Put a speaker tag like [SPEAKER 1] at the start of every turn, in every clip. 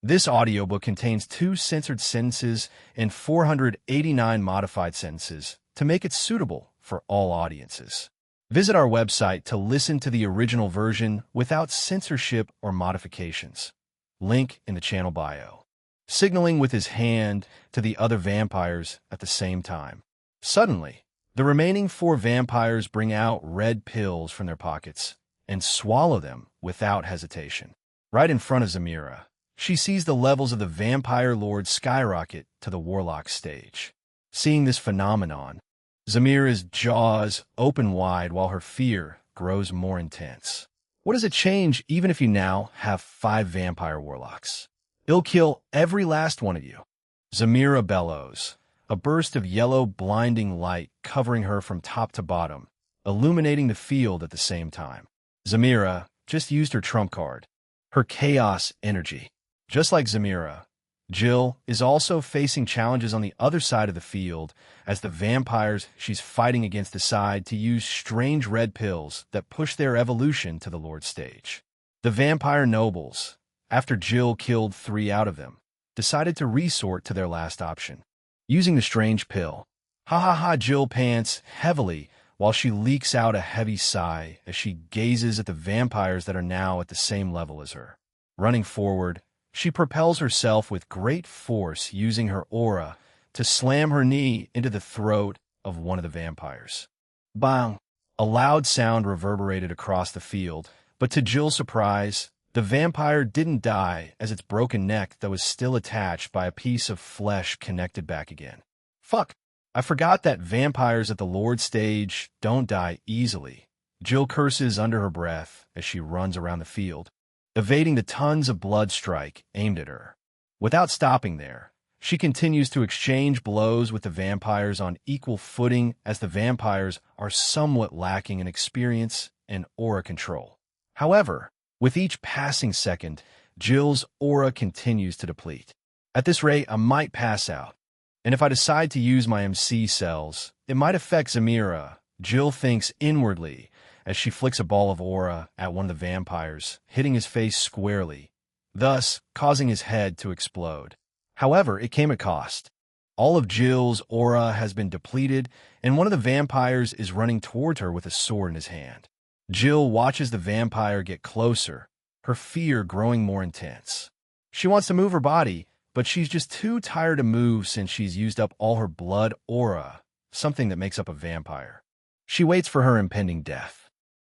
[SPEAKER 1] This audiobook contains 2 censored sentences and 489 modified sentences to make it suitable for all audiences. Visit our website to listen to the original version without censorship or modifications. Link in the channel bio. Signaling with his hand to the other vampires at the same time. Suddenly, the remaining 4 vampires bring out red pills from their pockets and swallow them without hesitation. Right in front of Zamira, she sees the levels of the Vampire Lord skyrocket to the Warlock stage. Seeing this phenomenon, Zamira's jaws open wide while her fear grows more intense. What does it change even if you now have 5 vampire warlocks? It'll kill every last one of you. Zamira bellows, a burst of yellow blinding light covering her from top to bottom, illuminating the field at the same time. Zamira just used her trump card, her chaos energy. Just like Zamira, Jill is also facing challenges on the other side of the field as the vampires she's fighting against decide to use strange red pills that push their evolution to the Lord stage. The vampire nobles, after Jill killed 3 out of them, decided to resort to their last option, using the strange pill. Ha ha ha! Jill pants heavily while she leaks out a heavy sigh as she gazes at the vampires that are now at the same level as her. Running forward, she propels herself with great force using her aura to slam her knee into the throat of one of the vampires. Bang! A loud sound reverberated across the field, but to Jill's surprise, the vampire didn't die as its broken neck that was still attached by a piece of flesh connected back again. Fuck! I forgot that vampires at the Lord stage don't die easily. Jill curses under her breath as she runs around the field, evading the tons of blood strike aimed at her. Without stopping there, she continues to exchange blows with the vampires on equal footing as the vampires are somewhat lacking in experience and aura control. However, with each passing second, Jill's aura continues to deplete. At this rate, I might pass out. And if I decide to use my MC cells, it might affect Zamira. Jill thinks inwardly as she flicks a ball of aura at one of the vampires, hitting his face squarely, thus causing his head to explode. However, it came at cost. All of Jill's aura has been depleted, and one of the vampires is running towards her with a sword in his hand. Jill watches the vampire get closer, her fear growing more intense. She wants to move her body, but she's just too tired to move since she's used up all her blood aura, something that makes up a vampire. She waits for her impending death.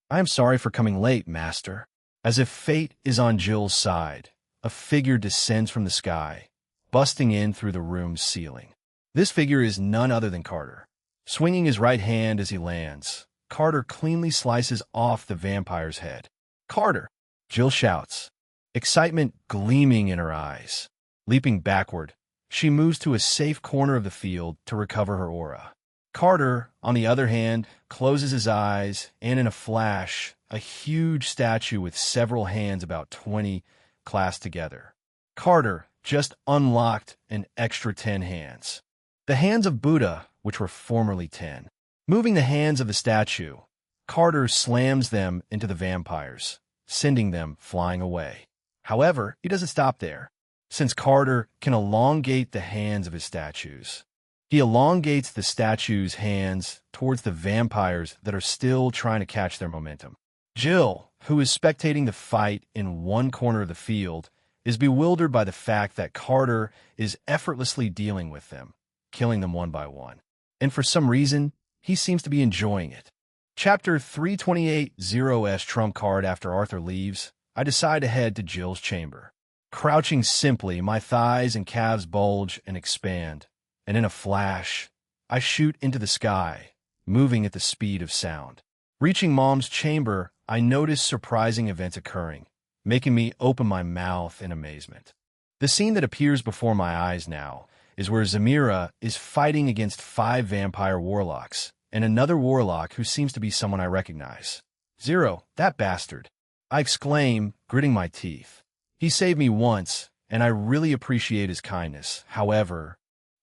[SPEAKER 1] I am sorry for coming late, Master. As if fate is on Jill's side, a figure descends from the sky, busting in through the room's ceiling. This figure is none other than Carter. Swinging his right hand as he lands, Carter cleanly slices off the vampire's head. Carter! Jill shouts, excitement gleaming in her eyes. Leaping backward, she moves to a safe corner of the field to recover her aura. Carter, on the other hand, closes his eyes, and in a flash, a huge statue with several hands, about 20, clasped together. Carter just unlocked an extra 10 hands. The hands of Buddha, which were formerly 10. Moving the hands of the statue, Carter slams them into the vampires, sending them flying away. However, he doesn't stop there, since Carter can elongate the hands of his statues. He elongates the statue's hands towards the vampires that are still trying to catch their momentum. Jill, who is spectating the fight in one corner of the field, is bewildered by the fact that Carter is effortlessly dealing with them, killing them one by one. And for some reason, he seems to be enjoying it. Chapter 328-0's trump card. After Arthur leaves, I decide to head to Jill's chamber. Crouching simply, my thighs and calves bulge and expand, and in a flash, I shoot into the sky, moving at the speed of sound. Reaching Mom's chamber, I notice surprising events occurring, making me open my mouth in amazement. The scene that appears before my eyes now is where Zamira is fighting against 5 vampire warlocks, and another warlock who seems to be someone I recognize. Zero, that bastard! I exclaim, gritting my teeth. He saved me once, and I really appreciate his kindness. However,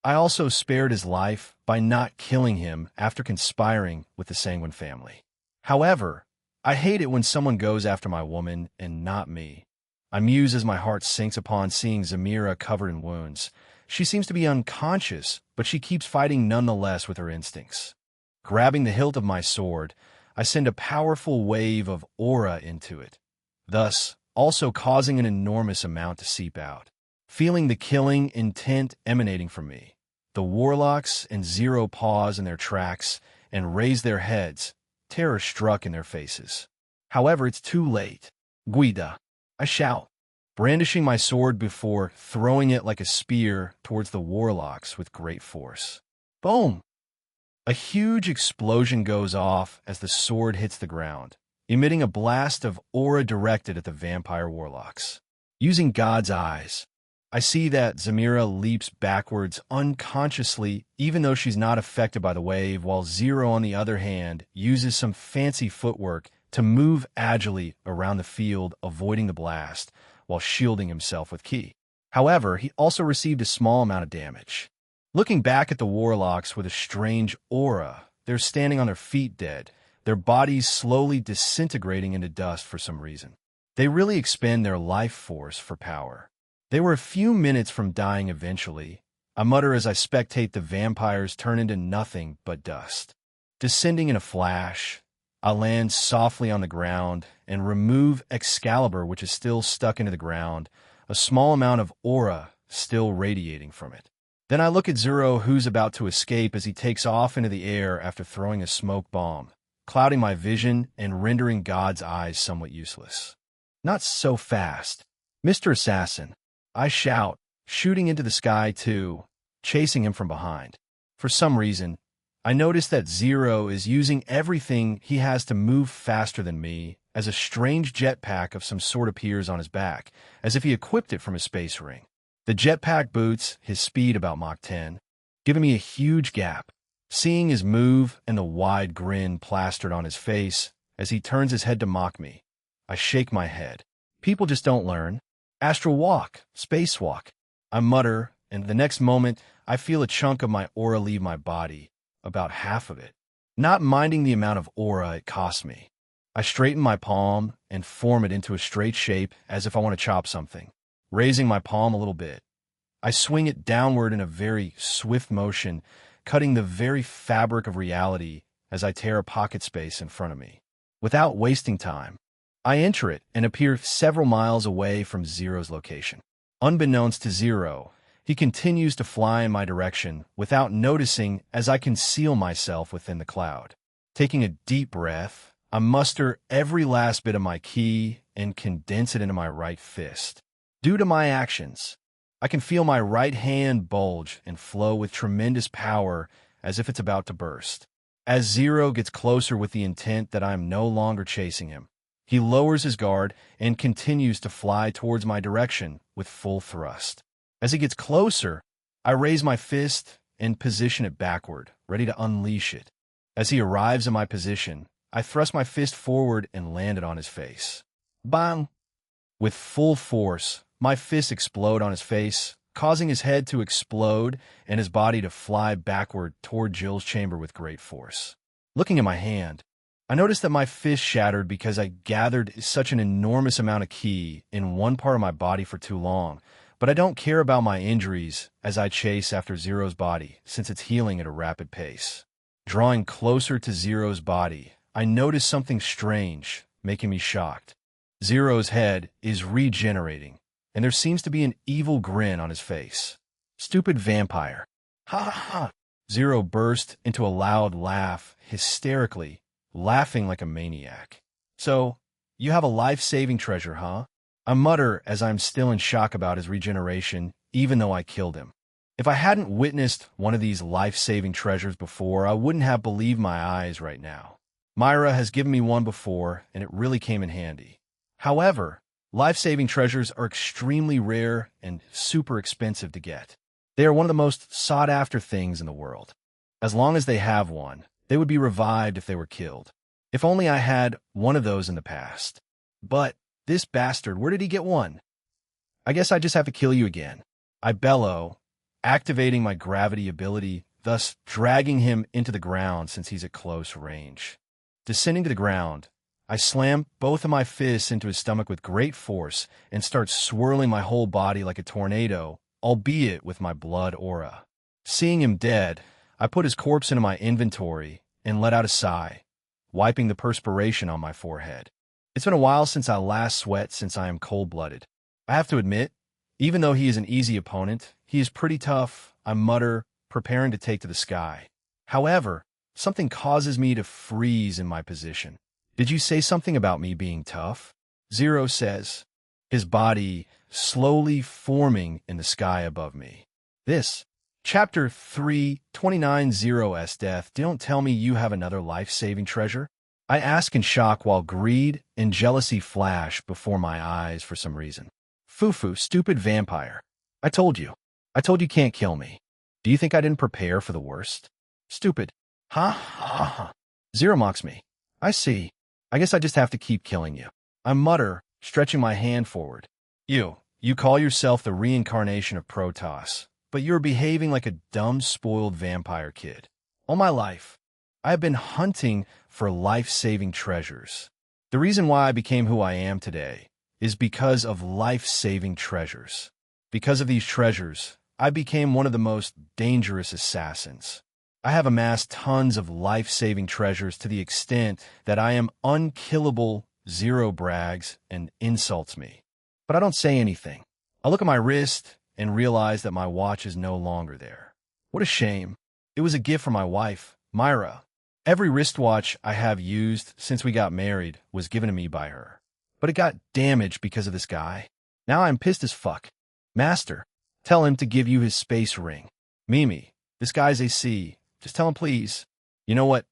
[SPEAKER 1] I also spared his life by not killing him after conspiring with the Sanguine family. However, I hate it when someone goes after my woman and not me. I muse as my heart sinks upon seeing Zamira covered in wounds. She seems to be unconscious, but she keeps fighting nonetheless with her instincts. Grabbing the hilt of my sword, I send a powerful wave of aura into it, thus also causing an enormous amount to seep out. Feeling the killing intent emanating from me, the warlocks and Zero pause in their tracks and raise their heads, terror struck in their faces. However, it's too late. Guida, I shout, brandishing my sword before throwing it like a spear towards the warlocks with great force. Boom! A huge explosion goes off as the sword hits the ground, emitting a blast of aura directed at the vampire warlocks. Using God's eyes, I see that Zamira leaps backwards unconsciously even though she's not affected by the wave, while Zero, on the other hand, uses some fancy footwork to move agilely around the field, avoiding the blast, while shielding himself with ki. However, he also received a small amount of damage. Looking back at the warlocks with a strange aura, they're standing on their feet dead, their bodies slowly disintegrating into dust for some reason. They really expend their life force for power. They were a few minutes from dying eventually. I mutter as I spectate the vampires turn into nothing but dust. Descending in a flash, I land softly on the ground and remove Excalibur, which is still stuck into the ground, a small amount of aura still radiating from it. Then I look at Zero, who's about to escape as he takes off into the air after throwing a smoke bomb, clouding my vision and rendering God's eyes somewhat useless. Not so fast. Mr. Assassin, I shout, shooting into the sky too, chasing him from behind. For some reason, I notice that Zero is using everything he has to move faster than me, as a strange jetpack of some sort appears on his back, as if he equipped it from a space ring. The jetpack boots his speed about Mach 10, giving me a huge gap. Seeing his move and the wide grin plastered on his face as he turns his head to mock me, I shake my head. People just don't learn. Astral walk, spacewalk. I mutter, and the next moment, I feel a chunk of my aura leave my body, about half of it. Not minding the amount of aura it costs me, I straighten my palm and form it into a straight shape as if I want to chop something. Raising my palm a little bit, I swing it downward in a very swift motion, cutting the very fabric of reality as I tear a pocket space in front of me. Without wasting time, I enter it and appear several miles away from Zero's location. Unbeknownst to Zero, he continues to fly in my direction without noticing as I conceal myself within the cloud. Taking a deep breath, I muster every last bit of my ki and condense it into my right fist. Due to my actions, I can feel my right hand bulge and flow with tremendous power as if it's about to burst. As Zero gets closer with the intent that I am no longer chasing him, he lowers his guard and continues to fly towards my direction with full thrust. As he gets closer, I raise my fist and position it backward, ready to unleash it. As he arrives in my position, I thrust my fist forward and land it on his face. Bang! With full force, my fists explode on his face, causing his head to explode and his body to fly backward toward Jill's chamber with great force. Looking at my hand, I noticed that my fist shattered because I gathered such an enormous amount of ki in one part of my body for too long, but I don't care about my injuries as I chase after Zero's body since it's healing at a rapid pace. Drawing closer to Zero's body, I notice something strange, making me shocked. Zero's head is regenerating, and there seems to be an evil grin on his face. Stupid vampire. Ha ha ha! Zero burst into a loud laugh, hysterically, laughing like a maniac. So, you have a life-saving treasure, huh? I mutter as I'm still in shock about his regeneration, even though I killed him. If I hadn't witnessed one of these life-saving treasures before, I wouldn't have believed my eyes right now. Myra has given me one before, and it really came in handy. However, life-saving treasures are extremely rare and super expensive to get. They are one of the most sought-after things in the world. As long as they have one, they would be revived if they were killed. If only I had one of those in the past. But this bastard, where did he get one? I guess I just have to kill you again. I bellow, activating my gravity ability, thus dragging him into the ground since he's at close range. Descending to the ground, I slam both of my fists into his stomach with great force and start swirling my whole body like a tornado, albeit with my blood aura. Seeing him dead, I put his corpse into my inventory and let out a sigh, wiping the perspiration on my forehead. It's been a while since I last sweat since I am cold-blooded. I have to admit, even though he is an easy opponent, he is pretty tough, I mutter, preparing to take to the sky. However, something causes me to freeze in my position. Did you say something about me being tough? Zero says, his body slowly forming in the sky above me. This, Chapter 3, 29 Zero's death. Don't tell me you have another life-saving treasure? I ask in shock while greed and jealousy flash before my eyes for some reason. Fufu, stupid vampire. I told you. I told you can't kill me. Do you think I didn't prepare for the worst? Stupid. Ha ha ha. Zero mocks me. I see. I guess I just have to keep killing you. I mutter, stretching my hand forward. You call yourself the reincarnation of Protoss, but you're behaving like a dumb, spoiled vampire kid. All my life, I have been hunting for life-saving treasures. The reason why I became who I am today is because of life-saving treasures. Because of these treasures, I became one of the most dangerous assassins. I have amassed tons of life-saving treasures to the extent that I am unkillable. Zero brags and insults me. But I don't say anything. I look at my wrist and realize that my watch is no longer there. What a shame. It was a gift from my wife, Myra. Every wristwatch I have used since we got married was given to me by her. But it got damaged because of this guy. Now I'm pissed as fuck. Master, tell him to give you his space ring. Mimi, this guy's AC. Just tell him, please. You know what?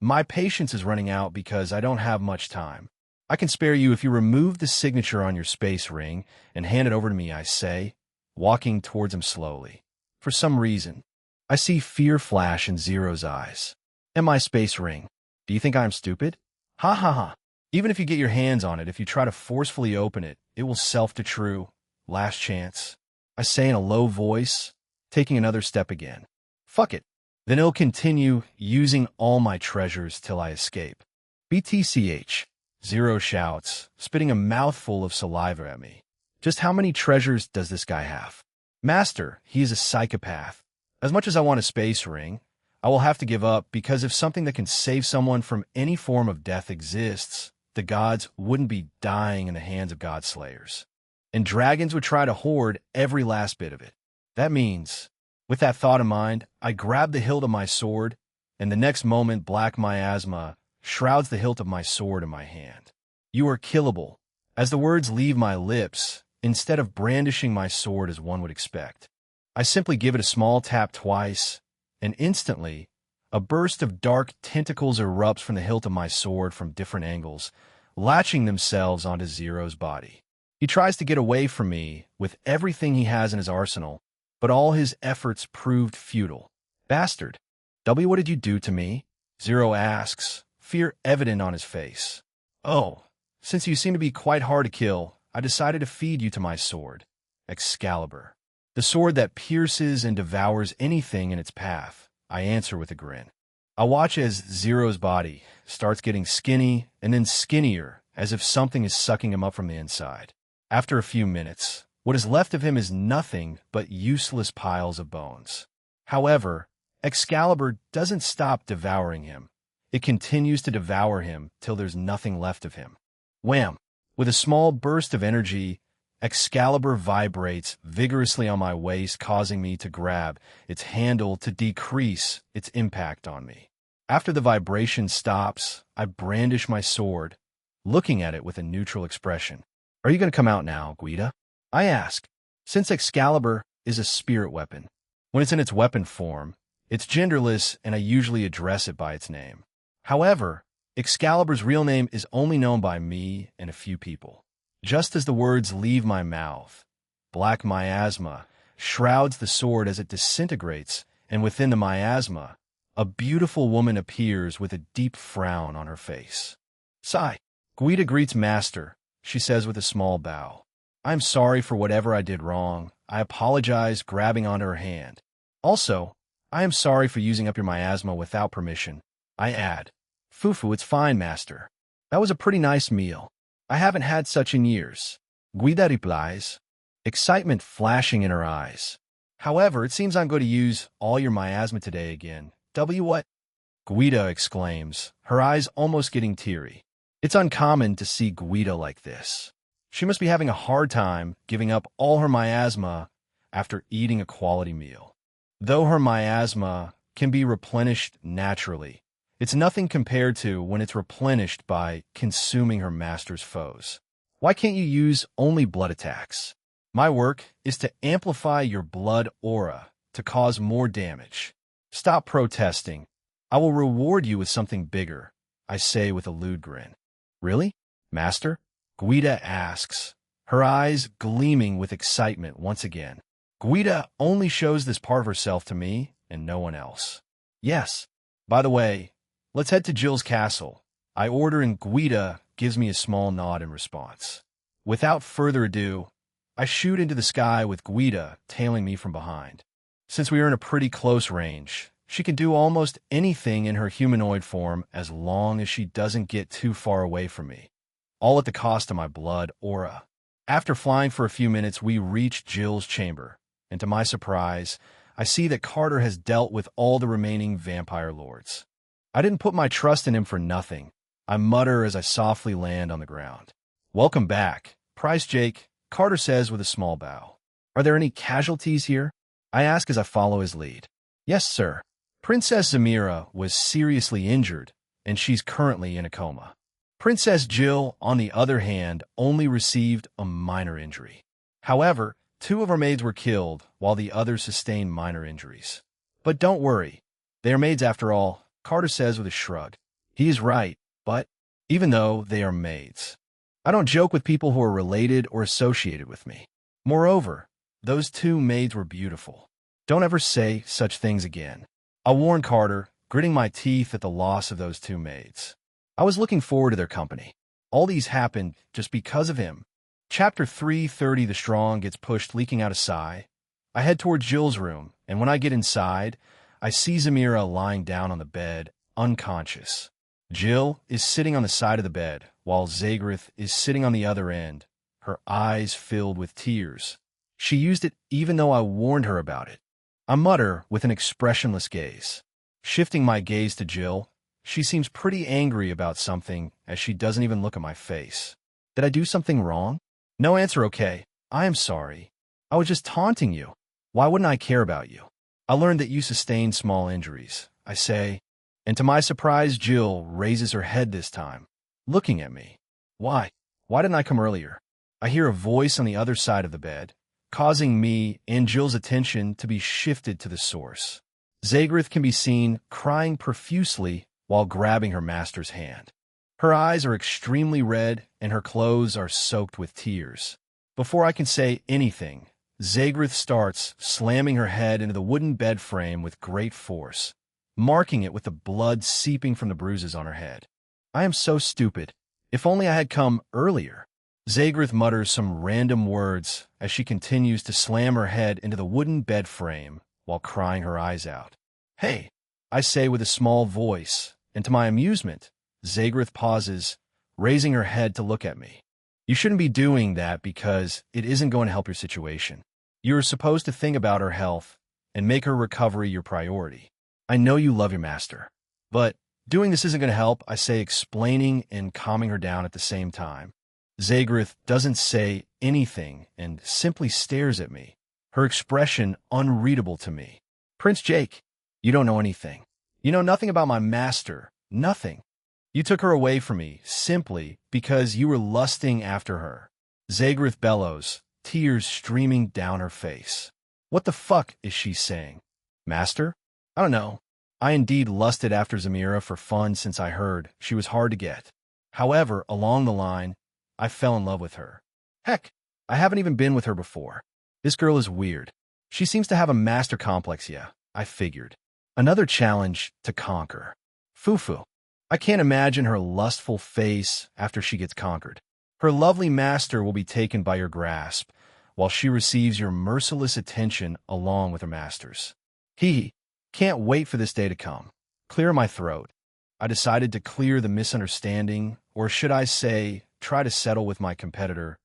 [SPEAKER 1] My patience is running out because I don't have much time. I can spare you if you remove the signature on your space ring and hand it over to me, I say, walking towards him slowly. For some reason, I see fear flash in Zero's eyes. And my space ring. Do you think I'm stupid? Ha ha ha. Even if you get your hands on it, if you try to forcefully open it, it will self-detrue. Last chance. I say in a low voice, taking another step again. Fuck it. Then he'll continue using all my treasures till I escape. BTCH, Zero shouts, spitting a mouthful of saliva at me. Just how many treasures does this guy have? Master, he is a psychopath. As much as I want a space ring, I will have to give up because if something that can save someone from any form of death exists, the gods wouldn't be dying in the hands of godslayers. And dragons would try to hoard every last bit of it. That means, with that thought in mind, I grab the hilt of my sword, and the next moment black miasma shrouds the hilt of my sword in my hand. You are killable. As the words leave my lips, instead of brandishing my sword as one would expect, I simply give it a small tap twice, and instantly, a burst of dark tentacles erupts from the hilt of my sword from different angles, latching themselves onto Zero's body. He tries to get away from me with everything he has in his arsenal, but all his efforts proved futile. Bastard, W, what did you do to me? Zero asks, fear evident on his face. Oh, since you seem to be quite hard to kill, I decided to feed you to my sword, Excalibur. The sword that pierces and devours anything in its path, I answer with a grin. I watch as Zero's body starts getting skinny and then skinnier, as if something is sucking him up from the inside. After a few minutes, what is left of him is nothing but useless piles of bones. However, Excalibur doesn't stop devouring him. It continues to devour him till there's nothing left of him. Wham! With a small burst of energy, Excalibur vibrates vigorously on my waist, causing me to grab its handle to decrease its impact on me. After the vibration stops, I brandish my sword, looking at it with a neutral expression. Are you going to come out now, Guida? I ask. Since Excalibur is a spirit weapon, when it's in its weapon form, it's genderless and I usually address it by its name. However, Excalibur's real name is only known by me and a few people. Just as the words leave my mouth, black miasma shrouds the sword as it disintegrates, and within the miasma, a beautiful woman appears with a deep frown on her face. Sigh. Guida greets Master, she says with a small bow. I am sorry for whatever I did wrong. I apologize, grabbing onto her hand. Also, I am sorry for using up your miasma without permission. I add, Fufu, it's fine, Master. That was a pretty nice meal. I haven't had such in years. Guida replies, excitement flashing in her eyes. However, it seems I'm going to use all your miasma today again. What? Guida exclaims, her eyes almost getting teary. It's uncommon to see Guida like this. She must be having a hard time giving up all her miasma after eating a quality meal. Though her miasma can be replenished naturally, it's nothing compared to when it's replenished by consuming her master's foes. Why can't you use only blood attacks? My work is to amplify your blood aura to cause more damage. Stop protesting. I will reward you with something bigger, I say with a lewd grin. Really, Master? Guida asks, her eyes gleaming with excitement once again. Guida only shows this part of herself to me and no one else. Yes. By the way, let's head to Jill's castle. I order and Guida gives me a small nod in response. Without further ado, I shoot into the sky with Guida tailing me from behind. Since we are in a pretty close range, she can do almost anything in her humanoid form as long as she doesn't get too far away from me, all at the cost of my blood aura. After flying for a few minutes, we reach Jill's chamber, and to my surprise, I see that Carter has dealt with all the remaining vampire lords. I didn't put my trust in him for nothing, I mutter as I softly land on the ground. Welcome back, Price Jake, Carter says with a small bow. Are there any casualties here? I ask as I follow his lead. Yes, sir. Princess Zamira was seriously injured, and she's currently in a coma. Princess Jill, on the other hand, only received a minor injury. However, 2 of her maids were killed, while the others sustained minor injuries. But don't worry. They are maids after all, Carter says with a shrug. He is right, but even though they are maids, I don't joke with people who are related or associated with me. Moreover, those 2 maids were beautiful. Don't ever say such things again. I warn Carter, gritting my teeth at the loss of those 2 maids. I was looking forward to their company. All these happened just because of him. Chapter 330, The Strong gets pushed, leaking out a sigh. I head toward Jill's room, and when I get inside, I see Zamira lying down on the bed, unconscious. Jill is sitting on the side of the bed, while Zagrith is sitting on the other end, her eyes filled with tears. She used it even though I warned her about it. I mutter with an expressionless gaze. Shifting my gaze to Jill, she seems pretty angry about something as she doesn't even look at my face. Did I do something wrong? No answer, okay. I am sorry. I was just taunting you. Why wouldn't I care about you? I learned that you sustained small injuries, I say, and to my surprise, Jill raises her head this time, looking at me. Why? Why didn't I come earlier? I hear a voice on the other side of the bed, causing me and Jill's attention to be shifted to the source. Zagrith can be seen crying profusely while grabbing her master's hand. Her eyes are extremely red and her clothes are soaked with tears. Before I can say anything, Zagrith starts slamming her head into the wooden bed frame with great force, marking it with the blood seeping from the bruises on her head. I am so stupid. If only I had come earlier. Zagrith mutters some random words as she continues to slam her head into the wooden bed frame while crying her eyes out. Hey, I say with a small voice, and to my amusement, Zagrith pauses, raising her head to look at me. You shouldn't be doing that because it isn't going to help your situation. You are supposed to think about her health and make her recovery your priority. I know you love your master, but doing this isn't going to help, I say, explaining and calming her down at the same time. Zagrith doesn't say anything and simply stares at me, her expression unreadable to me. Prince Jake, you don't know anything. You know nothing about my master, nothing. You took her away from me simply because you were lusting after her. Zagrith bellows, tears streaming down her face. What the fuck is she saying? Master? I don't know. I indeed lusted after Zamira for fun since I heard she was hard to get. However, along the line, I fell in love with her. Heck, I haven't even been with her before. This girl is weird. She seems to have a master complex, yeah, I figured. Another challenge to conquer. Fufu. I can't imagine her lustful face after she gets conquered. Her lovely master will be taken by your grasp, while she receives your merciless attention along with her master's. Can't wait for this day to come. Clear my throat. I decided to clear the misunderstanding, or should I say, try to settle with my competitor.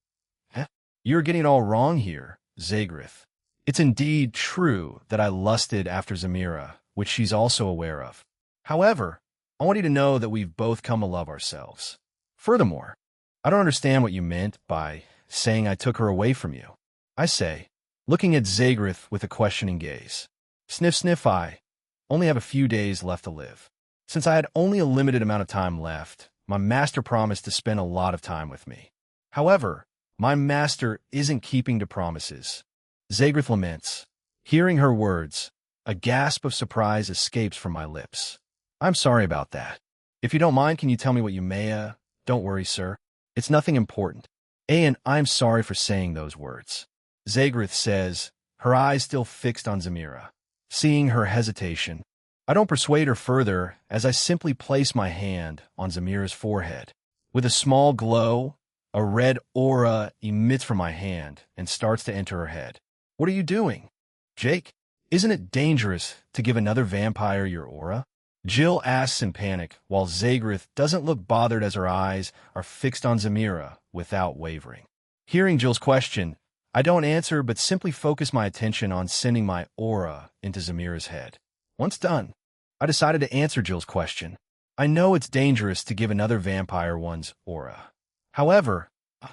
[SPEAKER 1] "Eh, You're getting it all wrong here, Zagrith. It's indeed true that I lusted after Zamira, which she's also aware of. However, I want you to know that we've both come to love ourselves. Furthermore, I don't understand what you meant by saying I took her away from you," I say, looking at Zagrith with a questioning gaze. Sniff, sniff, I only have a few days left to live. Since I had only a limited amount of time left, my master promised to spend a lot of time with me. However, my master isn't keeping to promises. Zagrith laments. Hearing her words, a gasp of surprise escapes from my lips. "I'm sorry about that. If you don't mind, can you tell me what you may, Don't worry, sir. It's nothing important. And I'm sorry for saying those words," Zagrith says, her eyes still fixed on Zamira. Seeing her hesitation, I don't persuade her further as I simply place my hand on Zamira's forehead. With a small glow, a red aura emits from my hand and starts to enter her head. "What are you doing, Jake? Isn't it dangerous to give another vampire your aura?" Jill asks in panic, while Zagrith doesn't look bothered as her eyes are fixed on Zamira without wavering. Hearing Jill's question, I don't answer but simply focus my attention on sending my aura into Zamira's head. Once done, I decided to answer Jill's question. I know it's dangerous to give another vampire one's aura. However,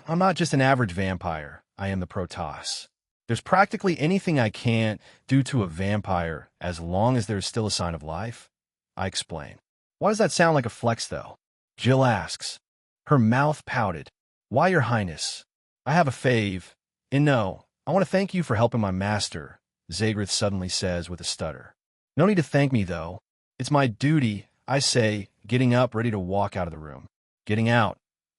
[SPEAKER 1] I'm not just an average vampire, I am the Protoss. There's practically anything I can't do to a vampire as long as there's still a sign of life, I explain. Why does that sound like a flex, though? Jill asks. Her mouth pouted. Why, Your Highness? I have a fave. And no, I want to thank you for helping my master, Zagrith suddenly says with a stutter. No need to thank me, though. It's my duty, I say, getting up ready to walk out of the room. Getting out,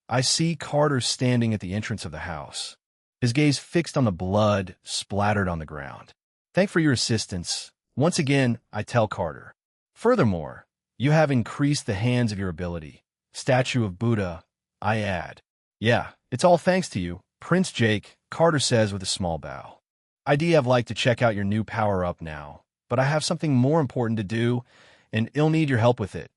[SPEAKER 1] I see Carter standing at the entrance of the house, his gaze fixed on the blood splattered on the ground. Thank for your assistance. Once again, I tell Carter. Furthermore, you have increased the hands of your ability. Statue of Buddha, I add. Yeah, it's all thanks to you, Prince Jake, Carter says with a small bow. I'd like to check out your new power-up now, but I have something more important to do, and I'll need your help with it,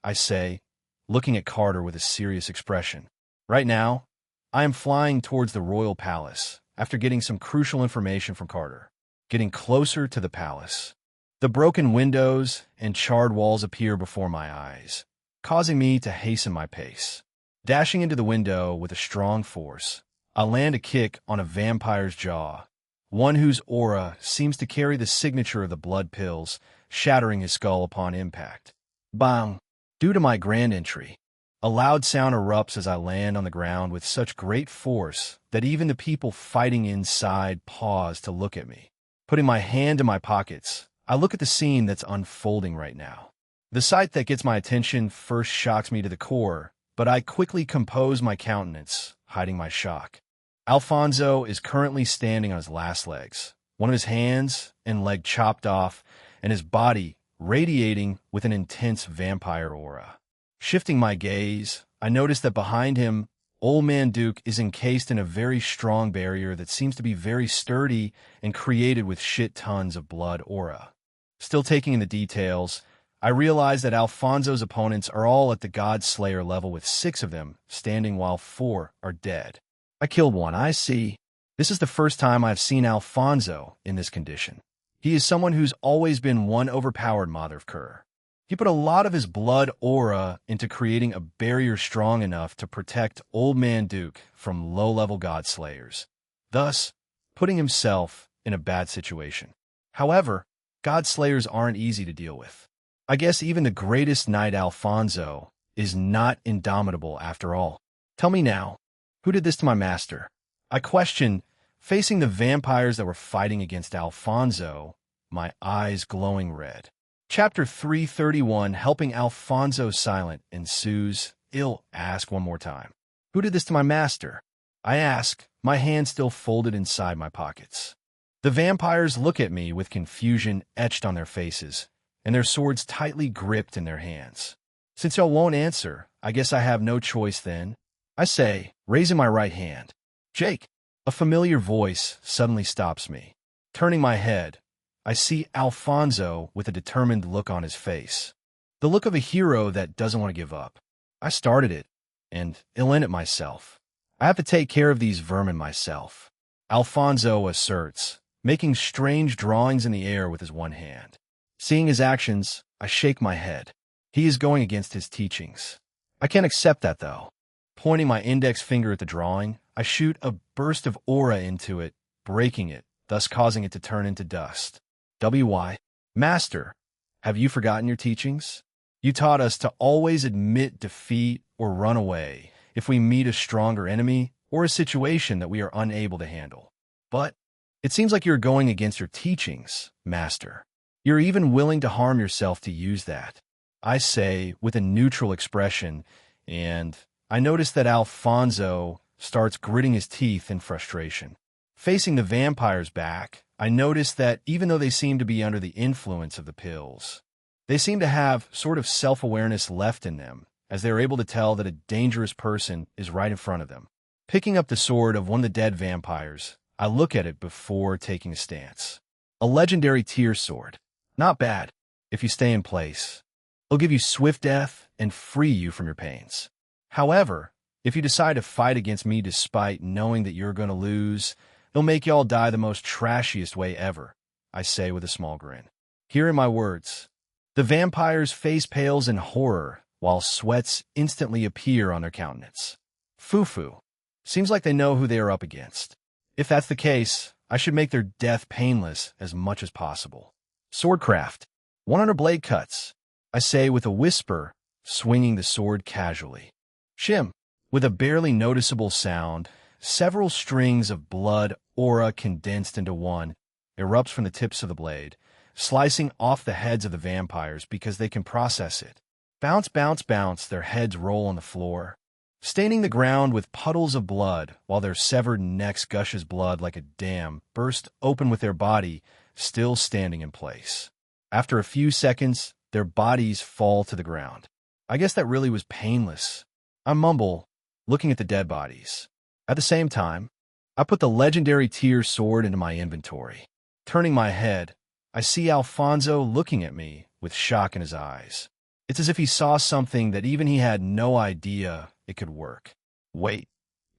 [SPEAKER 1] I say, looking at Carter with a serious expression. Right now, I am flying towards the royal palace after getting some crucial information from Carter. Getting closer to the palace. The broken windows and charred walls appear before my eyes, causing me to hasten my pace. Dashing into the window with a strong force, I land a kick on a vampire's jaw, one whose aura seems to carry the signature of the blood pills, shattering his skull upon impact. Bang! Due to my grand entry, a loud sound erupts as I land on the ground with such great force that even the people fighting inside pause to look at me. Putting my hand in my pockets, I look at the scene that's unfolding right now. The sight that gets my attention first shocks me to the core, but I quickly compose my countenance, hiding my shock. Alfonso is currently standing on his last legs, one of his hands and leg chopped off, and his body radiating with an intense vampire aura. Shifting my gaze, I notice that behind him, Old Man Duke is encased in a very strong barrier that seems to be very sturdy and created with shit tons of blood aura. Still taking in the details, I realize that Alfonso's opponents are all at the God Slayer level with 6 of them standing while 4 are dead. I killed one, I see. This is the first time I've seen Alfonso in this condition. He is someone who's always been one overpowered motherfucker. He put a lot of his blood aura into creating a barrier strong enough to protect Old Man Duke from low-level God Slayers, thus putting himself in a bad situation. However, God Slayers aren't easy to deal with. I guess even the greatest knight Alfonso is not indomitable after all. Tell me now, who did this to my master? I question, facing the vampires that were fighting against Alfonso, my eyes glowing red. Chapter 331, Helping Alfonso Silent, ensues. I'll ask one more time. Who did this to my master? I ask, my hands still folded inside my pockets. The vampires look at me with confusion etched on their faces, and their swords tightly gripped in their hands. Since y'all won't answer, I guess I have no choice then. I say, raising my right hand. Jake, a familiar voice suddenly stops me. Turning my head, I see Alfonso with a determined look on his face. The look of a hero that doesn't want to give up. I started it, and I'll end it myself. I have to take care of these vermin myself. Alfonso asserts, making strange drawings in the air with his one hand. Seeing his actions, I shake my head. He is going against his teachings. I can't accept that, though. Pointing my index finger at the drawing, I shoot a burst of aura into it, breaking it, thus causing it to turn into dust. WY. Master, have you forgotten your teachings? You taught us to always admit defeat or run away if we meet a stronger enemy or a situation that we are unable to handle. But it seems like you're going against your teachings, Master. You're even willing to harm yourself to use that. I say with a neutral expression, and I notice that Alfonso starts gritting his teeth in frustration. Facing the vampire's back, I notice that even though they seem to be under the influence of the pills, they seem to have sort of self-awareness left in them, as they are able to tell that a dangerous person is right in front of them. Picking up the sword of one of the dead vampires, I look at it before taking a stance. A legendary tier sword. Not bad, if you stay in place. It'll give you swift death and free you from your pains. However, if you decide to fight against me despite knowing that you're going to lose, it'll make y'all die the most trashiest way ever, I say with a small grin. Hearing my words, the vampire's face pales in horror, while sweats instantly appear on their countenance. Fufu. Seems like they know who they are up against. If that's the case, I should make their death painless as much as possible. Swordcraft. 100 blade cuts, I say with a whisper, swinging the sword casually. Shim. With a barely noticeable sound, several strings of blood aura condensed into one erupts from the tips of the blade, slicing off the heads of the vampires because they can process it. Bounce, bounce, bounce, their heads roll on the floor, staining the ground with puddles of blood, while their severed necks gushes blood like a dam burst open with their body still standing in place. After a few seconds, their bodies fall to the ground. I guess that really was painless. I mumble, looking at the dead bodies. At the same time, I put the legendary tier sword into my inventory. Turning my head, I see Alfonso looking at me with shock in his eyes. It's as if he saw something that even he had no idea it could work. Wait,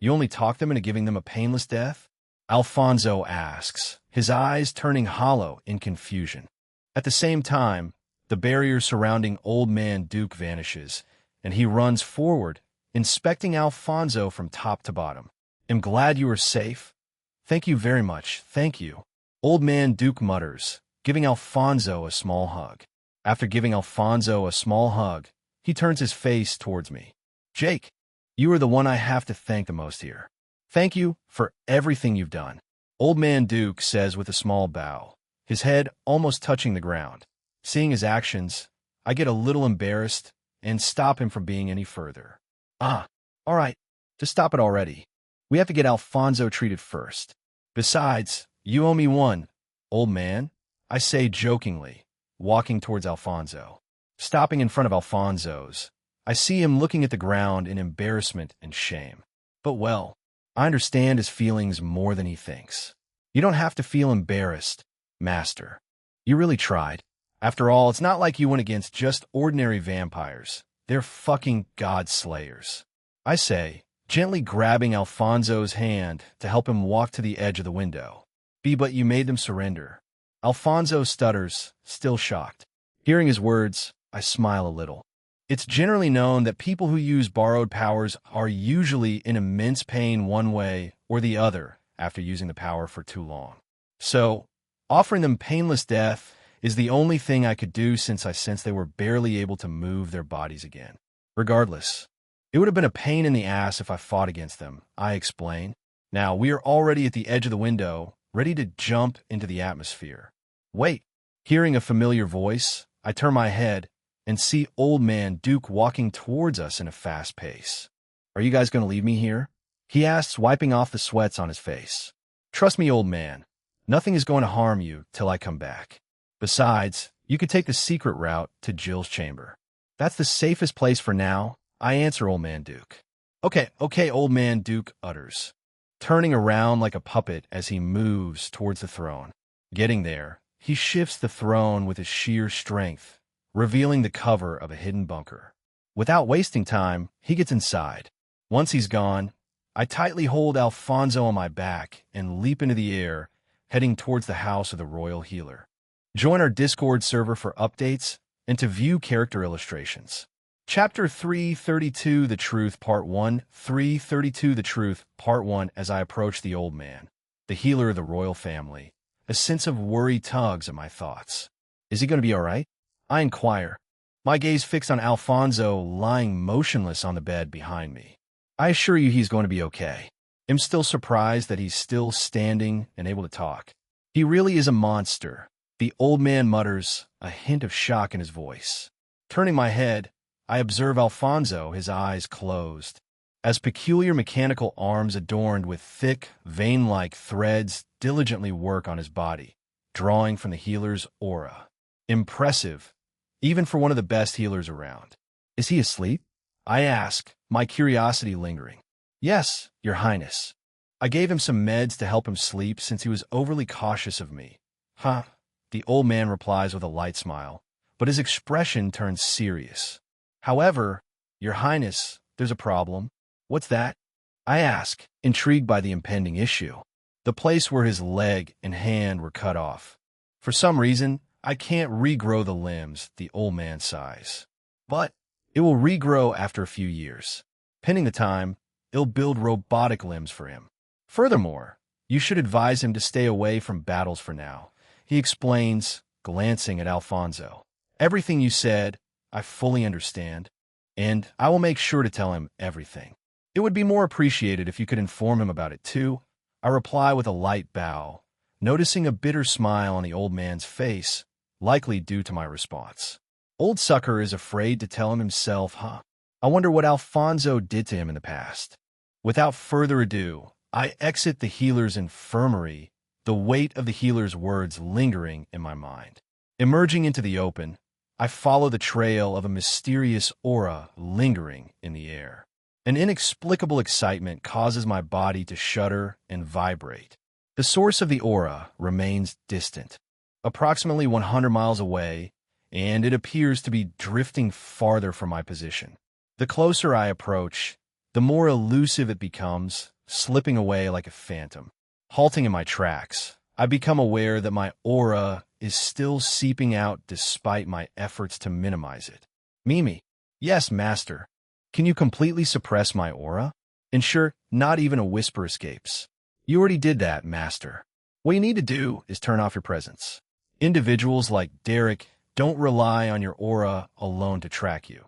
[SPEAKER 1] you only talked them into giving them a painless death? Alfonso asks, his eyes turning hollow in confusion. At the same time, the barrier surrounding Old Man Duke vanishes, and he runs forward, inspecting Alfonso from top to bottom. I'm glad you are safe. Thank you very much, thank you. Old Man Duke mutters, giving Alfonso a small hug. After giving Alfonso a small hug, he turns his face towards me. Jake, you are the one I have to thank the most here. Thank you for everything you've done. Old Man Duke says with a small bow, his head almost touching the ground. Seeing his actions, I get a little embarrassed and stop him from being any further. All right, just stop it already. We have to get Alfonso treated first. Besides, you owe me one, old man, I say jokingly, walking towards Alfonso. Stopping in front of Alfonso's, I see him looking at the ground in embarrassment and shame. But well, I understand his feelings more than he thinks. You don't have to feel embarrassed, Master. You really tried. After all, it's not like you went against just ordinary vampires. They're fucking god slayers. I say, gently grabbing Alfonso's hand to help him walk to the edge of the window. But you made them surrender. Alfonso stutters, still shocked. Hearing his words, I smile a little. It's generally known that people who use borrowed powers are usually in immense pain one way or the other after using the power for too long. So, offering them painless death is the only thing I could do since I sensed they were barely able to move their bodies again. Regardless, it would have been a pain in the ass if I fought against them, I explain. Now, we are already at the edge of the window, ready to jump into the atmosphere. Wait, hearing a familiar voice, I turn my head and see Old Man Duke walking towards us in a fast pace. Are you guys going to leave me here? He asks, wiping off the sweats on his face. Trust me, old man. Nothing is going to harm you till I come back. Besides, you could take the secret route to Jill's chamber. That's the safest place for now, I answer Old Man Duke. Okay, Old Man Duke utters, turning around like a puppet as he moves towards the throne. Getting there, he shifts the throne with his sheer strength, revealing the cover of a hidden bunker. Without wasting time, he gets inside. Once he's gone, I tightly hold Alfonso on my back and leap into the air, heading towards the house of the royal healer. Join our Discord server for updates and to view character illustrations. Chapter 332 The Truth Part 1 332 The Truth Part 1 As I approach the old man, the healer of the royal family, a sense of worry tugs at my thoughts. Is he going to be all right? I inquire, my gaze fixed on Alfonso lying motionless on the bed behind me. I assure you he's going to be okay. I'm still surprised that he's still standing and able to talk. He really is a monster, the old man mutters, a hint of shock in his voice. Turning my head, I observe Alfonso, his eyes closed, as peculiar mechanical arms adorned with thick, vein-like threads diligently work on his body, drawing from the healer's aura. Impressive, even for one of the best healers around. Is he asleep? I ask, my curiosity lingering. Yes, Your Highness. I gave him some meds to help him sleep since he was overly cautious of me. Huh, the old man replies with a light smile, but his expression turns serious. However, Your Highness, there's a problem. What's that? I ask, intrigued by the impending issue. The place where his leg and hand were cut off. For some reason, I can't regrow the limbs, the old man sighs. But it will regrow after a few years. Pending the time, it'll build robotic limbs for him. Furthermore, you should advise him to stay away from battles for now, he explains, glancing at Alfonso. Everything you said, I fully understand, and I will make sure to tell him everything. It would be more appreciated if you could inform him about it too. I reply with a light bow, noticing a bitter smile on the old man's face, likely due to my response. Old Sucker is afraid to tell him himself, huh? I wonder what Alfonso did to him in the past. Without further ado, I exit the healer's infirmary, the weight of the healer's words lingering in my mind. Emerging into the open, I follow the trail of a mysterious aura lingering in the air. An inexplicable excitement causes my body to shudder and vibrate. The source of the aura remains distant, approximately 100 miles away, and it appears to be drifting farther from my position. The closer I approach, the more elusive it becomes, slipping away like a phantom. Halting in my tracks, I become aware that my aura is still seeping out despite my efforts to minimize it. Mimi. Yes, Master. Can you completely suppress my aura? Ensure not even a whisper escapes. You already did that, Master. What you need to do is turn off your presence. Individuals like Derek don't rely on your aura alone to track you.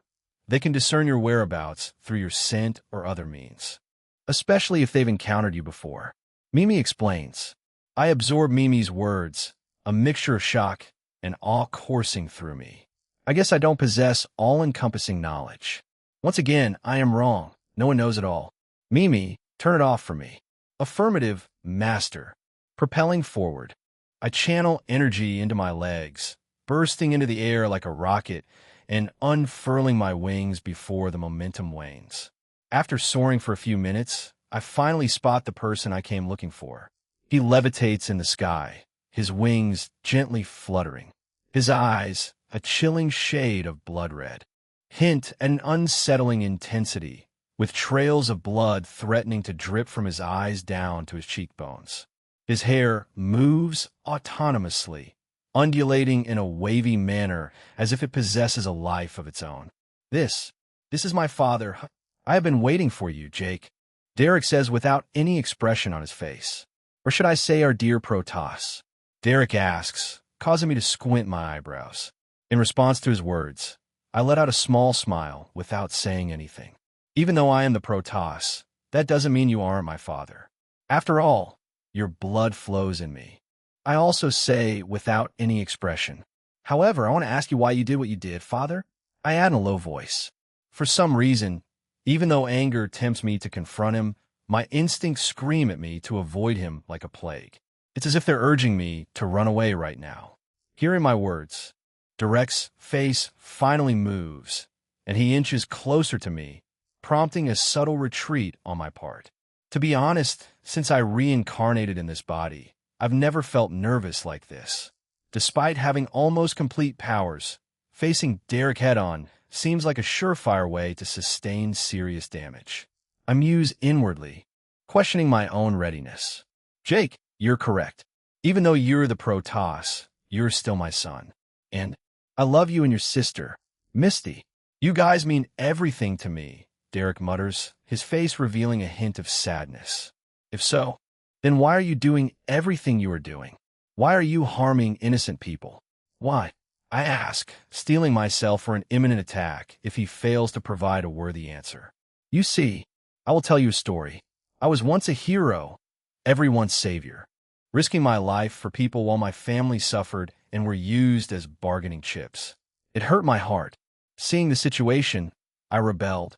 [SPEAKER 1] They can discern your whereabouts through your scent or other means, especially if they've encountered you before. Mimi explains. I absorb Mimi's words, a mixture of shock and awe coursing through me. I guess I don't possess all-encompassing knowledge. Once again, I am wrong. No one knows it all. Mimi, turn it off for me. Affirmative, Master. Propelling forward, I channel energy into my legs, bursting into the air like a rocket and unfurling my wings before the momentum wanes. After soaring for a few minutes, I finally spot the person I came looking for. He levitates in the sky, his wings gently fluttering. His eyes, a chilling shade of blood red, hint at an unsettling intensity, with trails of blood threatening to drip from his eyes down to his cheekbones. His hair moves autonomously, undulating in a wavy manner as if it possesses a life of its own. This is my father. I have been waiting for you, Jake, Derek says without any expression on his face. Or should I say our dear Protoss? Derek asks, causing me to squint my eyebrows. In response to his words, I let out a small smile without saying anything. Even though I am the Protoss, that doesn't mean you aren't my father. After all, your blood flows in me. I also say without any expression. However, I want to ask you why you did what you did, Father. I add in a low voice. For some reason, even though anger tempts me to confront him, my instincts scream at me to avoid him like a plague. It's as if they're urging me to run away right now. Hearing my words, Derek's face finally moves, and he inches closer to me, prompting a subtle retreat on my part. To be honest, since I reincarnated in this body, I've never felt nervous like this. Despite having almost complete powers, Facing Derek head-on seems like a surefire way to sustain serious damage. I muse inwardly, questioning my own readiness. Jake, you're correct. Even though you're the Protoss, you're still my son. And I love you and your sister, Misty. You guys mean everything to me, Derek mutters, his face revealing a hint of sadness. If so, then why are you doing everything you are doing? Why are you harming innocent people? Why? I ask, steeling myself for an imminent attack if he fails to provide a worthy answer. You see, I will tell you a story. I was once a hero, everyone's savior, risking my life for people while my family suffered and were used as bargaining chips. It hurt my heart. Seeing the situation, I rebelled.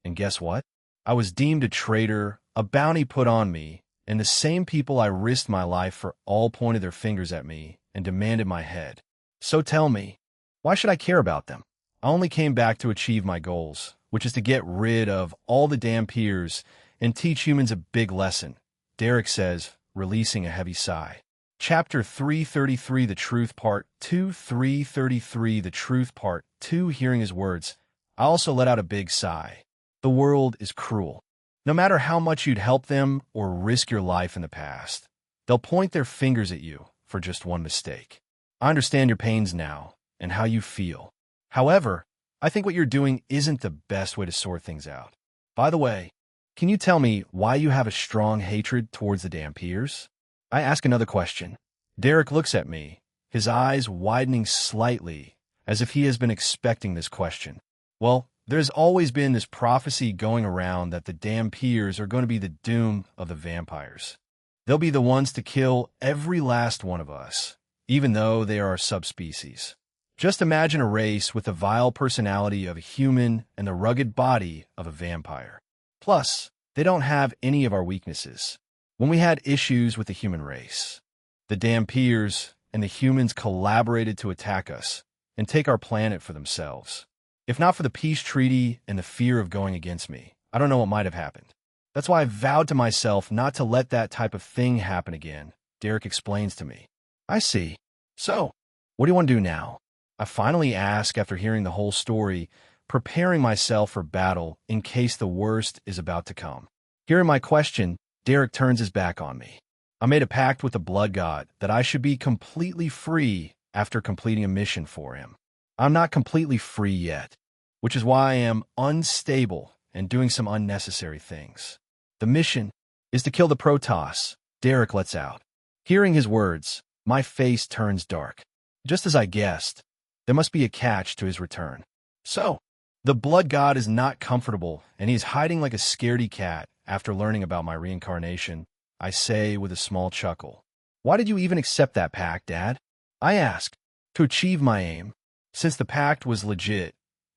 [SPEAKER 1] And guess what? I was deemed a traitor, a bounty put on me, and the same people I risked my life for all pointed their fingers at me and demanded my head. So tell me, why should I care about them? I only came back to achieve my goals, which is to get rid of all the Dhampirs and teach humans a big lesson, Derek says, releasing a heavy sigh. Chapter 333, The Truth, Part 2. 333, The Truth, Part 2. Hearing his words, I also let out a big sigh. The world is cruel. No matter how much you'd help them or risk your life in the past, they'll point their fingers at you for just one mistake. I understand your pains now and how you feel. However, I think what you're doing isn't the best way to sort things out. By the way, can you tell me why you have a strong hatred towards the Dhampirs? I ask another question. Derek looks at me, his eyes widening slightly, as if he has been expecting this question. Well, there's always been this prophecy going around that the Dhampirs are going to be the doom of the vampires. They'll be the ones to kill every last one of us, even though they are our subspecies. Just imagine a race with the vile personality of a human and the rugged body of a vampire. Plus, they don't have any of our weaknesses. When we had issues with the human race, the Dhampirs and the humans collaborated to attack us and take our planet for themselves. If not for the peace treaty and the fear of going against me, I don't know what might have happened. That's why I vowed to myself not to let that type of thing happen again, Derek explains to me. I see. So, what do you want to do now? I finally ask after hearing the whole story, preparing myself for battle in case the worst is about to come. Hearing my question, Derek turns his back on me. I made a pact with the Blood God that I should be completely free after completing a mission for him. I'm not completely free yet, which is why I am unstable and doing some unnecessary things. The mission is to kill the Protoss, Derek lets out. Hearing his words, my face turns dark. Just as I guessed, there must be a catch to his return. So, the Blood God is not comfortable, and he is hiding like a scaredy cat after learning about my reincarnation, I say with a small chuckle. Why did you even accept that pact, Dad? I ask. To achieve my aim. Since the pact was legit,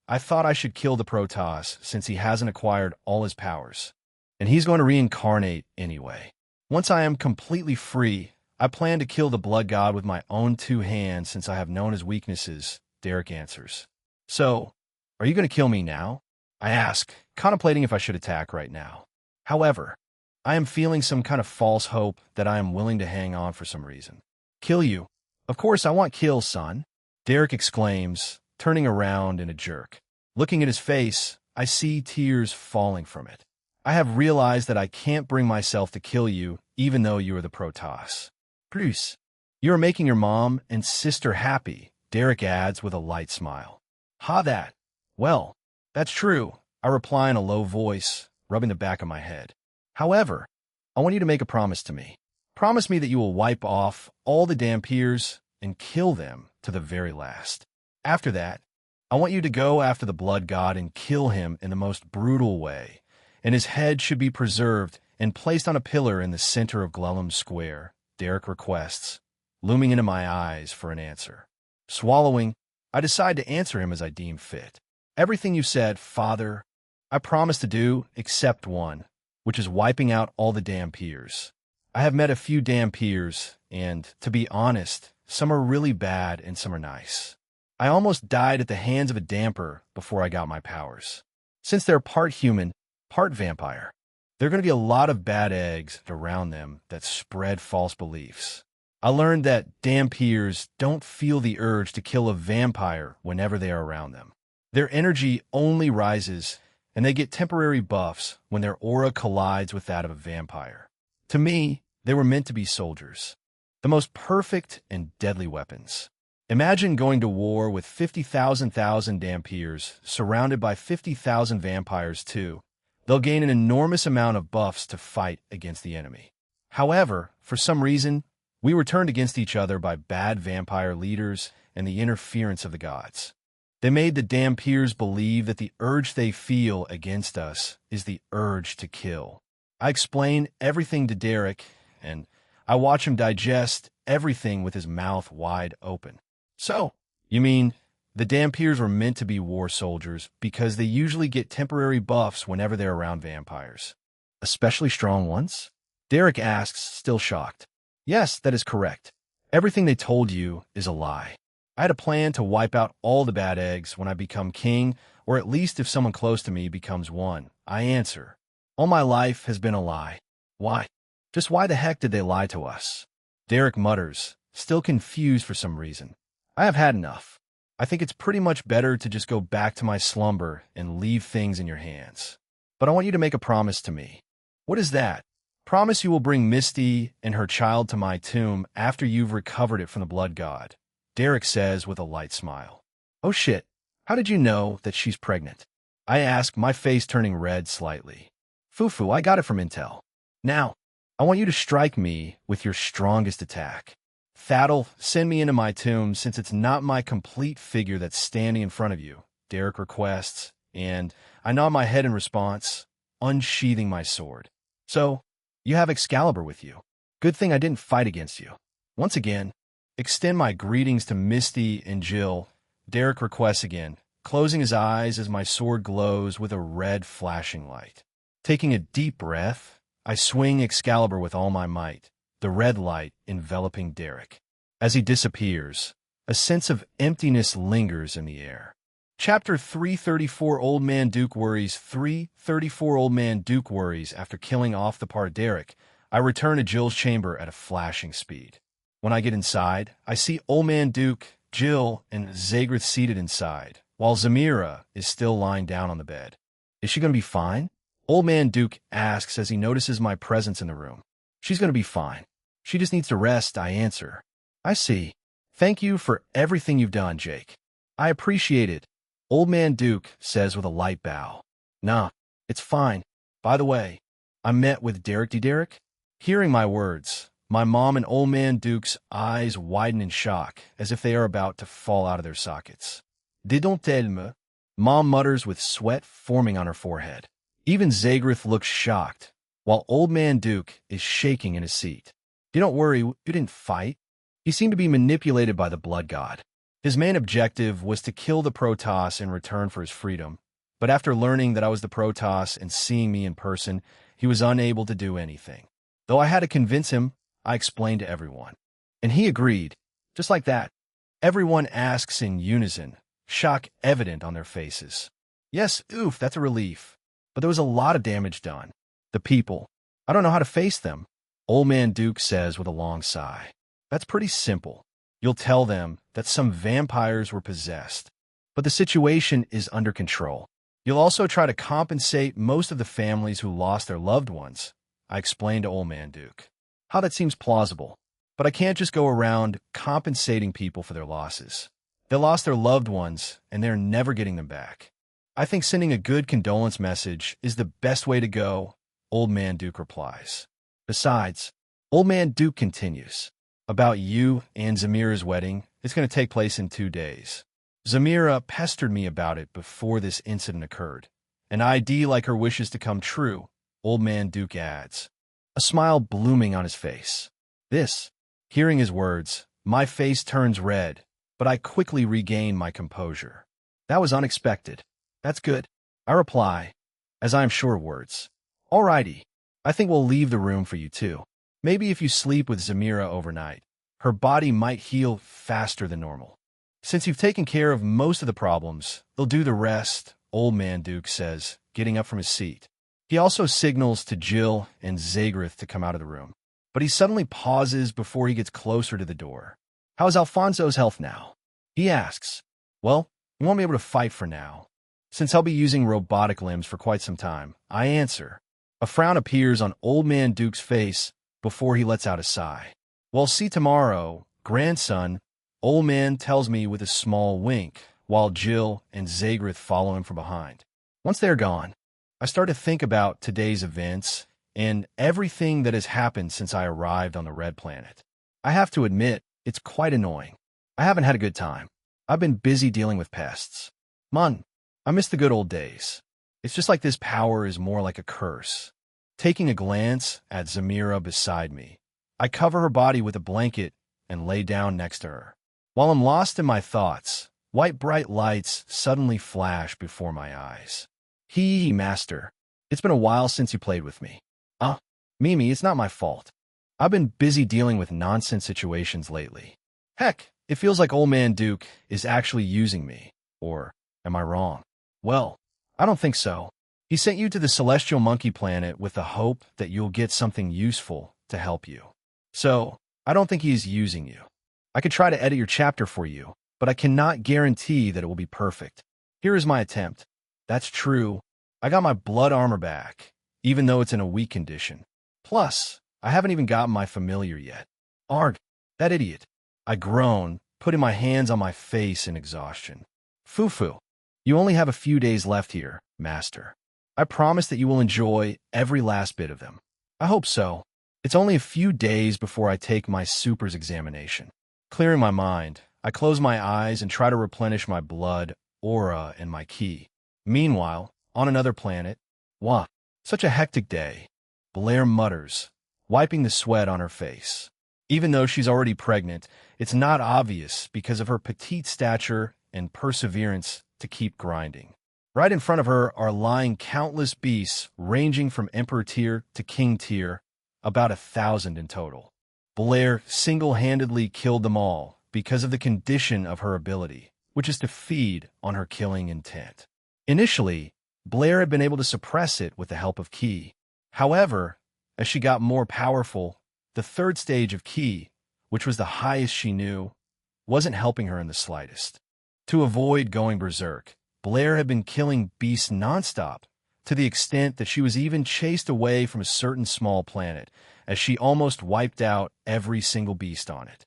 [SPEAKER 1] I thought I should kill the Protoss since he hasn't acquired all his powers. And he's going to reincarnate anyway. Once I am completely free, I plan to kill the Blood God with my own two hands since I have known his weaknesses, Derek answers. So, are you going to kill me now? I ask, contemplating if I should attack right now. However, I am feeling some kind of false hope that I am willing to hang on for some reason. Kill you? Of course I want kill, son, Derek exclaims, turning around in a jerk. Looking at his face, I see tears falling from it. I have realized that I can't bring myself to kill you, even though you are the Protoss. Plus, you are making your mom and sister happy, Derek adds with a light smile. Ha that. Well, that's true, I reply in a low voice, rubbing the back of my head. However, I want you to make a promise to me. Promise me that you will wipe off all the Dhampirs and kill them to the very last. After that, I want you to go after the Blood God and kill him in the most brutal way, and his head should be preserved and placed on a pillar in the center of Glellum Square, Derek requests, looming into my eyes for an answer. Swallowing, I decide to answer him as I deem fit. Everything you said, Father, I promise to do except one, which is wiping out all the Dhampirs. I have met a few Dhampirs, and, to be honest, some are really bad and some are nice. I almost died at the hands of a Dhampir before I got my powers. Since they're part human, part vampire, there are going to be a lot of bad eggs around them that spread false beliefs. I learned that Dhampirs don't feel the urge to kill a vampire whenever they are around them. Their energy only rises, and they get temporary buffs when their aura collides with that of a vampire. To me, they were meant to be soldiers, the most perfect and deadly weapons. Imagine going to war with 50,000 Dhampirs, surrounded by 50,000 vampires too. They'll gain an enormous amount of buffs to fight against the enemy. However, for some reason, we were turned against each other by bad vampire leaders and the interference of the gods. They made the Dhampirs believe that the urge they feel against us is the urge to kill. I explain everything to Derek, and I watch him digest everything with his mouth wide open. So, you mean the Dhampirs were meant to be war soldiers because they usually get temporary buffs whenever they're around vampires? Especially strong ones? Derek asks, still shocked. Yes, that is correct. Everything they told you is a lie. I had a plan to wipe out all the bad eggs when I become king, or at least if someone close to me becomes one. I answer. All my life has been a lie. Why? Just why the heck did they lie to us? Derek mutters, still confused for some reason. I have had enough. I think it's pretty much better to just go back to my slumber and leave things in your hands. But I want you to make a promise to me. What is that? Promise you will bring Misty and her child to my tomb after you've recovered it from the blood god. Derek says with a light smile. Oh shit, how did you know that she's pregnant? I ask, my face turning red slightly. Fufu, I got it from Intel. Now, I want you to strike me with your strongest attack. Thad'll send me into my tomb since it's not my complete figure that's standing in front of you, Derek requests, and I nod my head in response, unsheathing my sword. So, you have Excalibur with you. Good thing I didn't fight against you. Once again, extend my greetings to Misty and Jill, Derek requests again, closing his eyes as my sword glows with a red flashing light. Taking a deep breath, I swing Excalibur with all my might, the red light enveloping Derek. As he disappears, a sense of emptiness lingers in the air. Chapter 334 Old Man Duke Worries 334 Old Man Duke worries after killing off the part Derek. I return to Jill's chamber at a flashing speed. When I get inside, I see Old Man Duke, Jill, and Zagreth seated inside, while Zamira is still lying down on the bed. Is she going to be fine? Old Man Duke asks as he notices my presence in the room. She's going to be fine. She just needs to rest, I answer. I see. Thank you for everything you've done, Jake. I appreciate it. Old Man Duke says with a light bow. Nah, it's fine. By the way, I met with Derek. Derek? Hearing my words, my mom and Old Man Duke's eyes widen in shock, as if they are about to fall out of their sockets. Didn't tell me. Mom mutters with sweat forming on her forehead. Even Zagreth looks shocked, while Old Man Duke is shaking in his seat. You don't worry, you didn't fight. He seemed to be manipulated by the blood god. His main objective was to kill the Protoss in return for his freedom, but after learning that I was the Protoss and seeing me in person, he was unable to do anything. Though I had to convince him, I explained to everyone. And he agreed, just like that. Everyone asks in unison, shock evident on their faces. Yes, oof, that's a relief. But there was a lot of damage done. The people, I don't know how to face them. Old Man Duke says with a long sigh. That's pretty simple. You'll tell them that some vampires were possessed, but the situation is under control. You'll also try to compensate most of the families who lost their loved ones. I explained to Old Man Duke how that seems plausible, but I can't just go around compensating people for their losses. They lost their loved ones, and they're never getting them back. I think sending a good condolence message is the best way to go, Old Man Duke replies. Besides, Old Man Duke continues. About you and Zamira's wedding, it's going to take place in 2 days. Zamira pestered me about it before this incident occurred. An ID like her wishes to come true, Old Man Duke adds, a smile blooming on his face. Hearing his words, my face turns red, but I quickly regain my composure. That was unexpected. That's good, I reply, as I am sure of words. Alrighty, I think we'll leave the room for you too. Maybe if you sleep with Zamira overnight, her body might heal faster than normal. Since you've taken care of most of the problems, they'll do the rest, Old Man Duke says, getting up from his seat. He also signals to Jill and Zagreth to come out of the room. but he suddenly pauses before he gets closer to the door. How's Alfonso's health now? He asks. Well, he won't be able to fight for now, since I'll be using robotic limbs for quite some time, I answer. A frown appears on Old Man Duke's face before he lets out a sigh. We'll see tomorrow, grandson, Old Man tells me with a small wink, while Jill and Zagrith follow him from behind. Once they're gone, I start to think about today's events and everything that has happened since I arrived on the Red Planet. I have to admit, it's quite annoying. I haven't had a good time. I've been busy dealing with pests. I miss the good old days. It's just like this power is more like a curse. Taking a glance at Zamira beside me, I cover her body with a blanket and lay down next to her. While I'm lost in my thoughts, white bright lights suddenly flash before my eyes. Hee, master. It's been a while since you played with me. Mimi, it's not my fault. I've been busy dealing with nonsense situations lately. Heck, it feels like Old Man Duke is actually using me. Or am I wrong? Well, I don't think so. He sent you to the Celestial Monkey Planet with the hope that you'll get something useful to help you. So, I don't think he's using you. I could try to edit your chapter for you, but I cannot guarantee that it will be perfect. Here is my attempt. That's true. I got my blood armor back, even though it's in a weak condition. Plus, I haven't even gotten my familiar yet. Arg, that idiot. I groan, putting my hands on my face in exhaustion. Fufu, you only have a few days left here, master. I promise that you will enjoy every last bit of them. I hope so. It's only a few days before I take my supers examination. Clearing my mind, I close my eyes and try to replenish my blood, aura, and my ki. Meanwhile, on another planet, wah, such a hectic day, Blair mutters, wiping the sweat on her face. Even though she's already pregnant, it's not obvious because of her petite stature and perseverance to keep grinding. Right in front of her are lying countless beasts ranging from Emperor tier to King tier, about 1,000 in total. Blair single-handedly killed them all because of the condition of her ability, which is to feed on her killing intent. Initially, Blair had been able to suppress it with the help of Ki. However, as she got more powerful, the third stage of Ki, which was the highest she knew, wasn't helping her in the slightest. To avoid going berserk, Blair had been killing beasts nonstop, to the extent that she was even chased away from a certain small planet, as she almost wiped out every single beast on it.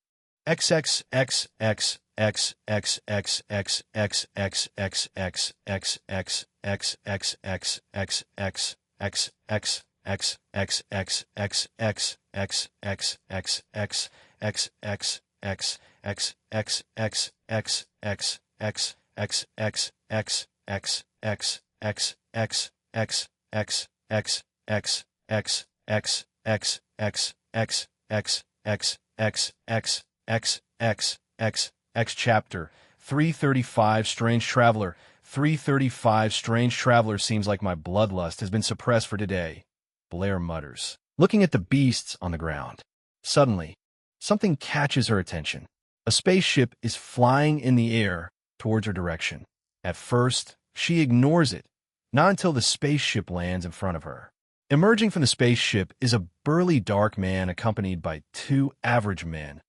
[SPEAKER 1] Chapter 335 Strange Traveler. 335 Strange Traveler. Seems like my bloodlust has been suppressed for today, Blair mutters, looking at the beasts on the ground. Suddenly, something catches her attention. A spaceship is flying in the air towards her direction. At first, she ignores it, not until the spaceship lands in front of her. Emerging from the spaceship is a burly dark man accompanied by two average men,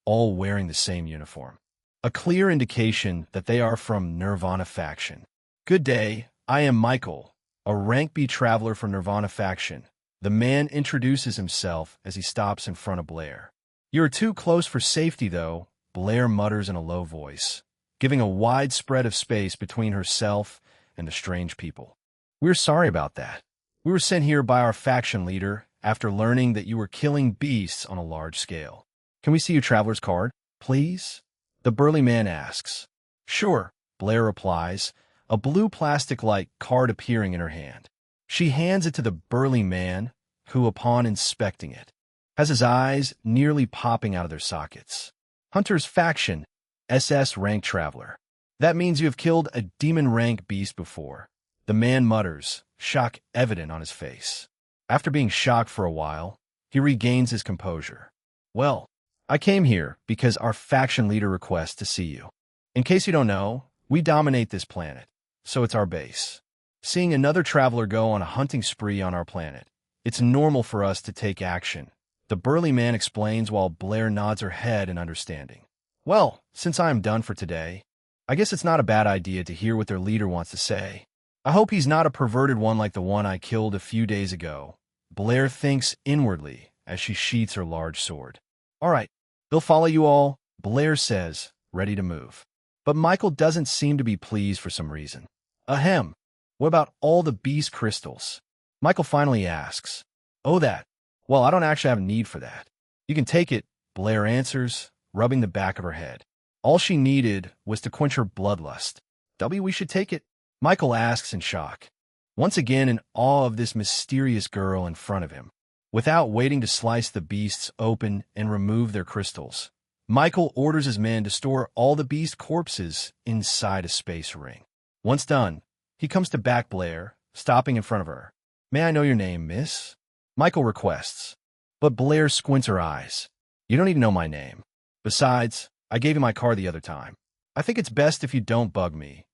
[SPEAKER 1] all wearing the same uniform. A clear indication that they are from Nirvana faction. Good day, I am Michael, a rank B traveler from Nirvana faction. The man introduces himself as he stops in front of Blair. You're too close for safety, though, Blair mutters in a low voice, giving a wide spread of space between herself and the strange people. We're sorry about that. We were sent here by our faction leader after learning that you were killing beasts on a large scale. Can we see your traveler's card, please? The burly man asks. Sure, Blair replies, a blue plastic-like card appearing in her hand. She hands it to the burly man, who, upon inspecting it, has his eyes nearly popping out of their sockets. Hunter's faction, SS rank traveler. That means you have killed a demon rank beast before. The man mutters, shock evident on his face. After being shocked for a while, he regains his composure. Well, I came here because our faction leader requests to see you. In case you don't know, we dominate this planet, so it's our base. Seeing another traveler go on a hunting spree on our planet, it's normal for us to take action, The burly man explains while Blair nods her head in understanding. Well, since I am done for today, I guess it's not a bad idea to hear what their leader wants to say. I hope he's not a perverted one like the one I killed a few days ago. Blair thinks inwardly as she sheaths her large sword. All right, they'll follow you all, Blair says, ready to move. But Michael doesn't seem to be pleased for some reason. Ahem, what about all the beast crystals? Michael finally asks. Oh, that. Well, I don't actually have a need for that. You can take it, Blair answers, rubbing the back of her head. All she needed was to quench her bloodlust. We should take it? Michael asks in shock, once again in awe of this mysterious girl in front of him. Without waiting to slice the beasts open and remove their crystals, Michael orders his men to store all the beast corpses inside a space ring. Once done, he comes to back Blair, stopping in front of her. May I know your name, miss? Michael requests. But Blair squints her eyes. You don't need to know my name. Besides, I gave you my card the other time. I think it's best if you don't bug me.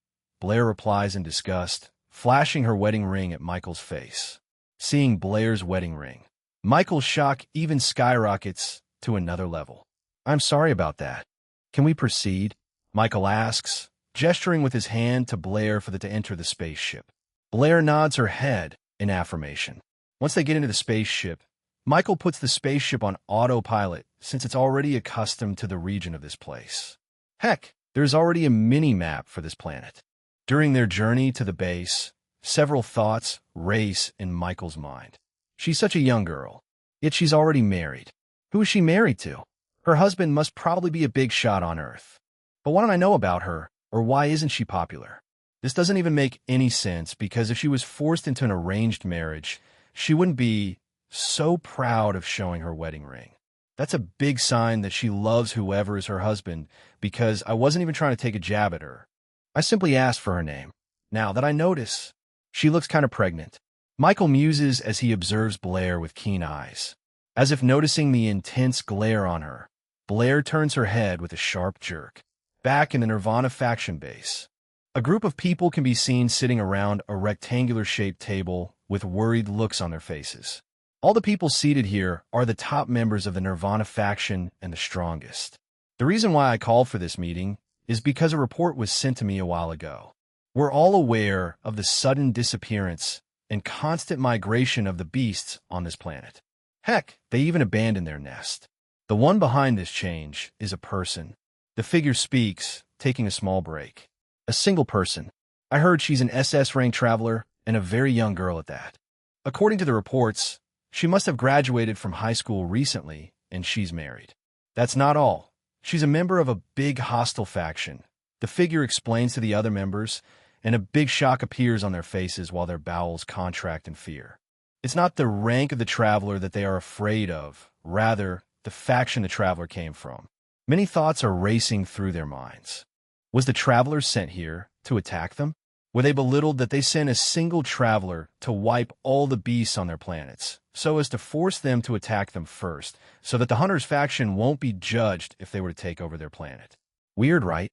[SPEAKER 1] Blair replies in disgust, flashing her wedding ring at Michael's face. Seeing Blair's wedding ring, Michael's shock even skyrockets to another level. I'm sorry about that. Can we proceed? Michael asks, gesturing with his hand to Blair for them to enter the spaceship. Blair nods her head in affirmation. Once they get into the spaceship, Michael puts the spaceship on autopilot since it's already accustomed to the region of this place. Heck, there's already a mini-map for this planet. During their journey to the base, several thoughts race in Michael's mind. She's such a young girl, yet she's already married. Who is she married to? Her husband must probably be a big shot on Earth. But what don't I know about her, or why isn't she popular? This doesn't even make any sense, because if she was forced into an arranged marriage, she wouldn't be so proud of showing her wedding ring. That's a big sign that she loves whoever is her husband, because I wasn't even trying to take a jab at her. I simply asked for her name. Now that I notice, she looks kind of pregnant. Michael muses as he observes Blair with keen eyes. As if noticing the intense glare on her, Blair turns her head with a sharp jerk. Back in the Nirvana faction base, a group of people can be seen sitting around a rectangular-shaped table with worried looks on their faces. All the people seated here are the top members of the Nirvana faction and the strongest. The reason why I called for this meeting is because a report was sent to me a while ago. We're all aware of the sudden disappearance and constant migration of the beasts on this planet. Heck, they even abandoned their nest. The one behind this change is a person. The figure speaks, taking a small break. A single person. I heard she's an SS-rank traveler and a very young girl at that. According to the reports, she must have graduated from high school recently, and she's married. That's not all. She's a member of a big hostile faction. The figure explains to the other members, and a big shock appears on their faces while their bowels contract in fear. It's not the rank of the traveler that they are afraid of, rather, the faction the traveler came from. Many thoughts are racing through their minds. Was the traveler sent here to attack them? Were they belittled that they sent a single traveler to wipe all the beasts on their planets, so as to force them to attack them first, so that the Hunters faction won't be judged if they were to take over their planet? Weird, right?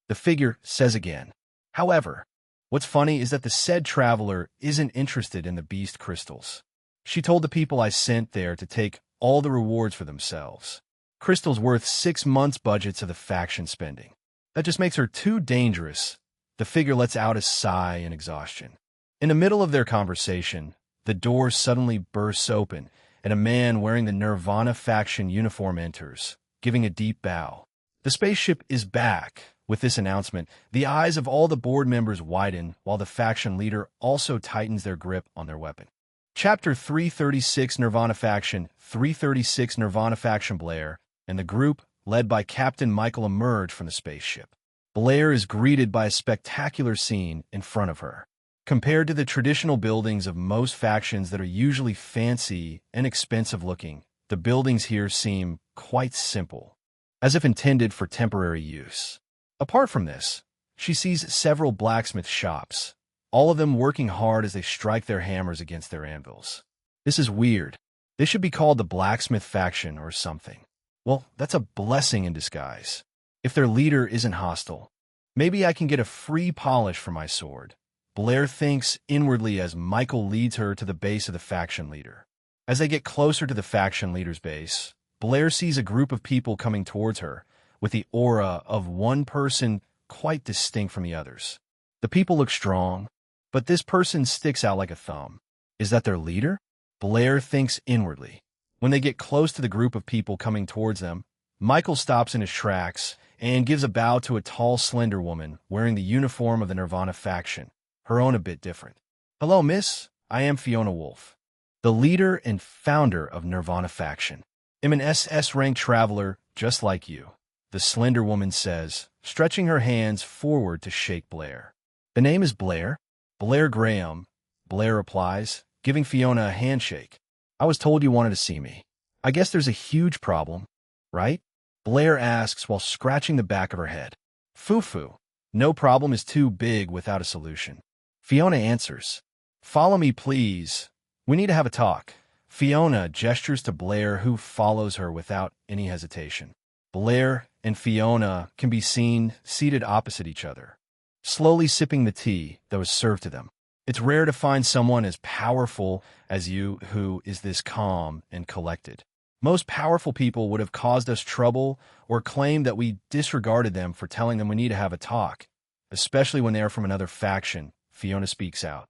[SPEAKER 1] The figure says again. However, what's funny is that the said traveler isn't interested in the beast crystals. She told the people I sent there to take all the rewards for themselves. Crystals worth 6 months' budgets of the faction spending. That just makes her too dangerous. The figure lets out a sigh in exhaustion. In the middle of their conversation, the door suddenly bursts open, and a man wearing the Nirvana faction uniform enters, giving a deep bow. The spaceship is back. With this announcement, the eyes of all the board members widen, while the faction leader also tightens their grip on their weapon. Chapter 336 Nirvana Faction 336 Nirvana Faction Blair and the group, led by Captain Michael, emerge from the spaceship. Blair is greeted by a spectacular scene in front of her. Compared to the traditional buildings of most factions that are usually fancy and expensive-looking, the buildings here seem quite simple, as if intended for temporary use. Apart from this, she sees several blacksmith shops, all of them working hard as they strike their hammers against their anvils. This is weird. They should be called the blacksmith faction or something. Well, that's a blessing in disguise. If their leader isn't hostile, maybe I can get a free polish for my sword. Blair thinks inwardly as Michael leads her to the base of the faction leader. As they get closer to the faction leader's base, Blair sees a group of people coming towards her, with the aura of one person quite distinct from the others. The people look strong, but this person sticks out like a thumb. Is that their leader? Blair thinks inwardly. When they get close to the group of people coming towards them, Michael stops in his tracks and gives a bow to a tall, slender woman wearing the uniform of the Nirvana faction, her own a bit different. "Hello, miss. I am Fiona Wolf, the leader and founder of Nirvana faction. I'm an SS-ranked traveler just like you," the slender woman says, stretching her hands forward to shake Blair. "The name is Blair. Blair Graham," Blair replies, giving Fiona a handshake. "I was told you wanted to see me. I guess there's a huge problem, right?" Blair asks while scratching the back of her head. "Foo-foo. No problem is too big without a solution." Fiona answers. "Follow me, please. We need to have a talk." Fiona gestures to Blair, who follows her without any hesitation. Blair and Fiona can be seen seated opposite each other, slowly sipping the tea that was served to them. It's rare to find someone as powerful as you who is this calm and collected. Most powerful people would have caused us trouble or claimed that we disregarded them for telling them we need to have a talk, especially when they are from another faction. Fiona speaks out.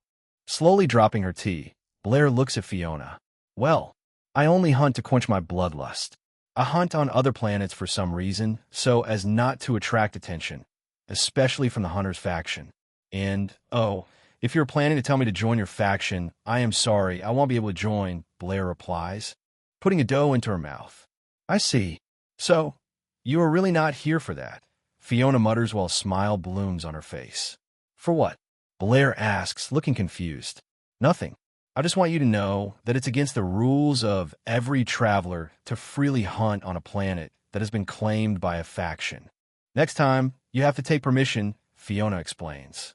[SPEAKER 1] Slowly dropping her tea, Blair looks at Fiona. "Well, I only hunt to quench my bloodlust. I hunt on other planets for some reason, so as not to attract attention, especially from the Hunters faction. And, oh, if you're planning to tell me to join your faction, I am sorry, I won't be able to join," Blair replies, putting a dough into her mouth. "I see. So, you are really not here for that," Fiona mutters while a smile blooms on her face. "For what?" Blair asks, looking confused. "Nothing. I just want you to know that it's against the rules of every traveler to freely hunt on a planet that has been claimed by a faction. Next time, you have to take permission," Fiona explains.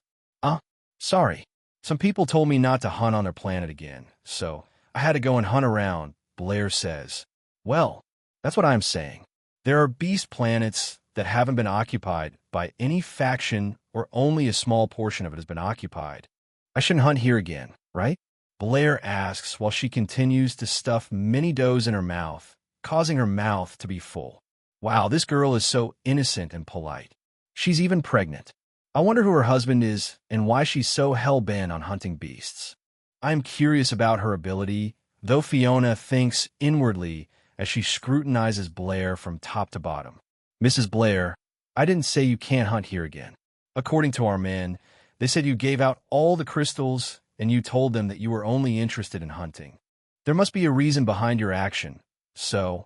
[SPEAKER 1] Sorry. Some people told me not to hunt on their planet again, so I had to go and hunt around," Blair says. "Well, that's what I'm saying. There are beast planets that haven't been occupied by any faction or only a small portion of it has been occupied. I shouldn't hunt here again, right?" Blair asks while she continues to stuff many doughs in her mouth, causing her mouth to be full. Wow, this girl is so innocent and polite. She's even pregnant. I wonder who her husband is and why she's so hell-bent on hunting beasts. I'm curious about her ability, though Fiona thinks inwardly as she scrutinizes Blair from top to bottom. "Mrs. Blair, I didn't say you can't hunt here again. According to our men, they said you gave out all the crystals and you told them that you were only interested in hunting. There must be a reason behind your action, so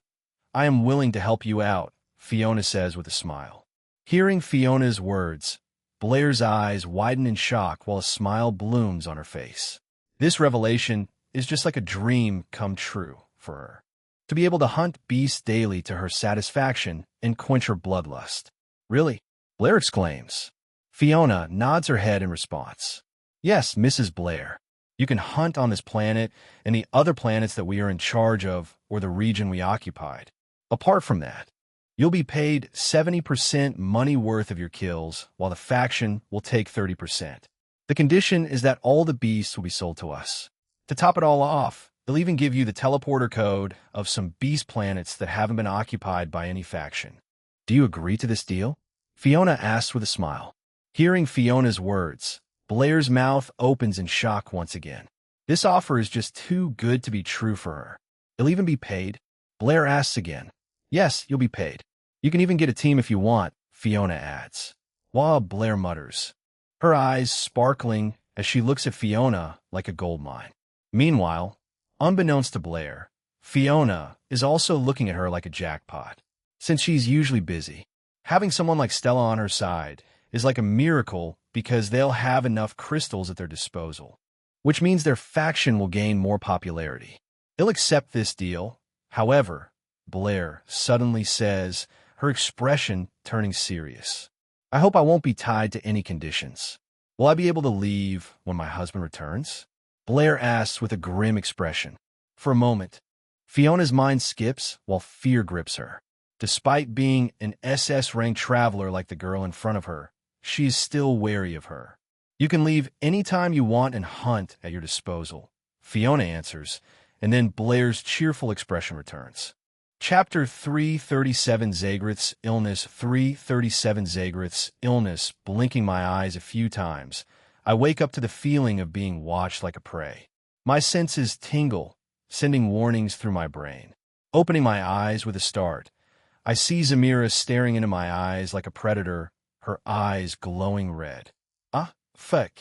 [SPEAKER 1] I am willing to help you out," Fiona says with a smile. Hearing Fiona's words, Blair's eyes widen in shock while a smile blooms on her face. This revelation is just like a dream come true for her. To be able to hunt beasts daily to her satisfaction and quench her bloodlust. "Really?" Blair exclaims. Fiona nods her head in response. "Yes, Mrs. Blair. You can hunt on this planet and the other planets that we are in charge of or the region we occupied. Apart from that, you'll be paid 70% money worth of your kills, while the faction will take 30%. The condition is that all the beasts will be sold to us. To top it all off, they'll even give you the teleporter code of some beast planets that haven't been occupied by any faction. Do you agree to this deal?" Fiona asks with a smile. Hearing Fiona's words, Blair's mouth opens in shock once again. This offer is just too good to be true for her. "You'll even be paid?" Blair asks again. "Yes, you'll be paid. You can even get a team if you want," Fiona adds, while Blair mutters, her eyes sparkling as she looks at Fiona like a gold mine. Meanwhile, unbeknownst to Blair, Fiona is also looking at her like a jackpot. Since she's usually busy, having someone like Stella on her side is like a miracle because they'll have enough crystals at their disposal, which means their faction will gain more popularity. They'll accept this deal. However, Blair suddenly says, her expression turning serious. "I hope I won't be tied to any conditions. Will I be able to leave when my husband returns?" Blair asks with a grim expression. For a moment, Fiona's mind skips while fear grips her. Despite being an SS-ranked traveler like the girl in front of her, she is still wary of her. "You can leave anytime you want and hunt at your disposal," Fiona answers, and then Blair's cheerful expression returns. Chapter 337 Zagreth's Illness 337 Zagreth's Illness. Blinking my eyes a few times, I wake up to the feeling of being watched like a prey. My senses tingle, sending warnings through my brain. Opening my eyes with a start, I see Zamira staring into my eyes like a predator, her eyes glowing red. Ah, fuck.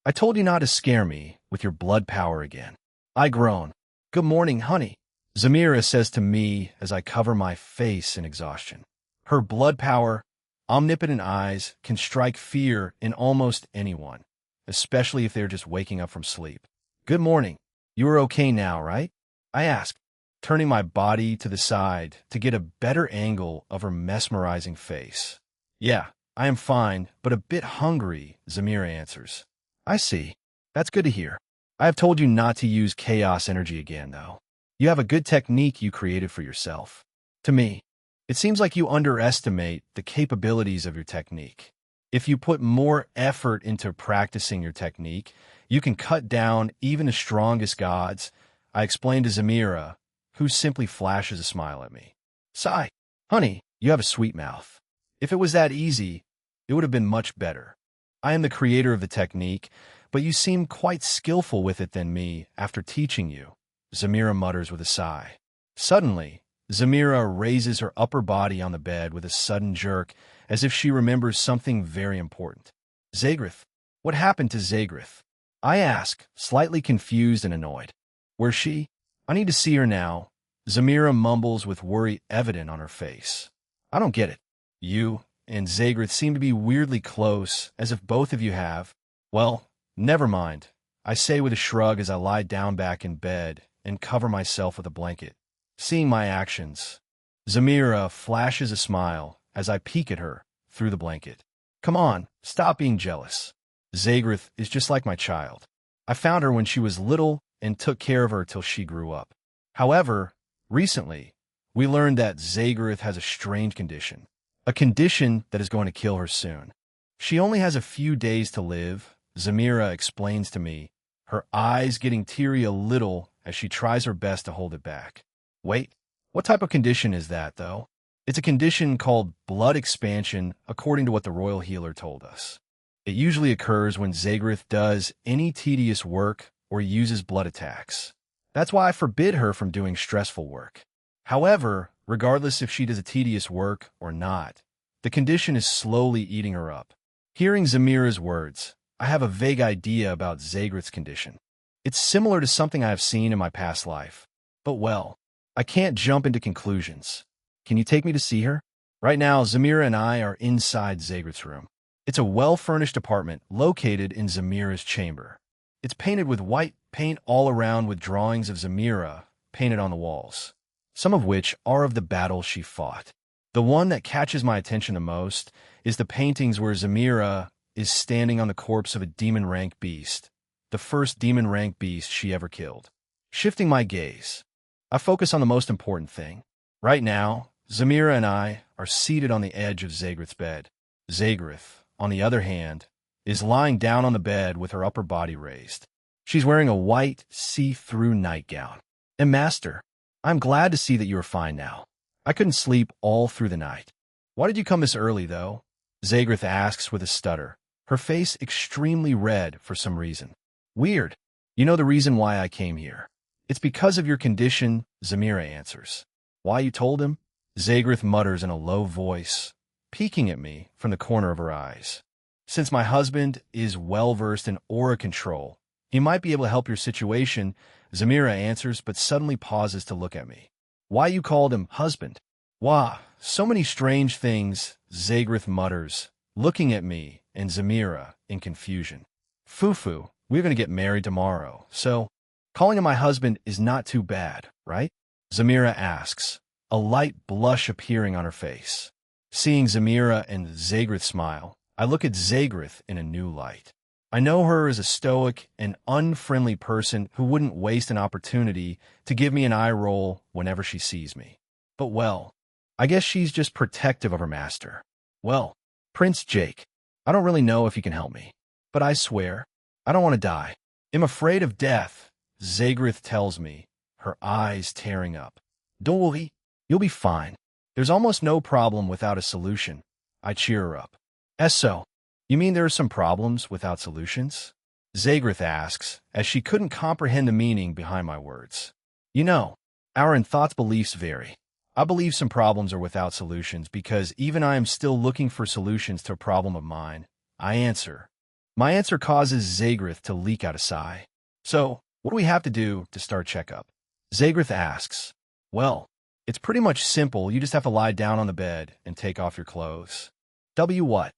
[SPEAKER 1] I told you not to scare me with your blood power again. I groan. Good morning, honey, Zamira says to me as I cover my face in exhaustion. Her blood power, omnipotent eyes, can strike fear in almost anyone, especially if they're just waking up from sleep. Good morning. You are okay now, right? I ask, turning my body to the side to get a better angle of her mesmerizing face. Yeah, I am fine, but a bit hungry, Zamira answers. I see. That's good to hear. I have told you not to use chaos energy again, though. You have a good technique you created for yourself. To me, it seems like you underestimate the capabilities of your technique. If you put more effort into practicing your technique, you can cut down even the strongest gods, I explain to Zamira, who simply flashes a smile at me. Sigh. Honey, you have a sweet mouth. If it was that easy, it would have been much better. I am the creator of the technique, but you seem quite skillful with it than me after teaching you, Zamira mutters with a sigh. Suddenly, Zamira raises her upper body on the bed with a sudden jerk, as if she remembers something very important. Zagreth. What happened to Zagreth? I ask, slightly confused and annoyed. Where's she? I need to see her now, Zamira mumbles with worry evident on her face. I don't get it. You and Zagreth seem to be weirdly close, as if both of you have. Well, never mind, I say with a shrug as I lie down back in bed and cover myself with a blanket. Seeing my actions, Zamira flashes a smile as I peek at her through the blanket. Come on, stop being jealous. Zagreth is just like my child. I found her when she was little and took care of her till she grew up. However, recently, we learned that Zagreth has a strange condition, a condition that is going to kill her soon. She only has a few days to live, Zamira explains to me, her eyes getting teary a little as she tries her best to hold it back. Wait, what type of condition is that, though? It's a condition called blood expansion, according to what the royal healer told us. It usually occurs when Zagreth does any tedious work or uses blood attacks. That's why I forbid her from doing stressful work. However, regardless if she does a tedious work or not, the condition is slowly eating her up. Hearing Zamira's words, I have a vague idea about Zagreth's condition. It's similar to something I have seen in my past life. But well, I can't jump into conclusions. Can you take me to see her? Right now, Zamira and I are inside Zagreth's room. It's a well-furnished apartment located in Zamira's chamber. It's painted with white paint all around with drawings of Zamira painted on the walls, some of which are of the battle she fought. The one that catches my attention the most is the paintings where Zamira is standing on the corpse of a demon-rank beast, the first demon-rank beast she ever killed. Shifting my gaze, I focus on the most important thing. Right now, Zamira and I are seated on the edge of Zagreth's bed. Zagreth, on the other hand, is lying down on the bed with her upper body raised. She's wearing a white, see-through nightgown. And Master, I'm glad to see that you are fine now. I couldn't sleep all through the night. Why did you come this early, though? Zagreth asks with a stutter, her face extremely red for some reason. Weird. You know the reason why I came here. It's because of your condition, Zamira answers. Why you told him? Zagreth mutters in a low voice, peeking at me from the corner of her eyes. Since my husband is well-versed in aura control, he might be able to help your situation, Zamira answers, but suddenly pauses to look at me. Why you called him husband? Wah, so many strange things, Zagreth mutters, looking at me and Zamira in confusion. Fufu, we're going to get married tomorrow, so calling him my husband is not too bad, right? Zamira asks, a light blush appearing on her face. Seeing Zamira and Zagreth smile, I look at Zagreth in a new light. I know her as a stoic and unfriendly person who wouldn't waste an opportunity to give me an eye roll whenever she sees me. But well, I guess she's just protective of her master. Well, Prince Jake, I don't really know if you can help me, but I swear, I don't want to die. I'm afraid of death, Zagreth tells me, her eyes tearing up. Don't worry, you'll be fine. There's almost no problem without a solution. I cheer her up. So, you mean there are some problems without solutions? Zagrith asks, as she couldn't comprehend the meaning behind my words. You know, our thoughts beliefs vary. I believe some problems are without solutions because even I am still looking for solutions to a problem of mine. I answer. My answer causes Zagrith to leak out a sigh. So, what do we have to do to start checkup? Zagrith asks. Well, it's pretty much simple. You just have to lie down on the bed and take off your clothes. W what?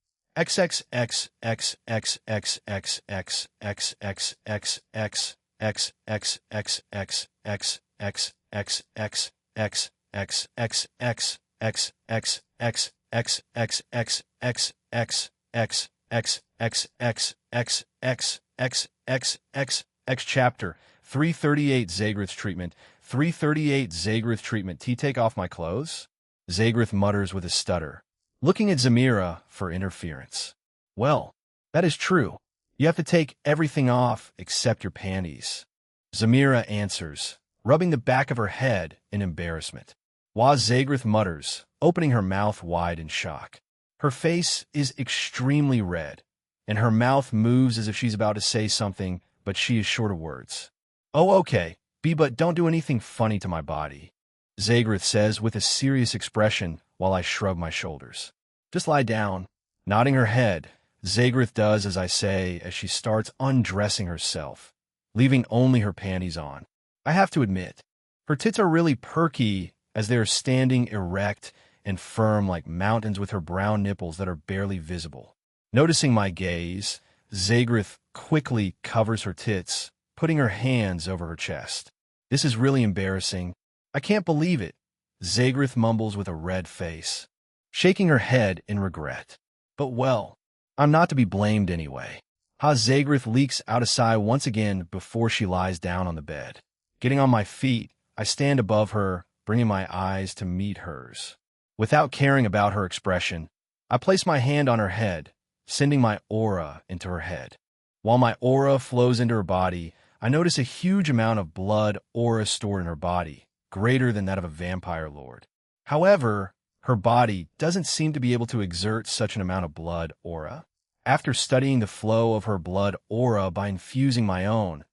[SPEAKER 1] Chapter 338 Zagrith treatment. 338 Zagrith treatment. Take off my clothes? Zagrith mutters with a stutter, looking at Zamira for interference. Well, that is true. You have to take everything off except your panties. Zamira answers, rubbing the back of her head in embarrassment, while Zagrith mutters, opening her mouth wide in shock. Her face is extremely red, and her mouth moves as if she's about to say something, but she is short of words. Oh, okay, but don't do anything funny to my body, Zagrith says with a serious expression while I shrug my shoulders. Just lie down. Nodding her head, Zagrith does as I say as she starts undressing herself, leaving only her panties on. I have to admit, her tits are really perky as they are standing erect and firm like mountains with her brown nipples that are barely visible. Noticing my gaze, Zagrith quickly covers her tits, putting her hands over her chest. This is really embarrassing. I can't believe it, Zagrith mumbles with a red face, shaking her head in regret. But well, I'm not to be blamed anyway. Zagrith leaks out a sigh once again before she lies down on the bed. Getting on my feet, I stand above her, bringing my eyes to meet hers. Without caring about her expression, I place my hand on her head, sending my aura into her head. While my aura flows into her body, I notice a huge amount of blood aura stored in her body, greater than that of a vampire lord. However, her body doesn't seem to be able to exert such an amount of blood aura. After studying the flow of her blood aura by infusing my own,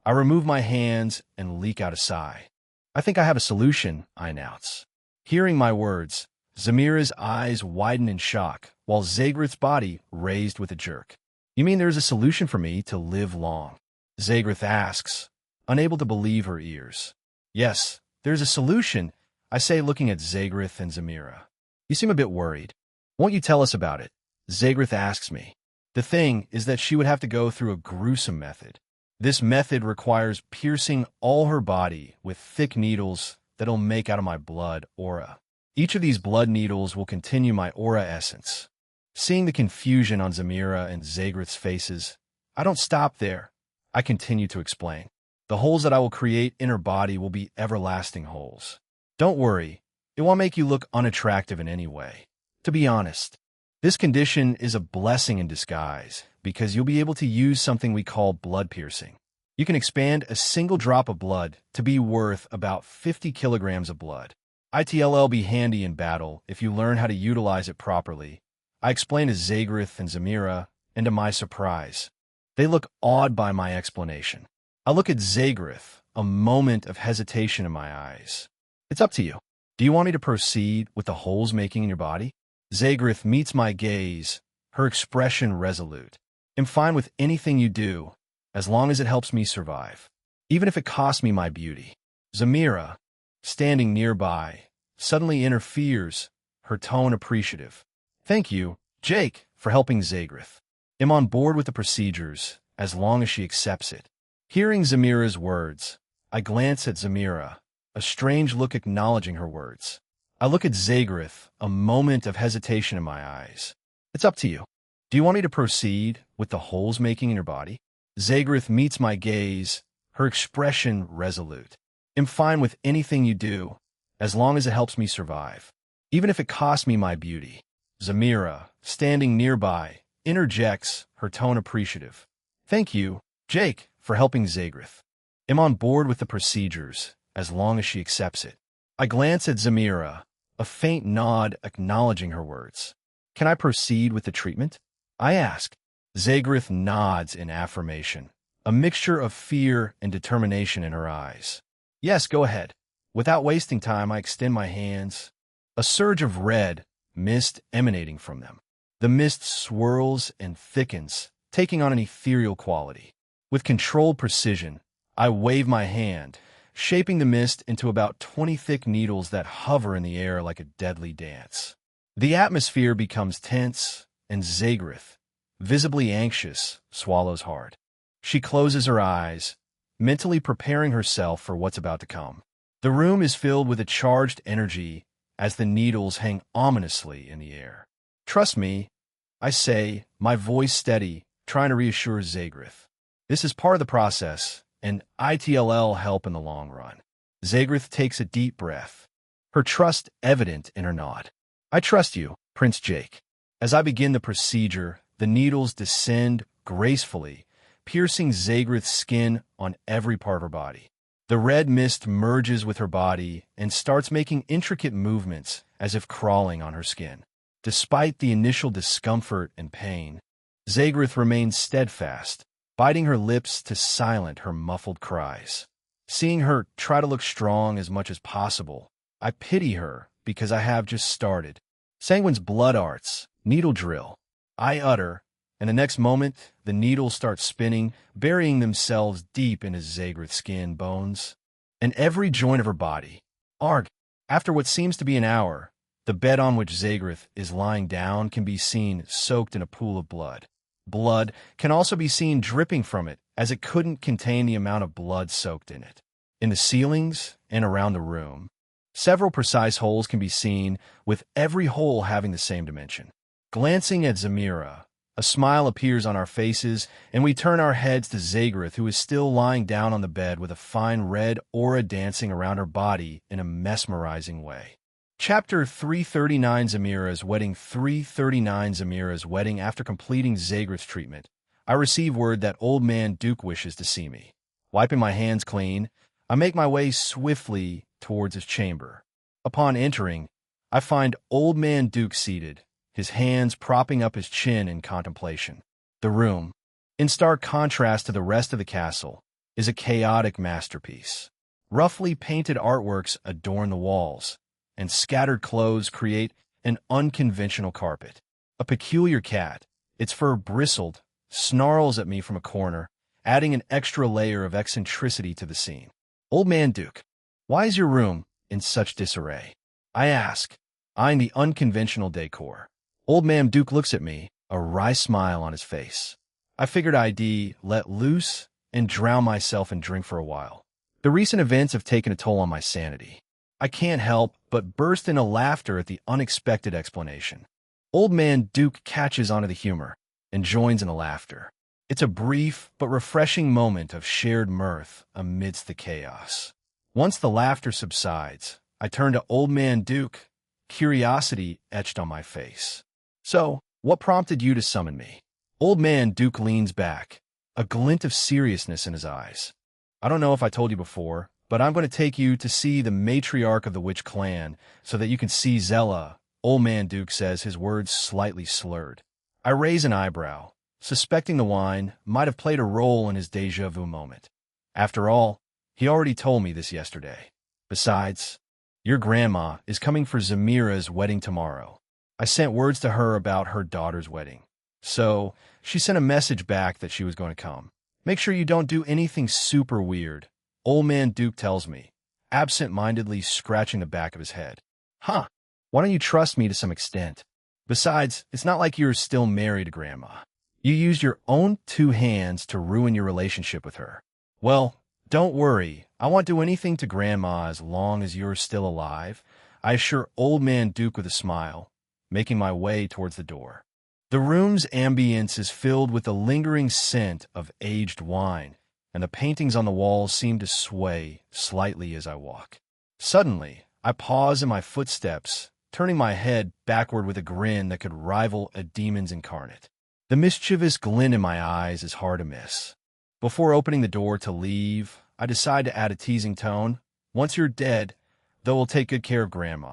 [SPEAKER 1] I remove my hands and leak out a sigh. I think I have a solution, I announce. Hearing my words, Zamira's eyes widen in shock, while Zagrith's body raised with a jerk. You mean there's a solution for me to live long? Zagrith asks, unable to believe her ears. Yes, there's a solution, I say looking at Zagrith and Zamira. You seem a bit worried. Won't you tell us about it? Zagrith asks me. The thing is that she would have to go through a gruesome method. This method requires piercing all her body with thick needles that'll make out of my blood aura. Each of these blood needles will continue my aura essence. Seeing the confusion on Zamira and Zagrith's faces, I don't stop there. I continue to explain. The holes that I will create in her body will be everlasting holes. Don't worry, it won't make you look unattractive in any way. To be honest, this condition is a blessing in disguise because you'll be able to use something we call blood piercing. You can expand a single drop of blood to be worth about 50 kilograms of blood. It'll be handy in battle if you learn how to utilize it properly. I explain to Zagrith and Zamira, and to my surprise, they look awed by my explanation. I look at Zagrith, a moment of hesitation in my eyes. It's up to you. Do you want me to proceed with the holes making in your body? Zagrith meets my gaze, her expression resolute. I'm fine with anything you do, as long as it helps me survive, even if it costs me my beauty. Zamira, standing nearby, suddenly interferes, her tone appreciative. Thank you, Jake, for helping Zagrith. I'm on board with the procedures, as long as she accepts it. Hearing Zamira's words, I glance at Zamira, a strange look acknowledging her words. I look at Zagrith, a moment of hesitation in my eyes. It's up to you. Do you want me to proceed with the holes making in your body? Zagrith meets my gaze, her expression resolute. I'm fine with anything you do, as long as it helps me survive, even if it costs me my beauty. Zamira, standing nearby, interjects, her tone appreciative. Thank you, Jake, for helping Zagrith. I'm on board with the procedures, as long as she accepts it. I glance at Zamira, a faint nod acknowledging her words. Can I proceed with the treatment? I ask. Zagrith nods in affirmation, a mixture of fear and determination in her eyes. Yes, go ahead. Without wasting time, I extend my hands. A surge of red mist emanating from them. The mist swirls and thickens, taking on an ethereal quality. With controlled precision, I wave my hand, shaping the mist into about 20 thick needles that hover in the air like a deadly dance. The atmosphere becomes tense, and Zagrith, visibly anxious, swallows hard. She closes her eyes, mentally preparing herself for what's about to come. The room is filled with a charged energy as the needles hang ominously in the air. Trust me, I say, my voice steady, trying to reassure Zagrith. This is part of the process, and ITLL help in the long run. Zagrith takes a deep breath, her trust evident in her nod. I trust you, Prince Jake. As I begin the procedure, the needles descend gracefully, piercing Zagrith's skin on every part of her body. The red mist merges with her body and starts making intricate movements as if crawling on her skin. Despite the initial discomfort and pain, Zagrith remains steadfast, biting her lips to silence her muffled cries. Seeing her try to look strong as much as possible, I pity her because I have just started. Sanguine's blood arts, needle drill. I utter, and the next moment, the needles start spinning, burying themselves deep into Zagrith's skin, bones, and every joint of her body. Arg! After what seems to be an hour, the bed on which Zagrith is lying down can be seen soaked in a pool of blood. Blood can also be seen dripping from it, as it couldn't contain the amount of blood soaked in it. In the ceilings and around the room, several precise holes can be seen, with every hole having the same dimension. Glancing at Zamira, a smile appears on our faces, and we turn our heads to Zagrith, who is still lying down on the bed with a fine red aura dancing around her body in a mesmerizing way. Chapter 339 Zamira's Wedding 339 Zamira's Wedding. After completing Zagrith's treatment, I receive word that Old Man Duke wishes to see me. Wiping my hands clean, I make my way swiftly towards his chamber. Upon entering, I find Old Man Duke seated, his hands propping up his chin in contemplation. The room, in stark contrast to the rest of the castle, is a chaotic masterpiece. Roughly painted artworks adorn the walls, and scattered clothes create an unconventional carpet. A peculiar cat, its fur bristled, snarls at me from a corner, adding an extra layer of eccentricity to the scene. Old Man Duke, why is your room in such disarray? I ask, eyeing the unconventional decor. Old Man Duke looks at me, a wry smile on his face. I figured I'd let loose and drown myself in drink for a while. The recent events have taken a toll on my sanity. I can't help but burst into laughter at the unexpected explanation. Old Man Duke catches onto the humor and joins in the laughter. It's a brief but refreshing moment of shared mirth amidst the chaos. Once the laughter subsides, I turn to Old Man Duke, curiosity etched on my face. So, what prompted you to summon me? Old Man Duke leans back, a glint of seriousness in his eyes. I don't know if I told you before, but I'm going to take you to see the matriarch of the Witch clan so that you can see Zella, Old Man Duke says, his words slightly slurred. I raise an eyebrow, suspecting the wine might have played a role in his déjà vu moment. After all, he already told me this yesterday. Besides, your grandma is coming for Zamira's wedding tomorrow. I sent words to her about her daughter's wedding. So, she sent a message back that she was going to come. Make sure you don't do anything super weird, Old Man Duke tells me, absent-mindedly scratching the back of his head. Huh, why don't you trust me to some extent? Besides, it's not like you're still married to Grandma. You used your own 2 hands to ruin your relationship with her. Well, don't worry, I won't do anything to Grandma as long as you're still alive, I assure Old Man Duke with a smile, making my way towards the door. The room's ambience is filled with the lingering scent of aged wine, and the paintings on the walls seem to sway slightly as I walk. Suddenly, I pause in my footsteps, turning my head backward with a grin that could rival a demon's incarnate. The mischievous glint in my eyes is hard to miss. Before opening the door to leave, I decide to add a teasing tone. Once you're dead, they'll take good care of Grandma.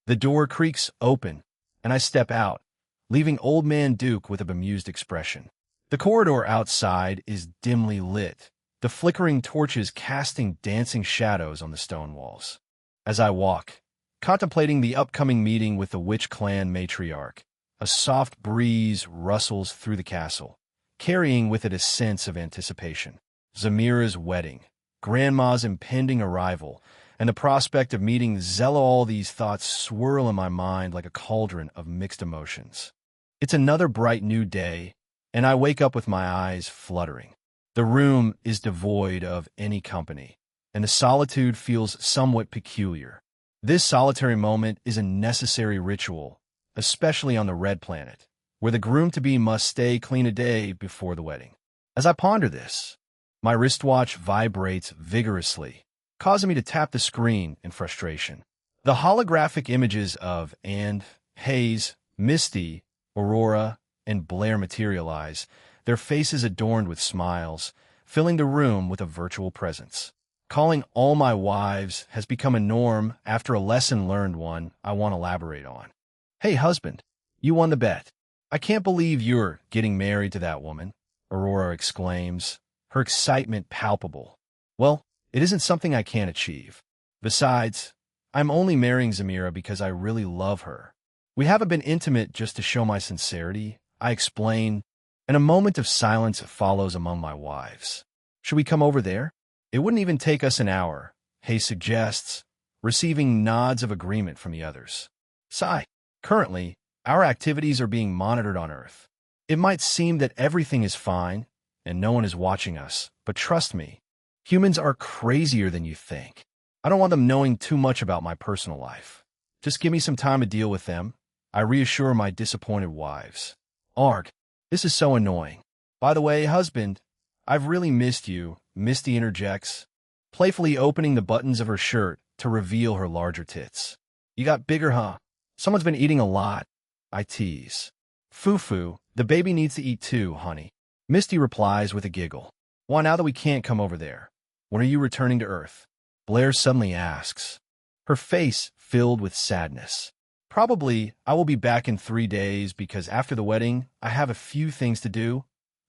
[SPEAKER 1] The door creaks open, and I step out, leaving Old Man Duke with a bemused expression. The corridor outside is dimly lit, the flickering torches casting dancing shadows on the stone walls. As I walk, contemplating the upcoming meeting with the Witch Clan matriarch, a soft breeze rustles through the castle, carrying with it a sense of anticipation. Zamira's wedding, Grandma's impending arrival, and the prospect of meeting Zella. All these thoughts swirl in my mind like a cauldron of mixed emotions. It's another bright new day, and I wake up with my eyes fluttering. The room is devoid of any company, and the solitude feels somewhat peculiar. This solitary moment is a necessary ritual, especially on the Red Planet, where the groom-to-be must stay clean a day before the wedding. As I ponder this, my wristwatch vibrates vigorously, causing me to tap the screen in frustration. The holographic images of Anne, Hayes, Misty, Aurora, and Blair materialize, their faces adorned with smiles, filling the room with a virtual presence. Calling all my wives has become a norm after a lesson learned, one I want to elaborate on. "Hey, husband, you won the bet. I can't believe you're getting married to that woman," Aurora exclaims, her excitement palpable. "Well, it isn't something I can't achieve. Besides, I'm only marrying Zamira because I really love her. We haven't been intimate just to show my sincerity," I explain, and a moment of silence follows among my wives. "Should we come over there? It wouldn't even take us an hour," Hayes suggests, receiving nods of agreement from the others. Sigh. Currently, our activities are being monitored on Earth. It might seem that everything is fine and no one is watching us, but trust me, humans are crazier than you think. I don't want them knowing too much about my personal life. Just give me some time to deal with them, I reassure my disappointed wives. "Arg, this is so annoying. By the way, husband, I've really missed you," Misty interjects, playfully opening the buttons of her shirt to reveal her larger tits. "You got bigger, huh? Someone's been eating a lot," I tease. "Foo-foo, the baby needs to eat too, honey," Misty replies with a giggle. "Why, now that we can't come over there, when are you returning to Earth?" Blair suddenly asks, her face filled with sadness. "Probably I will be back in 3 days because after the wedding, I have a few things to do,"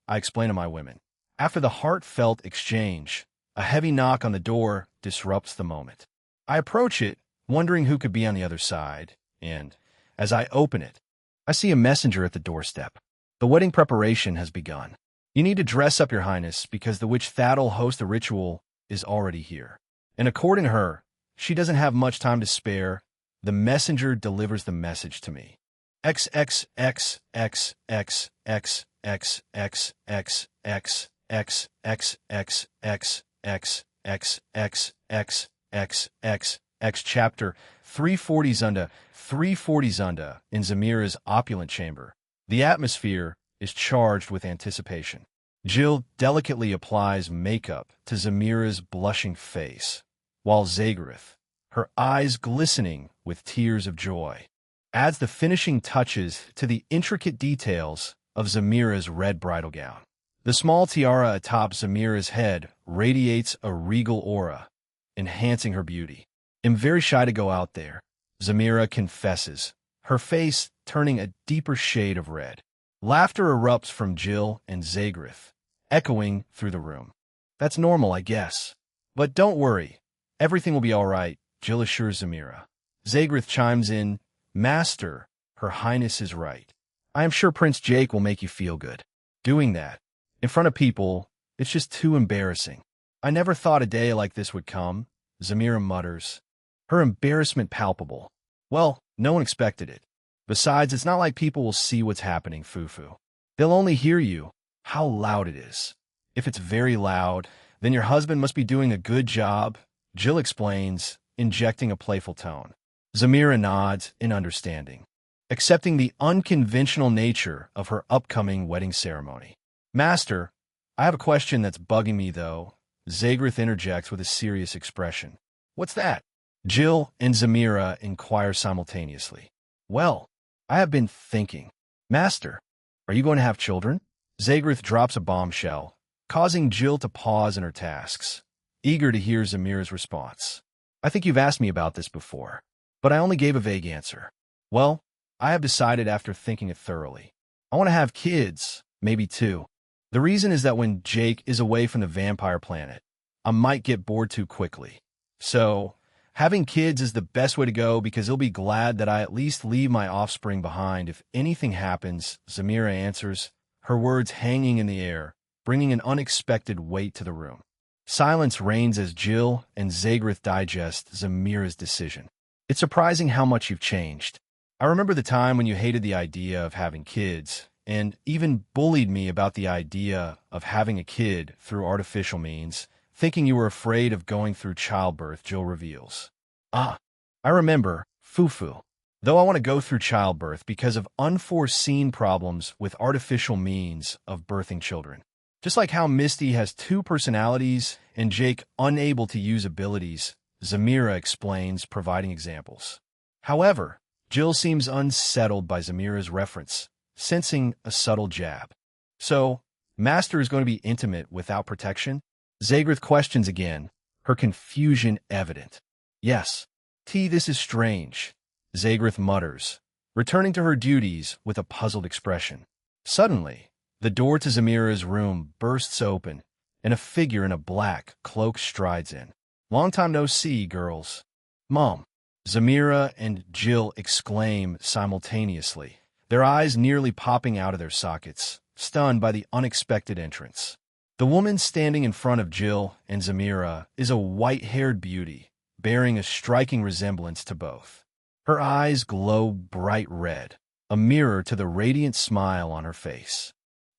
[SPEAKER 1] I explain to my women. After the heartfelt exchange, a heavy knock on the door disrupts the moment. I approach it, wondering who could be on the other side, and, as I open it, I see a messenger at the doorstep. "The wedding preparation has begun. You need to dress up, Your Highness, because the witch that'll host the ritual is already here." And according to her, she doesn't have much time to spare. The messenger delivers the message to me. Chapter 340 Zunda. 340 Zunda. In Zamira's opulent chamber, the atmosphere is charged with anticipation. Jill delicately applies makeup to Zamira's blushing face, while Zagrith, her eyes glistening with tears of joy, adds the finishing touches to the intricate details of Zamira's red bridal gown. The small tiara atop Zamira's head radiates a regal aura, enhancing her beauty. "I'm very shy to go out there," Zamira confesses, her face turning a deeper shade of red. Laughter erupts from Jill and Zagrith, echoing through the room. "That's normal, I guess. But don't worry, everything will be all right," Jill assures Zamira. Zagrith chimes in, "Master, Her Highness is right. I am sure Prince Jake will make you feel good. Doing that, in front of people, it's just too embarrassing." "I never thought a day like this would come," Zamira mutters, her embarrassment palpable. "Well, no one expected it. Besides, it's not like people will see what's happening, Foo-foo. They'll only hear you, how loud it is. If it's very loud, then your husband must be doing a good job," Jill explains, injecting a playful tone. Zamira nods in understanding, accepting the unconventional nature of her upcoming wedding ceremony. "Master, I have a question that's bugging me, though," Zagrith interjects with a serious expression. "What's that?" Jill and Zamira inquire simultaneously. "Well, I have been thinking. Master, are you going to have children?" Zagrith drops a bombshell, causing Jill to pause in her tasks, eager to hear Zamira's response. I think you've asked me about this before, but I only gave a vague answer. Well, I have decided after thinking it thoroughly. I want to have kids, maybe two. The reason is that when Jake is away from the vampire planet, I might get bored too quickly. So, having kids is the best way to go because he'll be glad that I at least leave my offspring behind if anything happens, Zamira answers, her words hanging in the air, bringing an unexpected weight to the room. Silence reigns as Jill and Zagreth digest Zamira's decision. It's surprising how much you've changed. I remember the time when you hated the idea of having kids, and even bullied me about the idea of having a kid through artificial means, thinking you were afraid of going through childbirth, Jill reveals. Ah, I remember, Fufu. Though I want to go through childbirth because of unforeseen problems with artificial means of birthing children. Just like how Misty has two personalities and Jake unable to use abilities, Zamira explains, providing examples. However, Jill seems unsettled by Zamira's reference, sensing a subtle jab. So, Master is going to be intimate without protection? Zagreth questions again, her confusion evident. Yes. This is strange, Zagreth mutters, returning to her duties with a puzzled expression. Suddenly, the door to Zamira's room bursts open, and a figure in a black cloak strides in. Long time no see, girls. Mom. Zamira and Jill exclaim simultaneously, their eyes nearly popping out of their sockets, stunned by the unexpected entrance. The woman standing in front of Jill and Zamira is a white-haired beauty, bearing a striking resemblance to both. Her eyes glow bright red, a mirror to the radiant smile on her face.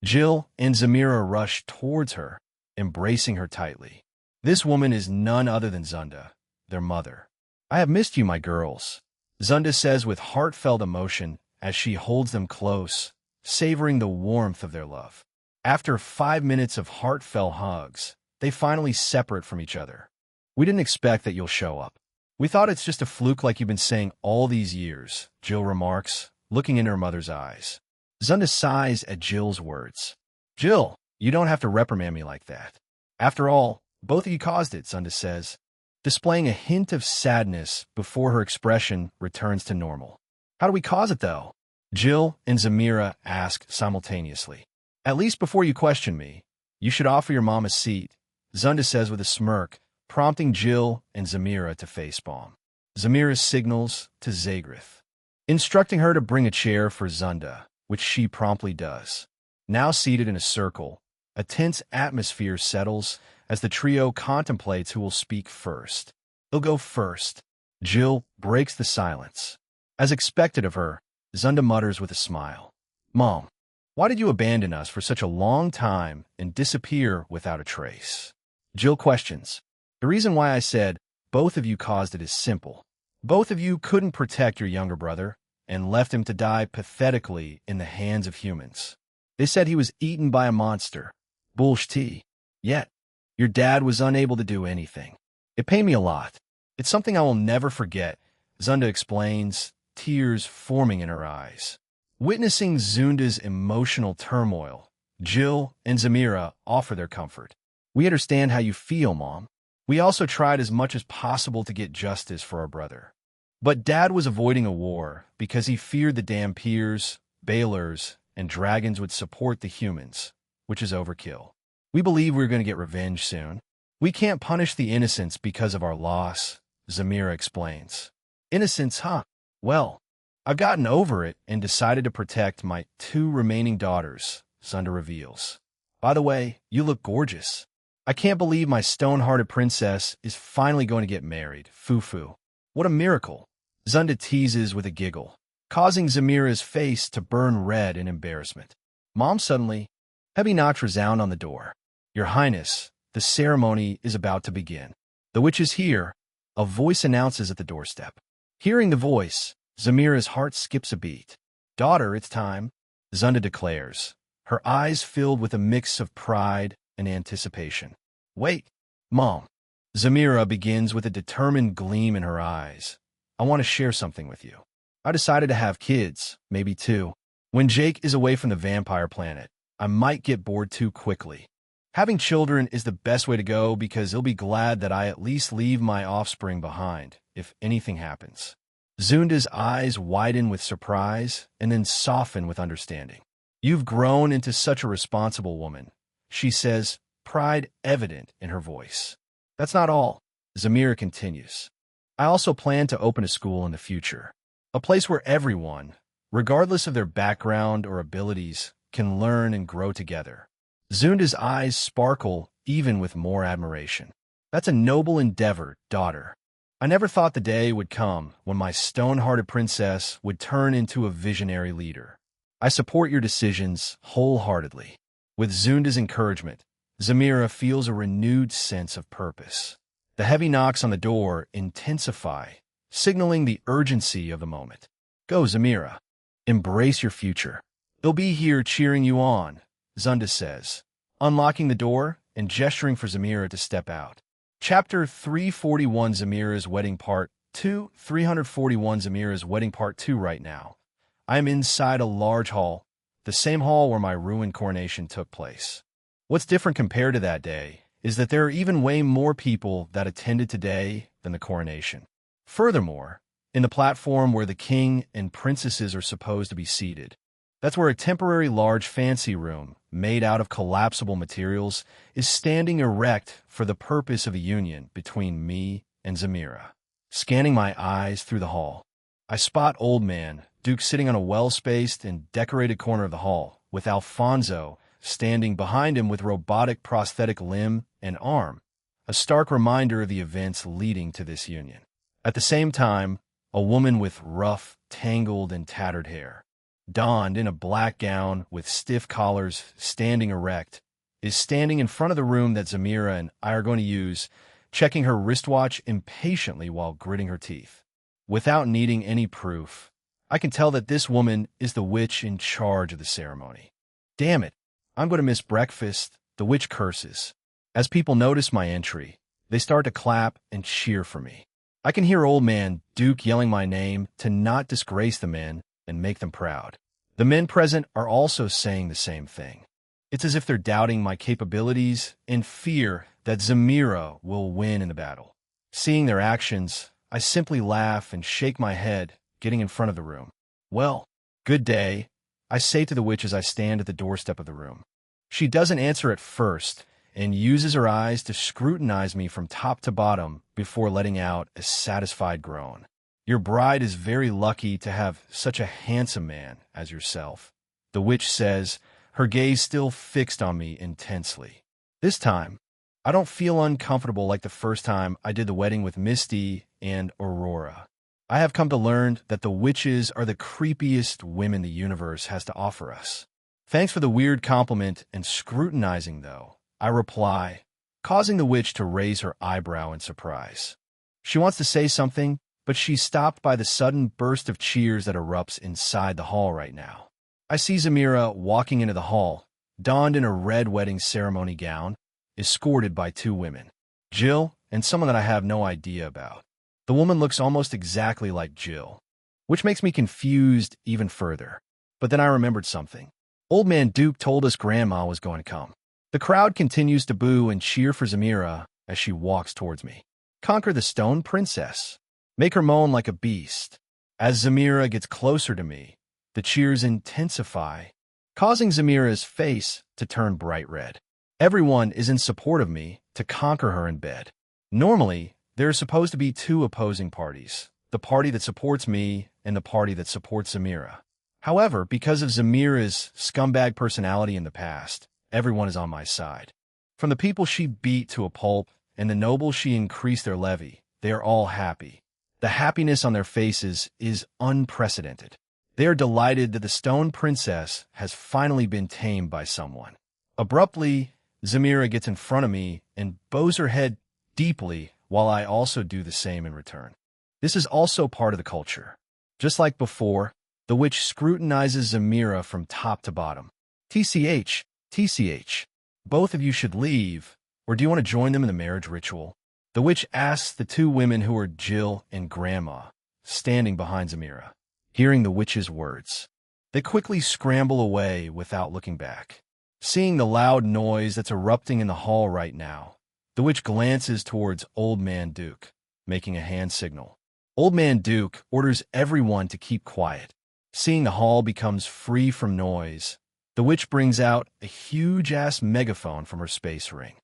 [SPEAKER 1] Jill and Zamira rush towards her, embracing her tightly. This woman is none other than Zunda, their mother. I have missed you, my girls, Zunda says with heartfelt emotion as she holds them close, savoring the warmth of their love. After 5 minutes of heartfelt hugs, they finally separate from each other. We didn't expect that you'll show up. We thought it's just a fluke like you've been saying all these years, Jill remarks, looking into her mother's eyes. Zunda sighs at Jill's words. Jill, you don't have to reprimand me like that. After all, both of you caused it, Zunda says, displaying a hint of sadness before her expression returns to normal. How do we cause it, though? Jill and Zamira ask simultaneously. At least before you question me, you should offer your mom a seat, Zunda says with a smirk, prompting Jill and Zamira to facepalm. Zamira signals to Zagreth, instructing her to bring a chair for Zunda, which she promptly does. Now seated in a circle, a tense atmosphere settles as the trio contemplates who will speak first. They'll go first. Jill breaks the silence. As expected of her, Zunda mutters with a smile. Mom, why did you abandon us for such a long time and disappear without a trace? Jill questions. The reason why I said both of you caused it is simple. Both of you couldn't protect your younger brother and left him to die pathetically in the hands of humans. They said he was eaten by a monster. Bullshit. Yet, your dad was unable to do anything. It pained me a lot. It's something I will never forget, Zunda explains, tears forming in her eyes. Witnessing Zunda's emotional turmoil, Jill and Zamira offer their comfort. We understand how you feel, Mom. We also tried as much as possible to get justice for our brother. But Dad was avoiding a war because he feared the Dampiers, Balers, and dragons would support the humans, which is overkill. We believe we're going to get revenge soon. We can't punish the innocents because of our loss, Zamira explains. Innocents, huh? Well, I've gotten over it and decided to protect my 2 remaining daughters, Zunda reveals. By the way, you look gorgeous. I can't believe my stone-hearted princess is finally going to get married, Fufu. What a miracle, Zunda teases with a giggle, causing Zamira's face to burn red in embarrassment. Mom suddenly, heavy knocks resound on the door. Your Highness, the ceremony is about to begin. The witch is here, a voice announces at the doorstep. Hearing the voice, Zamira's heart skips a beat. Daughter, it's time, Zunda declares, her eyes filled with a mix of pride and anticipation. Wait, Mom. Zamira begins with a determined gleam in her eyes. I want to share something with you. I decided to have kids, maybe 2. When Jake is away from the vampire planet, I might get bored too quickly. Having children is the best way to go because he'll be glad that I at least leave my offspring behind if anything happens. Zunda's eyes widen with surprise and then soften with understanding. You've grown into such a responsible woman, she says, pride evident in her voice. That's not all, Zamira continues. I also plan to open a school in the future, a place where everyone, regardless of their background or abilities, can learn and grow together. Zunda's eyes sparkle even with more admiration. That's a noble endeavor, daughter. I never thought the day would come when my stone-hearted princess would turn into a visionary leader. I support your decisions wholeheartedly. With Zunda's encouragement, Zamira feels a renewed sense of purpose. The heavy knocks on the door intensify, signaling the urgency of the moment. Go, Zamira. Embrace your future. They'll be here cheering you on, Zunda says, unlocking the door and gesturing for Zamira to step out. Chapter 341 Zamira's Wedding Part 2 341 Zamira's Wedding Part 2 right now. I am inside a large hall, the same hall where my ruined coronation took place. What's different compared to that day is that there are even way more people that attended today than the coronation. Furthermore, in the platform where the king and princesses are supposed to be seated, that's where a temporary large fancy room, made out of collapsible materials, is standing erect for the purpose of a union between me and Zamira. Scanning my eyes through the hall, I spot Old Man Duke sitting on a well-spaced and decorated corner of the hall, with Alfonso standing behind him with robotic prosthetic limb and arm, a stark reminder of the events leading to this union. At the same time, a woman with rough, tangled, and tattered hair, donned in a black gown with stiff collars standing erect, is standing in front of the room that Zamira and I are going to use, checking her wristwatch impatiently while gritting her teeth. Without needing any proof, I can tell that this woman is the witch in charge of the ceremony. Damn it, I'm going to miss breakfast, the witch curses. As people notice my entry, they start to clap and cheer for me. I can hear Old Man Duke yelling my name to not disgrace the men and make them proud. The men present are also saying the same thing. It's as if they're doubting my capabilities and fear that Zamira will win in the battle. Seeing their actions, I simply laugh and shake my head, getting in front of the room. Well, good day, I say to the witch as I stand at the doorstep of the room. She doesn't answer at first and uses her eyes to scrutinize me from top to bottom before letting out a satisfied groan. Your bride is very lucky to have such a handsome man as yourself, the witch says, her gaze still fixed on me intensely. This time, I don't feel uncomfortable like the first time I did the wedding with Misty and Aurora. I have come to learn that the witches are the creepiest women the universe has to offer us. Thanks for the weird compliment and scrutinizing, though, I reply, causing the witch to raise her eyebrow in surprise. She wants to say something, but she's stopped by the sudden burst of cheers that erupts inside the hall right now. I see Zamira walking into the hall, donned in a red wedding ceremony gown, escorted by two women, Jill and someone that I have no idea about. The woman looks almost exactly like Jill, which makes me confused even further. But then I remembered something. Old Man Duke told us Grandma was going to come. The crowd continues to boo and cheer for Zamira as she walks towards me. Conquer the Stone Princess. Make her moan like a beast. As Zamira gets closer to me, the cheers intensify, causing Zamira's face to turn bright red. Everyone is in support of me to conquer her in bed. Normally, there are supposed to be two opposing parties, the party that supports me and the party that supports Zamira. However, because of Zamira's scumbag personality in the past, everyone is on my side. From the people she beat to a pulp and the nobles she increased their levy, they are all happy. The happiness on their faces is unprecedented. They are delighted that the Stone Princess has finally been tamed by someone. Abruptly, Zamira gets in front of me and bows her head deeply while I also do the same in return. This is also part of the culture. Just like before, the witch scrutinizes Zamira from top to bottom. TCH, both of you should leave, or do you want to join them in the marriage ritual? The witch asks the two women who are Jill and Grandma, standing behind Zamira. Hearing the witch's words, they quickly scramble away without looking back. Seeing the loud noise that's erupting in the hall right now, the witch glances towards Old Man Duke, making a hand signal. Old Man Duke orders everyone to keep quiet. Seeing the hall becomes free from noise, the witch brings out a huge-ass megaphone from her space ring.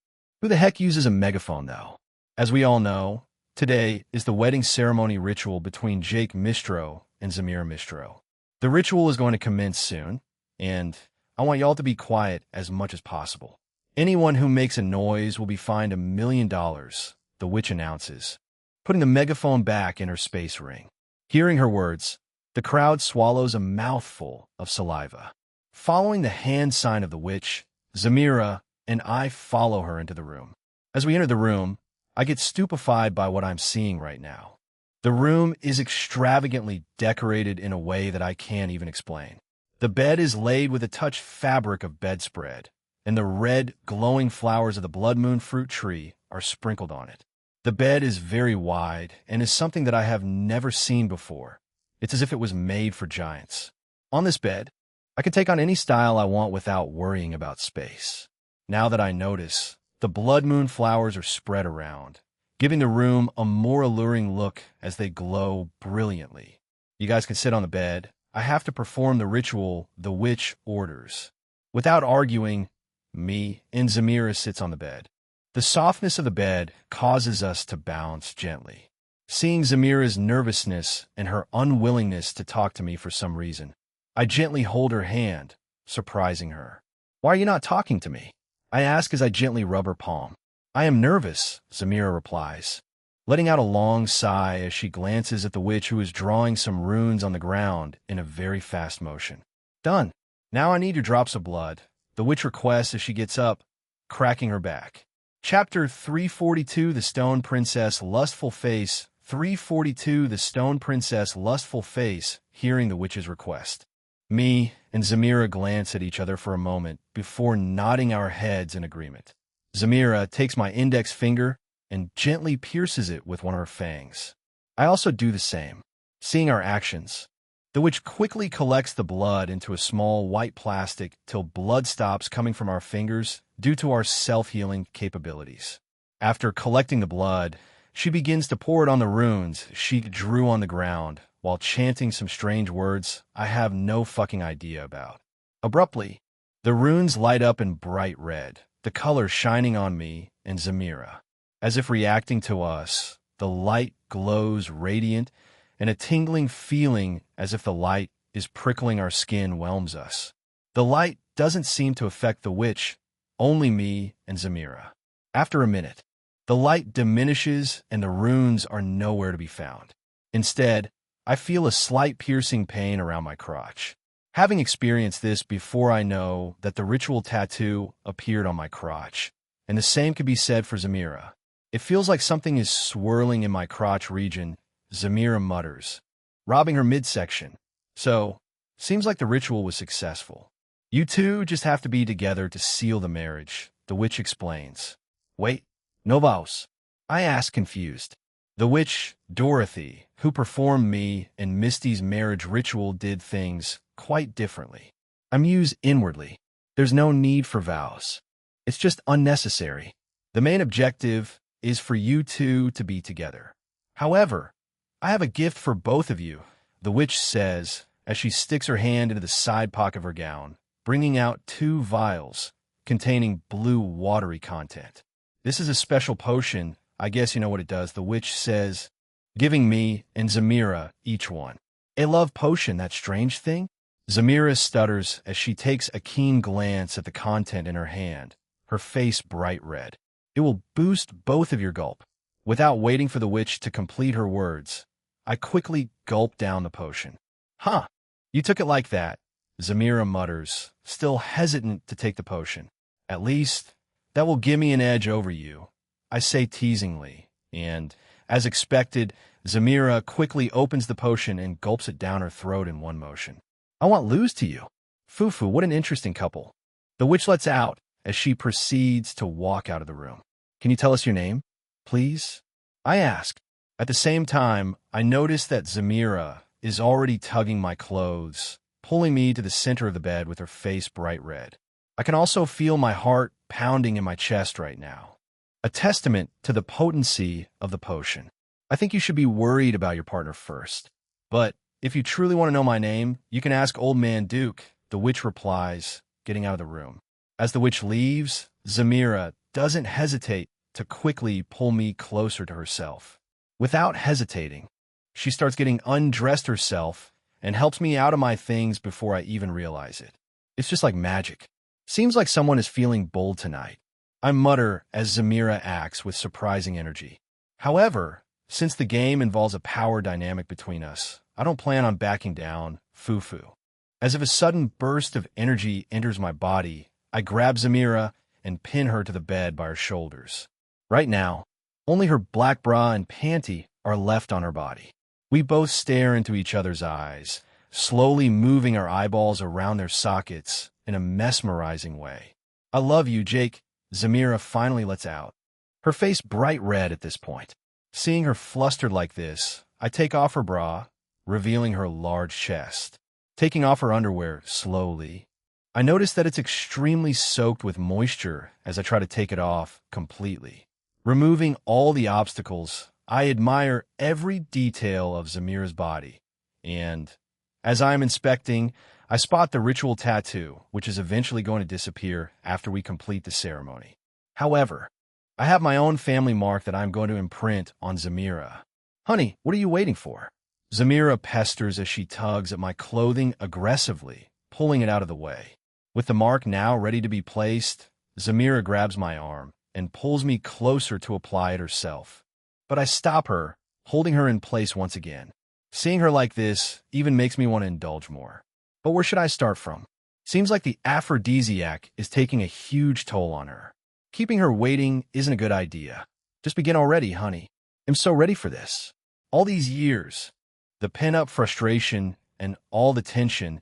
[SPEAKER 1] Who the heck uses a megaphone, though? As we all know, today is the wedding ceremony ritual between Jake Mistro and Zamira Mistro. The ritual is going to commence soon, and I want y'all to be quiet as much as possible. Anyone who makes a noise will be fined $1 million, the witch announces, putting the megaphone back in her space ring. Hearing her words, the crowd swallows a mouthful of saliva. Following the hand sign of the witch, Zamira and I follow her into the room. As we enter the room, I get stupefied by what I'm seeing right now. The room is extravagantly decorated in a way that I can't even explain. The bed is laid with a touch fabric of bedspread, and the red, glowing flowers of the blood moon fruit tree are sprinkled on it. The bed is very wide and is something that I have never seen before. It's as if it was made for giants. On this bed, I can take on any style I want without worrying about space. Now that I notice, the blood moon flowers are spread around, giving the room a more alluring look as they glow brilliantly. You guys can sit on the bed. I have to perform the ritual the witch orders. Without arguing, me and Zamira sits on the bed. The softness of the bed causes us to bounce gently. Seeing Zamira's nervousness and her unwillingness to talk to me for some reason, I gently hold her hand, surprising her. "Why are you not talking to me?" I ask as I gently rub her palm. "I am nervous," Zamira replies, letting out a long sigh as she glances at the witch who is drawing some runes on the ground in a very fast motion. "Done. Now I need your drops of blood," the witch requests as she gets up, cracking her back. Chapter 342, The Stone Princess Lustful Face. 342, The Stone Princess Lustful Face, hearing the witch's request. Me and Zamira glance at each other for a moment before nodding our heads in agreement. Zamira takes my index finger and gently pierces it with one of her fangs. I also do the same. Seeing our actions, the witch quickly collects the blood into a small white plastic till blood stops coming from our fingers due to our self-healing capabilities. After collecting the blood, she begins to pour it on the runes she drew on the ground, while chanting some strange words I have no fucking idea about. Abruptly, the runes light up in bright red, the color shining on me and Zamira. As if reacting to us, the light glows radiant, and a tingling feeling as if the light is prickling our skin whelms us. The light doesn't seem to affect the witch, only me and Zamira. After a minute, the light diminishes and the runes are nowhere to be found. Instead, I feel a slight piercing pain around my crotch. Having experienced this before, I know that the ritual tattoo appeared on my crotch, and the same could be said for Zamira. "It feels like something is swirling in my crotch region," Zamira mutters, robbing her midsection. "So, seems like the ritual was successful. You two just have to be together to seal the marriage," the witch explains. "Wait, no vows?" I ask, confused. The witch, Dorothy, who performed me and Misty's marriage ritual, did things quite differently. I muse inwardly. There's no need for vows. It's just unnecessary. The main objective is for you two to be together. However, I have a gift for both of you, the witch says as she sticks her hand into the side pocket of her gown, bringing out 2 vials containing blue watery content. "This is a special potion. I guess you know what it does," the witch says, giving me and Zamira each one. "A love potion, that strange thing?" Zamira stutters as she takes a keen glance at the content in her hand, her face bright red. "It will boost both of your gulp." Without waiting for the witch to complete her words, I quickly gulp down the potion. "Huh, you took it like that," Zamira mutters, still hesitant to take the potion. "At least, that will give me an edge over you," I say teasingly, and, as expected, Zamira quickly opens the potion and gulps it down her throat in one motion. "I want lose to you." Fufu, what an interesting couple. The witch lets out as she proceeds to walk out of the room. "Can you tell us your name, please?" I ask. At the same time, I notice that Zamira is already tugging my clothes, pulling me to the center of the bed with her face bright red. I can also feel my heart pounding in my chest right now. A testament to the potency of the potion. I think you should be worried about your partner first. But if you truly want to know my name, you can ask Old Man Duke, the witch replies, getting out of the room. As the witch leaves, Zamira doesn't hesitate to quickly pull me closer to herself. Without hesitating, she starts getting undressed herself and helps me out of my things before I even realize it. It's just like magic. Seems like someone is feeling bold tonight. I mutter as Zamira acts with surprising energy. However, since the game involves a power dynamic between us, I don't plan on backing down, foo-foo. As if a sudden burst of energy enters my body, I grab Zamira and pin her to the bed by her shoulders. Right now, only her black bra and panty are left on her body. We both stare into each other's eyes, slowly moving our eyeballs around their sockets in a mesmerizing way. I love you, Jake, Zamira finally lets out, her face bright red at this point. Seeing her flustered like this, I take off her bra, revealing her large chest. Taking off her underwear slowly, I notice that it's extremely soaked with moisture as I try to take it off completely. Removing all the obstacles, I admire every detail of Zamira's body, and as I am inspecting, I spot the ritual tattoo, which is eventually going to disappear after we complete the ceremony. However, I have my own family mark that I'm going to imprint on Zamira. Honey, what are you waiting for? Zamira pesters as she tugs at my clothing aggressively, pulling it out of the way. With the mark now ready to be placed, Zamira grabs my arm and pulls me closer to apply it herself. But I stop her, holding her in place once again. Seeing her like this even makes me want to indulge more. But where should I start from? Seems like the aphrodisiac is taking a huge toll on her. Keeping her waiting isn't a good idea. Just begin already, honey. I'm so ready for this. All these years, the pent-up frustration and all the tension,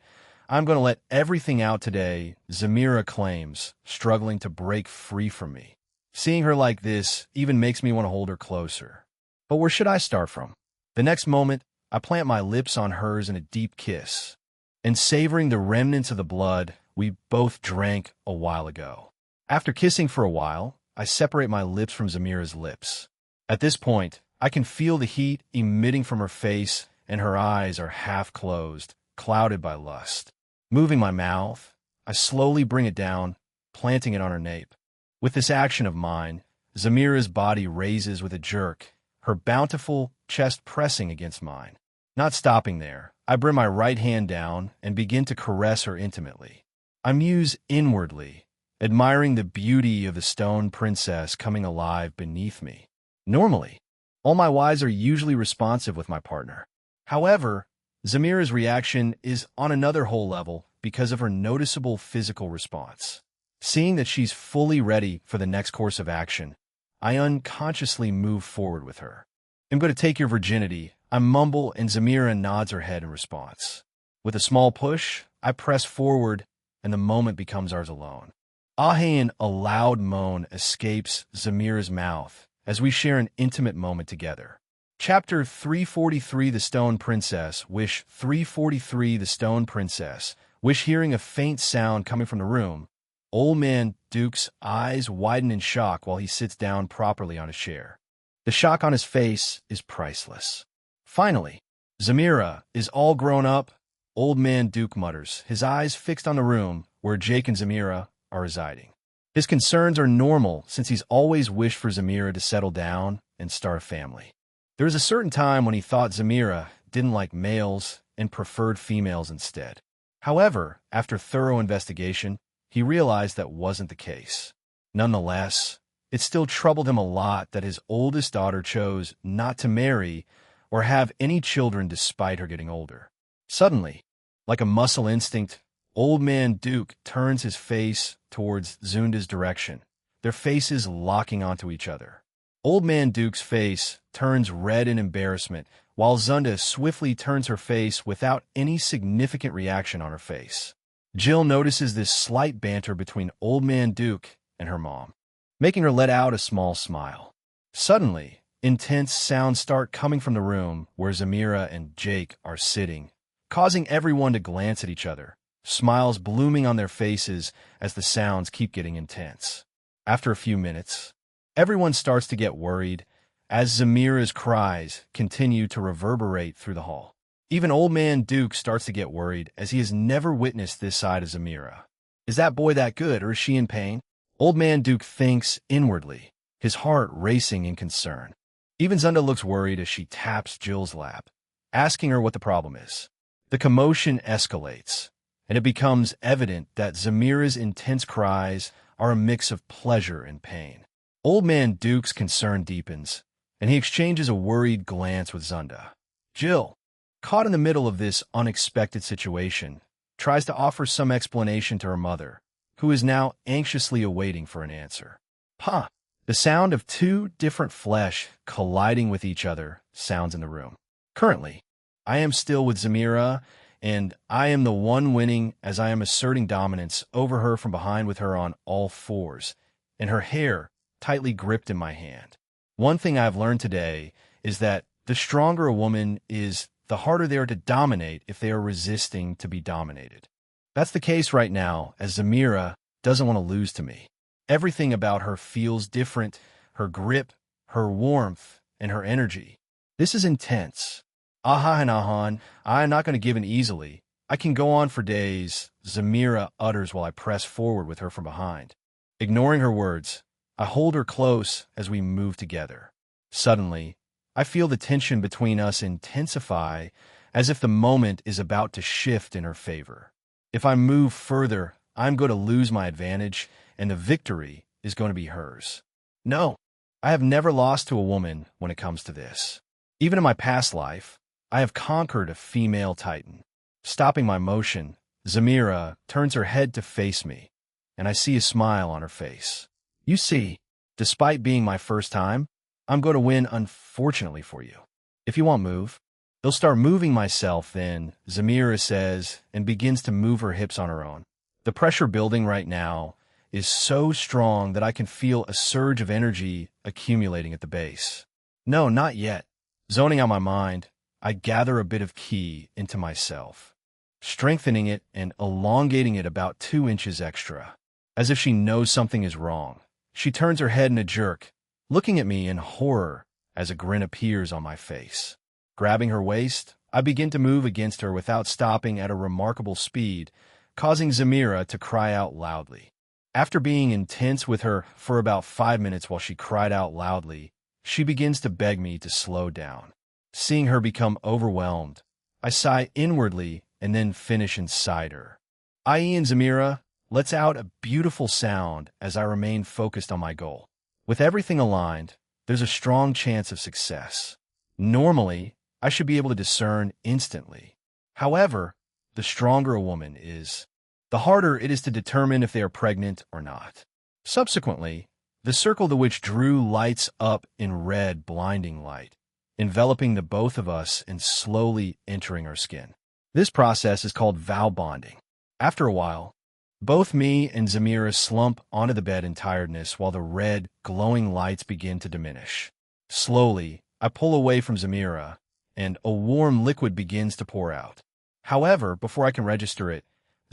[SPEAKER 1] I'm going to let everything out today, Zamira claims, struggling to break free from me. Seeing her like this even makes me want to hold her closer. But where should I start from? The next moment, I plant my lips on hers in a deep kiss, and savoring the remnants of the blood we both drank a while ago. After kissing for a while, I separate my lips from Zamira's lips. At this point, I can feel the heat emitting from her face, and her eyes are half closed, clouded by lust. Moving my mouth, I slowly bring it down, planting it on her nape. With this action of mine, Zamira's body raises with a jerk, her bountiful chest pressing against mine. Not stopping there, I bring my right hand down and begin to caress her intimately. I muse inwardly, admiring the beauty of the stone princess coming alive beneath me. Normally, all my wives are usually responsive with my partner. However, Zamira's reaction is on another whole level because of her noticeable physical response. Seeing that she's fully ready for the next course of action, I unconsciously move forward with her. I'm going to take your virginity, I mumble, and Zamira nods her head in response. With a small push, I press forward, and the moment becomes ours alone. Ahane, a loud moan escapes Zamira's mouth as we share an intimate moment together. Chapter 343 The Stone Princess Wish 343 The Stone Princess Wish Hearing a faint sound coming from the room, Old Man Duke's eyes widen in shock while he sits down properly on his chair. The shock on his face is priceless. Finally, Zamira is all grown up, Old Man Duke mutters, his eyes fixed on the room where Jake and Zamira are residing. His concerns are normal since he's always wished for Zamira to settle down and start a family. There was a certain time when he thought Zamira didn't like males and preferred females instead. However, after thorough investigation, he realized that wasn't the case. Nonetheless, it still troubled him a lot that his oldest daughter chose not to marry or have any children despite her getting older. Suddenly, like a muscle instinct, Old Man Duke turns his face towards Zunda's direction, their faces locking onto each other. Old Man Duke's face turns red in embarrassment, while Zunda swiftly turns her face without any significant reaction on her face. Jill notices this slight banter between Old Man Duke and her mom, making her let out a small smile. Suddenly, intense sounds start coming from the room where Zamira and Jake are sitting, causing everyone to glance at each other, smiles blooming on their faces as the sounds keep getting intense. After a few minutes, everyone starts to get worried as Zamira's cries continue to reverberate through the hall. Even Old Man Duke starts to get worried as he has never witnessed this side of Zamira. Is that boy that good, or is she in pain? Old Man Duke thinks inwardly, his heart racing in concern. Even Zunda looks worried as she taps Jill's lap, asking her what the problem is. The commotion escalates, and it becomes evident that Zamira's intense cries are a mix of pleasure and pain. Old Man Duke's concern deepens, and he exchanges a worried glance with Zunda. Jill, caught in the middle of this unexpected situation, tries to offer some explanation to her mother, who is now anxiously awaiting for an answer. Pa! The sound of two different flesh colliding with each other sounds in the room. Currently, I am still with Zamira, and I am the one winning as I am asserting dominance over her from behind with her on all fours, and her hair tightly gripped in my hand. One thing I've learned today is that the stronger a woman is, the harder they are to dominate if they are resisting to be dominated. That's the case right now, as Zamira doesn't want to lose to me. Everything about her feels different, her grip, her warmth, and her energy. This is intense. Aha and Ahan, I am not going to give in easily. I can go on for days, Zamira utters while I press forward with her from behind. Ignoring her words, I hold her close as we move together. Suddenly, I feel the tension between us intensify as if the moment is about to shift in her favor. If I move further, I'm going to lose my advantage, and the victory is going to be hers. No, I have never lost to a woman when it comes to this. Even in my past life, I have conquered a female titan. Stopping my motion, Zamira turns her head to face me, and I see a smile on her face. You see, despite being my first time, I'm going to win unfortunately for you. If you won't move, I'll start moving myself then, Zamira says, and begins to move her hips on her own. The pressure building right now is so strong that I can feel a surge of energy accumulating at the base. No, not yet. Zoning out my mind, I gather a bit of ki into myself, strengthening it and elongating it about 2 inches extra. As if she knows something is wrong, she turns her head in a jerk, looking at me in horror as a grin appears on my face. Grabbing her waist, I begin to move against her without stopping at a remarkable speed, causing Zamira to cry out loudly. After being intense with her for about 5 minutes while she cried out loudly, she begins to beg me to slow down. Seeing her become overwhelmed, I sigh inwardly and then finish inside her. I and Zamira lets out a beautiful sound as I remain focused on my goal. With everything aligned, there's a strong chance of success. Normally, I should be able to discern instantly. However, the stronger a woman is, the harder it is to determine if they are pregnant or not. Subsequently, the circle the witch drew lights up in red blinding light, enveloping the both of us and slowly entering our skin. This process is called vow bonding. After a while, both me and Zamira slump onto the bed in tiredness while the red, glowing lights begin to diminish. Slowly, I pull away from Zamira, and a warm liquid begins to pour out. However, before I can register it,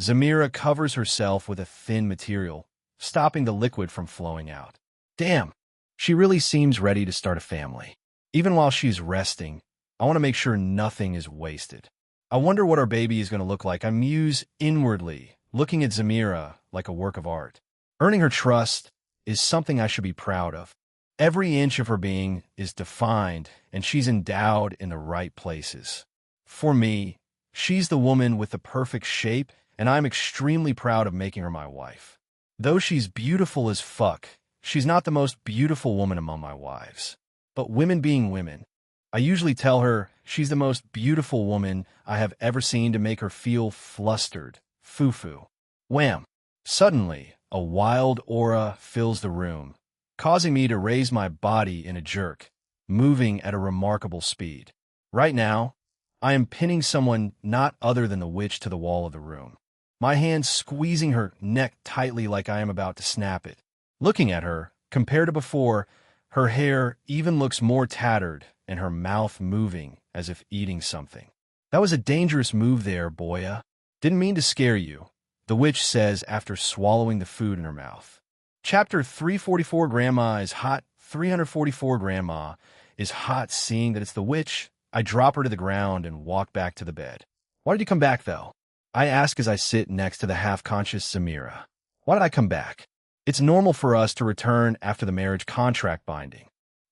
[SPEAKER 1] Zamira covers herself with a thin material, stopping the liquid from flowing out. Damn, she really seems ready to start a family. Even while she's resting, I want to make sure nothing is wasted. I wonder what our baby is going to look like. I muse inwardly, looking at Zamira like a work of art. Earning her trust is something I should be proud of. Every inch of her being is defined, and she's endowed in the right places. For me, she's the woman with the perfect shape, and I'm extremely proud of making her my wife. Though she's beautiful as fuck, she's not the most beautiful woman among my wives. But women being women, I usually tell her she's the most beautiful woman I have ever seen to make her feel flustered, foo-foo. Wham! Suddenly, a wild aura fills the room, causing me to raise my body in a jerk, moving at a remarkable speed. Right now, I am pinning someone not other than the witch to the wall of the room, my hand squeezing her neck tightly like I am about to snap it. Looking at her, compared to before, her hair even looks more tattered and her mouth moving as if eating something. That was a dangerous move there, Boya. Didn't mean to scare you, the witch says after swallowing the food in her mouth. Chapter 344 Grandma is hot. 344 Grandma is hot. Seeing that it's the witch, I drop her to the ground and walk back to the bed. Why did you come back, though? I ask as I sit next to the half-conscious Zamira. Why did I come back? It's normal for us to return after the marriage contract binding.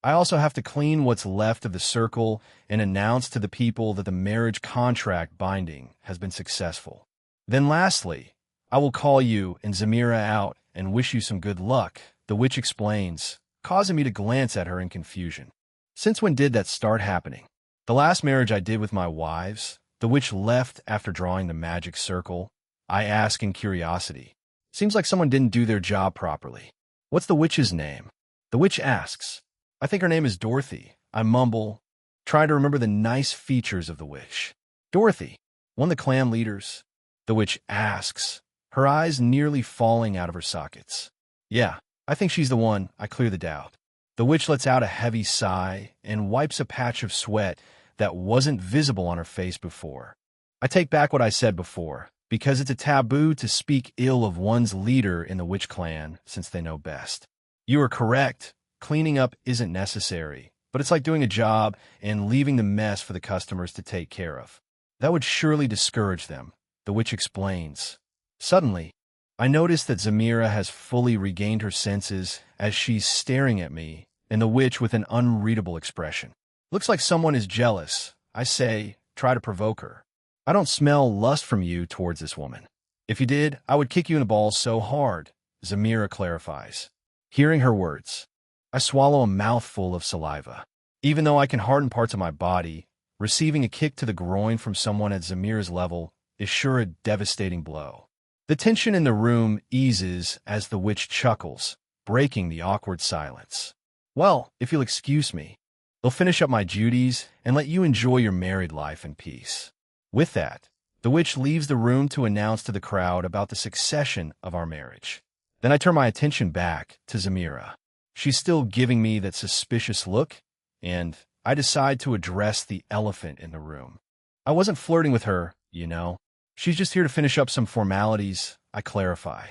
[SPEAKER 1] I also have to clean what's left of the circle and announce to the people that the marriage contract binding has been successful. Then lastly, I will call you and Zamira out and wish you some good luck, the witch explains, causing me to glance at her in confusion. Since when did that start happening? The last marriage I did with my wives, the witch left after drawing the magic circle. I ask in curiosity. Seems like someone didn't do their job properly. What's the witch's name? The witch asks. I think her name is Dorothy. I mumble, trying to remember the nice features of the witch. Dorothy, one of the clan leaders? The witch asks, her eyes nearly falling out of her sockets. Yeah, I think she's the one. I clear the doubt. The witch lets out a heavy sigh and wipes a patch of sweat that wasn't visible on her face before. I take back what I said before, because it's a taboo to speak ill of one's leader in the witch clan since they know best. You are correct. Cleaning up isn't necessary, but it's like doing a job and leaving the mess for the customers to take care of. That would surely discourage them, the witch explains. Suddenly, I notice that Zamira has fully regained her senses as she's staring at me and the witch with an unreadable expression. Looks like someone is jealous. I say, try to provoke her. I don't smell lust from you towards this woman. If you did, I would kick you in the balls so hard, Zamira clarifies. Hearing her words, I swallow a mouthful of saliva. Even though I can harden parts of my body, receiving a kick to the groin from someone at Zamira's level is sure a devastating blow. The tension in the room eases as the witch chuckles, breaking the awkward silence. Well, if you'll excuse me, I'll finish up my duties and let you enjoy your married life in peace. With that, the witch leaves the room to announce to the crowd about the succession of our marriage. Then I turn my attention back to Zamira. She's still giving me that suspicious look, and I decide to address the elephant in the room. I wasn't flirting with her, you know. She's just here to finish up some formalities, I clarify.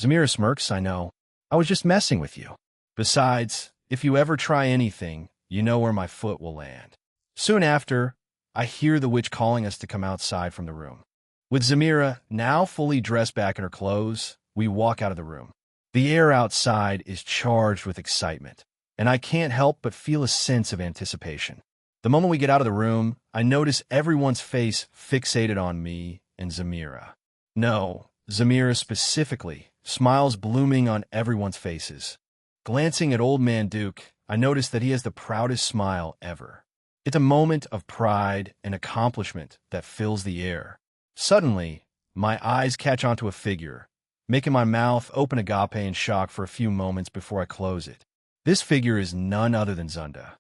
[SPEAKER 1] Zamira smirks, I know. I was just messing with you. Besides, if you ever try anything, you know where my foot will land. Soon after, I hear the witch calling us to come outside from the room. With Zamira now fully dressed back in her clothes, we walk out of the room. The air outside is charged with excitement, and I can't help but feel a sense of anticipation. The moment we get out of the room, I notice everyone's face fixated on me and Zamira. No, Zamira specifically, smiles blooming on everyone's faces. Glancing at Old Man Duke, I notice that he has the proudest smile ever. It's a moment of pride and accomplishment that fills the air. Suddenly, my eyes catch onto a figure, making my mouth open agape in shock for a few moments before I close it. This figure is none other than Zunda,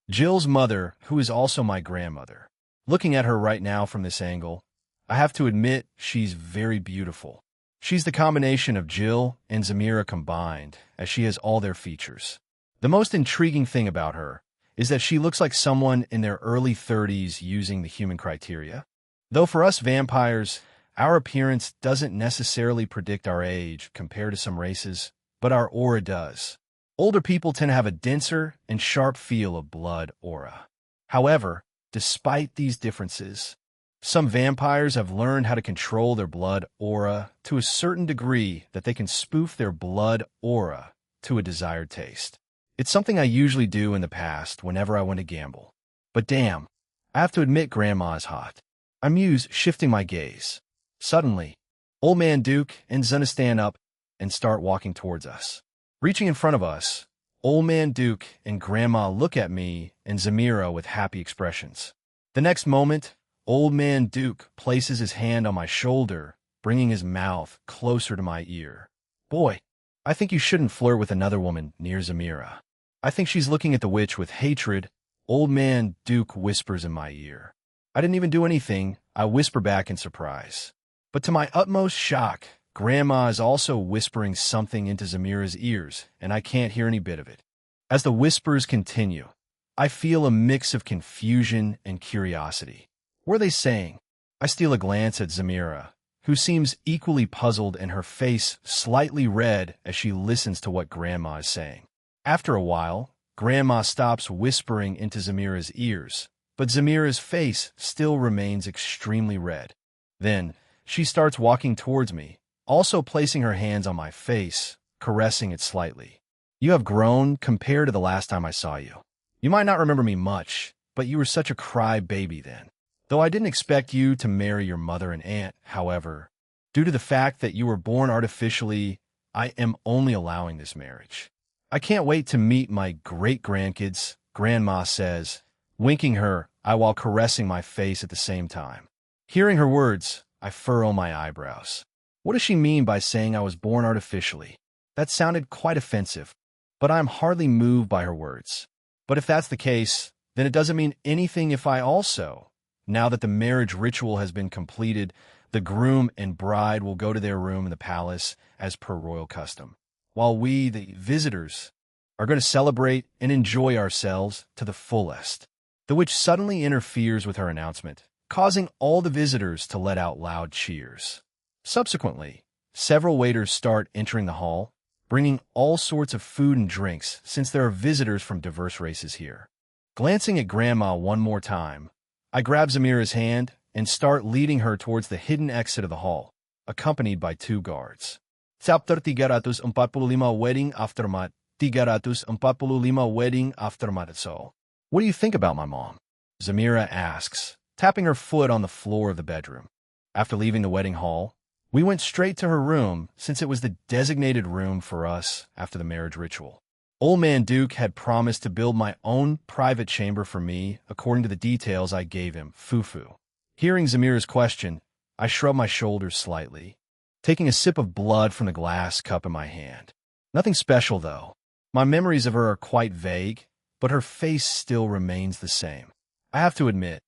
[SPEAKER 1] Jill's mother, who is also my grandmother. Looking at her right now from this angle, I have to admit she's very beautiful. She's the combination of Jill and Zamira combined, as she has all their features. The most intriguing thing about her is that she looks like someone in their early 30s using the human criteria. Though for us vampires, our appearance doesn't necessarily predict our age compared to some races, but our aura does. Older people tend to have a denser and sharp feel of blood aura. However, despite these differences, some vampires have learned how to control their blood aura to a certain degree that they can spoof their blood aura to a desired taste. It's something I usually do in the past whenever I went to gamble. But damn, I have to admit Grandma is hot. I muse, shifting my gaze. Suddenly, Old Man Duke and Zuna stand up and start walking towards us. Reaching in front of us, Old Man Duke and Grandma look at me and Zamira with happy expressions. The next moment, Old Man Duke places his hand on my shoulder, bringing his mouth closer to my ear. Boy, I think you shouldn't flirt with another woman near Zamira. I think she's looking at the witch with hatred. Old Man Duke whispers in my ear. I didn't even do anything, I whisper back in surprise. But to my utmost shock, Grandma is also whispering something into Zamira's ears, and I can't hear any bit of it. As the whispers continue, I feel a mix of confusion and curiosity. What are they saying? I steal a glance at Zamira, who seems equally puzzled and her face slightly red as she listens to what Grandma is saying. After a while, Grandma stops whispering into Zamira's ears, but Zamira's face still remains extremely red. Then, she starts walking towards me, also placing her hands on my face, caressing it slightly. You have grown compared to the last time I saw you. You might not remember me much, but you were such a cry-baby then. Though I didn't expect you to marry your mother and aunt, however, due to the fact that you were born artificially, I am only allowing this marriage. I can't wait to meet my great-grandkids, Grandma says, winking her eye while caressing my face at the same time. Hearing her words, I furrow my eyebrows. What does she mean by saying I was born artificially? That sounded quite offensive, but I am hardly moved by her words. But if that's the case, then it doesn't mean anything if I also. Now that the marriage ritual has been completed, the groom and bride will go to their room in the palace as per royal custom, while we, the visitors, are going to celebrate and enjoy ourselves to the fullest. The witch suddenly interferes with her announcement, causing all the visitors to let out loud cheers. Subsequently, several waiters start entering the hall, bringing all sorts of food and drinks since there are visitors from diverse races here. Glancing at Grandma one more time, I grab Zamira's hand and start leading her towards the hidden exit of the hall, accompanied by 2 guards. Chapter 345 Wedding Aftermath 345 Wedding Aftermath. So, what do you think about my mom? Zamira asks, tapping her foot on the floor of the bedroom. After leaving the wedding hall, we went straight to her room since it was the designated room for us after the marriage ritual. Old Man Duke had promised to build my own private chamber for me according to the details I gave him, Fufu. Hearing Zamira's question, I shrug my shoulders slightly, taking a sip of blood from the glass cup in my hand. Nothing special, though. My memories of her are quite vague, but her face still remains the same. I have to admit,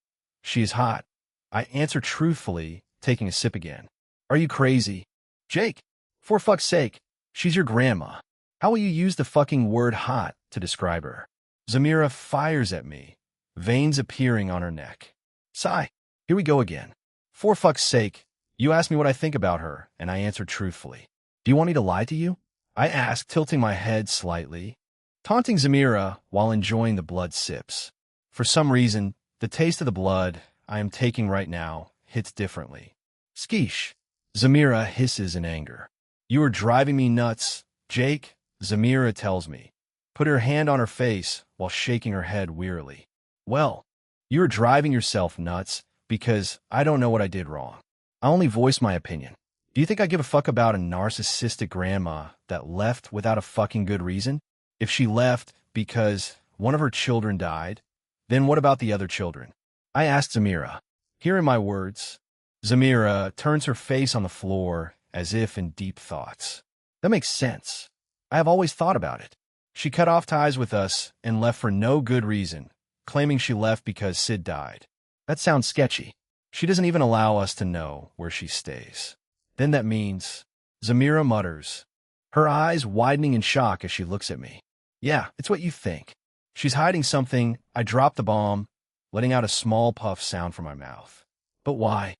[SPEAKER 1] she is hot. I answer truthfully, taking a sip again. Are you crazy? Jake, for fuck's sake, she's your grandma. How will you use the fucking word hot to describe her? Zamira fires at me, veins appearing on her neck. Sigh, here we go again. For fuck's sake, you asked me what I think about her, and I answered truthfully. Do you want me to lie to you? I asked, tilting my head slightly, taunting Zamira while enjoying the blood sips. For some reason, the taste of the blood I am taking right now hits differently. Skeesh. Zamira hisses in anger. You are driving me nuts, Jake, Zamira tells me, put her hand on her face while shaking her head wearily. Well, you are driving yourself nuts because I don't know what I did wrong. I only voice my opinion. Do you think I give a fuck about a narcissistic grandma that left without a fucking good reason? If she left because one of her children died, then what about the other children? I asked Zamira. Hearing my words, Zamira turns her face on the floor as if in deep thoughts. That makes sense. I have always thought about it. She cut off ties with us and left for no good reason, claiming she left because Sid died. That sounds sketchy. She doesn't even allow us to know where she stays. Then that means, Zamira mutters, her eyes widening in shock as she looks at me. Yeah, it's what you think. She's hiding something. I drop the bomb, letting out a small puff sound from my mouth. But why?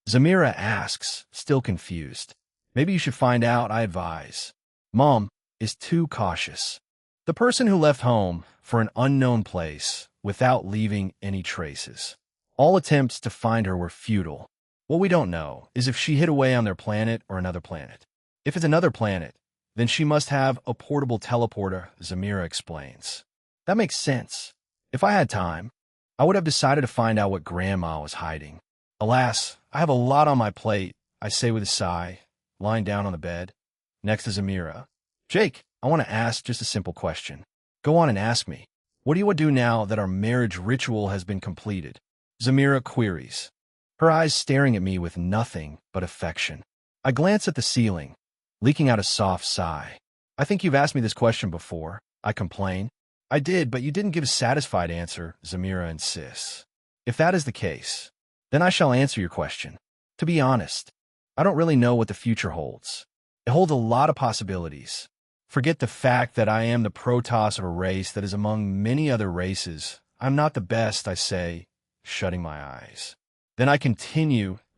[SPEAKER 1] Zamira asks, still confused. Maybe you should find out, I advise. Mom is too cautious. The person who left home for an unknown place without leaving any traces. All attempts to find her were futile. What we don't know is if she hid away on their planet or another planet. If it's another planet, then she must have a portable teleporter, Zamira explains. That makes sense. If I had time, I would have decided to find out what Grandma was hiding. Alas, I have a lot on my plate, I say with a sigh, lying down on the bed, next to Zamira. Jake, I want to ask just a simple question. Go on and ask me. What do you do now that our marriage ritual has been completed? Zamira queries, her eyes staring at me with nothing but affection. I glance at the ceiling, leaking out a soft sigh. I think you've asked me this question before, I complain. I did, but you didn't give a satisfied answer, Zamira insists. If that is the case, then I shall answer your question. To be honest, I don't really know what the future holds. It holds a lot of possibilities. Forget the fact that I am the Protoss of a race that is among many other races. I'm not the best, I say, shutting my eyes. Then I continue,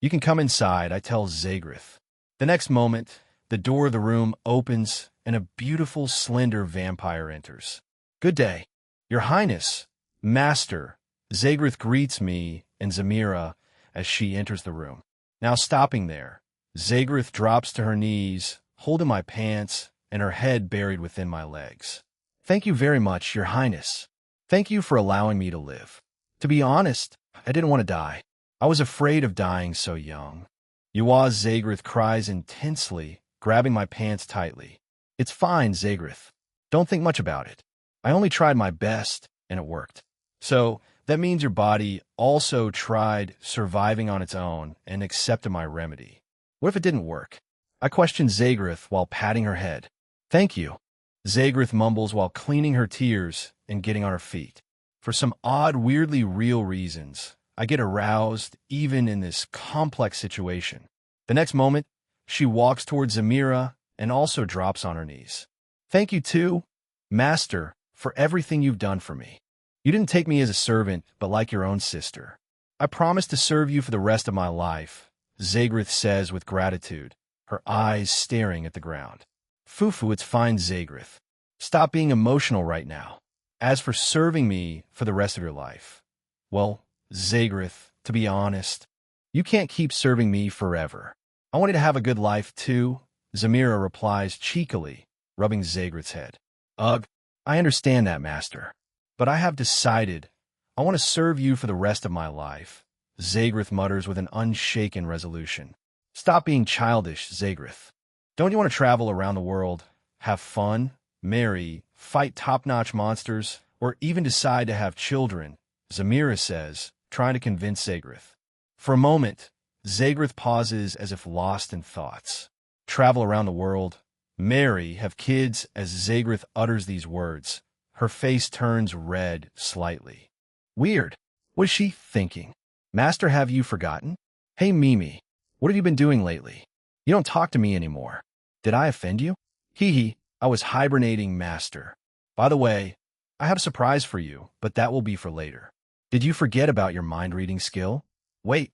[SPEAKER 1] You can come inside, I tell Zagreth. The next moment, the door of the room opens and a beautiful, slender vampire enters. Good day, Your Highness, Master. Zagreth greets me and Zamira as she enters the room. Now stopping there, Zagreth drops to her knees, holding my pants and her head buried within my legs. Thank you very much, Your Highness. Thank you for allowing me to live. To be honest, I didn't want to die. I was afraid of dying so young. Yuaz Zagreth cries intensely, grabbing my pants tightly. It's fine, Zagreth. Don't think much about it. I only tried my best, and it worked. So, that means your body also tried surviving on its own and accepted my remedy. What if it didn't work? I questioned Zagreth while patting her head. Thank you. Zagreth mumbles while cleaning her tears and getting on her feet. For some odd, weirdly real reasons, I get aroused even in this complex situation. The next moment, she walks towards Zamira and also drops on her knees. Thank you too, Master, for everything you've done for me. You didn't take me as a servant, but like your own sister. I promise to serve you for the rest of my life, Zagreth says with gratitude, her eyes staring at the ground. Fufu, it's fine, Zagreth. Stop being emotional right now. As for serving me for the rest of your life, well, Zagreth, to be honest, you can't keep serving me forever. I wanted to have a good life too, Zamira replies cheekily, rubbing Zagreth's head. Ugh, I understand that, Master. But I have decided I want to serve you for the rest of my life, Zagreth mutters with an unshaken resolution. Stop being childish, Zagreth. Don't you want to travel around the world, have fun, marry, fight top-notch monsters, or even decide to have children? Zamira says, trying to convince Zagreth. For a moment, Zagreth pauses as if lost in thoughts. Travel around the world, marry, have kids. As Zagreth utters these words, her face turns red slightly. Weird. What is she thinking? Master, have you forgotten? Hey, Mimi, what have you been doing lately? You don't talk to me anymore. Did I offend you? Hee hee, I was hibernating, Master. By the way, I have a surprise for you, but that will be for later. Did you forget about your mind-reading skill? Wait,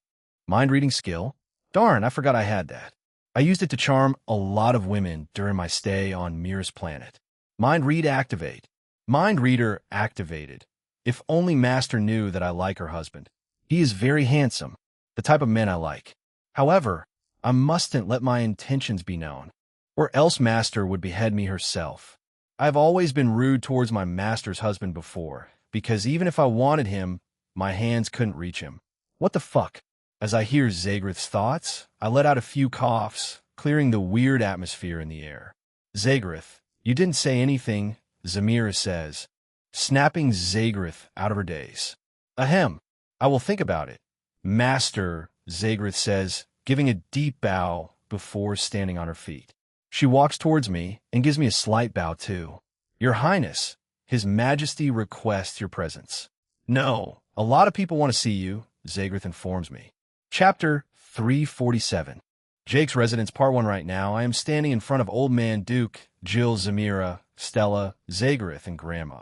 [SPEAKER 1] mind-reading skill? Darn, I forgot I had that. I used it to charm a lot of women during my stay on Mir's planet. Mind read activate. Mind reader activated. If only Master knew that I like her husband. He is very handsome, the type of men I like. However, I mustn't let my intentions be known, or else Master would behead me herself. I've always been rude towards my Master's husband before, because even if I wanted him, my hands couldn't reach him. What the fuck? As I hear Zagreth's thoughts, I let out a few coughs, clearing the weird atmosphere in the air. Zagreth, you didn't say anything, Zamira says, snapping Zagreth out of her daze. Ahem, I will think about it. Master, Zagreth says, giving a deep bow before standing on her feet. She walks towards me and gives me a slight bow too. Your Highness, His Majesty requests your presence. No, a lot of people want to see you, Zagreth informs me. Chapter 347. Jake's Residence Part 1 right now. I am standing in front of Old Man Duke, Jill, Zamira, Stella, Zagreth, and Grandma.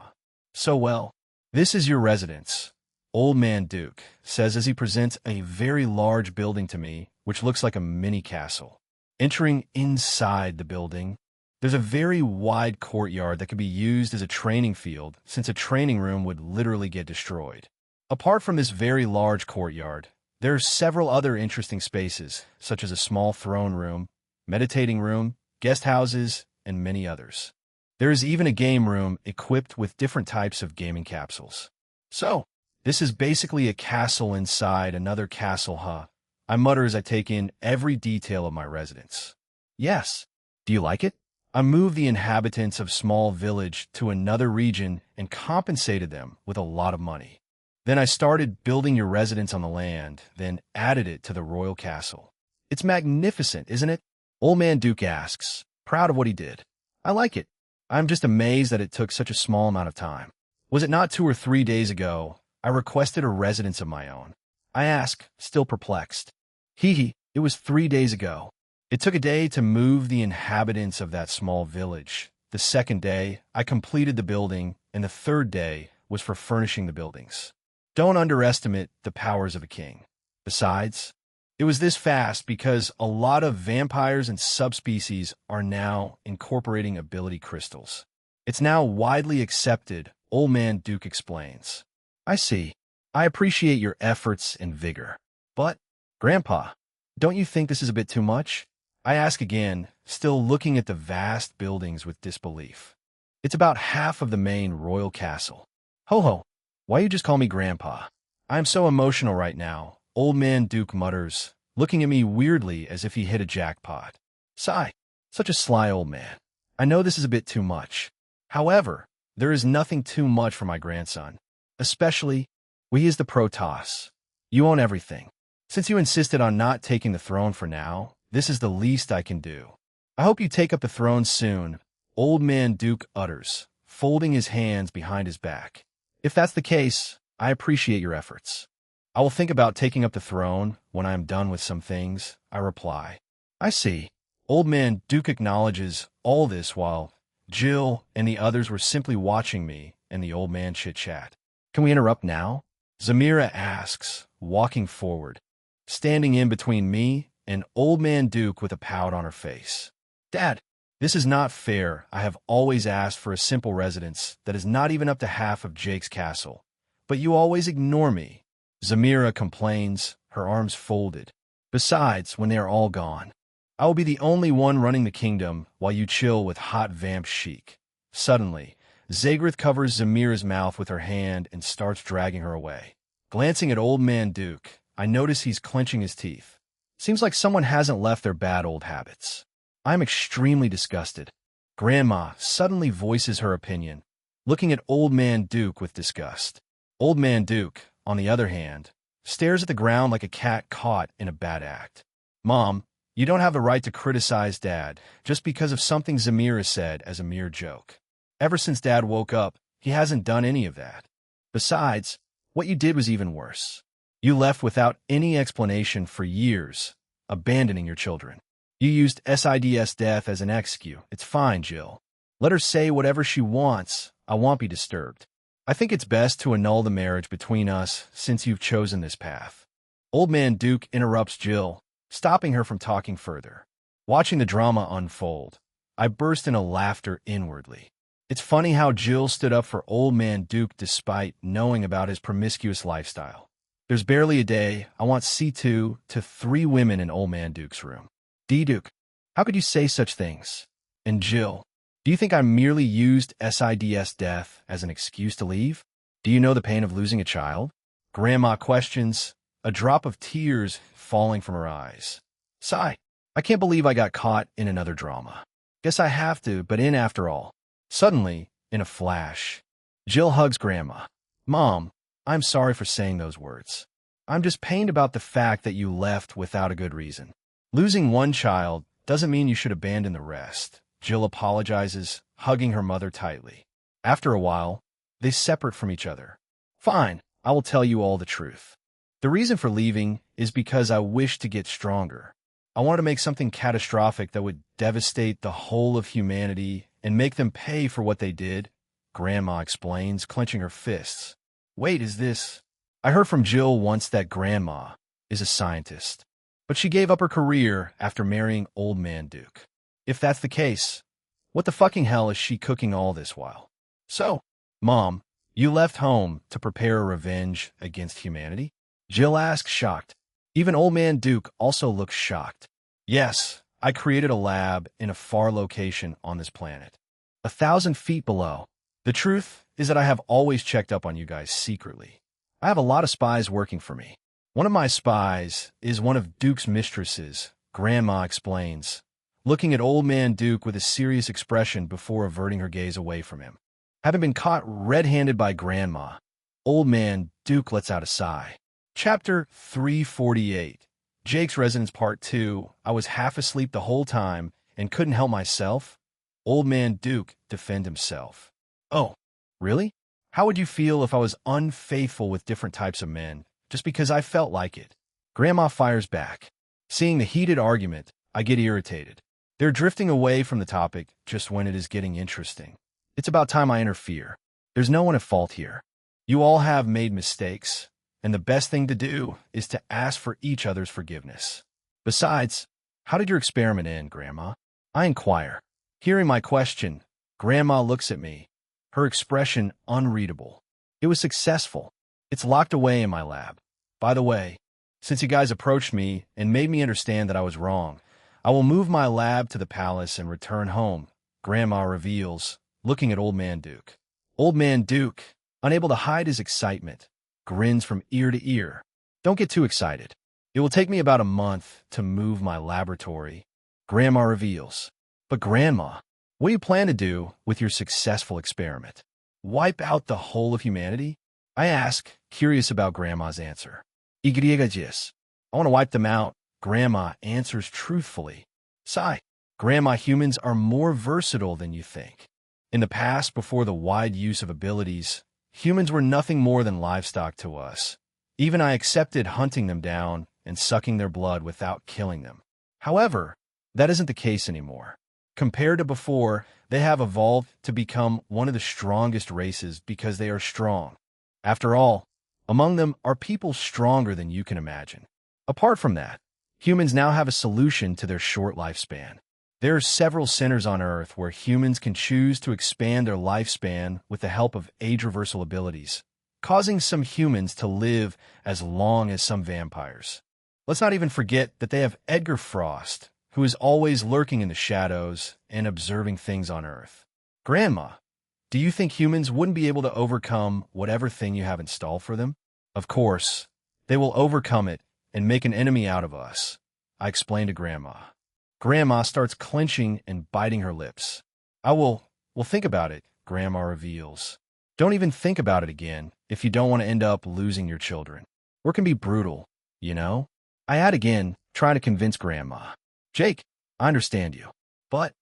[SPEAKER 1] So well, this is your residence, Old Man Duke says as he presents a very large building to me, which looks like a mini castle. Entering inside the building, there's a very wide courtyard that could be used as a training field, since a training room would literally get destroyed. Apart from this very large courtyard, there are several other interesting spaces, such as a small throne room, meditating room, guest houses, and many others. There is even a game room equipped with different types of gaming capsules. So, this is basically a castle inside another castle, huh? I mutter as I take in every detail of my residence. Yes. Do you like it? I moved the inhabitants of Small Village to another region and compensated them with a lot of money. Then I started building your residence on the land, then added it to the royal castle. It's magnificent, isn't it? Old Man Duke asks, proud of what he did. I like it. I'm just amazed that it took such a small amount of time. Was it not 2 or 3 days ago I requested a residence of my own? I ask, still perplexed. Hee, it was 3 days ago. It took a day to move the inhabitants of that small village. The second day, I completed the building, and the third day was for furnishing the buildings. Don't underestimate the powers of a king. Besides, It was this fast because a lot of vampires and subspecies are now incorporating ability crystals. It's now widely accepted, Old Man Duke explains. I see. I appreciate your efforts and vigor. But, Grandpa, don't you think this is a bit too much? I ask again, still looking at the vast buildings with disbelief. It's about half of the main royal castle. Ho-ho, why you just call me Grandpa? I'm so emotional right now, Old Man Duke mutters, looking at me weirdly as if he hit a jackpot. Sigh, such a sly old man. I know this is a bit too much. However, there is nothing too much for my grandson. Especially, he is the Protoss. You own everything. Since you insisted on not taking the throne for now, this is the least I can do. I hope you take up the throne soon, Old Man Duke utters, folding his hands behind his back. If that's the case, I appreciate your efforts. I will think about taking up the throne when I am done with some things, I reply. I see. Old Man Duke acknowledges all this while Jill and the others were simply watching me and the old man chit-chat. Can we interrupt now? Zamira asks, walking forward, standing in between me and Old Man Duke with a pout on her face. Dad, this is not fair. I have always asked for a simple residence that is not even up to half of Jake's castle. But you always ignore me. Zamira complains, her arms folded. Besides, when they are all gone, I will be the only one running the kingdom while you chill with hot vamp chic. Suddenly, Zagrith covers Zamira's mouth with her hand and starts dragging her away. Glancing at Old Man Duke, I notice he's clenching his teeth. Seems like someone hasn't left their bad old habits. I'm extremely disgusted. Grandma suddenly voices her opinion, looking at Old Man Duke with disgust. Old Man Duke, on the other hand, stares at the ground like a cat caught in a bad act. Mom, you don't have the right to criticize Dad just because of something Zamira said as a mere joke. Ever since Dad woke up, he hasn't done any of that. Besides, what you did was even worse. You left without any explanation for years, abandoning your children. You used SIDS death as an excuse. It's fine, Jill. Let her say whatever she wants. I won't be disturbed. I think it's best to annul the marriage between us since you've chosen this path. Old Man Duke interrupts Jill, stopping her from talking further. Watching the drama unfold, I burst into laughter inwardly. It's funny how Jill stood up for Old Man Duke despite knowing about his promiscuous lifestyle. There's barely a day I want C2 to 3 women in Old Man Duke's room. D. Duke, how could you say such things? And Jill, do you think I merely used SIDS death as an excuse to leave? Do you know the pain of losing a child? Grandma questions, a drop of tears falling from her eyes. Sigh, I can't believe I got caught in another drama. Guess I have to, but in after all. Suddenly, in a flash, Jill hugs Grandma. Mom, I'm sorry for saying those words. I'm just pained about the fact that you left without a good reason. Losing one child doesn't mean you should abandon the rest. Jill apologizes, hugging her mother tightly. After a while, they separate from each other. Fine, I will tell you all the truth. The reason for leaving is because I wish to get stronger. I wanted to make something catastrophic that would devastate the whole of humanity and make them pay for what they did, Grandma explains, clenching her fists. Wait, is this? I heard from Jill once that Grandma is a scientist, but she gave up her career after marrying Old Man Duke. If that's the case, what the fucking hell is she cooking all this while? So, Mom, you left home to prepare a revenge against humanity? Jill asks, shocked. Even Old Man Duke also looks shocked. Yes, I created a lab in a far location on this planet, 1,000 feet below. The truth is that I have always checked up on you guys secretly. I have a lot of spies working for me. One of my spies is one of Duke's mistresses, Grandma explains, looking at Old Man Duke with a serious expression before averting her gaze away from him. Having been caught red-handed by Grandma, Old Man Duke lets out a sigh. Chapter 348. Jake's Residence Part 2. I was half asleep the whole time and couldn't help myself. Old Man Duke defend himself. Oh, really? How would you feel if I was unfaithful with different types of men, just because I felt like it? Grandma fires back. Seeing the heated argument, I get irritated. They're drifting away from the topic just when it is getting interesting. It's about time I interfere. There's no one at fault here. You all have made mistakes, and the best thing to do is to ask for each other's forgiveness. Besides, how did your experiment end, Grandma? I inquire. Hearing my question, Grandma looks at me, her expression unreadable. It was successful. It's locked away in my lab. By the way, since you guys approached me and made me understand that I was wrong, I will move my lab to the palace and return home, Grandma reveals, looking at Old Man Duke. Old Man Duke, unable to hide his excitement, grins from ear to ear. Don't get too excited. It will take me about a month to move my laboratory, Grandma reveals. But Grandma, what do you plan to do with your successful experiment? Wipe out the whole of humanity? I ask, curious about Grandma's answer. Igriegagis. I want to wipe them out, Grandma answers truthfully. Sigh. Grandma, humans are more versatile than you think. In the past, before the wide use of abilities, humans were nothing more than livestock to us. Even I accepted hunting them down and sucking their blood without killing them. However, that isn't the case anymore. Compared to before, they have evolved to become one of the strongest races because they are strong. After all, among them are people stronger than you can imagine. Apart from that, humans now have a solution to their short lifespan. There are several centers on Earth where humans can choose to expand their lifespan with the help of age-reversal abilities, causing some humans to live as long as some vampires. Let's not even forget that they have Edgar Frost, who is always lurking in the shadows and observing things on Earth. Grandma, do you think humans wouldn't be able to overcome whatever thing you have installed for them? Of course, they will overcome it and make an enemy out of us, I explained to Grandma. Grandma starts clenching and biting her lips. We'll think about it, Grandma reveals. Don't even think about it again if you don't want to end up losing your children. Work can be brutal, you know? I add again, trying to convince Grandma. Jake, I understand you, but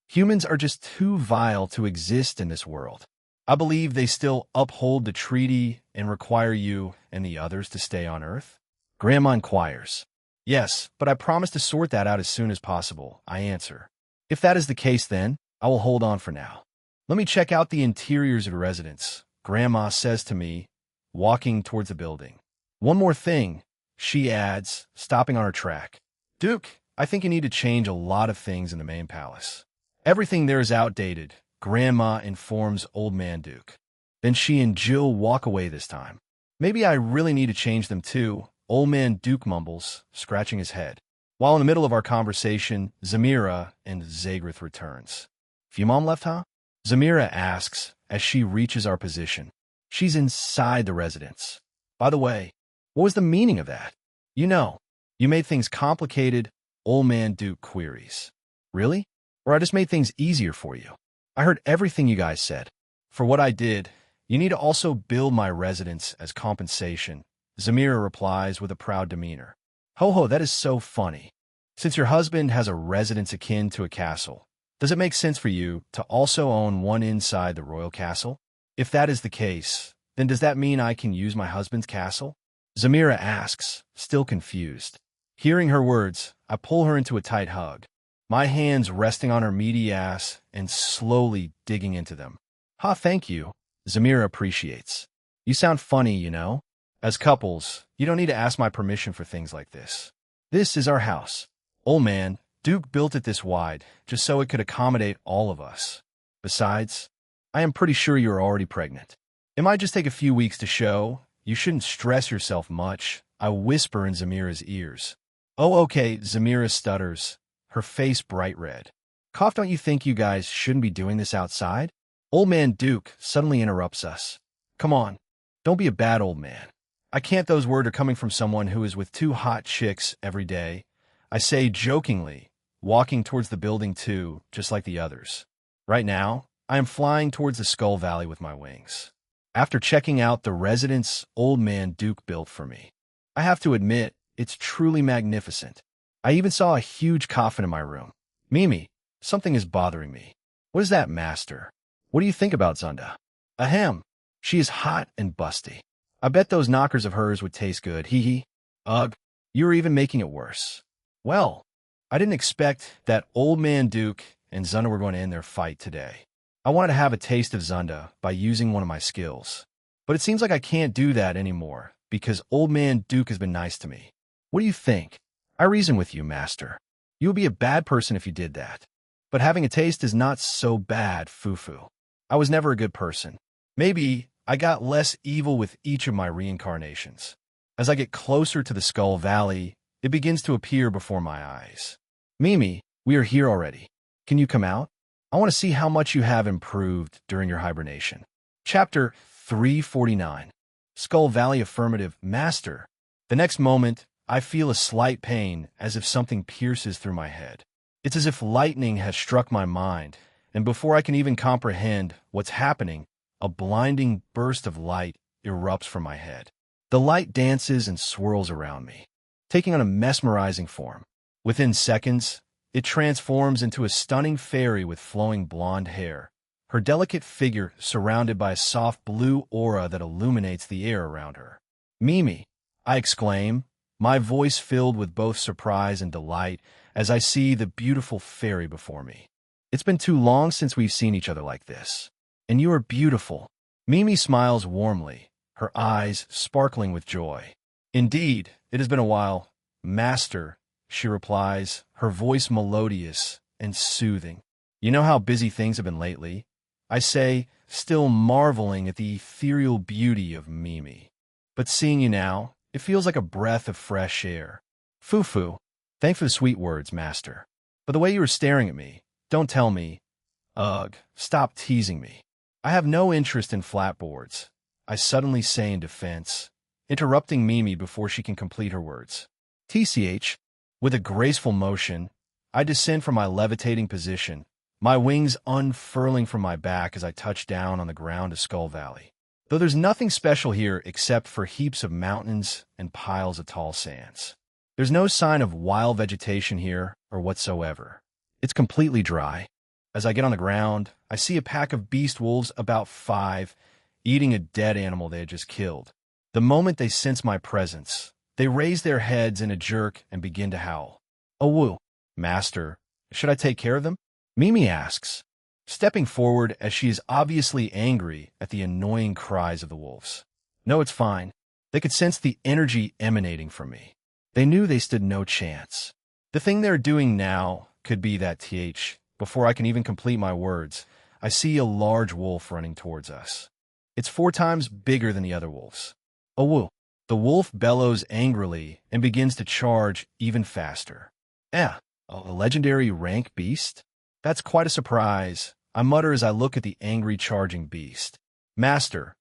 [SPEAKER 1] humans are just too vile to exist in this world. I believe they still uphold the treaty and require you and the others to stay on Earth. Grandma inquires. Yes, but I promise to sort that out as soon as possible, I answer. If that is the case, then I will hold on for now. Let me check out the interiors of the residence, Grandma says to me, walking towards the building. One more thing, she adds, stopping on her track. Duke, I think you need to change a lot of things in the main palace. Everything there is outdated, Grandma informs Old Man Duke. Then she and Jill walk away this time. Maybe I really need to change them too, Old Man Duke mumbles, scratching his head. While in the middle of our conversation, Zamira and Zagrith returns. Your mom left, huh? Zamira asks as she reaches our position. She's inside the residence. By the way, what was the meaning of that? You know, you made things complicated, Old Man Duke queries. Really? Or I just made things easier for you? I heard everything you guys said. For what I did, you need to also build my residence as compensation, Zamira replies with a proud demeanor. Ho, that is so funny. Since your husband has a residence akin to a castle, does it make sense for you to also own one inside the royal castle? If that is the case, then does that mean I can use my husband's castle? Zamira asks, still confused. Hearing her words, I pull her into a tight hug, my hands resting on her meaty ass and slowly digging into them. Thank you, Zamira appreciates. You sound funny, you know? As couples, you don't need to ask my permission for things like this. This is our house. Old man, Duke built it this wide, just so it could accommodate all of us. Besides, I am pretty sure you are already pregnant. It might just take a few weeks to show. You shouldn't stress yourself much, I whisper in Zamira's ears. Oh, okay, Zamira stutters, her face bright red. Cough, don't you think you guys shouldn't be doing this outside? Old Man Duke suddenly interrupts us. Come on, don't be a bad old man. I can't. Those words are coming from someone who is with two hot chicks every day, I say jokingly, walking towards the building too, just like the others. Right now, I am flying towards the Skull Valley with my wings. After checking out the residence Old Man Duke built for me, I have to admit, it's truly magnificent. I even saw a huge coffin in my room. Mimi, something is bothering me. What is that, master? What do you think about Zunda? Ahem. She is hot and busty. I bet those knockers of hers would taste good, hee hee. Ugh, you're even making it worse. Well, I didn't expect that Old Man Duke and Zunda were going to end their fight today. I wanted to have a taste of Zunda by using one of my skills. But it seems like I can't do that anymore, because Old Man Duke has been nice to me. What do you think? I reason with you, Master. You would be a bad person if you did that. But having a taste is not so bad, Fufu. I was never a good person. Maybe I got less evil with each of my reincarnations. As I get closer to the Skull Valley, it begins to appear before my eyes. Mimi, we are here already. Can you come out? I want to see how much you have improved during your hibernation. Chapter 349. Skull Valley Affirmative, Master. The next moment, I feel a slight pain as if something pierces through my head. It's as if lightning has struck my mind, and before I can even comprehend what's happening, a blinding burst of light erupts from my head. The light dances and swirls around me, taking on a mesmerizing form. Within seconds, it transforms into a stunning fairy with flowing blonde hair, her delicate figure surrounded by a soft blue aura that illuminates the air around her. Mimi, I exclaim, my voice filled with both surprise and delight as I see the beautiful fairy before me. It's been too long since we've seen each other like this. And you are beautiful. Mimi smiles warmly, her eyes sparkling with joy. Indeed, it has been a while, Master, she replies, her voice melodious and soothing. You know how busy things have been lately? I say, still marveling at the ethereal beauty of Mimi. But seeing you now, it feels like a breath of fresh air. Fufu, thanks for the sweet words, Master. But the way you were staring at me, don't tell me. Ugh, stop teasing me. I have no interest in flatboards, I suddenly say in defense, interrupting Mimi before she can complete her words. TCH, with a graceful motion, I descend from my levitating position, my wings unfurling from my back as I touch down on the ground of Skull Valley. Though there's nothing special here except for heaps of mountains and piles of tall sands. There's no sign of wild vegetation here or whatsoever. It's completely dry. As I get on the ground, I see a pack of beast wolves about 5, eating a dead animal they had just killed. The moment they sense my presence, they raise their heads in a jerk and begin to howl. Oh woo, Master, should I take care of them? Mimi asks, stepping forward as she is obviously angry at the annoying cries of the wolves. No, it's fine. They could sense the energy emanating from me. They knew they stood no chance. The thing they're doing now could be that before I can even complete my words, I see a large wolf running towards us. It's 4 times bigger than the other wolves. Oh woo. The wolf bellows angrily and begins to charge even faster. A legendary rank beast? That's quite a surprise, I mutter as I look at the angry charging beast. Master,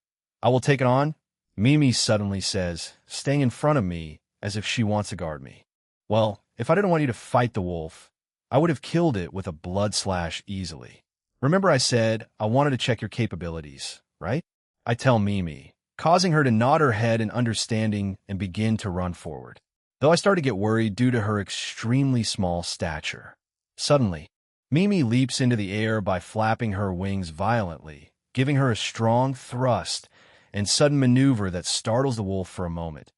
[SPEAKER 1] I will take it on, Mimi suddenly says, staying in front of me as if she wants to guard me. Well, if I didn't want you to fight the wolf, I would have killed it with a blood slash easily. Remember I said I wanted to check your capabilities, right? I tell Mimi, causing her to nod her head in understanding and begin to run forward. Though I start to get worried due to her extremely small stature. Suddenly, Mimi leaps into the air by flapping her wings violently, giving her a strong thrust and sudden maneuver that startles the wolf for a moment,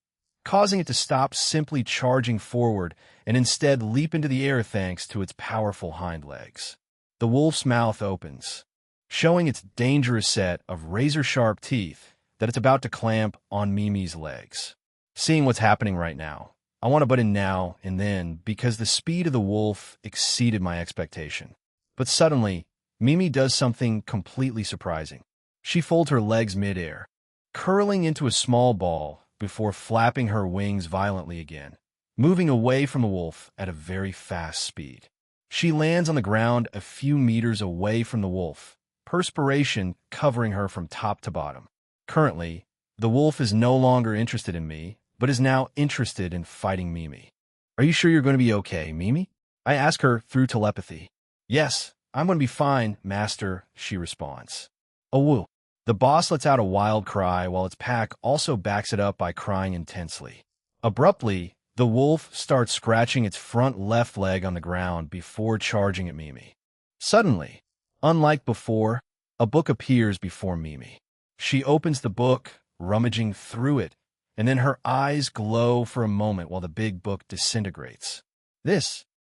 [SPEAKER 1] causing it to stop simply charging forward and instead leap into the air thanks to its powerful hind legs. The wolf's mouth opens, showing its dangerous set of razor-sharp teeth that it's about to clamp on Mimi's legs. Seeing what's happening right now, I want to butt in now and then because the speed of the wolf exceeded my expectation. But suddenly, Mimi does something completely surprising. She folds her legs mid-air, curling into a small ball before flapping her wings violently again, moving away from the wolf at a very fast speed. She lands on the ground a few meters away from the wolf, perspiration covering her from top to bottom. Currently, the wolf is no longer interested in me, but is now interested in fighting Mimi. Are you sure you're going to be okay, Mimi? I ask her through telepathy. Yes, I'm going to be fine, Master, she responds. Oh woo. The boss lets out a wild cry while its pack also backs it up by crying intensely. Abruptly, the wolf starts scratching its front left leg on the ground before charging at Mimi. Suddenly, unlike before, a book appears before Mimi. She opens the book, rummaging through it, and then her eyes glow for a moment while the big book disintegrates.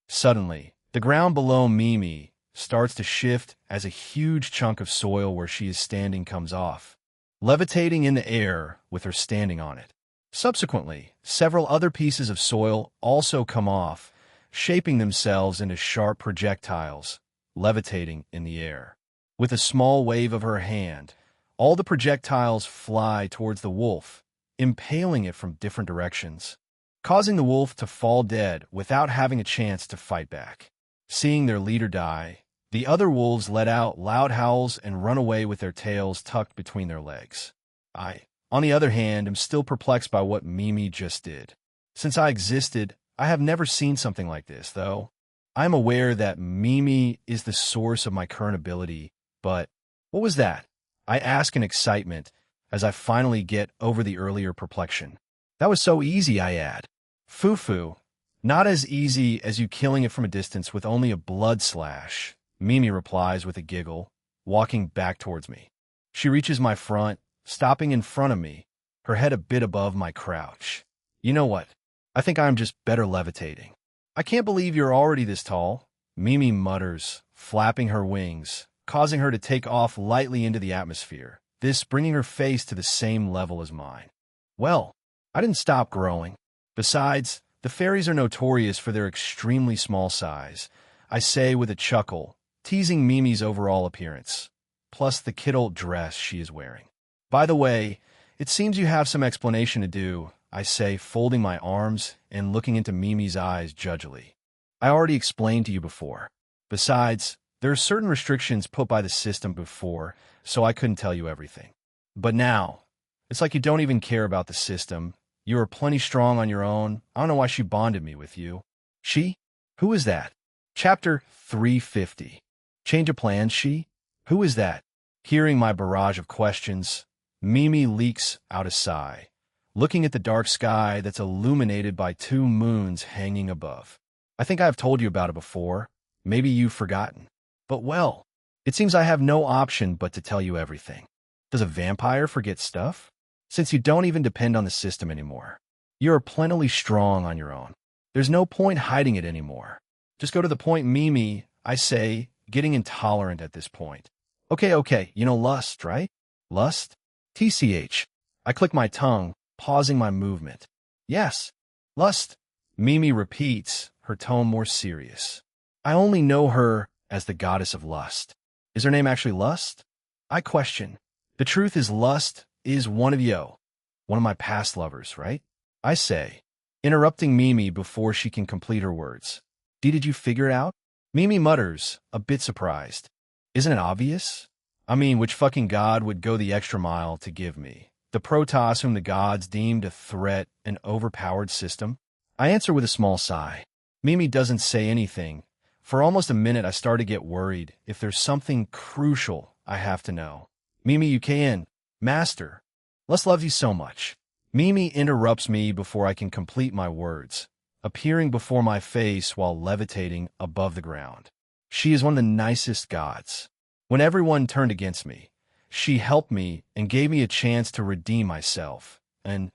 [SPEAKER 1] Suddenly, the ground below Mimi starts to shift as a huge chunk of soil where she is standing comes off, levitating in the air with her standing on it. Subsequently, several other pieces of soil also come off, shaping themselves into sharp projectiles, levitating in the air. With a small wave of her hand, all the projectiles fly towards the wolf, impaling it from different directions, causing the wolf to fall dead without having a chance to fight back. Seeing their leader die, the other wolves let out loud howls and run away with their tails tucked between their legs. I, on the other hand, am still perplexed by what Mimi just did. Since I existed, I have never seen something like this, though. I am aware that Mimi is the source of my current ability, but what was that? I ask in excitement as I finally get over the earlier perplexion. That was so easy, I add. Fufu. Not as easy as you killing it from a distance with only a blood slash, Mimi replies with a giggle, walking back towards me. She reaches my front, stopping in front of me, her head a bit above my crouch. You know what? I think I'm just better levitating. I can't believe you're already this tall, Mimi mutters, flapping her wings, causing her to take off lightly into the atmosphere, this bringing her face to the same level as mine. Well, I didn't stop growing. Besides, the fairies are notorious for their extremely small size, I say with a chuckle, teasing Mimi's overall appearance, plus the kidult dress she is wearing. By the way, it seems you have some explanation to do, I say, folding my arms and looking into Mimi's eyes judgily. I already explained to you before. Besides, there are certain restrictions put by the system before, so I couldn't tell you everything. But now, it's like you don't even care about the system. You are plenty strong on your own. I don't know why she bonded me with you. She? Who is that? Chapter 350. Change of plans, she? Who is that? Hearing my barrage of questions, Mimi leaks out a sigh, looking at the dark sky that's illuminated by 2 moons hanging above. I think I've told you about it before. Maybe you've forgotten. But well, it seems I have no option but to tell you everything. Does a vampire forget stuff? Since you don't even depend on the system anymore. You are plentifully strong on your own. There's no point hiding it anymore. Just go to the point, Mimi, I say, getting intolerant at this point. Okay, you know lust, right? Lust? TCH. I click my tongue, pausing my movement. Yes, lust, Mimi repeats, her tone more serious. I only know her as the goddess of lust. Is her name actually Lust? I question. The truth is Lust is one of my past lovers, right? I say, interrupting Mimi before she can complete her words. Did you figure it out? Mimi mutters, a bit surprised. Isn't it obvious? I mean, which fucking god would go the extra mile to give me? The Protoss whom the gods deemed a threat and overpowered system? I answer with a small sigh. Mimi doesn't say anything. For almost a minute I start to get worried if there's something crucial I have to know. Mimi, you can. Master. Lust loves you so much. Mimi interrupts me before I can complete my words, appearing before my face while levitating above the ground. She is one of the nicest gods. When everyone turned against me, she helped me and gave me a chance to redeem myself. And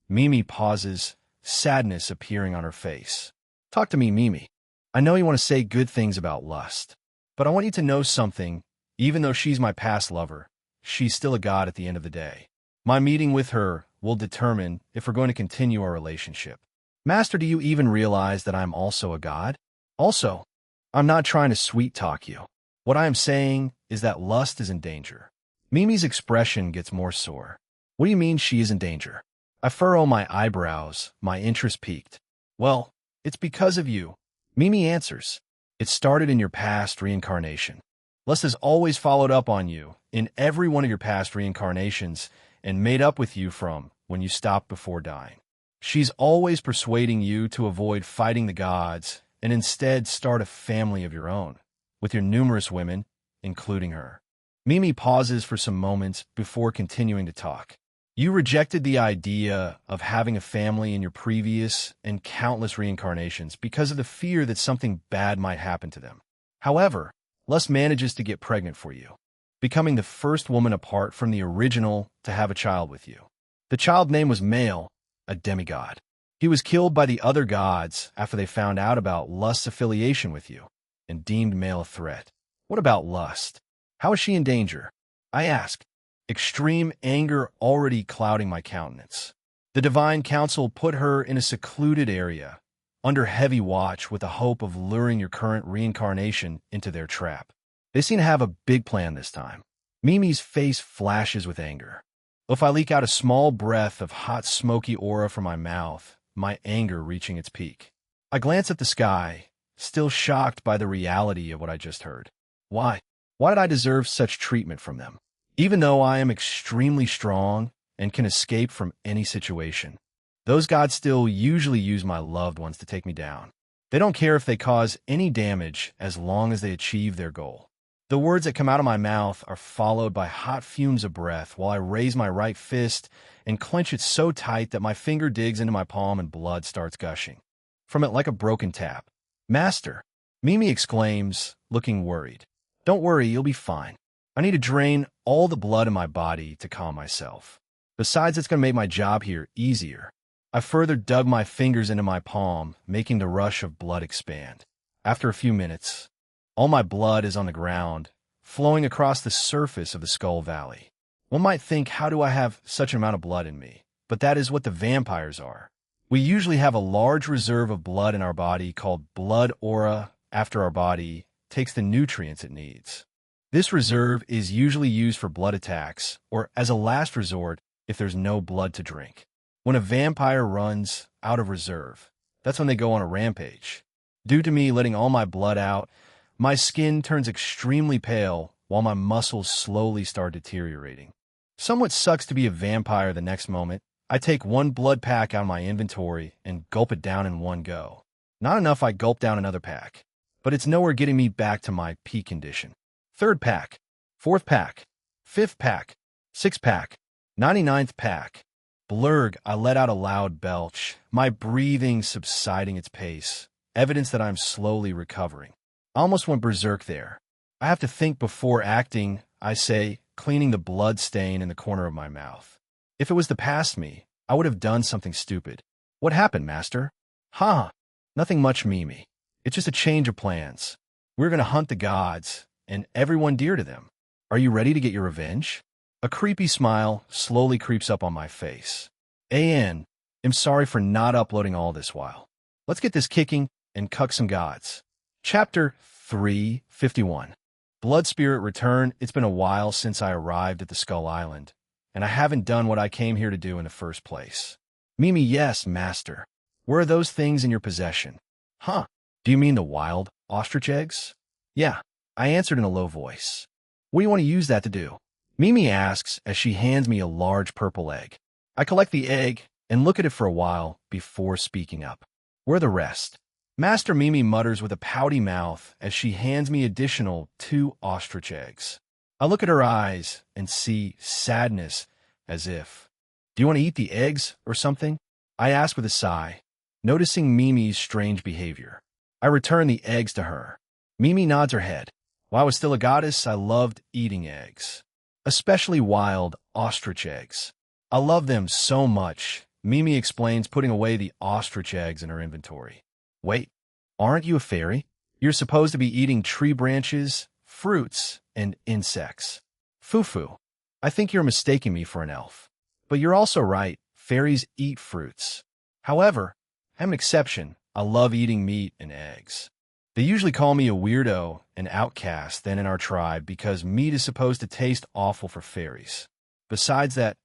[SPEAKER 1] Mimi pauses, sadness appearing on her face. Talk to me, Mimi. I know you want to say good things about Lust, but I want you to know something. Even though she's my past lover, she's still a god at the end of the day. My meeting with her will determine if we're going to continue our relationship. Master, do you even realize that I'm also a god? Also, I'm not trying to sweet-talk you. What I am saying is that Lust is in danger. Mimi's expression gets more sore. What do you mean she is in danger? I furrow my eyebrows, my interest piqued. Well, it's because of you. Mimi answers. It started in your past reincarnation. Lust has always followed up on you in every one of your past reincarnations and made up with you from when you stopped before dying. She's always persuading you to avoid fighting the gods and instead start a family of your own, with your numerous women, including her. Mimi pauses for some moments before continuing to talk. You rejected the idea of having a family in your previous and countless reincarnations because of the fear that something bad might happen to them. However, Lust manages to get pregnant for you, becoming the first woman apart from the original to have a child with you. The child name was Male, a demigod. He was killed by the other gods after they found out about Lust's affiliation with you and deemed Male a threat. What about Lust? How is she in danger? I ask, extreme anger already clouding my countenance. The Divine Council put her in a secluded area, under heavy watch with the hope of luring your current reincarnation into their trap. They seem to have a big plan this time. Mimi's face flashes with anger. If I leak out a small breath of hot, smoky aura from my mouth, my anger reaching its peak. I glance at the sky, still shocked by the reality of what I just heard. Why? Why did I deserve such treatment from them? Even though I am extremely strong and can escape from any situation, those gods still usually use my loved ones to take me down. They don't care if they cause any damage as long as they achieve their goal. The words that come out of my mouth are followed by hot fumes of breath while I raise my right fist and clench it so tight that my finger digs into my palm and blood starts gushing from it like a broken tap. Master, Mimi exclaims, looking worried. Don't worry, you'll be fine. I need to drain all the blood in my body to calm myself. Besides, it's going to make my job here easier. I further dug my fingers into my palm, making the rush of blood expand. After a few minutes, all my blood is on the ground, flowing across the surface of the Skull Valley. One might think, how do I have such an amount of blood in me? But that is what the vampires are. We usually have a large reserve of blood in our body called blood aura after our body takes the nutrients it needs. This reserve is usually used for blood attacks or as a last resort if there's no blood to drink. When a vampire runs out of reserve, that's when they go on a rampage. Due to me letting all my blood out, my skin turns extremely pale while my muscles slowly start deteriorating. Somewhat sucks to be a vampire the next moment. I take one blood pack out of my inventory and gulp it down in one go. Not enough, I gulp down another pack, but it's nowhere getting me back to my peak condition. Third pack, fourth pack, fifth pack, sixth pack, 99th pack. Blurg, I let out a loud belch, my breathing subsiding its pace, evidence that I'm slowly recovering. I almost went berserk there. I have to think before acting, I say, cleaning the blood stain in the corner of my mouth. If it was the past me, I would have done something stupid. What happened, Master? Ha! Nothing much, Mimi. It's just a change of plans. We're going to hunt the gods, and everyone dear to them. Are you ready to get your revenge? A creepy smile slowly creeps up on my face. I'm sorry for not uploading all this while. Let's get this kicking and cuck some gods. Chapter 351. Blood Spirit Return. It's been a while since I arrived at the Skull Island, and I haven't done what I came here to do in the first place. Mimi, yes, Master. Where are those things in your possession? Huh? Do you mean the wild ostrich eggs? Yeah, I answered in a low voice. What do you want to use that to do? Mimi asks as she hands me a large purple egg. I collect the egg and look at it for a while before speaking up. Where are the rest? Master, Mimi mutters with a pouty mouth as she hands me additional 2 ostrich eggs. I look at her eyes and see sadness, as if, do you want to eat the eggs or something? I ask with a sigh, noticing Mimi's strange behavior. I return the eggs to her. Mimi nods her head. While I was still a goddess, I loved eating eggs, especially wild ostrich eggs. I love them so much, Mimi explains, putting away the ostrich eggs in her inventory. Wait, aren't you a fairy? You're supposed to be eating tree branches, fruits, and insects. Foo-foo. I think you're mistaking me for an elf. But you're also right, fairies eat fruits. However, I'm an exception. I love eating meat and eggs. They usually call me a weirdo and outcast then in our tribe because meat is supposed to taste awful for fairies. Besides that,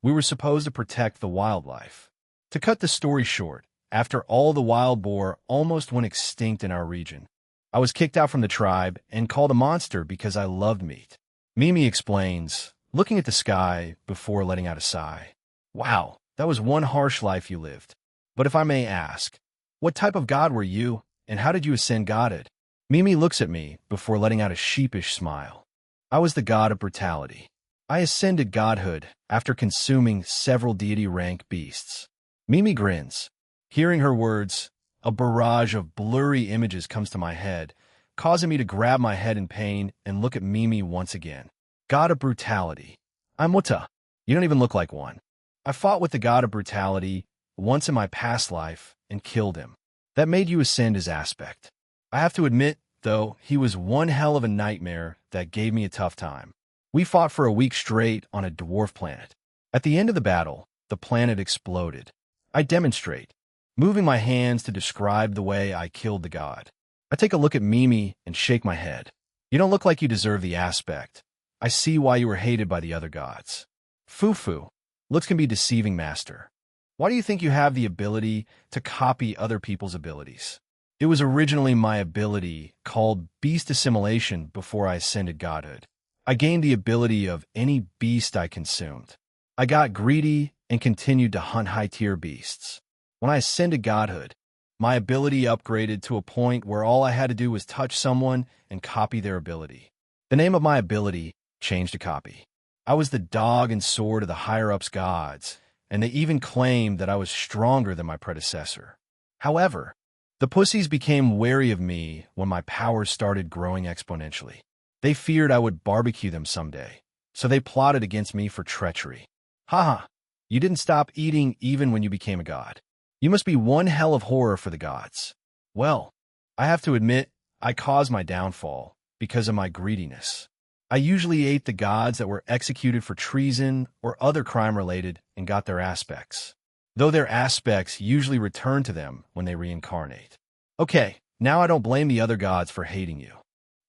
[SPEAKER 1] we were supposed to protect the wildlife. To cut the story short, after all the wild boar almost went extinct in our region, I was kicked out from the tribe and called a monster because I loved meat. Mimi explains, looking at the sky before letting out a sigh. Wow, that was one harsh life you lived. But if I may ask, what type of god were you, and how did you ascend godhood? Mimi looks at me before letting out a sheepish smile. I was the god of brutality. I ascended godhood after consuming several deity-rank beasts. Mimi grins. Hearing her words, a barrage of blurry images comes to my head, causing me to grab my head in pain and look at Mimi once again. God of brutality. I'm Muta. You don't even look like one. I fought with the god of brutality once in my past life and killed him. That made you ascend his aspect. I have to admit, though, he was one hell of a nightmare that gave me a tough time. We fought for a week straight on a dwarf planet. At the end of the battle, the planet exploded. I demonstrate, moving my hands to describe the way I killed the god. I take a look at Mimi and shake my head. You don't look like you deserve the aspect. I see why you were hated by the other gods. Fufu, looks can be deceiving, master. Why do you think you have the ability to copy other people's abilities? It was originally my ability called beast assimilation before I ascended godhood. I gained the ability of any beast I consumed. I got greedy and continued to hunt high-tier beasts. When I ascended godhood, my ability upgraded to a point where all I had to do was touch someone and copy their ability. The name of my ability changed to copy. I was the dog and sword of the higher-ups gods, and they even claimed that I was stronger than my predecessor. However, the pussies became wary of me when my powers started growing exponentially. They feared I would barbecue them someday, so they plotted against me for treachery. Haha, you didn't stop eating even when you became a god. You must be one hell of horror for the gods. Well, I have to admit, I caused my downfall because of my greediness. I usually ate the gods that were executed for treason or other crime-related and got their aspects, though their aspects usually return to them when they reincarnate. Okay, now I don't blame the other gods for hating you.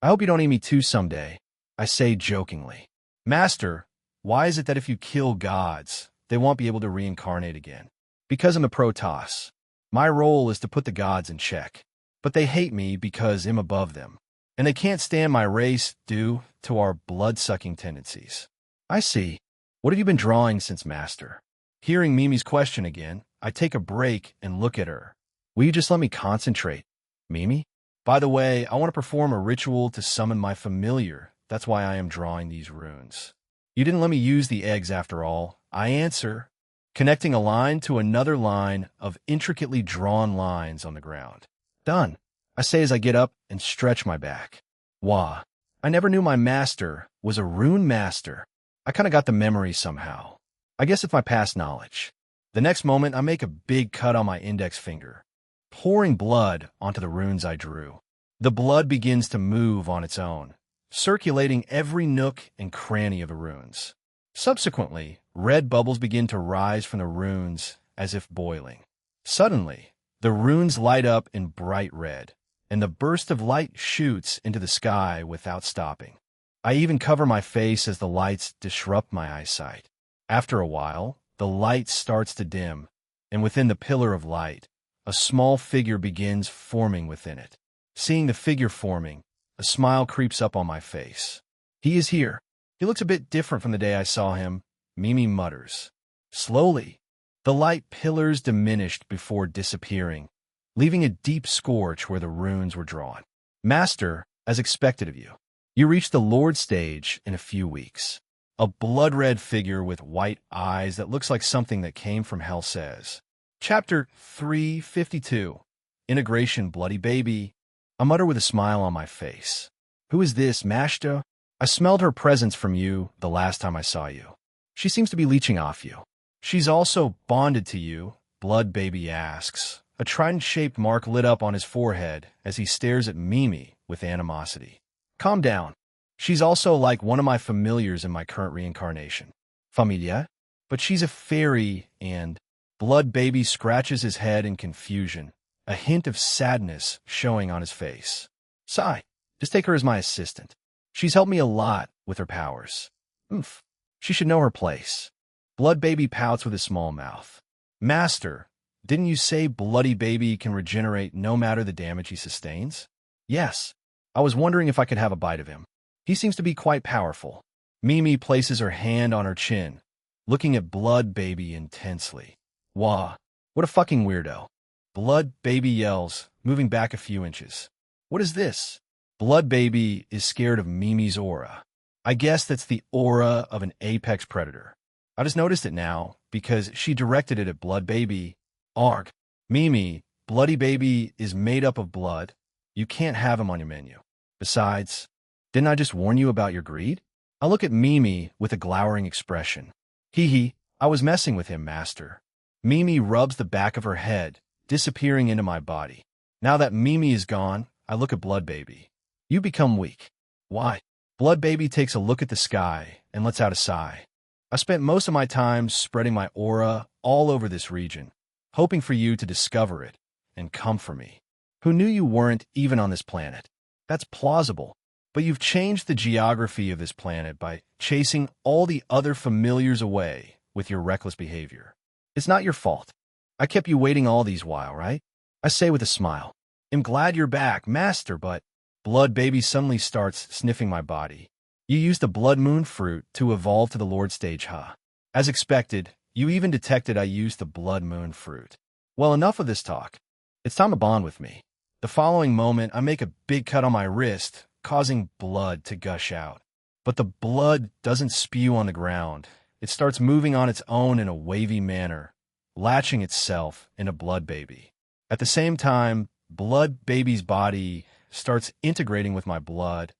[SPEAKER 1] I hope you don't eat me too someday, I say jokingly. Master, why is it that if you kill gods, they won't be able to reincarnate again? Because I'm a Protoss. My role is to put the gods in check. But they hate me because I'm above them. And they can't stand my race due to our blood-sucking tendencies. I see. What have you been drawing since, Master? Hearing Mimi's question again, I take a break and look at her. Will you just let me concentrate, Mimi? By the way, I want to perform a ritual to summon my familiar. That's why I am drawing these runes. You didn't let me use the eggs after all. I answer, connecting a line to another line of intricately drawn lines on the ground. Done, I say as I get up and stretch my back. Wah, I never knew my master was a rune master. I kind of got the memory somehow. I guess it's my past knowledge. The next moment, I make a big cut on my index finger, pouring blood onto the runes I drew. The blood begins to move on its own, circulating every nook and cranny of the runes. Subsequently, red bubbles begin to rise from the runes as if boiling. Suddenly, the runes light up in bright red, and the burst of light shoots into the sky without stopping. I even cover my face as the lights disrupt my eyesight. After a while, the light starts to dim, and within the pillar of light, a small figure begins forming within it. Seeing the figure forming, a smile creeps up on my face. He is here. He looks a bit different from the day I saw him, Mimi mutters. Slowly, the light pillars diminished before disappearing, leaving a deep scorch where the runes were drawn. Master, as expected of you, you reach the Lord stage in a few weeks. A blood-red figure with white eyes that looks like something that came from hell says. Chapter 352. Integration Bloody Baby. I mutter with a smile on my face. Who is this, Mashta? I smelled her presence from you the last time I saw you. She seems to be leeching off you. She's also bonded to you, Blood Baby asks. A trident-shaped mark lit up on his forehead as he stares at Mimi with animosity. Calm down. She's also like one of my familiars in my current reincarnation. Familia? But she's a fairy and... Blood Baby scratches his head in confusion, a hint of sadness showing on his face. Sigh. Just take her as my assistant. She's helped me a lot with her powers. Oomph. She should know her place. Blood Baby pouts with his small mouth. Master, didn't you say Bloody Baby can regenerate no matter the damage he sustains? Yes. I was wondering if I could have a bite of him. He seems to be quite powerful. Mimi places her hand on her chin, looking at Blood Baby intensely. Wah, what a fucking weirdo. Blood Baby yells, moving back a few inches. What is this? Blood Baby is scared of Mimi's aura. I guess that's the aura of an apex predator. I just noticed it now because she directed it at Blood Baby. Arg. Mimi, Bloody Baby is made up of blood. You can't have him on your menu. Besides, didn't I just warn you about your greed? I look at Mimi with a glowering expression. Hee hee, I was messing with him, Master. Mimi rubs the back of her head, disappearing into my body. Now that Mimi is gone, I look at Blood Baby. You become weak. Why? Blood Baby takes a look at the sky and lets out a sigh. I spent most of my time spreading my aura all over this region, hoping for you to discover it and come for me. Who knew you weren't even on this planet? That's plausible, but you've changed the geography of this planet by chasing all the other familiars away with your reckless behavior. It's not your fault. I kept you waiting all these while, right? I say with a smile. I'm glad you're back, Master, but Blood Baby suddenly starts sniffing my body. You used the Blood Moon fruit to evolve to the Lord stage, huh? As expected, you even detected I used the Blood Moon fruit. Well, enough of this talk. It's time to bond with me. The following moment, I make a big cut on my wrist, causing blood to gush out. But the blood doesn't spew on the ground. It starts moving on its own in a wavy manner, latching itself into Blood Baby. At the same time, Blood Baby's body starts integrating with my blood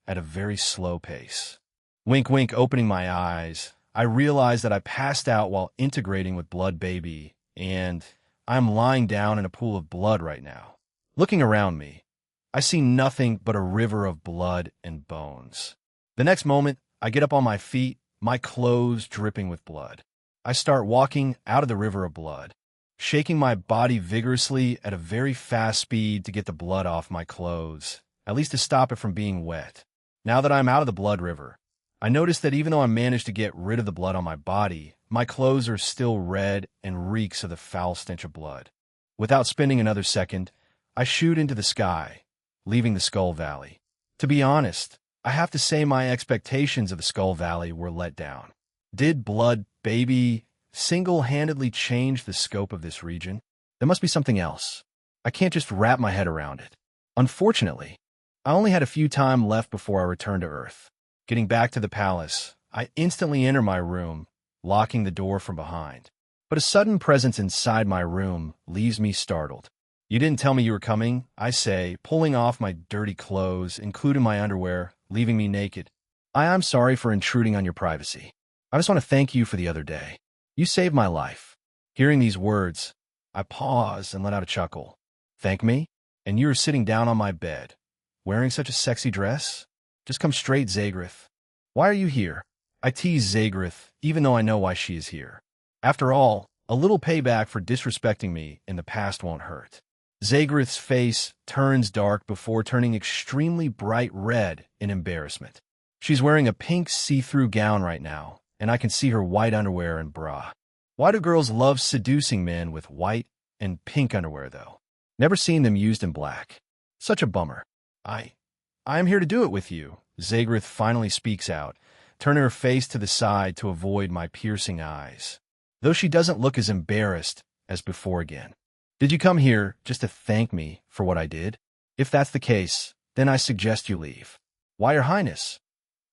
[SPEAKER 1] at a very slow pace. Wink, wink, opening my eyes, I realize that I passed out while integrating with Blood Baby, and I'm lying down in a pool of blood right now. Looking around me, I see nothing but a river of blood and bones. The next moment, I get up on my feet, my clothes dripping with blood. I start walking out of the river of blood, shaking my body vigorously at a very fast speed to get the blood off my clothes, at least to stop it from being wet. Now that I'm out of the blood river, I notice that even though I managed to get rid of the blood on my body, my clothes are still red and reeks of the foul stench of blood. Without spending another second, I shoot into the sky, leaving the Skull Valley. To be honest, I have to say my expectations of the Skull Valley were let down. Did Blood Baby single-handedly change the scope of this region? There must be something else. I can't just wrap my head around it. Unfortunately, I only had a few time left before I returned to Earth. Getting back to the palace, I instantly enter my room, locking the door from behind. But a sudden presence inside my room leaves me startled. You didn't tell me you were coming, I say, pulling off my dirty clothes, including my underwear, leaving me naked. I'm sorry for intruding on your privacy. I just want to thank you for the other day. You saved my life. Hearing these words, I pause and let out a chuckle. Thank me? And you are sitting down on my bed, wearing such a sexy dress? Just come straight, Zagreth. Why are you here? I tease Zagreth, even though I know why she is here. After all, a little payback for disrespecting me in the past won't hurt. Zagreth's face turns dark before turning extremely bright red in embarrassment. She's wearing a pink see-through gown right now, and I can see her white underwear and bra. Why do girls love seducing men with white and pink underwear, though? Never seen them used in black. Such a bummer. I am here to do it with you, Zagreth finally speaks out, turning her face to the side to avoid my piercing eyes, though she doesn't look as embarrassed as before again. Did you come here just to thank me for what I did? If that's the case, then I suggest you leave. Why, Your Highness?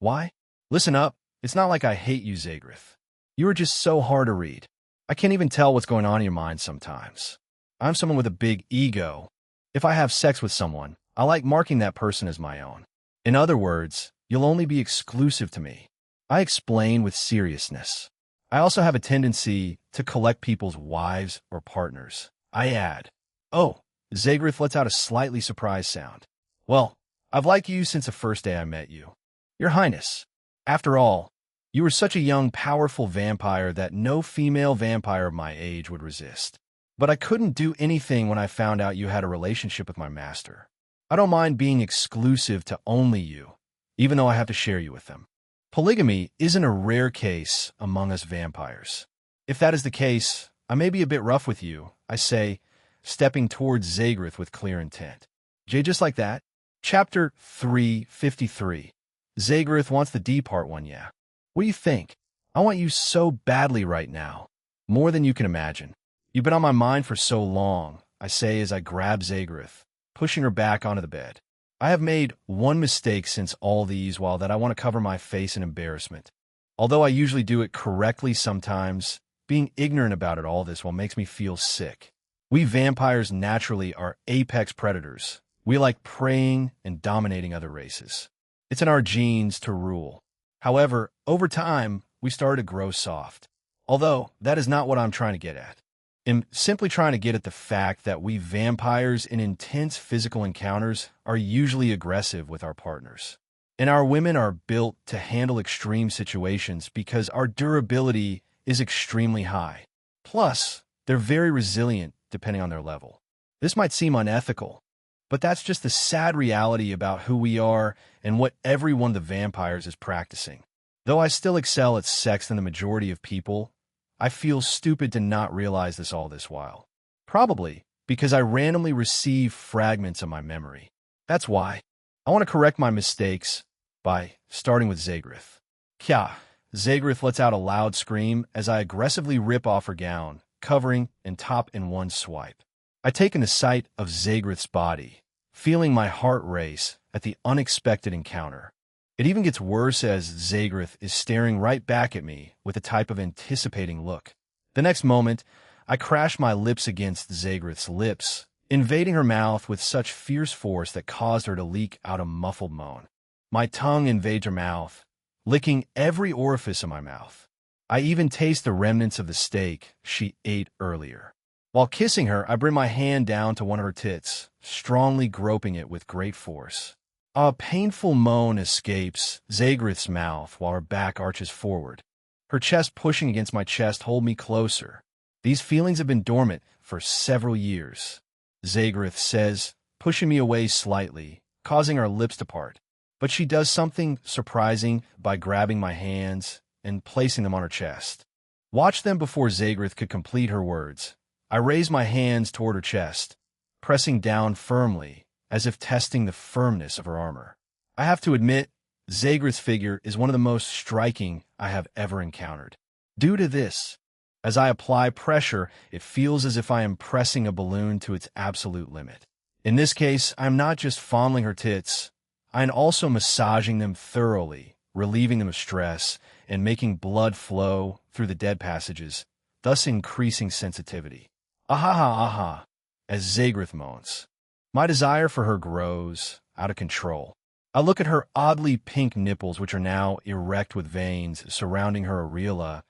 [SPEAKER 1] Why? Listen up. It's not like I hate you, Zagreth. You are just so hard to read. I can't even tell what's going on in your mind sometimes. I'm someone with a big ego. If I have sex with someone, I like marking that person as my own. In other words, you'll only be exclusive to me. I explain with seriousness. I also have a tendency to collect people's wives or partners. I add, oh, Zagreth lets out a slightly surprised sound. Well, I've liked you since the first day I met you. Your Highness, after all, you were such a young, powerful vampire that no female vampire of my age would resist. But I couldn't do anything when I found out you had a relationship with my master. I don't mind being exclusive to only you, even though I have to share you with them. Polygamy isn't a rare case among us vampires. If that is the case, I may be a bit rough with you, I say, stepping towards Zagreth with clear intent. Just like that? Chapter 353. Zagreth wants the D part one, yeah. What do you think? I want you so badly right now. More than you can imagine. You've been on my mind for so long, I say as I grab Zagreth, pushing her back onto the bed. I have made one mistake since all these while that I want to cover my face in embarrassment. Although I usually do it correctly sometimes, being ignorant about it all this while makes me feel sick. We vampires naturally are apex predators. We like preying and dominating other races. It's in our genes to rule. However, over time, we started to grow soft. Although, that is not what I'm trying to get at. I'm simply trying to get at the fact that we vampires in intense physical encounters are usually aggressive with our partners. And our women are built to handle extreme situations because our durability is extremely high. Plus, they're very resilient depending on their level. This might seem unethical, but that's just the sad reality about who we are and what every one of the vampires is practicing. Though I still excel at sex than the majority of people, I feel stupid to not realize this all this while. Probably because I randomly receive fragments of my memory. That's why. I want to correct my mistakes by starting with Zagrith. Kya. Zagrith lets out a loud scream as I aggressively rip off her gown, covering and top in one swipe. I take in the sight of Zagrith's body, feeling my heart race at the unexpected encounter. It even gets worse as Zagrith is staring right back at me with a type of anticipating look. The next moment, I crash my lips against Zagrith's lips, invading her mouth with such fierce force that caused her to leak out a muffled moan. My tongue invades her mouth, licking every orifice of my mouth. I even taste the remnants of the steak she ate earlier. While kissing her, I bring my hand down to one of her tits, strongly groping it with great force. A painful moan escapes Zagrith's mouth while her back arches forward. Her chest pushing against my chest hold me closer. These feelings have been dormant for several years, Zagrith says, pushing me away slightly, causing our lips to part. But she does something surprising by grabbing my hands and placing them on her chest. Watch them before Zagrith could complete her words. I raise my hands toward her chest, pressing down firmly, as if testing the firmness of her armor. I have to admit, Zagrith's figure is one of the most striking I have ever encountered. Due to this, as I apply pressure, it feels as if I am pressing a balloon to its absolute limit. In this case, I am not just fondling her tits, I am also massaging them thoroughly, relieving them of stress, and making blood flow through the dead passages, thus increasing sensitivity. Aha, as Zagrith moans. My desire for her grows out of control. I look at her oddly pink nipples, which are now erect with veins surrounding her areola,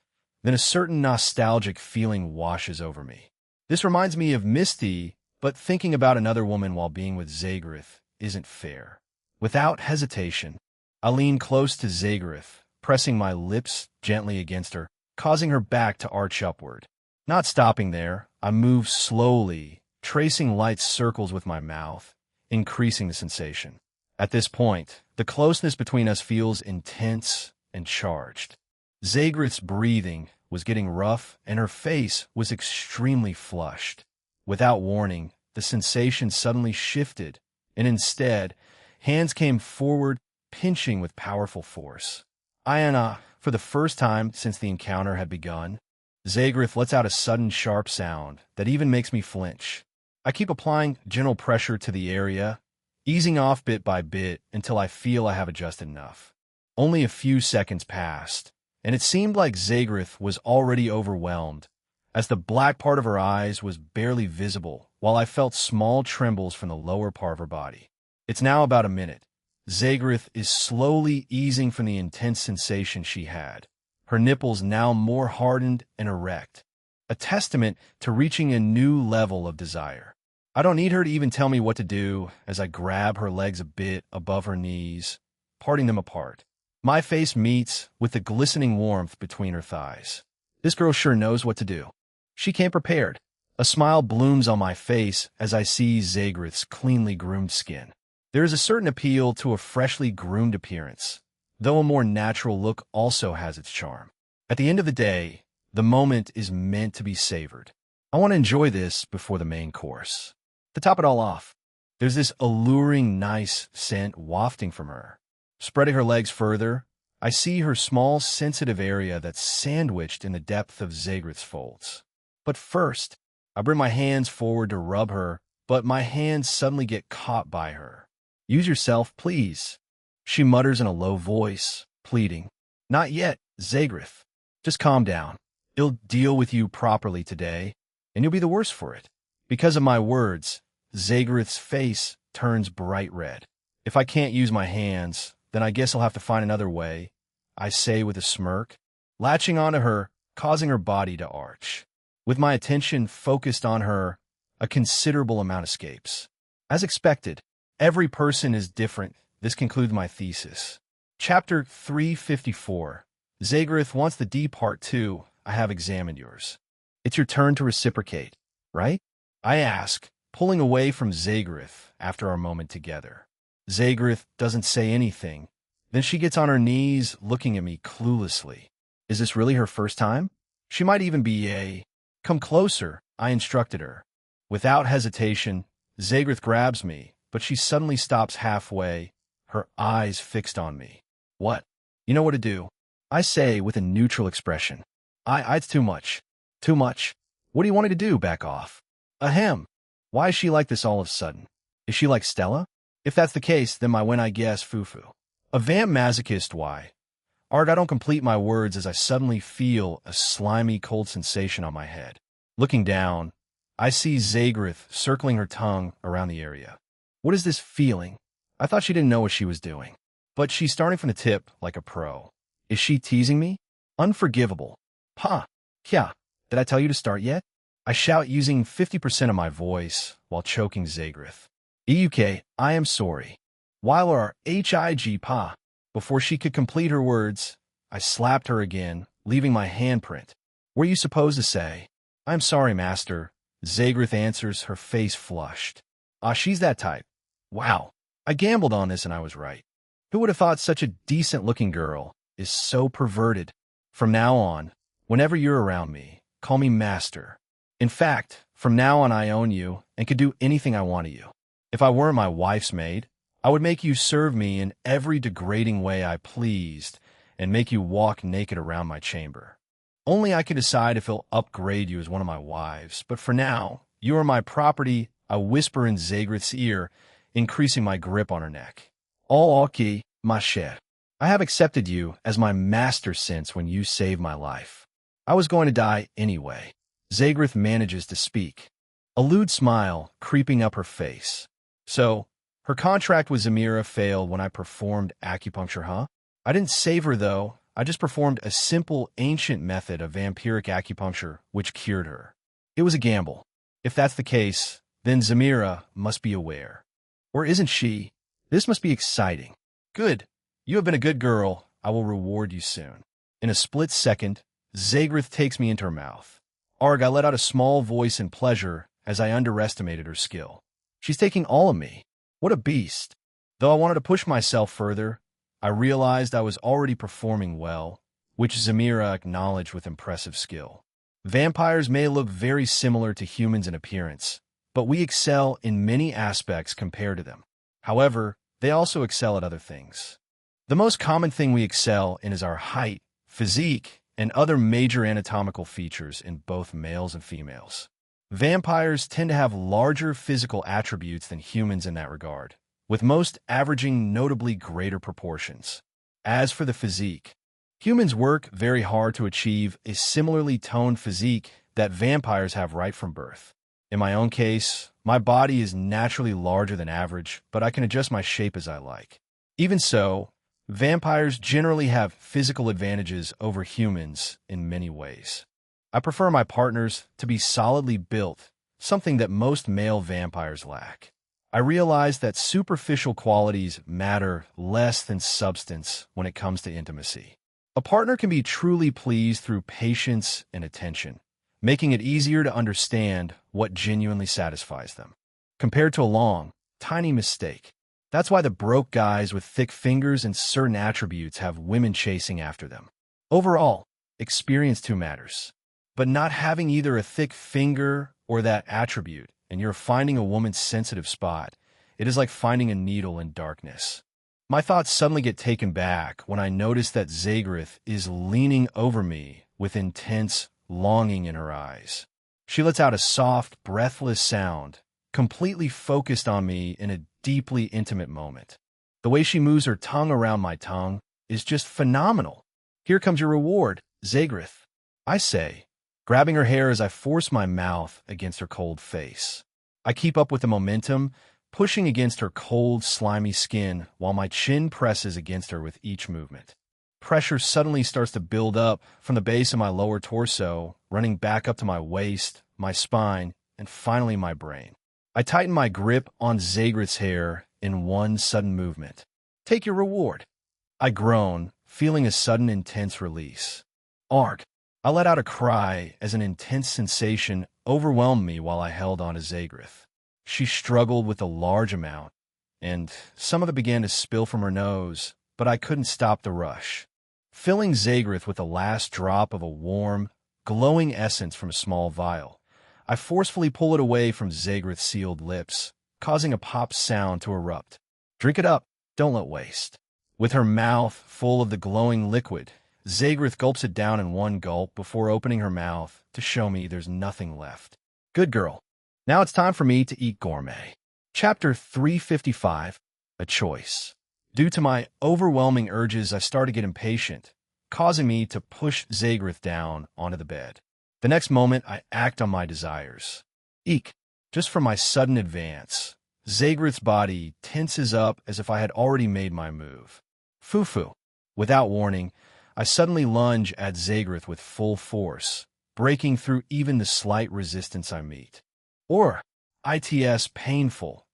[SPEAKER 1] then a certain nostalgic feeling washes over me. This reminds me of Misty, but thinking about another woman while being with Zagrith isn't fair. Without hesitation, I lean close to Zagrith, pressing my lips gently against her, causing her back to arch upward. Not stopping there, I move slowly, tracing light circles with my mouth, increasing the sensation. At this point, the closeness between us feels intense and charged. Zagrith's breathing was getting rough, and her face was extremely flushed. Without warning, the sensation suddenly shifted, and instead, hands came forward, pinching with powerful force. For the first time since the encounter had begun, Zagrith lets out a sudden sharp sound that even makes me flinch. I keep applying gentle pressure to the area, easing off bit by bit until I feel I have adjusted enough. Only a few seconds passed, and it seemed like Zagrith was already overwhelmed, as the black part of her eyes was barely visible, while I felt small trembles from the lower part of her body. It's now about a minute. Zagrith is slowly easing from the intense sensation she had, her nipples now more hardened and erect, a testament to reaching a new level of desire. I don't need her to even tell me what to do as I grab her legs a bit above her knees, parting them apart. My face meets with the glistening warmth between her thighs. This girl sure knows what to do. She came prepared. A smile blooms on my face as I see Zagrith's cleanly groomed skin. There is a certain appeal to a freshly groomed appearance, though a more natural look also has its charm. At the end of the day, the moment is meant to be savored. I want to enjoy this before the main course. To top it all off, there's this alluring, nice scent wafting from her. Spreading her legs further, I see her small, sensitive area that's sandwiched in the depth of Zagrith's folds. But first, I bring my hands forward to rub her, but my hands suddenly get caught by her. Use yourself, please, she mutters in a low voice, pleading. Not yet, Zagrith. Just calm down. I'll deal with you properly today, and you'll be the worse for it. Because of my words, Zagrith's face turns bright red. If I can't use my hands, then I guess I'll have to find another way, I say with a smirk, latching onto her, causing her body to arch. With my attention focused on her, a considerable amount escapes. As expected, every person is different. This concludes my thesis. Chapter 354. Zagrith wants the D Part 2. I have examined yours. It's your turn to reciprocate, right? I ask, pulling away from Zagrith after our moment together. Zagrith doesn't say anything. Then she gets on her knees, looking at me cluelessly. Is this really her first time? She might even be a... Come closer, I instructed her. Without hesitation, Zagrith grabs me, but she suddenly stops halfway, her eyes fixed on me. What? You know what to do. I say with a neutral expression. It's too much. Too much? What do you want me to do, back off? Ahem. Why is she like this all of a sudden? Is she like Stella? If that's the case, then my when I guess foo-foo. A vamp masochist, why? Art, I don't complete my words as I suddenly feel a slimy cold sensation on my head. Looking down, I see Zagrith circling her tongue around the area. What is this feeling? I thought she didn't know what she was doing. But she's starting from the tip like a pro. Is she teasing me? Unforgivable. Pa, kya, did I tell you to start yet? I shout using 50% of my voice while choking Zagrith. EUK, I am sorry. While our HIG pa. Before she could complete her words, I slapped her again, leaving my handprint. Were you supposed to say? I'm sorry, master. Zagrith answers, her face flushed. She's that type. Wow. I gambled on this and I was right. Who would have thought such a decent-looking girl is so perverted? From now on, whenever you're around me, call me master. In fact, from now on I own you and could do anything I want to you. If I weren't my wife's maid, I would make you serve me in every degrading way I pleased and make you walk naked around my chamber. Only I could decide if I'll upgrade you as one of my wives, but for now, you are my property, I whisper in Zagrith's ear, increasing my grip on her neck. All ok, ma chère. I have accepted you as my master since when you saved my life. I was going to die anyway. Zagrith manages to speak. A lewd smile creeping up her face. So, her contract with Zamira failed when I performed acupuncture, huh? I didn't save her, though. I just performed a simple, ancient method of vampiric acupuncture, which cured her. It was a gamble. If that's the case, then Zamira must be aware. Or isn't she? This must be exciting. Good. You have been a good girl. I will reward you soon. In a split second, Zagrith takes me into her mouth. Arg, I let out a small voice in pleasure as I underestimated her skill. She's taking all of me. What a beast. Though I wanted to push myself further, I realized I was already performing well, which Zamira acknowledged with impressive skill. Vampires may look very similar to humans in appearance, but we excel in many aspects compared to them. However, they also excel at other things. The most common thing we excel in is our height, physique, and other major anatomical features in both males and females. Vampires tend to have larger physical attributes than humans in that regard, with most averaging notably greater proportions. As for the physique, humans work very hard to achieve a similarly toned physique that vampires have right from birth. In my own case, my body is naturally larger than average, but I can adjust my shape as I like. Even so, vampires generally have physical advantages over humans in many ways. I prefer my partners to be solidly built, something that most male vampires lack. I realize that superficial qualities matter less than substance when it comes to intimacy. A partner can be truly pleased through patience and attention, making it easier to understand what genuinely satisfies them, compared to a long, tiny mistake. That's why the broke guys with thick fingers and certain attributes have women chasing after them. Overall, experience too matters. But not having either a thick finger or that attribute, and you're finding a woman's sensitive spot, it is like finding a needle in darkness. My thoughts suddenly get taken back when I notice that Zagrith is leaning over me with intense longing in her eyes. She lets out a soft, breathless sound, completely focused on me in a deeply intimate moment. The way she moves her tongue around my tongue is just phenomenal. Here comes your reward, Zagrith, I say, grabbing her hair as I force my mouth against her cold face. I keep up with the momentum, pushing against her cold, slimy skin while my chin presses against her with each movement. Pressure suddenly starts to build up from the base of my lower torso, running back up to my waist, my spine, and finally my brain. I tighten my grip on Zagrith's hair in one sudden movement. Take your reward. I groan, feeling a sudden intense release. Arg! I let out a cry as an intense sensation overwhelmed me while I held on to Zagrith. She struggled with a large amount, and some of it began to spill from her nose, but I couldn't stop the rush. Filling Zagrith with the last drop of a warm, glowing essence from a small vial, I forcefully pull it away from Zagrith's sealed lips, causing a pop sound to erupt. Drink it up, don't let waste. With her mouth full of the glowing liquid, Zagrith gulps it down in one gulp before opening her mouth to show me there's nothing left. Good girl. Now it's time for me to eat gourmet. Chapter 355, A Choice. Due to my overwhelming urges, I start to get impatient, causing me to push Zagrith down onto the bed. The next moment, I act on my desires. Eek! Just from my sudden advance, Zagrith's body tenses up as if I had already made my move. Foo-foo. Without warning, I suddenly lunge at Zagrith with full force, breaking through even the slight resistance I meet. Or, ITS painful.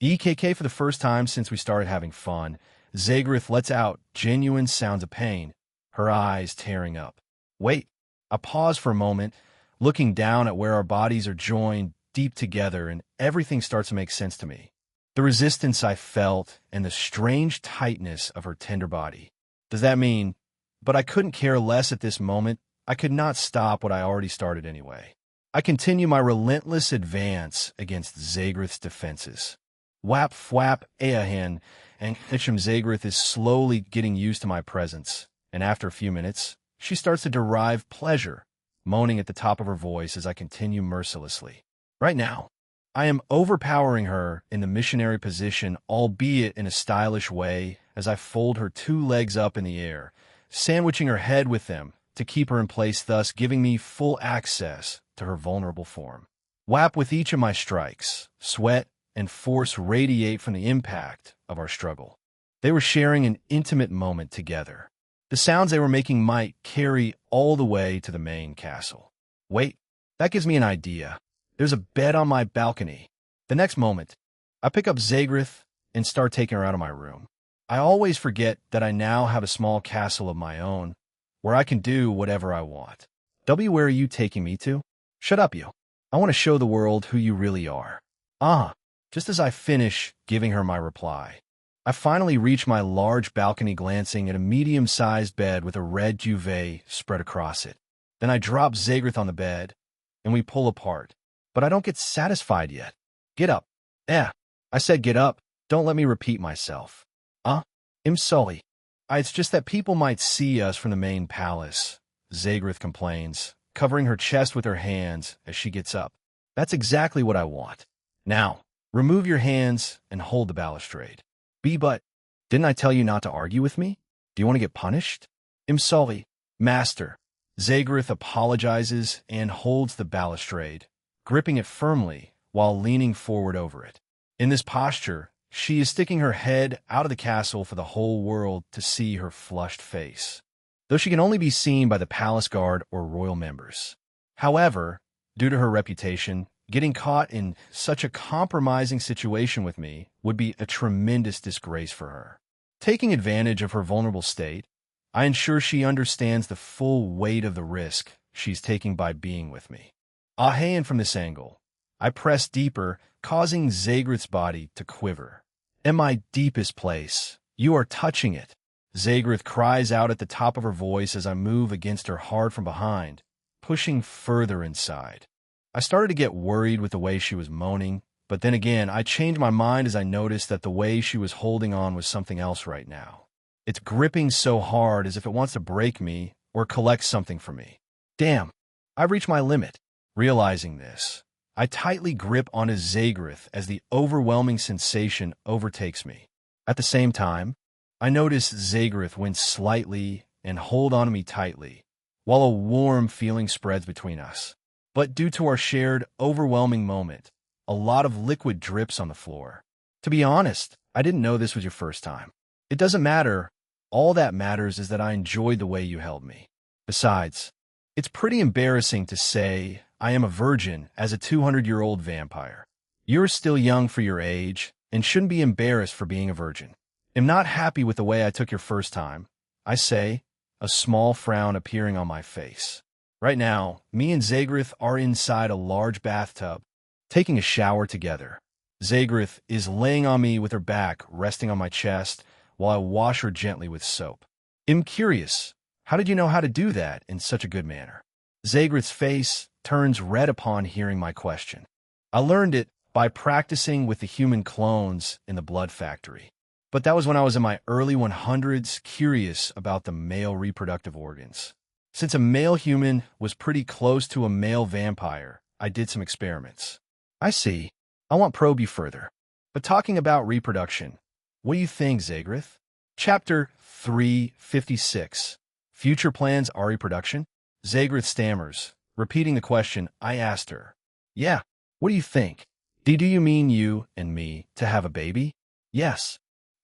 [SPEAKER 1] EKK for the first time since we started having fun, Zagrith lets out genuine sounds of pain, her eyes tearing up. Wait, I pause for a moment, looking down at where our bodies are joined deep together and everything starts to make sense to me. The resistance I felt and the strange tightness of her tender body. Does that mean? But I couldn't care less at this moment. I could not stop what I already started anyway. I continue my relentless advance against Zagrith's defenses. Whap fwap Eahin, and Hitchum Zagrith is slowly getting used to my presence, and after a few minutes, she starts to derive pleasure, moaning at the top of her voice as I continue mercilessly. Right now, I am overpowering her in the missionary position, albeit in a stylish way, as I fold her two legs up in the air, sandwiching her head with them to keep her in place, thus giving me full access to her vulnerable form. Whap with each of my strikes, sweat and force radiate from the impact of our struggle. They were sharing an intimate moment together. The sounds they were making might carry all the way to the main castle. Wait, that gives me an idea. There's a bed on my balcony. The next moment, I pick up Zagrith and start taking her out of my room. I always forget that I now have a small castle of my own, where I can do whatever I want. W, where are you taking me to? Shut up, you. I want to show the world who you really are. Just as I finish giving her my reply, I finally reach my large balcony, glancing at a medium-sized bed with a red duvet spread across it. Then I drop Zagrith on the bed, and we pull apart. But I don't get satisfied yet. Get up. I said get up. Don't let me repeat myself. I'm sorry. It's just that people might see us from the main palace, Zagrith complains, covering her chest with her hands as she gets up. That's exactly what I want. Now, remove your hands and hold the balustrade. But didn't I tell you not to argue with me? Do you want to get punished? I'm sorry, master. Zagrith apologizes and holds the balustrade, gripping it firmly while leaning forward over it. In this posture, she is sticking her head out of the castle for the whole world to see her flushed face, though she can only be seen by the palace guard or royal members. However, due to her reputation, getting caught in such a compromising situation with me would be a tremendous disgrace for her. Taking advantage of her vulnerable state, I ensure she understands the full weight of the risk she's taking by being with me. And from this angle, I press deeper, causing Zagrith's body to quiver. In my deepest place, you are touching it. Zagrith cries out at the top of her voice as I move against her hard from behind, pushing further inside. I started to get worried with the way she was moaning, but then again, I changed my mind as I noticed that the way she was holding on was something else right now. It's gripping so hard as if it wants to break me or collect something from me. Damn, I've reached my limit. Realizing this, I tightly grip onto Zagrith as the overwhelming sensation overtakes me. At the same time, I notice Zagrith wince slightly and hold onto me tightly, while a warm feeling spreads between us. But due to our shared, overwhelming moment, a lot of liquid drips on the floor. To be honest, I didn't know this was your first time. It doesn't matter. All that matters is that I enjoyed the way you held me. Besides, it's pretty embarrassing to say I am a virgin as a 200-year-old vampire. You're still young for your age and shouldn't be embarrassed for being a virgin. Am not happy with the way I took your first time, I say, a small frown appearing on my face. Right now, me and Zagrith are inside a large bathtub, taking a shower together. Zagrith is laying on me with her back resting on my chest while I wash her gently with soap. I'm curious, how did you know how to do that in such a good manner? Zagrith's face turns red upon hearing my question. I learned it by practicing with the human clones in the blood factory. But that was when I was in my early 100s, curious about the male reproductive organs. Since a male human was pretty close to a male vampire, I did some experiments. I see. I won't probe you further. But talking about reproduction, what do you think, Zagrith? Chapter 356. Future plans are reproduction? Zagrith stammers, repeating the question I asked her. Yeah, what do you think? Do you mean you and me to have a baby? Yes.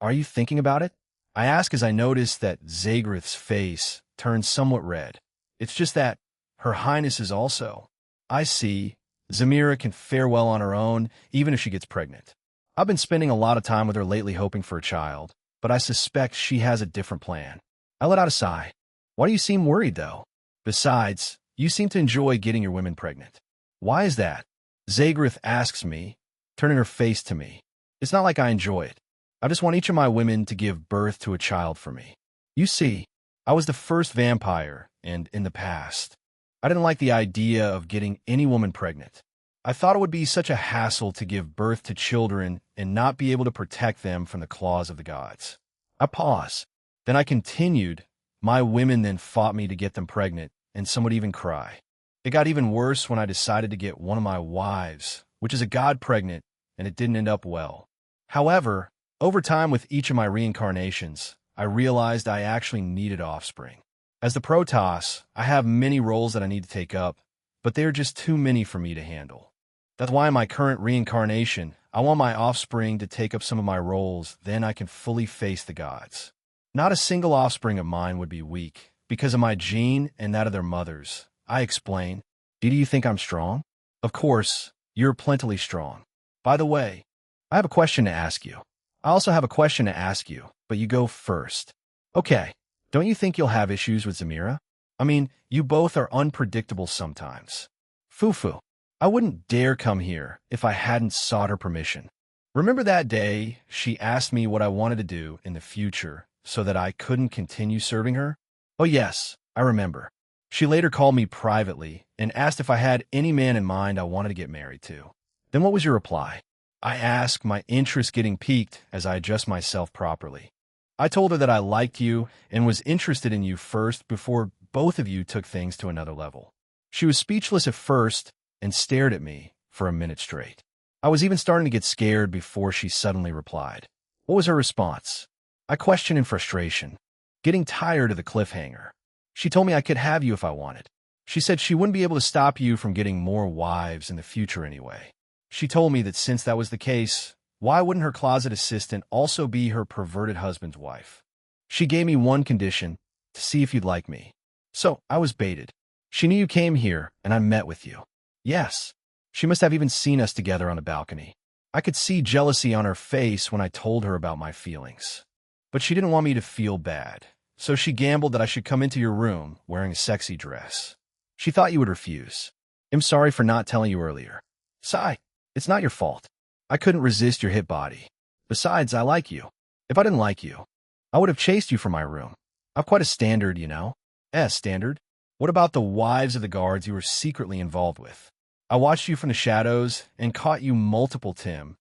[SPEAKER 1] Are you thinking about it? I ask as I notice that Zagrith's face turns somewhat red. It's just that Her Highness is also. I see. Zamira can fare well on her own, even if she gets pregnant. I've been spending a lot of time with her lately hoping for a child, but I suspect she has a different plan. I let out a sigh. Why do you seem worried, though? Besides, you seem to enjoy getting your women pregnant. Why is that? Zagrith asks me, turning her face to me. It's not like I enjoy it. I just want each of my women to give birth to a child for me. You see, I was the first vampire, and in the past, I didn't like the idea of getting any woman pregnant. I thought it would be such a hassle to give birth to children and not be able to protect them from the claws of the gods. I paused. Then I continued. My women then fought me to get them pregnant, and some would even cry. It got even worse when I decided to get one of my wives, which is a god, pregnant, and it didn't end up well. However, over time with each of my reincarnations, I realized I actually needed offspring. As the Protoss, I have many roles that I need to take up, but they are just too many for me to handle. That's why in my current reincarnation, I want my offspring to take up some of my roles, then I can fully face the gods. Not a single offspring of mine would be weak, because of my gene and that of their mothers. I explain. Do you think I'm strong? Of course, you're plentifully strong. By the way, I have a question to ask you. I also have a question to ask you, but you go first. Okay, don't you think you'll have issues with Zamira? I mean, you both are unpredictable sometimes. Fufu, I wouldn't dare come here if I hadn't sought her permission. Remember that day she asked me what I wanted to do in the future so that I couldn't continue serving her? Oh yes, I remember. She later called me privately and asked if I had any man in mind I wanted to get married to. Then what was your reply? I asked, my interest getting piqued as I adjust myself properly. I told her that I liked you and was interested in you first before both of you took things to another level. She was speechless at first and stared at me for a minute straight. I was even starting to get scared before she suddenly replied. What was her response? I questioned in frustration, getting tired of the cliffhanger. She told me I could have you if I wanted. She said she wouldn't be able to stop you from getting more wives in the future anyway. She told me that since that was the case, why wouldn't her closet assistant also be her perverted husband's wife? She gave me one condition, to see if you'd like me. So I was baited. She knew you came here, and I met with you. Yes. She must have even seen us together on the balcony. I could see jealousy on her face when I told her about my feelings. But she didn't want me to feel bad, so she gambled that I should come into your room wearing a sexy dress. She thought you would refuse. I'm sorry for not telling you earlier. Sigh. It's not your fault. I couldn't resist your hit body. Besides, I like you. If I didn't like you, I would have chased you from my room. I'm quite a standard, you know. Standard? What about the wives of the guards you were secretly involved with? I watched you from the shadows and caught you multiple Tim.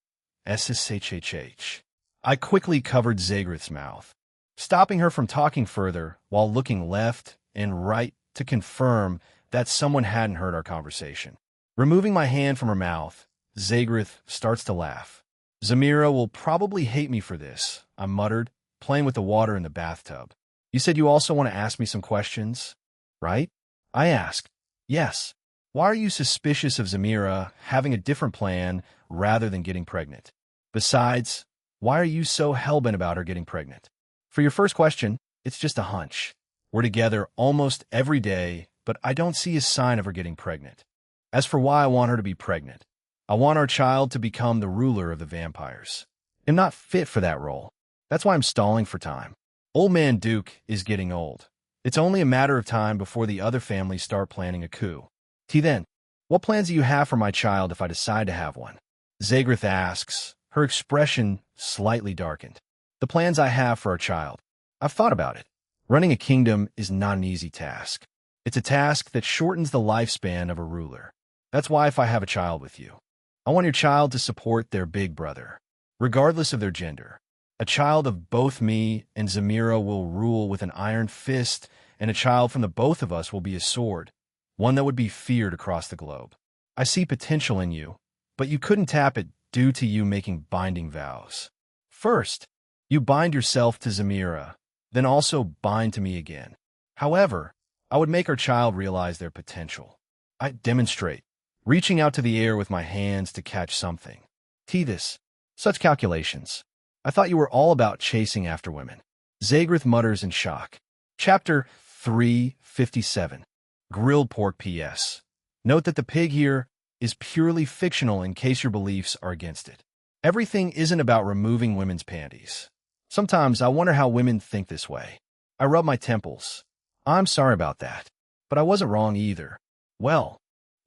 [SPEAKER 1] SSHHH. I quickly covered Zagrith's mouth, stopping her from talking further while looking left and right to confirm that someone hadn't heard our conversation. Removing my hand from her mouth, Zagrith starts to laugh. Zamira will probably hate me for this, I muttered, playing with the water in the bathtub. You said you also want to ask me some questions, right? I asked. Yes. Why are you suspicious of Zamira having a different plan rather than getting pregnant? Besides, why are you so hellbent about her getting pregnant? For your first question, it's just a hunch. We're together almost every day, but I don't see a sign of her getting pregnant. As for why I want her to be pregnant, I want our child to become the ruler of the vampires. I'm not fit for that role. That's why I'm stalling for time. Old man Duke is getting old. It's only a matter of time before the other families start planning a coup. Then, what plans do you have for my child if I decide to have one? Zagrith asks, her expression slightly darkened. The plans I have for our child. I've thought about it. Running a kingdom is not an easy task. It's a task that shortens the lifespan of a ruler. That's why if I have a child with you, I want your child to support their big brother, regardless of their gender. A child of both me and Zamira will rule with an iron fist, and a child from the both of us will be a sword, one that would be feared across the globe. I see potential in you, but you couldn't tap it due to you making binding vows. First, you bind yourself to Zamira, then also bind to me again. However, I would make our child realize their potential. I demonstrate, reaching out to the air with my hands to catch something. This, such calculations. I thought you were all about chasing after women. Zagrith mutters in shock. Chapter 357. Grilled Pork P.S. Note that the pig here is purely fictional in case your beliefs are against it. Everything isn't about removing women's panties. Sometimes I wonder how women think this way. I rub my temples. I'm sorry about that, but I wasn't wrong either. Well,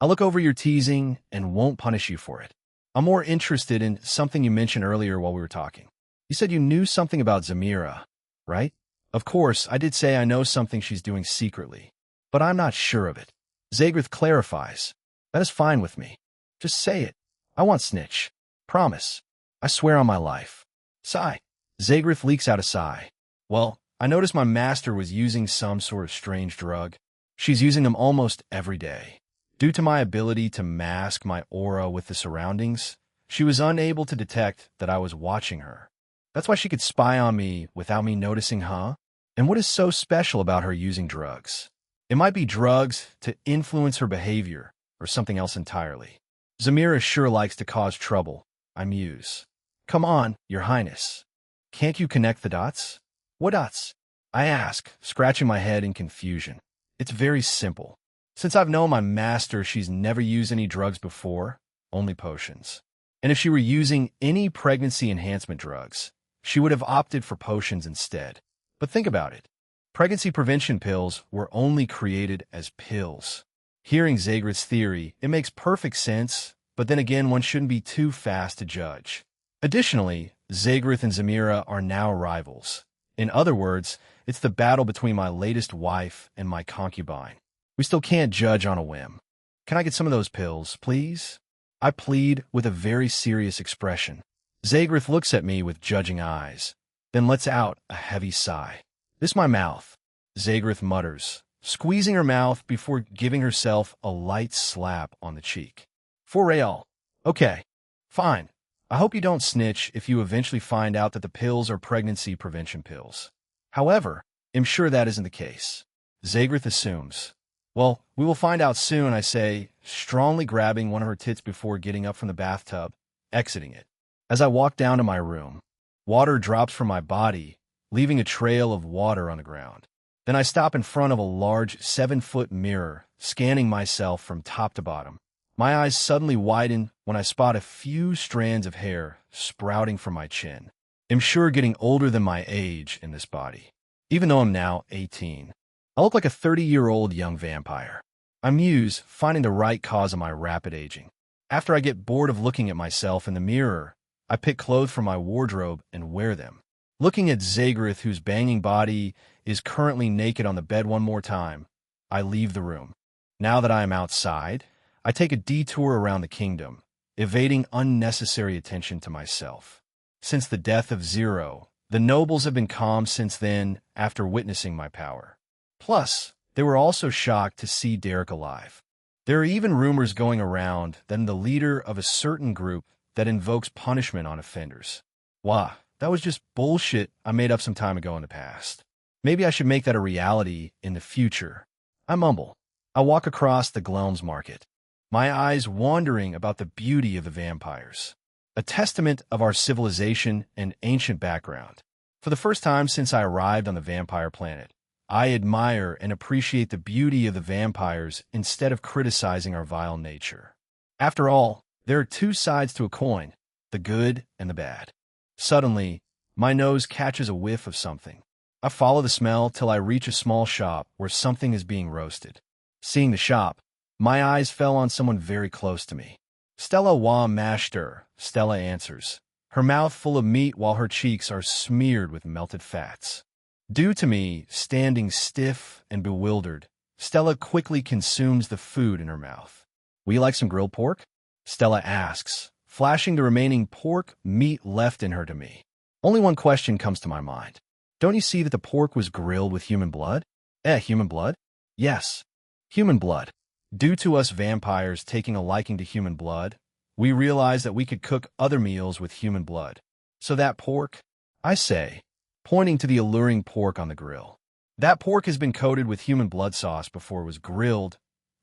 [SPEAKER 1] I'll look over your teasing and won't punish you for it. I'm more interested in something you mentioned earlier while we were talking. You said you knew something about Zamira, right? Of course, I did say I know something she's doing secretly, but I'm not sure of it. Zagrith clarifies. That is fine with me. Just say it. I want snitch. Promise. I swear on my life. Sigh. Zagrith leaks out a sigh. Well, I noticed my master was using some sort of strange drug. She's using them almost every day. Due to my ability to mask my aura with the surroundings, she was unable to detect that I was watching her. That's why she could spy on me without me noticing, huh? And what is so special about her using drugs? It might be drugs to influence her behavior, or something else entirely. Zamira sure likes to cause trouble, I muse. Come on, Your Highness. Can't you connect the dots? What dots? I ask, scratching my head in confusion. It's very simple. Since I've known my master, she's never used any drugs before, only potions. And if she were using any pregnancy enhancement drugs, she would have opted for potions instead. But think about it. Pregnancy prevention pills were only created as pills. Hearing Zagrith's theory, it makes perfect sense, but then again, one shouldn't be too fast to judge. Additionally, Zagrith and Zamira are now rivals. In other words, it's the battle between my latest wife and my concubine. We still can't judge on a whim. Can I get some of those pills, please? I plead with a very serious expression. Zagrith looks at me with judging eyes, then lets out a heavy sigh. This my mouth, Zagrith mutters, squeezing her mouth before giving herself a light slap on the cheek. For real. Okay, fine. I hope you don't snitch if you eventually find out that the pills are pregnancy prevention pills. However, I'm sure that isn't the case. Zagrith assumes. Well, we will find out soon, I say, strongly grabbing one of her tits before getting up from the bathtub, exiting it. As I walk down to my room, water drops from my body, leaving a trail of water on the ground. Then I stop in front of a large 7-foot mirror, scanning myself from top to bottom. My eyes suddenly widen when I spot a few strands of hair sprouting from my chin. I'm sure getting older than my age in this body, even though I'm now 18. I look like a 30-year-old young vampire. I muse, finding the right cause of my rapid aging. After I get bored of looking at myself in the mirror, I pick clothes from my wardrobe and wear them. Looking at Zagrith, whose banging body is currently naked on the bed one more time, I leave the room. Now that I am outside, I take a detour around the kingdom, evading unnecessary attention to myself. Since the death of Zero, the nobles have been calm since then after witnessing my power. Plus, they were also shocked to see Derek alive. There are even rumors going around that I'm the leader of a certain group that invokes punishment on offenders. Wow, that was just bullshit I made up some time ago in the past. Maybe I should make that a reality in the future. I mumble. I walk across the Glelms Market, my eyes wandering about the beauty of the vampires, a testament of our civilization and ancient background. For the first time since I arrived on the vampire planet, I admire and appreciate the beauty of the vampires instead of criticizing our vile nature. After all, there are two sides to a coin, the good and the bad. Suddenly, My nose catches a whiff of something. I follow the smell till I reach a small shop where something is being roasted. Seeing the shop, my eyes fell on someone very close to me. Stella wa master, Stella answers, her mouth full of meat while her cheeks are smeared with melted fats. Due to me standing stiff and bewildered, Stella quickly consumes the food in her mouth. Will you like some grilled pork? Stella asks, flashing the remaining pork meat left in her to me. Only one question comes to my mind. Don't you see that the pork was grilled with human blood? Human blood? Yes, human blood. Due to us vampires taking a liking to human blood, we realized that we could cook other meals with human blood. So that pork, I say, pointing to the alluring pork on the grill. That pork has been coated with human blood sauce before it was grilled,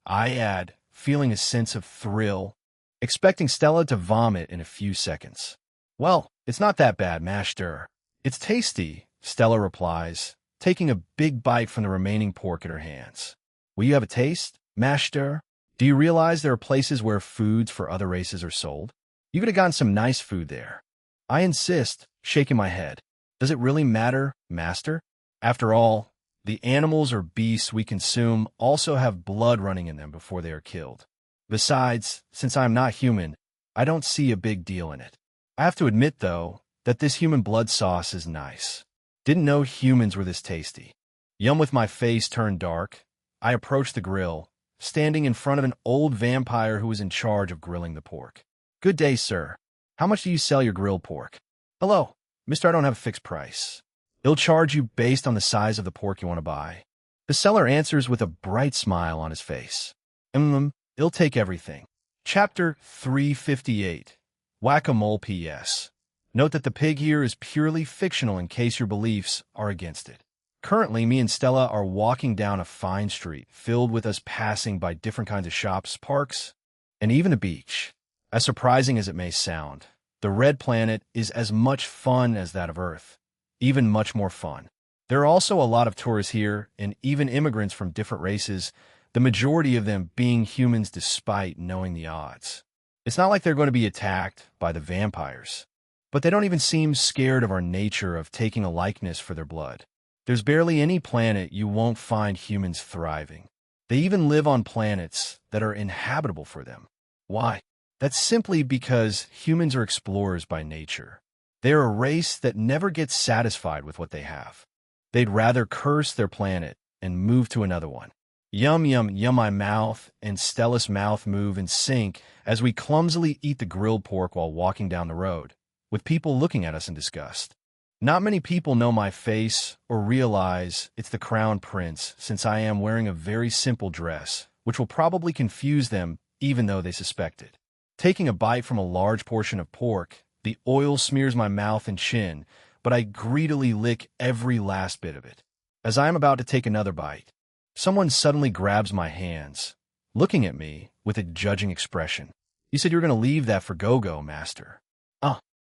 [SPEAKER 1] I add, feeling a sense of thrill, expecting Stella to vomit in a few seconds. Well, it's not that bad, master. It's tasty, Stella replies, taking a big bite from the remaining pork in her hands. Will you have a taste, master? Do you realize there are places where foods for other races are sold? You could have gotten some nice food there. I insist, shaking my head. Does it really matter, master? After all, the animals or beasts we consume also have blood running in them before they are killed. Besides, since I am not human, I don't see a big deal in it. I have to admit, though, that this human blood sauce is nice. Didn't know humans were this tasty. Yum, with my face turned dark, I approached the grill, standing in front of an old vampire who was in charge of grilling the pork. Good day, sir. How much do you sell your grilled pork? Hello, mister, I don't have a fixed price. He'll charge you based on the size of the pork you want to buy. The seller answers with a bright smile on his face. He'll take everything. Chapter 358. Whack-a-mole P.S. Note that the pig here is purely fictional in case your beliefs are against it. Currently, me and Stella are walking down a fine street filled with us passing by different kinds of shops, parks, and even a beach. As surprising as it may sound, the Red Planet is as much fun as that of Earth. Even much more fun. There are also a lot of tourists here, and even immigrants from different races, the majority of them being humans despite knowing the odds. It's not like they're going to be attacked by the vampires, but they don't even seem scared of our nature of taking a likeness for their blood. There's barely any planet you won't find humans thriving. They even live on planets that are inhabitable for them. Why? That's simply because humans are explorers by nature. They're a race that never gets satisfied with what they have. They'd rather curse their planet and move to another one. Yum, yum, yum, my mouth and Stella's mouth move in sync as we clumsily eat the grilled pork while walking down the road, with people looking at us in disgust. Not many people know my face or realize it's the Crown Prince, since I am wearing a very simple dress, which will probably confuse them even though they suspect it. Taking a bite from a large portion of pork, the oil smears my mouth and chin, but I greedily lick every last bit of it. As I am about to take another bite, someone suddenly grabs my hands, looking at me with a judging expression. You said you were going to leave that for Gogo, master.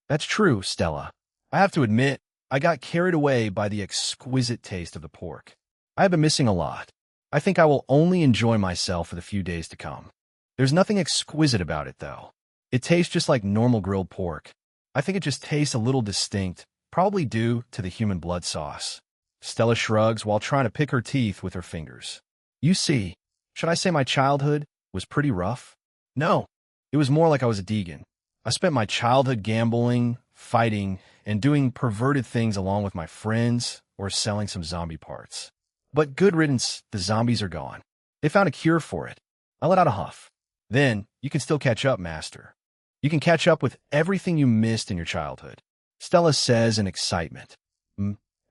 [SPEAKER 1] That's true, Stella. I have to admit, I got carried away by the exquisite taste of the pork. I have been missing a lot. I think I will only enjoy myself for the few days to come. There's nothing exquisite about it, though. It tastes just like normal grilled pork. I think it just tastes a little distinct, probably due to the human blood sauce. Stella shrugs while trying to pick her teeth with her fingers. You see, should I say my childhood was pretty rough? No, it was more like I was a Deegan. I spent my childhood gambling, fighting, and doing perverted things along with my friends or selling some zombie parts. But good riddance, the zombies are gone. They found a cure for it. I let out a huff. Then, you can still catch up, master. You can catch up with everything you missed in your childhood. Stella says in excitement.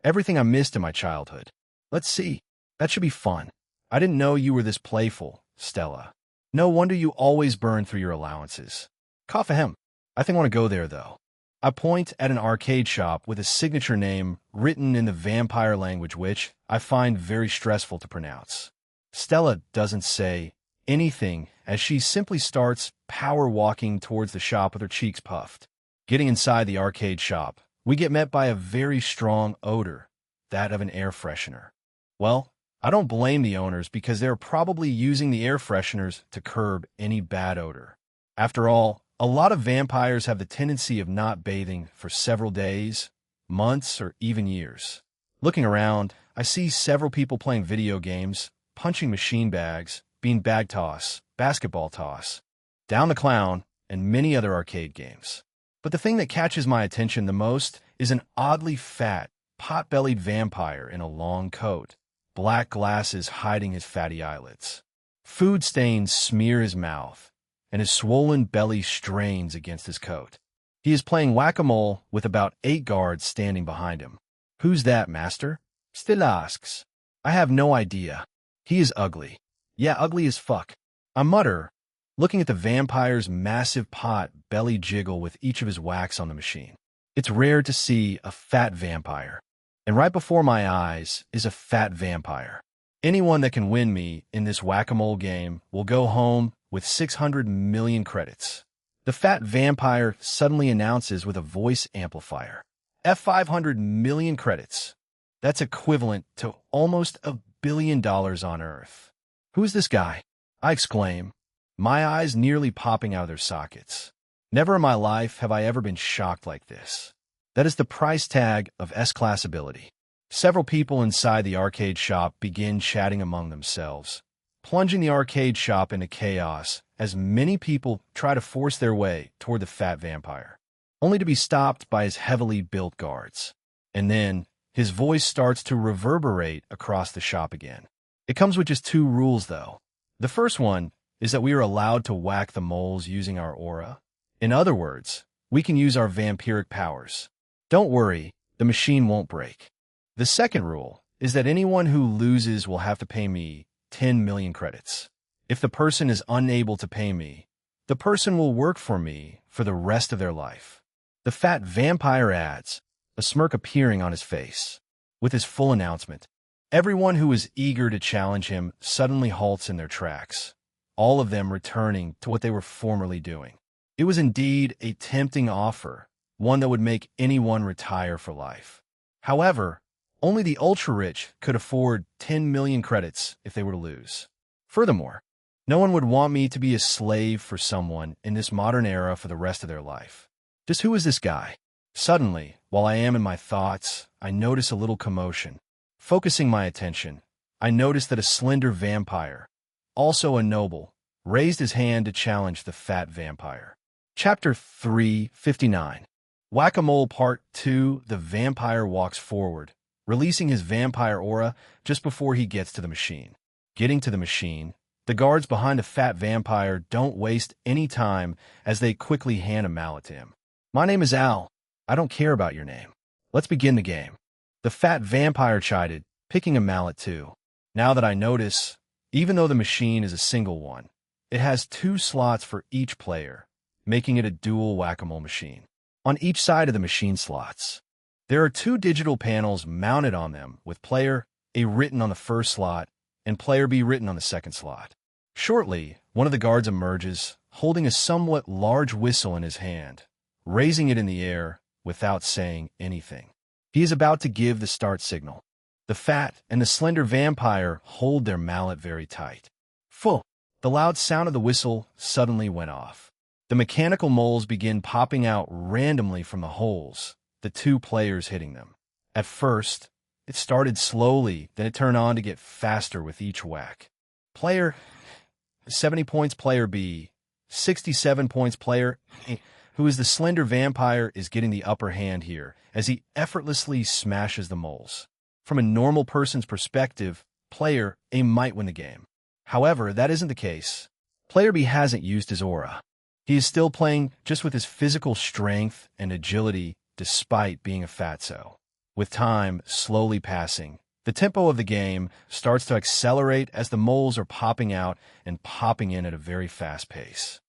[SPEAKER 1] Everything I missed in my childhood. Let's see. That should be fun. I didn't know you were this playful, Stella. No wonder you always burn through your allowances. Cough ahem. I think I want to go there, though. I point at an arcade shop with a signature name written in the vampire language, which I find very stressful to pronounce. Stella doesn't say anything as she simply starts power walking towards the shop with her cheeks puffed. Getting inside the arcade shop, we get met by a very strong odor, that of an air freshener. Well, I don't blame the owners because they're probably using the air fresheners to curb any bad odor. After all, a lot of vampires have the tendency of not bathing for several days, months, or even years. Looking around, I see several people playing video games, punching machine bags, bean bag toss, basketball toss, Down the Clown, and many other arcade games. But the thing that catches my attention the most is an oddly fat, pot-bellied vampire in a long coat, black glasses hiding his fatty eyelids. Food stains smear his mouth, and his swollen belly strains against his coat. He is playing whack-a-mole with about 8 guards standing behind him. "Who's that, master?" Still asks. I have no idea. He is ugly. Yeah, ugly as fuck. I mutter, looking at the vampire's massive pot belly jiggle with each of his whacks on the machine. It's rare to see a fat vampire, and right before my eyes is a fat vampire. Anyone that can win me in this whack-a-mole game will go home with 600 million credits. The fat vampire suddenly announces with a voice amplifier, "F500 million credits. That's equivalent to almost $1 billion on Earth." "Who's this guy?" I exclaim, my eyes nearly popping out of their sockets. Never in my life have I ever been shocked like this. That is the price tag of S-Class ability. Several people inside the arcade shop begin chatting among themselves, plunging the arcade shop into chaos as many people try to force their way toward the fat vampire, only to be stopped by his heavily built guards. And then his voice starts to reverberate across the shop again. It comes with just 2 rules, though. The first one is that we are allowed to whack the moles using our aura. In other words, we can use our vampiric powers. Don't worry, the machine won't break. The second rule is that anyone who loses will have to pay me 10 million credits. If the person is unable to pay me, the person will work for me for the rest of their life. The fat vampire adds, a smirk appearing on his face. With his full announcement, everyone who is eager to challenge him suddenly halts in their tracks, all of them returning to what they were formerly doing. It was indeed a tempting offer, one that would make anyone retire for life. However, only the ultra-rich could afford 10 million credits if they were to lose. Furthermore, no one would want me to be a slave for someone in this modern era for the rest of their life. Just who is this guy? Suddenly, while I am in my thoughts, I notice a little commotion. Focusing my attention, I notice that a slender vampire, also a noble, raised his hand to challenge the fat vampire. Chapter 359. Whack-a-Mole Part 2. The vampire walks forward, releasing his vampire aura just before he gets to the machine. Getting to the machine, the guards behind the fat vampire don't waste any time as they quickly hand a mallet to him. "My name is Al. I don't care about your name. Let's begin the game." The fat vampire chided, picking a mallet too. Now that I notice, even though the machine is a single one, it has 2 slots for each player, making it a dual whack-a-mole machine. On each side of the machine slots, there are 2 digital panels mounted on them with Player A written on the first slot and Player B written on the second slot. Shortly, one of the guards emerges, holding a somewhat large whistle in his hand, raising it in the air without saying anything. He is about to give the start signal. The fat and the slender vampire hold their mallet very tight. Full. The loud sound of the whistle suddenly went off. The mechanical moles begin popping out randomly from the holes, the 2 players hitting them. At first, it started slowly, then it turned on to get faster with each whack. Player 70 points, Player B, 67 points, Player A, who is the slender vampire, is getting the upper hand here as he effortlessly smashes the moles. From a normal person's perspective, Player A might win the game. However, that isn't the case. Player B hasn't used his aura. He is still playing just with his physical strength and agility despite being a fatso. With time slowly passing, the tempo of the game starts to accelerate as the moles are popping out and popping in at a very fast pace.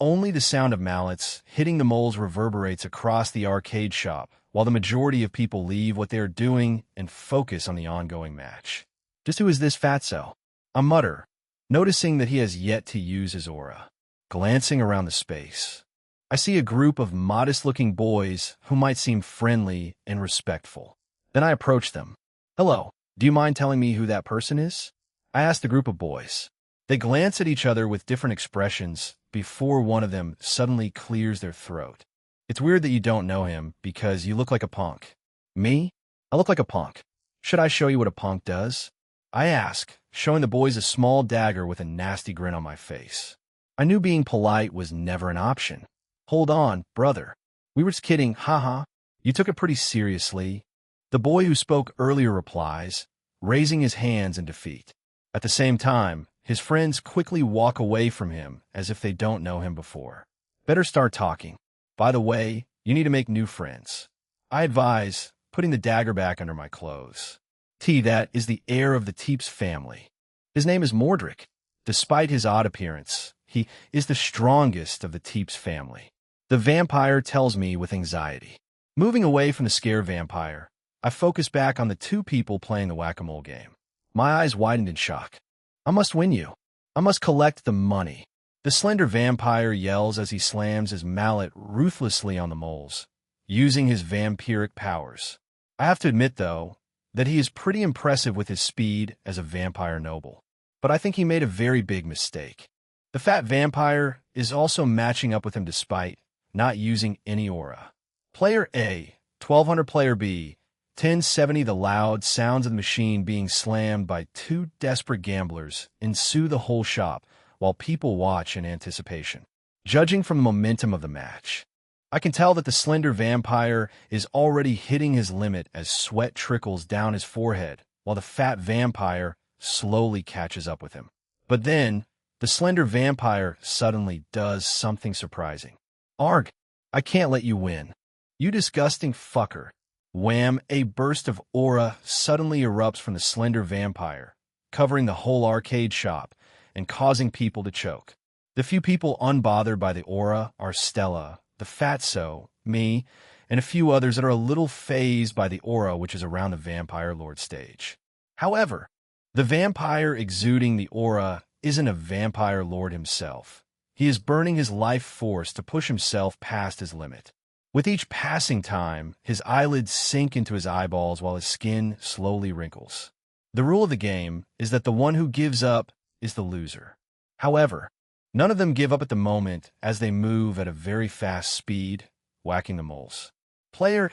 [SPEAKER 1] Only the sound of mallets hitting the moles reverberates across the arcade shop, while the majority of people leave what they are doing and focus on the ongoing match. Just who is this fatso? I mutter, noticing that he has yet to use his aura. Glancing around the space, I see a group of modest-looking boys who might seem friendly and respectful. Then I approach them. "Hello, do you mind telling me who that person is?" I ask the group of boys. They glance at each other with different expressions before one of them suddenly clears their throat. It's weird that you don't know him because you look like a punk. Me? I look like a punk. Should I show you what a punk does? I ask, showing the boys a small dagger with a nasty grin on my face. I knew being polite was never an option. Hold on, brother. We were just kidding, haha. You took it pretty seriously. The boy who spoke earlier replies, raising his hands in defeat. At the same time, his friends quickly walk away from him as if they don't know him before. Better start talking. By the way, you need to make new friends. I advise, putting the dagger back under my clothes. That is the heir of the Teeps family. His name is Mordric. Despite his odd appearance, he is the strongest of the Teeps family. The vampire tells me with anxiety. Moving away from the scare vampire, I focus back on the two people playing the whack-a-mole game. My eyes widened in shock. I must win you. I must collect the money. The slender vampire yells as he slams his mallet ruthlessly on the moles, using his vampiric powers. I have to admit, though, that he is pretty impressive with his speed as a vampire noble. But I think he made a very big mistake. The fat vampire is also matching up with him despite not using any aura. Player A, 1200 player B, 1070. The loud sounds of the machine being slammed by two desperate gamblers ensue the whole shop while people watch in anticipation. Judging from the momentum of the match, I can tell that the slender vampire is already hitting his limit as sweat trickles down his forehead while the fat vampire slowly catches up with him. But then, the slender vampire suddenly does something surprising. Arg, I can't let you win. You disgusting fucker. Wham! A burst of aura suddenly erupts from the slender vampire, covering the whole arcade shop and causing people to choke. The few people unbothered by the aura are Stella, the fatso, me, and a few others that are a little phased by the aura which is around the Vampire Lord stage. However, the vampire exuding the aura isn't a Vampire Lord himself. He is burning his life force to push himself past his limit. With each passing time, his eyelids sink into his eyeballs while his skin slowly wrinkles. The rule of the game is that the one who gives up is the loser. However, none of them give up at the moment as they move at a very fast speed, whacking the moles. Player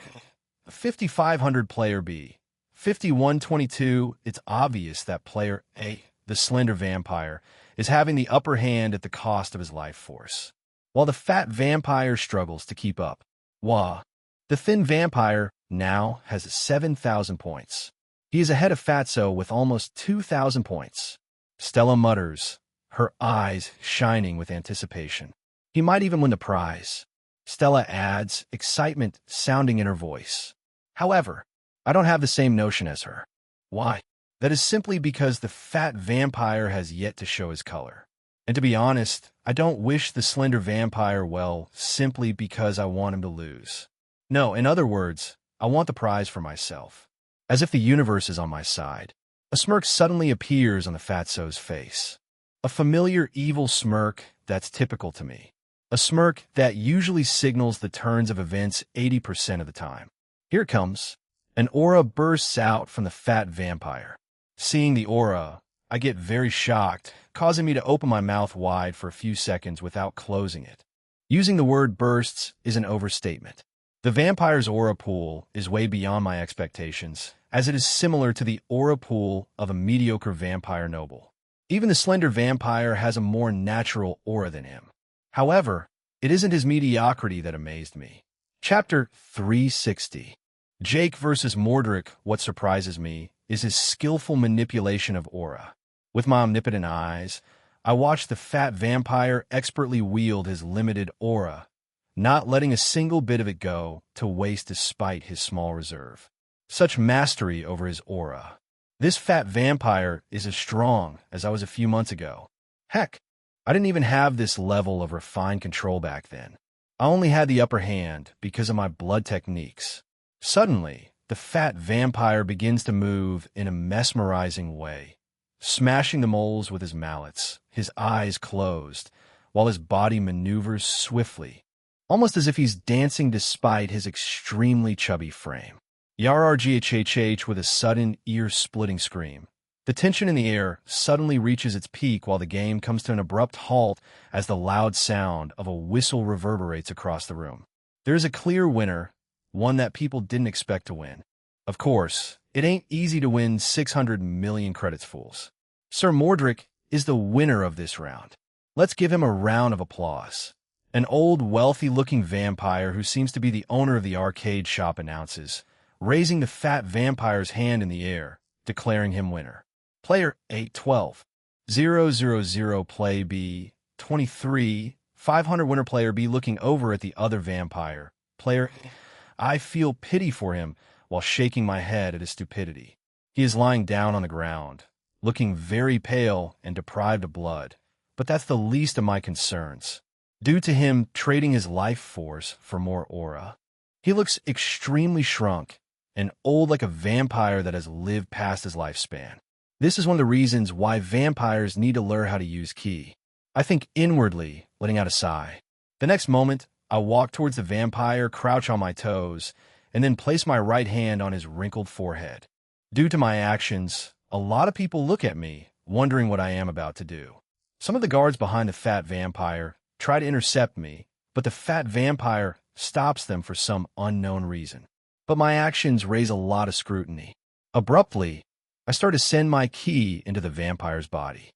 [SPEAKER 1] 5500 player B, 5122. It's obvious that player A, the slender vampire, is having the upper hand at the cost of his life force, while the fat vampire struggles to keep up. Wah! The thin vampire now has 7,000 points. He is ahead of Fatso with almost 2,000 points. Stella mutters, her eyes shining with anticipation. He might even win the prize. Stella adds, excitement sounding in her voice. However, I don't have the same notion as her. Why? That is simply because the fat vampire has yet to show his color. And to be honest, I don't wish the slender vampire well simply because I want him to lose. No, in other words, I want the prize for myself. As if the universe is on my side. A smirk suddenly appears on the fatso's face. A familiar evil smirk that's typical to me. A smirk that usually signals the turns of events 80% of the time. Here it comes. An aura bursts out from the fat vampire. Seeing the aura, I get very shocked, causing me to open my mouth wide for a few seconds without closing it. Using the word bursts is an overstatement. The vampire's aura pool is way beyond my expectations, as it is similar to the aura pool of a mediocre vampire noble. Even the slender vampire has a more natural aura than him. However, it isn't his mediocrity that amazed me. Chapter 360. Jake versus Mordric. What surprises me is his skillful manipulation of aura. With my omnipotent eyes, I watched the fat vampire expertly wield his limited aura, not letting a single bit of it go to waste despite his small reserve. Such mastery over his aura. This fat vampire is as strong as I was a few months ago. Heck, I didn't even have this level of refined control back then. I only had the upper hand because of my blood techniques. Suddenly, the fat vampire begins to move in a mesmerizing way, smashing the moles with his mallets, his eyes closed, while his body maneuvers swiftly, almost as if he's dancing despite his extremely chubby frame. Yarrghhhh with a sudden, ear-splitting scream. The tension in the air suddenly reaches its peak while the game comes to an abrupt halt as the loud sound of a whistle reverberates across the room. There's a clear winner, one that people didn't expect to win. Of course, it ain't easy to win 600 million credits, fools. Sir Mordric is the winner of this round. Let's give him a round of applause. An old, wealthy-looking vampire who seems to be the owner of the arcade shop announces, raising the fat vampire's hand in the air, declaring him winner. Player 812. 000 play B. 23. 500 winner player B looking over at the other vampire. Player, I feel pity for him while shaking my head at his stupidity. He is lying down on the ground, looking very pale and deprived of blood, but that's the least of my concerns, due to him trading his life force for more aura. He looks extremely shrunk and old, like a vampire that has lived past his lifespan. This is one of the reasons why vampires need to learn how to use ki. I think inwardly, letting out a sigh. The next moment, I walk towards the vampire, crouch on my toes, and then place my right hand on his wrinkled forehead. Due to my actions, a lot of people look at me, wondering what I am about to do. Some of the guards behind the fat vampire try to intercept me, but the fat vampire stops them for some unknown reason. But my actions raise a lot of scrutiny. Abruptly, I start to send my ki into the vampire's body.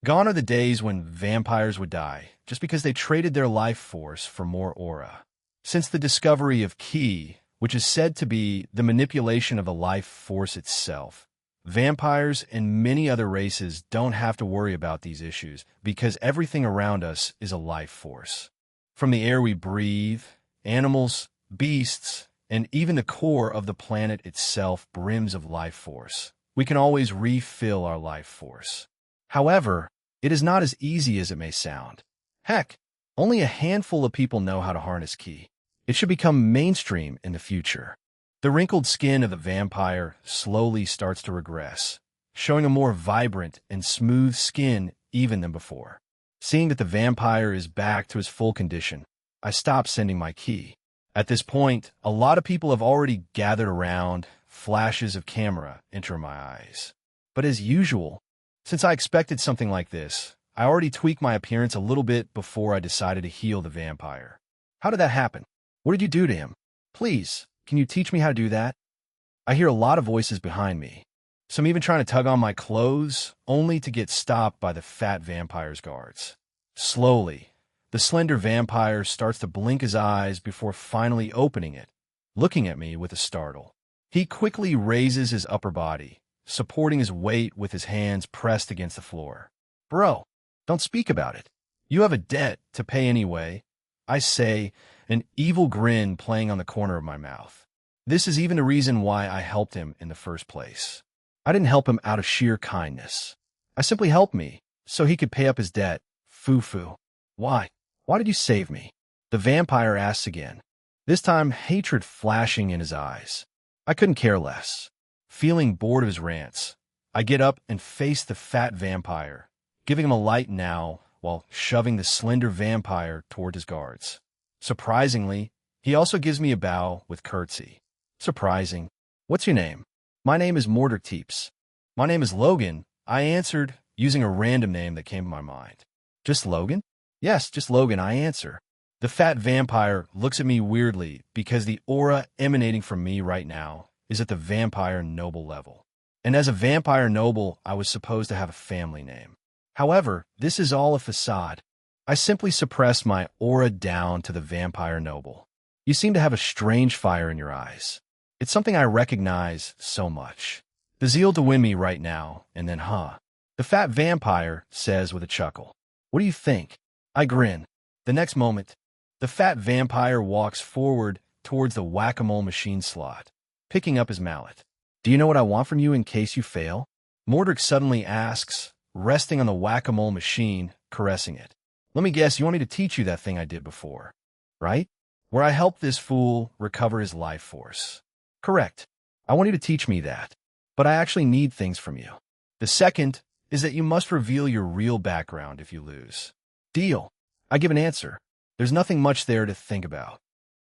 [SPEAKER 1] Gone are the days when vampires would die just because they traded their life force for more aura. Since the discovery of ki, which is said to be the manipulation of the life force itself, vampires and many other races don't have to worry about these issues because everything around us is a life force. From the air we breathe, animals, beasts, and even the core of the planet itself brims of life force. We can always refill our life force. However, it is not as easy as it may sound. Heck, only a handful of people know how to harness ki. It should become mainstream in the future. The wrinkled skin of the vampire slowly starts to regress, showing a more vibrant and smooth skin even than before. Seeing that the vampire is back to his full condition, I stop sending my ki. At this point, a lot of people have already gathered around. Flashes of camera enter my eyes. But as usual, since I expected something like this, I already tweaked my appearance a little bit before I decided to heal the vampire. How did that happen? What did you do to him? Please, can you teach me how to do that? I hear a lot of voices behind me, some even trying to tug on my clothes, only to get stopped by the fat vampire's guards. Slowly, the slender vampire starts to blink his eyes before finally opening it, looking at me with a startle. He quickly raises his upper body, supporting his weight with his hands pressed against the floor. Bro, don't speak about it. You have a debt to pay anyway, I say, an evil grin playing on the corner of my mouth. This is even the reason why I helped him in the first place. I didn't help him out of sheer kindness. I simply helped me so he could pay up his debt. Foo-foo. Why? Why did you save me? The vampire asks again, this time hatred flashing in his eyes. I couldn't care less. Feeling bored of his rants, I get up and face the fat vampire, giving him a light now while shoving the slender vampire toward his guards. Surprisingly, he also gives me a bow with curtsy. Surprising. What's your name? My name is Mordric Teeps. My name is Logan, I answered, using a random name that came to my mind. Just Logan? Yes, just Logan, I answer. The fat vampire looks at me weirdly because the aura emanating from me right now is at the vampire noble level. And as a vampire noble, I was supposed to have a family name. However, this is all a facade. I simply suppress my aura down to the vampire noble. You seem to have a strange fire in your eyes. It's something I recognize so much. The zeal to win me right now, and then The fat vampire says with a chuckle. What do you think? I grin. The next moment, the fat vampire walks forward towards the whack-a-mole machine slot, picking up his mallet. Do you know what I want from you in case you fail? Mordric suddenly asks, resting on the whack-a-mole machine, caressing it. Let me guess, you want me to teach you that thing I did before, right? Where I helped this fool recover his life force. Correct. I want you to teach me that. But I actually need things from you. The second is that you must reveal your real background if you lose. Deal. I give an answer. There's nothing much there to think about.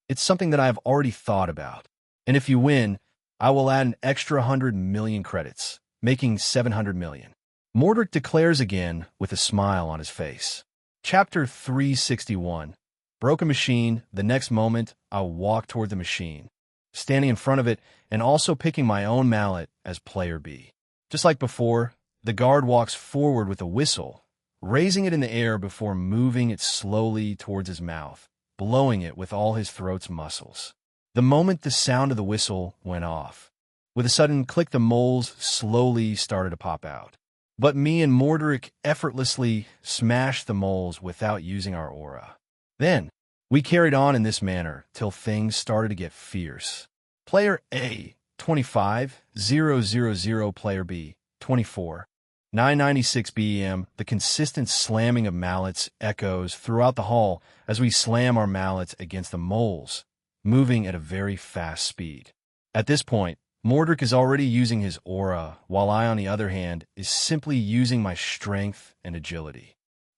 [SPEAKER 1] It's something that I have already thought about. And if you win, I will add an extra 100 million credits, making 700 million. Mordric declares again with a smile on his face. Chapter 361. Broke a machine. The next moment, I walked toward the machine, standing in front of it and also picking my own mallet as player B. Just like before, the guard walks forward with a whistle, raising it in the air before moving it slowly towards his mouth, blowing it with all his throat's muscles. The moment the sound of the whistle went off, with a sudden click, the moles slowly started to pop out. But me and Mordric effortlessly smashed the moles without using our aura. Then, we carried on in this manner till things started to get fierce. Player A, 25,000, player B, 24, 996 BEM. The consistent slamming of mallets echoes throughout the hall as we slam our mallets against the moles, moving at a very fast speed. At this point, Mordric is already using his aura, while I, on the other hand, is simply using my strength and agility.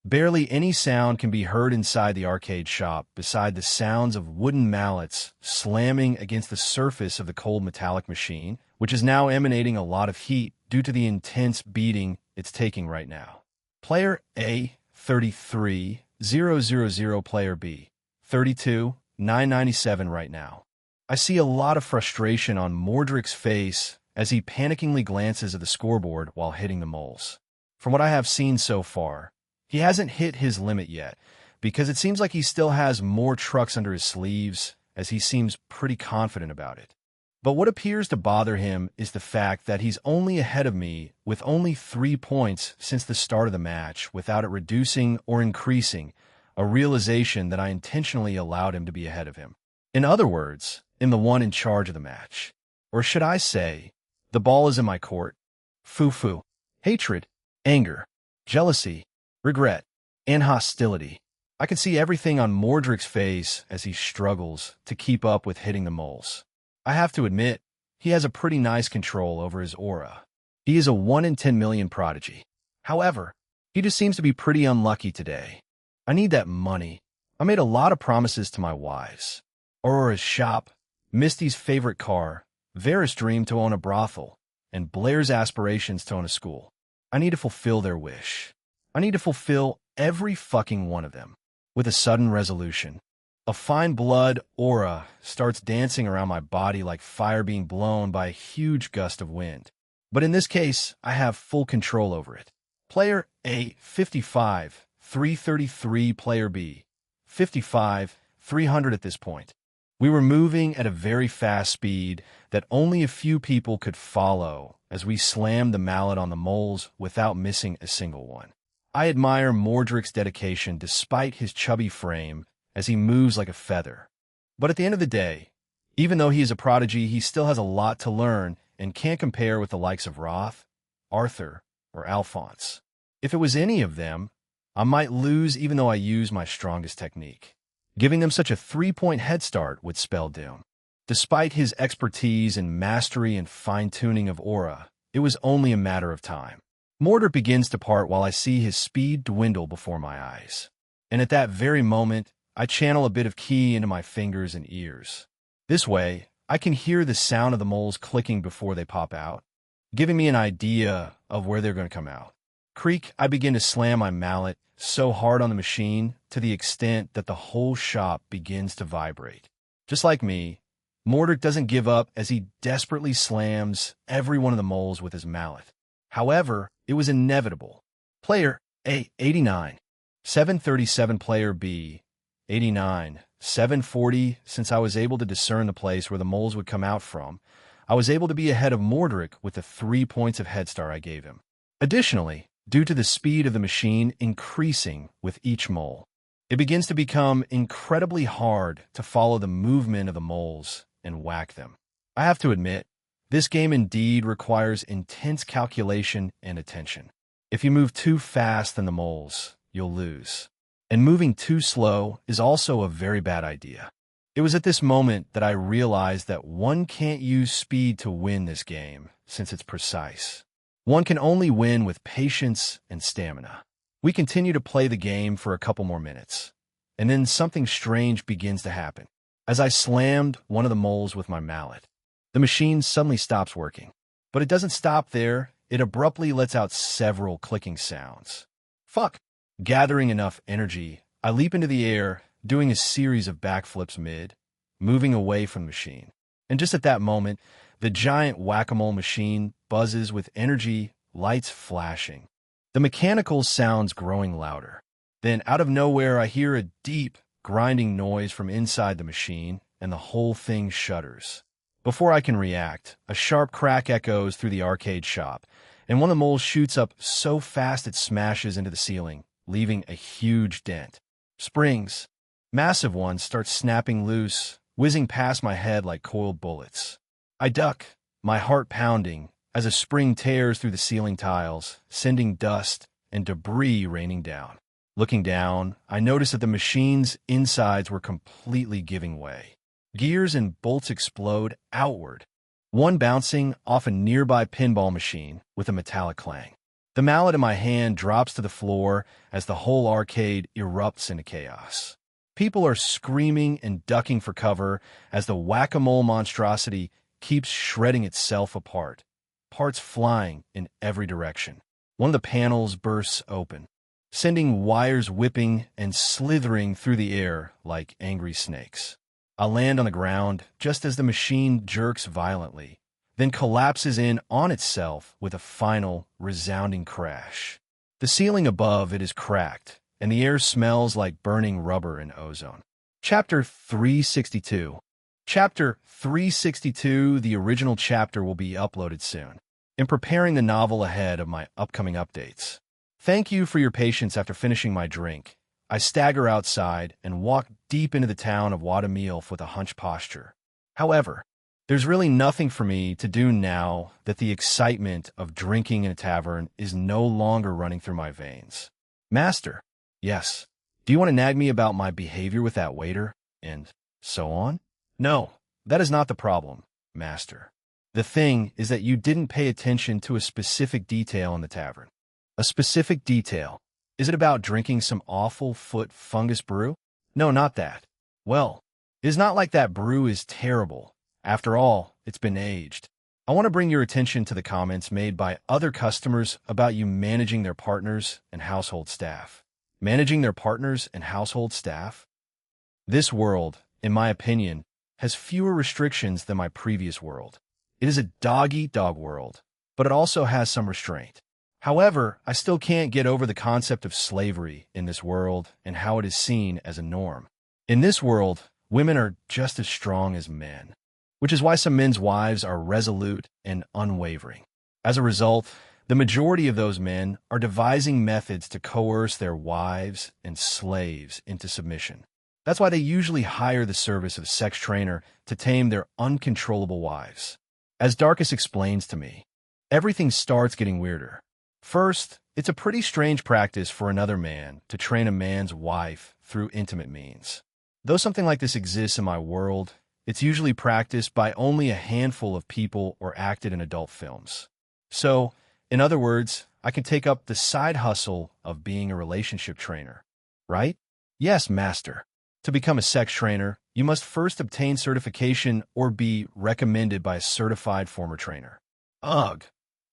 [SPEAKER 1] Barely any sound can be heard inside the arcade shop beside the sounds of wooden mallets slamming against the surface of the cold metallic machine, which is now emanating a lot of heat due to the intense beating it's taking right now. Player A, 33,000, player B, 32,997 right now. I see a lot of frustration on Mordric's face as he panickingly glances at the scoreboard while hitting the moles. From what I have seen so far, he hasn't hit his limit yet, because it seems like he still has more trucks under his sleeves, as he seems pretty confident about it. But what appears to bother him is the fact that he's only ahead of me with only 3 points since the start of the match without it reducing or increasing, a realization that I intentionally allowed him to be ahead of him. In other words, I'm the one in charge of the match. Or should I say, the ball is in my court. Foo-foo. Hatred, anger, jealousy, regret, and hostility. I can see everything on Mordric's face as he struggles to keep up with hitting the moles. I have to admit, he has a pretty nice control over his aura. He is a 1 in 10 million prodigy. However, he just seems to be pretty unlucky today. I need that money. I made a lot of promises to my wives. Aurora's shop, Misty's favorite car, Vera's dream to own a brothel, and Blair's aspirations to own a school. I need to fulfill their wish. I need to fulfill every fucking one of them. With a sudden resolution, a fine blood aura starts dancing around my body like fire being blown by a huge gust of wind. But in this case, I have full control over it. Player A, 55,333, player B, 55,300 at this point. We were moving at a very fast speed that only a few people could follow as we slammed the mallet on the moles without missing a single one. I admire Mordric's dedication despite his chubby frame as he moves like a feather. But at the end of the day, even though he is a prodigy, he still has a lot to learn and can't compare with the likes of Roth, Arthur, or Alphonse. If it was any of them, I might lose even though I use my strongest technique. Giving them such a 3-point head start would spell doom. Despite his expertise in mastery and fine-tuning of aura, it was only a matter of time. Mordric begins to part while I see his speed dwindle before my eyes. And at that very moment, I channel a bit of ki into my fingers and ears. This way, I can hear the sound of the moles clicking before they pop out, giving me an idea of where they're going to come out. Creak, I begin to slam my mallet so hard on the machine to the extent that the whole shop begins to vibrate. Just like me, Mordric doesn't give up as he desperately slams every one of the moles with his mallet. However, it was inevitable. Player A, 89, 737, player B, 89, 740. Since I was able to discern the place where the moles would come out from, I was able to be ahead of Mordric with the 3 points of head start I gave him. Additionally, due to the speed of the machine increasing with each mole, it begins to become incredibly hard to follow the movement of the moles and whack them. I have to admit, this game indeed requires intense calculation and attention. If you move too fast than the moles, you'll lose. And moving too slow is also a very bad idea. It was at this moment that I realized that one can't use speed to win this game, since it's precise. One can only win with patience and stamina. We continue to play the game for a couple more minutes, and then something strange begins to happen. As I slammed one of the moles with my mallet, the machine suddenly stops working. But it doesn't stop there. It abruptly lets out several clicking sounds. Fuck! Gathering enough energy, I leap into the air doing a series of backflips moving away from the machine. And just at that moment, the giant whack-a-mole machine buzzes with energy, lights flashing. The mechanical sounds growing louder. Then, out of nowhere, I hear a deep, grinding noise from inside the machine, and the whole thing shudders. Before I can react, a sharp crack echoes through the arcade shop, and one of the moles shoots up so fast it smashes into the ceiling, leaving a huge dent. Springs, massive ones, start snapping loose, whizzing past my head like coiled bullets. I duck, my heart pounding, as a spring tears through the ceiling tiles, sending dust and debris raining down. Looking down, I notice that the machine's insides were completely giving way. Gears and bolts explode outward, one bouncing off a nearby pinball machine with a metallic clang. The mallet in my hand drops to the floor as the whole arcade erupts into chaos. People are screaming and ducking for cover as the whack-a-mole monstrosity keeps shredding itself apart, parts flying in every direction. One of the panels bursts open, sending wires whipping and slithering through the air like angry snakes. I land on the ground just as the machine jerks violently, then collapses in on itself with a final, resounding crash. The ceiling above it is cracked, and the air smells like burning rubber and ozone. Chapter 362. Chapter 362, the original chapter, will be uploaded soon. In preparing the novel ahead of my upcoming updates. Thank you for your patience after finishing my drink. I stagger outside and walk deep into the town of Wadamilf with a hunched posture. However, there's really nothing for me to do now that the excitement of drinking in a tavern is no longer running through my veins. Master, yes, do you want to nag me about my behavior with that waiter? And so on? No, that is not the problem, Master. The thing is that you didn't pay attention to a specific detail in the tavern. A specific detail. Is it about drinking some awful foot fungus brew? No, not that. Well, it is not like that brew is terrible. After all, it's been aged. I want to bring your attention to the comments made by other customers about you managing their partners and household staff. Managing their partners and household staff? This world, in my opinion, has fewer restrictions than my previous world. It is a dog-eat-dog world, but it also has some restraint. However, I still can't get over the concept of slavery in this world and how it is seen as a norm. In this world, women are just as strong as men, which is why some men's wives are resolute and unwavering. As a result, the majority of those men are devising methods to coerce their wives and slaves into submission. That's why they usually hire the service of a sex trainer to tame their uncontrollable wives. As Darkus explains to me, everything starts getting weirder. First, it's a pretty strange practice for another man to train a man's wife through intimate means. Though something like this exists in my world, it's usually practiced by only a handful of people or acted in adult films. So, in other words, I can take up the side hustle of being a relationship trainer, right? Yes, Master. To become a sex trainer, you must first obtain certification or be recommended by a certified former trainer. Ugh.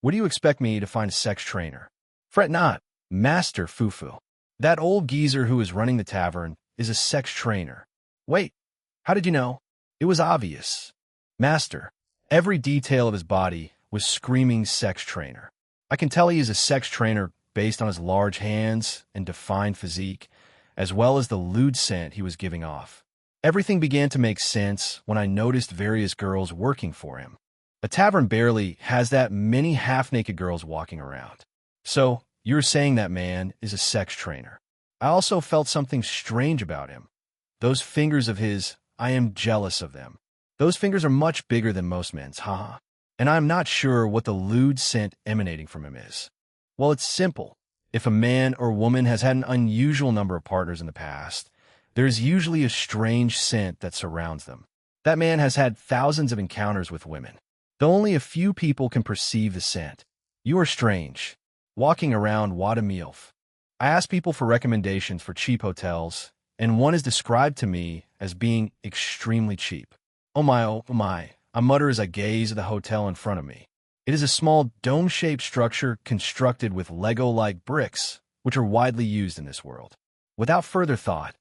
[SPEAKER 1] What do you expect me to find a sex trainer? Fret not, Master Fufu. That old geezer who is running the tavern is a sex trainer. Wait, how did you know? It was obvious. Master, every detail of his body was screaming sex trainer. I can tell he is a sex trainer based on his large hands and defined physique, as well as the lewd scent he was giving off. Everything began to make sense when I noticed various girls working for him. A tavern barely has that many half-naked girls walking around. So, you're saying that man is a sex trainer. I also felt something strange about him. Those fingers of his, I am jealous of them. Those fingers are much bigger than most men's, haha. And I'm not sure what the lewd scent emanating from him is. Well, it's simple. If a man or woman has had an unusual number of partners in the past, there is usually a strange scent that surrounds them. That man has had thousands of encounters with women. Though only a few people can perceive the scent. You are strange, walking around Wadamilf. I asked people for recommendations for cheap hotels, and one is described to me as being extremely cheap. Oh my, I mutter as I gaze at the hotel in front of me. It is a small dome-shaped structure constructed with Lego-like bricks, which are widely used in this world. Without further thought,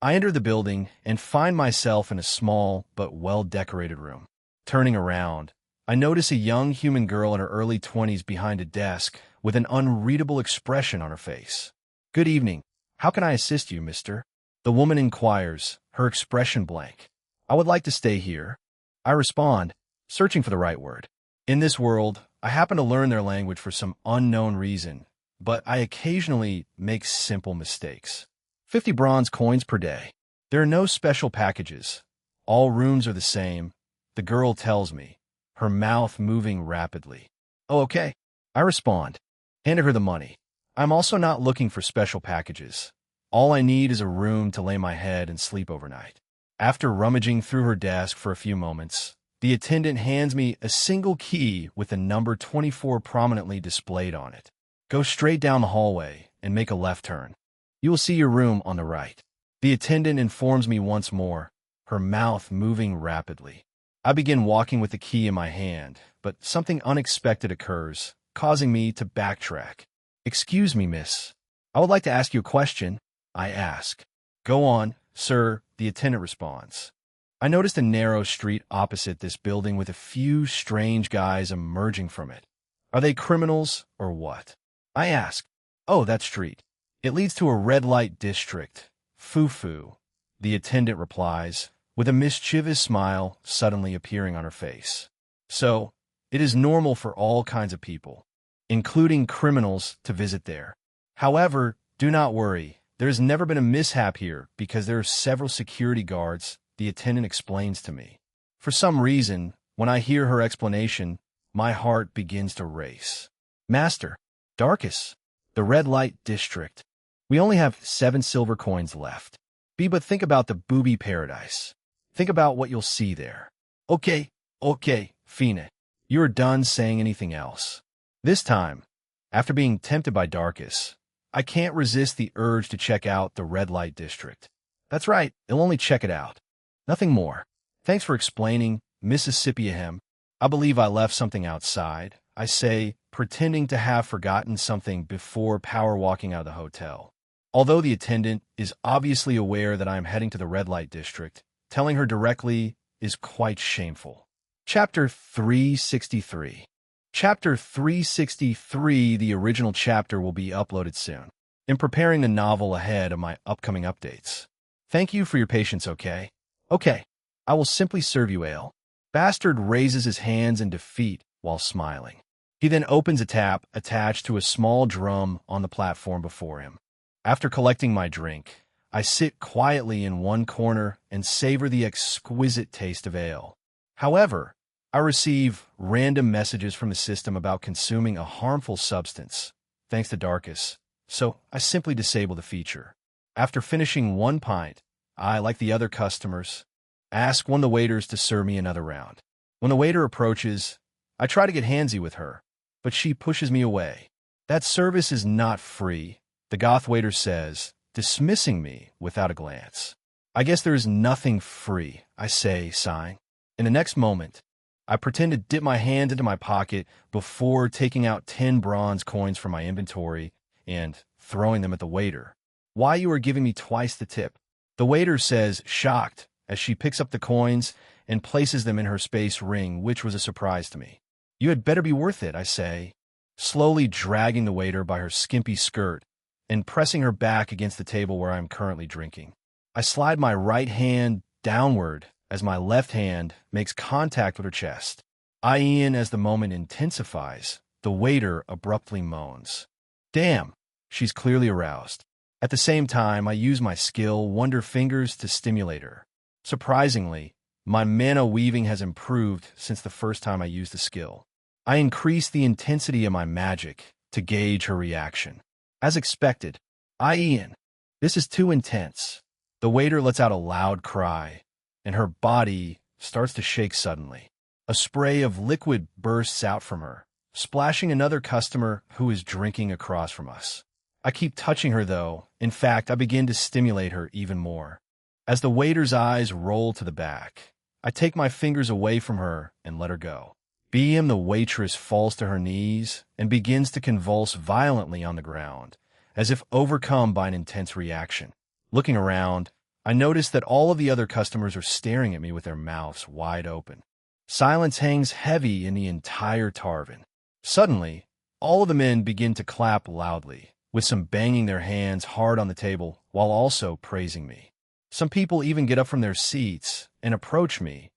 [SPEAKER 1] I enter the building and find myself in a small but well-decorated room. Turning around, I notice a young human girl in her early 20s behind a desk with an unreadable expression on her face. "Good evening. How can I assist you, mister?" The woman inquires, her expression blank. "I would like to stay here." I respond, searching for the right word. In this world, I happen to learn their language for some unknown reason, but I occasionally make simple mistakes. 50 bronze coins per day. There are no special packages. All rooms are the same, the girl tells me, her mouth moving rapidly. "Oh, okay." I respond, handing her the money. I'm also not looking for special packages. All I need is a room to lay my head and sleep overnight. After rummaging through her desk for a few moments, the attendant hands me a single key with the number 24 prominently displayed on it. "Go straight down the hallway and make a left turn. You will see your room on the right." The attendant informs me once more, her mouth moving rapidly. I begin walking with the key in my hand, but something unexpected occurs, causing me to backtrack. "Excuse me, miss. I would like to ask you a question," I ask. "Go on, sir," the attendant responds. I noticed a narrow street opposite this building with a few strange guys emerging from it. Are they criminals or what? I ask. "Oh, that street. It leads to a red light district. Foo-foo," the attendant replies, with a mischievous smile suddenly appearing on her face. "So, it is normal for all kinds of people, including criminals, to visit there. However, do not worry. There has never been a mishap here because there are several security guards," the attendant explains to me. For some reason, when I hear her explanation, my heart begins to race. "Master, Darkus, the red light district. We only have 7 silver coins left. But think about the booby paradise. Think about what you'll see there." Okay, Fina. You are done saying anything else. This time, after being tempted by Darkus, I can't resist the urge to check out the red light district. That's right, I'll only check it out. Nothing more. Thanks for explaining, Mississippi Ahem. I believe I left something outside, I say, pretending to have forgotten something before power walking out of the hotel. Although the attendant is obviously aware that I am heading to the red light district, telling her directly is quite shameful. Chapter 363. Chapter 363, the original chapter, will be uploaded soon. In preparing the novel ahead of my upcoming updates. Thank you for your patience, okay? Okay, I will simply serve you ale. Bastard raises his hands in defeat while smiling. He then opens a tap attached to a small drum on the platform before him. After collecting my drink, I sit quietly in one corner and savor the exquisite taste of ale. However, I receive random messages from the system about consuming a harmful substance, thanks to Darkus, so I simply disable the feature. After finishing one pint, I, like the other customers, ask one of the waiters to serve me another round. When the waiter approaches, I try to get handsy with her, but she pushes me away. "That service is not free," the goth waiter says, dismissing me without a glance. "I guess there is nothing free," I say, sighing. In the next moment, I pretend to dip my hand into my pocket before taking out 10 bronze coins from my inventory and throwing them at the waiter. "Why, you are giving me twice the tip," the waiter says, shocked, as she picks up the coins and places them in her space ring, which was a surprise to me. "You had better be worth it," I say, slowly dragging the waiter by her skimpy skirt and pressing her back against the table where I am currently drinking. I slide my right hand downward as my left hand makes contact with her chest. Eyeing as the moment intensifies, the waiter abruptly moans. Damn, she's clearly aroused. At the same time, I use my skill, Wonder Fingers, to stimulate her. Surprisingly, my mana weaving has improved since the first time I used the skill. I increase the intensity of my magic to gauge her reaction. As expected, Ian, this is too intense. The waiter lets out a loud cry, and her body starts to shake suddenly. A spray of liquid bursts out from her, splashing another customer who is drinking across from us. I keep touching her, though. In fact, I begin to stimulate her even more. As the waiter's eyes roll to the back, I take my fingers away from her and let her go. The waitress falls to her knees and begins to convulse violently on the ground, as if overcome by an intense reaction. Looking around, I notice that all of the other customers are staring at me with their mouths wide open. Silence hangs heavy in the entire tavern. Suddenly, all of the men begin to clap loudly, with some banging their hands hard on the table while also praising me. Some people even get up from their seats and approach me,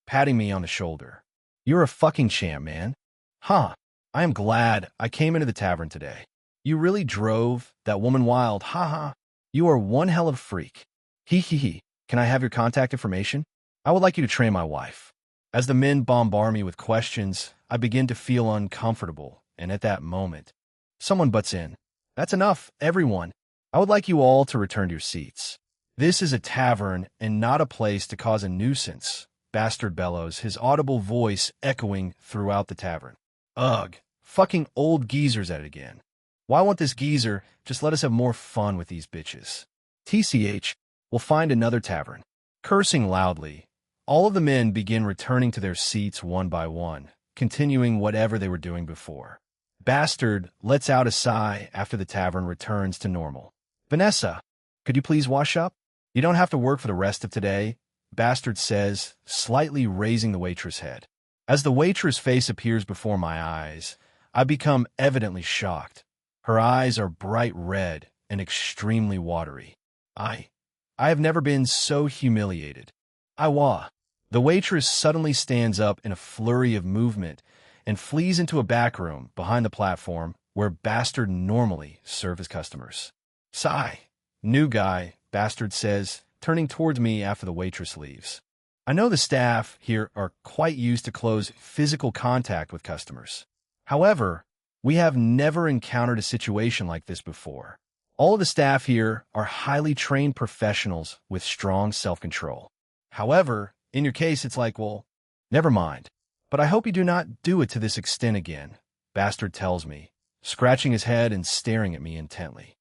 [SPEAKER 1] patting me on the shoulder. "You're a fucking champ, man. Huh. I am glad I came into the tavern today. You really drove that woman wild. Ha. You are one hell of a freak. He. Can I have your contact information? I would like you to train my wife." As the men bombard me with questions, I begin to feel uncomfortable, and at that moment, someone butts in. "That's enough, everyone. I would like you all to return to your seats. This is a tavern and not a place to cause a nuisance," Bastard bellows, his audible voice echoing throughout the tavern. Ugh, fucking old geezer's at it again. Why won't this geezer just let us have more fun with these bitches? TCH, we'll find another tavern. Cursing loudly, all of the men begin returning to their seats one by one, continuing whatever they were doing before. Bastard lets out a sigh after the tavern returns to normal. "Vanessa, could you please wash up? You don't have to work for the rest of today," Bastard says, slightly raising the waitress' head. As the waitress' face appears before my eyes, I become evidently shocked. Her eyes are bright red and extremely watery. I have never been so humiliated. The waitress suddenly stands up in a flurry of movement and flees into a back room behind the platform where Bastard normally serves his customers. "Sigh. New guy," Bastard says, turning towards me after the waitress leaves. I know the staff here are quite used to close physical contact with customers. However, we have never encountered a situation like this before. All of the staff here are highly trained professionals with strong self-control. However, in your case, it's like, well, never mind. But I hope you do not do it to this extent again, Bastard tells me, scratching his head and staring at me intently.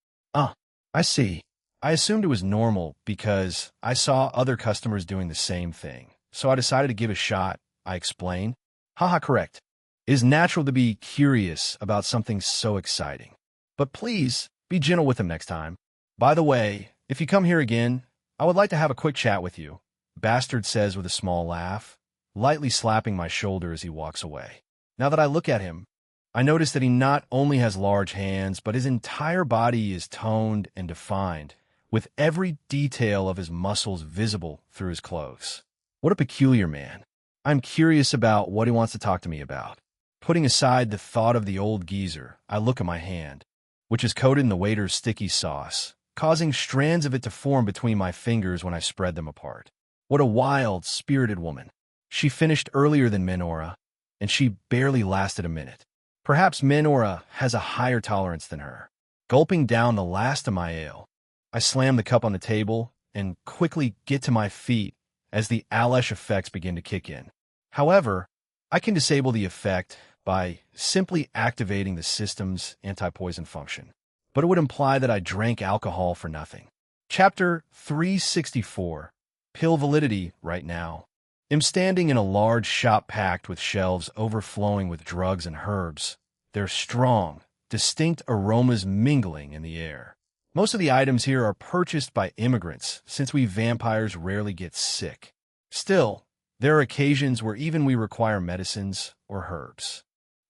[SPEAKER 1] I see. I assumed it was normal because I saw other customers doing the same thing, so I decided to give a shot, I explain. Haha, correct. It is natural to be curious about something so exciting. But please, be gentle with him next time. By the way, if you come here again, I would like to have a quick chat with you, Bastard says with a small laugh, lightly slapping my shoulder as he walks away. Now that I look at him, I notice that he not only has large hands, but his entire body is toned and defined, with every detail of his muscles visible through his clothes. What a peculiar man. I'm curious about what he wants to talk to me about. Putting aside the thought of the old geezer, I look at my hand, which is coated in the waiter's sticky sauce, causing strands of it to form between my fingers when I spread them apart. What a wild, spirited woman. She finished earlier than Minora, and she barely lasted a minute. Perhaps Minora has a higher tolerance than her. Gulping down the last of my ale, I slam the cup on the table and quickly get to my feet as the Alesh effects begin to kick in. However, I can disable the effect by simply activating the system's anti-poison function, but it would imply that I drank alcohol for nothing. Chapter 364, Pill Validity right now. I'm standing in a large shop packed with shelves overflowing with drugs and herbs. Their strong, distinct aromas mingling in the air. Most of the items here are purchased by immigrants, since we vampires rarely get sick. Still, there are occasions where even we require medicines or herbs.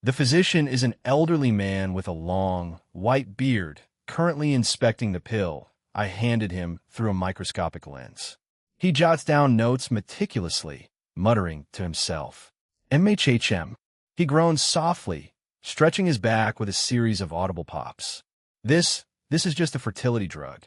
[SPEAKER 1] The physician is an elderly man with a long, white beard, currently inspecting the pill I handed him through a microscopic lens. He jots down notes meticulously, muttering to himself. MHHM. He groans softly, stretching his back with a series of audible pops. This is just a fertility drug.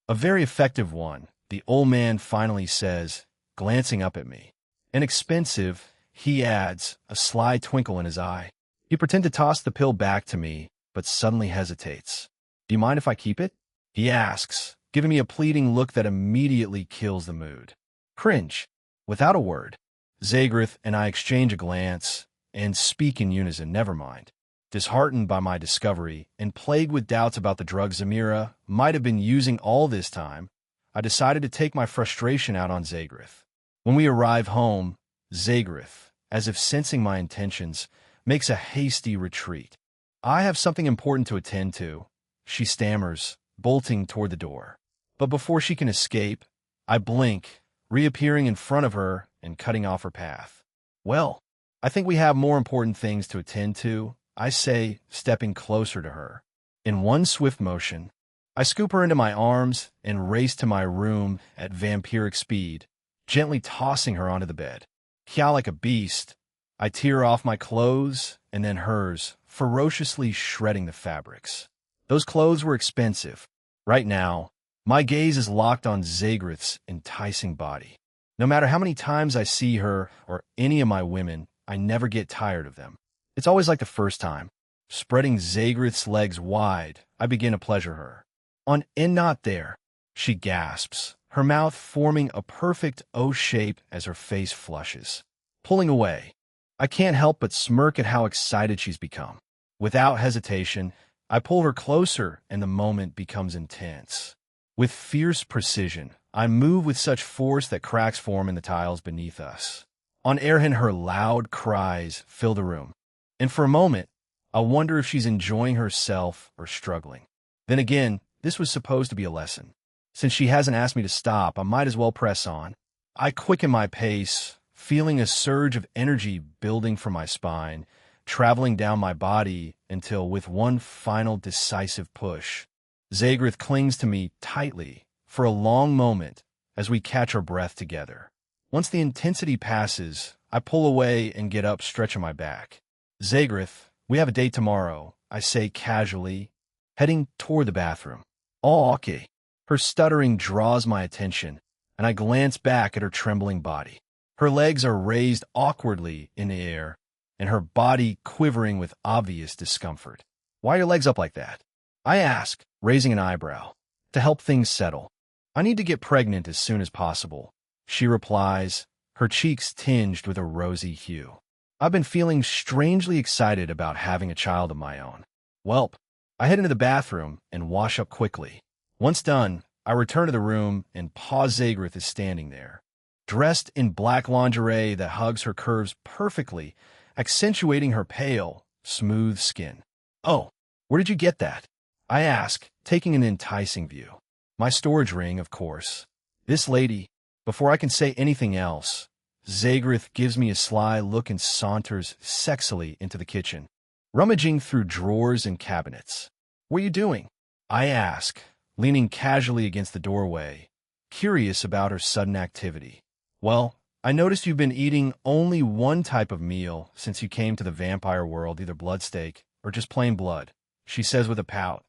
[SPEAKER 1] A very effective one, the old man finally says, glancing up at me. Inexpensive, he adds, a sly twinkle in his eye. He pretends to toss the pill back to me, but suddenly hesitates. "Do you mind if I keep it?" he asks, giving me a pleading look that immediately kills the mood. Cringe. Without a word, Zagrith and I exchange a glance and speak in unison. Never mind. Disheartened by my discovery and plagued with doubts about the drug Zamira might have been using all this time, I decided to take my frustration out on Zagrith. When we arrive home, Zagrith, as if sensing my intentions, makes a hasty retreat. "I have something important to attend to," she stammers, bolting toward the door. But before she can escape, I blink, reappearing in front of her and cutting off her path. Well, I think we have more important things to attend to, I say, stepping closer to her. In one swift motion, I scoop her into my arms and race to my room at vampiric speed, gently tossing her onto the bed. Yeah, like a beast, I tear off my clothes and then hers, ferociously shredding the fabrics. Those clothes were expensive. Right now, my gaze is locked on Zagreth's enticing body. No matter how many times I see her or any of my women, I never get tired of them. It's always like the first time. Spreading Zagreth's legs wide, I begin to pleasure her. On and not there, she gasps, her mouth forming a perfect O shape as her face flushes. Pulling away, I can't help but smirk at how excited she's become. Without hesitation, I pull her closer and the moment becomes intense. With fierce precision, I move with such force that cracks form in the tiles beneath us. On Erhin, her loud cries fill the room. And for a moment, I wonder if she's enjoying herself or struggling. Then again, this was supposed to be a lesson. Since she hasn't asked me to stop, I might as well press on. I quicken my pace, feeling a surge of energy building from my spine, traveling down my body until, with one final decisive push, Zagreth clings to me tightly for a long moment as we catch our breath together. Once the intensity passes, I pull away and get up, stretching my back. Zagreth, we have a date tomorrow, I say casually, heading toward the bathroom. Oh, okay. Her stuttering draws my attention, and I glance back at her trembling body. Her legs are raised awkwardly in the air, and her body quivering with obvious discomfort. Why are your legs up like that? I ask, raising an eyebrow. To help things settle. I need to get pregnant as soon as possible, she replies, her cheeks tinged with a rosy hue. I've been feeling strangely excited about having a child of my own. Welp, I head into the bathroom and wash up quickly. Once done, I return to the room and Pa Zagreth is standing there, dressed in black lingerie that hugs her curves perfectly, accentuating her pale, smooth skin. Oh, where did you get that? I ask, taking an enticing view. My storage ring, of course. This lady, before I can say anything else, Zagreth gives me a sly look and saunters sexily into the kitchen, rummaging through drawers and cabinets. What are you doing? I ask, leaning casually against the doorway, curious about her sudden activity. Well, I noticed you've been eating only one type of meal since you came to the vampire world, either blood steak or just plain blood, she says with a pout,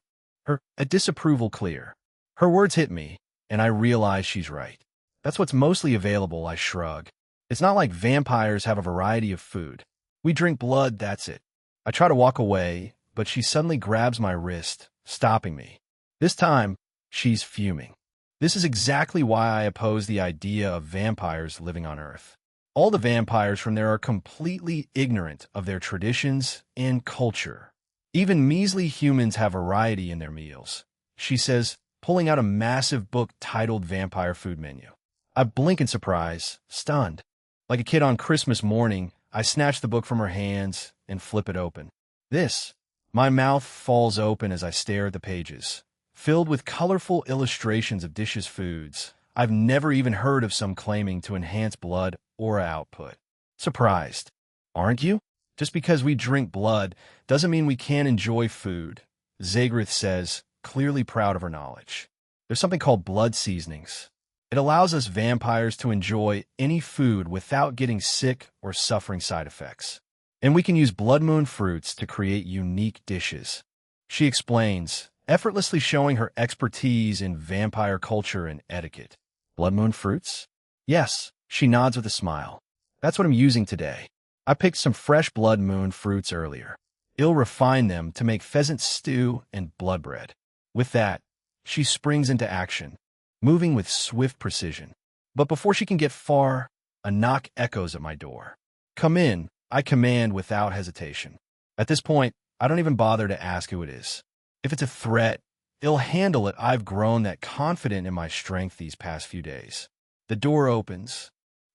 [SPEAKER 1] a disapproval clear. Her words hit me, and I realize she's right. That's what's mostly available, I shrug. It's not like vampires have a variety of food. We drink blood, that's it. I try to walk away, but she suddenly grabs my wrist, stopping me. This time, she's fuming. This is exactly why I oppose the idea of vampires living on Earth. All the vampires from there are completely ignorant of their traditions and culture. Even measly humans have variety in their meals, she says, pulling out a massive book titled Vampire Food Menu. I blink in surprise, stunned. Like a kid on Christmas morning, I snatch the book from her hands and flip it open. My mouth falls open as I stare at the pages, filled with colorful illustrations of dishes, foods I've never even heard of, some claiming to enhance blood aura output. Surprised, aren't you? Just because we drink blood doesn't mean we can't enjoy food, Zagreth says, clearly proud of her knowledge. There's something called blood seasonings. It allows us vampires to enjoy any food without getting sick or suffering side effects. And we can use blood moon fruits to create unique dishes. She explains, effortlessly showing her expertise in vampire culture and etiquette. Blood moon fruits? Yes, she nods with a smile. That's what I'm using today. I picked some fresh blood moon fruits earlier. I'll refine them to make pheasant stew and blood bread. With that, she springs into action, moving with swift precision. But before she can get far, a knock echoes at my door. Come in, I command without hesitation. At this point, I don't even bother to ask who it is. If it's a threat, I'll handle it. I've grown that confident in my strength these past few days. The door opens,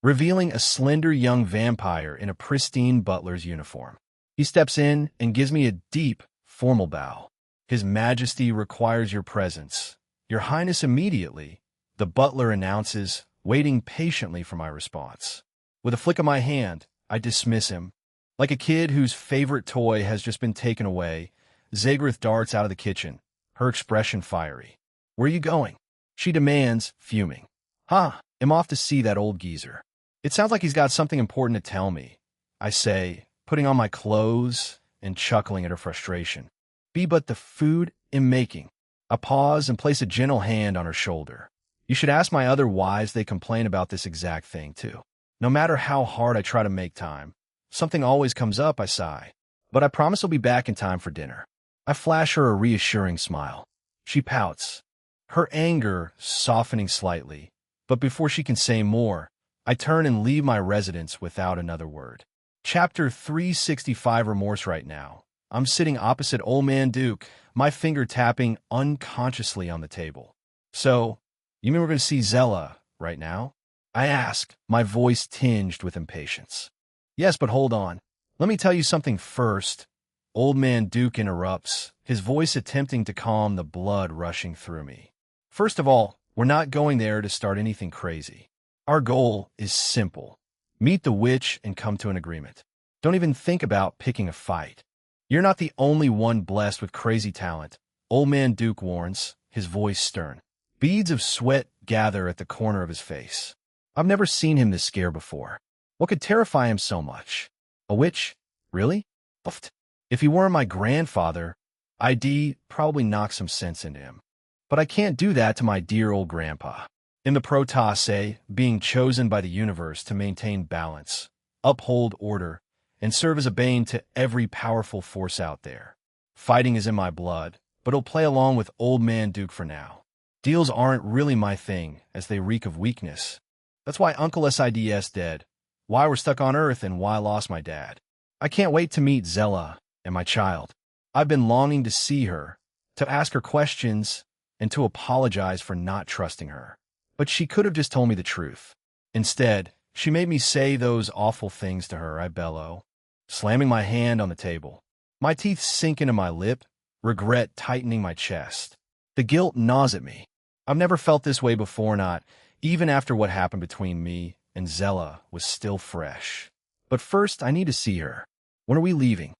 [SPEAKER 1] revealing a slender young vampire in a pristine butler's uniform. He steps in and gives me a deep, formal bow. His Majesty requires your presence, Your Highness, immediately, the butler announces, waiting patiently for my response. With a flick of my hand, I dismiss him. Like a kid whose favorite toy has just been taken away, Zagrith darts out of the kitchen, her expression fiery. "Where are you going?" she demands, fuming. I'm off to see that old geezer. It sounds like he's got something important to tell me, I say, putting on my clothes and chuckling at her frustration. "Be but the food I'm making." I pause and place a gentle hand on her shoulder. You should ask my other wives, they complain about this exact thing too. No matter how hard I try to make time, something always comes up, I sigh. But I promise I'll be back in time for dinner. I flash her a reassuring smile. She pouts, her anger softening slightly. But before she can say more, I turn and leave my residence without another word. Chapter 365 Remorse. Right now, I'm sitting opposite Old Man Duke, my finger tapping unconsciously on the table. "So, you mean we're going to see Zella right now?" I ask, my voice tinged with impatience. "Yes, but hold on. Let me tell you something first." Old Man Duke interrupts, his voice attempting to calm the blood rushing through me. "First of all, we're not going there to start anything crazy. Our goal is simple. Meet the witch and come to an agreement. Don't even think about picking a fight. You're not the only one blessed with crazy talent," Old Man Duke warns, his voice stern. Beads of sweat gather at the corner of his face. I've never seen him this scared before. What could terrify him so much? A witch? Really? Uffed. If he weren't my grandfather, I'd probably knock some sense into him. But I can't do that to my dear old grandpa. In the Protase, being chosen by the universe to maintain balance, uphold order, and serve as a bane to every powerful force out there. Fighting is in my blood, but I'll play along with Old Man Duke for now. Deals aren't really my thing, as they reek of weakness. That's why Uncle Sid's dead, why we're stuck on Earth, and why I lost my dad. I can't wait to meet Zella and my child. I've been longing to see her, to ask her questions, and to apologize for not trusting her. But she could have just told me the truth. Instead, she made me say those awful things to her, I bellow, slamming my hand on the table. My teeth sink into my lip, regret tightening my chest. The guilt gnaws at me. I've never felt this way before, not even after what happened between me and Zella was still fresh. But first, I need to see her. When are we leaving?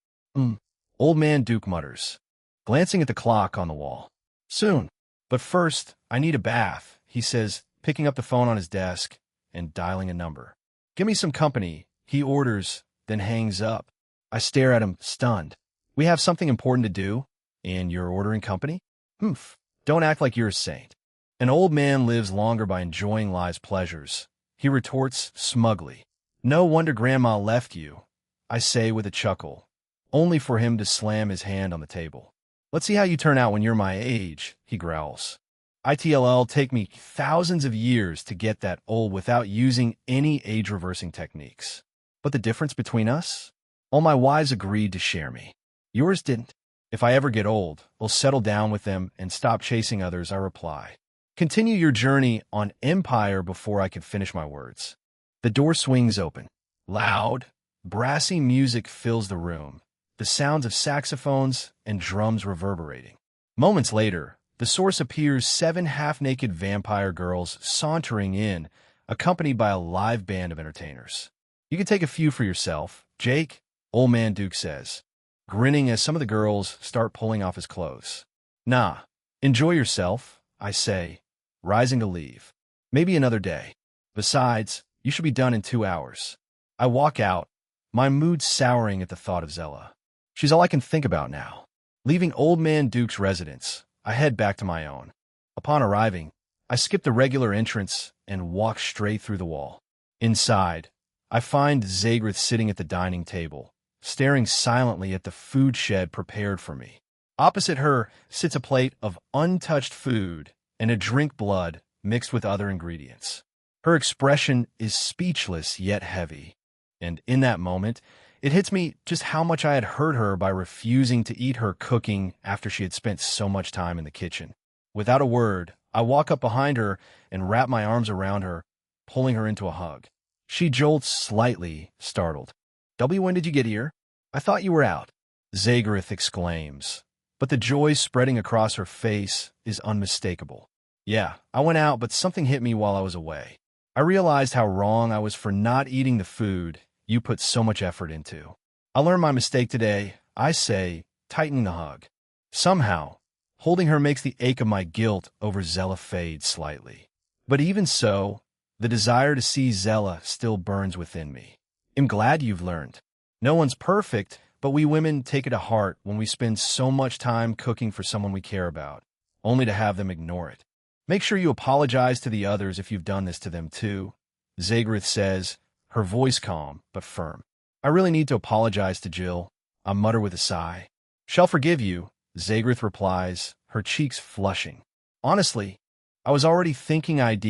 [SPEAKER 1] Old Man Duke mutters, glancing at the clock on the wall. Soon. But first, I need a bath, he says, picking up the phone on his desk and dialing a number. Give me some company, he orders, then hangs up. I stare at him, stunned. We have something important to do, and you're ordering company? Don't act like you're a saint. An old man lives longer by enjoying life's pleasures, he retorts smugly. No wonder Grandma left you, I say with a chuckle, only for him to slam his hand on the table. Let's see how you turn out when you're my age, he growls. It'll take me thousands of years to get that old without using any age-reversing techniques. But the difference between us? All my wives agreed to share me. Yours didn't. If I ever get old, I'll settle down with them and stop chasing others, I reply. Continue your journey on Empire before I can finish my words. The door swings open. Loud, brassy music fills the room, the sounds of saxophones and drums reverberating. Moments later, the source appears 7 half-naked vampire girls sauntering in, accompanied by a live band of entertainers. You can take a few for yourself, Jake, Old Man Duke says, grinning as some of the girls start pulling off his clothes. Nah, enjoy yourself, I say, rising to leave. Maybe another day. Besides, you should be done in 2 hours. I walk out, my mood souring at the thought of Zella. She's all I can think about now. Leaving Old Man Duke's residence, I head back to my own. Upon arriving, I skip the regular entrance and walk straight through the wall. Inside, I find Zagrith sitting at the dining table, staring silently at the food shed prepared for me. Opposite her sits a plate of untouched food and a drink blood mixed with other ingredients. Her expression is speechless yet heavy, and in that moment, it hits me just how much I had hurt her by refusing to eat her cooking after she had spent so much time in the kitchen. Without a word, I walk up behind her and wrap my arms around her, pulling her into a hug. She jolts slightly, startled. When did you get here? I thought you were out, Zagrith exclaims, but the joy spreading across her face is unmistakable. Yeah, I went out, but something hit me while I was away. I realized how wrong I was for not eating the food you put so much effort into. I learned my mistake today, I say, tightening the hug. Somehow, holding her makes the ache of my guilt over Zella fade slightly. But even so, the desire to see Zella still burns within me. I'm glad you've learned. No one's perfect, but we women take it to heart when we spend so much time cooking for someone we care about, only to have them ignore it. Make sure you apologize to the others if you've done this to them too, Zagrith says, her voice calm but firm. I really need to apologize to Jill, I mutter with a sigh. She'll forgive you, Zagrith replies, her cheeks flushing. Honestly, I was already thinking I'd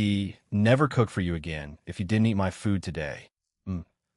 [SPEAKER 1] never cook for you again if you didn't eat my food today.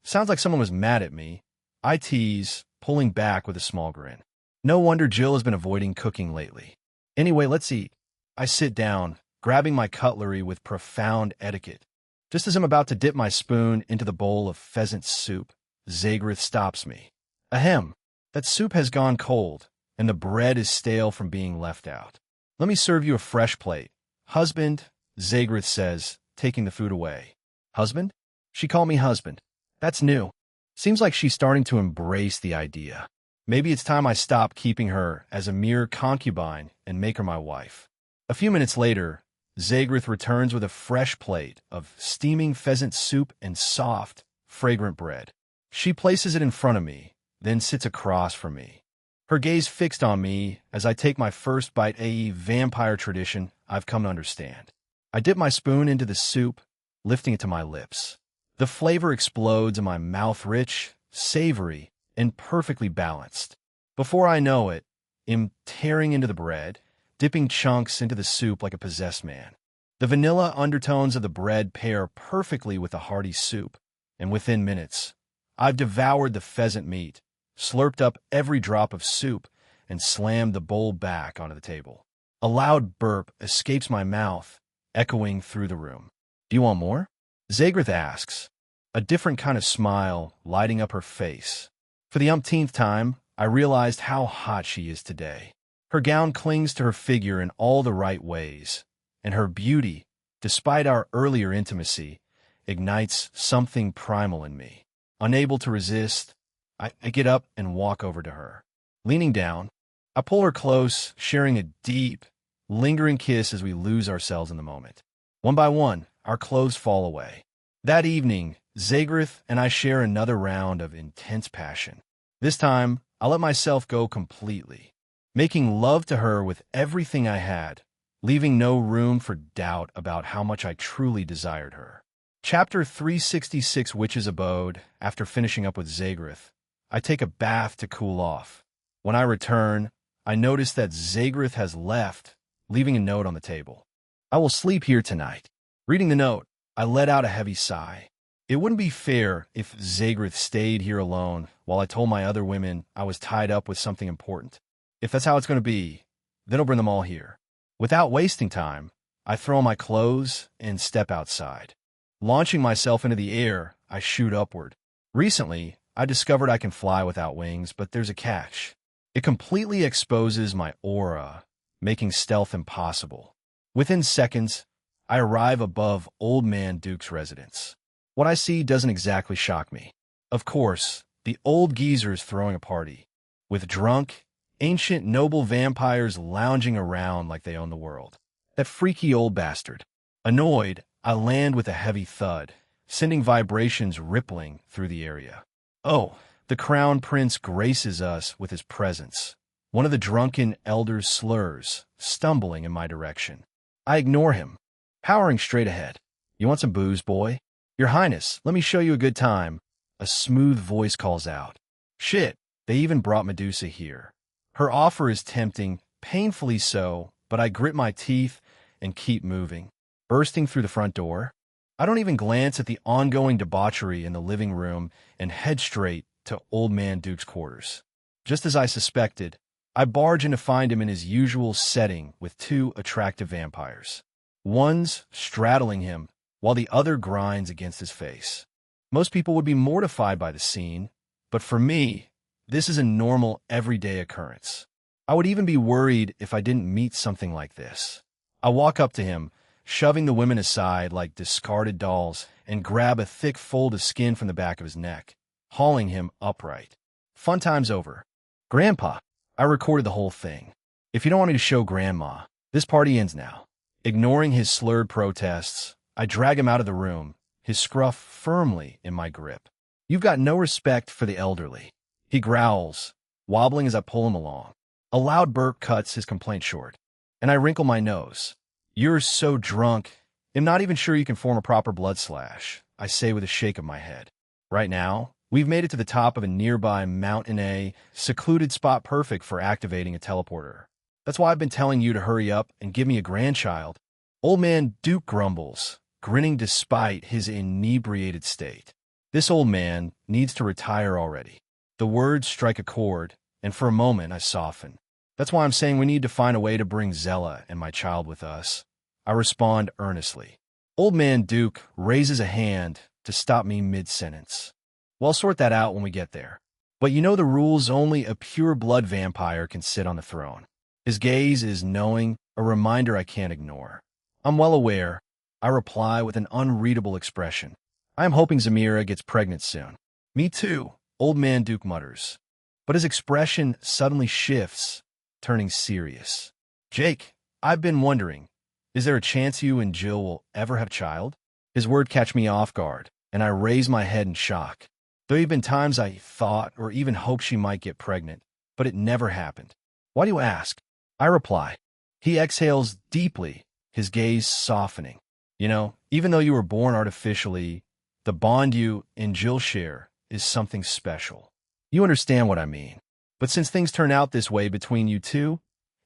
[SPEAKER 1] Sounds like someone was mad at me, I tease, pulling back with a small grin. No wonder Jill has been avoiding cooking lately. Anyway, let's eat. I sit down, grabbing my cutlery with profound etiquette. Just as I'm about to dip my spoon into the bowl of pheasant soup, Zagrith stops me. Ahem, that soup has gone cold, and the bread is stale from being left out. Let me serve you a fresh plate. Husband, Zagrith says, taking the food away. Husband? She called me husband. That's new. Seems like she's starting to embrace the idea. Maybe it's time I stop keeping her as a mere concubine and make her my wife. A few minutes later, Zagrith returns with a fresh plate of steaming pheasant soup and soft, fragrant bread. She places it in front of me, then sits across from me. Her gaze fixed on me as I take my first bite, a vampire tradition I've come to understand. I dip my spoon into the soup, lifting it to my lips. The flavor explodes in my mouth, rich, savory, and perfectly balanced. Before I know it, I'm tearing into the bread, dipping chunks into the soup like a possessed man. The vanilla undertones of the bread pair perfectly with the hearty soup, and within minutes, I've devoured the pheasant meat, slurped up every drop of soup, and slammed the bowl back onto the table. A loud burp escapes my mouth, echoing through the room. Do you want more? Zagrith asks, a different kind of smile lighting up her face. For the umpteenth time, I realized how hot she is today. Her gown clings to her figure in all the right ways, and her beauty, despite our earlier intimacy, ignites something primal in me. Unable to resist, I get up and walk over to her. Leaning down, I pull her close, sharing a deep, lingering kiss as we lose ourselves in the moment. One by one, our clothes fall away. That evening, Zagrith and I share another round of intense passion. This time, I let myself go completely, making love to her with everything I had, leaving no room for doubt about how much I truly desired her. Chapter 366, Witch's Abode. After finishing up with Zagrith, I take a bath to cool off. When I return, I notice that Zagrith has left, leaving a note on the table. I will sleep here tonight. Reading the note, I let out a heavy sigh. It wouldn't be fair if Zagrith stayed here alone while I told my other women I was tied up with something important. If that's how it's going to be, then I'll bring them all here. Without wasting time, I throw on my clothes and step outside. Launching myself into the air, I shoot upward. Recently, I discovered I can fly without wings, but there's a catch. It completely exposes my aura, making stealth impossible. Within seconds, I arrive above Old Man Duke's residence. What I see doesn't exactly shock me. Of course, the old geezer's throwing a party, with drunk, ancient noble vampires lounging around like they own the world. That freaky old bastard. Annoyed, I land with a heavy thud, sending vibrations rippling through the area. Oh, the Crown Prince graces us with his presence. One of the drunken elders slurs, stumbling in my direction. I ignore him, powering straight ahead. You want some booze, boy? Your Highness, let me show you a good time. A smooth voice calls out. Shit, they even brought Medusa here. Her offer is tempting, painfully so, but I grit my teeth and keep moving. Bursting through the front door, I don't even glance at the ongoing debauchery in the living room and head straight to Old Man Duke's quarters. Just as I suspected, I barge in to find him in his usual setting with two attractive vampires. One's straddling him, while the other grinds against his face. Most people would be mortified by the scene, but for me, this is a normal, everyday occurrence. I would even be worried if I didn't meet something like this. I walk up to him, shoving the women aside like discarded dolls, and grab a thick fold of skin from the back of his neck, hauling him upright. Fun time's over. Grandpa, I recorded the whole thing. If you don't want me to show Grandma, this party ends now. Ignoring his slurred protests, I drag him out of the room, his scruff firmly in my grip. You've got no respect for the elderly. He growls, wobbling as I pull him along. A loud burp cuts his complaint short, and I wrinkle my nose. You're so drunk, I'm not even sure you can form a proper blood slash, I say with a shake of my head. Right now, we've made it to the top of a nearby Mountain A, secluded spot perfect for activating a teleporter. That's why I've been telling you to hurry up and give me a grandchild. Old man Duke grumbles, grinning despite his inebriated state. This old man needs to retire already. The words strike a chord, and for a moment I soften. That's why I'm saying we need to find a way to bring Zella and my child with us. I respond earnestly. Old man Duke raises a hand to stop me mid-sentence. We'll sort that out when we get there. But you know the rules, only a pure-blood vampire can sit on the throne. His gaze is knowing, a reminder I can't ignore. I'm well aware. I reply with an unreadable expression. I am hoping Zamira gets pregnant soon. Me too, old man Duke mutters. But his expression suddenly shifts, turning serious. Jake, I've been wondering, is there a chance you and Jill will ever have a child? His word catch me off guard, and I raise my head in shock. There have been times I thought or even hoped she might get pregnant, but it never happened. Why do you ask? I reply. He exhales deeply, his gaze softening. You know, even though you were born artificially, the bond you and Jill share is something special. You understand what I mean. But since things turn out this way between you two,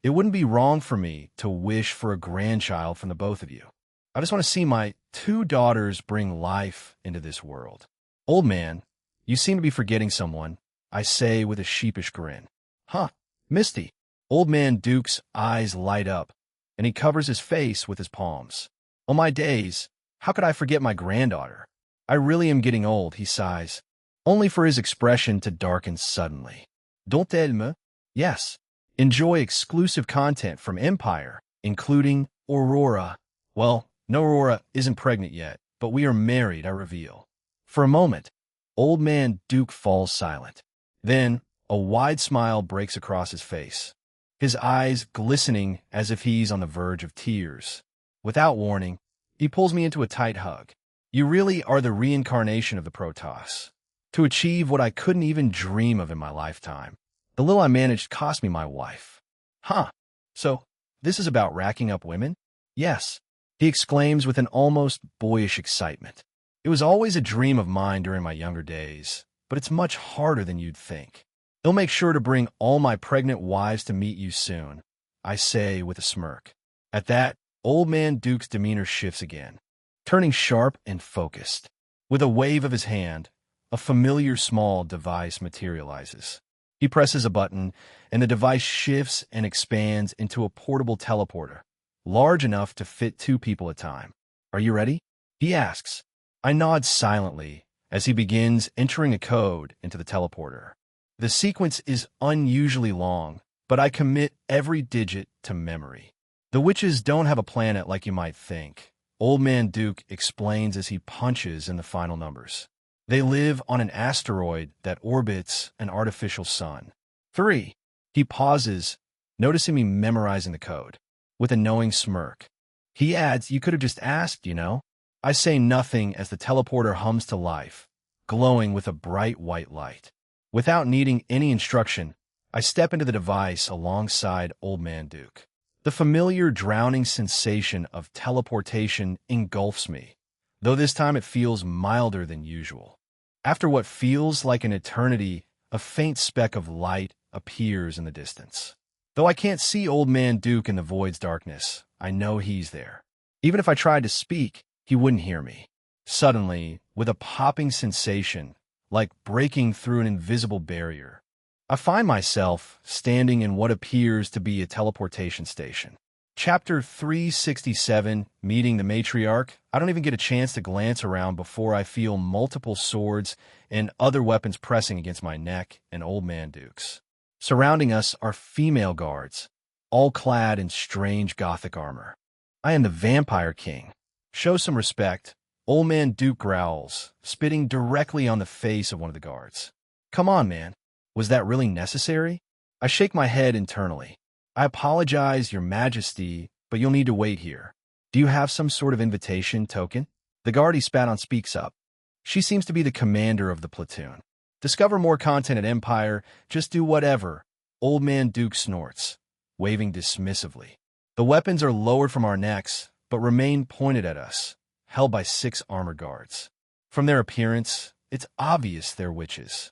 [SPEAKER 1] it wouldn't be wrong for me to wish for a grandchild from the both of you. I just want to see my two daughters bring life into this world. Old man, you seem to be forgetting someone, I say with a sheepish grin. Huh, Misty. Old man Duke's eyes light up, and he covers his face with his palms. Oh my days, how could I forget my granddaughter? I really am getting old, he sighs, only for his expression to darken suddenly. Don't elle? Yes. Enjoy exclusive content from Empire, including Aurora. Well, no, Aurora isn't pregnant yet, but we are married, I reveal. For a moment, old man Duke falls silent. Then, a wide smile breaks across his face, his eyes glistening as if he's on the verge of tears. Without warning, he pulls me into a tight hug. You really are the reincarnation of the Protoss. To achieve what I couldn't even dream of in my lifetime. The little I managed cost me my wife. Huh. So, this is about racking up women? Yes, he exclaims with an almost boyish excitement. It was always a dream of mine during my younger days, but it's much harder than you'd think. He'll make sure to bring all my pregnant wives to meet you soon, I say with a smirk. At that, old man Duke's demeanor shifts again, turning sharp and focused. With a wave of his hand, a familiar small device materializes. He presses a button, and the device shifts and expands into a portable teleporter, large enough to fit 2 people at a time. Are you ready? He asks. I nod silently as he begins entering a code into the teleporter. The sequence is unusually long, but I commit every digit to memory. The witches don't have a planet like you might think, old man Duke explains as he punches in the final numbers. They live on an asteroid that orbits an artificial sun. 3. He pauses, noticing me memorizing the code, with a knowing smirk. He adds, you could have just asked, you know. I say nothing as the teleporter hums to life, glowing with a bright white light. Without needing any instruction, I step into the device alongside old man Duke. The familiar drowning sensation of teleportation engulfs me, though this time it feels milder than usual. After what feels like an eternity, a faint speck of light appears in the distance. Though I can't see old man Duke in the void's darkness, I know he's there. Even if I tried to speak, he wouldn't hear me. Suddenly, with a popping sensation, like breaking through an invisible barrier, I find myself standing in what appears to be a teleportation station. Chapter 367, Meeting the Matriarch. I don't even get a chance to glance around before I feel multiple swords and other weapons pressing against my neck and old man Duke's. Surrounding us are female guards, all clad in strange gothic armor. I am the Vampire King. Show some respect. Old Man Duke growls, spitting directly on the face of one of the guards. Come on, man. Was that really necessary? I shake my head internally. I apologize, Your Majesty, but you'll need to wait here. Do you have some sort of invitation token? The guard he spat on speaks up. She seems to be the commander of the platoon. Discover more content at Empire. Just do whatever. Old Man Duke snorts, waving dismissively. The weapons are lowered from our necks, but remain pointed at us, held by 6 armored guards. From their appearance, it's obvious they're witches.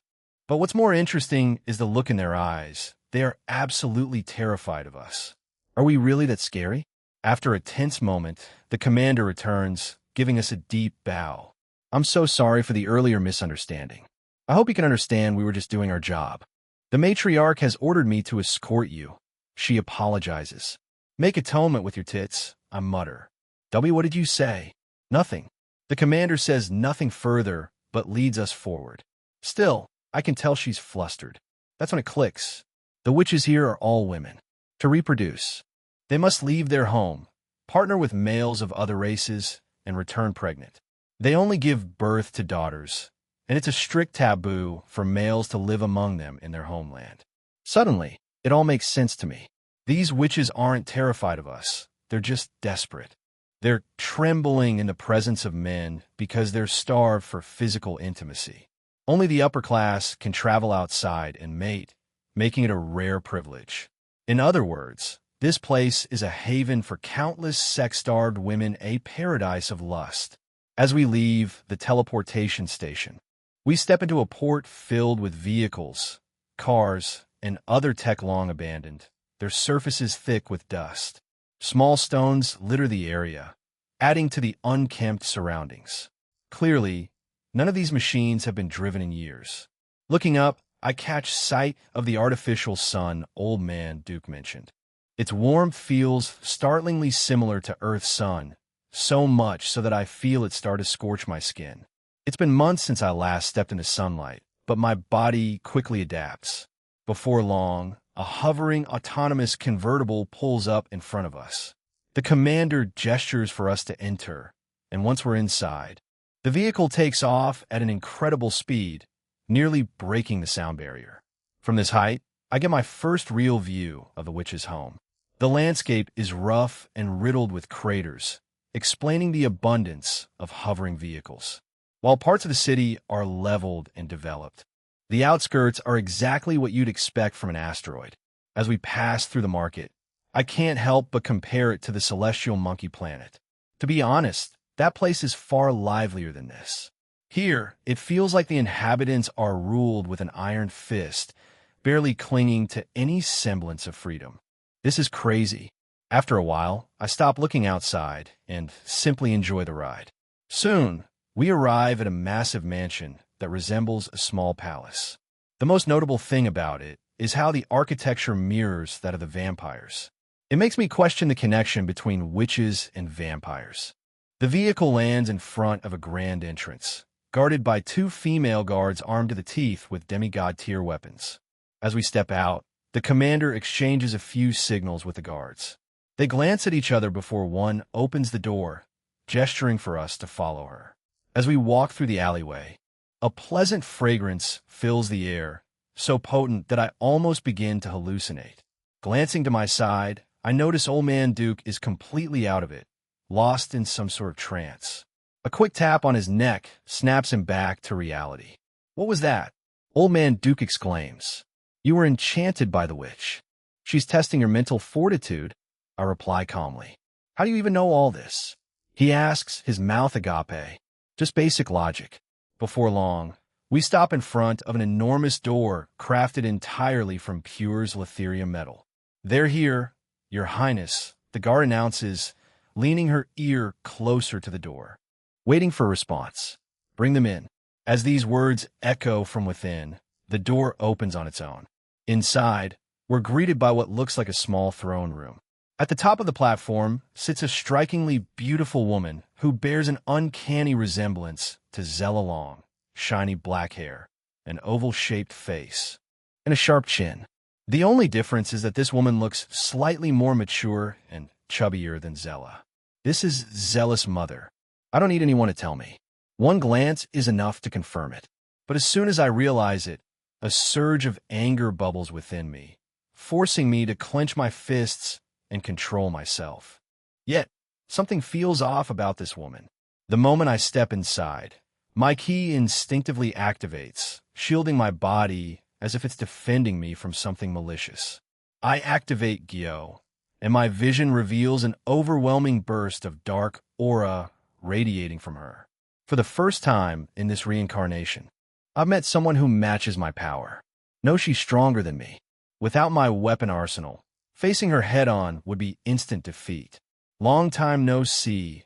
[SPEAKER 1] But what's more interesting is the look in their eyes. They are absolutely terrified of us. Are we really that scary? After a tense moment, the commander returns, giving us a deep bow. I'm so sorry for the earlier misunderstanding. I hope you can understand we were just doing our job. The matriarch has ordered me to escort you. She apologizes. Make atonement with your tits, I mutter. W, what did you say? Nothing. The commander says nothing further, but leads us forward. Still, I can tell she's flustered. That's when it clicks. The witches here are all women. To reproduce, they must leave their home, partner with males of other races, and return pregnant. They only give birth to daughters, and it's a strict taboo for males to live among them in their homeland. Suddenly, it all makes sense to me. These witches aren't terrified of us. They're just desperate. They're trembling in the presence of men because they're starved for physical intimacy. Only the upper class can travel outside and mate, making it a rare privilege. In other words, this place is a haven for countless sex-starved women, a paradise of lust. As we leave the teleportation station, we step into a port filled with vehicles, cars, and other tech long abandoned, their surfaces thick with dust. Small stones litter the area, adding to the unkempt surroundings. Clearly, none of these machines have been driven in years. Looking up, I catch sight of the artificial sun Old Man Duke mentioned. Its warmth feels startlingly similar to Earth's sun, so much so that I feel it start to scorch my skin. It's been months since I last stepped into sunlight, but my body quickly adapts. Before long, a hovering autonomous convertible pulls up in front of us. The commander gestures for us to enter, and once we're inside, the vehicle takes off at an incredible speed, nearly breaking the sound barrier. From this height, I get my first real view of the witch's home. The landscape is rough and riddled with craters, explaining the abundance of hovering vehicles. While parts of the city are leveled and developed, the outskirts are exactly what you'd expect from an asteroid. As we pass through the market, I can't help but compare it to the celestial monkey planet. To be honest, that place is far livelier than this. Here, it feels like the inhabitants are ruled with an iron fist, barely clinging to any semblance of freedom. This is crazy. After a while, I stop looking outside and simply enjoy the ride. Soon, we arrive at a massive mansion that resembles a small palace. The most notable thing about it is how the architecture mirrors that of the vampires. It makes me question the connection between witches and vampires. The vehicle lands in front of a grand entrance, guarded by 2 female guards armed to the teeth with demigod-tier weapons. As we step out, the commander exchanges a few signals with the guards. They glance at each other before one opens the door, gesturing for us to follow her. As we walk through the alleyway, a pleasant fragrance fills the air, so potent that I almost begin to hallucinate. Glancing to my side, I notice Old Man Duke is completely out of it, lost in some sort of trance. A quick tap on his neck snaps him back to reality. What was that? Old Man Duke exclaims. You were enchanted by the witch. She's testing your mental fortitude, I reply calmly. How do you even know all this? He asks, his mouth agape. Just basic logic. Before long, we stop in front of an enormous door crafted entirely from Pure's Letherium metal. They're here, Your Highness, the guard announces, leaning her ear closer to the door, waiting for a response. Bring them in. As these words echo from within, the door opens on its own. Inside, we're greeted by what looks like a small throne room. At the top of the platform sits a strikingly beautiful woman who bears an uncanny resemblance to Zella Long, shiny black hair, an oval-shaped face, and a sharp chin. The only difference is that this woman looks slightly more mature and chubbier than Zella. This is Zella's mother. I don't need anyone to tell me. One glance is enough to confirm it. But as soon as I realize it, a surge of anger bubbles within me, forcing me to clench my fists and control myself. Yet, something feels off about this woman. The moment I step inside, my ki instinctively activates, shielding my body as if it's defending me from something malicious. I activate Gyo, and my vision reveals an overwhelming burst of dark aura radiating from her. For the first time in this reincarnation, I've met someone who matches my power. No, she's stronger than me. Without my weapon arsenal, facing her head-on would be instant defeat. Long time no see.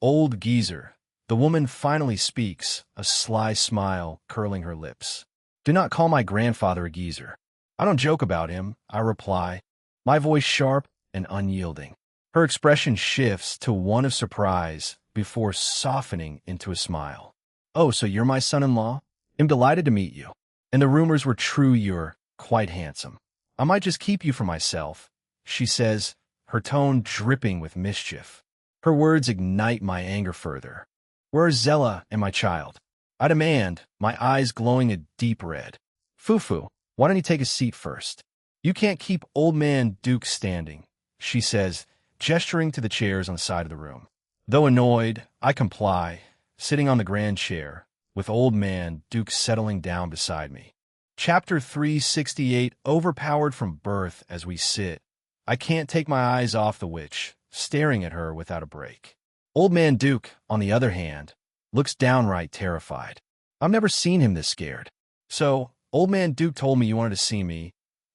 [SPEAKER 1] Old geezer. The woman finally speaks, a sly smile curling her lips. Do not call my grandfather a geezer. I don't joke about him, I reply, my voice sharp and unyielding. Her expression shifts to one of surprise before softening into a smile. Oh, so you're my son-in-law? I'm delighted to meet you. And the rumors were true, you're quite handsome. I might just keep you for myself, she says, her tone dripping with mischief. Her words ignite my anger further. Where is Zella and my child? I demand, my eyes glowing a deep red. Fufu, why don't you take a seat first? You can't keep old man Duke standing, she says, gesturing to the chairs on the side of the room. Though annoyed, I comply, sitting on the grand chair, with old man Duke settling down beside me. Chapter 368, overpowered from birth. As we sit, I can't take my eyes off the witch, staring at her without a break. Old man Duke, on the other hand, looks downright terrified. I've never seen him this scared. So, old man Duke told me you wanted to see me.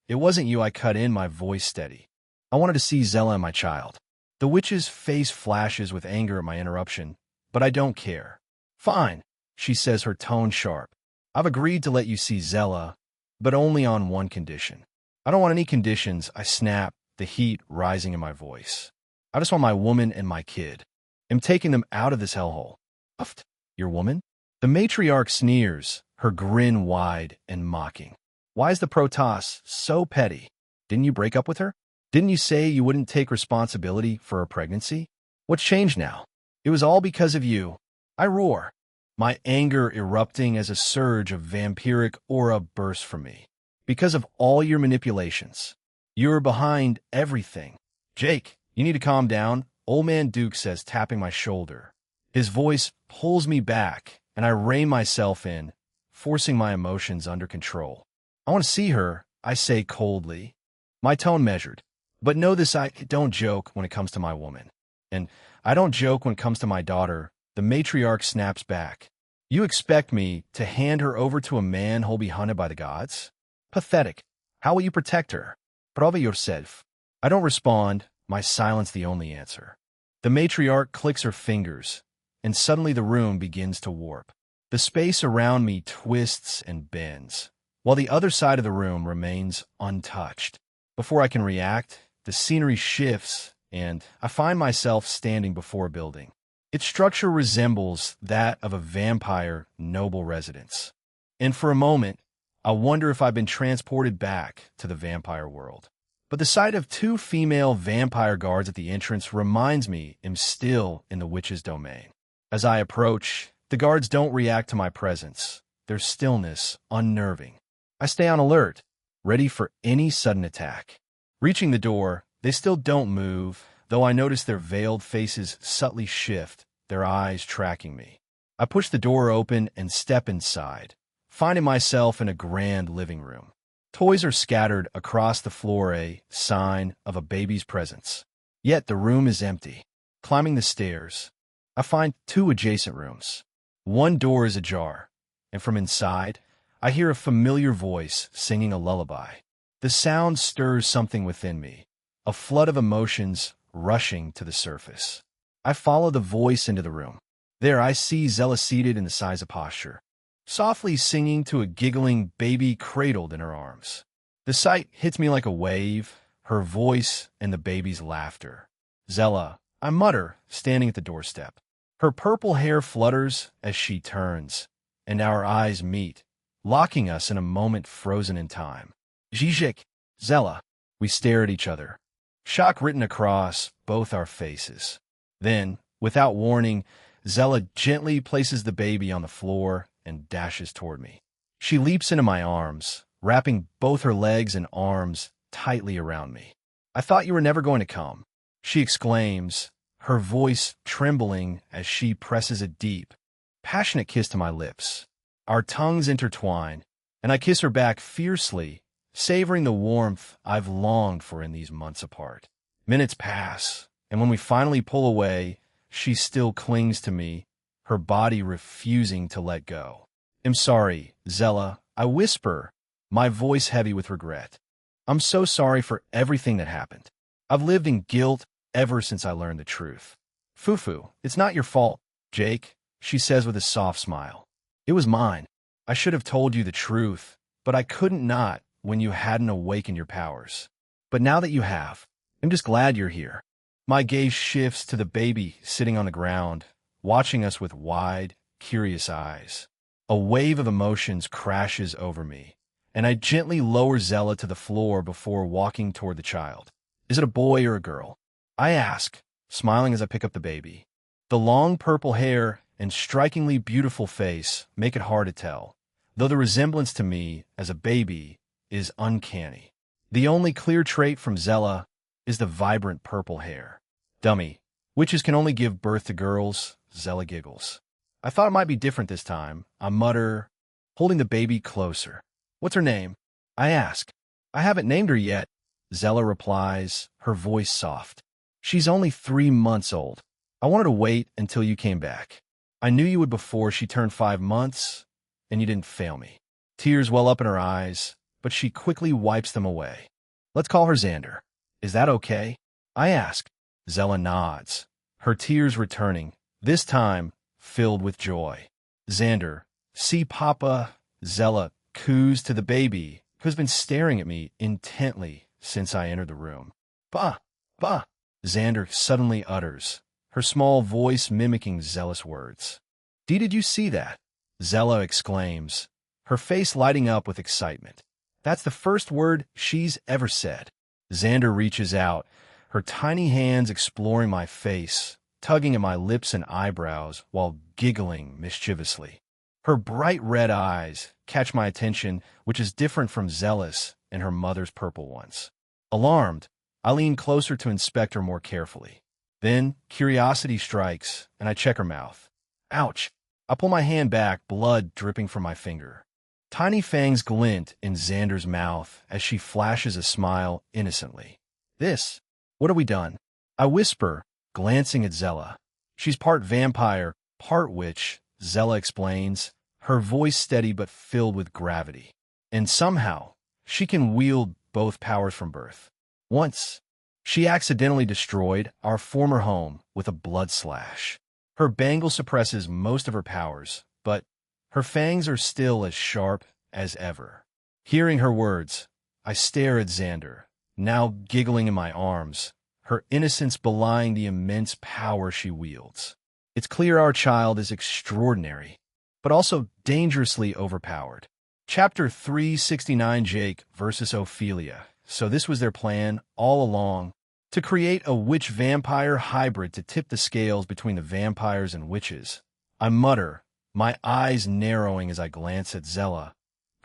[SPEAKER 1] It wasn't you, I cut in, my voice steady. I wanted to see Zella and my child. The witch's face flashes with anger at my interruption, but I don't care. Fine, she says, her tone sharp. I've agreed to let you see Zella, but only on one condition. I don't want any conditions, I snap, the heat rising in my voice. I just want my woman and my kid. I'm taking them out of this hellhole. Uft, your woman? The matriarch sneers, her grin wide and mocking. Why is the Protoss so petty? Didn't you break up with her? Didn't you say you wouldn't take responsibility for her pregnancy? What's changed now? It was all because of you. I roar, my anger erupting as a surge of vampiric aura bursts from me. Because of all your manipulations. You're behind everything. Jake, you need to calm down, old man Duke says, tapping my shoulder. His voice pulls me back, and I rein myself in, forcing my emotions under control. I want to see her, I say coldly, my tone measured. But know this, I don't joke when it comes to my woman. And I don't joke when it comes to my daughter, the matriarch snaps back. You expect me to hand her over to a man who'll be hunted by the gods? Pathetic. How will you protect her? Prove yourself. I don't respond, my silence the only answer. The matriarch clicks her fingers, and suddenly the room begins to warp. The space around me twists and bends, while the other side of the room remains untouched. Before I can react, the scenery shifts, and I find myself standing before a building. Its structure resembles that of a vampire noble residence. And for a moment, I wonder if I've been transported back to the vampire world. But the sight of two female vampire guards at the entrance reminds me I'm still in the witch's domain. As I approach, the guards don't react to my presence, their stillness unnerving. I stay on alert, ready for any sudden attack. Reaching the door, they still don't move, though I notice their veiled faces subtly shift, their eyes tracking me. I push the door open and step inside, finding myself in a grand living room. Toys are scattered across the floor, a sign of a baby's presence. Yet the room is empty. Climbing the stairs, I find two adjacent rooms. One door is ajar, and from inside, I hear a familiar voice singing a lullaby. The sound stirs something within me, a flood of emotions rushing to the surface. I follow the voice into the room. There I see Zella seated in the Siza posture, softly singing to a giggling baby cradled in her arms. The sight hits me like a wave, her voice and the baby's laughter. Zella, I mutter, standing at the doorstep. Her purple hair flutters as she turns, and our eyes meet, locking us in a moment frozen in time. Zizek, Zella, we stare at each other, shock written across both our faces. Then, without warning, Zella gently places the baby on the floor and dashes toward me. She leaps into my arms, wrapping both her legs and arms tightly around me. "I thought you were never going to come," she exclaims, her voice trembling as she presses a deep, passionate kiss to my lips. Our tongues intertwine, and I kiss her back fiercely, savoring the warmth I've longed for in these months apart. Minutes pass, and when we finally pull away, she still clings to me, her body refusing to let go. "I'm sorry, Zella," I whisper, my voice heavy with regret. "I'm so sorry for everything that happened. I've lived in guilt ever since I learned the truth." "Fufu, it's not your fault, Jake," she says with a soft smile. "It was mine. I should have told you the truth, but I couldn't not when you hadn't awakened your powers. But now that you have, I'm just glad you're here." My gaze shifts to the baby sitting on the ground, watching us with wide, curious eyes. A wave of emotions crashes over me, and I gently lower Zella to the floor before walking toward the child. "Is it a boy or a girl?" I ask, smiling as I pick up the baby. The long purple hair and strikingly beautiful face make it hard to tell, though the resemblance to me as a baby is uncanny. The only clear trait from Zella is the vibrant purple hair. "Dummy, witches can only give birth to girls," Zella giggles. "I thought it might be different this time," I mutter, holding the baby closer. "What's her name?" I ask. "I haven't named her yet," Zella replies, her voice soft. "She's only 3 months old. I wanted to wait until you came back. I knew you would before she turned 5 months, and you didn't fail me." Tears well up in her eyes, but she quickly wipes them away. "Let's call her Xander. Is that okay?" I ask. Zella nods, her tears returning, this time filled with joy. "Xander, see Papa," Zella coos to the baby, who's been staring at me intently since I entered the room. "Bah, bah," Xander suddenly utters, her small voice mimicking Zella's words. "Dee, did you see that?" Zella exclaims, her face lighting up with excitement. "That's the first word she's ever said." Xander reaches out, her tiny hands exploring my face, tugging at my lips and eyebrows while giggling mischievously. Her bright red eyes catch my attention, which is different from Zella's and her mother's purple ones. Alarmed, I lean closer to inspect her more carefully. Then curiosity strikes, and I check her mouth. Ouch! I pull my hand back, blood dripping from my finger. Tiny fangs glint in Xander's mouth as she flashes a smile innocently. What have we done?" I whisper, glancing at Zella. "She's part vampire, part witch," Zella explains, her voice steady but filled with gravity. "And somehow, she can wield both powers from birth. Once, she accidentally destroyed our former home with a blood slash. Her bangle suppresses most of her powers, but her fangs are still as sharp as ever." Hearing her words, I stare at Xander, now giggling in my arms, her innocence belying the immense power she wields. It's clear our child is extraordinary, but also dangerously overpowered. Chapter 369, Jake versus Ophelia. So this was their plan all along, to create a witch-vampire hybrid to tip the scales between the vampires and witches. I mutter, my eyes narrowing as I glance at Zella,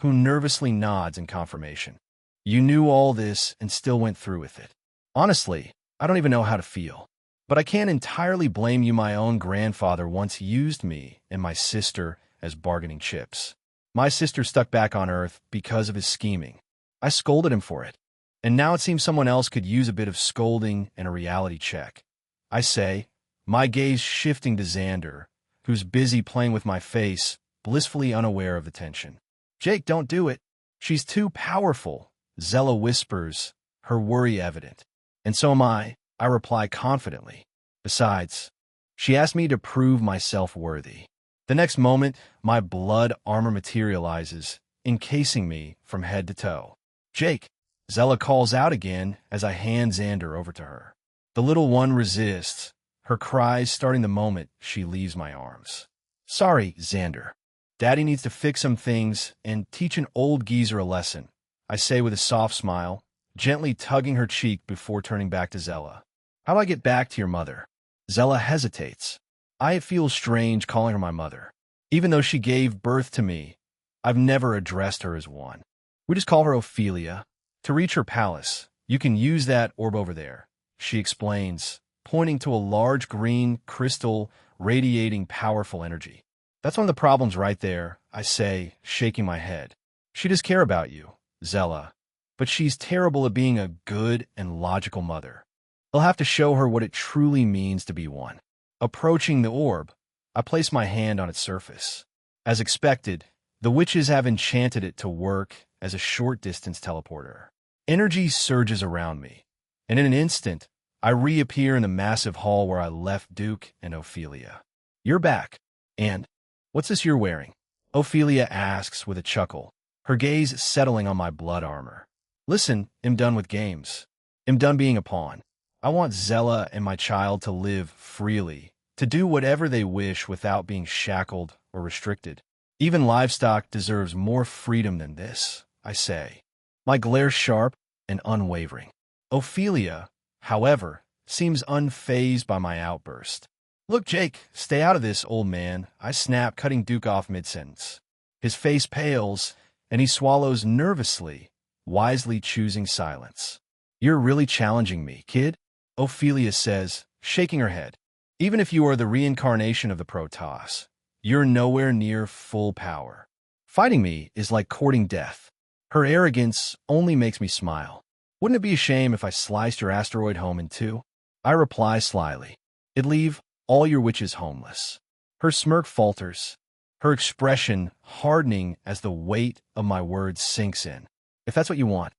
[SPEAKER 1] who nervously nods in confirmation. "You knew all this and still went through with it." Honestly, I don't even know how to feel. But I can't entirely blame you. My own grandfather once used me and my sister as bargaining chips. My sister stuck back on Earth because of his scheming. I scolded him for it. And now it seems someone else could use a bit of scolding and a reality check. I say, my gaze shifting to Xander, who's busy playing with my face, blissfully unaware of the tension. "Jake, don't do it. She's too powerful," Zella whispers, her worry evident. "And so am I reply confidently. Besides, she asked me to prove myself worthy." The next moment, my blood armor materializes, encasing me from head to toe. "Jake," Zella calls out again as I hand Xander over to her. The little one resists, her cries starting the moment she leaves my arms. "Sorry, Xander. Daddy needs to fix some things and teach an old geezer a lesson," I say with a soft smile, gently tugging her cheek before turning back to Zella. "How do I get back to your mother?" Zella hesitates. I feel strange calling her my mother. Even though she gave birth to me, I've never addressed her as one. We just call her Ophelia. To reach her palace, you can use that orb over there, she explains, pointing to a large green crystal radiating powerful energy. That's one of the problems right there, I say, shaking my head. She does care about you, Zella, but she's terrible at being a good and logical mother. I'll have to show her what it truly means to be one. Approaching the orb, I place my hand on its surface. As expected, the witches have enchanted it to work as a short-distance teleporter. Energy surges around me, and in an instant, I reappear in the massive hall where I left Duke and Ophelia. You're back. And what's this you're wearing? Ophelia asks with a chuckle, her gaze settling on my blood armor. Listen, I'm done with games. I'm done being a pawn. I want Zella and my child to live freely, to do whatever they wish without being shackled or restricted. Even livestock deserves more freedom than this, I say, my glare sharp and unwavering. Ophelia, however, seems unfazed by my outburst. Look, Jake, stay out of this, old man, I snap, cutting Duke off mid-sentence. His face pales, and he swallows nervously, wisely choosing silence. You're really challenging me, kid, Ophelia says, shaking her head. Even if you are the reincarnation of the Protoss, you're nowhere near full power. Fighting me is like courting death. Her arrogance only makes me smile. Wouldn't it be a shame if I sliced your asteroid home in two? I reply slyly. It'd leave all your witches homeless. Her smirk falters, her expression hardening as the weight of my words sinks in. If that's what you want,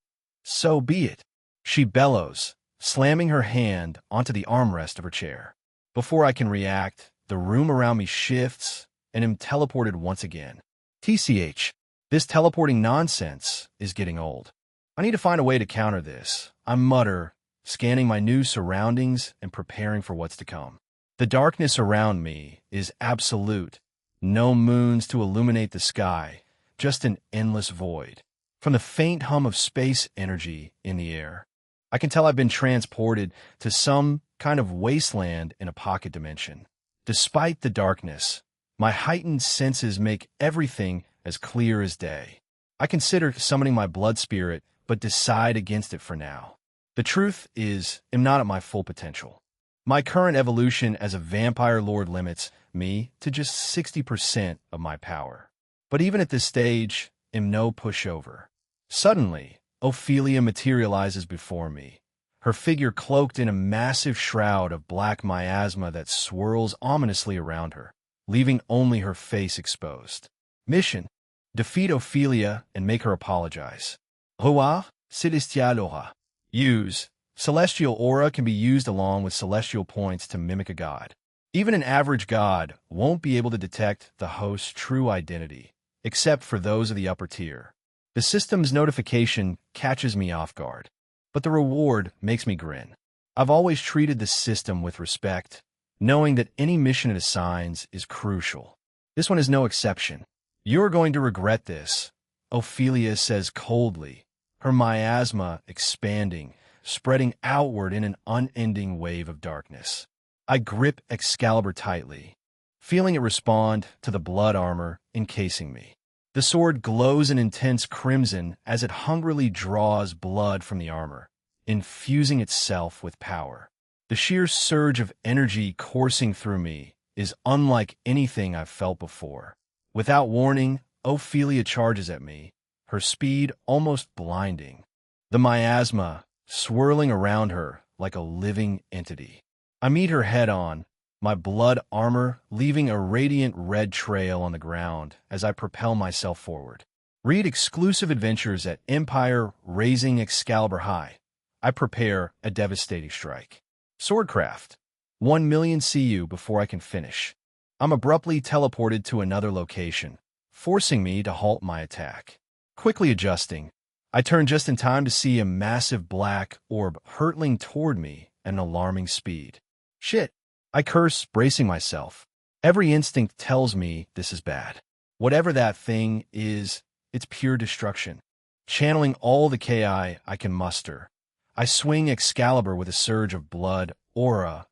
[SPEAKER 1] so be it, she bellows, slamming her hand onto the armrest of her chair. Before I can react, the room around me shifts and am teleported once again. TCH, this teleporting nonsense is getting old. I need to find a way to counter this, I mutter, scanning my new surroundings and preparing for what's to come. The darkness around me is absolute. No moons to illuminate the sky, just an endless void. From the faint hum of space energy in the air, I can tell I've been transported to some kind of wasteland in a pocket dimension. Despite the darkness, my heightened senses make everything as clear as day. I consider summoning my blood spirit, but decide against it for now. The truth is, I'm not at my full potential. My current evolution as a vampire lord limits me to just 60% of my power. But even at this stage, I'm no pushover. Suddenly, Ophelia materializes before me, her figure cloaked in a massive shroud of black miasma that swirls ominously around her, leaving only her face exposed. Mission: defeat Ophelia and make her apologize. Roi, Celestial Aura. Use. Celestial Aura can be used along with celestial points to mimic a god. Even an average god won't be able to detect the host's true identity, except for those of the upper tier. The system's notification catches me off guard, but the reward makes me grin. I've always treated the system with respect, knowing that any mission it assigns is crucial. This one is no exception. You're going to regret this, Ophelia says coldly, her miasma expanding, spreading outward in an unending wave of darkness. I grip Excalibur tightly, feeling it respond to the blood armor encasing me. The sword glows an intense crimson as it hungrily draws blood from the armor, infusing itself with power. The sheer surge of energy coursing through me is unlike anything I've felt before. Without warning, Ophelia charges at me, her speed almost blinding, the miasma swirling around her like a living entity. I meet her head-on, my blood armor leaving a radiant red trail on the ground as I propel myself forward. Read exclusive adventures at Empire Raising Excalibur High. I prepare a devastating strike. Swordcraft. 1 million CU before I can finish. I'm abruptly teleported to another location, forcing me to halt my attack. Quickly adjusting, I turn just in time to see a massive black orb hurtling toward me at an alarming speed. Shit, I curse, bracing myself. Every instinct tells me this is bad. Whatever that thing is, it's pure destruction. Channeling all the Ki I can muster, I swing Excalibur with a surge of blood, aura,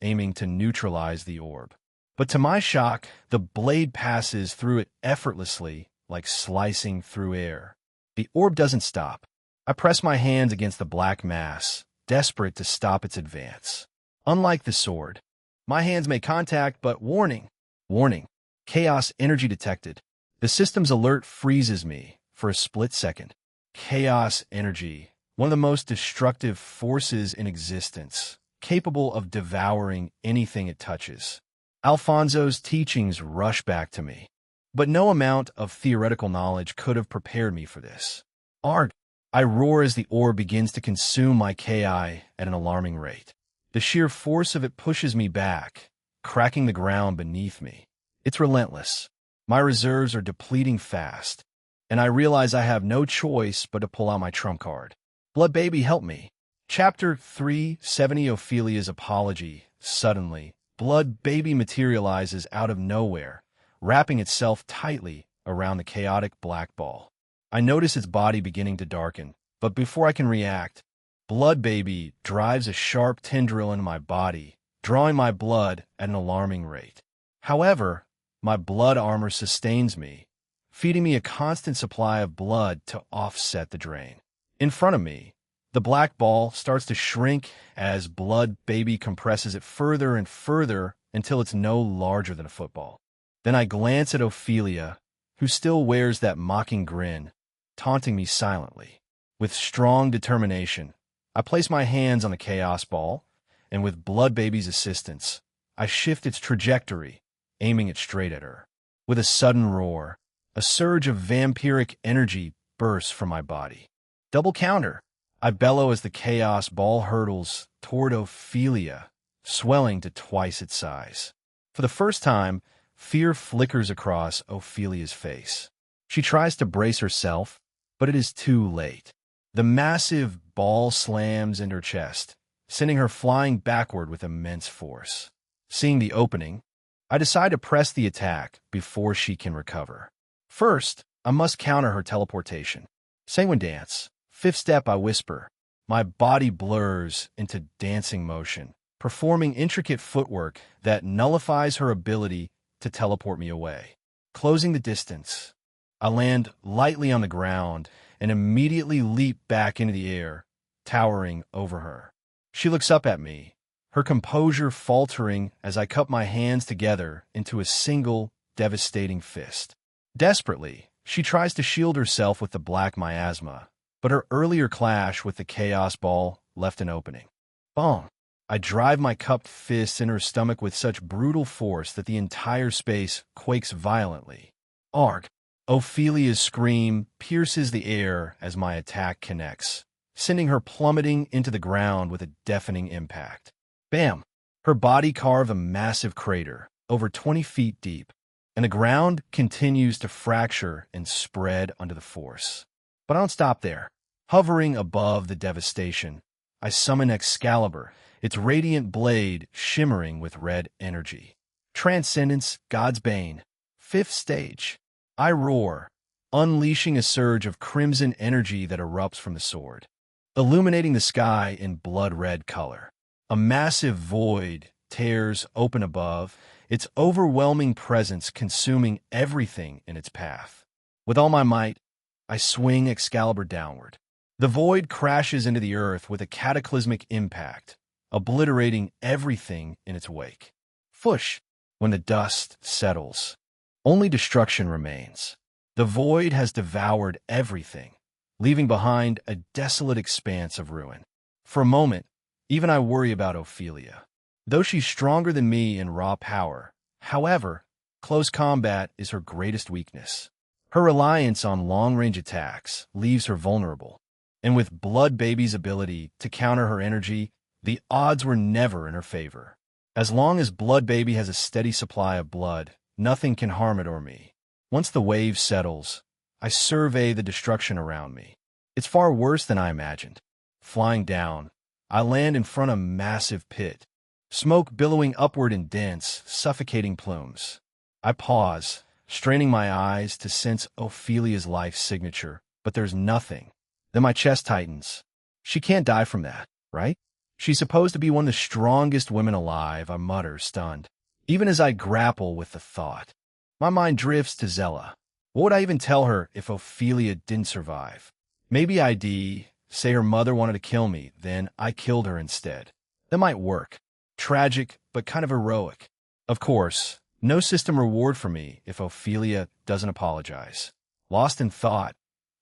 [SPEAKER 1] aiming to neutralize the orb. But to my shock, the blade passes through it effortlessly, like slicing through air. The orb doesn't stop. I press my hands against the black mass, desperate to stop its advance. Unlike the sword, my hands make contact, but warning, chaos energy detected. The system's alert freezes me for a split second. Chaos energy, one of the most destructive forces in existence, capable of devouring anything it touches. Alfonso's teachings rush back to me, but no amount of theoretical knowledge could have prepared me for this. Arg! I roar as the orb begins to consume my Ki at an alarming rate. The sheer force of it pushes me back, cracking the ground beneath me. It's relentless. My reserves are depleting fast, and I realize I have no choice but to pull out my trump card. Blood Baby, help me. Chapter 370 Ophelia's Apology. Suddenly, Blood Baby materializes out of nowhere, wrapping itself tightly around the chaotic black ball. I notice its body beginning to darken, but before I can react, Blood Baby drives a sharp tendril into my body, drawing my blood at an alarming rate. However, my blood armor sustains me, feeding me a constant supply of blood to offset the drain. In front of me, the black ball starts to shrink as Blood Baby compresses it further and further until it's no larger than a football. Then I glance at Ophelia, who still wears that mocking grin, taunting me silently. With strong determination, I place my hands on the Chaos Ball, and with Blood Baby's assistance, I shift its trajectory, aiming it straight at her. With a sudden roar, a surge of vampiric energy bursts from my body. Double counter! I bellow as the Chaos Ball hurtles toward Ophelia, swelling to twice its size. For the first time, fear flickers across Ophelia's face. She tries to brace herself, but it is too late. The massive ball slams in her chest, sending her flying backward with immense force. Seeing the opening, I decide to press the attack before she can recover. First, I must counter her teleportation. Sanguine Dance. Fifth step, I whisper. My body blurs into dancing motion, performing intricate footwork that nullifies her ability to teleport me away. Closing the distance, I land lightly on the ground and immediately leap back into the air, towering over her. She looks up at me, her composure faltering as I cup my hands together into a single, devastating fist. Desperately, she tries to shield herself with the black miasma, but her earlier clash with the Chaos Ball left an opening. Bong! I drive my cupped fists in her stomach with such brutal force that the entire space quakes violently. Arg! Ophelia's scream pierces the air as my attack connects, sending her plummeting into the ground with a deafening impact. Bam! Her body carves a massive crater, over 20 feet deep, and the ground continues to fracture and spread under the force. But I don't stop there. Hovering above the devastation, I summon Excalibur, its radiant blade shimmering with red energy. Transcendence, God's Bane. Fifth stage. I roar, unleashing a surge of crimson energy that erupts from the sword, illuminating the sky in blood-red color. A massive void tears open above, its overwhelming presence consuming everything in its path. With all my might, I swing Excalibur downward. The void crashes into the earth with a cataclysmic impact, obliterating everything in its wake. Fush! When the dust settles, only destruction remains. The void has devoured everything, leaving behind a desolate expanse of ruin. For a moment, even I worry about Ophelia. Though she's stronger than me in raw power, however, close combat is her greatest weakness. Her reliance on long-range attacks leaves her vulnerable, and with Blood Baby's ability to counter her energy, the odds were never in her favor. As long as Blood Baby has a steady supply of blood, nothing can harm it or me. Once the wave settles, I survey the destruction around me. It's far worse than I imagined. Flying down, I land in front of a massive pit, smoke billowing upward in dense, suffocating plumes. I pause, straining my eyes to sense Ophelia's life signature, but there's nothing. Then my chest tightens. She can't die from that, right? She's supposed to be one of the strongest women alive, I mutter, stunned. Even as I grapple with the thought, my mind drifts to Zella. What would I even tell her if Ophelia didn't survive? Maybe I'd say her mother wanted to kill me, then I killed her instead. That might work. Tragic, but kind of heroic. Of course, no system reward for me if Ophelia doesn't apologize. Lost in thought,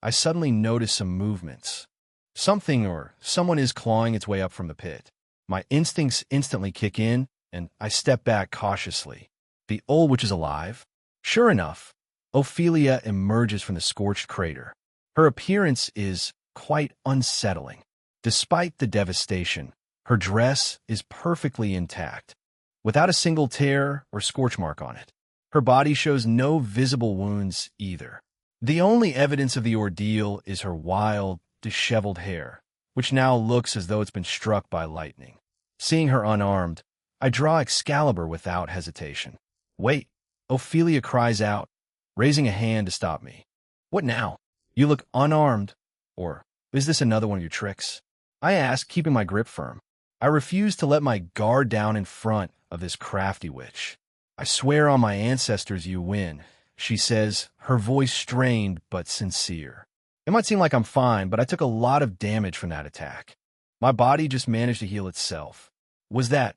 [SPEAKER 1] I suddenly notice some movements. Something or someone is clawing its way up from the pit. My instincts instantly kick in, and I step back cautiously. The old witch is alive. Sure enough, Ophelia emerges from the scorched crater. Her appearance is quite unsettling. Despite the devastation, her dress is perfectly intact, without a single tear or scorch mark on it. Her body shows no visible wounds either. The only evidence of the ordeal is her wild, disheveled hair, which now looks as though it's been struck by lightning. Seeing her unarmed, I draw Excalibur without hesitation. Wait, Ophelia cries out, raising a hand to stop me. What now? You look unarmed, or is this another one of your tricks? I ask, keeping my grip firm. I refuse to let my guard down in front of this crafty witch. I swear on my ancestors you win, she says, her voice strained but sincere. It might seem like I'm fine, but I took a lot of damage from that attack. My body just managed to heal itself. Was that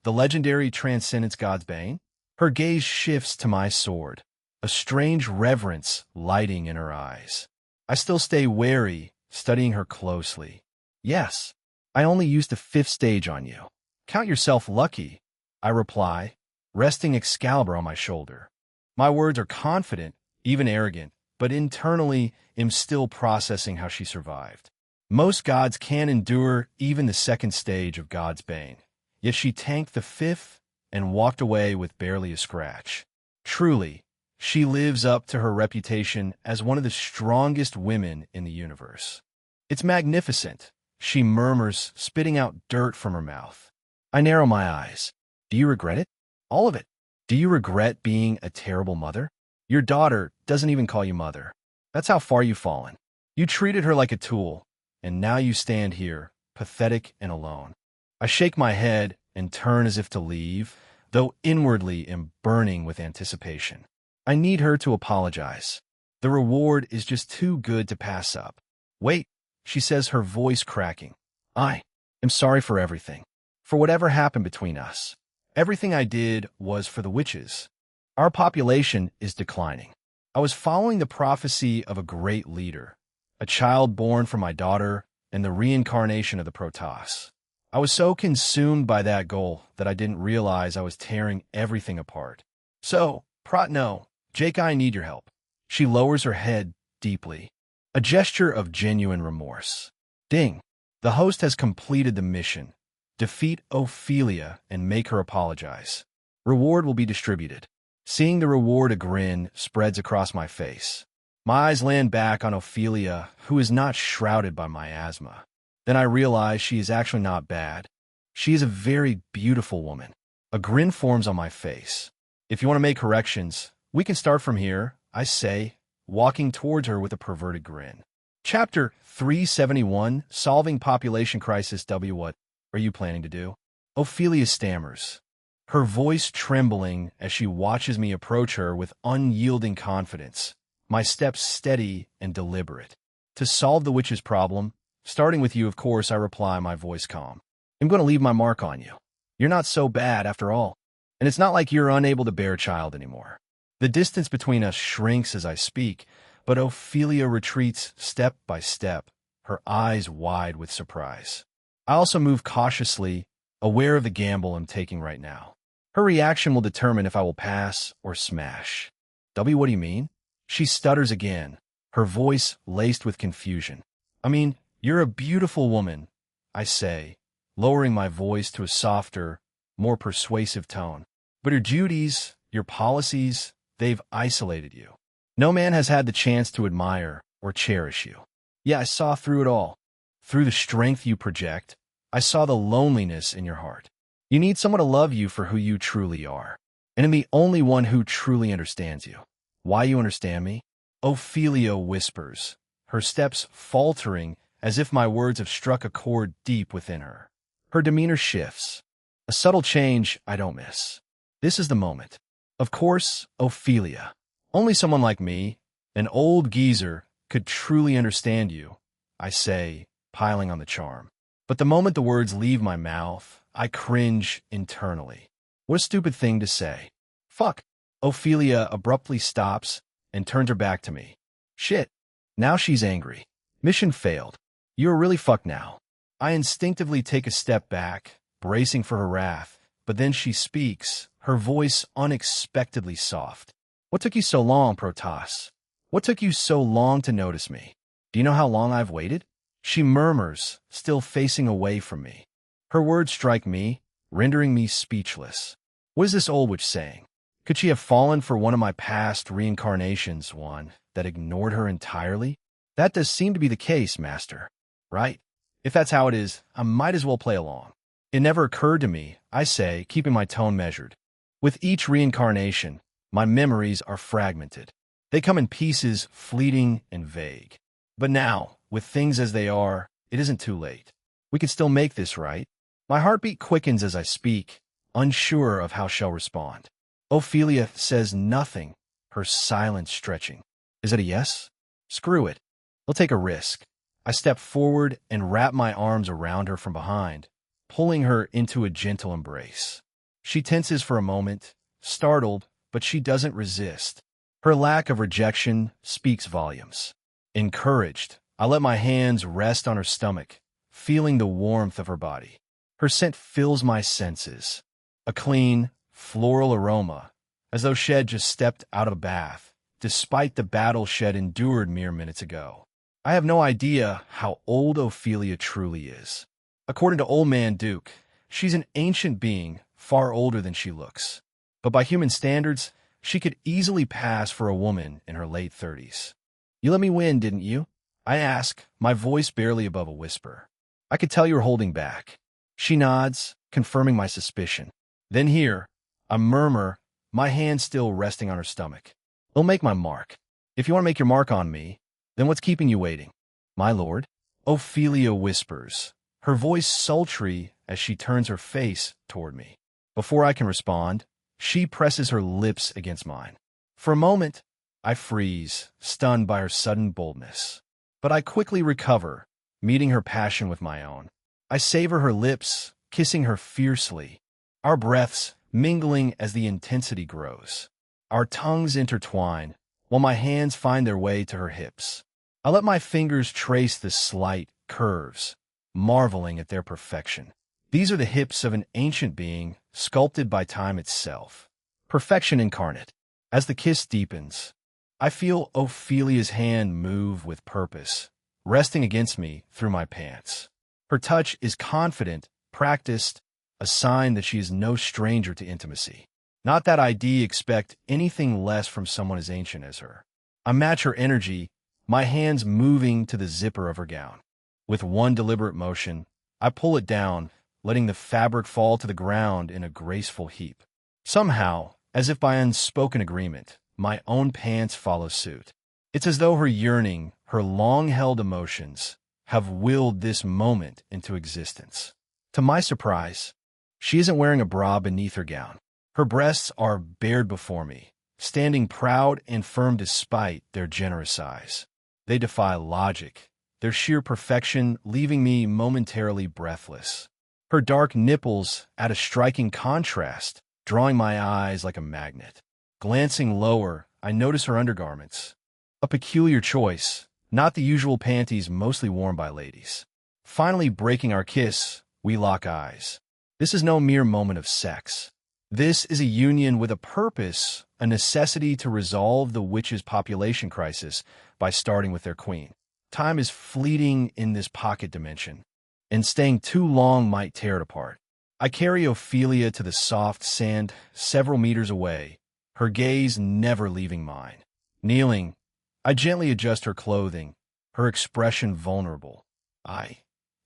[SPEAKER 1] the legendary Transcendence God's Bane? Her gaze shifts to my sword, a strange reverence lighting in her eyes. I still stay wary, studying her closely. Yes, I only used the 5th stage on you. Count yourself lucky, I reply, resting Excalibur on my shoulder. My words are confident, even arrogant, but internally am still processing how she survived. Most gods can endure even the 2nd stage of God's Bane, yet she tanked the 5th and walked away with barely a scratch. Truly, she lives up to her reputation as one of the strongest women in the universe. It's magnificent, she murmurs, spitting out dirt from her mouth. I narrow my eyes. Do you regret it? All of it. Do you regret being a terrible mother? Your daughter doesn't even call you mother. That's how far you've fallen. You treated her like a tool, and now you stand here, pathetic and alone. I shake my head and turn as if to leave, though inwardly am burning with anticipation. I need her to apologize. The reward is just too good to pass up. Wait, she says, her voice cracking. I am sorry for everything, for whatever happened between us. Everything I did was for the witches. Our population is declining. I was following the prophecy of a great leader, a child born from my daughter and the reincarnation of the Protoss. I was so consumed by that goal that I didn't realize I was tearing everything apart. So, Protno, Jake, I need your help. She lowers her head deeply, a gesture of genuine remorse. Ding. The host has completed the mission. Defeat Ophelia and make her apologize. Reward will be distributed. Seeing the reward, a grin spreads across my face. My eyes land back on Ophelia, who is not shrouded by miasma. Then I realize she is actually not bad. She is a very beautiful woman. A grin forms on my face. If you want to make corrections, we can start from here, I say, walking towards her with a perverted grin. Chapter 371, Solving Population Crisis W. What are you planning to do? Ophelia stammers, her voice trembling as she watches me approach her with unyielding confidence, my steps steady and deliberate. To solve the witch's problem, starting with you, of course, I reply, my voice calm. I'm going to leave my mark on you. You're not so bad after all, and it's not like you're unable to bear a child anymore. The distance between us shrinks as I speak, but Ophelia retreats step by step, her eyes wide with surprise. I also move cautiously, aware of the gamble I'm taking right now. Her reaction will determine if I will pass or smash. W, what do you mean? She stutters again, her voice laced with confusion. I mean, you're a beautiful woman, I say, lowering my voice to a softer, more persuasive tone. But your duties, your policies, they've isolated you. No man has had the chance to admire or cherish you. Yeah, I saw through it all. Through the strength you project, I saw the loneliness in your heart. You need someone to love you for who you truly are, and I'm the only one who truly understands you. Why you understand me? Ophelia whispers, her steps faltering as if my words have struck a chord deep within her. Her demeanor shifts. A subtle change I don't miss. This is the moment. Of course, Ophelia. Only someone like me, an old geezer, could truly understand you, I say, piling on the charm. But the moment the words leave my mouth, I cringe internally. What a stupid thing to say. Fuck. Ophelia abruptly stops and turns her back to me. Shit. Now she's angry. Mission failed. You're really fucked now. I instinctively take a step back, bracing for her wrath, but then she speaks, her voice unexpectedly soft. What took you so long, Protas? What took you so long to notice me? Do you know how long I've waited? She murmurs, still facing away from me. Her words strike me, rendering me speechless. What is this old witch saying? Could she have fallen for one of my past reincarnations, one that ignored her entirely? That does seem to be the case, Master. Right? If that's how it is, I might as well play along. It never occurred to me, I say, keeping my tone measured. With each reincarnation, my memories are fragmented. They come in pieces, fleeting and vague. But now, with things as they are, it isn't too late. We can still make this right. My heartbeat quickens as I speak, unsure of how she'll respond. Ophelia says nothing, her silence stretching. Is it a yes? Screw it. We'll take a risk. I step forward and wrap my arms around her from behind, pulling her into a gentle embrace. She tenses for a moment, startled, but she doesn't resist. Her lack of rejection speaks volumes. Encouraged, I let my hands rest on her stomach, feeling the warmth of her body. Her scent fills my senses. A clean, floral aroma, as though she had just stepped out of a bath, despite the battle she had endured mere minutes ago. I have no idea how old Ophelia truly is. According to Old Man Duke, she's an ancient being, far older than she looks. But by human standards, she could easily pass for a woman in her late 30s. You let me win, didn't you? I ask, my voice barely above a whisper. I could tell you were holding back. She nods, confirming my suspicion. Then here, I murmur, my hand still resting on her stomach. I'll make my mark. If you want to make your mark on me, then what's keeping you waiting? My lord? Ophelia whispers, her voice sultry as she turns her face toward me. Before I can respond, she presses her lips against mine. For a moment, I freeze, stunned by her sudden boldness. But I quickly recover, meeting her passion with my own. I savor her lips, kissing her fiercely, our breaths mingling as the intensity grows. Our tongues intertwine, while my hands find their way to her hips. I let my fingers trace the slight curves, marveling at their perfection. These are the hips of an ancient being, sculpted by time itself. Perfection incarnate. As the kiss deepens, I feel Ophelia's hand move with purpose, resting against me through my pants. Her touch is confident, practiced, a sign that she is no stranger to intimacy. Not that I expect anything less from someone as ancient as her. I match her energy, my hands moving to the zipper of her gown. With one deliberate motion, I pull it down, letting the fabric fall to the ground in a graceful heap. Somehow, as if by unspoken agreement, my own pants follow suit. It's as though her yearning, her long-held emotions, have willed this moment into existence. To my surprise, she isn't wearing a bra beneath her gown. Her breasts are bared before me, standing proud and firm despite their generous size. They defy logic, their sheer perfection leaving me momentarily breathless. Her dark nipples add a striking contrast, drawing my eyes like a magnet. Glancing lower, I notice her undergarments. A peculiar choice, not the usual panties mostly worn by ladies. Finally breaking our kiss, we lock eyes. This is no mere moment of sex. This is a union with a purpose, a necessity to resolve the witches' population crisis by starting with their queen. Time is fleeting in this pocket dimension, and staying too long might tear it apart. I carry Ophelia to the soft sand several meters away, her gaze never leaving mine. Kneeling, I gently adjust her clothing, her expression vulnerable.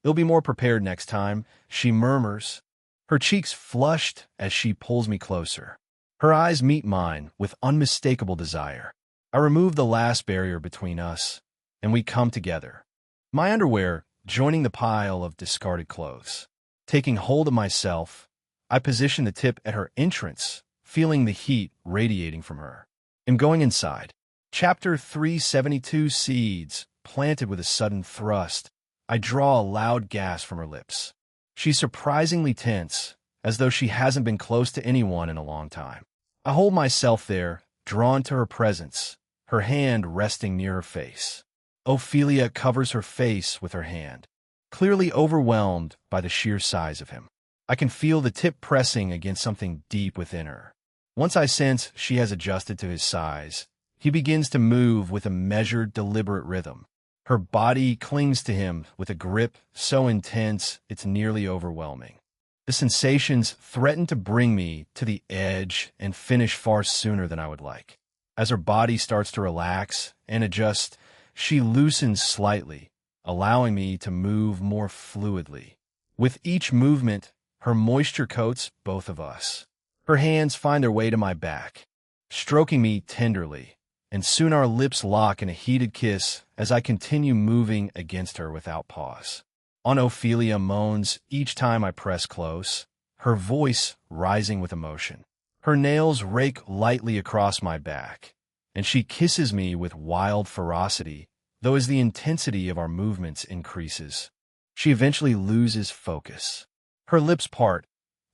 [SPEAKER 1] You'll be more prepared next time, she murmurs, her cheeks flushed as she pulls me closer. Her eyes meet mine with unmistakable desire. I remove the last barrier between us, and we come together. My underwear joining the pile of discarded clothes. Taking hold of myself, I position the tip at her entrance, feeling the heat radiating from her. I'm going inside. Chapter 372 Seeds, planted with a sudden thrust. I draw a loud gasp from her lips. She's surprisingly tense, as though she hasn't been close to anyone in a long time. I hold myself there, drawn to her presence, her hand resting near her face. Ophelia covers her face with her hand, clearly overwhelmed by the sheer size of him. I can feel the tip pressing against something deep within her. Once I sense she has adjusted to his size, he begins to move with a measured, deliberate rhythm. Her body clings to him with a grip so intense it's nearly overwhelming. The sensations threaten to bring me to the edge and finish far sooner than I would like. As her body starts to relax and adjust, she loosens slightly, allowing me to move more fluidly. With each movement, her moisture coats both of us. Her hands find their way to my back, stroking me tenderly, and soon our lips lock in a heated kiss as I continue moving against her without pause. Ophelia moans each time I press close, her voice rising with emotion. Her nails rake lightly across my back, and she kisses me with wild ferocity, though as the intensity of our movements increases, she eventually loses focus. Her lips part,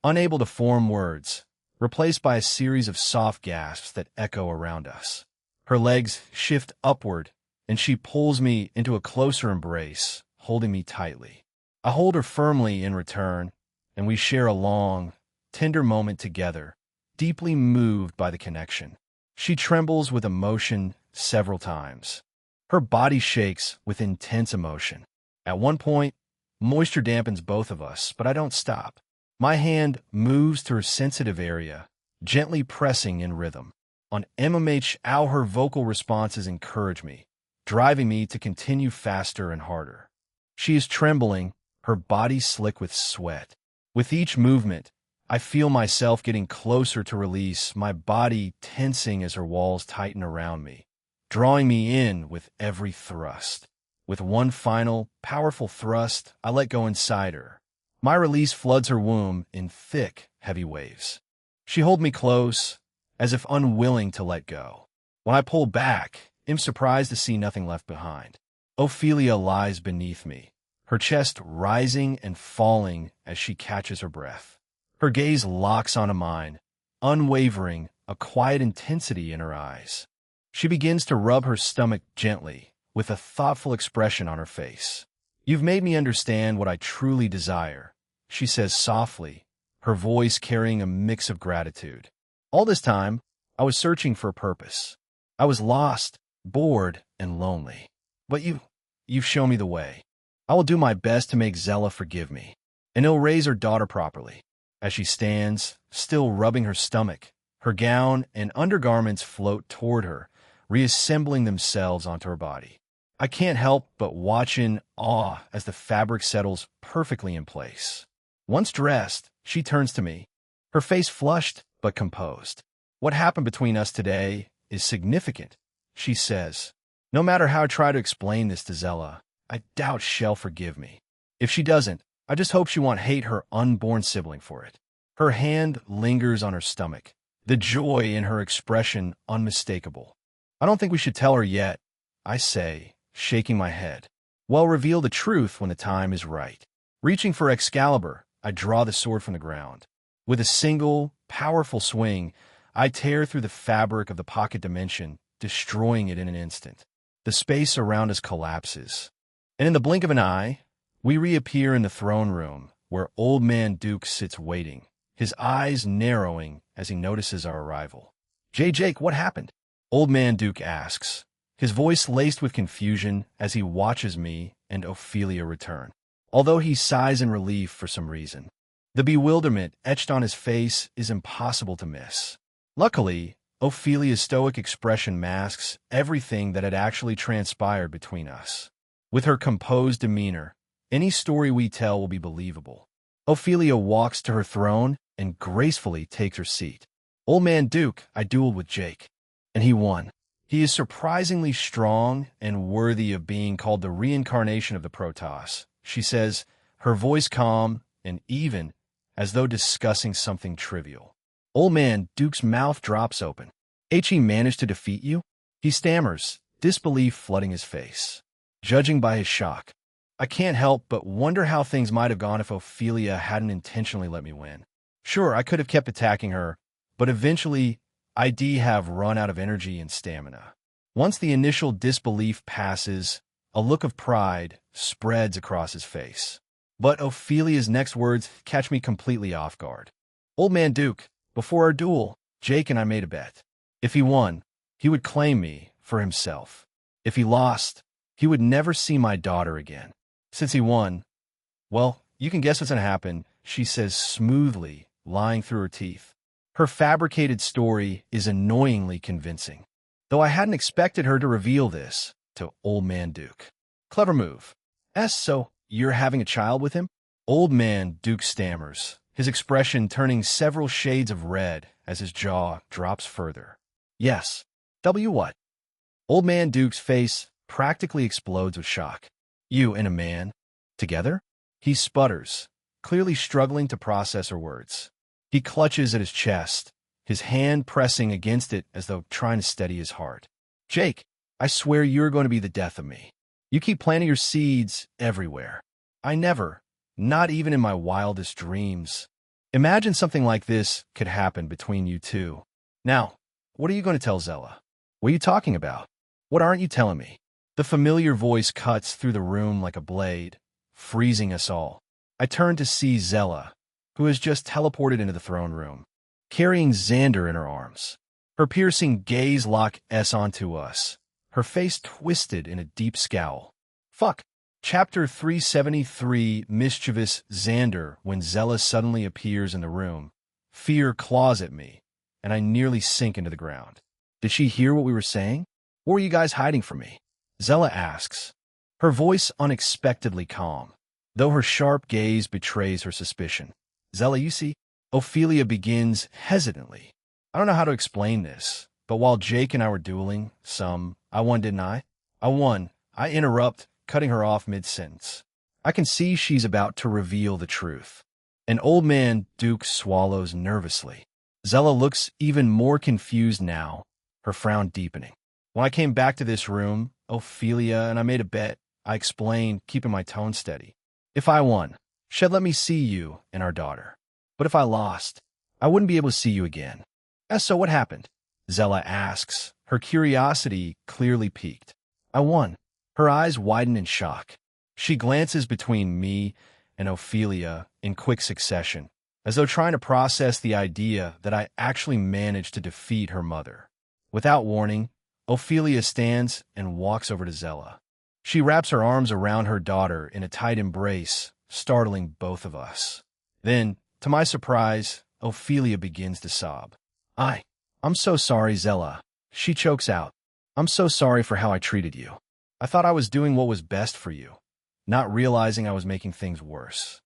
[SPEAKER 1] unable to form words, replaced by a series of soft gasps that echo around us. Her legs shift upward, and she pulls me into a closer embrace, holding me tightly. I hold her firmly in return, and we share a long, tender moment together, deeply moved by the connection. She trembles with emotion several times. Her body shakes with intense emotion. At one point, moisture dampens both of us, but I don't stop. My hand moves to her sensitive area, gently pressing in rhythm. On MMH, her vocal responses encourage me, driving me to continue faster and harder. She is trembling, her body slick with sweat. With each movement, I feel myself getting closer to release, my body tensing as her walls tighten around me, drawing me in with every thrust. With one final, powerful thrust, I let go inside her. My release floods her womb in thick, heavy waves. She holds me close, as if unwilling to let go. When I pull back, I'm surprised to see nothing left behind. Ophelia lies beneath me, her chest rising and falling as she catches her breath. Her gaze locks onto mine, unwavering, a quiet intensity in her eyes. She begins to rub her stomach gently, with a thoughtful expression on her face. "You've made me understand what I truly desire," she says softly, her voice carrying a mix of gratitude. All this time, I was searching for a purpose. I was lost, bored, and lonely. But you've shown me the way. I will do my best to make Zella forgive me, and he'll raise her daughter properly. As she stands, still rubbing her stomach, her gown and undergarments float toward her, reassembling themselves onto her body. I can't help but watch in awe as the fabric settles perfectly in place. Once dressed, she turns to me, her face flushed but composed. "What happened between us today is significant," she says. "No matter how I try to explain this to Zella, I doubt she'll forgive me. If she doesn't, I just hope she won't hate her unborn sibling for it." Her hand lingers on her stomach, the joy in her expression unmistakable. "I don't think we should tell her yet," I say, shaking my head. "We'll reveal the truth when the time is right." Reaching for Excalibur, I draw the sword from the ground. With a single, powerful swing, I tear through the fabric of the pocket dimension, destroying it in an instant. The space around us collapses, and in the blink of an eye, we reappear in the throne room, where Old Man Duke sits waiting, his eyes narrowing as he notices our arrival. Jake, what happened?" Old Man Duke asks, his voice laced with confusion as he watches me and Ophelia return, although he sighs in relief for some reason. The bewilderment etched on his face is impossible to miss. Luckily, Ophelia's stoic expression masks everything that had actually transpired between us. With her composed demeanor, any story we tell will be believable. Ophelia walks to her throne and gracefully takes her seat. "Old Man Duke, I dueled with Jake, and he won. He is surprisingly strong and worthy of being called the reincarnation of the Protoss," she says, her voice calm and even, as though discussing something trivial. Old man Duke's mouth drops open. He managed to defeat you? He stammers, disbelief flooding his face. Judging by his shock, I can't help but wonder how things might have gone if Ophelia hadn't intentionally let me win. Sure, I could have kept attacking her, but eventually I'd have run out of energy and stamina. Once the initial disbelief passes, a look of pride spreads across his face. But Ophelia's next words catch me completely off guard. Old man Duke, before our duel, Jake and I made a bet. If he won, he would claim me for himself. If he lost, he would never see my daughter again. Since he won, well, you can guess what's going to happen, she says smoothly, lying through her teeth. Her fabricated story is annoyingly convincing, though I hadn't expected her to reveal this to Old Man Duke. Clever move. So you're having a child with him? Old Man Duke stammers, his expression turning several shades of red as his jaw drops further. Yes. What? Old Man Duke's face practically explodes with shock. You and a man? Together? He sputters, clearly struggling to process her words. He clutches at his chest, his hand pressing against it as though trying to steady his heart. Jake, I swear you're going to be the death of me. You keep planting your seeds everywhere. I never, not even in my wildest dreams, imagine something like this could happen between you two. Now, what are you going to tell Zella? What are you talking about? What aren't you telling me? The familiar voice cuts through the room like a blade, freezing us all. I turn to see Zella, who has just teleported into the throne room, carrying Xander in her arms. Her piercing gaze locks onto us, her face twisted in a deep scowl. Fuck. Chapter 373, Mischievous Xander. When Zella suddenly appears in the room, fear claws at me, and I nearly sink into the ground. Did she hear what we were saying? What were you guys hiding from me? Zella asks, her voice unexpectedly calm, though her sharp gaze betrays her suspicion. Zella, you see? Ophelia begins hesitantly. I don't know how to explain this, but while Jake and I were dueling, I won, didn't I? I won. I interrupt, cutting her off mid-sentence. I can see she's about to reveal the truth. An Old Man Duke swallows nervously. Zella looks even more confused now, her frown deepening. When I came back to this room, Ophelia and I made a bet, I explained, keeping my tone steady. If I won, she'd let me see you and our daughter. But if I lost, I wouldn't be able to see you again. So what happened? Zella asks, her curiosity clearly piqued. I won. Her eyes widen in shock. She glances between me and Ophelia in quick succession, as though trying to process the idea that I actually managed to defeat her mother. Without warning, Ophelia stands and walks over to Zella. She wraps her arms around her daughter in a tight embrace, startling both of us. Then, to my surprise, Ophelia begins to sob. I'm so sorry, Zella. She chokes out. I'm so sorry for how I treated you. I thought I was doing what was best for you, not realizing I was making things worse.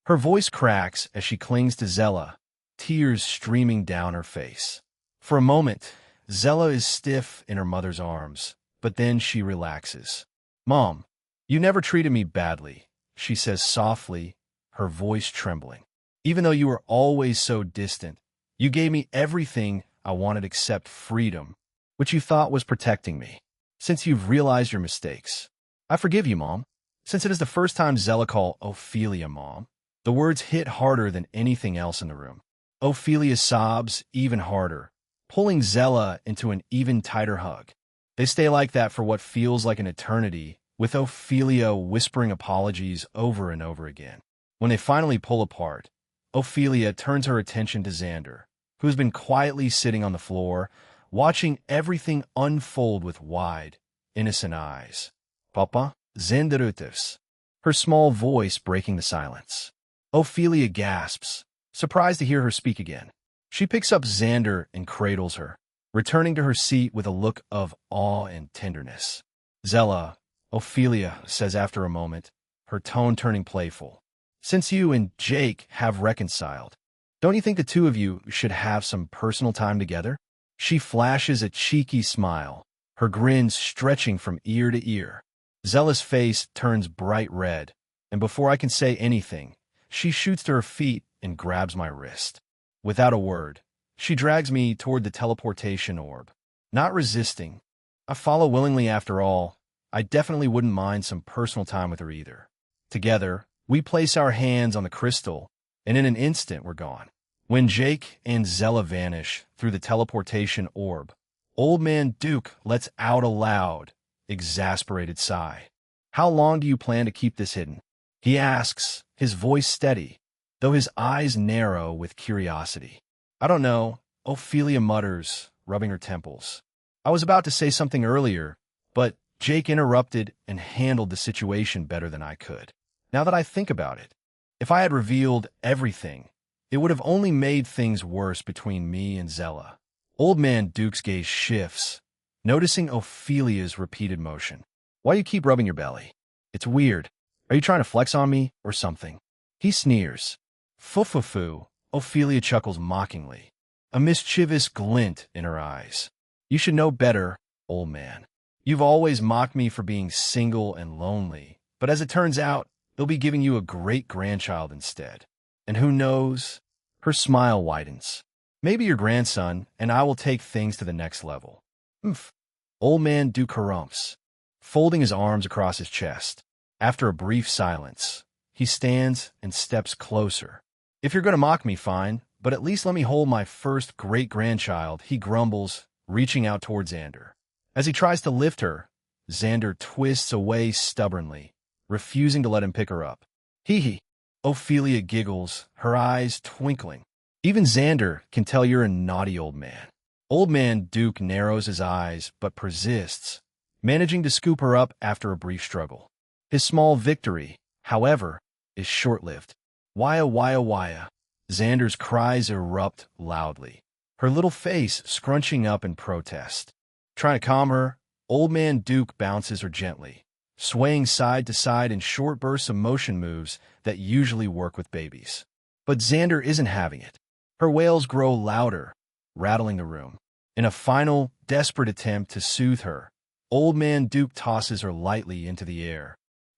[SPEAKER 1] Her voice cracks as she clings to Zella, tears streaming down her face. For a moment, Zella is stiff in her mother's arms, but then she relaxes. Mom, you never treated me badly, she says softly, her voice trembling. Even though you were always so distant, you gave me everything I wanted except freedom, which you thought was protecting me. Since you've realized your mistakes, I forgive you, Mom. Since it is the first time Zella called Ophelia Mom, the words hit harder than anything else in the room. Ophelia sobs even harder, pulling Zella into an even tighter hug. They stay like that for what feels like an eternity, with Ophelia whispering apologies over and over again. When they finally pull apart, Ophelia turns her attention to Xander, who has been quietly sitting on the floor, watching everything unfold with wide, innocent eyes. Papa, Xanderutis, her small voice breaking the silence. Ophelia gasps, surprised to hear her speak again. She picks up Xander and cradles her, returning to her seat with a look of awe and tenderness. Zella, Ophelia says after a moment, her tone turning playful. Since you and Jake have reconciled, don't you think the two of you should have some personal time together? She flashes a cheeky smile, her grin stretching from ear to ear. Zella's face turns bright red, and before I can say anything, She shoots to her feet and grabs my wrist. Without a word, she drags me toward the teleportation orb. Not resisting, I follow willingly after all. I definitely wouldn't mind some personal time with her either. Together, we place our hands on the crystal, and in an instant we're gone. When Jake and Zella vanish through the teleportation orb, Old Man Duke lets out a loud, exasperated sigh. "How long do you plan to keep this hidden?" he asks, his voice steady, though his eyes narrow with curiosity. "I don't know," Ophelia mutters, rubbing her temples. I was about to say something earlier, but Jake interrupted and handled the situation better than I could. Now that I think about it, if I had revealed everything, it would have only made things worse between me and Zella. Old Man Duke's gaze shifts, noticing Ophelia's repeated motion. "Why do you keep rubbing your belly? It's weird. Are you trying to flex on me or something?" He sneers. "Foo-foo-foo," Ophelia chuckles mockingly, a mischievous glint in her eyes. "You should know better, old man. You've always mocked me for being single and lonely, but as it turns out, they'll be giving you a great-grandchild instead. And who knows?" Her smile widens. "Maybe your grandson, and I will take things to the next level." "Oomph." Old Man Duke harumphs, folding his arms across his chest. After a brief silence, he stands and steps closer. "If you're going to mock me, fine, but at least let me hold my first great-grandchild," he grumbles, reaching out toward Xander. As he tries to lift her, Xander twists away stubbornly, refusing to let him pick her up. "Hee-hee." Ophelia giggles, her eyes twinkling. "Even Xander can tell you're a naughty old man." Old Man Duke narrows his eyes but persists, managing to scoop her up after a brief struggle. His small victory, however, is short-lived. "Waya, waya, waya." Xander's cries erupt loudly, her little face scrunching up in protest. Trying to calm her, Old Man Duke bounces her gently, swaying side to side in short bursts of motion moves that usually work with babies. But Xander isn't having it. Her wails grow louder, rattling the room. In a final, desperate attempt to soothe her, Old Man Duke tosses her lightly into the air,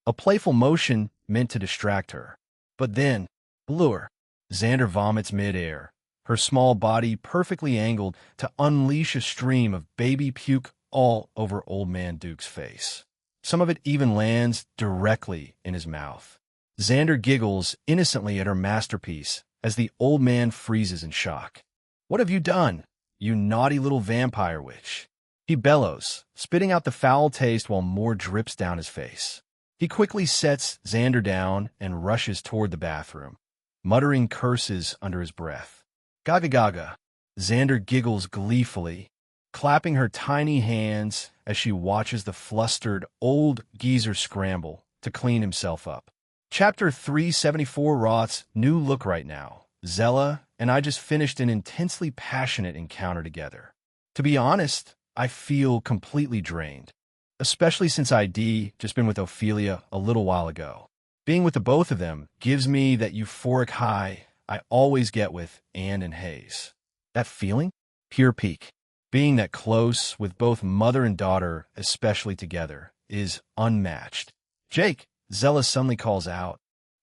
[SPEAKER 1] a playful motion meant to distract her. But then, lure, Xander vomits mid-air, her small body perfectly angled to unleash a stream of baby puke all over Old Man Duke's face. Some of it even lands directly in his mouth. Xander giggles innocently at her masterpiece as the old man freezes in shock. "What have you done, you naughty little vampire witch?" He bellows, spitting out the foul taste while more drips down his face. He quickly sets Xander down and rushes toward the bathroom, muttering curses under his breath. "Gaga gaga." Xander giggles gleefully, clapping her tiny hands as she watches the flustered old geezer scramble to clean himself up. Chapter 374 Roth's new look right now. Zella and I just finished an intensely passionate encounter together. To be honest, I feel completely drained, especially since I'd just been with Ophelia a little while ago. Being with the both of them gives me that euphoric high I always get with Anne and Hayes. That feeling? Pure peak. Being that close with both mother and daughter, especially together, is unmatched. "Jake," Zella suddenly calls out,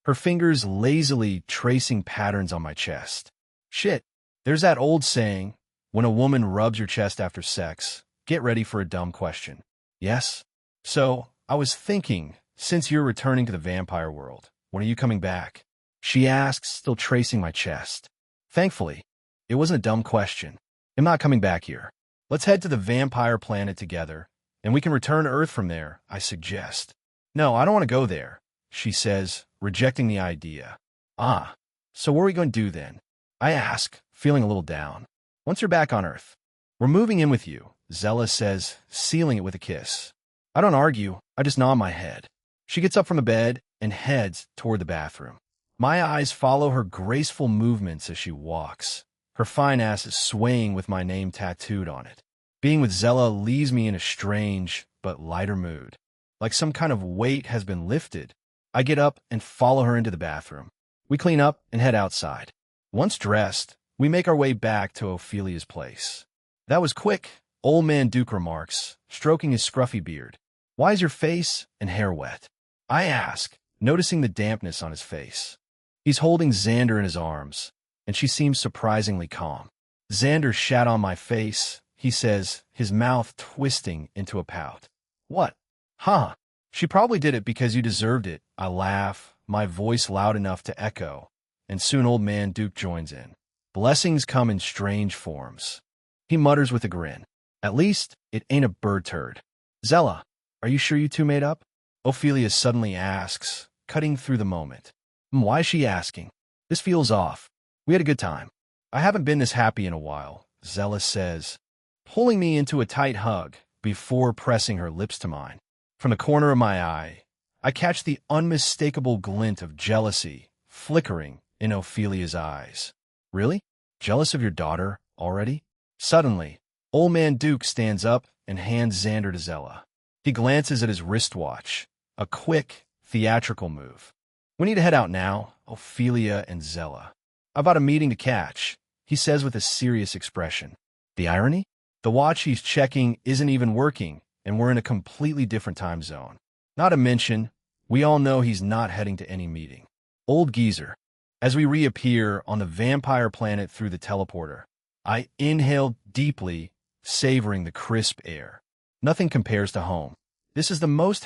[SPEAKER 1] her fingers lazily tracing patterns on my chest. "Shit, there's that old saying, when a woman rubs your chest after sex, get ready for a dumb question." "Yes?" "So, I was thinking, since you're returning to the vampire world, when are you coming back?" she asks, still tracing my chest. Thankfully, it wasn't a dumb question. "I'm not coming back here. Let's head to the vampire planet together, and we can return to Earth from there," I suggest. "No, I don't want to go there," she says, rejecting the idea. "Ah, so what are we going to do then?" I ask, feeling a little down. "Once you're back on Earth, we're moving in with you," Zella says, sealing it with a kiss. I don't argue, I just nod my head. She gets up from the bed and heads toward the bathroom. My eyes follow her graceful movements as she walks, her fine ass swaying with my name tattooed on it. Being with Zella leaves me in a strange but lighter mood. Like some kind of weight has been lifted. I get up and follow her into the bathroom. We clean up and head outside. Once dressed, we make our way back to Ophelia's place. "That was quick," Old Man Duke remarks, stroking his scruffy beard. "Why is your face and hair wet?" I ask, noticing the dampness on his face. He's holding Xander in his arms, and she seems surprisingly calm. Xander shat on my face, he says, his mouth twisting into a pout. What? Huh? She probably did it because you deserved it. I laugh, my voice loud enough to echo, and soon old man Duke joins in. Blessings come in strange forms. He mutters with a grin. At least, it ain't a bird turd. Zella, are you sure you two made up? Ophelia suddenly asks, cutting through the moment. Why is she asking? This feels off. We had a good time. I haven't been this happy in a while, Zella says, pulling me into a tight hug before pressing her lips to mine. From the corner of my eye, I catch the unmistakable glint of jealousy flickering in Ophelia's eyes. Really? Jealous of your daughter already? Suddenly, old man Duke stands up and hands Xander to Zella. He glances at his wristwatch, a quick, theatrical move. We need to head out now, Ophelia and Zella. I've got a meeting to catch, he says with a serious expression. The irony? The watch he's checking isn't even working, and we're in a completely different time zone. Not to mention, we all know he's not heading to any meeting. Old geezer. As we reappear on the vampire planet through the teleporter, I inhale deeply, savoring the crisp air. Nothing compares to home. This is the most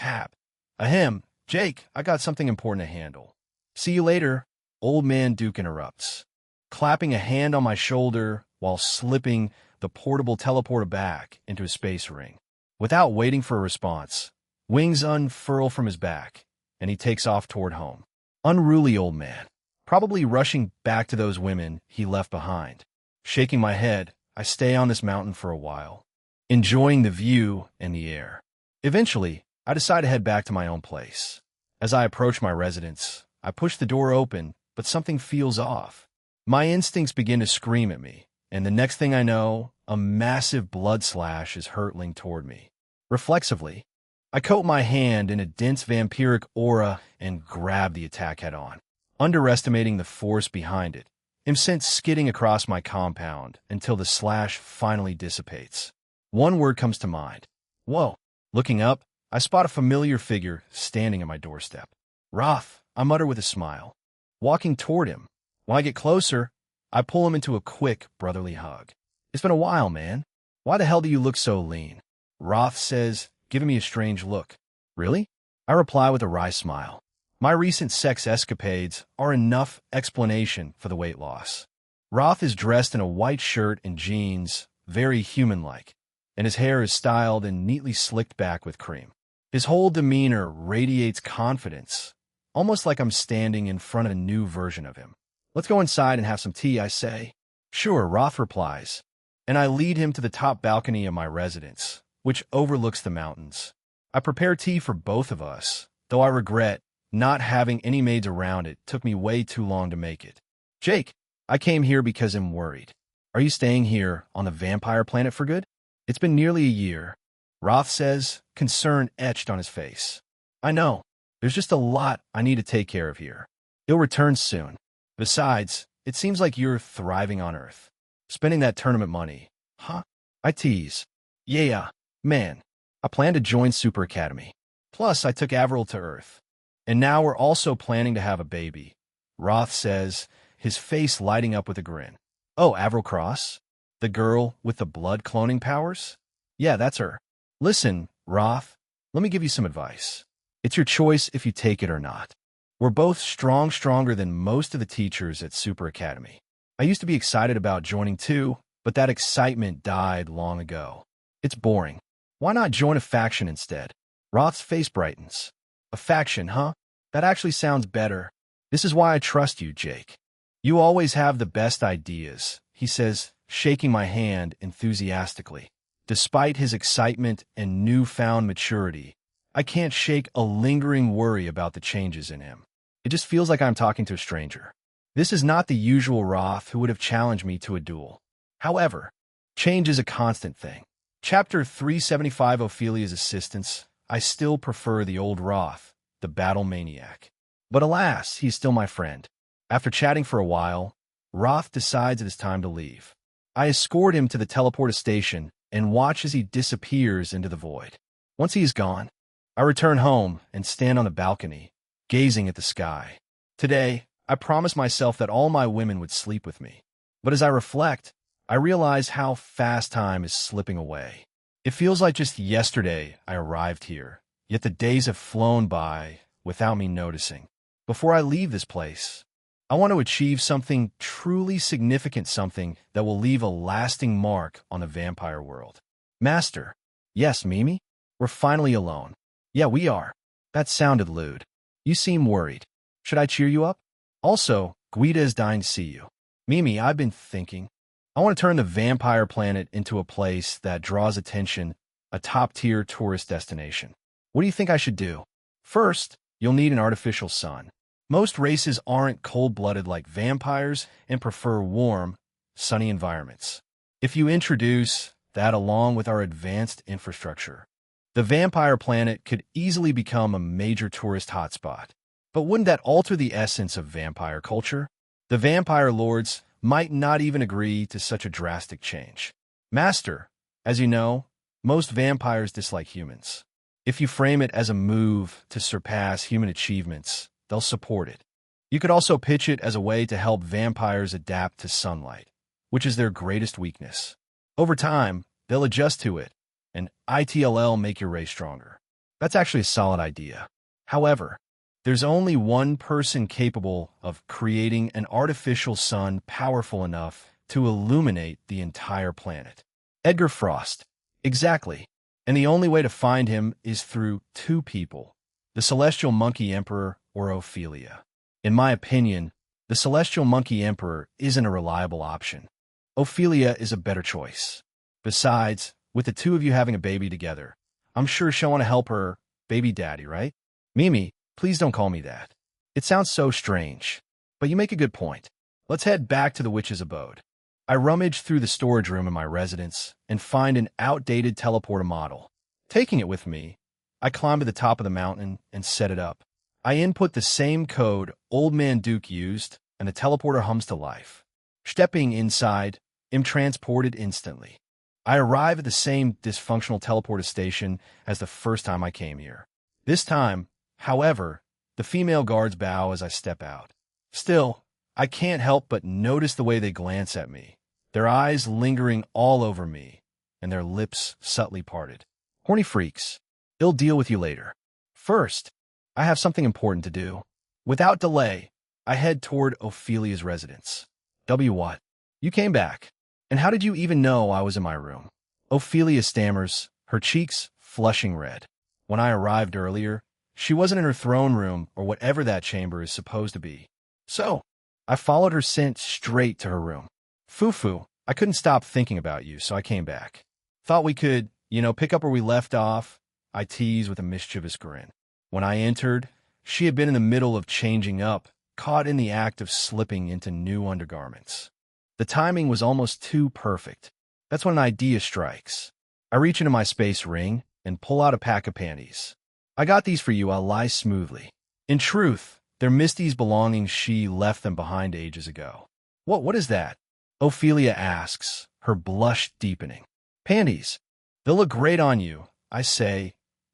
[SPEAKER 1] Ahem, Jake, I got something important to handle. See you later, old man Duke interrupts, clapping a hand on my shoulder while slipping the portable teleporter back into his space ring. Without waiting for a response, wings unfurl from his back, and he takes off toward home. Unruly old man, probably rushing back to those women he left behind. Shaking my head, I stay on this mountain for a while, enjoying the view and the air. Eventually, I decide to head back to my own place. As I approach my residence, I push the door open, but something feels off. My instincts begin to scream at me, and the next thing I know, a massive blood slash is hurtling toward me. Reflexively, I coat my hand in a dense vampiric aura and grab the attack head-on, underestimating the force behind it. I'm sent skidding across my compound until the slash finally dissipates. One word comes to mind. Whoa. Looking up, I spot a familiar figure standing at my doorstep. Roth, I mutter with a smile, walking toward him. When I get closer, I pull him into a quick, brotherly hug. It's been a while, man. Why the hell do you look so lean? Roth says, giving me a strange look. Really? I reply with a wry smile. My recent sex escapades are enough explanation for the weight loss. Roth is dressed in a white shirt and jeans, very human-like, and his hair is styled and neatly slicked back with cream. His whole demeanor radiates confidence, almost like I'm standing in front of a new version of him. Let's go inside and have some tea, I say. Sure, Roth replies, and I lead him to the top balcony of my residence, which overlooks the mountains. I prepare tea for both of us, though I regret not having any maids around. It took me way too long to make it. Jake, I came here because I'm worried. Are you staying here on the vampire planet for good? It's been nearly a year, Roth says, concern etched on his face. I know. There's just a lot I need to take care of here. He'll return soon. Besides, it seems like you're thriving on Earth. Spending that tournament money. Huh? I tease. Yeah, man. I plan to join Super Academy. Plus, I took Avril to Earth. And now we're also planning to have a baby, Roth says, his face lighting up with a grin. Oh, Avril Cross? The girl with the blood cloning powers? Yeah, that's her. Listen, Roth, let me give you some advice. It's your choice if you take it or not. We're both stronger than most of the teachers at Super Academy. I used to be excited about joining too, but that excitement died long ago. It's boring. Why not join a faction instead? Roth's face brightens. A faction, huh? That actually sounds better. This is why I trust you, Jake. You always have the best ideas, he says, shaking my hand enthusiastically. Despite his excitement and newfound maturity, I can't shake a lingering worry about the changes in him. It just feels like I'm talking to a stranger. This is not the usual Roth who would have challenged me to a duel. However, change is a constant thing. Chapter 375, Ophelia's Assistance. I still prefer the old Roth, the battle maniac. But alas, he's still my friend. After chatting for a while, Roth decides it is time to leave. I escort him to the teleporter station and watch as he disappears into the void. Once he is gone, I return home and stand on the balcony, gazing at the sky. Today, I promised myself that all my women would sleep with me. But as I reflect, I realize how fast time is slipping away. It feels like just yesterday I arrived here, yet the days have flown by without me noticing. Before I leave this place, I want to achieve something truly significant, something that will leave a lasting mark on the vampire world. Master. Yes, Mimi? We're finally alone. Yeah, we are. That sounded lewd. You seem worried. Should I cheer you up? Also, Guida is dying to see you. Mimi, I've been thinking. I want to turn the vampire planet into a place that draws attention, a top-tier tourist destination. What do you think I should do? First, you'll need an artificial sun. Most races aren't cold-blooded like vampires and prefer warm, sunny environments. If you introduce that along with our advanced infrastructure, the vampire planet could easily become a major tourist hotspot. But wouldn't that alter the essence of vampire culture? The vampire lords might not even agree to such a drastic change. Master, as you know, most vampires dislike humans. If you frame it as a move to surpass human achievements, they'll support it. You could also pitch it as a way to help vampires adapt to sunlight, which is their greatest weakness. Over time, they'll adjust to it, and ITLL make your race stronger. That's actually a solid idea. However, there's only one person capable of creating an artificial sun powerful enough to illuminate the entire planet. Edgar Frost. Exactly. And the only way to find him is through two people, the Celestial Monkey Emperor or Ophelia. In my opinion, the Celestial Monkey Emperor isn't a reliable option. Ophelia is a better choice. Besides, with the two of you having a baby together, I'm sure she'll want to help her baby daddy, right? Mimi, please don't call me that. It sounds so strange. But you make a good point. Let's head back to the witch's abode. I rummage through the storage room in my residence and find an outdated teleporter model. Taking it with me, I climb to the top of the mountain and set it up. I input the same code Old Man Duke used, and the teleporter hums to life. Stepping inside, I'm transported instantly. I arrive at the same dysfunctional teleporter station as the first time I came here. This time, however, the female guards bow as I step out. Still, I can't help but notice the way they glance at me, their eyes lingering all over me, and their lips subtly parted. Horny freaks. They'll deal with you later. First, I have something important to do. Without delay, I head toward Ophelia's residence. What? You came back. And how did you even know I was in my room? Ophelia stammers, her cheeks flushing red. When I arrived earlier, she wasn't in her throne room or whatever that chamber is supposed to be. So, I followed her scent straight to her room. Fufu, I couldn't stop thinking about you, so I came back. Thought we could, pick up where we left off, I teased with a mischievous grin. When I entered, she had been in the middle of changing up, caught in the act of slipping into new undergarments. The timing was almost too perfect. That's when an idea strikes. I reach into my space ring and pull out a pack of panties. I got these for you, I'll lie smoothly. In truth, they're Misty's belongings. She left them behind ages ago. What is that? Ophelia asks, her blush deepening. Panties. They'll look great on you, I say,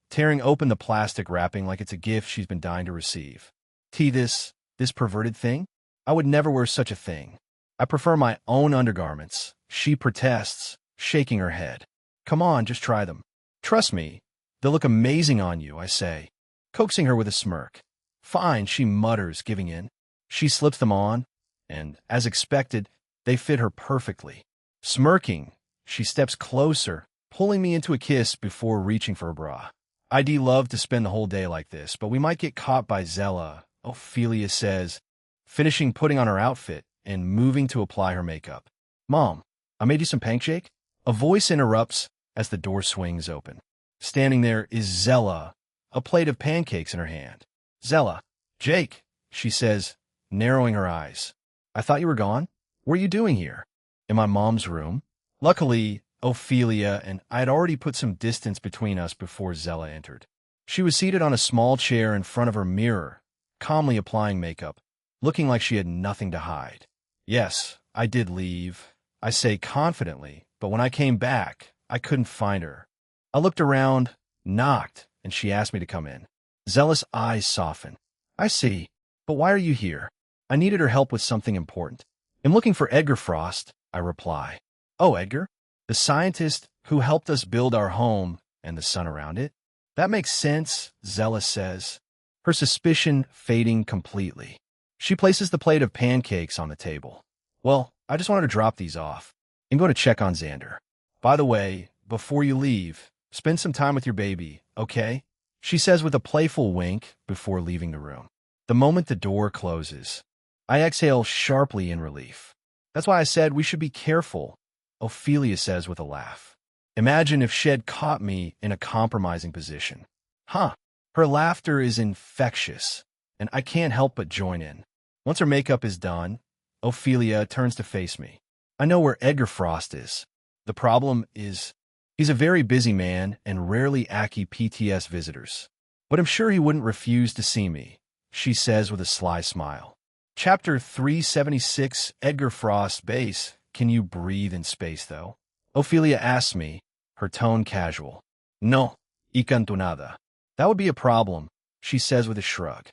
[SPEAKER 1] tearing open the plastic wrapping like it's a gift she's been dying to receive. This perverted thing? I would never wear such a thing. I prefer my own undergarments, she protests, shaking her head. Come on, just try them. Trust me, they'll look amazing on you, I say, coaxing her with a smirk. Fine, she mutters, giving in. She slips them on, and, as expected, they fit her perfectly. Smirking, she steps closer, pulling me into a kiss before reaching for her bra. I'd love to spend the whole day like this, but we might get caught by Zella, Ophelia says, finishing putting on her outfit and moving to apply her makeup. Mom, I made you some pancake? A voice interrupts as the door swings open. Standing there is Zella, a plate of pancakes in her hand. Zella, Jake, she says, narrowing her eyes. I thought you were gone? What are you doing here? In my mom's room. Luckily, Ophelia and I had already put some distance between us before Zella entered. She was seated on a small chair in front of her mirror, calmly applying makeup, looking like she had nothing to hide. Yes, I did leave, I say confidently, but when I came back, I couldn't find her. I looked around, knocked, and she asked me to come in. Zella's eyes soften. I see, but why are you here? I needed her help with something important. I'm looking for Edgar Frost, I reply. Oh, Edgar? The scientist who helped us build our home and the sun around it? That makes sense, Zella says, her suspicion fading completely. She places the plate of pancakes on the table. Well, I just wanted to drop these off. I'm going to check on Xander. By the way, before you leave, spend some time with your baby, okay? She says with a playful wink before leaving the room. The moment the door closes, I exhale sharply in relief. That's why I said we should be careful, Ophelia says with a laugh. Imagine if Shed caught me in a compromising position. Huh. Her laughter is infectious, and I can't help but join in. Once her makeup is done, Ophelia turns to face me. I know where Edgar Frost is. The problem is, he's a very busy man and rarely accy PTS visitors. But I'm sure he wouldn't refuse to see me, she says with a sly smile. Chapter 376, Edgar Frost Base. Can you breathe in space, though? Ophelia asks me, her tone casual. No, y canto nada. That would be a problem, she says with a shrug.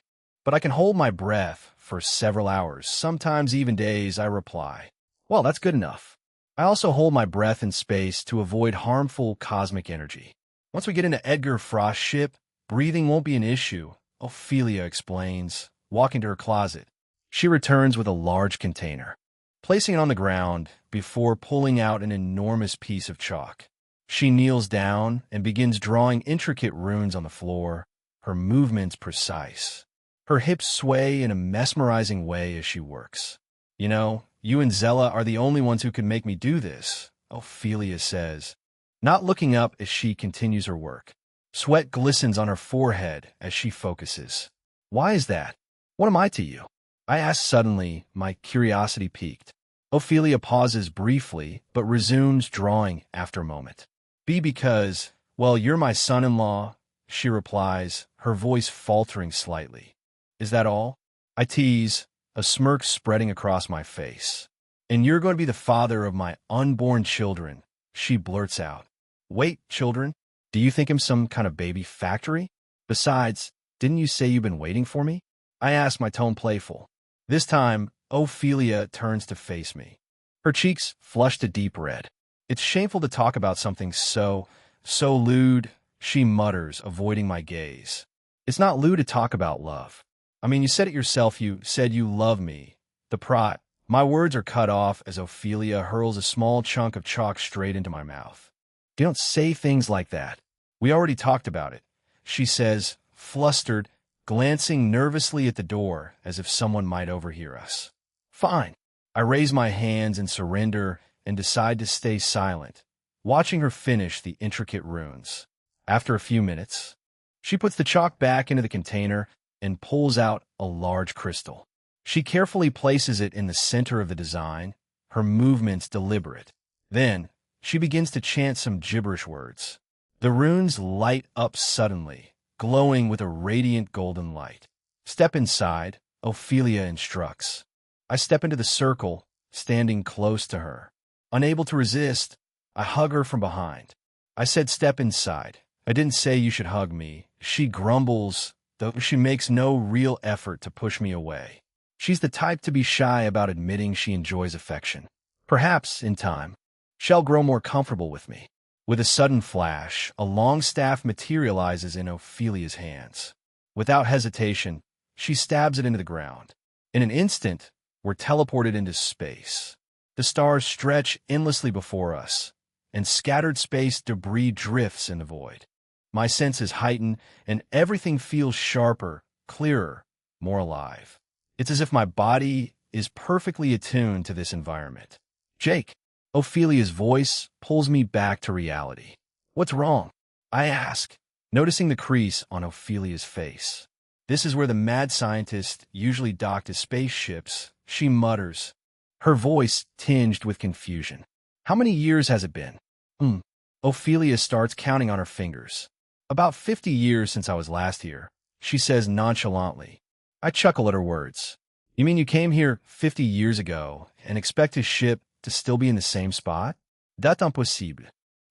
[SPEAKER 1] But I can hold my breath for several hours, sometimes even days, I reply. Well, that's good enough. I also hold my breath in space to avoid harmful cosmic energy. Once we get into Edgar Frost's ship, breathing won't be an issue, Ophelia explains, walking to her closet. She returns with a large container, placing it on the ground before pulling out an enormous piece of chalk. She kneels down and begins drawing intricate runes on the floor, her movements precise. Her hips sway in a mesmerizing way as she works. You know, you and Zella are the only ones who can make me do this, Ophelia says, not looking up as she continues her work. Sweat glistens on her forehead as she focuses. Why is that? What am I to you? I ask suddenly, my curiosity piqued. Ophelia pauses briefly, but resumes drawing after a moment. Because, well, you're my son-in-law, she replies, her voice faltering slightly. Is that all? I tease, a smirk spreading across my face. And you're going to be the father of my unborn children, she blurts out. Wait, children? Do you think I'm some kind of baby factory? Besides, didn't you say you've been waiting for me? I ask, my tone playful. This time, Ophelia turns to face me. Her cheeks flush to deep red. It's shameful to talk about something so lewd, she mutters, avoiding my gaze. It's not lewd to talk about love. I mean, you said it yourself, you said you love me. My words are cut off as Ophelia hurls a small chunk of chalk straight into my mouth. You don't say things like that. We already talked about it, she says, flustered, glancing nervously at the door as if someone might overhear us. Fine. I raise my hands in surrender and decide to stay silent, watching her finish the intricate runes. After a few minutes, she puts the chalk back into the container and pulls out a large crystal. She carefully places it in the center of the design, her movements deliberate. Then, she begins to chant some gibberish words. The runes light up suddenly, glowing with a radiant golden light. Step inside, Ophelia instructs. I step into the circle, standing close to her. Unable to resist, I hug her from behind. I said step inside. I didn't say you should hug me. She grumbles, though she makes no real effort to push me away. She's the type to be shy about admitting she enjoys affection. Perhaps, in time, she'll grow more comfortable with me. With a sudden flash, a long staff materializes in Ophelia's hands. Without hesitation, she stabs it into the ground. In an instant, we're teleported into space. The stars stretch endlessly before us, and scattered space debris drifts in the void. My senses heighten, and everything feels sharper, clearer, more alive. It's as if my body is perfectly attuned to this environment. Jake, Ophelia's voice pulls me back to reality. What's wrong? I ask, noticing the crease on Ophelia's face. This is where the mad scientist usually docked his spaceships, she mutters, her voice tinged with confusion. How many years has it been? Ophelia starts counting on her fingers. About 50 years since I was last here, she says nonchalantly. I chuckle at her words. You mean you came here 50 years ago and expect his ship to still be in the same spot? That's impossible.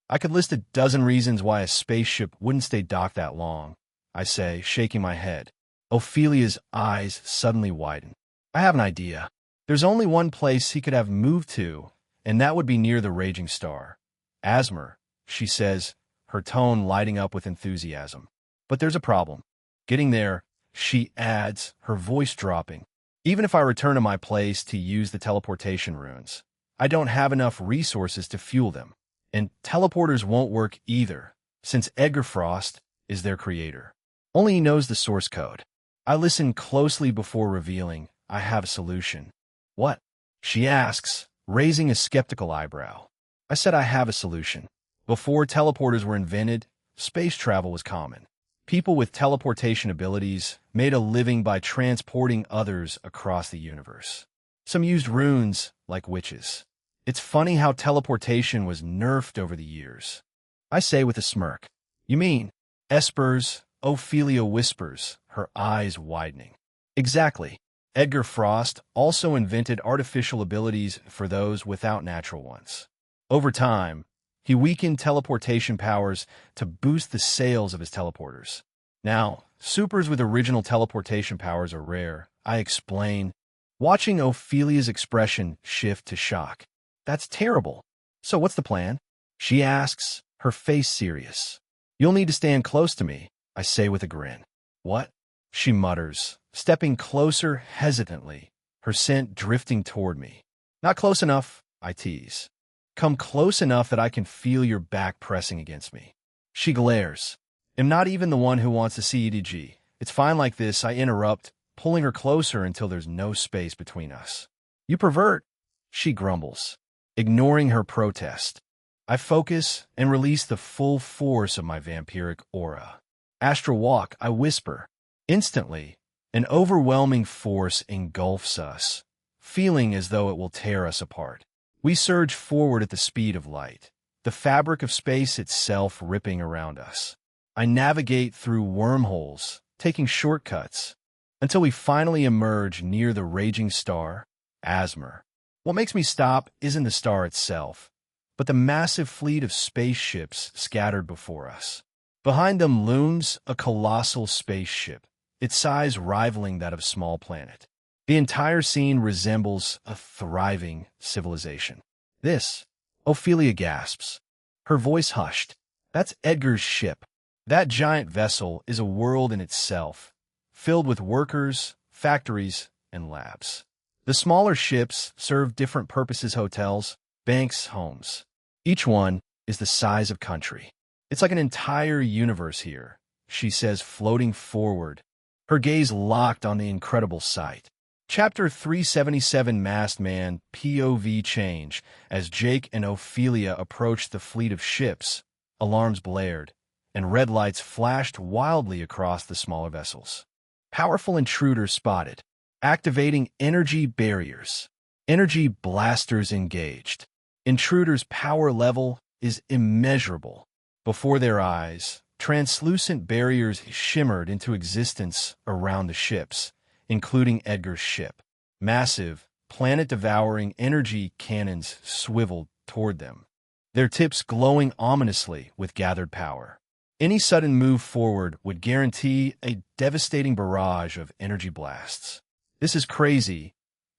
[SPEAKER 1] I could list a dozen reasons why a spaceship wouldn't stay docked that long, I say, shaking my head. Ophelia's eyes suddenly widen. I have an idea. There's only one place he could have moved to, and that would be near the raging star. Asmer, she says, her tone lighting up with enthusiasm. But there's a problem. Getting there, she adds, her voice dropping. Even if I return to my place to use the teleportation runes, I don't have enough resources to fuel them. And teleporters won't work either, since Edgar Frost is their creator. Only he knows the source code. I listen closely before revealing I have a solution. What? She asks, raising a skeptical eyebrow. I said I have a solution. Before teleporters were invented, space travel was common. People with teleportation abilities made a living by transporting others across the universe. Some used runes like witches. It's funny how teleportation was nerfed over the years. I say with a smirk. You mean? Espers, Ophelia whispers, her eyes widening. Exactly. Edgar Frost also invented artificial abilities for those without natural ones. Over time, he weakened teleportation powers to boost the sales of his teleporters. Now, supers with original teleportation powers are rare, I explain, watching Ophelia's expression shift to shock. That's terrible. So what's the plan? She asks, her face serious. You'll need to stand close to me, I say with a grin. What? She mutters, stepping closer hesitantly, her scent drifting toward me. Not close enough, I tease. Come close enough that I can feel your back pressing against me. She glares. Am not even the one who wants to see EDG. It's fine like this, I interrupt, pulling her closer until there's no space between us. You pervert, she grumbles, ignoring her protest. I focus and release the full force of my vampiric aura. Astral walk, I whisper. Instantly, an overwhelming force engulfs us, feeling as though it will tear us apart. We surge forward at the speed of light, the fabric of space itself ripping around us. I navigate through wormholes, taking shortcuts, until we finally emerge near the raging star, Asmer. What makes me stop isn't the star itself, but the massive fleet of spaceships scattered before us. Behind them looms a colossal spaceship, its size rivaling that of a small planet. The entire scene resembles a thriving civilization. This, Ophelia gasps, her voice hushed. That's Edgar's ship. That giant vessel is a world in itself, filled with workers, factories, and labs. The smaller ships serve different purposes: hotels, banks, homes. Each one is the size of country. It's like an entire universe here, she says, floating forward, her gaze locked on the incredible sight. Chapter 377 Masked Man POV change. As Jake and Ophelia approached the fleet of ships, alarms blared, and red lights flashed wildly across the smaller vessels. Powerful intruders spotted, activating energy barriers. Energy blasters engaged. Intruders' power level is immeasurable. Before their eyes, translucent barriers shimmered into existence around the ships, including Edgar's ship. Massive, planet-devouring energy cannons swiveled toward them, their tips glowing ominously with gathered power. Any sudden move forward would guarantee a devastating barrage of energy blasts. This is crazy.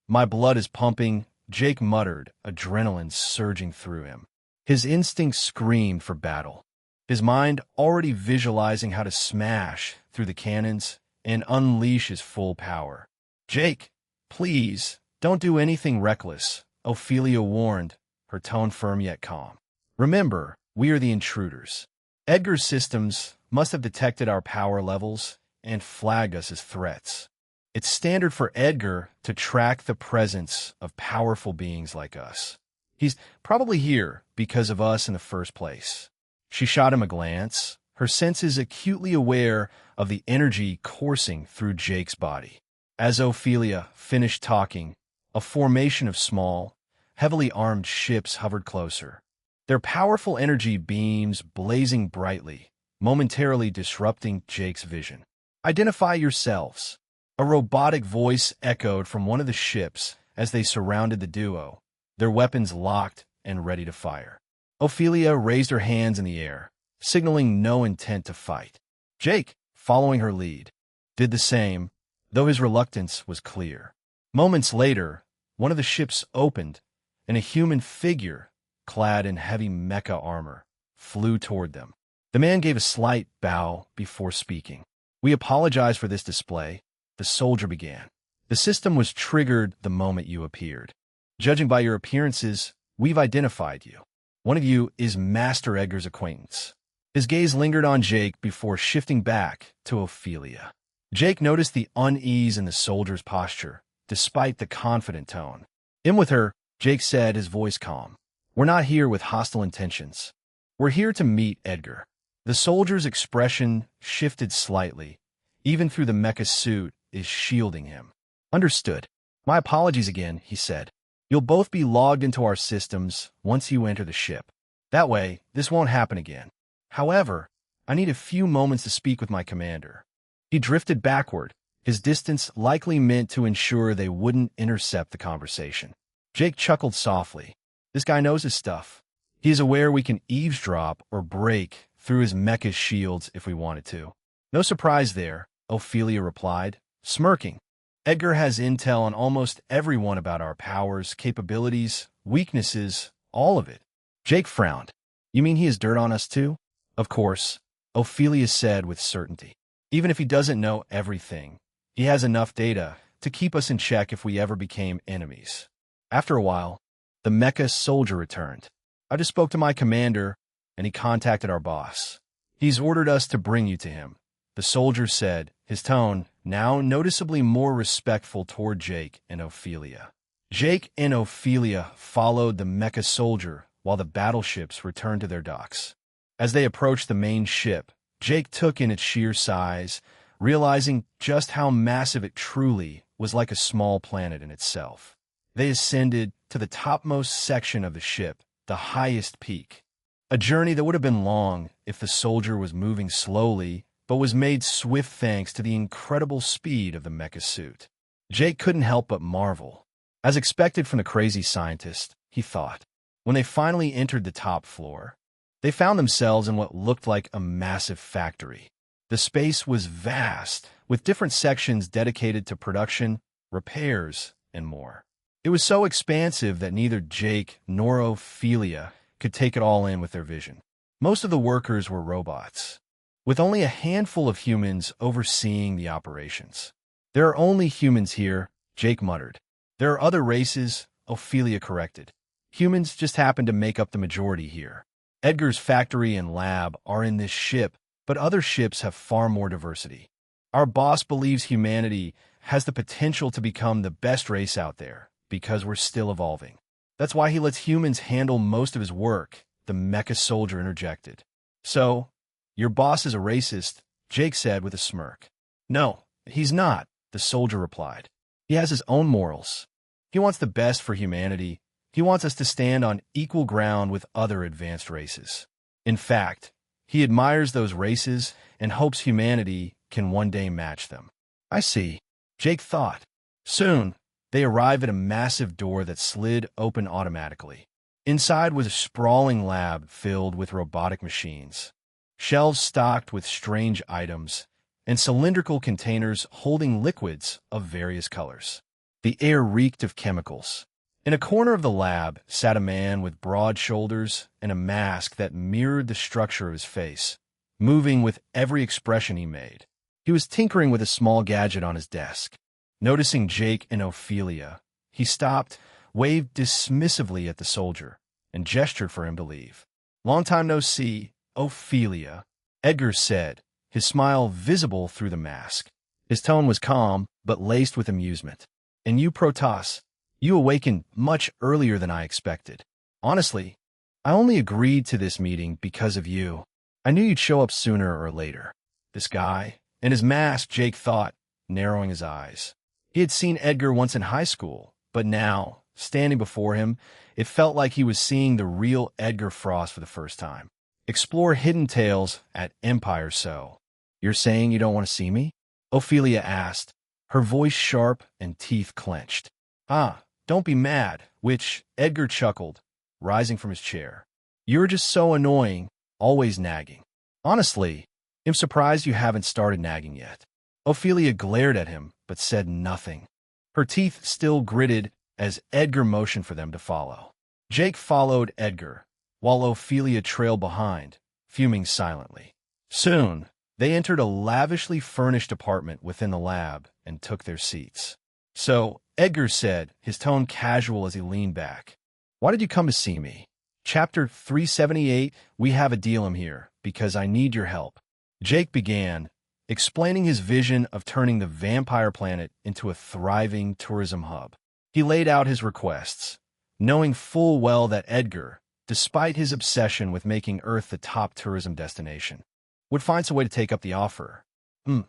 [SPEAKER 1] My blood is pumping, Jake muttered, adrenaline surging through him. His instincts screamed for battle, his mind already visualizing how to smash through the cannons and unleash his full power. Jake, please, don't do anything reckless, Ophelia warned, her tone firm yet calm. Remember, we are the intruders. Edgar's systems must have detected our power levels and flagged us as threats. It's standard for Edgar to track the presence of powerful beings like us. He's probably here because of us in the first place. She shot him a glance, her senses acutely aware of the energy coursing through Jake's body. As Ophelia finished talking, a formation of small, heavily armed ships hovered closer, their powerful energy beams blazing brightly, momentarily disrupting Jake's vision. Identify yourselves. A robotic voice echoed from one of the ships as they surrounded the duo, their weapons locked and ready to fire. Ophelia raised her hands in the air, signaling no intent to fight. Jake, following her lead, did the same, though his reluctance was clear. Moments later, one of the ships opened, and a human figure, clad in heavy mecha armor, flew toward them. The man gave a slight bow before speaking. "We apologize for this display," the soldier began. "The system was triggered the moment you appeared. Judging by your appearances, we've identified you. One of you is Master Edgar's acquaintance." His gaze lingered on Jake before shifting back to Ophelia. Jake noticed the unease in the soldier's posture, despite the confident tone. "In with her," Jake said, his voice calm. "We're not here with hostile intentions. We're here to meet Edgar." The soldier's expression shifted slightly, even through the mecha suit is shielding him. "Understood. My apologies again," he said. "You'll both be logged into our systems once you enter the ship. That way, this won't happen again. However, I need a few moments to speak with my commander." He drifted backward, his distance likely meant to ensure they wouldn't intercept the conversation. Jake chuckled softly. This guy knows his stuff. He is aware we can eavesdrop or break through his mecha's shields if we wanted to. "No surprise there," Ophelia replied, smirking. "Edgar has intel on almost everyone about our powers, capabilities, weaknesses, all of it." Jake frowned. "You mean he has dirt on us too?" "Of course," Ophelia said with certainty. "Even if he doesn't know everything, he has enough data to keep us in check if we ever became enemies." After a while, the mecha soldier returned. "I just spoke to my commander, and he contacted our boss. He's ordered us to bring you to him," the soldier said, his tone now noticeably more respectful toward Jake and Ophelia. Jake and Ophelia followed the mecha soldier while the battleships returned to their docks. As they approached the main ship, Jake took in its sheer size, realizing just how massive it truly was, like a small planet in itself. They ascended to the topmost section of the ship, the highest peak. A journey that would have been long if the soldier was moving slowly, but was made swift thanks to the incredible speed of the mecha suit. Jake couldn't help but marvel. As expected from the crazy scientist, he thought. When they finally entered the top floor, they found themselves in what looked like a massive factory. The space was vast, with different sections dedicated to production, repairs, and more. It was so expansive that neither Jake nor Ophelia could take it all in with their vision. Most of the workers were robots, with only a handful of humans overseeing the operations. "There are only humans here," Jake muttered. "There are other races," Ophelia corrected. "Humans just happen to make up the majority here. Edgar's factory and lab are in this ship, but other ships have far more diversity. Our boss believes humanity has the potential to become the best race out there because we're still evolving. That's why he lets humans handle most of his work," the mecha soldier interjected. "So, your boss is a racist," Jake said with a smirk. "No, he's not," the soldier replied. "He has his own morals. He wants the best for humanity. He wants us to stand on equal ground with other advanced races. In fact, he admires those races and hopes humanity can one day match them." "I see," Jake thought. Soon, they arrived at a massive door that slid open automatically. Inside was a sprawling lab filled with robotic machines, shelves stocked with strange items, and cylindrical containers holding liquids of various colors. The air reeked of chemicals. In a corner of the lab sat a man with broad shoulders and a mask that mirrored the structure of his face, moving with every expression he made. He was tinkering with a small gadget on his desk. Noticing Jake and Ophelia, he stopped, waved dismissively at the soldier, and gestured for him to leave. "Long time no see, Ophelia," Edgar said, his smile visible through the mask. His tone was calm, but laced with amusement. "And you, Protoss, you awakened much earlier than I expected. Honestly, I only agreed to this meeting because of you. I knew you'd show up sooner or later." This guy, and his mask, Jake thought, narrowing his eyes. He had seen Edgar once in high school, but now, standing before him, it felt like he was seeing the real Edgar Frost for the first time. "Explore Hidden Tales at Empire So." "You're saying you don't want to see me?" Ophelia asked, her voice sharp and teeth clenched. "Ah, don't be mad," which Edgar chuckled, rising from his chair. "You're just so annoying, always nagging. Honestly, I'm surprised you haven't started nagging yet." Ophelia glared at him, but said nothing. her teeth still gritted as Edgar motioned for them to follow. Jake followed Edgar, while Ophelia trailed behind, fuming silently. Soon, they entered a lavishly furnished apartment within the lab and took their seats. "So," Edgar said, his tone casual as he leaned back, "why did you come to see me?" Chapter 378, "We have a deal here, because I need your help." Jake began, explaining his vision of turning the vampire planet into a thriving tourism hub. He laid out his requests, knowing full well that Edgar, despite his obsession with making Earth the top tourism destination, would find some way to take up the offer. Let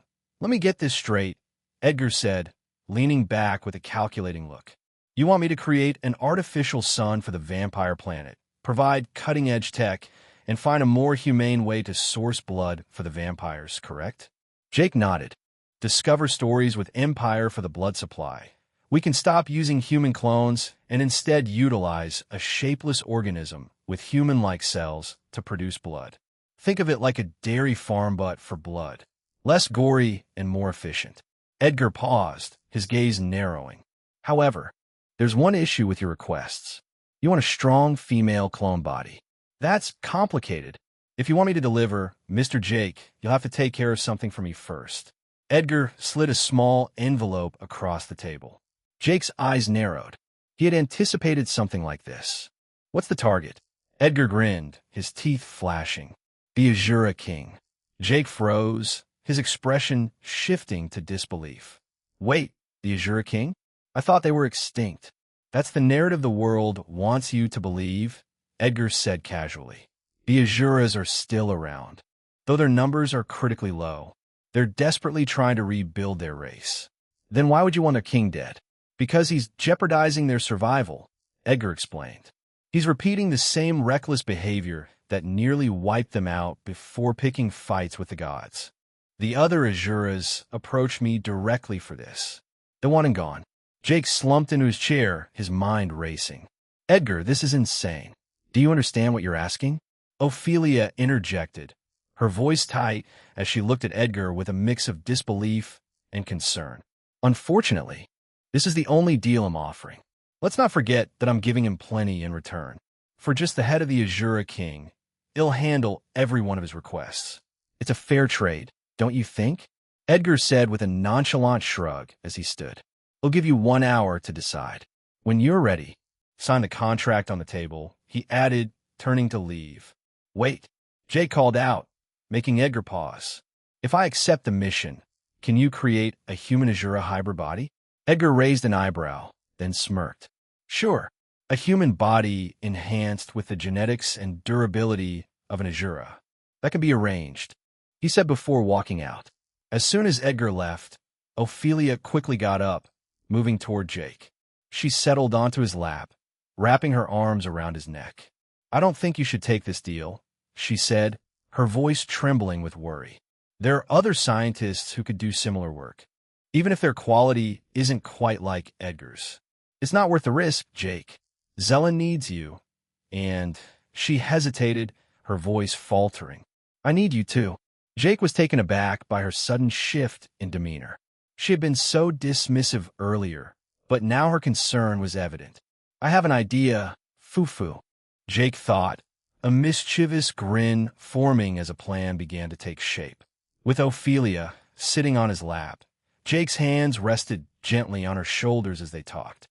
[SPEAKER 1] me get this straight," Edgar said, leaning back with a calculating look. "You want me to create an artificial sun for the vampire planet, provide cutting-edge tech, and find a more humane way to source blood for the vampires, correct?" Jake nodded. "Discover stories with Empire for the blood supply. We can stop using human clones and instead utilize a shapeless organism with human-like cells to produce blood. Think of it like a dairy farm but for blood. Less gory and more efficient." Edgar paused, his gaze narrowing. "However, there's one issue with your requests. You want a strong female clone body. That's complicated. If you want me to deliver, Mr. Jake, you'll have to take care of something for me first." Edgar slid a small envelope across the table. Jake's eyes narrowed. He had anticipated something like this. "What's the target?" Edgar grinned, his teeth flashing. "The Azura King." Jake froze, his expression shifting to disbelief. "Wait, the Azura King? I thought they were extinct." "That's the narrative the world wants you to believe," Edgar said casually. "The Azuras are still around. Though their numbers are critically low, they're desperately trying to rebuild their race." "Then why would you want their king dead?" "Because he's jeopardizing their survival," Edgar explained. "He's repeating the same reckless behavior that nearly wiped them out before picking fights with the gods. The other Azuras approached me directly for this. They want him gone." Jake slumped into his chair, his mind racing. "Edgar, this is insane. Do you understand what you're asking?" Ophelia interjected, her voice tight as she looked at Edgar with a mix of disbelief and concern. "Unfortunately, this is the only deal I'm offering. Let's not forget that I'm giving him plenty in return. For just the head of the Azura King, he'll handle every one of his requests. It's a fair trade, don't you think?" Edgar said with a nonchalant shrug as he stood. "I'll give you 1 hour to decide. When you're ready, sign the contract on the table," he added, turning to leave. "Wait," Jake called out, making Edgar pause. "If I accept the mission, can you create a human Azura hybrid body?" Edgar raised an eyebrow, then smirked. "Sure, a human body enhanced with the genetics and durability of an Azura. That can be arranged," he said before walking out. As soon as Edgar left, Ophelia quickly got up, moving toward Jake. She settled onto his lap, wrapping her arms around his neck. "I don't think you should take this deal," she said, her voice trembling with worry. "There are other scientists who could do similar work, even if their quality isn't quite like Edgar's. It's not worth the risk, Jake. Zelen needs you." And she hesitated, her voice faltering. "I need you too." Jake was taken aback by her sudden shift in demeanor. She had been so dismissive earlier, but now her concern was evident. "I have an idea, Fufu," Jake thought, a mischievous grin forming as a plan began to take shape. With Ophelia sitting on his lap, Jake's hands rested gently on her shoulders as they talked.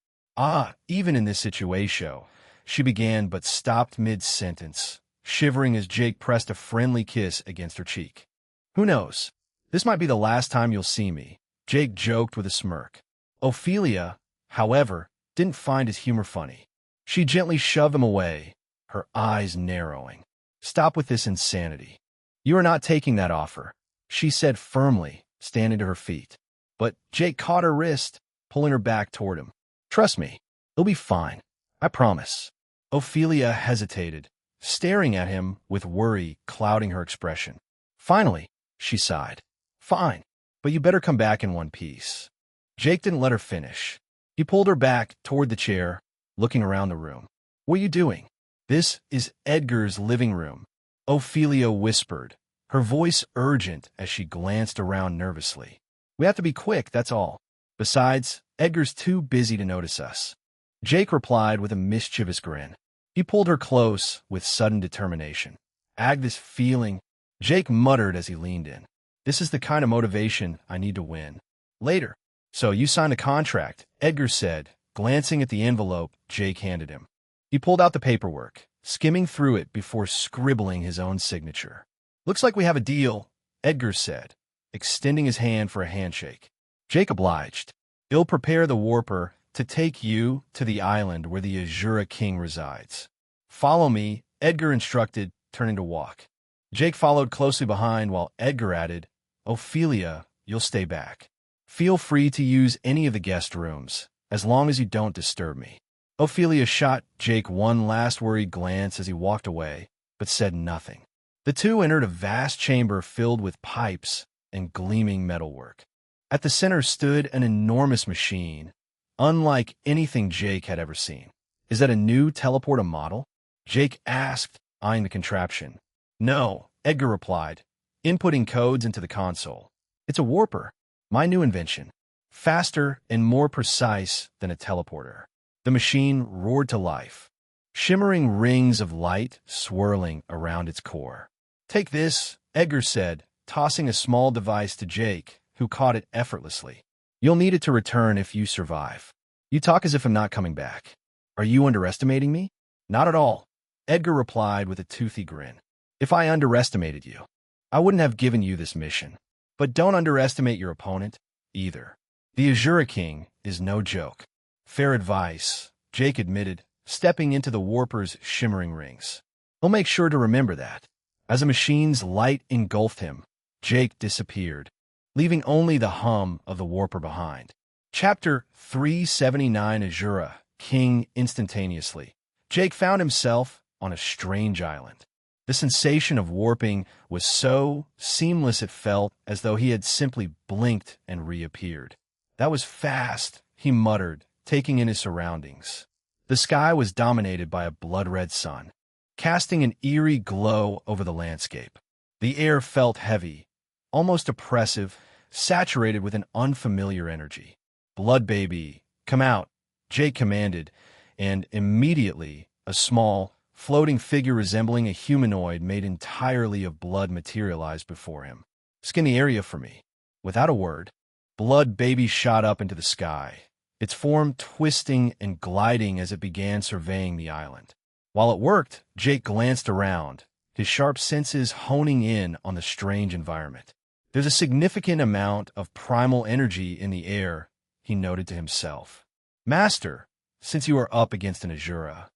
[SPEAKER 1] Even in this situation," she began but stopped mid-sentence, shivering as Jake pressed a friendly kiss against her cheek. "Who knows? This might be the last time you'll see me," Jake joked with a smirk. Ophelia, however, didn't find his humor funny. She gently shoved him away, her eyes narrowing. "Stop with this insanity. You are not taking that offer," she said firmly, standing to her feet. But Jake caught her wrist, pulling her back toward him. "Trust me, it'll be fine. I promise." Ophelia hesitated, staring at him with worry clouding her expression. Finally, she sighed. "Fine, but you better come back in one piece." Jake didn't let her finish. He pulled her back toward the chair, looking around the room. "What are you doing?" "This is Edgar's living room," Ophelia whispered, her voice urgent as she glanced around nervously. "We have to be quick, that's all." Besides, Edgar's too busy to notice us. Jake replied with a mischievous grin. He pulled her close with sudden determination. This feeling, Jake muttered as he leaned in. This is the kind of motivation I need to win. Later. So you signed a contract, Edgar said, glancing at the envelope Jake handed him. He pulled out the paperwork, skimming through it before scribbling his own signature. Looks like we have a deal, Edgar said, extending his hand for a handshake. Jake obliged. He'll prepare the warper to take you to the island where the Azura King resides. Follow me, Edgar instructed, turning to walk. Jake followed closely behind while Edgar added, Ophelia, you'll stay back. Feel free to use any of the guest rooms, as long as you don't disturb me. Ophelia shot Jake one last worried glance as he walked away, but said nothing. The two entered a vast chamber filled with pipes and gleaming metalwork. At the center stood an enormous machine, unlike anything Jake had ever seen. Is that a new teleporter model? Jake asked, eyeing the contraption. No, Edgar replied, inputting codes into the console. It's a warper, my new invention, faster and more precise than a teleporter. The machine roared to life, shimmering rings of light swirling around its core. Take this, Edgar said, tossing a small device to Jake, who caught it effortlessly. You'll need it to return if you survive. You talk as if I'm not coming back. Are you underestimating me? Not at all, Edgar replied with a toothy grin. If I underestimated you, I wouldn't have given you this mission. But don't underestimate your opponent, either. The Azura King is no joke. Fair advice, Jake admitted, stepping into the warper's shimmering rings. He'll make sure to remember that. As the machine's light engulfed him, Jake disappeared, leaving only the hum of the warper behind. Chapter 379 Azura King instantaneously. Jake found himself on a strange island. The sensation of warping was so seamless it felt as though he had simply blinked and reappeared. That was fast, he muttered, taking in his surroundings. The sky was dominated by a blood-red sun, casting an eerie glow over the landscape. The air felt heavy, almost oppressive, saturated with an unfamiliar energy. Blood baby, come out, Jake commanded, and immediately a small, floating figure resembling a humanoid made entirely of blood materialized before him. Scan the area for me. Without a word, Blood Baby shot up into the sky, its form twisting and gliding as it began surveying the island. While it worked, Jake glanced around, his sharp senses honing in on the strange environment. There's a significant amount of primal energy in the air, he noted to himself. Master, since you are up against an Azura,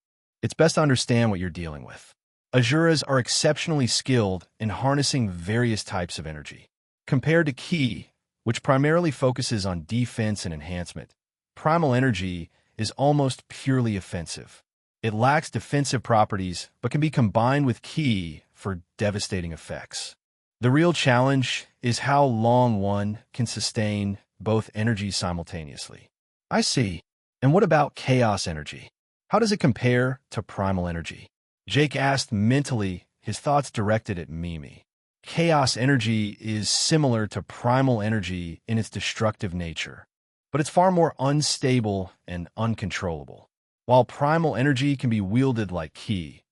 [SPEAKER 1] it's best to understand what you're dealing with. Azuras are exceptionally skilled in harnessing various types of energy. Compared to Ki, which primarily focuses on defense and enhancement, primal energy is almost purely offensive. It lacks defensive properties, but can be combined with Ki for devastating effects. The real challenge is how long one can sustain both energies simultaneously. I see. And what about chaos energy? How does it compare to primal energy? Jake asked mentally, his thoughts directed at Mimi. Chaos energy is similar to primal energy in its destructive nature, but it's far more unstable and uncontrollable. While primal energy can be wielded like Ki,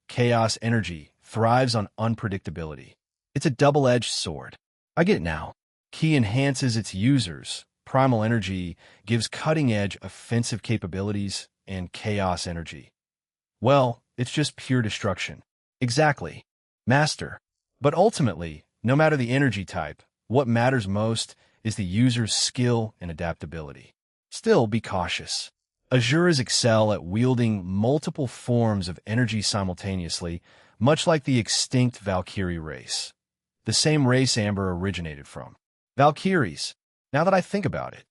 [SPEAKER 1] chaos energy thrives on unpredictability. It's a double-edged sword. I get it now. Ki enhances its users. Primal energy gives cutting-edge offensive capabilities, and chaos energy, well, it's just pure destruction. Exactly, Master. But ultimately, no matter the energy type, what matters most is the user's skill and adaptability. Still, be cautious. Azuras excel at wielding multiple forms of energy simultaneously, much like the extinct Valkyrie race. The same race Amber originated from. Valkyries. Now that I think about it,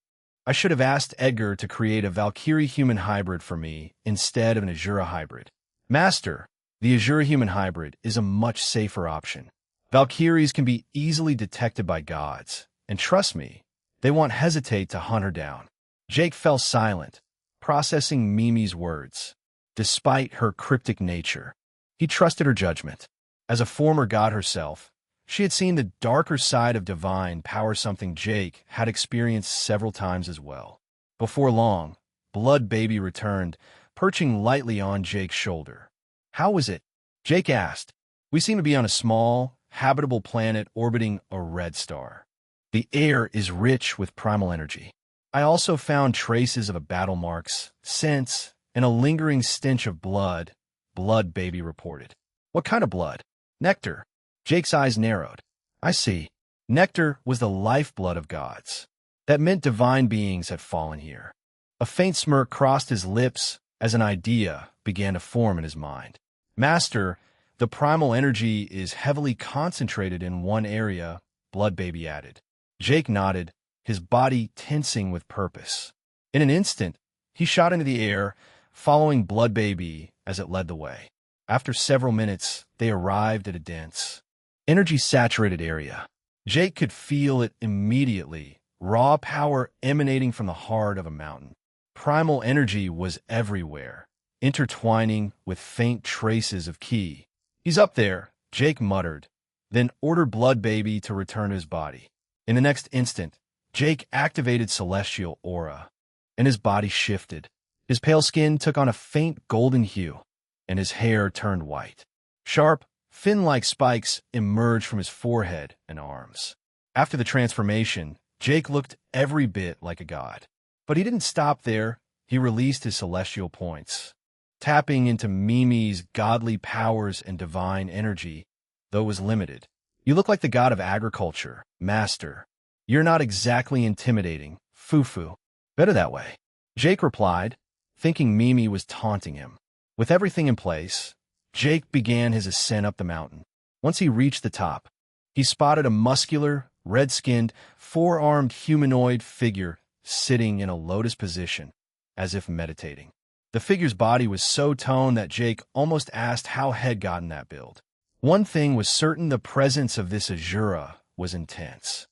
[SPEAKER 1] I should have asked Edgar to create a Valkyrie-human hybrid for me instead of an Azura hybrid. Master, the Azura-human hybrid is a much safer option. Valkyries can be easily detected by gods, and trust me, they won't hesitate to hunt her down. Jake fell silent, processing Mimi's words. Despite her cryptic nature, he trusted her judgment. As a former god herself, She had seen the darker side of divine power, something Jake had experienced several times as well. Before long, Blood Baby returned, perching lightly on Jake's shoulder. "How was it?" Jake asked. "We seem to be on a small, habitable planet orbiting a red star. The air is rich with primal energy. I also found traces of a battle marks, scents, and a lingering stench of blood," Blood Baby reported. "What kind of blood?" "Nectar." Jake's eyes narrowed. "I see. Nectar was the lifeblood of gods. That meant divine beings had fallen here." A faint smirk crossed his lips as an idea began to form in his mind. "Master, the primal energy is heavily concentrated in one area," Blood Baby added. Jake nodded, his body tensing with purpose. In an instant, he shot into the air, following Blood Baby as it led the way. After several minutes, they arrived at a dense, energy-saturated area. Jake could feel it immediately, raw power emanating from the heart of a mountain. Primal energy was everywhere, intertwining with faint traces of ki. "He's up there," Jake muttered, then ordered Blood Baby to return to his body. In the next instant, Jake activated Celestial Aura, and his body shifted. His pale skin took on a faint golden hue, and his hair turned white. Sharp, fin-like spikes emerged from his forehead and arms. After the transformation, Jake looked every bit like a god. But he didn't stop there. He released his celestial points, tapping into Mimi's godly powers and divine energy, though it was limited. "You look like the god of agriculture, Master. You're not exactly intimidating, Fufu." "Better that way," Jake replied, thinking Mimi was taunting him. With everything in place, Jake began his ascent up the mountain. Once he reached the top, he spotted a muscular, red-skinned, four-armed humanoid figure sitting in a lotus position, as if meditating. The figure's body was so toned that Jake almost asked how had gotten that build. One thing was certain: the presence of this Azura was intense.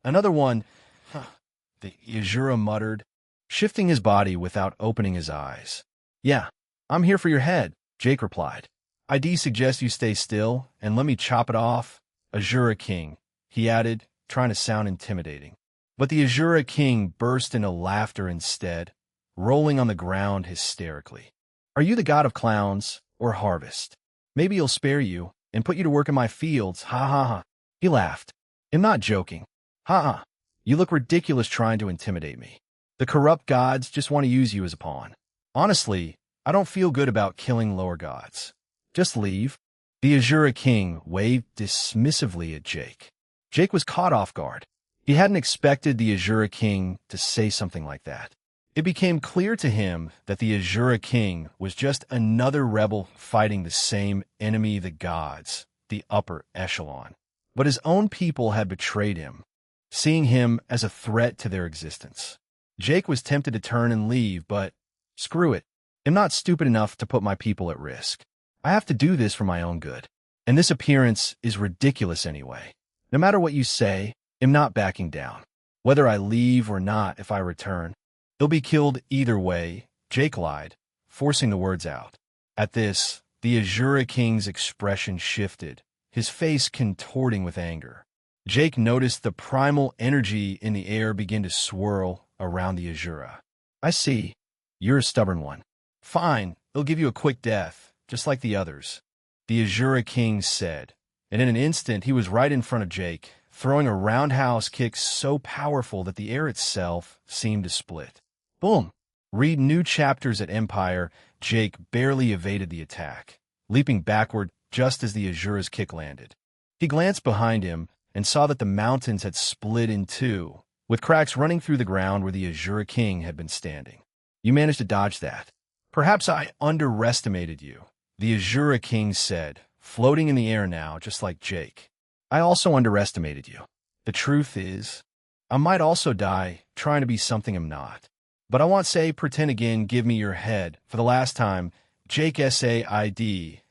[SPEAKER 1] "Another one," the Azura muttered, shifting his body without opening his eyes. "Yeah, I'm here for your head," Jake replied. "I'd suggest you stay still and let me chop it off, Azura King," he added, trying to sound intimidating. But the Azura King burst into laughter instead, rolling on the ground hysterically. "Are you the god of clowns or harvest? Maybe he'll spare you and put you to work in my fields, ha ha ha." He laughed. "I'm not joking. Ha ha. You look ridiculous trying to intimidate me. The corrupt gods just want to use you as a pawn. Honestly, I don't feel good about killing lower gods. Just leave." The Azura King waved dismissively at Jake. Jake was caught off guard. He hadn't expected the Azura King to say something like that. It became clear to him that the Azura King was just another rebel fighting the same enemy, the gods, the upper echelon. But his own people had betrayed him, seeing him as a threat to their existence. Jake was tempted to turn and leave, but screw it. I'm not stupid enough to put my people at risk. I have to do this for my own good. And this appearance is ridiculous anyway. No matter what you say, I'm not backing down. Whether I leave or not, if I return, they'll be killed either way, Jake lied, forcing the words out. At this, the Azura King's expression shifted, his face contorting with anger. Jake noticed the primal energy in the air begin to swirl around the Azura. "I see. You're a stubborn one. Fine, they'll give you a quick death, just like the others," the Azura King said, and in an instant he was right in front of Jake, throwing a roundhouse kick so powerful that the air itself seemed to split. Boom! Read new chapters at Empire. Jake barely evaded the attack, leaping backward just as the Azura's kick landed. He glanced behind him and saw that the mountains had split in two, with cracks running through the ground where the Azura King had been standing. "You managed to dodge that. Perhaps I underestimated you," the Azura King said, floating in the air now, just like Jake. "I also underestimated you. The truth is, I might also die trying to be something I'm not. But I won't say pretend again, give me your head." For the last time, Jake said,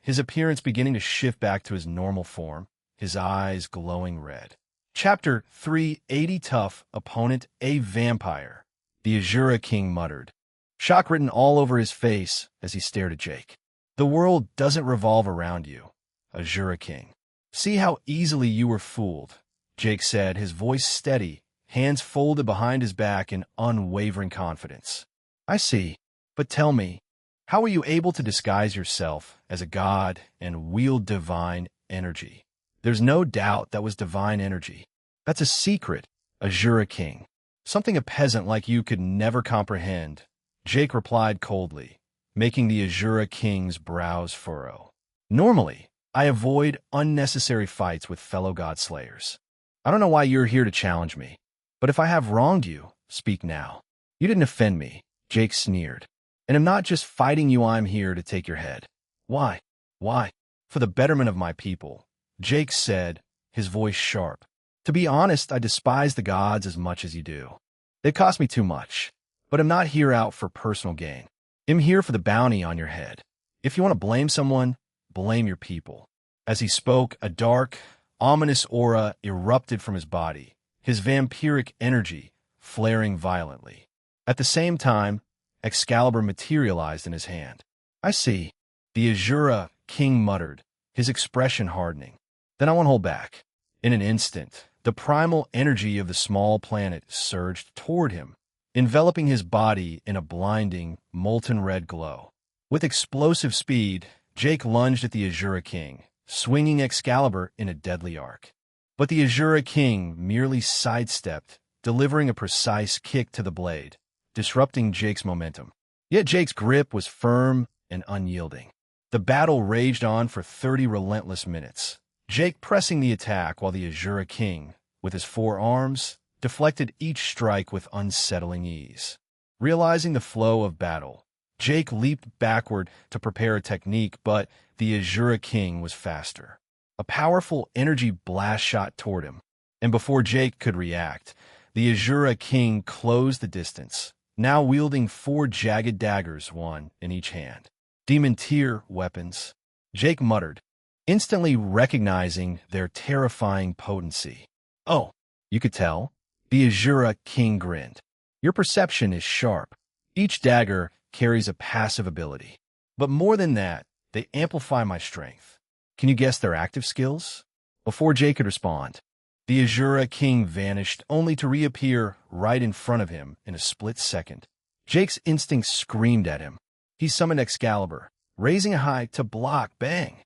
[SPEAKER 1] his appearance beginning to shift back to his normal form, his eyes glowing red. Chapter 380. Tough Opponent, a Vampire, the Azura King muttered, shock written all over his face as he stared at Jake. "The world doesn't revolve around you, Azura King. See how easily you were fooled, Jake said, his voice steady, hands folded behind his back in unwavering confidence. I see. But tell me, how were you able to disguise yourself as a god and wield divine energy? There's no doubt that was divine energy. That's a secret, Azura King. Something a peasant like you could never comprehend, Jake replied coldly, making the Azura King's brows furrow. Normally, I avoid unnecessary fights with fellow god slayers. I don't know why you're here to challenge me, but if I have wronged you, speak now. You didn't offend me, Jake sneered. And I'm not just fighting you, I'm here to take your head. Why? Why? For the betterment of my people, Jake said, his voice sharp. To be honest, I despise the gods as much as you do. They cost me too much, but I'm not here out for personal gain. I'm here for the bounty on your head. If you want to blame someone, blame your people. As he spoke, a dark, ominous aura erupted from his body, his vampiric energy flaring violently. At the same time, Excalibur materialized in his hand. I see, the Azura King muttered, his expression hardening. Then I won't hold back. In an instant, the primal energy of the small planet surged toward him, enveloping his body in a blinding, molten red glow. With explosive speed, Jake lunged at the Azura King, swinging Excalibur in a deadly arc. But the Azura King merely sidestepped, delivering a precise kick to the blade, disrupting Jake's momentum. Yet Jake's grip was firm and unyielding. The battle raged on for 30 relentless minutes, Jake pressing the attack while the Azura King, with his four arms, deflected each strike with unsettling ease. Realizing the flow of battle, Jake leaped backward to prepare a technique, but the Azura King was faster. A powerful energy blast shot toward him, and before Jake could react, the Azura King closed the distance, now wielding 4 jagged daggers, one in each hand. Demon tier weapons, Jake muttered, instantly recognizing their terrifying potency. Oh, you could tell? The Azura King grinned. Your perception is sharp. Each dagger carries a passive ability. But more than that, they amplify my strength. Can you guess their active skills? Before Jake could respond, the Azura King vanished, only to reappear right in front of him in a split second. Jake's instinct screamed at him. He summoned Excalibur, raising a high to block. Bang!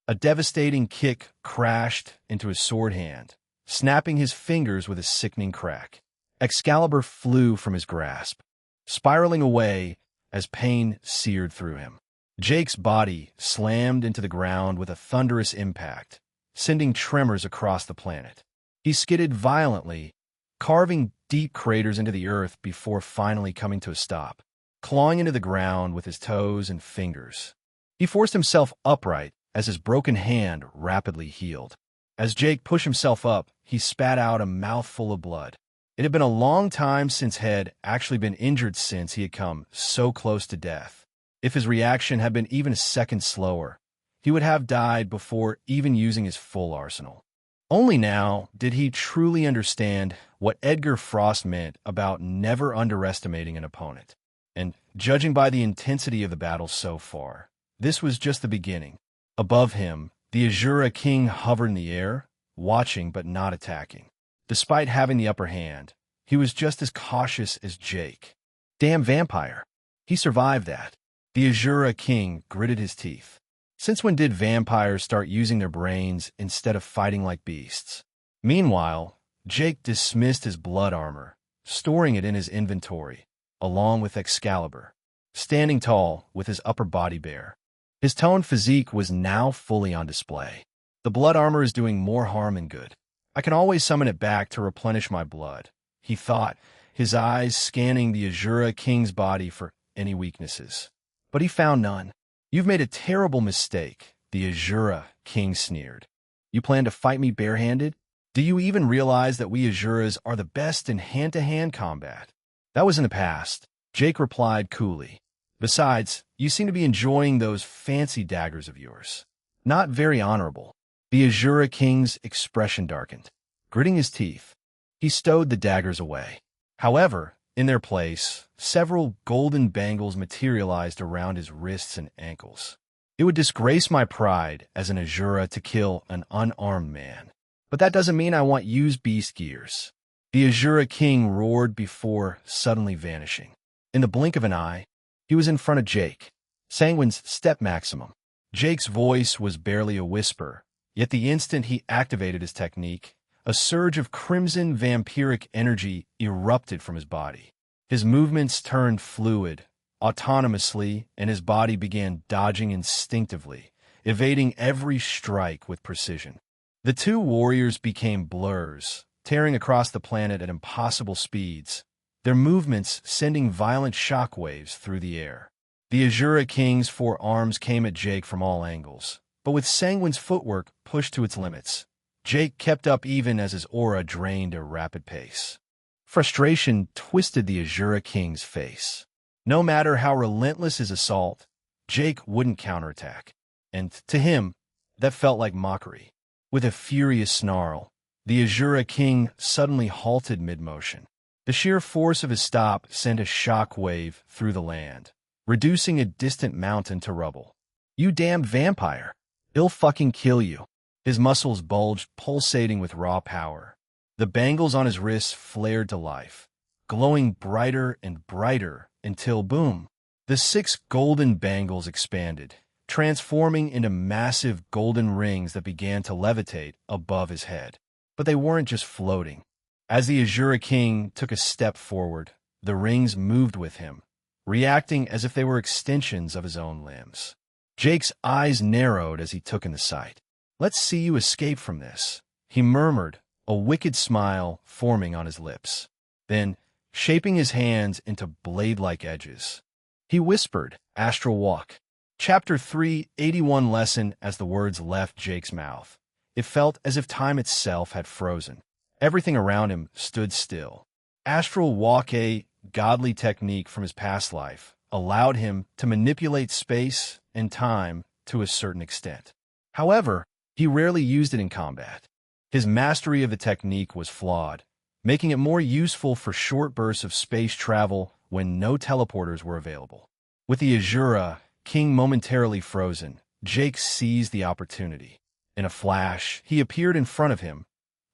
[SPEAKER 1] A devastating kick crashed into his sword hand, snapping his fingers with a sickening crack. Excalibur flew from his grasp, spiraling away as pain seared through him. Jake's body slammed into the ground with a thunderous impact, sending tremors across the planet. He skidded violently, carving deep craters into the earth before finally coming to a stop, clawing into the ground with his toes and fingers. He forced himself upright as his broken hand rapidly healed. As Jake pushed himself up, he spat out a mouthful of blood. It had been a long time since he had actually been injured since he had come so close to death. If his reaction had been even a second slower, he would have died before even using his full arsenal. Only now did he truly understand what Edgar Frost meant about never underestimating an opponent. And judging by the intensity of the battle so far, this was just the beginning. Above him, the Azura King hovered in the air, watching but not attacking. Despite having the upper hand, he was just as cautious as Jake. Damn vampire. He survived that. The Azura King gritted his teeth. Since when did vampires start using their brains instead of fighting like beasts? Meanwhile, Jake dismissed his blood armor, storing it in his inventory, along with Excalibur, standing tall with his upper body bare. His toned physique was now fully on display. The blood armor is doing more harm than good. I can always summon it back to replenish my blood, he thought, his eyes scanning the Azura King's body for any weaknesses. But he found none. You've made a terrible mistake, the Azura King sneered. You plan to fight me barehanded? Do you even realize that we Azuras are the best in hand-to-hand combat? That was in the past, Jake replied coolly. Besides, you seem to be enjoying those fancy daggers of yours. Not very honorable. The Azura King's expression darkened. Gritting his teeth, he stowed the daggers away. However, in their place, several golden bangles materialized around his wrists and ankles. It would disgrace my pride as an Azura to kill an unarmed man. But that doesn't mean I want used beast gears. The Azura King roared before suddenly vanishing. In the blink of an eye, he was in front of Jake, Sanguine's step maximum. Jake's voice was barely a whisper, yet the instant he activated his technique, a surge of crimson vampiric energy erupted from his body. His movements turned fluid, autonomously, and his body began dodging instinctively, evading every strike with precision. The two warriors became blurs, tearing across the planet at impossible speeds, their movements sending violent shockwaves through the air. The Azura King's four arms came at Jake from all angles, but with Sanguine's footwork pushed to its limits, Jake kept up even as his aura drained at a rapid pace. Frustration twisted the Azura King's face. No matter how relentless his assault, Jake wouldn't counterattack, and to him, that felt like mockery. With a furious snarl, the Azura King suddenly halted mid-motion. The sheer force of his stop sent a shock wave through the land, reducing a distant mountain to rubble. "You damn vampire! He'll fucking kill you." His muscles bulged, pulsating with raw power. The bangles on his wrists flared to life, glowing brighter and brighter until, boom, the 6 golden bangles expanded, transforming into massive golden rings that began to levitate above his head. But they weren't just floating. As the Azura King took a step forward, the rings moved with him, reacting as if they were extensions of his own limbs. Jake's eyes narrowed as he took in the sight. "Let's see you escape from this," he murmured, a wicked smile forming on his lips. Then, shaping his hands into blade-like edges, he whispered, "Astral Walk." Chapter 381 lesson. As the words left Jake's mouth, it felt as if time itself had frozen. Everything around him stood still. Astral Walk, a godly technique from his past life, allowed him to manipulate space and time to a certain extent. However, he rarely used it in combat. His mastery of the technique was flawed, making it more useful for short bursts of space travel when no teleporters were available. With the Azura King momentarily frozen, Jake seized the opportunity. In a flash, he appeared in front of him,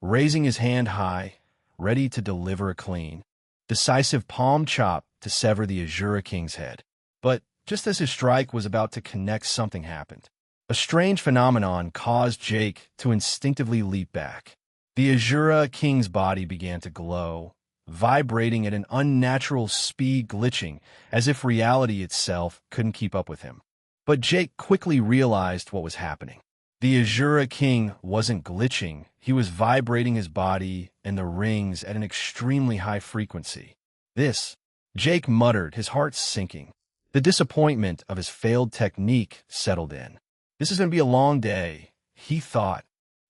[SPEAKER 1] raising his hand high, ready to deliver a clean, decisive palm chop to sever the Azura King's head. But just as his strike was about to connect, something happened. A strange phenomenon caused Jake to instinctively leap back. The Azura King's body began to glow, vibrating at an unnatural speed, glitching as if reality itself couldn't keep up with him. But Jake quickly realized what was happening. The Azura King wasn't glitching, he was vibrating his body and the rings at an extremely high frequency. "This," Jake muttered, his heart sinking. The disappointment of his failed technique settled in. "This is going to be a long day," he thought,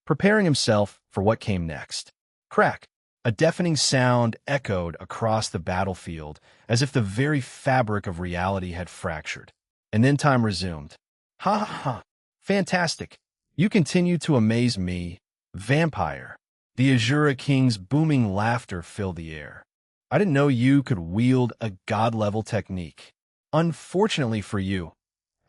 [SPEAKER 1] preparing himself for what came next. Crack! A deafening sound echoed across the battlefield, as if the very fabric of reality had fractured. And then time resumed. "Ha ha ha! Fantastic! You continue to amaze me, vampire." The Azura King's booming laughter filled the air. "I didn't know you could wield a god-level technique. Unfortunately for you,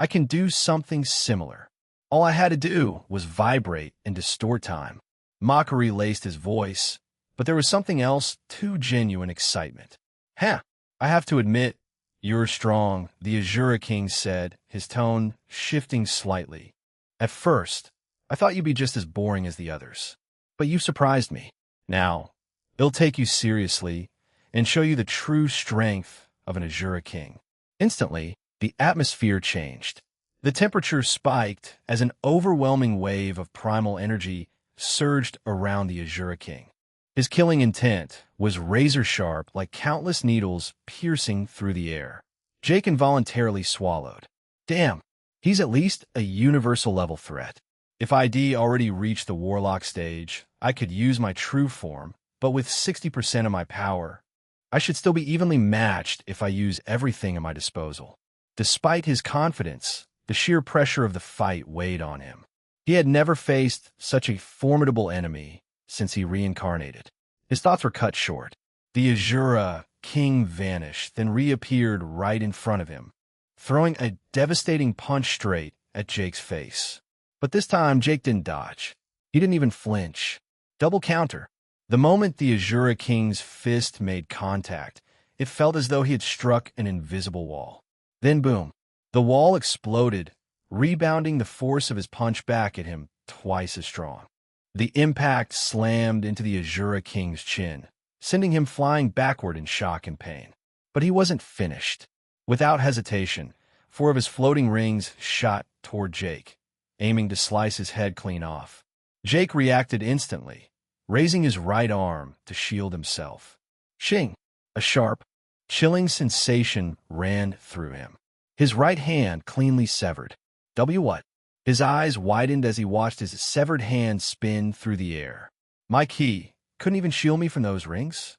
[SPEAKER 1] I can do something similar. All I had to do was vibrate and distort time." Mockery laced his voice, but there was something else too genuine: excitement. "Huh, I have to admit, you're strong," the Azura King said, his tone shifting slightly. "At first, I thought you'd be just as boring as the others, but you've surprised me. Now, I'll take you seriously and show you the true strength of an Azura King." Instantly, the atmosphere changed. The temperature spiked as an overwhelming wave of primal energy surged around the Azura King. His killing intent was razor-sharp, like countless needles piercing through the air. Jake involuntarily swallowed. Damn, he's at least a universal-level threat. If ID already reached the Warlock stage, I could use my true form, but with 60% of my power, I should still be evenly matched if I use everything at my disposal. Despite his confidence, the sheer pressure of the fight weighed on him. He had never faced such a formidable enemy since he reincarnated. His thoughts were cut short. The Azura King vanished, then reappeared right in front of him, throwing a devastating punch straight at Jake's face. But this time, Jake didn't dodge. He didn't even flinch. Double counter. The moment the Azura King's fist made contact, it felt as though he had struck an invisible wall. Then boom. The wall exploded, rebounding the force of his punch back at him twice as strong. The impact slammed into the Azura King's chin, sending him flying backward in shock and pain. But he wasn't finished. Without hesitation, 4 of his floating rings shot toward Jake, aiming to slice his head clean off. Jake reacted instantly, raising his right arm to shield himself. Shing! A sharp, chilling sensation ran through him. His right hand cleanly severed. What? His eyes widened as he watched his severed hand spin through the air. My ki couldn't even shield me from those rings?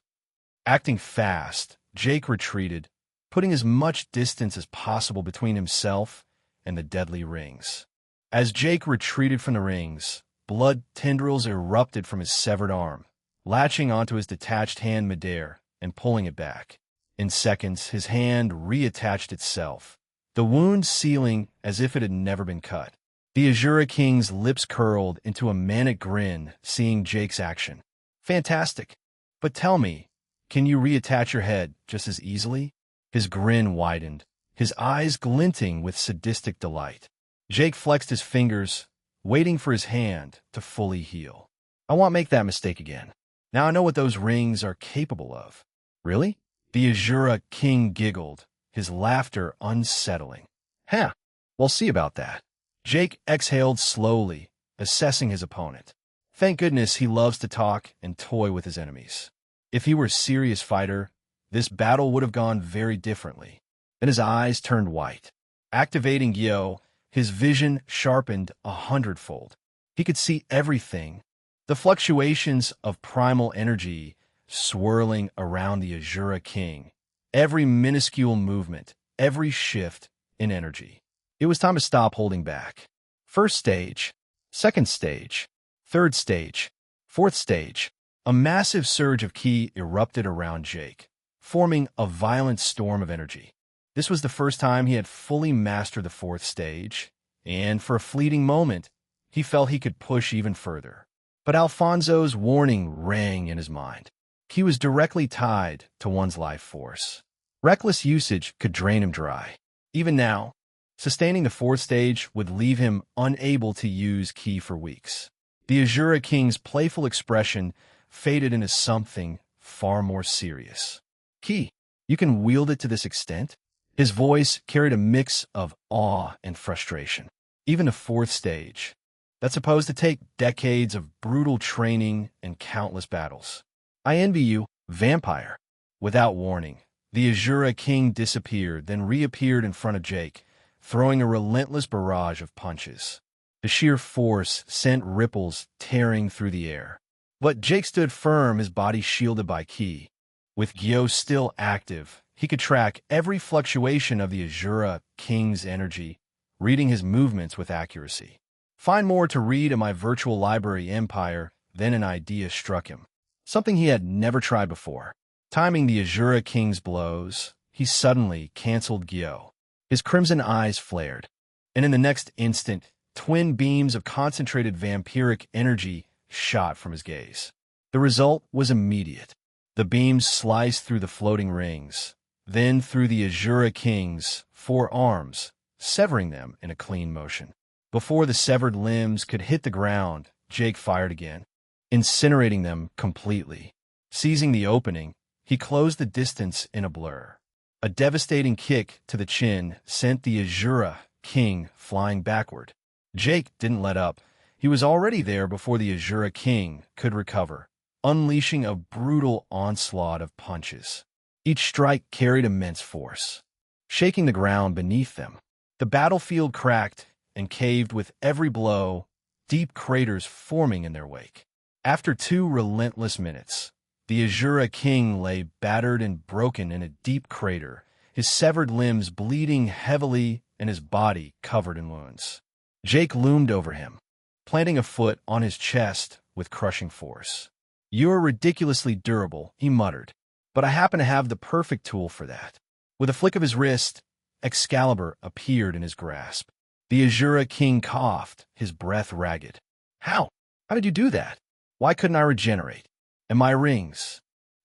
[SPEAKER 1] Acting fast, Jake retreated, putting as much distance as possible between himself and the deadly rings. As Jake retreated from the rings, blood tendrils erupted from his severed arm, latching onto his detached hand midair and pulling it back. In seconds, his hand reattached itself, the wound sealing as if it had never been cut. The Azura King's lips curled into a manic grin, seeing Jake's action. Fantastic. But tell me, can you reattach your head just as easily? His grin widened, his eyes glinting with sadistic delight. Jake flexed his fingers, waiting for his hand to fully heal. I won't make that mistake again. Now I know what those rings are capable of. Really? The Azura King giggled, his laughter unsettling. Huh, we'll see about that. Jake exhaled slowly, assessing his opponent. Thank goodness he loves to talk and toy with his enemies. If he were a serious fighter, this battle would have gone very differently. Then his eyes turned white. Activating Gyo, his vision sharpened 100-fold. He could see everything. The fluctuations of primal energy swirling around the Azura King. Every minuscule movement, every shift in energy. It was time to stop holding back. First stage, second stage, third stage, fourth stage. A massive surge of ki erupted around Jake, forming a violent storm of energy. This was the first time he had fully mastered the fourth stage, and for a fleeting moment, he felt he could push even further. But Alfonso's warning rang in his mind. He was directly tied to one's life force. Reckless usage could drain him dry. Even now, sustaining the fourth stage would leave him unable to use ki for weeks. The Azura King's playful expression faded into something far more serious. Ki, you can wield it to this extent? His voice carried a mix of awe and frustration. Even the fourth stage, that's supposed to take decades of brutal training and countless battles. I envy you, vampire. Without warning, the Azura King disappeared, then reappeared in front of Jake, throwing a relentless barrage of punches. The sheer force sent ripples tearing through the air. But Jake stood firm, his body shielded by ki. With Gyo still active, he could track every fluctuation of the Azura King's energy, reading his movements with accuracy. Find more to read in my virtual library Empire. Then an idea struck him. Something he had never tried before. Timing the Azura King's blows, he suddenly canceled Gyo. His crimson eyes flared, and in the next instant, twin beams of concentrated vampiric energy shot from his gaze. The result was immediate. The beams sliced through the floating rings, then through the Azura King's 4 arms, severing them in a clean motion. Before the severed limbs could hit the ground, Jake fired again, incinerating them completely. Seizing the opening, he closed the distance in a blur. A devastating kick to the chin sent the Azura King flying backward. Jake didn't let up. He was already there before the Azura King could recover, unleashing a brutal onslaught of punches. Each strike carried immense force, shaking the ground beneath them. The battlefield cracked and caved with every blow, deep craters forming in their wake. After 2 relentless minutes, the Azura King lay battered and broken in a deep crater, his severed limbs bleeding heavily and his body covered in wounds. Jake loomed over him, planting a foot on his chest with crushing force. "You're ridiculously durable," he muttered, "but I happen to have the perfect tool for that." With a flick of his wrist, Excalibur appeared in his grasp. The Azura King coughed, his breath ragged. How? How did you do that? Why couldn't I regenerate? And my rings?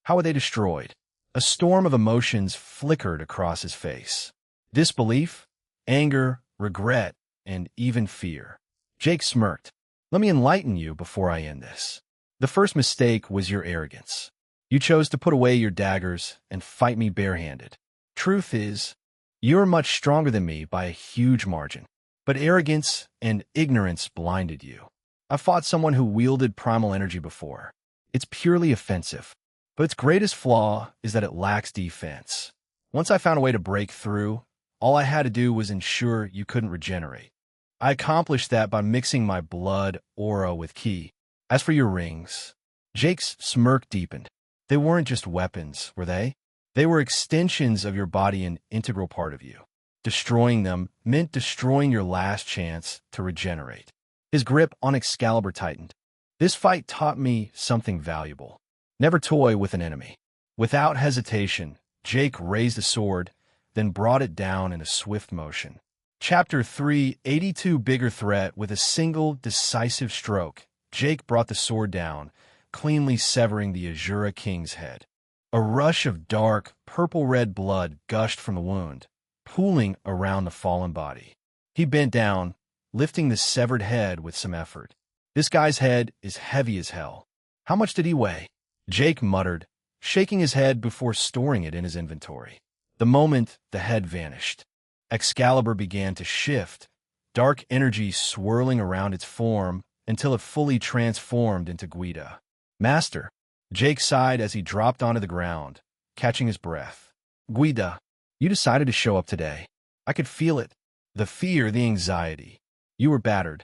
[SPEAKER 1] How were they destroyed? A storm of emotions flickered across his face. Disbelief, anger, regret, and even fear. Jake smirked. Let me enlighten you before I end this. The first mistake was your arrogance. You chose to put away your daggers and fight me barehanded. Truth is, you're much stronger than me by a huge margin. But arrogance and ignorance blinded you. I fought someone who wielded primal energy before. It's purely offensive. But its greatest flaw is that it lacks defense. Once I found a way to break through, all I had to do was ensure you couldn't regenerate. I accomplished that by mixing my blood aura with ki. As for your rings, Jake's smirk deepened. They weren't just weapons, were they? They were extensions of your body, an integral part of you. Destroying them meant destroying your last chance to regenerate. His grip on Excalibur tightened. This fight taught me something valuable. Never toy with an enemy. Without hesitation, Jake raised a sword, then brought it down in a swift motion. Chapter 3, 82 Bigger Threat. With a single, decisive stroke, Jake brought the sword down, cleanly severing the Azura King's head. A rush of dark, purple-red blood gushed from the wound, pooling around the fallen body. He bent down, lifting the severed head with some effort. This guy's head is heavy as hell. How much did he weigh? Jake muttered, shaking his head before storing it in his inventory. The moment the head vanished, Excalibur began to shift, dark energy swirling around its form until it fully transformed into Guida. Master, Jake sighed as he dropped onto the ground, catching his breath. Guida, you decided to show up today. I could feel it. The fear, the anxiety. You were battered.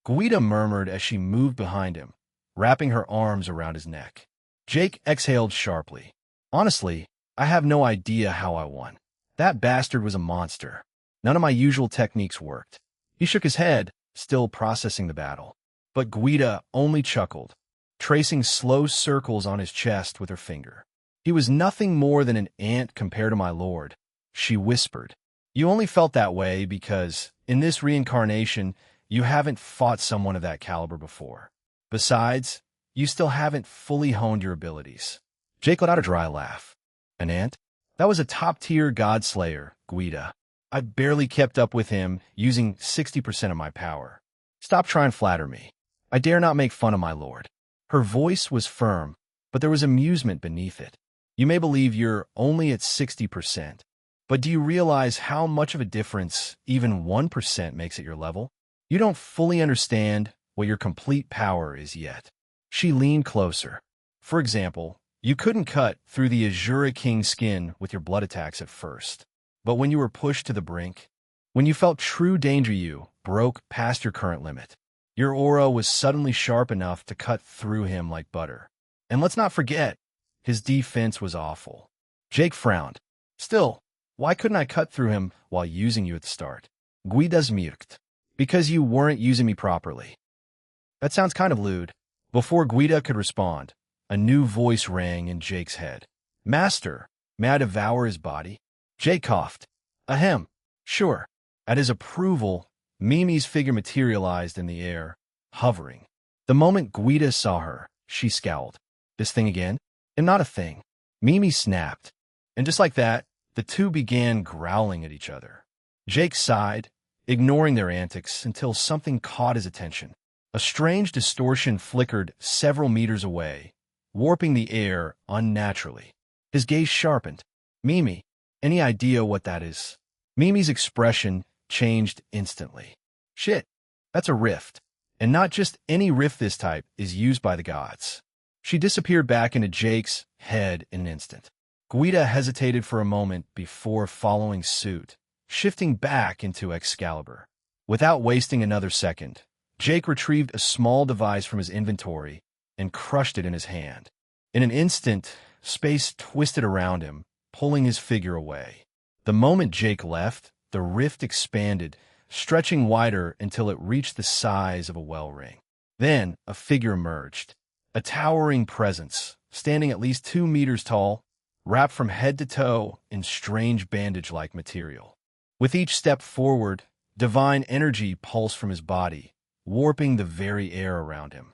[SPEAKER 1] Guida murmured as she moved behind him, wrapping her arms around his neck. Jake exhaled sharply. Honestly, I have no idea how I won. That bastard was a monster. None of my usual techniques worked. He shook his head, still processing the battle. But Guida only chuckled, tracing slow circles on his chest with her finger. He was nothing more than an ant compared to my lord, she whispered. You only felt that way because, in this reincarnation, you haven't fought someone of that caliber before. Besides, you still haven't fully honed your abilities. Jake let out a dry laugh. An ant? That was a top-tier god slayer, Guida. I barely kept up with him, using 60% of my power. Stop trying to flatter me. I dare not make fun of my lord. Her voice was firm, but there was amusement beneath it. You may believe you're only at 60%, but do you realize how much of a difference even 1% makes at your level? You don't fully understand what your complete power is yet. She leaned closer. For example, you couldn't cut through the Azura King's skin with your blood attacks at first. But when you were pushed to the brink, when you felt true danger, you broke past your current limit. Your aura was suddenly sharp enough to cut through him like butter. And let's not forget, his defense was awful. Jake frowned. Still, why couldn't I cut through him while using you at the start? Guida smirked. Because you weren't using me properly. That sounds kind of lewd. Before Guida could respond, a new voice rang in Jake's head. Master, may I devour his body? Jake coughed. Ahem. Sure. At his approval, Mimi's figure materialized in the air, hovering. The moment Guida saw her, she scowled. This thing again? And not a thing. Mimi snapped. And just like that, the two began growling at each other. Jake sighed, ignoring their antics until something caught his attention. A strange distortion flickered several meters away, warping the air unnaturally. His gaze sharpened. Mimi, any idea what that is? Mimi's expression changed instantly. Shit, that's a rift. And not just any rift. This type is used by the gods. She disappeared back into Jake's head in an instant. Guida hesitated for a moment before following suit, shifting back into Excalibur. Without wasting another second, Jake retrieved a small device from his inventory and crushed it in his hand. In an instant, space twisted around him, pulling his figure away. The moment Jake left, the rift expanded, stretching wider until it reached the size of a well ring. Then a figure emerged, a towering presence, standing at least 2 meters tall, wrapped from head to toe in strange bandage-like material. With each step forward, Divine energy pulsed from his body, warping the very air around him.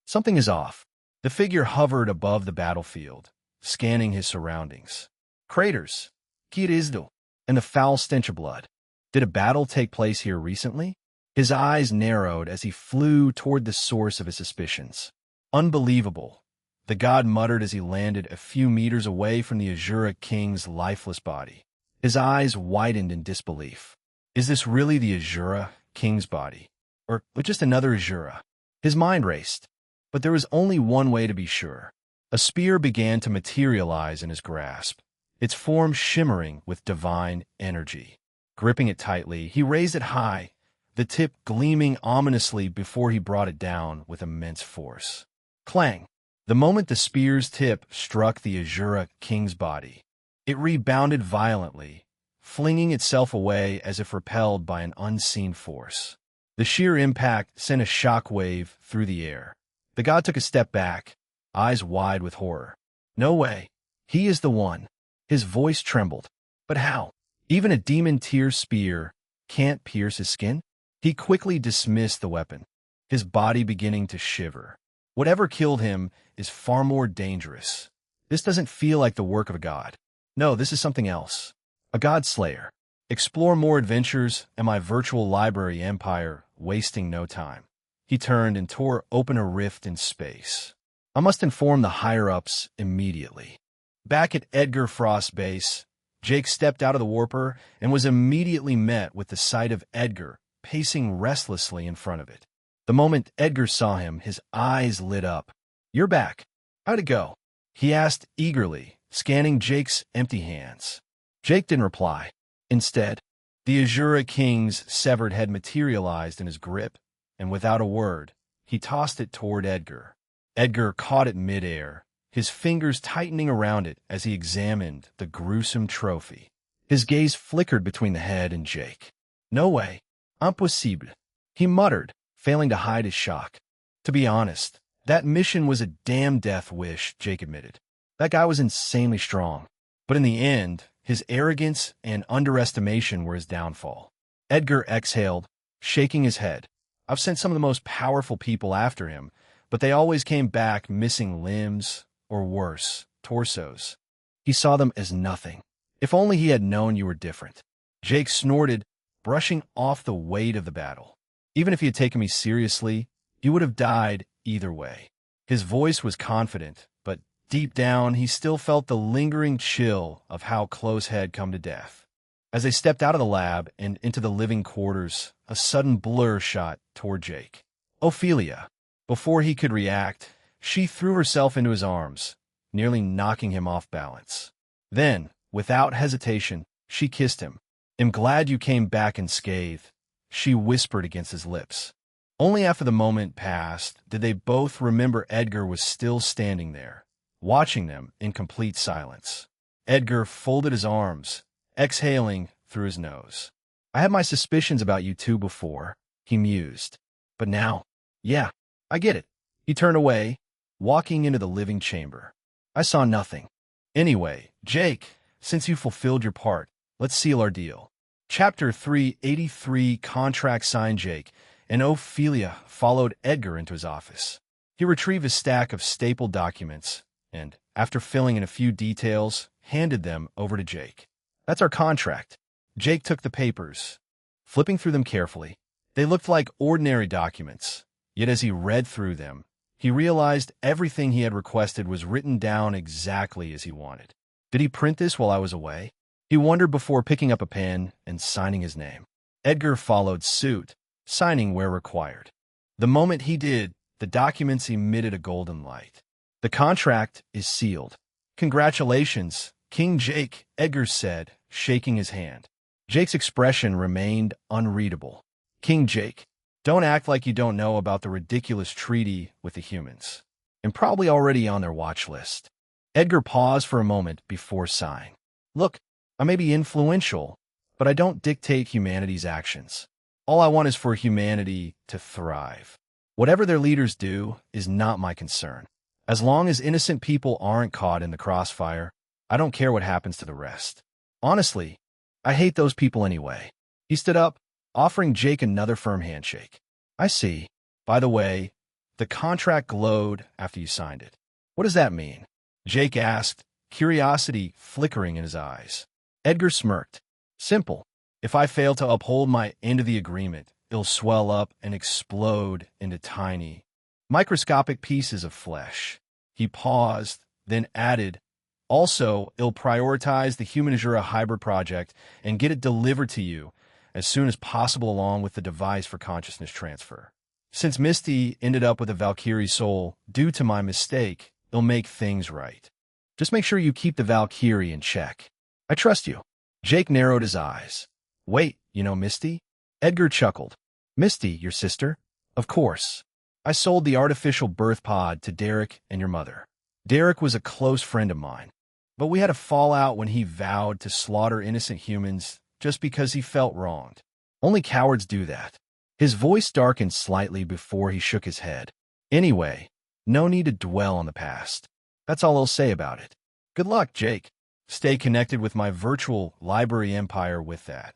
[SPEAKER 1] Something is off. The figure hovered above the battlefield, scanning his surroundings. Craters, Kirizdo, and the foul stench of blood. Did a battle take place here recently? His eyes narrowed as he flew toward the source of his suspicions. Unbelievable, the god muttered as he landed a few meters away from the Azura king's lifeless body. His eyes widened in disbelief. Is this really the Azura king's body? Or just another Azura? His mind raced, but there was only one way to be sure. A spear began to materialize in his grasp, its form shimmering with divine energy. Gripping it tightly, he raised it high, the tip gleaming ominously before he brought it down with immense force. Clang! The moment the spear's tip struck the Azura king's body, it rebounded violently, flinging itself away as if repelled by an unseen force. The sheer impact sent a shock wave through the air. The god took a step back, eyes wide with horror. No way. He is the one. His voice trembled. But how? Even a demon tier spear can't pierce his skin? He quickly dismissed the weapon, his body beginning to shiver. Whatever killed him is far more dangerous. This doesn't feel like the work of a god. No, this is something else. A god slayer. Explore more adventures and my virtual library empire, wasting no time. He turned and tore open a rift in space. I must inform the higher-ups immediately. Back at Edgar Frost's base, Jake stepped out of the warper and was immediately met with the sight of Edgar pacing restlessly in front of it. The moment Edgar saw him, his eyes lit up. "You're back. How'd it go?" he asked eagerly, scanning Jake's empty hands. Jake didn't reply. Instead, the Azura King's severed head materialized in his grip, and without a word, he tossed it toward Edgar. Edgar caught it midair, his fingers tightening around it as he examined the gruesome trophy. His gaze flickered between the head and Jake. "No way. Impossible," he muttered, failing to hide his shock. "To be honest, that mission was a damn death wish," Jake admitted. "That guy was insanely strong. But in the end, his arrogance and underestimation were his downfall." Edgar exhaled, shaking his head. "I've sent some of the most powerful people after him, but they always came back missing limbs, or worse, torsos. He saw them as nothing. If only he had known you were different." Jake snorted, brushing off the weight of the battle. "Even if he had taken me seriously, you would have died either way." His voice was confident, but deep down he still felt the lingering chill of how close had come to death. As they stepped out of the lab and into the living quarters, a sudden blur shot toward Jake. Ophelia. Before he could react, she threw herself into his arms, nearly knocking him off balance. Then, without hesitation, she kissed him. "I'm glad you came back unscathed," she whispered against his lips. Only after the moment passed did they both remember Edgar was still standing there, watching them in complete silence. Edgar folded his arms, exhaling through his nose. "I had my suspicions about you two before," he mused. "But now, yeah, I get it." He turned away, walking into the living chamber. "I saw nothing. Anyway, Jake, since you fulfilled your part, let's seal our deal." Chapter 383, Contract signed. Jake and Ophelia followed Edgar into his office. He retrieved a stack of stapled documents and, after filling in a few details, handed them over to Jake. "That's our contract." Jake took the papers. Flipping through them carefully, they looked like ordinary documents. Yet as he read through them, he realized everything he had requested was written down exactly as he wanted. Did he print this while I was away? He wondered before picking up a pen and signing his name. Edgar followed suit, signing where required. The moment he did, the documents emitted a golden light. "The contract is sealed. Congratulations, King Jake," Edgar said, shaking his hand. Jake's expression remained unreadable. "King Jake, don't act like you don't know about the ridiculous treaty with the humans. I'm probably already on their watch list." Edgar paused for a moment before sighing. "Look, I may be influential, but I don't dictate humanity's actions. All I want is for humanity to thrive. Whatever their leaders do is not my concern. As long as innocent people aren't caught in the crossfire, I don't care what happens to the rest. Honestly, I hate those people anyway." He stood up, offering Jake another firm handshake. I see. By the way, the contract glowed after you signed it. What does that mean? Jake asked, curiosity flickering in his eyes. Edgar smirked. Simple. If I fail to uphold my end of the agreement, it'll swell up and explode into tiny, microscopic pieces of flesh. He paused, then added, also, it'll prioritize the Human Azura hybrid project and get it delivered to you as soon as possible along with the device for consciousness transfer. Since Misty ended up with a Valkyrie soul due to my mistake, it'll make things right. Just make sure you keep the Valkyrie in check. I trust you. Jake narrowed his eyes. Wait, you know Misty? Edgar chuckled. Misty, your sister? Of course. I sold the artificial birth pod to Derek and your mother. Derek was a close friend of mine, but we had a fallout when he vowed to slaughter innocent humans just because he felt wronged. Only cowards do that. His voice darkened slightly before he shook his head. Anyway, no need to dwell on the past. That's all I'll say about it. Good luck, Jake. Stay connected with my virtual library empire with that.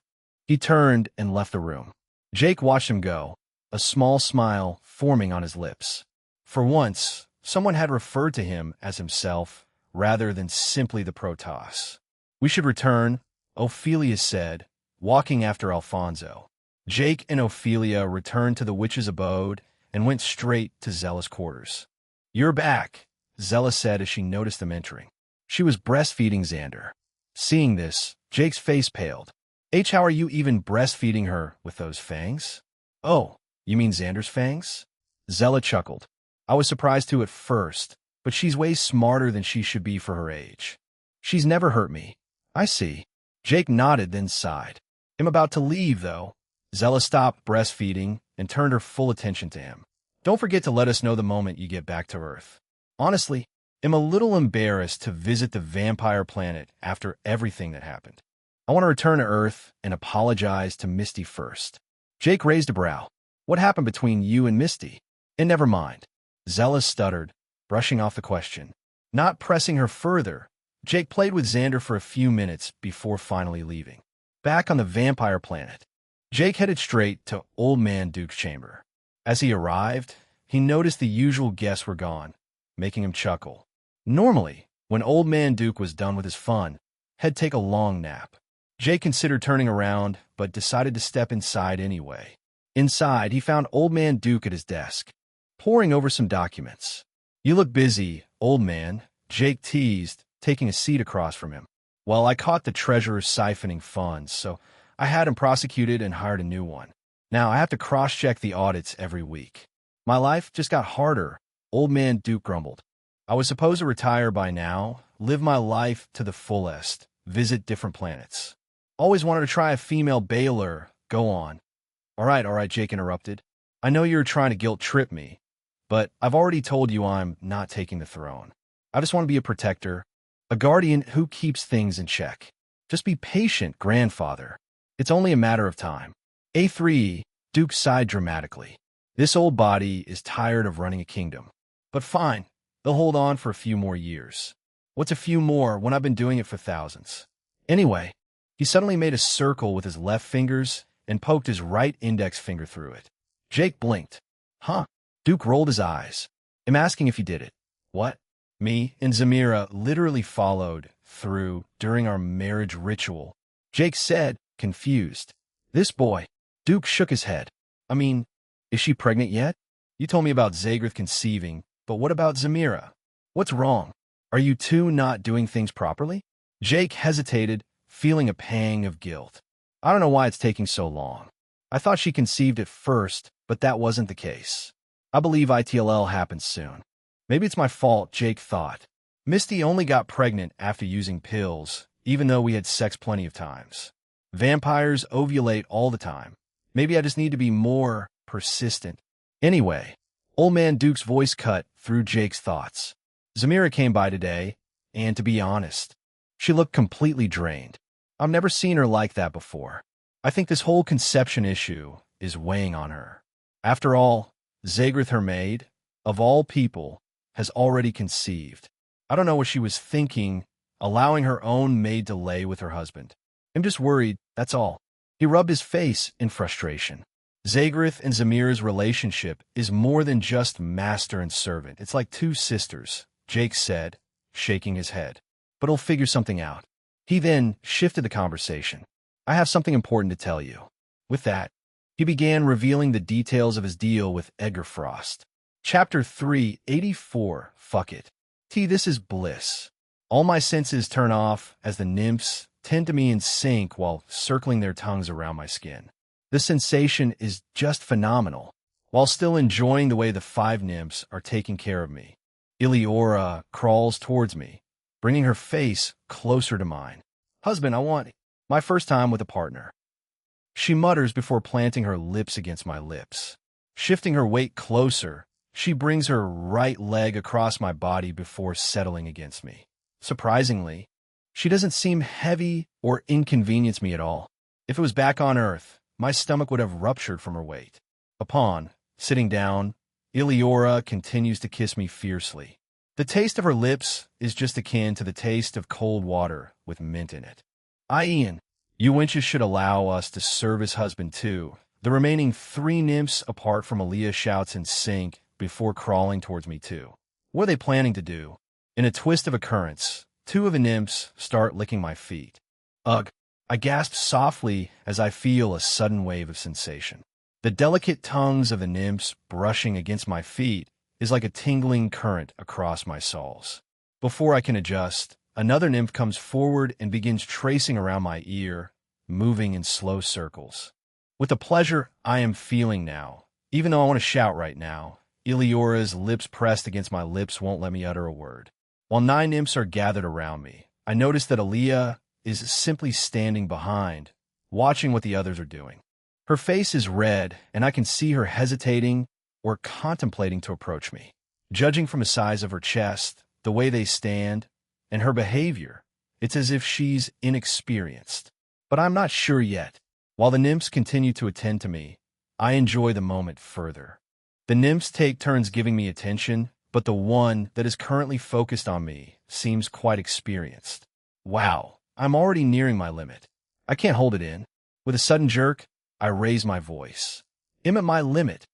[SPEAKER 1] He turned and left the room. Jake watched him go, a small smile forming on his lips. For once, someone had referred to him as himself rather than simply the Protoss. We should return, Ophelia said, walking after Alfonso. Jake and Ophelia returned to the witch's abode and went straight to Zella's quarters. You're back, Zella said as she noticed them entering. She was breastfeeding Xander. Seeing this, Jake's face paled. How are you even breastfeeding her with those fangs? Oh, you mean Xander's fangs? Zella chuckled. I was surprised too at first, but she's way smarter than she should be for her age. She's never hurt me. I see. Jake nodded, then sighed. I'm about to leave, though. Zella stopped breastfeeding and turned her full attention to him. Don't forget to let us know the moment you get back to Earth. Honestly, I'm a little embarrassed to visit the vampire planet after everything that happened. I want to return to Earth and apologize to Misty first. Jake raised a brow. What happened between you and Misty? And never mind. Zella stuttered, brushing off the question. Not pressing her further, Jake played with Xander for a few minutes before finally leaving. Back on the vampire planet, Jake headed straight to Old Man Duke's chamber. As he arrived, he noticed the usual guests were gone, making him chuckle. Normally, when Old Man Duke was done with his fun, he'd take a long nap. Jake considered turning around, but decided to step inside anyway. Inside, he found Old Man Duke at his desk, poring over some documents. You look busy, old man, Jake teased, taking a seat across from him. Well, I caught the treasurer siphoning funds, so I had him prosecuted and hired a new one. Now I have to cross-check the audits every week. My life just got harder, Old Man Duke grumbled. I was supposed to retire by now, live my life to the fullest, visit different planets. Always wanted to try a female Baylor. Go on. All right, Jake interrupted. I know you're trying to guilt-trip me, but I've already told you I'm not taking the throne. I just want to be a protector, a guardian who keeps things in check. Just be patient, grandfather. It's only a matter of time. A3, Duke sighed dramatically. This old body is tired of running a kingdom. But fine, they'll hold on for a few more years. What's a few more when I've been doing it for thousands? Anyway, he suddenly made a circle with his left fingers and poked his right index finger through it. Jake blinked. Huh? Duke rolled his eyes. I'm asking if you did it. What? Me and Zamira literally followed through during our marriage ritual. Jake said, confused. This boy. Duke shook his head. I mean, is she pregnant yet? You told me about Zagrith conceiving, but what about Zamira? What's wrong? Are you two not doing things properly? Jake hesitated, feeling a pang of guilt. I don't know why it's taking so long. I thought she conceived at first, but that wasn't the case. I believe ITLL happens soon. Maybe it's my fault, Jake thought. Misty only got pregnant after using pills, even though we had sex plenty of times. Vampires ovulate all the time. Maybe I just need to be more persistent. Anyway, Old Man Duke's voice cut through Jake's thoughts. Zamira came by today, and to be honest, she looked completely drained. I've never seen her like that before. I think this whole conception issue is weighing on her. After all, Zagrith, her maid, of all people, has already conceived. I don't know what she was thinking, allowing her own maid to lay with her husband. I'm just worried, that's all. He rubbed his face in frustration. Zagrith and Zamir's relationship is more than just master and servant. It's like two sisters, Jake said, shaking his head. But he'll figure something out. He then shifted the conversation. I have something important to tell you. With that, he began revealing the details of his deal with Edgar Frost. Chapter 384, Fuck It. This is bliss. All my senses turn off as the nymphs tend to me in sync while circling their tongues around my skin. The sensation is just phenomenal, while still enjoying the way the 5 nymphs are taking care of me. Iliora crawls towards me, bringing her face closer to mine. Husband, I want my first time with a partner. She mutters before planting her lips against my lips. Shifting her weight closer, she brings her right leg across my body before settling against me. Surprisingly, she doesn't seem heavy or inconvenience me at all. If it was back on Earth, my stomach would have ruptured from her weight. Upon sitting down, Iliora continues to kiss me fiercely. The taste of her lips is just akin to the taste of cold water with mint in it. Ian, you wenches should allow us to serve as husband too. The remaining 3 nymphs apart from Aaliyah shouts in sync before crawling towards me too. What are they planning to do? In a twist of occurrence, 2 of the nymphs start licking my feet. Ugh, I gasp softly as I feel a sudden wave of sensation. The delicate tongues of the nymphs brushing against my feet is like a tingling current across my soles. Before I can adjust, another nymph comes forward and begins tracing around my ear, moving in slow circles. With the pleasure I am feeling now, even though I want to shout right now, Iliora's lips pressed against my lips won't let me utter a word. While 9 nymphs are gathered around me, I notice that Aaliyah is simply standing behind, watching what the others are doing. Her face is red, and I can see her hesitating or contemplating to approach me. Judging from the size of her chest, the way they stand, and her behavior, it's as if she's inexperienced. But I'm not sure yet. While the nymphs continue to attend to me, I enjoy the moment further. The nymphs take turns giving me attention, but the one that is currently focused on me seems quite experienced. Wow, I'm already nearing my limit. I can't hold it in. With a sudden jerk, I raise my voice. I'm at my limit.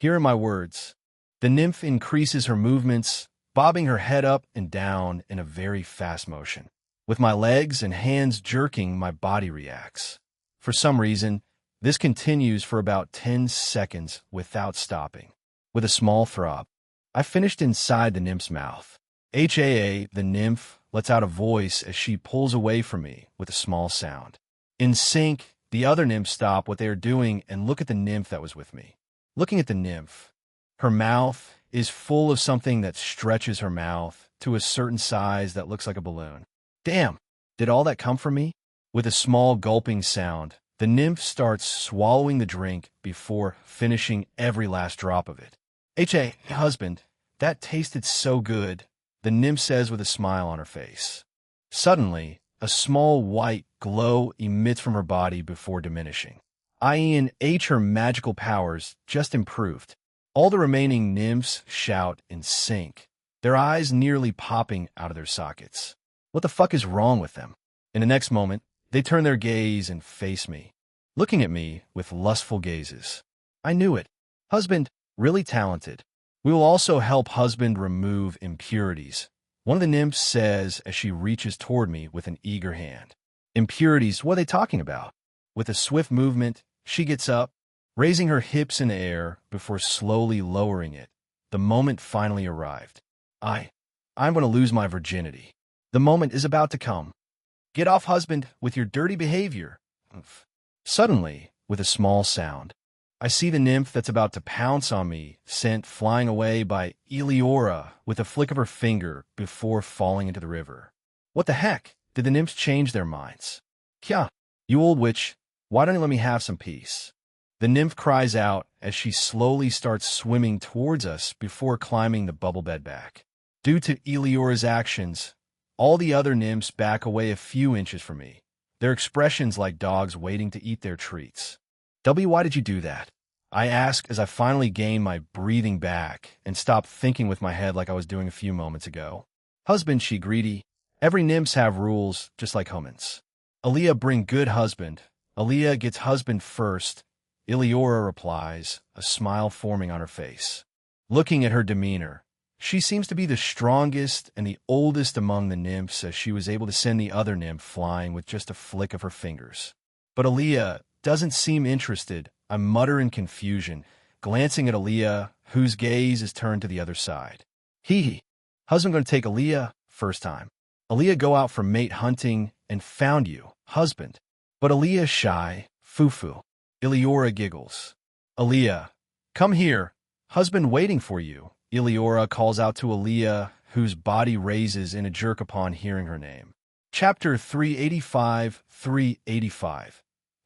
[SPEAKER 1] Here are my words. The nymph increases her movements, bobbing her head up and down in a very fast motion. With my legs and hands jerking, my body reacts. For some reason, this continues for about 10 seconds without stopping. With a small throb, I finished inside the nymph's mouth. The nymph lets out a voice as she pulls away from me with a small sound. In sync, the other nymphs stop what they are doing and look at the nymph that was with me. Looking at the nymph, her mouth is full of something that stretches her mouth to a certain size that looks like a balloon. Damn, did all that come from me? With a small gulping sound, the nymph starts swallowing the drink before finishing every last drop of it. Husband, that tasted so good, the nymph says with a smile on her face. Suddenly, a small white glow emits from her body before diminishing. Her magical powers just improved. All the remaining nymphs shout in sync, their eyes nearly popping out of their sockets. What the fuck is wrong with them? In the next moment, they turn their gaze and face me, looking at me with lustful gazes. I knew it. Husband, really talented. We will also help husband remove impurities. One of the nymphs says as she reaches toward me with an eager hand. Impurities, what are they talking about? With a swift movement, she gets up, raising her hips in the air before slowly lowering it. The moment finally arrived. I'm going to lose my virginity. The moment is about to come. Get off, husband, with your dirty behavior. Suddenly, with a small sound, I see the nymph that's about to pounce on me sent flying away by Iliora with a flick of her finger before falling into the river. What the heck? Did the nymphs change their minds? Kya, you old witch, why don't you let me have some peace? The nymph cries out as she slowly starts swimming towards us before climbing the bubble bed back. Due to Iliora's actions, all the other nymphs back away a few inches from me, their expressions like dogs waiting to eat their treats. Why did you do that? I ask as I finally gain my breathing back and stop thinking with my head like I was doing a few moments ago. Husband, she greedy. Every nymphs have rules, just like humans. Aaliyah bring good husband. Aaliyah gets husband first, Eleora replies, a smile forming on her face. Looking at her demeanor, she seems to be the strongest and the oldest among the nymphs, as she was able to send the other nymph flying with just a flick of her fingers. But Aaliyah doesn't seem interested. I mutter in confusion, glancing at Aaliyah, whose gaze is turned to the other side. Hee. Husband gonna take Aaliyah first time. Aaliyah go out for mate hunting and found you, husband. But Aaliyah shy, foo-foo. Eleora giggles. Aaliyah, come here. Husband waiting for you. Eleora calls out to Aaliyah, whose body raises in a jerk upon hearing her name. Chapter 385.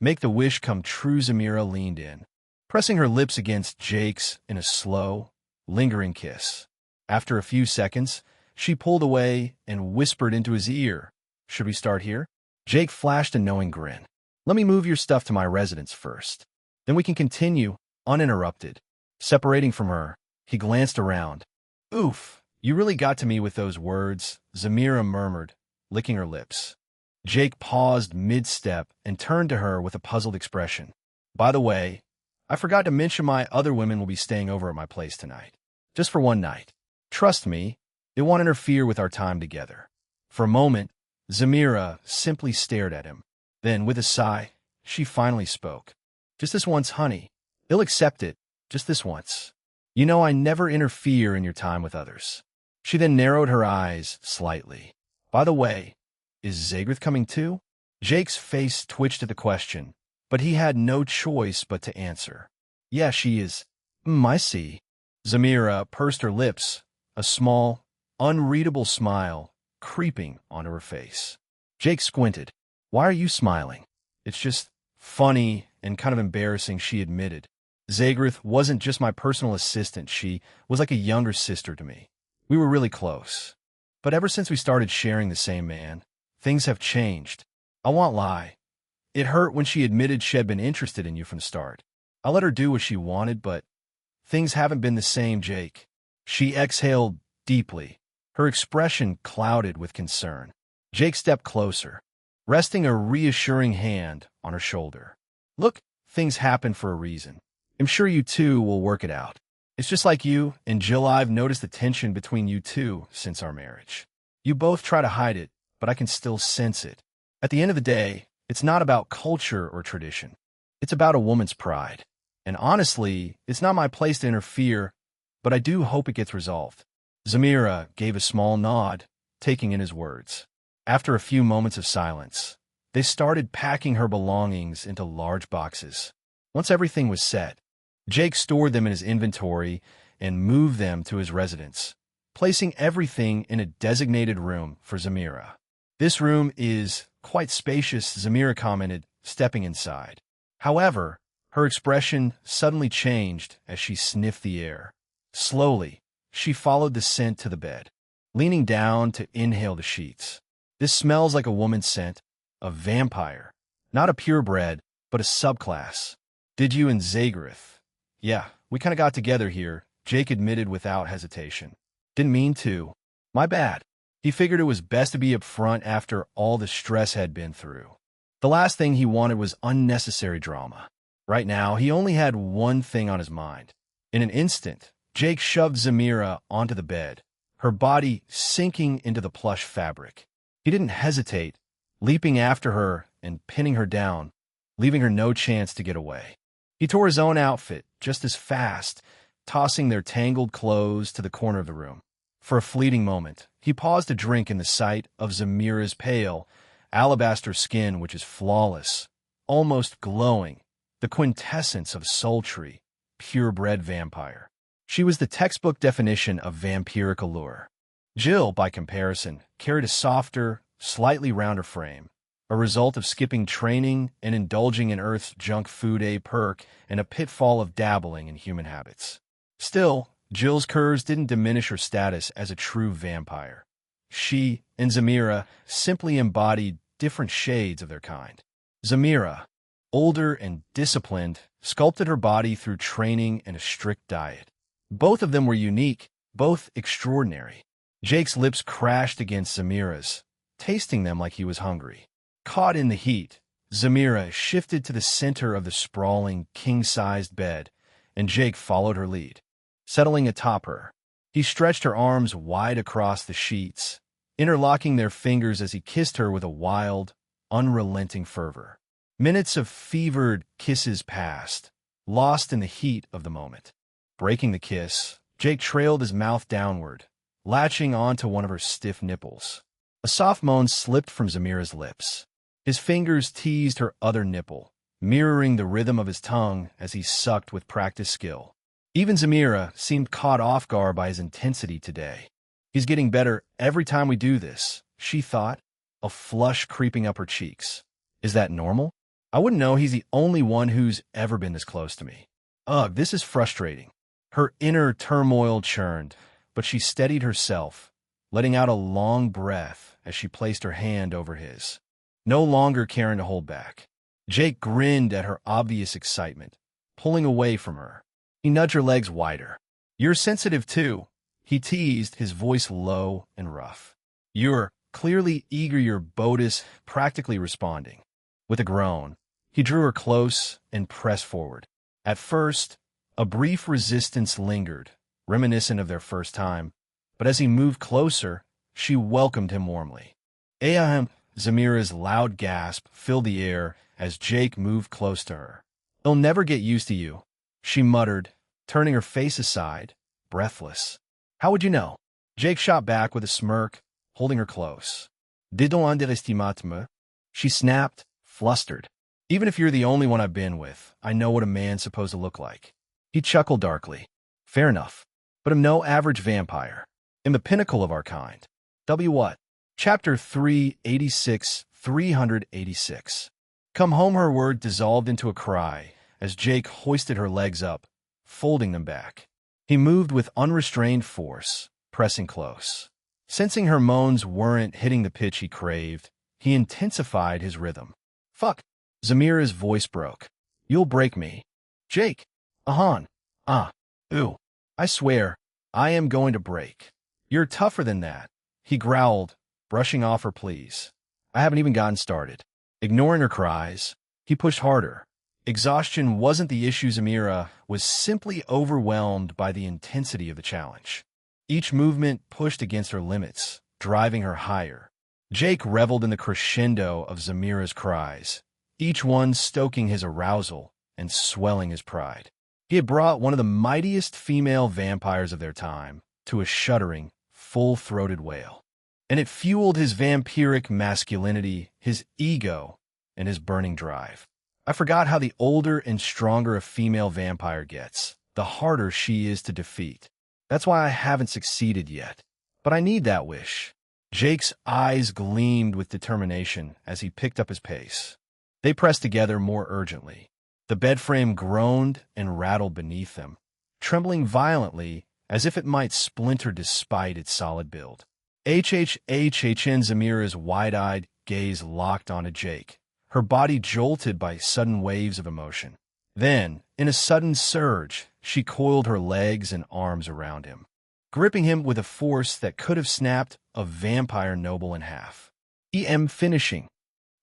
[SPEAKER 1] Make the wish come true. Zamira leaned in, pressing her lips against Jake's in a slow, lingering kiss. After a few seconds, she pulled away and whispered into his ear, "Should we start here?" Jake flashed a knowing grin. "Let me move your stuff to my residence first. Then we can continue, uninterrupted." Separating from her, he glanced around. "Oof, you really got to me with those words," Zamira murmured, licking her lips. Jake paused mid-step and turned to her with a puzzled expression. "By the way, I forgot to mention my other women will be staying over at my place tonight. Just for one night. Trust me, it won't interfere with our time together." For a moment, Zamira simply stared at him. Then, with a sigh, she finally spoke. "Just this once, honey. He'll accept it. Just this once. You know I never interfere in your time with others." She then narrowed her eyes slightly. "By the way, is Zagreth coming too?" Jake's face twitched at the question, but he had no choice but to answer. "Yeah, she is." "I see." Zamira pursed her lips, a small, unreadable smile creeping onto her face. Jake squinted. "Why are you smiling?" "It's just funny and kind of embarrassing," she admitted. "Zagreth wasn't just my personal assistant. She was like a younger sister to me. We were really close. But ever since we started sharing the same man, things have changed. I won't lie. It hurt when she admitted she had been interested in you from the start. I let her do what she wanted, but things haven't been the same, Jake." She exhaled deeply, her expression clouded with concern. Jake stepped closer, resting a reassuring hand on her shoulder. "Look, things happen for a reason. I'm sure you two will work it out. It's just like you and Jill. I've noticed the tension between you two since our marriage. You both try to hide it, but I can still sense it. At the end of the day, it's not about culture or tradition. It's about a woman's pride. And honestly, it's not my place to interfere, but I do hope it gets resolved." Zamira gave a small nod, taking in his words. After a few moments of silence, they started packing her belongings into large boxes. Once everything was set, Jake stored them in his inventory and moved them to his residence, placing everything in a designated room for Zamira. "This room is quite spacious," Zamira commented, stepping inside. However, her expression suddenly changed as she sniffed the air. Slowly, she followed the scent to the bed, leaning down to inhale the sheets. "This smells like a woman's scent, a vampire. Not a purebred, but a subclass." "Did you and Zagreth?" "Yeah, we kind of got together here," Jake admitted without hesitation. "Didn't mean to. My bad." He figured it was best to be upfront after all the stress had been through. The last thing he wanted was unnecessary drama. Right now, he only had one thing on his mind. In an instant, Jake shoved Zamira onto the bed, her body sinking into the plush fabric. He didn't hesitate, leaping after her and pinning her down, leaving her no chance to get away. He tore his own outfit just as fast, tossing their tangled clothes to the corner of the room. For a fleeting moment, he paused to drink in the sight of Zamira's pale, alabaster skin, which is flawless, almost glowing, the quintessence of a sultry, purebred vampire. She was the textbook definition of vampiric allure. Jill, by comparison, carried a softer, slightly rounder frame, a result of skipping training and indulging in Earth's junk food, a perk and a pitfall of dabbling in human habits. Still, Jill's curves didn't diminish her status as a true vampire. She and Zamira simply embodied different shades of their kind. Zamira, older and disciplined, sculpted her body through training and a strict diet. Both of them were unique, both extraordinary. Jake's lips crashed against Zamira's, tasting them like he was hungry. Caught in the heat, Zamira shifted to the center of the sprawling, king-sized bed, and Jake followed her lead. Settling atop her, he stretched her arms wide across the sheets, interlocking their fingers as he kissed her with a wild, unrelenting fervor. Minutes of fevered kisses passed, lost in the heat of the moment. Breaking the kiss, Jake trailed his mouth downward, latching onto one of her stiff nipples. A soft moan slipped from Zamira's lips. His fingers teased her other nipple, mirroring the rhythm of his tongue as he sucked with practiced skill. Even Zamira seemed caught off guard by his intensity today. He's getting better every time we do this, she thought, a flush creeping up her cheeks. Is that normal? I wouldn't know he's the only one who's ever been this close to me. Ugh, this is frustrating. Her inner turmoil churned, but she steadied herself, letting out a long breath as she placed her hand over his, no longer caring to hold back. Jake grinned at her obvious excitement, pulling away from her. He nudged her legs wider. You're sensitive too, he teased, his voice low and rough. You're clearly eager, your Bodis practically responding. With a groan, he drew her close and pressed forward. At first, a brief resistance lingered, reminiscent of their first time, but as he moved closer, she welcomed him warmly. Ahem! Zamira's loud gasp filled the air as Jake moved close to her. They'll never get used to you, she muttered, turning her face aside, breathless. How would you know? Jake shot back with a smirk, holding her close. Dis-donc underestimatme, she snapped, flustered. Even if you're the only one I've been with, I know what a man's supposed to look like. He chuckled darkly. Fair enough. But I'm no average vampire. I'm the pinnacle of our kind. W what? Chapter 386, 386. Come home, her word dissolved into a cry as Jake hoisted her legs up, folding them back. He moved with unrestrained force, pressing close. Sensing her moans weren't hitting the pitch he craved, he intensified his rhythm. Fuck! Zamira's voice broke. You'll break me. Jake! Ahan! Ooh! I swear, I am going to break. You're tougher than that, he growled, brushing off her pleas. I haven't even gotten started. Ignoring her cries, he pushed harder. Exhaustion wasn't the issue. Zamira was simply overwhelmed by the intensity of the challenge. Each movement pushed against her limits, driving her higher. Jake reveled in the crescendo of Zamira's cries, each one stoking his arousal and swelling his pride. He had brought one of the mightiest female vampires of their time to a shuddering, full-throated wail. And it fueled his vampiric masculinity, his ego, and his burning drive. I forgot how the older and stronger a female vampire gets, the harder she is to defeat. That's why I haven't succeeded yet. But I need that wish. Jake's eyes gleamed with determination as he picked up his pace. They pressed together more urgently. The bed frame groaned and rattled beneath them, trembling violently as if it might splinter despite its solid build. Zamira's wide-eyed gaze locked onto Jake, her body jolted by sudden waves of emotion. Then, in a sudden surge, she coiled her legs and arms around him, gripping him with a force that could have snapped a vampire noble in half. Finishing,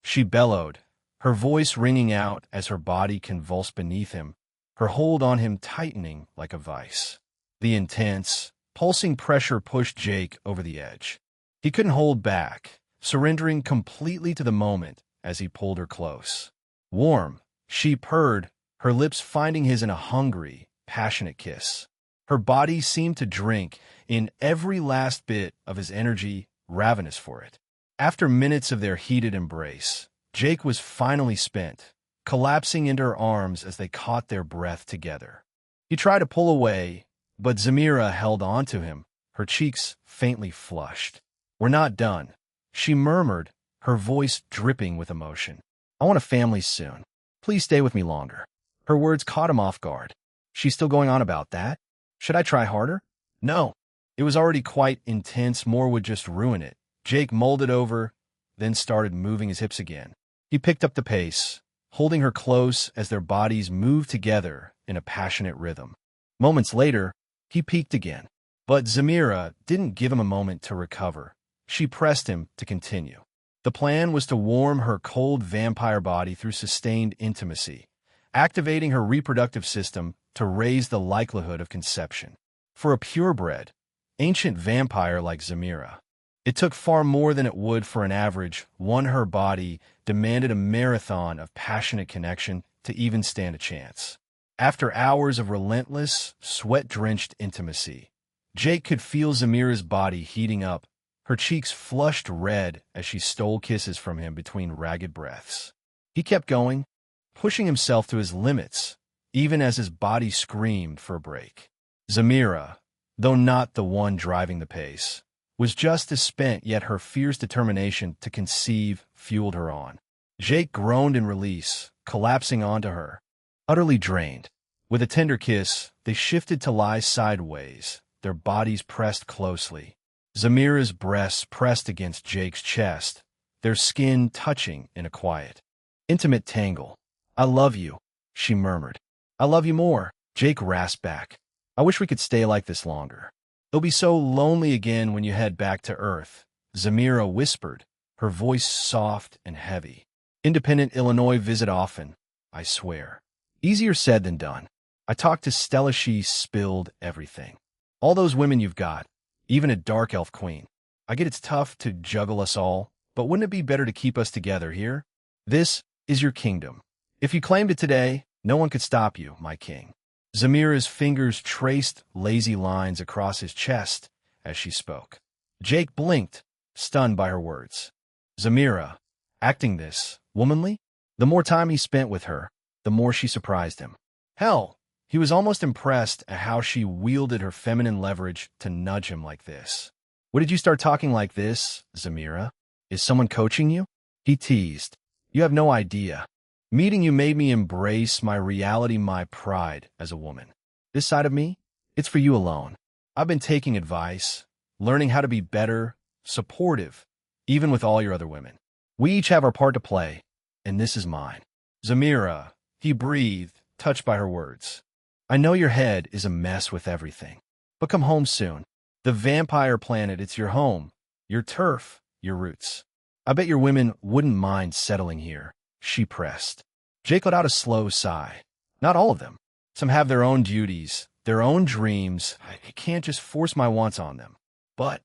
[SPEAKER 1] she bellowed, her voice ringing out as her body convulsed beneath him, her hold on him tightening like a vice. The intense, pulsing pressure pushed Jake over the edge. He couldn't hold back, surrendering completely to the moment as he pulled her close. Warm, she purred, her lips finding his in a hungry, passionate kiss. Her body seemed to drink in every last bit of his energy, ravenous for it. After minutes of their heated embrace, Jake was finally spent, collapsing into her arms as they caught their breath together. He tried to pull away, but Zamira held on to him, her cheeks faintly flushed. We're not done, she murmured, her voice dripping with emotion. I want a family soon. Please stay with me longer. Her words caught him off guard. She's still going on about that? Should I try harder? No. It was already quite intense. More would just ruin it. Jake mulled it over, then started moving his hips again. He picked up the pace, holding her close as their bodies moved together in a passionate rhythm. Moments later, he peaked again. But Zamira didn't give him a moment to recover. She pressed him to continue. The plan was to warm her cold vampire body through sustained intimacy, activating her reproductive system to raise the likelihood of conception. For a purebred, ancient vampire like Zamira, it took far more than it would for an average one. Her body demanded a marathon of passionate connection to even stand a chance. After hours of relentless, sweat-drenched intimacy, Jake could feel Zamira's body heating up, her cheeks flushed red as she stole kisses from him between ragged breaths. He kept going, pushing himself to his limits, even as his body screamed for a break. Zamira, though not the one driving the pace, was just as spent, yet her fierce determination to conceive fueled her on. Jake groaned in release, collapsing onto her, utterly drained. With a tender kiss, they shifted to lie sideways, their bodies pressed closely. Zamira's breasts pressed against Jake's chest, their skin touching in a quiet, intimate tangle. "I love you," she murmured. "I love you more," Jake rasped back. "I wish we could stay like this longer. It'll be so lonely again when you head back to Earth," Zamira whispered, her voice soft and heavy. "Independent Illinois visit often, I swear." Easier said than done. I talked to Stella. She spilled everything. "All those women you've got, even a dark elf queen. I get it's tough to juggle us all, but wouldn't it be better to keep us together here? This is your kingdom. If you claimed it today, no one could stop you, my king." Zamira's fingers traced lazy lines across his chest as she spoke. Jake blinked, stunned by her words. Zamira, acting this womanly? The more time he spent with her, the more she surprised him. Hell, he was almost impressed at how she wielded her feminine leverage to nudge him like this. "What did you start talking like this, Zamira? Is someone coaching you?" He teased. "You have no idea. Meeting you made me embrace my reality, my pride as a woman. This side of me, it's for you alone. I've been taking advice, learning how to be better, supportive, even with all your other women. We each have our part to play, and this is mine." "Zamira," he breathed, touched by her words. "I know your head is a mess with everything, but come home soon. The vampire planet, it's your home, your turf, your roots. I bet your women wouldn't mind settling here," she pressed. Jake let out a slow sigh. "Not all of them. Some have their own duties, their own dreams. I can't just force my wants on them. But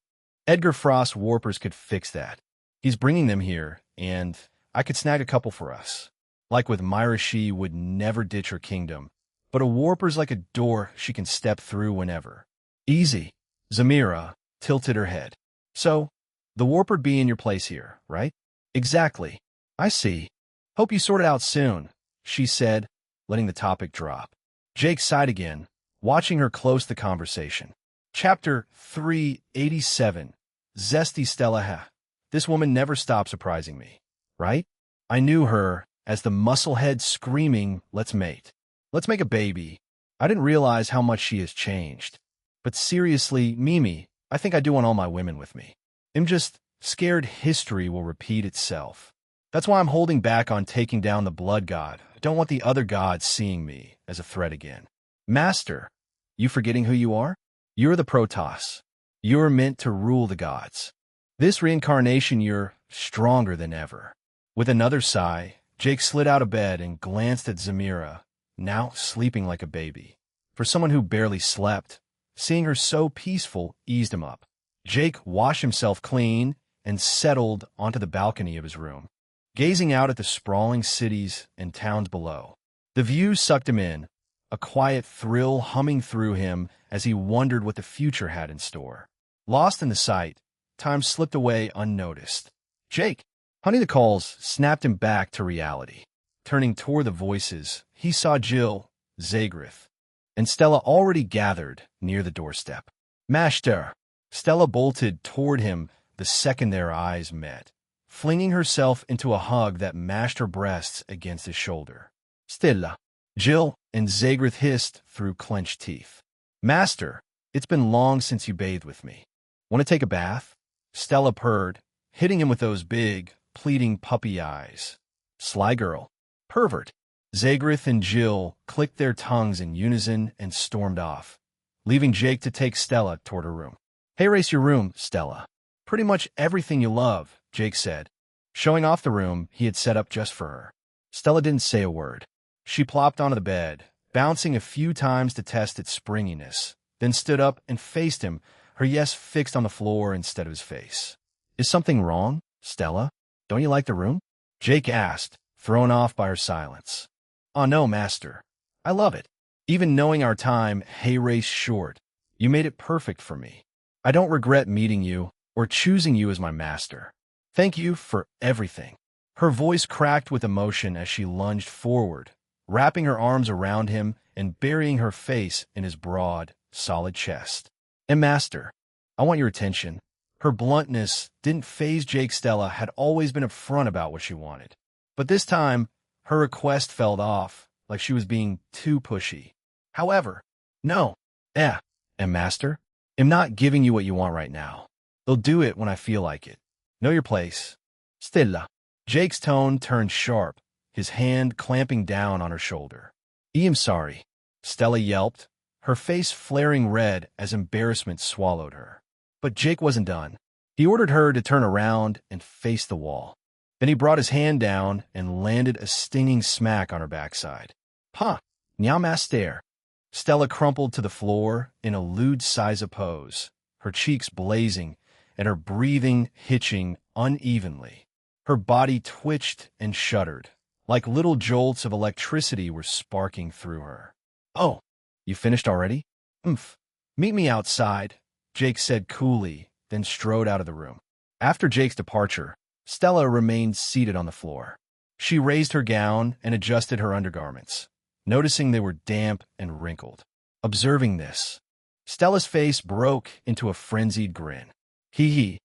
[SPEAKER 1] Edgar Frost's warpers could fix that. He's bringing them here, and I could snag a couple for us. Like with Myra, she would never ditch her kingdom, but a warper's like a door she can step through whenever." "Easy." Zamira tilted her head. "So, the warper'd be in your place here, right?" "Exactly. I see. Hope you sort it out soon," she said, letting the topic drop. Jake sighed again, watching her close the conversation. Chapter 387. Zesty Stella. This woman never stopped surprising me, right? I knew her as the musclehead screaming, "Let's mate. Let's make a baby." I didn't realize how much she has changed. But seriously, Mimi, I think I do want all my women with me. I'm just scared history will repeat itself. That's why I'm holding back on taking down the blood god. I don't want the other gods seeing me as a threat again. Master, you forgetting who you are? You're the Protoss. You're meant to rule the gods. This reincarnation, you're stronger than ever. With another sigh, Jake slid out of bed and glanced at Zamira, now sleeping like a baby. For someone who barely slept, seeing her so peaceful eased him up. Jake washed himself clean and settled onto the balcony of his room, gazing out at the sprawling cities and towns below. The view sucked him in, a quiet thrill humming through him as he wondered what the future had in store. Lost in the sight, time slipped away unnoticed. "Jake!" Honey, the calls snapped him back to reality. Turning toward the voices, he saw Jill, Zagrith, and Stella already gathered near the doorstep. "Master!" Stella bolted toward him the second their eyes met, flinging herself into a hug that mashed her breasts against his shoulder. "Stella!" Jill and Zagrith hissed through clenched teeth. "Master, it's been long since you bathed with me. Want to take a bath?" Stella purred, hitting him with those big, pleading puppy eyes. "Sly girl. Pervert." Zagrith and Jill clicked their tongues in unison and stormed off, leaving Jake to take Stella toward her room. "Hey, race your room, Stella. Pretty much everything you love," Jake said, showing off the room he had set up just for her. Stella didn't say a word. She plopped onto the bed, bouncing a few times to test its springiness, then stood up and faced him, her yes fixed on the floor instead of his face. "Is something wrong, Stella? Don't you like the room?" Jake asked, thrown off by her silence. "Oh no, master. I love it. Even knowing our time hay race short, you made it perfect for me. I don't regret meeting you or choosing you as my master. Thank you for everything." Her voice cracked with emotion as she lunged forward, wrapping her arms around him and burying her face in his broad, solid chest. "And master, I want your attention." Her bluntness didn't faze Jake. Stella had always been upfront about what she wanted. But this time, her request fell off, like she was being too pushy. "However, no. And master, I'm not giving you what you want right now. I'll do it when I feel like it. Know your place. Stella." Jake's tone turned sharp, his hand clamping down on her shoulder. "I'm sorry," Stella yelped, her face flaring red as embarrassment swallowed her. But Jake wasn't done. He ordered her to turn around and face the wall. Then he brought his hand down and landed a stinging smack on her backside. "Huh, now master." Stella crumpled to the floor in a lewd size pose, her cheeks blazing and her breathing hitching unevenly. Her body twitched and shuddered, like little jolts of electricity were sparking through her. "Oh, you finished already?" "Meet me outside," Jake said coolly, then strode out of the room. After Jake's departure, Stella remained seated on the floor. She raised her gown and adjusted her undergarments, noticing they were damp and wrinkled. Observing this, Stella's face broke into a frenzied grin. "Hee.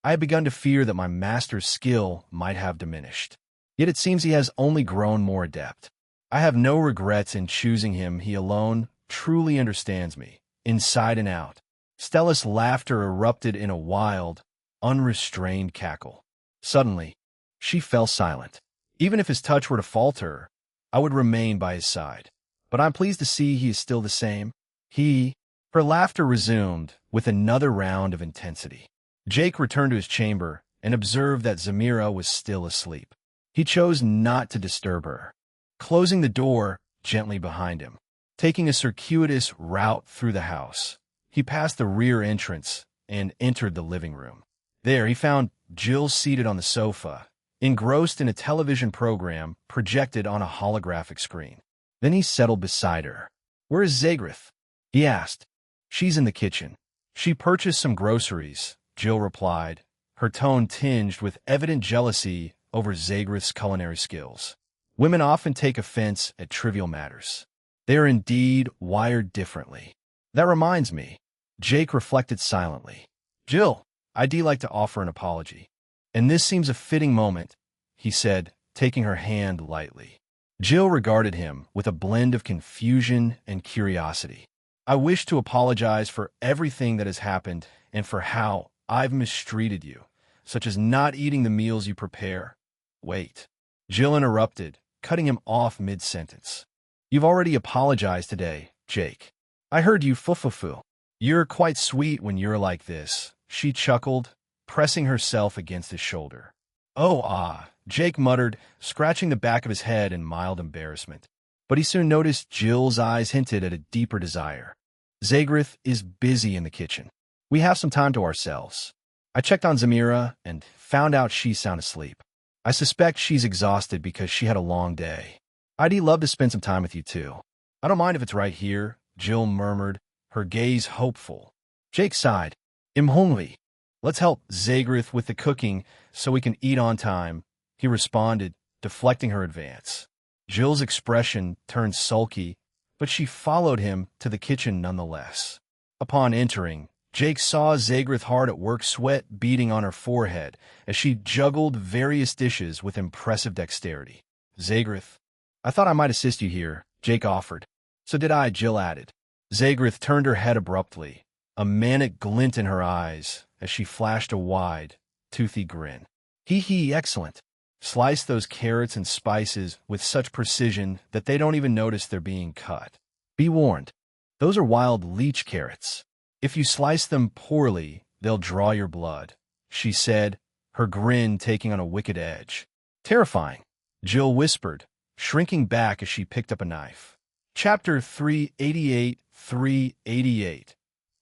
[SPEAKER 1] I had begun to fear that my master's skill might have diminished. Yet it seems he has only grown more adept. I have no regrets in choosing him. He alone truly understands me, inside and out." Stella's laughter erupted in a wild, unrestrained cackle. Suddenly, she fell silent. Even if his touch were to falter, I would remain by his side. But I'm pleased to see he is still the same. Her laughter resumed with another round of intensity. Jake returned to his chamber and observed that Zamira was still asleep. He chose not to disturb her, closing the door gently behind him. Taking a circuitous route through the house, he passed the rear entrance and entered the living room. There he found Jill seated on the sofa, engrossed in a television program projected on a holographic screen. Then he settled beside her. "Where is Zagrith?" he asked. "She's in the kitchen. She purchased some groceries," Jill replied, her tone tinged with evident jealousy over Zagrith's culinary skills. Women often take offense at trivial matters. They are indeed wired differently. "That reminds me," Jake reflected silently. "Jill, I'd like to offer an apology. And this seems a fitting moment," he said, taking her hand lightly. Jill regarded him with a blend of confusion and curiosity. "I wish to apologize for everything that has happened and for how I've mistreated you, such as not eating the meals you prepare." "Wait," Jill interrupted, cutting him off mid-sentence. "You've already apologized today, Jake. I heard you fufufu. You're quite sweet when you're like this," she chuckled, pressing herself against his shoulder. "Oh, Jake muttered, scratching the back of his head in mild embarrassment. But he soon noticed Jill's eyes hinted at a deeper desire. "Zagrith is busy in the kitchen. We have some time to ourselves. I checked on Zamira and found out she's sound asleep. I suspect she's exhausted because she had a long day. I'd love to spend some time with you too." "I don't mind if it's right here," Jill murmured, her gaze hopeful. Jake sighed. "I'm hungry. Let's help Zagrith with the cooking so we can eat on time," he responded, deflecting her advance. Jill's expression turned sulky, but she followed him to the kitchen nonetheless. Upon entering, Jake saw Zagrith hard at work, sweat beading on her forehead as she juggled various dishes with impressive dexterity. "Zagrith, I thought I might assist you here," Jake offered. "So did I," Jill added. Zagrith turned her head abruptly, a manic glint in her eyes as she flashed a wide, toothy grin. Excellent. Slice those carrots and spices with such precision that they don't even notice they're being cut. Be warned, those are wild leech carrots. If you slice them poorly, they'll draw your blood," she said, her grin taking on a wicked edge. Terrifying, Jill whispered, shrinking back as she picked up a knife. Chapter 388.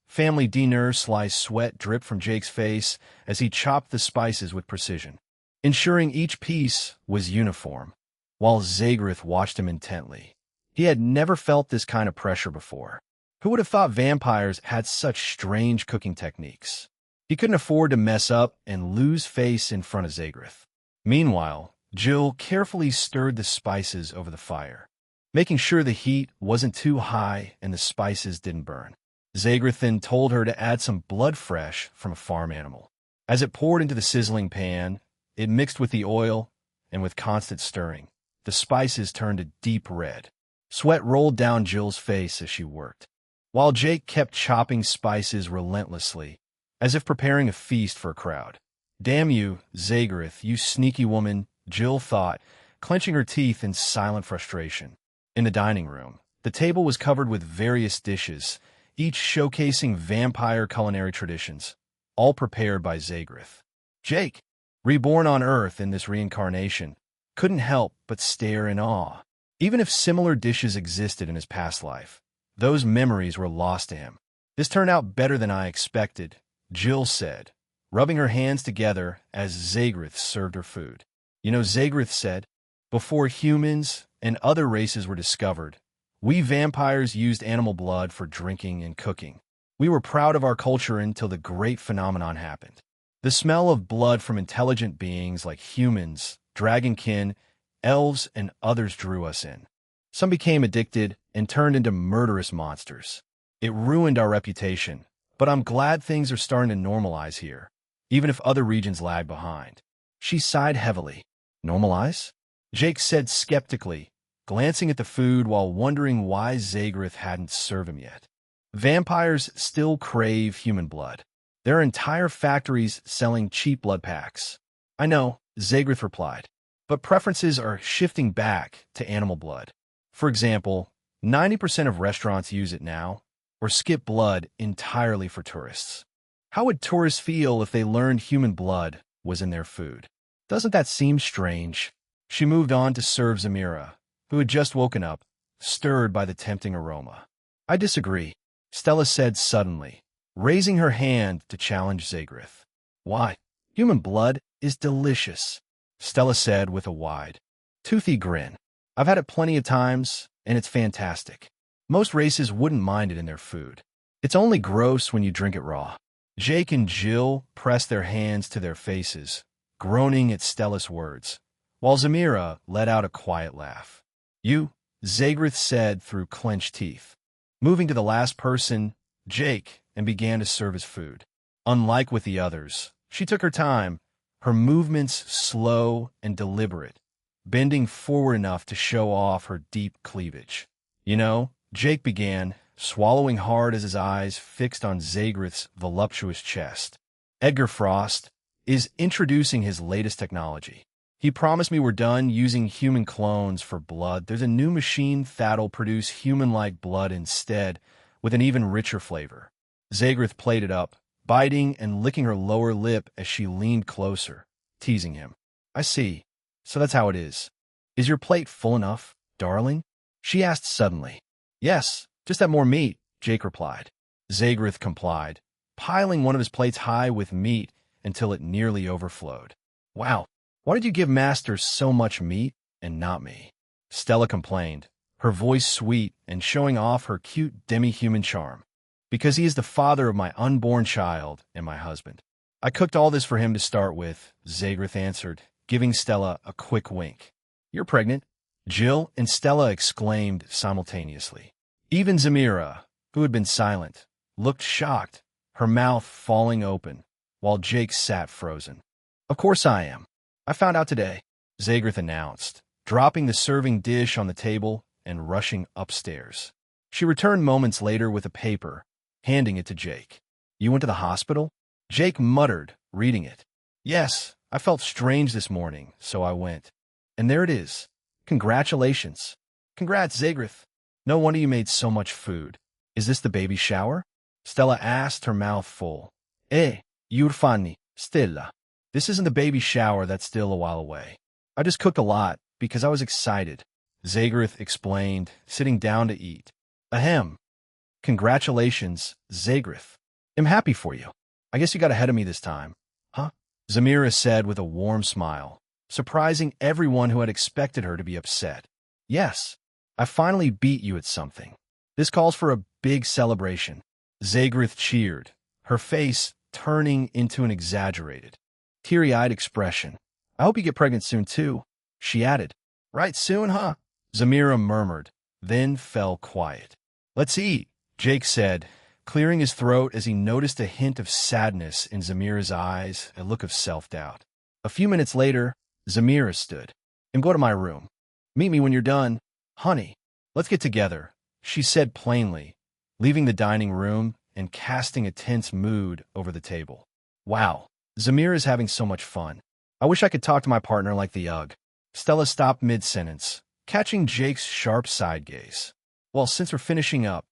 [SPEAKER 1] Family dinner. Sweat dripped from Jake's face as he chopped the spices with precision, ensuring each piece was uniform, while Zagreth watched him intently. He had never felt this kind of pressure before. Who would have thought vampires had such strange cooking techniques? He couldn't afford to mess up and lose face in front of Zagreth. Meanwhile, Jill carefully stirred the spices over the fire, making sure the heat wasn't too high and the spices didn't burn. Zagreth then told her to add some blood fresh from a farm animal. As it poured into the sizzling pan, it mixed with the oil, and with constant stirring, the spices turned a deep red. Sweat rolled down Jill's face as she worked, while Jake kept chopping spices relentlessly, as if preparing a feast for a crowd. "Damn you, Zagreth, you sneaky woman," Jill thought, clenching her teeth in silent frustration. In the dining room, the table was covered with various dishes, each showcasing vampire culinary traditions, all prepared by Zagreth. Jake, reborn on Earth in this reincarnation, couldn't help but stare in awe. Even if similar dishes existed in his past life, those memories were lost to him. "This turned out better than I expected," Jill said, rubbing her hands together as Zagreth served her food. "You know," Zagreth said, "before humans and other races were discovered, we vampires used animal blood for drinking and cooking. We were proud of our culture until the great phenomenon happened. The smell of blood from intelligent beings like humans, dragonkin, elves, and others drew us in. Some became addicted and turned into murderous monsters. It ruined our reputation, but I'm glad things are starting to normalize here, even if other regions lag behind." She sighed heavily. "Normalize?" Jake said skeptically, glancing at the food while wondering why Zagreth hadn't served him yet. "Vampires still crave human blood. There are entire factories selling cheap blood packs." "I know," Zagreth replied, "but preferences are shifting back to animal blood. For example, 90% of restaurants use it now, or skip blood entirely for tourists. How would tourists feel if they learned human blood was in their food? Doesn't that seem strange?" She moved on to serve Zamira, who had just woken up, stirred by the tempting aroma. "I disagree," Stella said suddenly, raising her hand to challenge Zagreth. "Why? Human blood is delicious," Stella said with a wide, toothy grin. "I've had it plenty of times, and it's fantastic. Most races wouldn't mind it in their food. It's only gross when you drink it raw." Jake and Jill pressed their hands to their faces, groaning at Stella's words, while Zamira let out a quiet laugh. "You," Zagreth said through clenched teeth, moving to the last person, Jake, and began to serve his food. Unlike with the others, she took her time, her movements slow and deliberate, bending forward enough to show off her deep cleavage. "You know," Jake began, swallowing hard as his eyes fixed on Zagreth's voluptuous chest, "Edgar Frost is introducing his latest technology. He promised me we're done using human clones for blood. There's a new machine that'll produce human-like blood instead, with an even richer flavor." Zagreth played it up, biting and licking her lower lip as she leaned closer, teasing him. "I see. So that's how it is. Is your plate full enough, darling?" she asked suddenly. "Yes, just add more meat," Jake replied. Zagreth complied, piling one of his plates high with meat until it nearly overflowed. "Wow, why did you give Master so much meat and not me?" Stella complained, her voice sweet and showing off her cute demi-human charm. "Because he is the father of my unborn child and my husband. I cooked all this for him to start with," Zagreth answered, giving Stella a quick wink. "You're pregnant," Jill and Stella exclaimed simultaneously. Even Zamira, who had been silent, looked shocked, her mouth falling open, while Jake sat frozen. "Of course I am. I found out today," Zagreth announced, dropping the serving dish on the table and rushing upstairs. She returned moments later with a paper, handing it to Jake. "You went to the hospital?" Jake muttered, reading it. "Yes, I felt strange this morning, so I went. And there it is. Congratulations." "Congrats, Zagreth. No wonder you made so much food. Is this the baby shower?" Stella asked, her mouth full. "Urfani, Stella. This isn't the baby shower that's still a while away. I just cooked a lot because I was excited, Zagrith explained, sitting down to eat. Ahem. Congratulations, Zagrith. I'm happy for you. I guess you got ahead of me this time. Huh? Zamira said with a warm smile, surprising everyone who had expected her to be upset. Yes, I finally beat you at something. This calls for a big celebration. Zagrith cheered, her face turning into an exaggerated, teary-eyed expression. I hope you get pregnant soon, too, she added. Right soon, huh? Zamira murmured, then fell quiet. Let's eat, Jake said, clearing his throat as he noticed a hint of sadness in Zamira's eyes, a look of self-doubt. A few minutes later, Zamira stood. Go to my room. Meet me when you're done. Honey, let's get together, she said plainly, leaving the dining room and casting a tense mood over the table. Wow, Zamira's having so much fun. I wish I could talk to my partner like the UGG. Stella stopped mid-sentence, catching Jake's sharp side gaze. Well, since we're finishing up,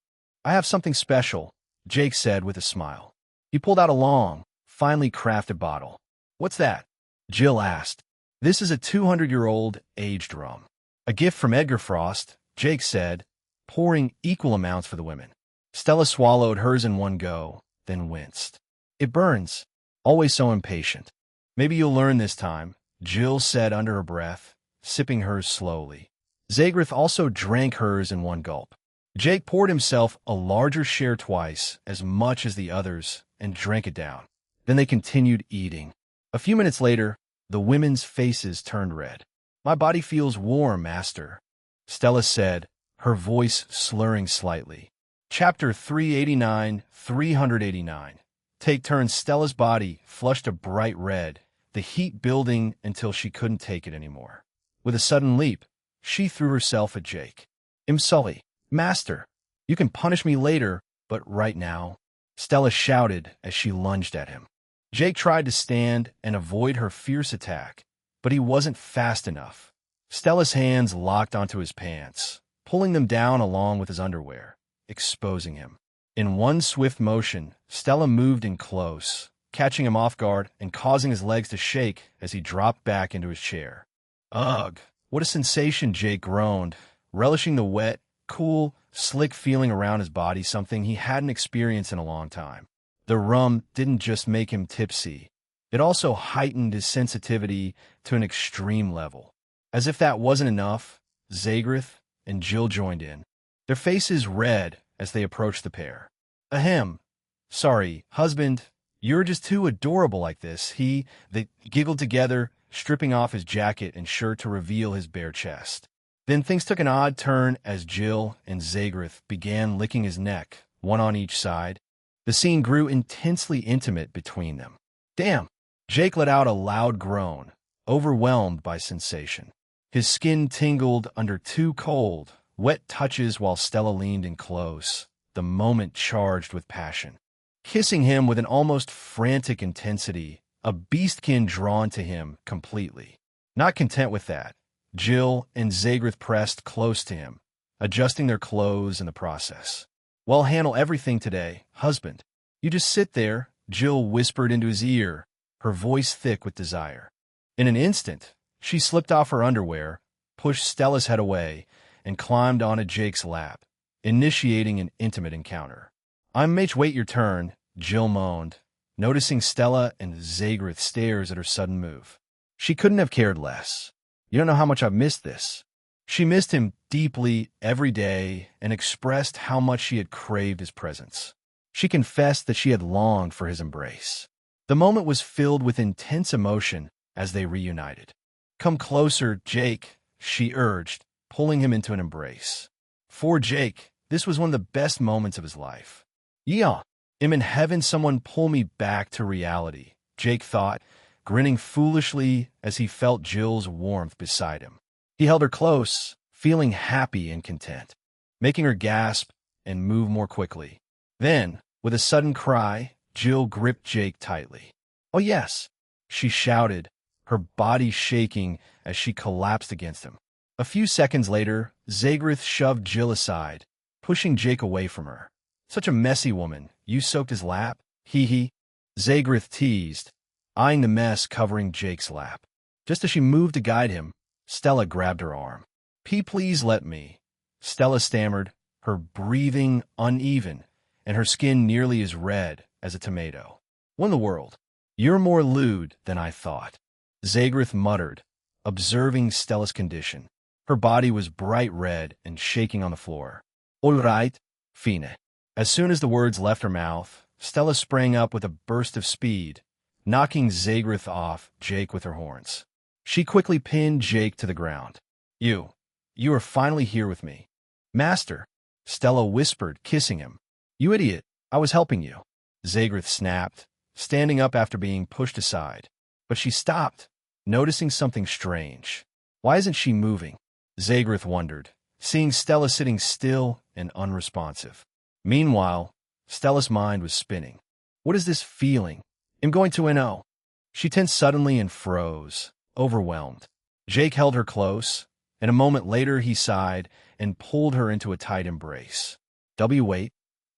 [SPEAKER 1] I have something special, Jake said with a smile. He pulled out a long, finely crafted bottle. What's that? Jill asked. This is a 200-year-old aged rum. A gift from Edgar Frost, Jake said, pouring equal amounts for the women. Stella swallowed hers in one go, then winced. It burns. Always so impatient. Maybe you'll learn this time, Jill said under her breath, sipping hers slowly. Zagrith also drank hers in one gulp. Jake poured himself a larger share twice as much as the others and drank it down. Then they continued eating. A few minutes later, the women's faces turned red. My body feels warm, Master, Stella said, her voice slurring slightly. Chapter 389. Take turns. Stella's body flushed a bright red, the heat building until she couldn't take it anymore. With a sudden leap, she threw herself at Jake. Sully, Master, you can punish me later, but right now, Stella shouted as she lunged at him. Jake tried to stand and avoid her fierce attack, but he wasn't fast enough. Stella's hands locked onto his pants, pulling them down along with his underwear, exposing him. In one swift motion, Stella moved in close, catching him off guard and causing his legs to shake as he dropped back into his chair. Ugh, what a sensation, Jake groaned, relishing the wet, cool, slick feeling around his body, something he hadn't experienced in a long time. The rum didn't just make him tipsy. It also heightened his sensitivity to an extreme level. As if that wasn't enough, Zagrith and Jill joined in, their faces red as they approached the pair. Ahem. Sorry, husband, you're just too adorable like this. They giggled together, stripping off his jacket and shirt to reveal his bare chest. Then things took an odd turn as Jill and Zagrith began licking his neck, one on each side. The scene grew intensely intimate between them. Damn! Jake let out a loud groan, overwhelmed by sensation. His skin tingled under two cold, wet touches while Stella leaned in close, the moment charged with passion. Kissing him with an almost frantic intensity, a beastkin drawn to him completely. Not content with that, Jill and Zagrith pressed close to him, adjusting their clothes in the process. Well, handle everything today, husband. You just sit there, Jill whispered into his ear, her voice thick with desire. In an instant, she slipped off her underwear, pushed Stella's head away, and climbed onto Jake's lap, initiating an intimate encounter. Wait your turn, Jill moaned, noticing Stella and Zagrith's stares at her sudden move. She couldn't have cared less. You don't know how much I've missed this. She missed him deeply every day and expressed how much she had craved his presence. She confessed that she had longed for his embrace. The moment was filled with intense emotion as they reunited. Come closer, Jake, she urged, pulling him into an embrace. For Jake, this was one of the best moments of his life. Yeah, I'm in heaven, someone pull me back to reality, Jake thought, grinning foolishly as he felt Jill's warmth beside him. He held her close, feeling happy and content, making her gasp and move more quickly. Then, with a sudden cry, Jill gripped Jake tightly. Oh yes, she shouted, her body shaking as she collapsed against him. A few seconds later, Zagrith shoved Jill aside, pushing Jake away from her. Such a messy woman. You soaked his lap? Hee hee. Zagrith teased, eyeing the mess covering Jake's lap. Just as she moved to guide him, Stella grabbed her arm. Please let me," Stella stammered, her breathing uneven and her skin nearly as red as a tomato. "What in the world? You're more lewd than I thought," Zagreth muttered, observing Stella's condition. Her body was bright red and shaking on the floor. "All right, fine." As soon as the words left her mouth, Stella sprang up with a burst of speed, knocking Zagreth off Jake with her horns. She quickly pinned Jake to the ground. You are finally here with me." "Master," Stella whispered, kissing him. "You idiot, I was helping you," Zagreth snapped, standing up after being pushed aside. But she stopped, noticing something strange. Why isn't she moving? Zagreth wondered, seeing Stella sitting still and unresponsive. Meanwhile, Stella's mind was spinning. What is this feeling? I'm going to NO. She tensed suddenly and froze, overwhelmed. Jake held her close, and a moment later he sighed and pulled her into a tight embrace. Wait,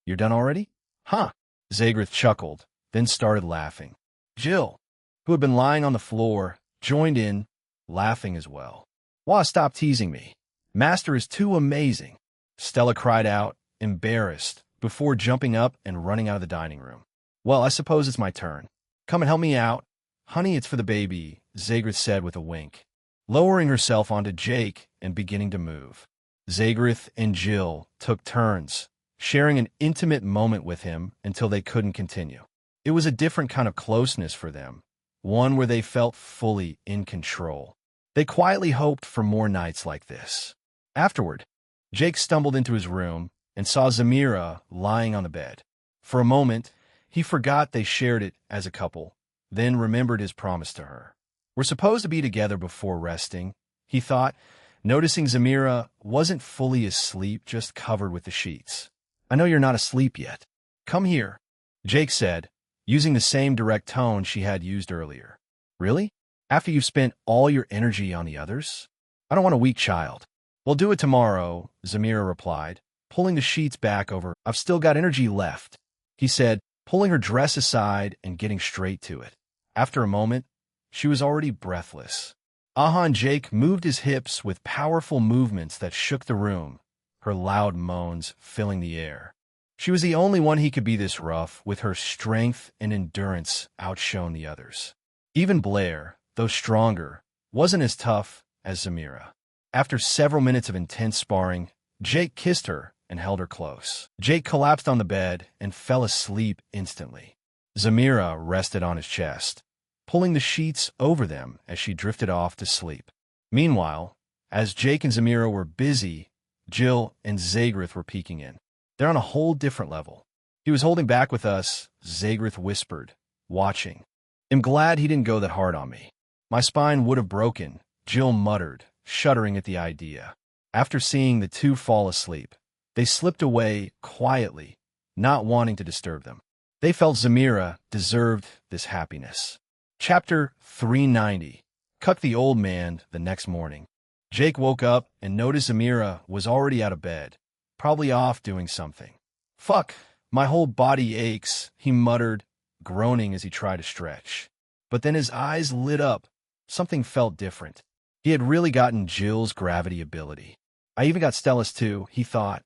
[SPEAKER 1] you're done already? Huh? Zagreth chuckled, then started laughing. Jill, who had been lying on the floor, joined in, laughing as well. Why stop teasing me? Master is too amazing, Stella cried out, embarrassed, before jumping up and running out of the dining room. Well, I suppose it's my turn. Come and help me out. Honey, it's for the baby, Zagreth said with a wink, lowering herself onto Jake and beginning to move. Zagreth and Jill took turns, sharing an intimate moment with him until they couldn't continue. It was a different kind of closeness for them, one where they felt fully in control. They quietly hoped for more nights like this. Afterward, Jake stumbled into his room and saw Zamira lying on the bed. For a moment, he forgot they shared it as a couple, then remembered his promise to her. We're supposed to be together before resting, he thought, noticing Zamira wasn't fully asleep, just covered with the sheets. I know you're not asleep yet. Come here, Jake said, using the same direct tone she had used earlier. Really? After you've spent all your energy on the others? I don't want a weak child. We'll do it tomorrow, Zamira replied, pulling the sheets back over. I've still got energy left, he said, pulling her dress aside and getting straight to it. After a moment, she was already breathless. Ahan Jake moved his hips with powerful movements that shook the room, her loud moans filling the air. She was the only one he could be this rough, with her strength and endurance outshone the others. Even Blair, though stronger, wasn't as tough as Zamira. After several minutes of intense sparring, Jake kissed her and held her close. Jake collapsed on the bed and fell asleep instantly. Zamira rested on his chest, pulling the sheets over them as she drifted off to sleep. Meanwhile, as Jake and Zamira were busy, Jill and Zagreth were peeking in. They're on a whole different level. He was holding back with us, Zagreth whispered, watching. I'm glad he didn't go that hard on me. My spine would have broken, Jill muttered, shuddering at the idea. After seeing the two fall asleep, they slipped away quietly, not wanting to disturb them. They felt Zamira deserved this happiness. Chapter 390. Cut the old man the next morning. Jake woke up and noticed Zamira was already out of bed, probably off doing something. Fuck, my whole body aches, he muttered, groaning as he tried to stretch. But then his eyes lit up. Something felt different. He had really gotten Jill's gravity ability. I even got Stella's too, he thought,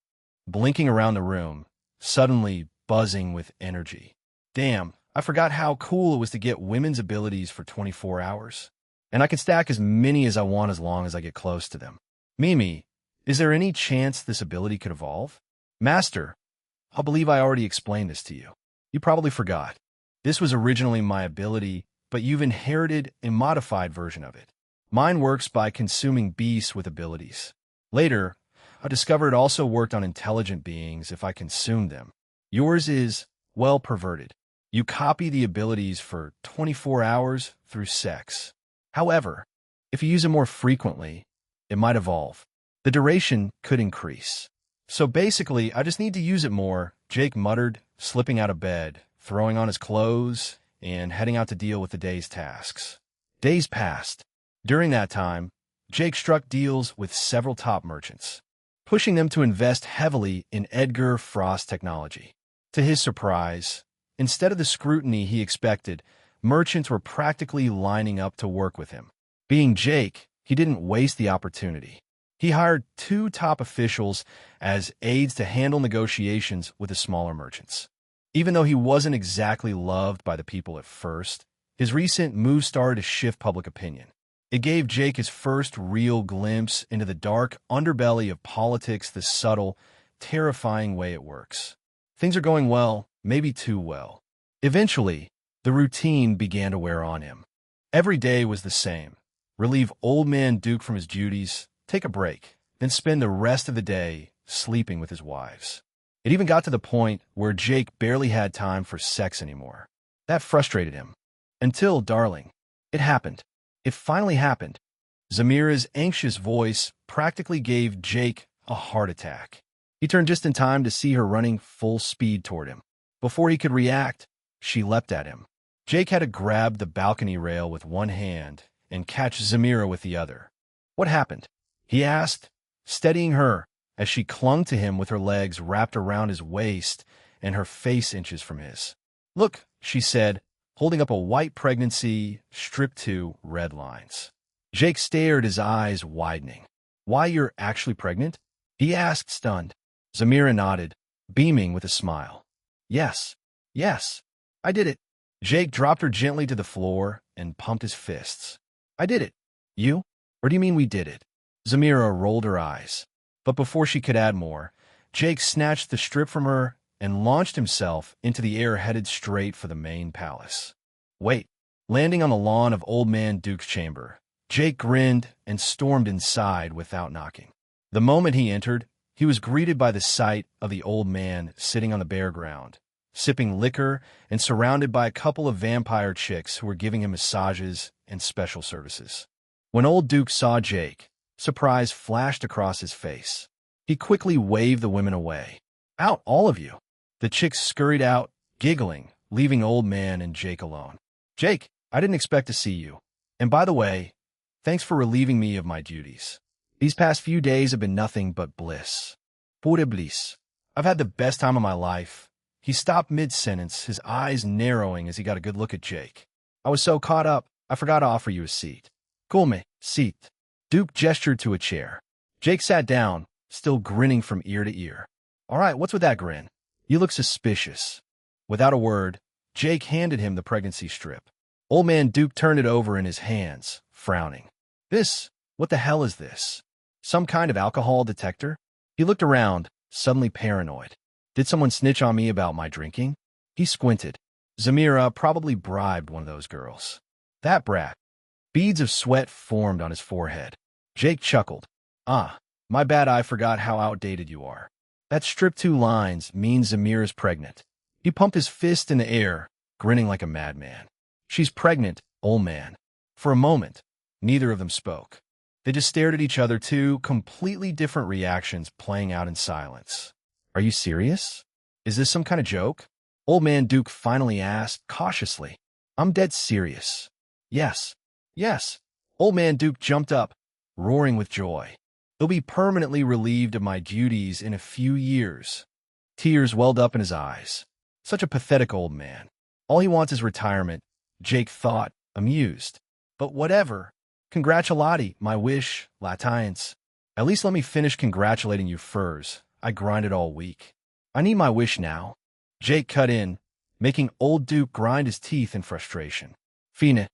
[SPEAKER 1] blinking around the room, suddenly buzzing with energy. Damn, I forgot how cool it was to get women's abilities for 24 hours. And I can stack as many as I want as long as I get close to them. Mimi, is there any chance this ability could evolve? Master, I believe I already explained this to you. You probably forgot. This was originally my ability, but you've inherited a modified version of it. Mine works by consuming beasts with abilities. Later, I discovered it also worked on intelligent beings if I consumed them. Yours is, well, perverted. You copy the abilities for 24 hours through sex. However, if you use it more frequently, it might evolve. The duration could increase. So basically, I just need to use it more, Jake muttered, slipping out of bed, throwing on his clothes, and heading out to deal with the day's tasks. Days passed. During that time, Jake struck deals with several top merchants, pushing them to invest heavily in Edgar Frost technology. To his surprise, instead of the scrutiny he expected, Merchants were practically lining up to work with him. Being Jake, he didn't waste the opportunity. He hired 2 top officials as aides to handle negotiations with the smaller merchants. Even though he wasn't exactly loved by the people at first, his recent move started to shift public opinion. It gave Jake his first real glimpse into the dark underbelly of politics, the subtle, terrifying way it works. Things are going well, maybe too well. Eventually, the routine began to wear on him. Every day was the same. Relieve Old Man Duke from his duties, take a break, then spend the rest of the day sleeping with his wives. It even got to the point where Jake barely had time for sex anymore. That frustrated him. Until, darling, it happened. It finally happened. Zamira's anxious voice practically gave Jake a heart attack. He turned just in time to see her running full speed toward him. Before he could react, she leapt at him. Jake had to grab the balcony rail with one hand and catch Zamira with the other. What happened? He asked, steadying her as she clung to him with her legs wrapped around his waist and her face inches from his. Look, she said, holding up a white pregnancy, strip 2 red lines. Jake stared, his eyes widening. Why, you're actually pregnant? He asked, stunned. Zamira nodded, beaming with a smile. Yes, I did it. Jake dropped her gently to the floor and pumped his fists. I did it. You? Or do you mean we did it? Zamira rolled her eyes. But before she could add more, Jake snatched the strip from her and launched himself into the air, headed straight for the main palace. Wait. Landing on the lawn of Old Man Duke's chamber, Jake grinned and stormed inside without knocking. The moment he entered, he was greeted by the sight of the old man sitting on the bare ground, sipping liquor and surrounded by a couple of vampire chicks who were giving him massages and special services. When Old Duke saw Jake, surprise flashed across his face. He quickly waved the women away. Out, all of you. The chicks scurried out, giggling, leaving Old Man and Jake alone. Jake, I didn't expect to see you. And by the way, thanks for relieving me of my duties. These past few days have been nothing but bliss. Pure bliss. I've had the best time of my life. He stopped mid-sentence, his eyes narrowing as he got a good look at Jake. I was so caught up, I forgot to offer you a seat. Come, seat. Duke gestured to a chair. Jake sat down, still grinning from ear to ear. All right, what's with that grin? You look suspicious. Without a word, Jake handed him the pregnancy strip. Old Man Duke turned it over in his hands, frowning. What the hell is this? Some kind of alcohol detector? He looked around, suddenly paranoid. Did someone snitch on me about my drinking? He squinted. Zamira probably bribed one of those girls. That brat. Beads of sweat formed on his forehead. Jake chuckled. My bad, I forgot how outdated you are. That strip 2 lines means Zamira's pregnant. He pumped his fist in the air, grinning like a madman. She's pregnant, old man. For a moment, neither of them spoke. They just stared at each other, 2 completely different reactions playing out in silence. Are you serious? Is this some kind of joke? Old Man Duke finally asked, cautiously. I'm dead serious. Yes. Old Man Duke jumped up, roaring with joy. He'll be permanently relieved of my duties in a few years. Tears welled up in his eyes. Such a pathetic old man. All he wants is retirement, Jake thought, amused. But whatever. Congratulati, my wish, Latians. At least let me finish congratulating you furs. I grinded all week. I need my wish now. Jake cut in, making Old Duke grind his teeth in frustration. Fine.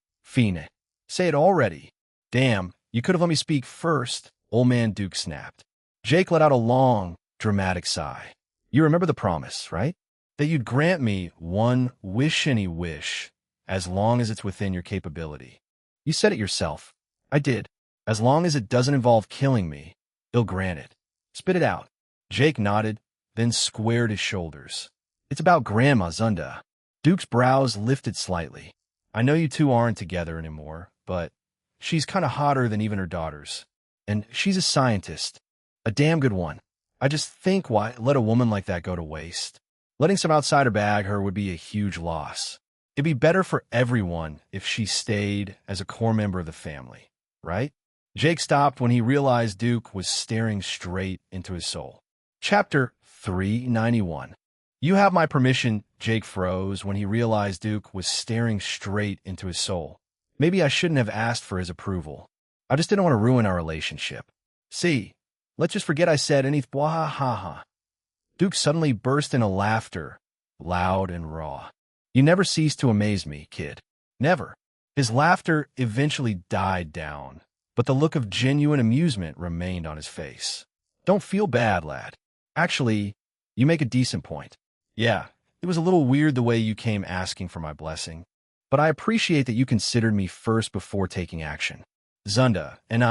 [SPEAKER 1] Say it already. Damn, you could have let me speak first, Old Man Duke snapped. Jake let out a long, dramatic sigh. You remember the promise, right? That you'd grant me one wish, any wish, as long as it's within your capability. You said it yourself. I did. As long as it doesn't involve killing me, he'll grant it. Spit it out. Jake nodded, then squared his shoulders. It's about Grandma Zunda. Duke's brows lifted slightly. I know you 2 aren't together anymore, but she's kind of hotter than even her daughters. And she's a scientist. A damn good one. I just think, why let a woman like that go to waste? Letting some outsider bag her would be a huge loss. It'd be better for everyone if she stayed as a core member of the family, right? Jake stopped when he realized Duke was staring straight into his soul. Chapter 391. You have my permission Jake froze when he realized Duke was staring straight into his soul. Maybe I shouldn't have asked for his approval. I just didn't want to ruin our relationship. See, let's just forget I said anything. Bwahaha. Duke suddenly burst into laughter, loud and raw. You never cease to amaze me, kid. Never. His laughter eventually died down, but the look of genuine amusement remained on his face. Don't feel bad, lad. Actually, you make a decent point. Yeah, it was a little weird the way you came asking for my blessing, but I appreciate that you considered me first before taking action. Zunda and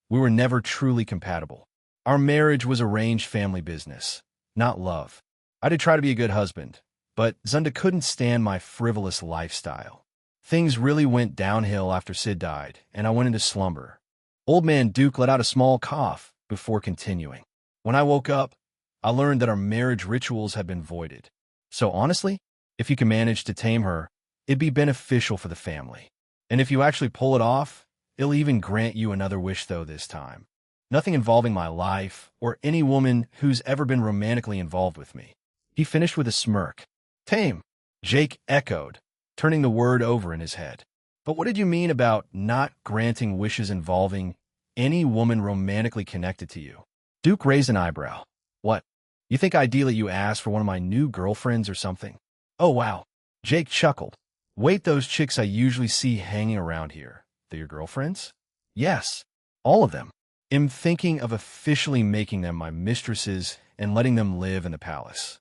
[SPEAKER 1] we were never truly compatible. Our marriage was arranged family business, not love. I did try to be a good husband, but Zunda couldn't stand my frivolous lifestyle. Things really went downhill after Sid died, and I went into slumber. Old man Duke let out a small cough before continuing. When I woke up, I learned that our marriage rituals had been voided. So honestly, if you can manage to tame her, it'd be beneficial for the family. And if you actually pull it off, it'll even grant you another wish though this time. Nothing involving my life or any woman who's ever been romantically involved with me. He finished with a smirk. Tame, Jake echoed, turning the word over in his head. But what did you mean about not granting wishes involving any woman romantically connected to you? Duke raised an eyebrow. What? You think ideally you asked for one of my new girlfriends or something? Oh, wow. Jake chuckled. Wait, those chicks I usually see hanging around here. They're your girlfriends? Yes, all of them. I'm thinking of officially making them my mistresses and letting them live in the palace.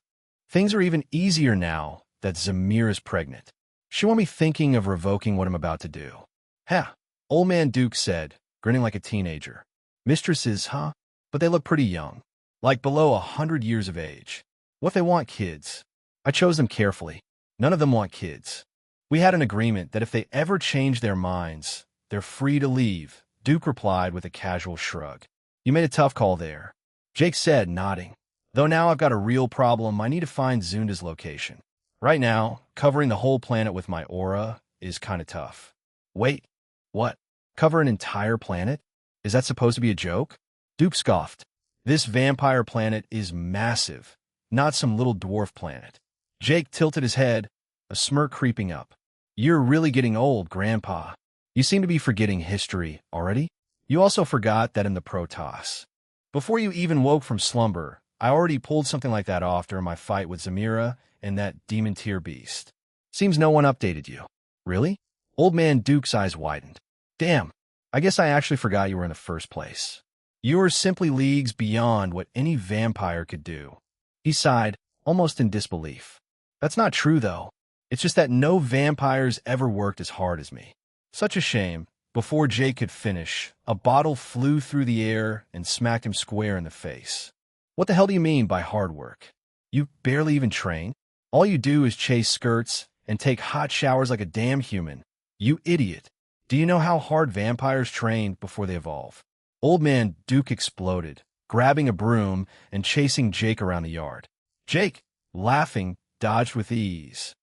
[SPEAKER 1] Things are even easier now that Zamira is pregnant. She won't be thinking of revoking what I'm about to do. Ha! Old man Duke said, grinning like a teenager. Mistresses, huh? But they look pretty young. Like below 100 years of age. What if they want kids? I chose them carefully. None of them want kids. We had an agreement that if they ever change their minds, they're free to leave, Duke replied with a casual shrug. You made a tough call there, Jake said, nodding. Though now I've got a real problem, I need to find Zunda's location. Right now, covering the whole planet with my aura is kind of tough. Wait, what? Cover an entire planet? Is that supposed to be a joke? Duke scoffed. This vampire planet is massive, not some little dwarf planet. Jake tilted his head, a smirk creeping up. You're really getting old, Grandpa. You seem to be forgetting history already. You also forgot that in the Protoss. Before you even woke from slumber, I already pulled something like that off during my fight with Zamira and that demon tier beast. Seems no one updated you. Really? Old man Duke's eyes widened. Damn, I guess I actually forgot you were in the first place. You are simply leagues beyond what any vampire could do. He sighed, almost in disbelief. That's not true, though. It's just that no vampires ever worked as hard as me. Such a shame. Before Jake could finish, a bottle flew through the air and smacked him square in the face. What the hell do you mean by hard work? You barely even train? All you do is chase skirts and take hot showers like a damn human. You idiot. Do you know how hard vampires train before they evolve? Old man Duke exploded, grabbing a broom and chasing Jake around the yard. Jake, laughing, dodged with ease,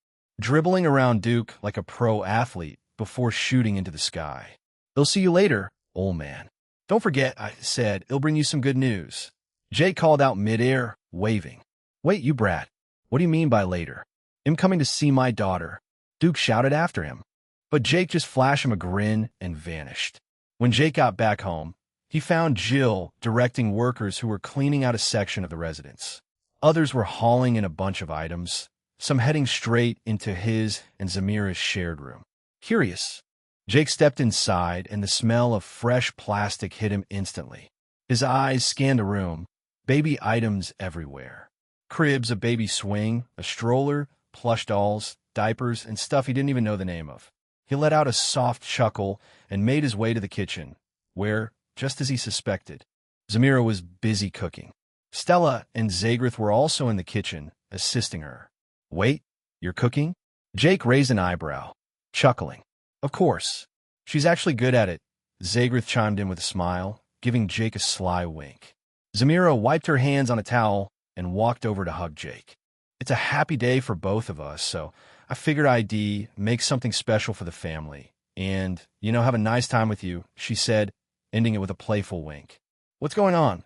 [SPEAKER 1] dribbling around Duke like a pro athlete before shooting into the sky. They'll see you later, old man. Don't forget, I said, it'll bring you some good news. Jake called out midair, waving. Wait, you brat. What do you mean by later? I'm coming to see my daughter. Duke shouted after him. But Jake just flashed him a grin and vanished. When Jake got back home, he found Jill directing workers who were cleaning out a section of the residence. Others were hauling in a bunch of items, some heading straight into his and Zamira's shared room. Curious. Jake stepped inside, and the smell of fresh plastic hit him instantly. His eyes scanned the room, baby items everywhere. Cribs, a baby swing, a stroller, plush dolls, diapers, and stuff he didn't even know the name of. He let out a soft chuckle and made his way to the kitchen, where, just as he suspected, Zamira was busy cooking. Stella and Zagrith were also in the kitchen, assisting her. Wait, you're cooking? Jake raised an eyebrow, chuckling. Of course. She's actually good at it, Zagrith chimed in with a smile, giving Jake a sly wink. Zamira wiped her hands on a towel and walked over to hug Jake. It's a happy day for both of us, so I figured I'd make something special for the family. And, have a nice time with you, she said, ending it with a playful wink. What's going on?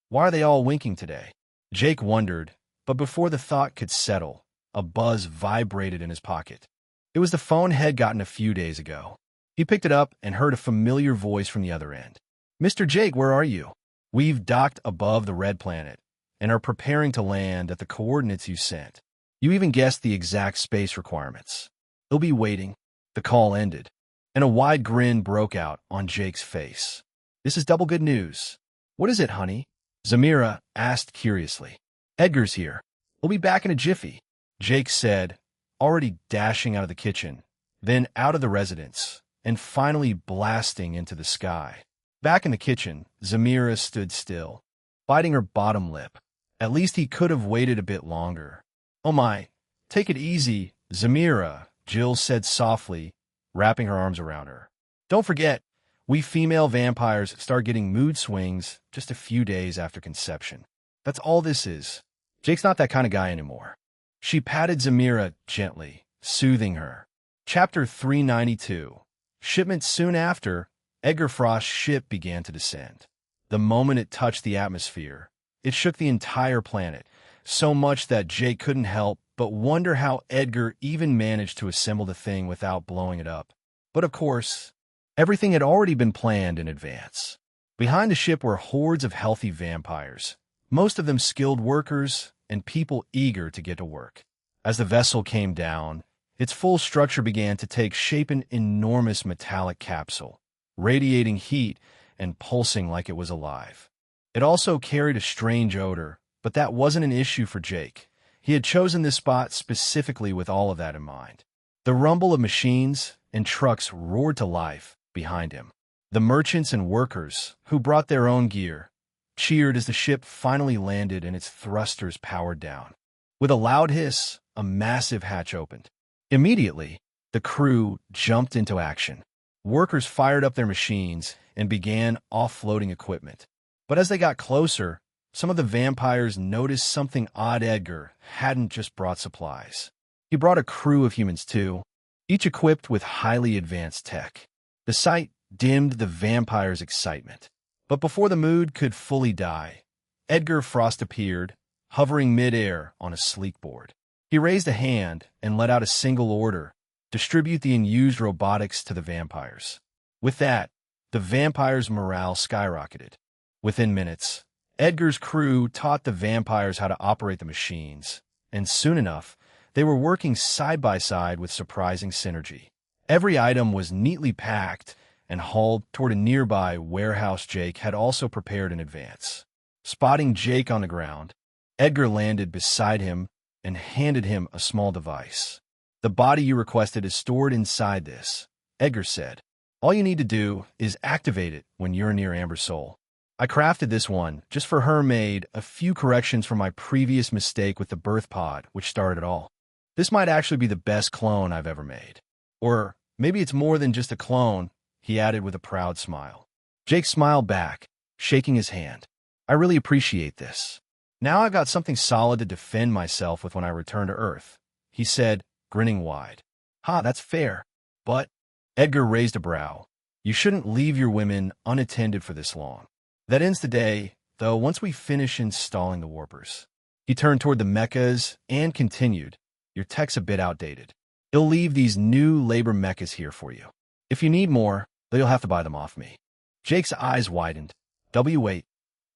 [SPEAKER 1] Why are they all winking today? Jake wondered, but before the thought could settle, a buzz vibrated in his pocket. It was the phone had gotten a few days ago. He picked it up and heard a familiar voice from the other end. "Mr. Jake, where are you? We've docked above the Red Planet and are preparing to land at the coordinates you sent. You even guessed the exact space requirements. They'll be waiting." The call ended, and a wide grin broke out on Jake's face. "This is double good news." "What is it, honey?" Zamira asked curiously. "Edgar's here. We'll be back in a jiffy," Jake said, already dashing out of the kitchen, then out of the residence, and finally blasting into the sky. Back in the kitchen, Zamira stood still, biting her bottom lip. At least he could have waited a bit longer. "Oh my, take it easy, Zamira," Jill said softly, wrapping her arms around her. "Don't forget, we female vampires start getting mood swings just a few days after conception. That's all this is. Jake's not that kind of guy anymore." She patted Zamira gently, soothing her. Chapter 392. Shipment soon after, Edgar Frost's ship began to descend. The moment it touched the atmosphere, it shook the entire planet, so much that Jake couldn't help but wonder how Edgar even managed to assemble the thing without blowing it up. But of course, everything had already been planned in advance. Behind the ship were hordes of healthy vampires, most of them skilled workers and people eager to get to work. As the vessel came down, its full structure began to take shape, an enormous metallic capsule, radiating heat and pulsing like it was alive. It also carried a strange odor, but that wasn't an issue for Jake. He had chosen this spot specifically with all of that in mind. The rumble of machines and trucks roared to life behind him. The merchants and workers, who brought their own gear, cheered as the ship finally landed and its thrusters powered down. With a loud hiss, a massive hatch opened. Immediately, the crew jumped into action. Workers fired up their machines and began offloading equipment. But as they got closer, some of the vampires noticed something odd. Edgar hadn't just brought supplies. He brought a crew of humans too, each equipped with highly advanced tech. The sight dimmed the vampires' excitement. But before the mood could fully die, Edgar Frost appeared, hovering mid-air on a sleek board. He raised a hand and let out a single order: distribute the unused robotics to the vampires. With that, the vampires' morale skyrocketed. Within minutes, Edgar's crew taught the vampires how to operate the machines, and soon enough, they were working side by side with surprising synergy. Every item was neatly packed and hauled toward a nearby warehouse Jake had also prepared in advance. Spotting Jake on the ground, Edgar landed beside him and handed him a small device. "The body you requested is stored inside this," Edgar said. "All you need to do is activate it when you're near Amber Soul. I crafted this one just for her, made a few corrections from my previous mistake with the birth pod, which started it all. This might actually be the best clone I've ever made. Or maybe it's more than just a clone," he added with a proud smile. Jake smiled back, shaking his hand. "I really appreciate this. Now I've got something solid to defend myself with when I return to Earth," he said, grinning wide. "Ha, that's fair. But," Edgar raised a brow, "you shouldn't leave your women unattended for this long. That ends today, though, once we finish installing the warpers." He turned toward the mechas and continued, "Your tech's a bit outdated. You'll leave these new labor mechas here for you. If you need more, then you'll have to buy them off me." Jake's eyes widened. "Wait,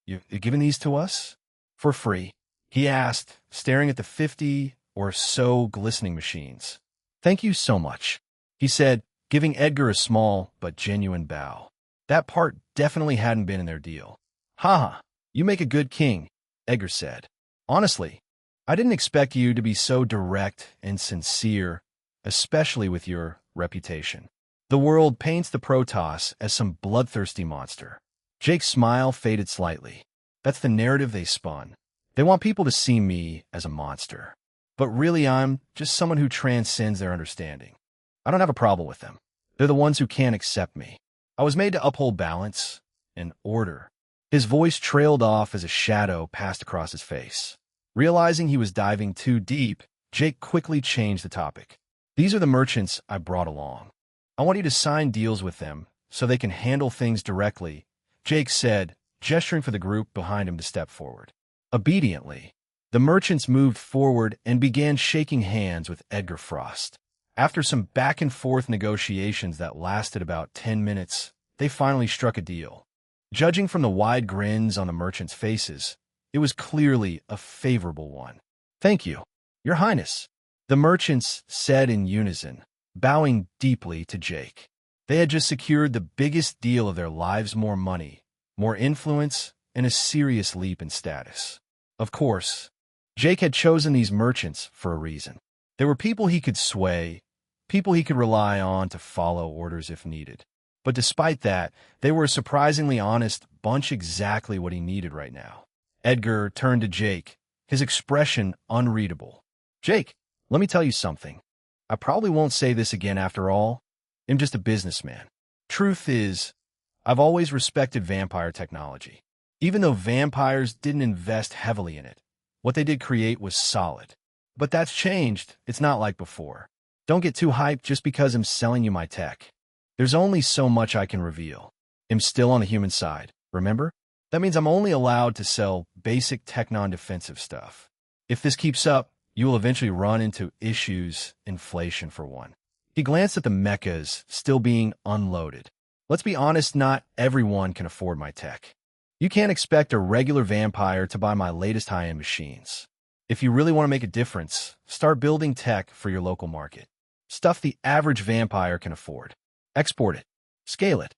[SPEAKER 1] you're giving these to us? For free?" he asked, staring at the 50 or so glistening machines. "Thank you so much," he said, giving Edgar a small but genuine bow. That part definitely hadn't been in their deal. "Haha, you make a good king," Edgar said. "Honestly, I didn't expect you to be so direct and sincere, especially with your reputation. The world paints the Protoss as some bloodthirsty monster." Jake's smile faded slightly. "That's the narrative they spun. They want people to see me as a monster. But really, I'm just someone who transcends their understanding. I don't have a problem with them. They're the ones who can't accept me. I was made to uphold balance and order." His voice trailed off as a shadow passed across his face. Realizing he was diving too deep, Jake quickly changed the topic. "These are the merchants I brought along. I want you to sign deals with them so they can handle things directly," Jake said, gesturing for the group behind him to step forward. Obediently, The merchants moved forward and began shaking hands with Edgar Frost. After some back-and-forth negotiations that lasted about 10 minutes, they finally struck a deal. Judging from the wide grins on the merchants' faces, it was clearly a favorable one. "Thank you, Your Highness," the merchants said in unison, bowing deeply to Jake. They had just secured the biggest deal of their lives: more money, more influence, and a serious leap in status. Of course, Jake had chosen these merchants for a reason. They were people he could sway, people he could rely on to follow orders if needed. But despite that, they were a surprisingly honest bunch, exactly what he needed right now. Edgar turned to Jake, his expression unreadable. "Jake, let me tell you something. I probably won't say this again after all. I'm just a businessman. Truth is, I've always respected vampire technology. Even though vampires didn't invest heavily in it, what they did create was solid. But that's changed. It's not like before. Don't get too hyped just because I'm selling you my tech. There's only so much I can reveal. I'm still on the human side, remember? That means I'm only allowed to sell basic tech non-defensive stuff. If this keeps up, you will eventually run into issues, inflation for one." He glanced at the mechas still being unloaded. "Let's be honest, not everyone can afford my tech. You can't expect a regular vampire to buy my latest high-end machines. If you really want to make a difference, start building tech for your local market. Stuff the average vampire can afford. Export it. Scale it.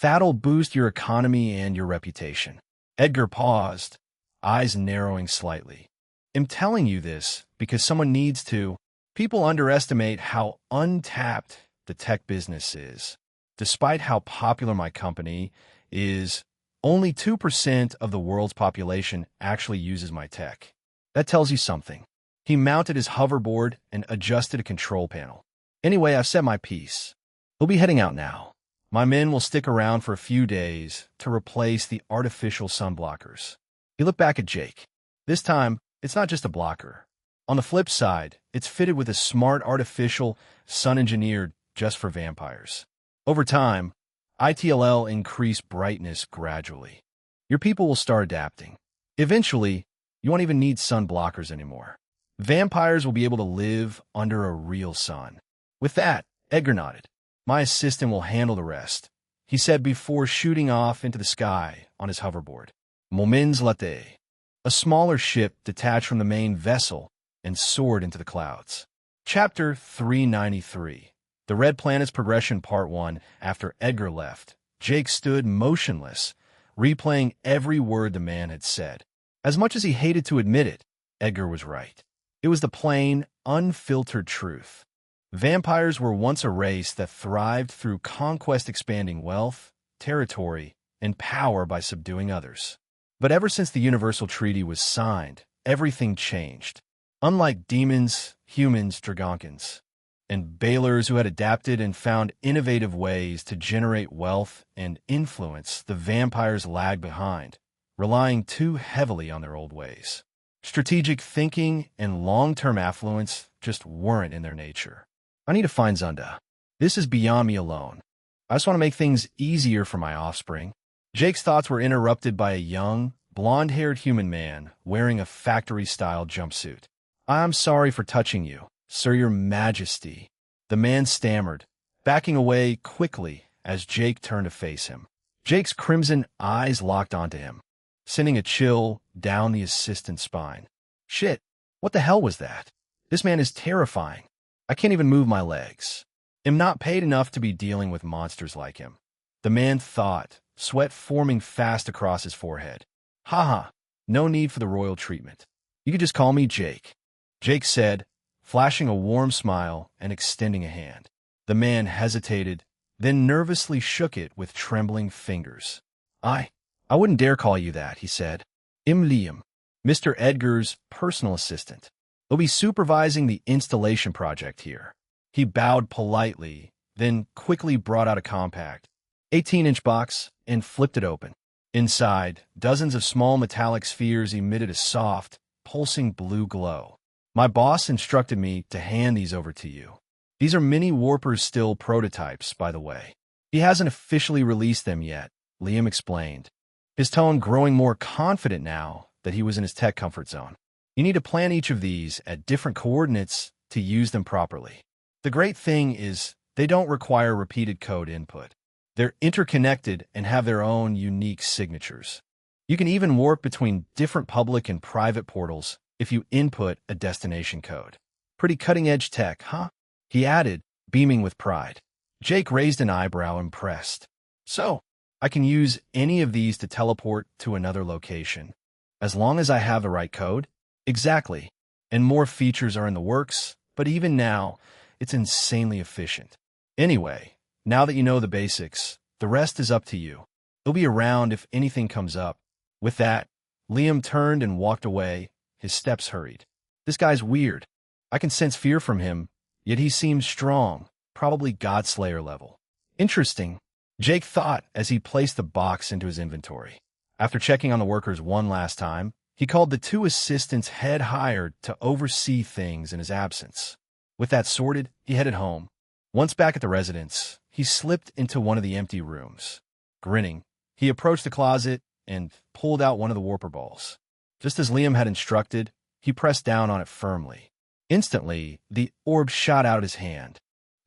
[SPEAKER 1] That'll boost your economy and your reputation." Edgar paused, eyes narrowing slightly. "I'm telling you this because someone needs to. People underestimate how untapped the tech business is. Despite how popular my company is, only 2% of the world's population actually uses my tech. That tells you something." He mounted his hoverboard and adjusted a control panel. "Anyway, I've said my piece. We'll be heading out now. My men will stick around for a few days to replace the artificial sun blockers." He looked back at Jake. "This time, it's not just a blocker. On the flip side, it's fitted with a smart artificial sun engineered just for vampires. Over time, ITLL increase brightness gradually. Your people will start adapting. Eventually, you won't even need sun blockers anymore. Vampires will be able to live under a real sun." With that, Edgar nodded. "My assistant will handle the rest," he said before shooting off into the sky on his hoverboard. Moments later, a smaller ship detached from the main vessel and soared into the clouds. Chapter 393. The Red Planet's Progression Part 1. After Edgar left, Jake stood motionless, replaying every word the man had said. As much as he hated to admit it, Edgar was right. It was the plain, unfiltered truth. Vampires were once a race that thrived through conquest, expanding wealth, territory, and power by subduing others. But ever since the Universal Treaty was signed, everything changed. Unlike demons, humans, Dragonkins, and Balers who had adapted and found innovative ways to generate wealth and influence, the vampires lagged behind, relying too heavily on their old ways. Strategic thinking and long-term affluence just weren't in their nature. "I need to find Zunda. This is beyond me alone. I just want to make things easier for my offspring." Jake's thoughts were interrupted by a young, blonde-haired human man wearing a factory-style jumpsuit. "I'm sorry for touching you, Sir, Your Majesty," the man stammered, backing away quickly as Jake turned to face him. Jake's crimson eyes locked onto him, sending a chill down the assistant's spine. "Shit, what the hell was that? This man is terrifying. I can't even move my legs. I'm not paid enough to be dealing with monsters like him." The man thought, sweat forming fast across his forehead. "Haha, no need for the royal treatment. You could just call me Jake," Jake said, flashing a warm smile and extending a hand. The man hesitated, then nervously shook it with trembling fingers. I wouldn't dare call you that," he said. "I'm Liam, Mr. Edgar's personal assistant. He'll be supervising the installation project here." He bowed politely, then quickly brought out a compact 18-inch box and flipped it open. Inside, dozens of small metallic spheres emitted a soft, pulsing blue glow. "My boss instructed me to hand these over to you. These are mini Warpers, still prototypes, by the way. He hasn't officially released them yet," Liam explained, his tone growing more confident now that he was in his tech comfort zone. You need to plan each of these at different coordinates to use them properly. The great thing is they don't require repeated code input. They're interconnected and have their own unique signatures. You can even warp between different public and private portals if you input a destination code. Pretty cutting-edge tech, huh? He added, beaming with pride. Jake raised an eyebrow, impressed. So, I can use any of these to teleport to another location. As long as I have the right code? Exactly. And more features are in the works, but even now, it's insanely efficient. Anyway, now that you know the basics, the rest is up to you. He'll be around if anything comes up. With that, Liam turned and walked away, his steps hurried. This guy's weird. I can sense fear from him, yet he seems strong, probably Godslayer level. Interesting, Jake thought as he placed the box into his inventory. After checking on the workers one last time, he called the 2 assistants head hired to oversee things in his absence. With that sorted, he headed home. Once back at the residence, he slipped into one of the empty rooms. Grinning, he approached the closet and pulled out one of the warper balls. Just as Liam had instructed, he pressed down on it firmly. Instantly, the orb shot out of his hand,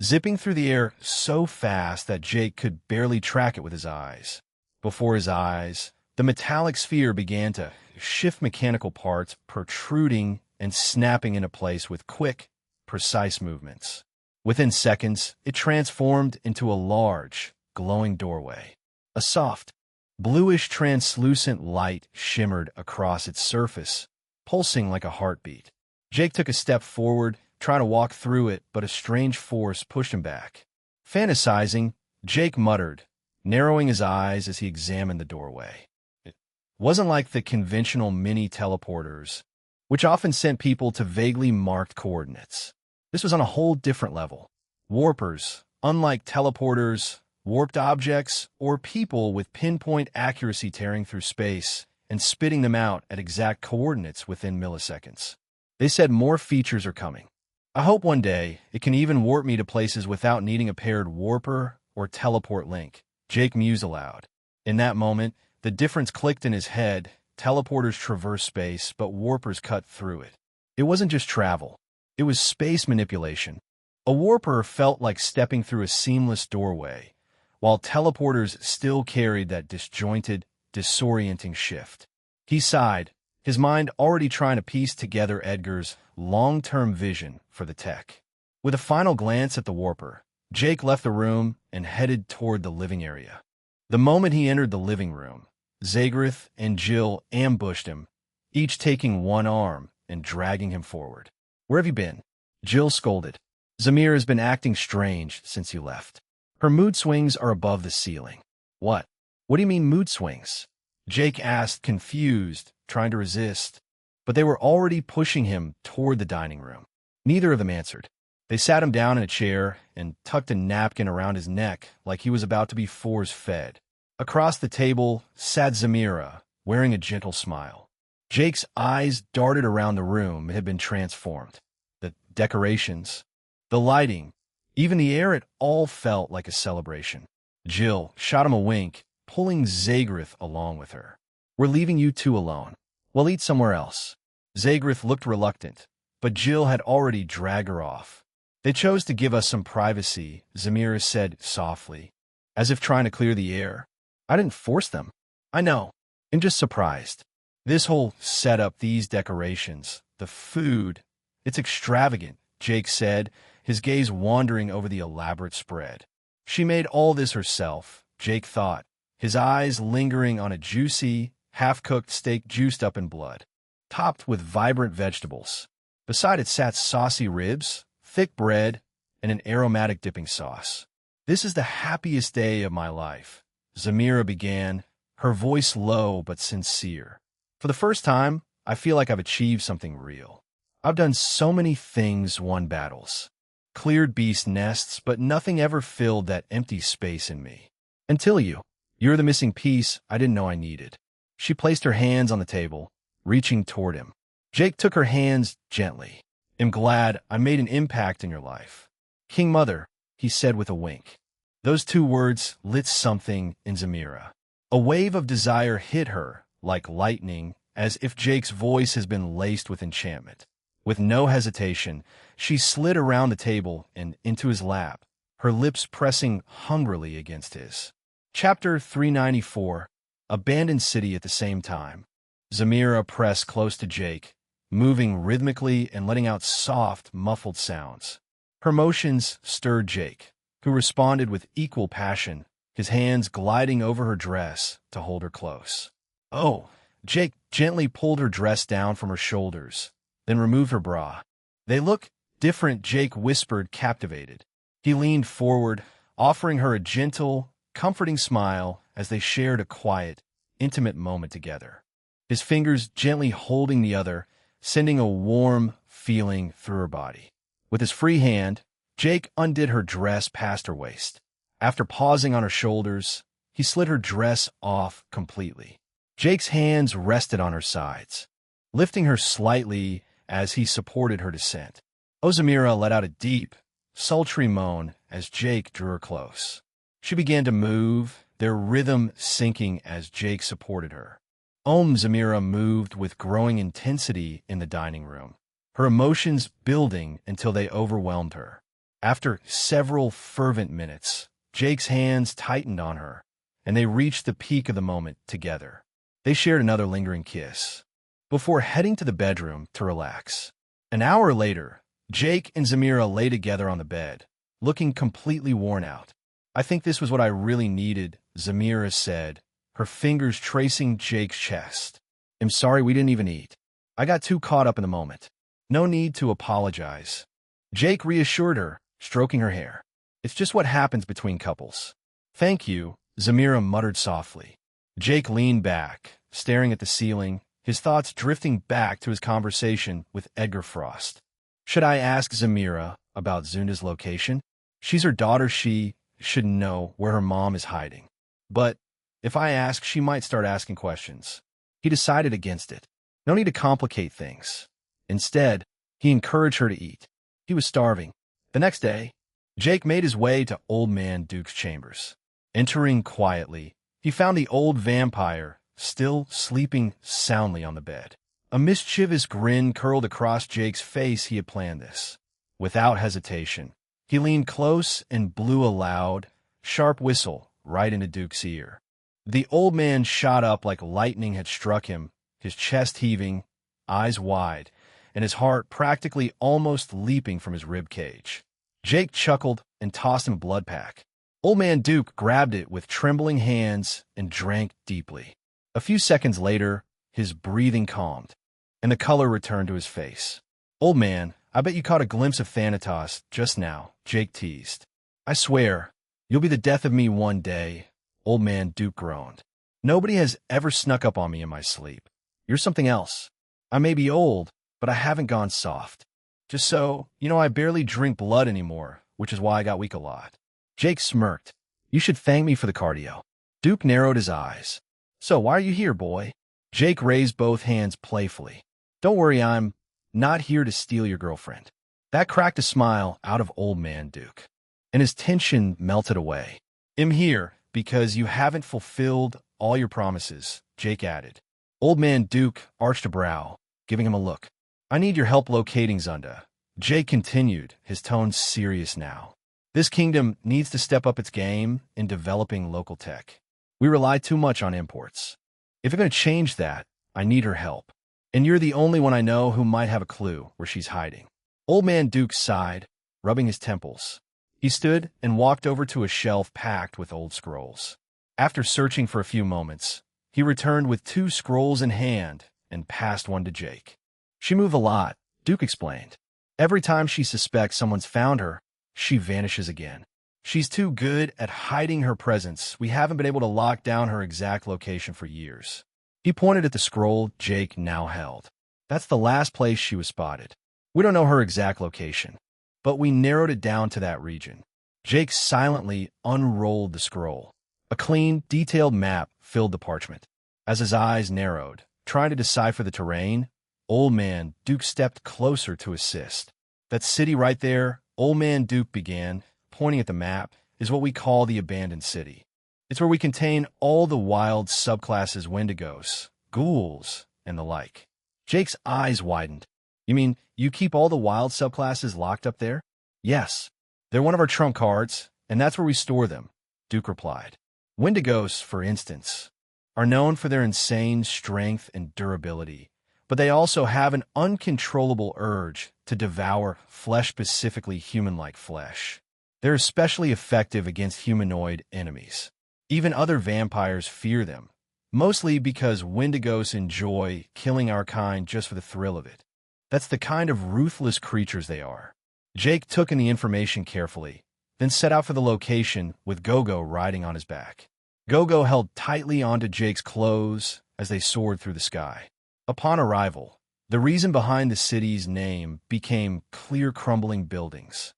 [SPEAKER 1] zipping through the air so fast that Jake could barely track it with his eyes. Before his eyes, the metallic sphere began to shift, mechanical parts protruding and snapping into place with quick, precise movements. Within seconds, it transformed into a large, glowing doorway. A soft, bluish translucent light shimmered across its surface, pulsing like a heartbeat. Jake took a step forward, trying to walk through it, but a strange force pushed him back. Fantasizing, Jake muttered, narrowing his eyes as he examined the doorway. It wasn't like the conventional mini-teleporters, which often sent people to vaguely marked coordinates. This was on a whole different level. Warpers, unlike teleporters, warped objects, or people with pinpoint accuracy tearing through space and spitting them out at exact coordinates within milliseconds. They said more features are coming. I hope one day it can even warp me to places without needing a paired warper or teleport link, Jake mused aloud. In that moment, the difference clicked in his head. Teleporters traverse space, but warpers cut through it. It wasn't just travel. It was space manipulation. A warper felt like stepping through a seamless doorway, while teleporters still carried that disjointed, disorienting shift. He sighed, his mind already trying to piece together Edgar's long-term vision for the tech. With a final glance at the warper, Jake left the room and headed toward the living area. The moment he entered the living room, Zagrith and Jill ambushed him, each taking one arm and dragging him forward. "Where have you been?" Jill scolded. "Zamira has been acting strange since you left. Her mood swings are above the ceiling." "What? What do you mean mood swings?" Jake asked, confused, trying to resist. But they were already pushing him toward the dining room. Neither of them answered. They sat him down in a chair and tucked a napkin around his neck like he was about to be force-fed. Across the table sat Zamira, wearing a gentle smile. Jake's eyes darted around the room. It had been transformed. The decorations, the lighting, even the air, it all felt like a celebration. Jill shot him a wink, pulling Zagrith along with her. "We're leaving you two alone. We'll eat somewhere else." Zagrith looked reluctant, but Jill had already dragged her off. "They chose to give us some privacy," Zamira said softly, as if trying to clear the air. "I didn't force them." "I know. I'm just surprised. This whole setup, these decorations, the food, it's extravagant," Jake said, his gaze wandering over the elaborate spread. "She made all this herself," Jake thought, his eyes lingering on a juicy, half-cooked steak juiced up in blood, topped with vibrant vegetables. Beside it sat saucy ribs, thick bread, and an aromatic dipping sauce. "This is the happiest day of my life," Zamira began, her voice low but sincere. "For the first time, I feel like I've achieved something real. I've done so many things, won battles, cleared beast nests, but nothing ever filled that empty space in me. Until you. You're the missing piece I didn't know I needed." She placed her hands on the table, reaching toward him. Jake took her hands gently. "I'm glad I made an impact in your life, King Mother," he said with a wink. Those two words lit something in Zamira. A wave of desire hit her like lightning as if Jake's voice has been laced with enchantment. With no hesitation, she slid around the table and into his lap, her lips pressing hungrily against his. Chapter 394. Abandoned City. At the same time, Zamira pressed close to Jake, moving rhythmically and letting out soft, muffled sounds. Her motions stirred Jake, who responded with equal passion, his hands gliding over her dress to hold her close. "Oh!" Jake gently pulled her dress down from her shoulders, then removed her bra. "They look different," Jake whispered, captivated. He leaned forward, offering her a gentle, comforting smile as they shared a quiet, intimate moment together. His fingers gently holding the other, sending a warm feeling through her body. With his free hand, Jake undid her dress past her waist. After pausing on her shoulders, he slid her dress off completely. Jake's hands rested on her sides, lifting her slightly as he supported her descent. Zamira let out a deep, sultry moan as Jake drew her close. She began to move, their rhythm syncing as Jake supported her. Zamira moved with growing intensity in the dining room, her emotions building until they overwhelmed her. After several fervent minutes, Jake's hands tightened on her, and they reached the peak of the moment together. They shared another lingering kiss, before heading to the bedroom to relax. An hour later, Jake and Zamira lay together on the bed, looking completely worn out. "I think this was what I really needed," Zamira said, her fingers tracing Jake's chest. "I'm sorry we didn't even eat. I got too caught up in the moment." "No need to apologize," Jake reassured her, stroking her hair. "It's just what happens between couples." "Thank you," Zamira muttered softly. Jake leaned back, staring at the ceiling, his thoughts drifting back to his conversation with Edgar Frost. Should I ask Zamira about Zunda's location? She's her daughter, she should know where her mom is hiding. But if I ask, she might start asking questions. He decided against it. No need to complicate things. Instead, he encouraged her to eat. He was starving. The next day, Jake made his way to Old Man Duke's chambers. Entering quietly, he found the old vampire still sleeping soundly on the bed. A mischievous grin curled across Jake's face. He had planned this. Without hesitation, he leaned close and blew a loud, sharp whistle right into Duke's ear. The old man shot up like lightning had struck him, his chest heaving, eyes wide, and his heart practically almost leaping from his rib cage. Jake chuckled and tossed him a blood pack. Old Man Duke grabbed it with trembling hands and drank deeply. A few seconds later, his breathing calmed, and the color returned to his face. "Old man, I bet you caught a glimpse of Thanatos just now," Jake teased. "I swear, you'll be the death of me one day," Old Man Duke groaned. "Nobody has ever snuck up on me in my sleep. You're something else. I may be old, but I haven't gone soft. Just so, I barely drink blood anymore, which is why I got weak a lot." Jake smirked. "You should thank me for the cardio." Duke narrowed his eyes. "So why are you here, boy?" Jake raised both hands playfully. "Don't worry, I'm not here to steal your girlfriend." That cracked a smile out of Old Man Duke, and his tension melted away. "I'm here because you haven't fulfilled all your promises," Jake added. Old Man Duke arched a brow, giving him a look. "I need your help locating Zunda," Jake continued, his tone serious now. "This kingdom needs to step up its game in developing local tech. We rely too much on imports. If you're going to change that, I need her help. And you're the only one I know who might have a clue where she's hiding." Old Man Duke sighed, rubbing his temples. He stood and walked over to a shelf packed with old scrolls. After searching for a few moments, he returned with 2 scrolls in hand and passed one to Jake. "She moved a lot," Duke explained. "Every time she suspects someone's found her, she vanishes again. She's too good at hiding her presence. We haven't been able to lock down her exact location for years." He pointed at the scroll Jake now held. "That's the last place she was spotted. We don't know her exact location, but we narrowed it down to that region." Jake silently unrolled the scroll. A clean, detailed map filled the parchment. As his eyes narrowed, trying to decipher the terrain, Old Man Duke stepped closer to assist. "That city right there," Old Man Duke began, pointing at the map, "is what we call the Abandoned City. It's where we contain all the wild subclasses, Wendigos, ghouls, and the like. Jake's eyes widened. You mean you keep all the wild subclasses locked up there? Yes. They're one of our trump cards, and that's where we store them, Duke replied. Wendigos, for instance, are known for their insane strength and durability, but they also have an uncontrollable urge to devour flesh, specifically human-like flesh. They're especially effective against humanoid enemies. Even other vampires fear them, mostly because Wendigos enjoy killing our kind just for the thrill of it. That's the kind of ruthless creatures they are. Jake took in the information carefully, then set out for the location with Gogo riding on his back. Gogo held tightly onto Jake's clothes as they soared through the sky. Upon arrival, the reason behind the city's name became clear crumbling buildings.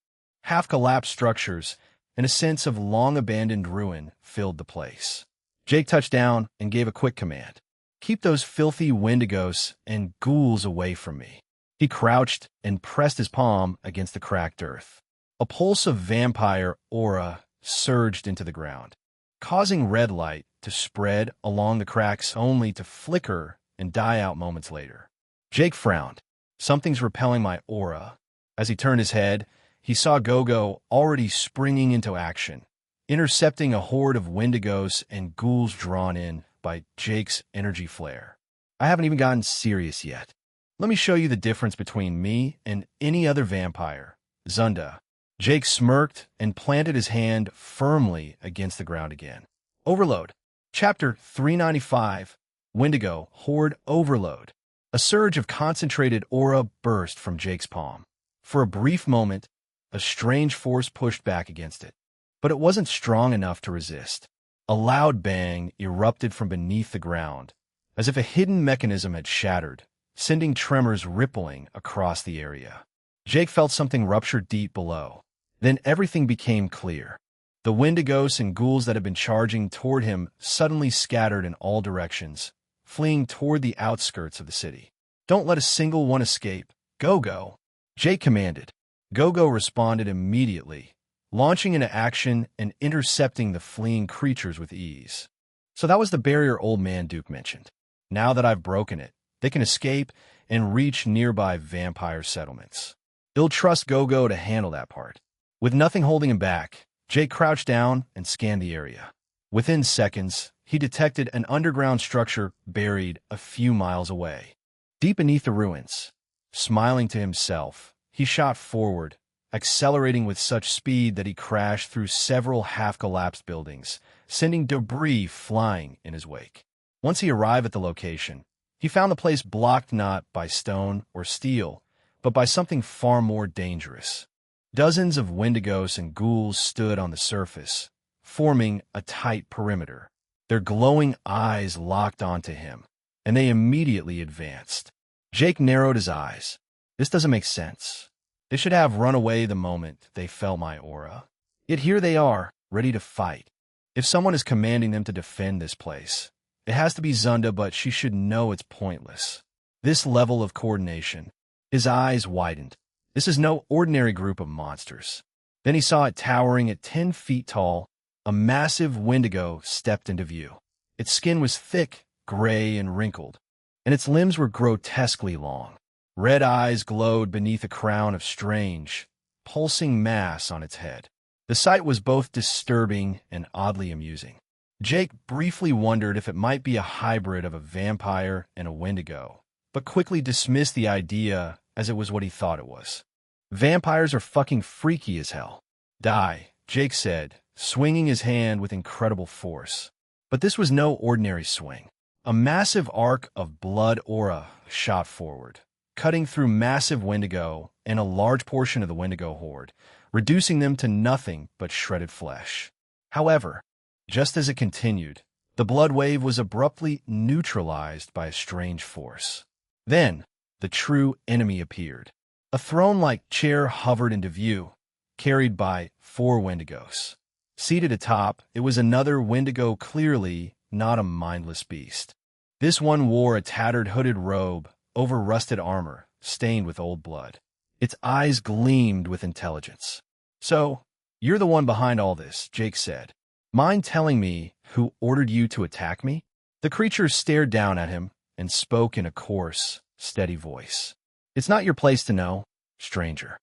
[SPEAKER 1] Half-collapsed structures and a sense of long-abandoned ruin filled the place. Jake touched down and gave a quick command. Keep those filthy Wendigos and ghouls away from me. He crouched and pressed his palm against the cracked earth. A pulse of vampire aura surged into the ground, causing red light to spread along the cracks only to flicker and die out moments later. Jake frowned. Something's repelling my aura. As he turned his head, he saw Gogo already springing into action, intercepting a horde of Wendigos and ghouls drawn in by Jake's energy flare. I haven't even gotten serious yet. Let me show you the difference between me and any other vampire, Zunda. Jake smirked and planted his hand firmly against the ground again. Overload. Chapter 395, Wendigo Horde Overload. A surge of concentrated aura burst from Jake's palm. For a brief moment, a strange force pushed back against it, but it wasn't strong enough to resist. A loud bang erupted from beneath the ground, as if a hidden mechanism had shattered, sending tremors rippling across the area. Jake felt something rupture deep below. Then everything became clear. The Wendigos and ghouls that had been charging toward him suddenly scattered in all directions, fleeing toward the outskirts of the city. Don't let a single one escape. Gogo, Jake commanded. Gogo responded immediately, launching into action and intercepting the fleeing creatures with ease. So that was the barrier Old Man Duke mentioned. Now that I've broken it, they can escape and reach nearby vampire settlements. He'll trust Gogo to handle that part. With nothing holding him back, Jake crouched down and scanned the area. Within seconds, he detected an underground structure buried a few miles away. Deep beneath the ruins, smiling to himself, he shot forward, accelerating with such speed that he crashed through several half-collapsed buildings, sending debris flying in his wake. Once he arrived at the location, he found the place blocked not by stone or steel, but by something far more dangerous. Dozens of Wendigos and ghouls stood on the surface, forming a tight perimeter. Their glowing eyes locked onto him, and they immediately advanced. Jake narrowed his eyes. This doesn't make sense. They should have run away the moment they felt my aura. Yet here they are, ready to fight. If someone is commanding them to defend this place, it has to be Zunda, but she should know it's pointless. This level of coordination. His eyes widened. This is no ordinary group of monsters. Then he saw it towering at 10 feet tall. A massive Wendigo stepped into view. Its skin was thick, gray, and wrinkled, and its limbs were grotesquely long. Red eyes glowed beneath a crown of strange, pulsing mass on its head. The sight was both disturbing and oddly amusing. Jake briefly wondered if it might be a hybrid of a vampire and a Wendigo, but quickly dismissed the idea as it was what he thought it was. Vampires are fucking freaky as hell. Die, Jake said, swinging his hand with incredible force. But this was no ordinary swing. A massive arc of blood aura shot forward, cutting through massive Wendigo and a large portion of the Wendigo horde, reducing them to nothing but shredded flesh. However, just as it continued, the blood wave was abruptly neutralized by a strange force. Then, the true enemy appeared. A throne-like chair hovered into view, carried by 4 Wendigos. Seated atop, it was another Wendigo, clearly not a mindless beast. This one wore a tattered hooded robe over rusted armor, stained with old blood. Its eyes gleamed with intelligence. So, you're the one behind all this, Jake said. Mind telling me who ordered you to attack me? The creature stared down at him, and spoke in a coarse, steady voice. It's not your place to know, stranger.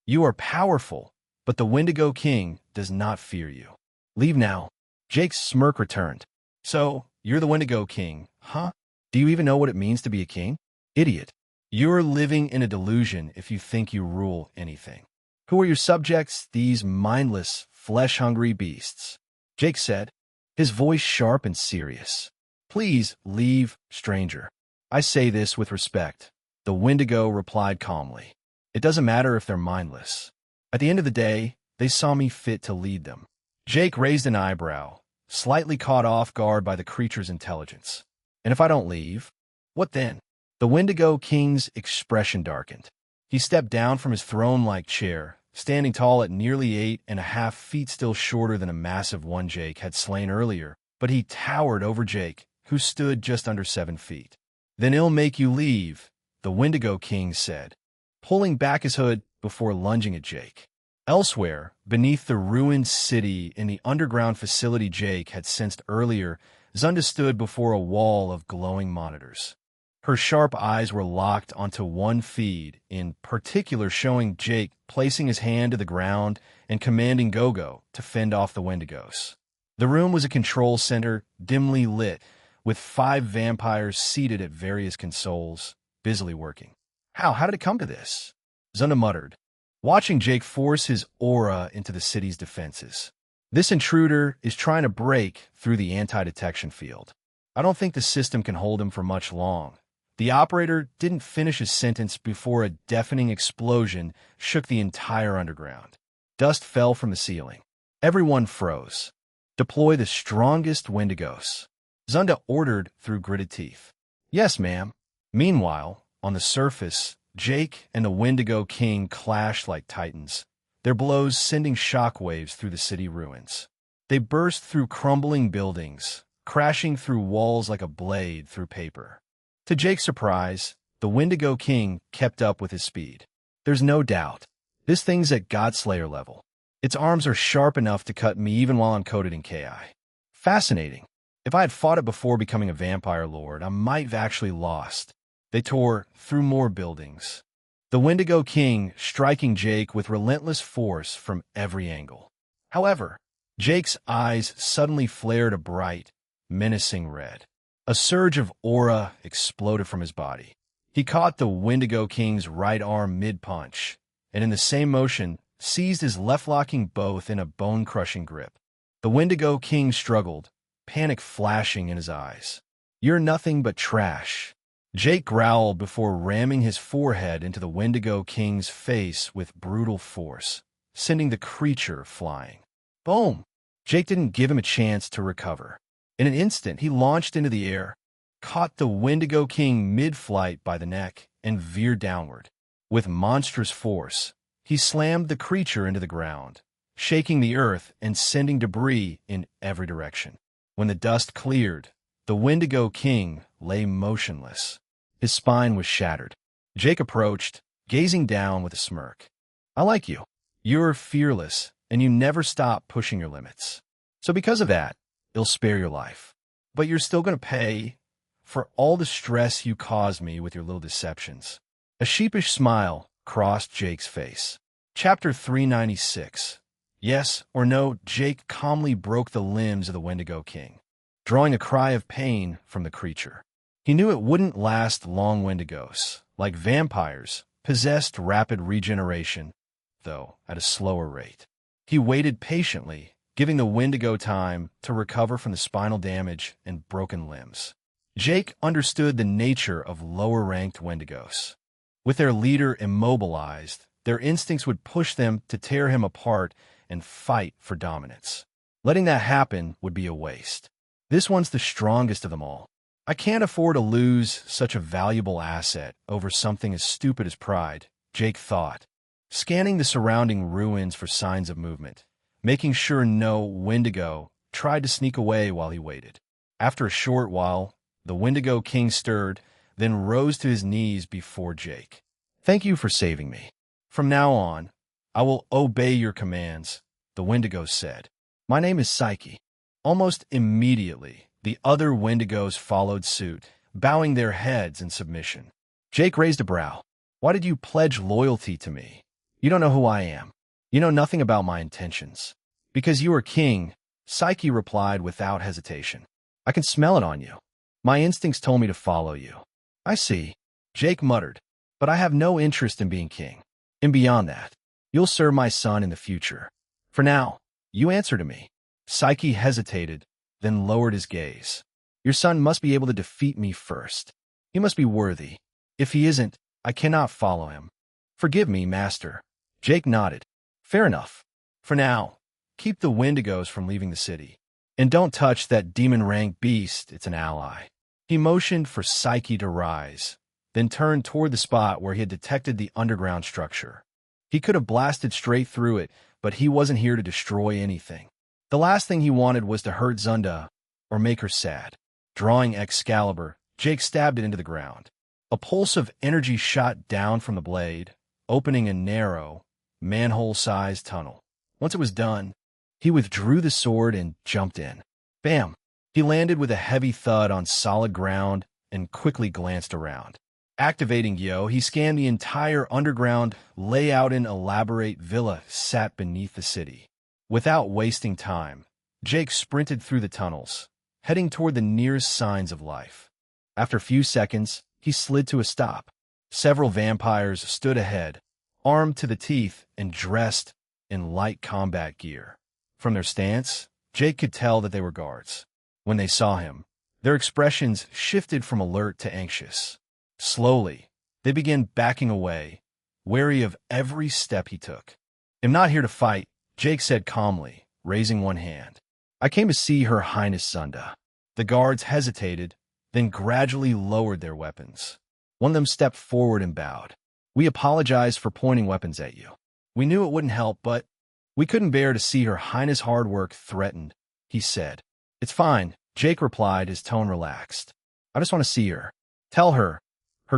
[SPEAKER 1] You are powerful, but the Wendigo King does not fear you. Leave now. Jake's smirk returned. So, you're the Wendigo King, huh? Do you even know what it means to be a king? Idiot. You're living in a delusion if you think you rule anything. Who are your subjects, these mindless, flesh-hungry beasts? Jake said, his voice sharp and serious. Please leave, stranger. I say this with respect. The Wendigo replied calmly. It doesn't matter if they're mindless. At the end of the day, they saw me fit to lead them. Jake raised an eyebrow, slightly caught off guard by the creature's intelligence. And if I don't leave, what then? The Wendigo King's expression darkened. He stepped down from his throne-like chair, standing tall at nearly 8.5 feet, still shorter than a massive one Jake had slain earlier, but he towered over Jake, who stood just under 7 feet. Then I'll make you leave, the Wendigo King said, pulling back his hood before lunging at Jake. Elsewhere, beneath the ruined city in the underground facility Jake had sensed earlier, Zunda stood before a wall of glowing monitors. Her sharp eyes were locked onto one feed, in particular showing Jake placing his hand to the ground and commanding Gogo to fend off the Wendigos. The room was a control center, dimly lit, with 5 vampires seated at various consoles, busily working. How did it come to this? Zunda muttered, watching Jake force his aura into the city's defenses. This intruder is trying to break through the anti-detection field. I don't think the system can hold him for much long. The operator didn't finish his sentence before a deafening explosion shook the entire underground. Dust fell from the ceiling. Everyone froze. Deploy the strongest Wendigos. Zunda ordered through gritted teeth. Yes, ma'am. Meanwhile, on the surface, Jake and the Wendigo King clashed like titans, their blows sending shockwaves through the city ruins. They burst through crumbling buildings, crashing through walls like a blade through paper. To Jake's surprise, the Wendigo King kept up with his speed. There's no doubt. This thing's at Godslayer level. Its arms are sharp enough to cut me even while I'm coated in KI. Fascinating. If I had fought it before becoming a vampire lord, I might have actually lost. They tore through more buildings. The Wendigo King striking Jake with relentless force from every angle. However, Jake's eyes suddenly flared a bright, menacing red. A surge of aura exploded from his body. He caught the Wendigo King's right arm mid-punch, and in the same motion, seized his left, locking both in a bone-crushing grip. The Wendigo King struggled, panic flashing in his eyes. You're nothing but trash. Jake growled before ramming his forehead into the Wendigo King's face with brutal force, sending the creature flying. Boom! Jake didn't give him a chance to recover. In an instant, he launched into the air, caught the Wendigo King mid-flight by the neck, and veered downward. With monstrous force, he slammed the creature into the ground, shaking the earth and sending debris in every direction. When the dust cleared, the Wendigo King lay motionless. His spine was shattered. Jake approached, gazing down with a smirk. I like you. You're fearless, and you never stop pushing your limits. So because of that, I'll spare your life. But you're still going to pay for all the stress you caused me with your little deceptions. A sheepish smile crossed Jake's face. Chapter 396. Yes or no, Jake calmly broke the limbs of the Wendigo King, drawing a cry of pain from the creature. He knew it wouldn't last long. Wendigos, like vampires, possessed rapid regeneration, though at a slower rate. He waited patiently, giving the Wendigo time to recover from the spinal damage and broken limbs. Jake understood the nature of lower-ranked Wendigos. With their leader immobilized, their instincts would push them to tear him apart and fight for dominance. Letting that happen would be a waste. This one's the strongest of them all. I can't afford to lose such a valuable asset over something as stupid as pride, Jake thought, scanning the surrounding ruins for signs of movement, making sure no Wendigo tried to sneak away while he waited. After a short while, the Wendigo King stirred, then rose to his knees before Jake. Thank you for saving me. From now on, I will obey your commands, the Wendigo said. My name is Psyche. Almost immediately, the other Wendigos followed suit, bowing their heads in submission. Jake raised a brow. Why did you pledge loyalty to me? You don't know who I am. You know nothing about my intentions. Because you are king, Psyche replied without hesitation. I can smell it on you. My instincts told me to follow you. I see, Jake muttered, but I have no interest in being king. And beyond that, you'll serve my son in the future. For now, you answer to me. Psyche hesitated, then lowered his gaze. Your son must be able to defeat me first. He must be worthy. If he isn't, I cannot follow him. Forgive me, master. Jake nodded. Fair enough. For now, keep the Wendigos from leaving the city. And don't touch that demon-rank beast, it's an ally. He motioned for Psyche to rise, then turned toward the spot where he had detected the underground structure. He could have blasted straight through it, but he wasn't here to destroy anything. The last thing he wanted was to hurt Zunda or make her sad. Drawing Excalibur, Jake stabbed it into the ground. A pulse of energy shot down from the blade, opening a narrow, manhole-sized tunnel. Once it was done, he withdrew the sword and jumped in. Bam! He landed with a heavy thud on solid ground and quickly glanced around. Activating Yo, he scanned the entire underground layout. An elaborate villa sat beneath the city. Without wasting time, Jake sprinted through the tunnels, heading toward the nearest signs of life. After a few seconds, he slid to a stop. Several vampires stood ahead, armed to the teeth and dressed in light combat gear. From their stance, Jake could tell that they were guards. When they saw him, their expressions shifted from alert to anxious. Slowly, they began backing away, wary of every step he took. I'm not here to fight, Jake said calmly, raising one hand. I came to see Her Highness Zunda. The guards hesitated, then gradually lowered their weapons. One of them stepped forward and bowed. We apologize for pointing weapons at you. We knew it wouldn't help, but we couldn't bear to see Her Highness' hard work threatened, he said. It's fine, Jake replied, his tone relaxed. I just want to see her. Tell her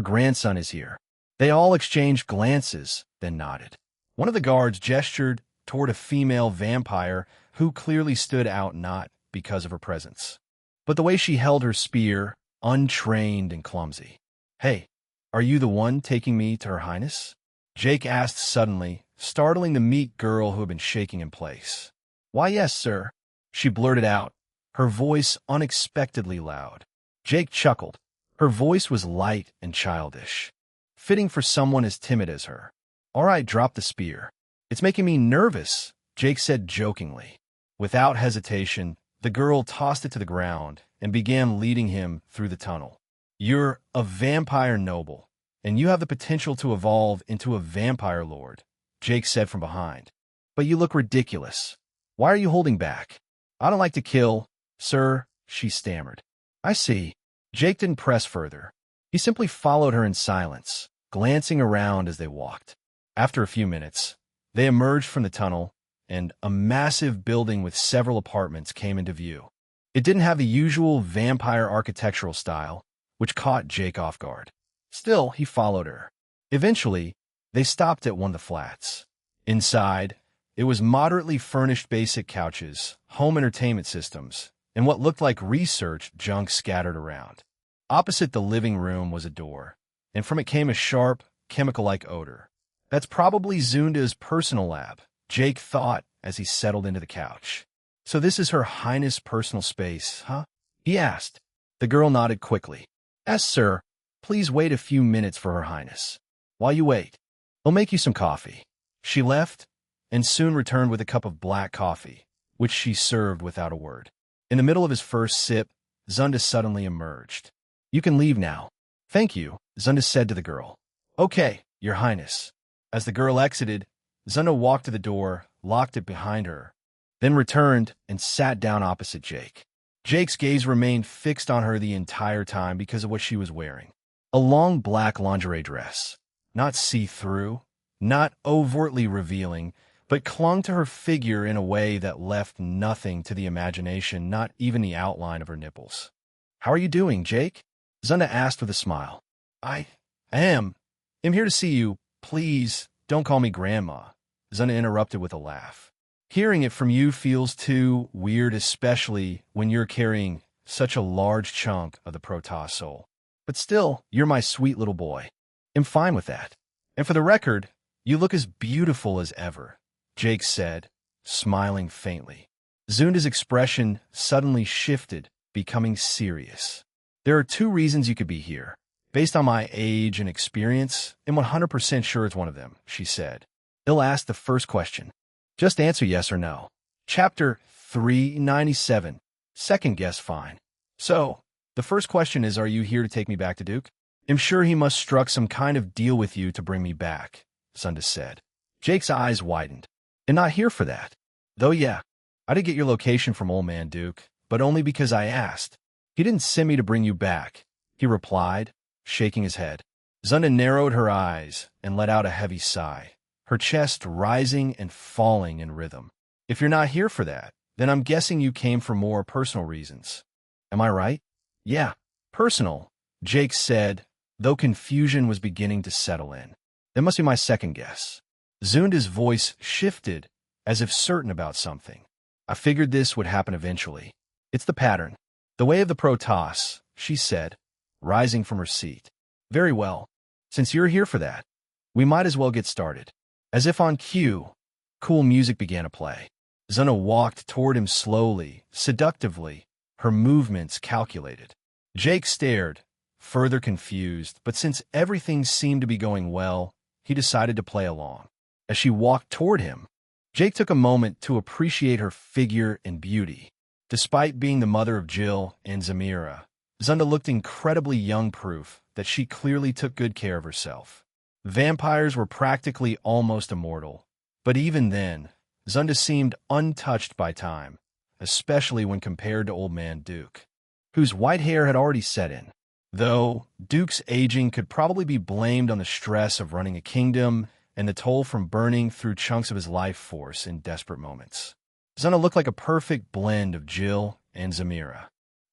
[SPEAKER 1] grandson is here. They all exchanged glances, then nodded. One of the guards gestured toward a female vampire who clearly stood out not because of her presence, but the way she held her spear, untrained and clumsy. Hey, are you the one taking me to Her Highness? Jake asked suddenly, startling the meek girl who had been shaking in place. Why, yes, sir, she blurted out, her voice unexpectedly loud. Jake chuckled. Her voice was light and childish, fitting for someone as timid as her. All right, drop the spear. It's making me nervous, Jake said jokingly. Without hesitation, the girl tossed it to the ground and began leading him through the tunnel. You're a vampire noble, and you have the potential to evolve into a vampire lord, Jake said from behind. But you look ridiculous. Why are you holding back? I don't like to kill, sir, she stammered. I see. Jake didn't press further. He simply followed her in silence, glancing around as they walked. After a few minutes, they emerged from the tunnel, and a massive building with several apartments came into view. It didn't have the usual vampire architectural style, which caught Jake off guard. Still, he followed her. Eventually, they stopped at one of the flats. Inside, it was moderately furnished basic couches, home entertainment systems, and what looked like research junk scattered around. Opposite the living room was a door, and from it came a sharp, chemical-like odor. That's probably Zunda's personal lab, Jake thought as he settled into the couch. So this is Her Highness' personal space, huh? He asked. The girl nodded quickly. Yes, sir. Please wait a few minutes for Her Highness. While you wait, I'll make you some coffee. She left, and soon returned with a cup of black coffee, which she served without a word. In the middle of his first sip, Zunda suddenly emerged. You can leave now. Thank you, Zunda said to the girl. Okay, Your Highness. As the girl exited, Zunda walked to the door, locked it behind her, then returned and sat down opposite Jake. Jake's gaze remained fixed on her the entire time because of what she was wearing. A long black lingerie dress, not see-through, not overtly revealing, but clung to her figure in a way that left nothing to the imagination, not even the outline of her nipples. How are you doing, Jake? Zunda asked with a smile. I'm here to see you. Please, don't call me Grandma, Zunda interrupted with a laugh. Hearing it from you feels too weird, especially when you're carrying such a large chunk of the Protoss soul. But still, you're my sweet little boy. I'm fine with that. And for the record, you look as beautiful as ever, Jake said, smiling faintly. Zunda's expression suddenly shifted, becoming serious. There are 2 reasons you could be here. Based on my age and experience, I'm 100% sure it's one of them, she said. He'll ask the first question. Just answer yes or no. Chapter 397. Second guess fine. So, the first question is, are you here to take me back to Duke? I'm sure he must struck some kind of deal with you to bring me back, Zunda said. Jake's eyes widened. I'm not here for that. Though yeah, I did get your location from old man Duke, but only because I asked. He didn't send me to bring you back, he replied, shaking his head. Zunda narrowed her eyes and let out a heavy sigh, her chest rising and falling in rhythm. If you're not here for that, then I'm guessing you came for more personal reasons. Am I right? Yeah, personal, Jake said, though confusion was beginning to settle in. That must be my second guess. Zunda's voice shifted, as if certain about something. I figured this would happen eventually. It's the pattern. The way of the Protoss, she said, rising from her seat. Very well. Since you're here for that, we might as well get started. As if on cue, cool music began to play. Zunda walked toward him slowly, seductively, her movements calculated. Jake stared, further confused, but since everything seemed to be going well, he decided to play along. As she walked toward him, Jake took a moment to appreciate her figure and beauty. Despite being the mother of Jill and Zamira, Zunda looked incredibly young, proof that she clearly took good care of herself. Vampires were practically almost immortal, but even then, Zunda seemed untouched by time, especially when compared to old man Duke, whose white hair had already set in. Though Duke's aging could probably be blamed on the stress of running a kingdom and the toll from burning through chunks of his life force in desperate moments. Zunda looked like a perfect blend of Jill and Zamira,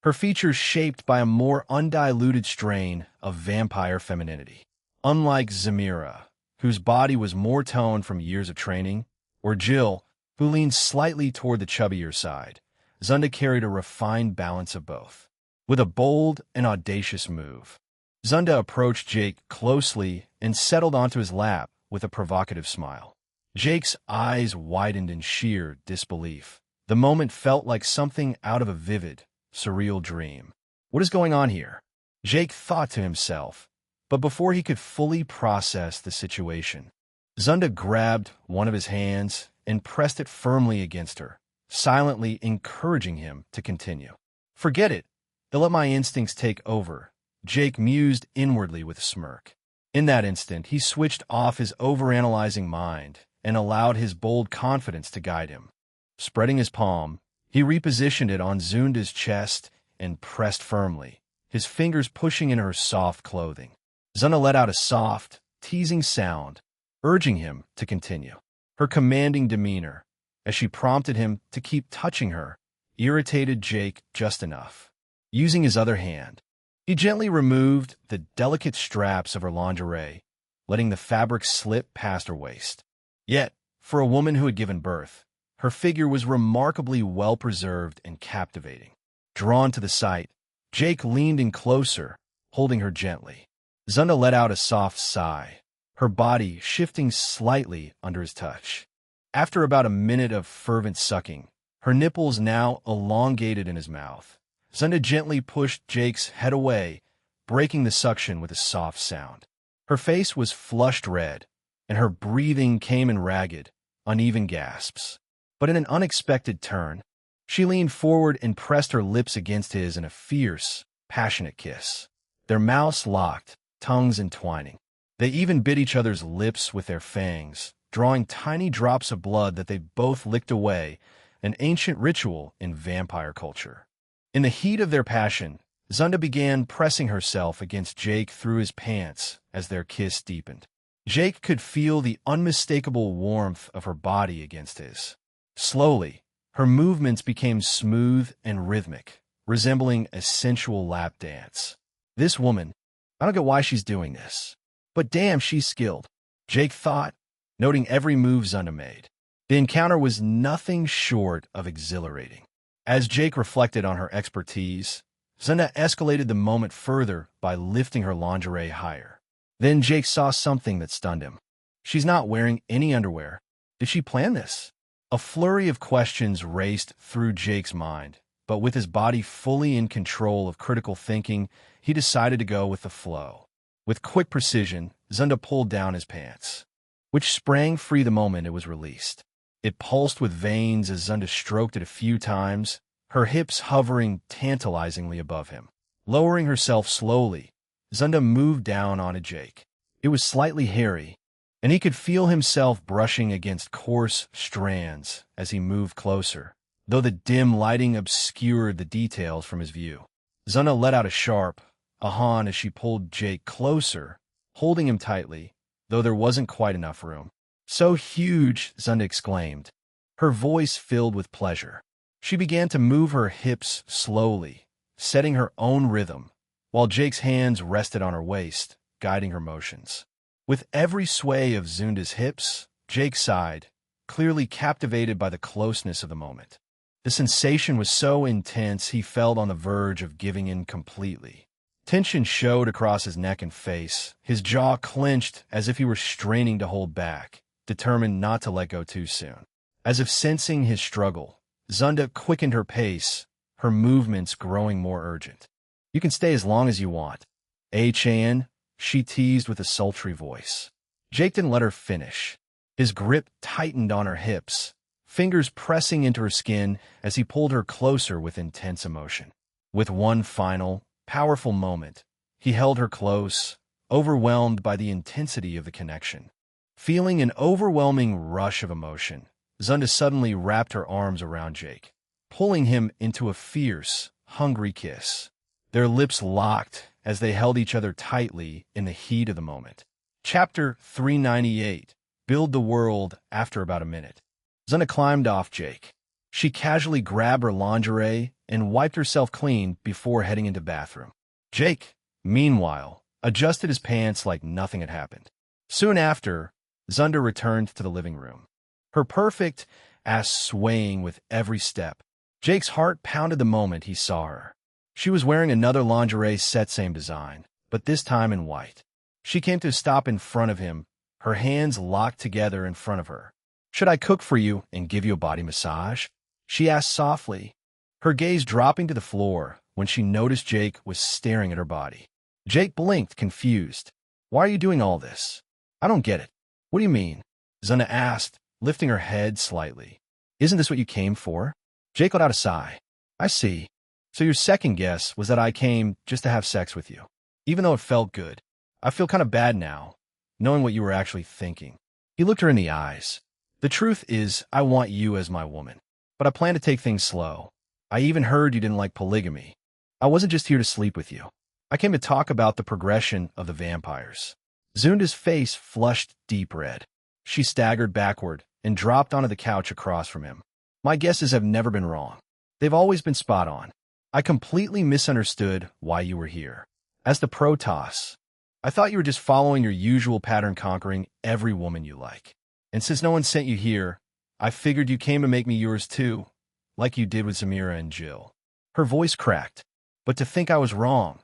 [SPEAKER 1] her features shaped by a more undiluted strain of vampire femininity. Unlike Zamira, whose body was more toned from years of training, or Jill, who leaned slightly toward the chubbier side, Zunda carried a refined balance of both. With a bold and audacious move, Zunda approached Jake closely and settled onto his lap with a provocative smile. Jake's eyes widened in sheer disbelief. The moment felt like something out of a vivid, surreal dream. What is going on here? Jake thought to himself, but before he could fully process the situation, Zunda grabbed one of his hands and pressed it firmly against her, silently encouraging him to continue. Forget it. They'll let my instincts take over, Jake mused inwardly with a smirk. In that instant, he switched off his overanalyzing mind and allowed his bold confidence to guide him. Spreading his palm, he repositioned it on Zunda's chest and pressed firmly, his fingers pushing in her soft clothing. Zunda let out a soft, teasing sound, urging him to continue. Her commanding demeanor, as she prompted him to keep touching her, irritated Jake just enough. Using his other hand, he gently removed the delicate straps of her lingerie, letting the fabric slip past her waist. Yet, for a woman who had given birth, her figure was remarkably well-preserved and captivating. Drawn to the sight, Jake leaned in closer, holding her gently. Zunda let out a soft sigh, her body shifting slightly under his touch. After about a minute of fervent sucking, her nipples now elongated in his mouth, Zunda gently pushed Jake's head away, breaking the suction with a soft sound. Her face was flushed red, and her breathing came in ragged, uneven gasps. But in an unexpected turn, she leaned forward and pressed her lips against his in a fierce, passionate kiss. Their mouths locked, tongues entwining. They even bit each other's lips with their fangs, drawing tiny drops of blood that they both licked away, an ancient ritual in vampire culture. In the heat of their passion, Zunda began pressing herself against Jake through his pants as their kiss deepened. Jake could feel the unmistakable warmth of her body against his. Slowly, her movements became smooth and rhythmic, resembling a sensual lap dance. This woman, I don't get why she's doing this, but damn, she's skilled, Jake thought, noting every move Zunda made. The encounter was nothing short of exhilarating. As Jake reflected on her expertise, Zunda escalated the moment further by lifting her lingerie higher. Then Jake saw something that stunned him. She's not wearing any underwear. Did she plan this? A flurry of questions raced through Jake's mind, but with his body fully in control of critical thinking, he decided to go with the flow. With quick precision, Zunda pulled down his pants, which sprang free the moment it was released. It pulsed with veins as Zunda stroked it a few times, her hips hovering tantalizingly above him. Lowering herself slowly, Zunda moved down onto Jake. It was slightly hairy, and he could feel himself brushing against coarse strands as he moved closer, though the dim lighting obscured the details from his view. Zunda let out a sharp "ahan" as she pulled Jake closer, holding him tightly, though there wasn't quite enough room. "So huge," Zunda exclaimed, her voice filled with pleasure. She began to move her hips slowly, setting her own rhythm, while Jake's hands rested on her waist, guiding her motions. With every sway of Zunda's hips, Jake sighed, clearly captivated by the closeness of the moment. The sensation was so intense he felt on the verge of giving in completely. Tension showed across his neck and face, his jaw clenched as if he were straining to hold back, determined not to let go too soon. As if sensing his struggle, Zunda quickened her pace, her movements growing more urgent. "You can stay as long as you want. Chan," she teased with a sultry voice. Jake didn't let her finish. His grip tightened on her hips, fingers pressing into her skin as he pulled her closer with intense emotion. With one final, powerful moment, he held her close, overwhelmed by the intensity of the connection. Feeling an overwhelming rush of emotion, Zunda suddenly wrapped her arms around Jake, pulling him into a fierce, hungry kiss. Their lips locked as they held each other tightly in the heat of the moment. Chapter 398. Build the World. After about a minute, Zunda climbed off Jake. She casually grabbed her lingerie and wiped herself clean before heading into the bathroom. Jake, meanwhile, adjusted his pants like nothing had happened. Soon after, Zunda returned to the living room, her perfect ass swaying with every step. Jake's heart pounded the moment he saw her. She was wearing another lingerie set, same design, but this time in white. She came to a stop in front of him, her hands locked together in front of her. "Should I cook for you and give you a body massage?" she asked softly, her gaze dropping to the floor when she noticed Jake was staring at her body. Jake blinked, confused. "Why are you doing all this? I don't get it." "What do you mean?" Zunda asked, lifting her head slightly. "Isn't this what you came for?" Jake let out a sigh. "I see. So your second guess was that I came just to have sex with you. Even though it felt good, I feel kind of bad now, knowing what you were actually thinking." He looked her in the eyes. "The truth is, I want you as my woman, but I plan to take things slow. I even heard you didn't like polygamy. I wasn't just here to sleep with you. I came to talk about the progression of the vampires." Zunda's face flushed deep red. She staggered backward and dropped onto the couch across from him. "My guesses have never been wrong. They've always been spot on. I completely misunderstood why you were here. As the Protoss, I thought you were just following your usual pattern, conquering every woman you like. And since no one sent you here, I figured you came to make me yours too, like you did with Zamira and Jill." Her voice cracked. "But to think I was wrong,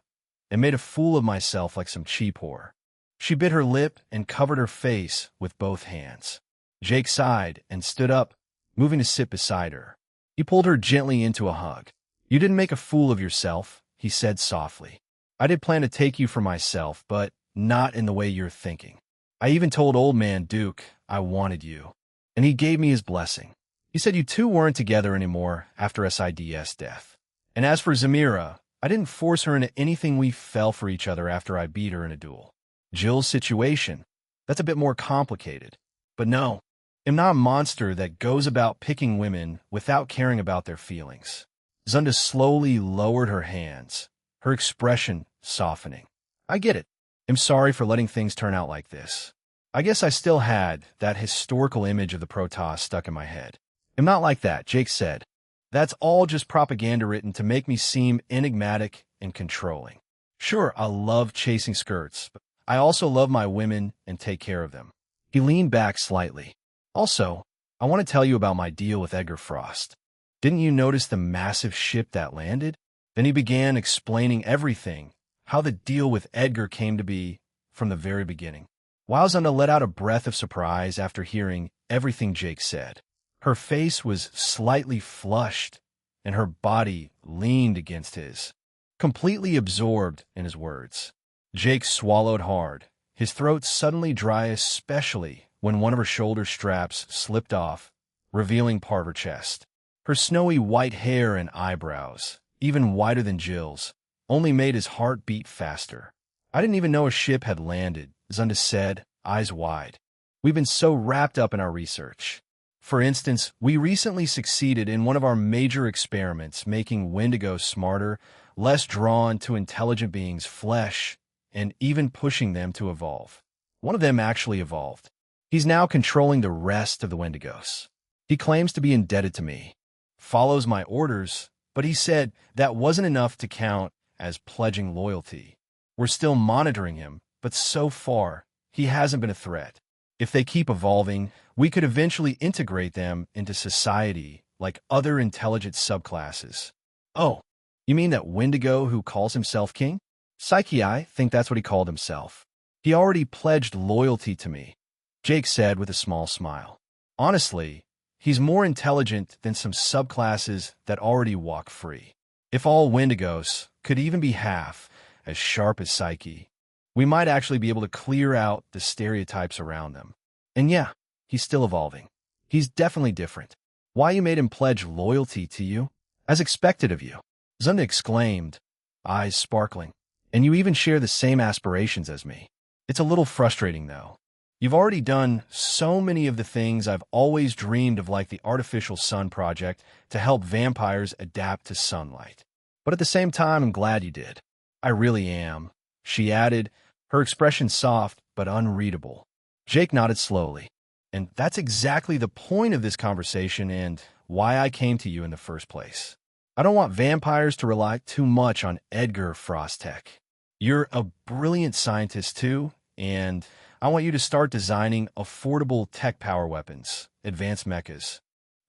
[SPEAKER 1] and made a fool of myself like some cheap whore." She bit her lip and covered her face with both hands. Jake sighed and stood up, moving to sit beside her. He pulled her gently into a hug. "You didn't make a fool of yourself," he said softly. "I did plan to take you for myself, but not in the way you're thinking. I even told old man Duke I wanted you, and he gave me his blessing. He said you two weren't together anymore after SID's death. And as for Zamira, I didn't force her into anything. We fell for each other after I beat her in a duel. Jill's situation, that's a bit more complicated. But no, I'm not a monster that goes about picking women without caring about their feelings." Zunda slowly lowered her hands, her expression softening. "I get it. I'm sorry for letting things turn out like this. I guess I still had that historical image of the Protoss stuck in my head." "I'm not like that," Jake said. "That's all just propaganda written to make me seem enigmatic and controlling. Sure, I love chasing skirts, but I also love my women and take care of them." He leaned back slightly. "Also, I want to tell you about my deal with Edgar Frost. Didn't you notice the massive ship that landed? Then he began explaining everything, how the deal with Edgar came to be from the very beginning. Zunda let out a breath of surprise after hearing everything Jake said. Her face was slightly flushed, and her body leaned against his, completely absorbed in his words. Jake swallowed hard, his throat suddenly dry, especially when one of her shoulder straps slipped off, revealing part of her chest. Her snowy white hair and eyebrows, even whiter than Jill's, only made his heart beat faster. I didn't even know a ship had landed, Zunda said, eyes wide. We've been so wrapped up in our research. For instance, we recently succeeded in one of our major experiments, making Wendigo smarter, less drawn to intelligent beings' flesh, and even pushing them to evolve. One of them actually evolved. He's now controlling the rest of the Wendigos. He claims to be indebted to me, follows my orders, but he said that wasn't enough to count as pledging loyalty. We're still monitoring him, but so far, he hasn't been a threat. If they keep evolving, we could eventually integrate them into society like other intelligent subclasses. Oh, you mean that Wendigo who calls himself king? Psyche, I think that's what he called himself. He already pledged loyalty to me, Jake said with a small smile. Honestly, he's more intelligent than some subclasses that already walk free. If all Wendigos could even be half as sharp as Psyche, we might actually be able to clear out the stereotypes around them. And yeah, he's still evolving. He's definitely different. Why you made him pledge loyalty to you? As expected of you, Zunda exclaimed, eyes sparkling. And you even share the same aspirations as me. It's a little frustrating, though. You've already done so many of the things I've always dreamed of, like the artificial sun project to help vampires adapt to sunlight. But at the same time, I'm glad you did. I really am, she added, her expression soft but unreadable. Jake nodded slowly. And that's exactly the point of this conversation and why I came to you in the first place. I don't want vampires to rely too much on Edgar Frostech. You're a brilliant scientist too, and I want you to start designing affordable tech power weapons, advanced mechas,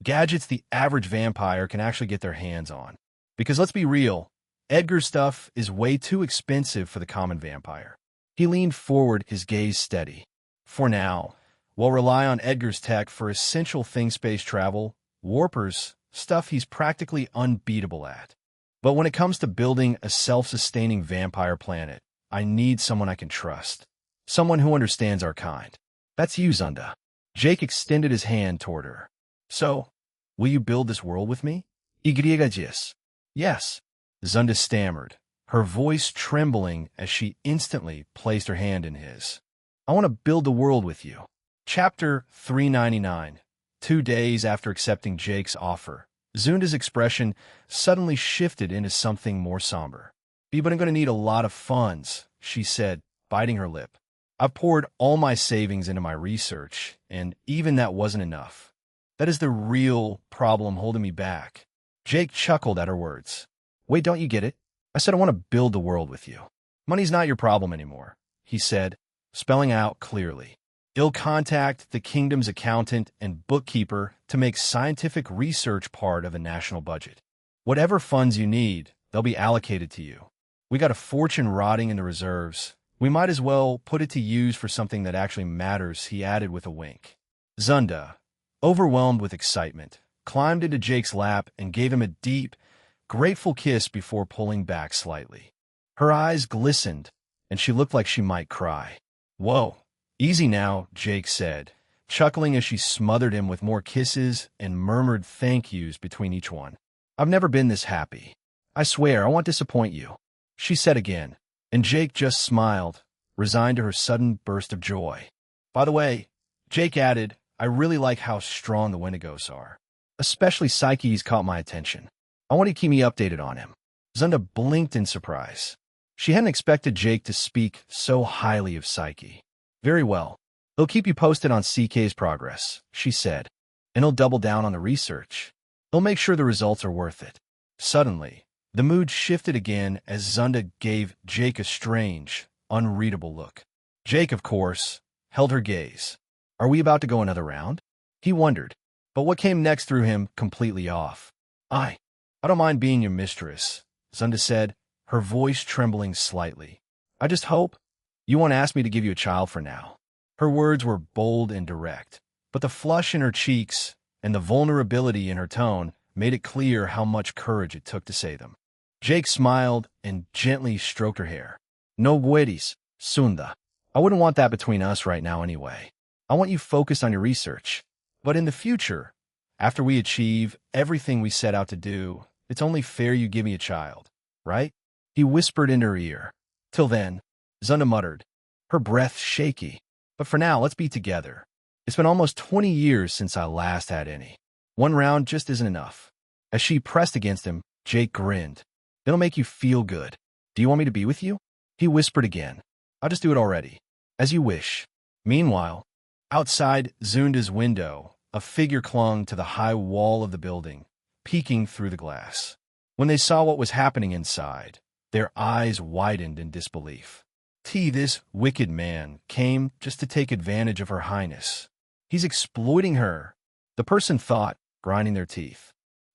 [SPEAKER 1] gadgets the average vampire can actually get their hands on. Because let's be real, Edgar's stuff is way too expensive for the common vampire. He leaned forward, his gaze steady. For now, we'll rely on Edgar's tech for essential thing-space travel, warpers, stuff he's practically unbeatable at. But when it comes to building a self-sustaining vampire planet, I need someone I can trust. Someone who understands our kind. That's you, Zunda. Jake extended his hand toward her. So, will you build this world with me? Yes. Zunda stammered, her voice trembling as she instantly placed her hand in his. I want to build the world with you. Chapter 399. 2 days after accepting Jake's offer, Zunda's expression suddenly shifted into something more somber. But I'm going to need a lot of funds, she said, biting her lip. I've poured all my savings into my research, and even that wasn't enough. That is the real problem holding me back. Jake chuckled at her words. Wait, don't you get it? I said I want to build the world with you. Money's not your problem anymore, he said, spelling out clearly. You'll contact the kingdom's accountant and bookkeeper to make scientific research part of the national budget. Whatever funds you need, they'll be allocated to you. We got a fortune rotting in the reserves. We might as well put it to use for something that actually matters, he added with a wink. Zunda, overwhelmed with excitement, climbed into Jake's lap and gave him a deep, grateful kiss before pulling back slightly. Her eyes glistened, and she looked like she might cry. Whoa. Easy now, Jake said, chuckling as she smothered him with more kisses and murmured thank yous between each one. I've never been this happy. I swear, I won't disappoint you, she said again, and Jake just smiled, resigned to her sudden burst of joy. By the way, Jake added, I really like how strong the Wendigos are. Especially Psyche's caught my attention. I want you to keep me updated on him. Zunda blinked in surprise. She hadn't expected Jake to speak so highly of Psyche. Very well. He'll keep you posted on CK's progress, she said, and he'll double down on the research. He'll make sure the results are worth it. Suddenly, the mood shifted again as Zunda gave Jake a strange, unreadable look. Jake, of course, held her gaze. Are we about to go another round? He wondered, but what came next threw him completely off. I don't mind being your mistress, Zunda said, her voice trembling slightly. I just hope you won't ask me to give you a child for now. Her words were bold and direct, but the flush in her cheeks and the vulnerability in her tone made it clear how much courage it took to say them. Jake smiled and gently stroked her hair. No buetis, Zunda. I wouldn't want that between us right now anyway. I want you focused on your research. But in the future, after we achieve everything we set out to do, it's only fair you give me a child, right? He whispered in her ear. Till then, Zunda muttered, her breath shaky. But for now, let's be together. It's been almost 20 years since I last had any. One round just isn't enough. As she pressed against him, Jake grinned. It'll make you feel good. Do you want me to be with you? He whispered again. I'll just do it already. As you wish. Meanwhile, outside Zunda's window, a figure clung to the high wall of the building, peeking through the glass. When they saw what was happening inside, their eyes widened in disbelief. This wicked man came just to take advantage of Her Highness. He's exploiting her, the person thought, grinding their teeth.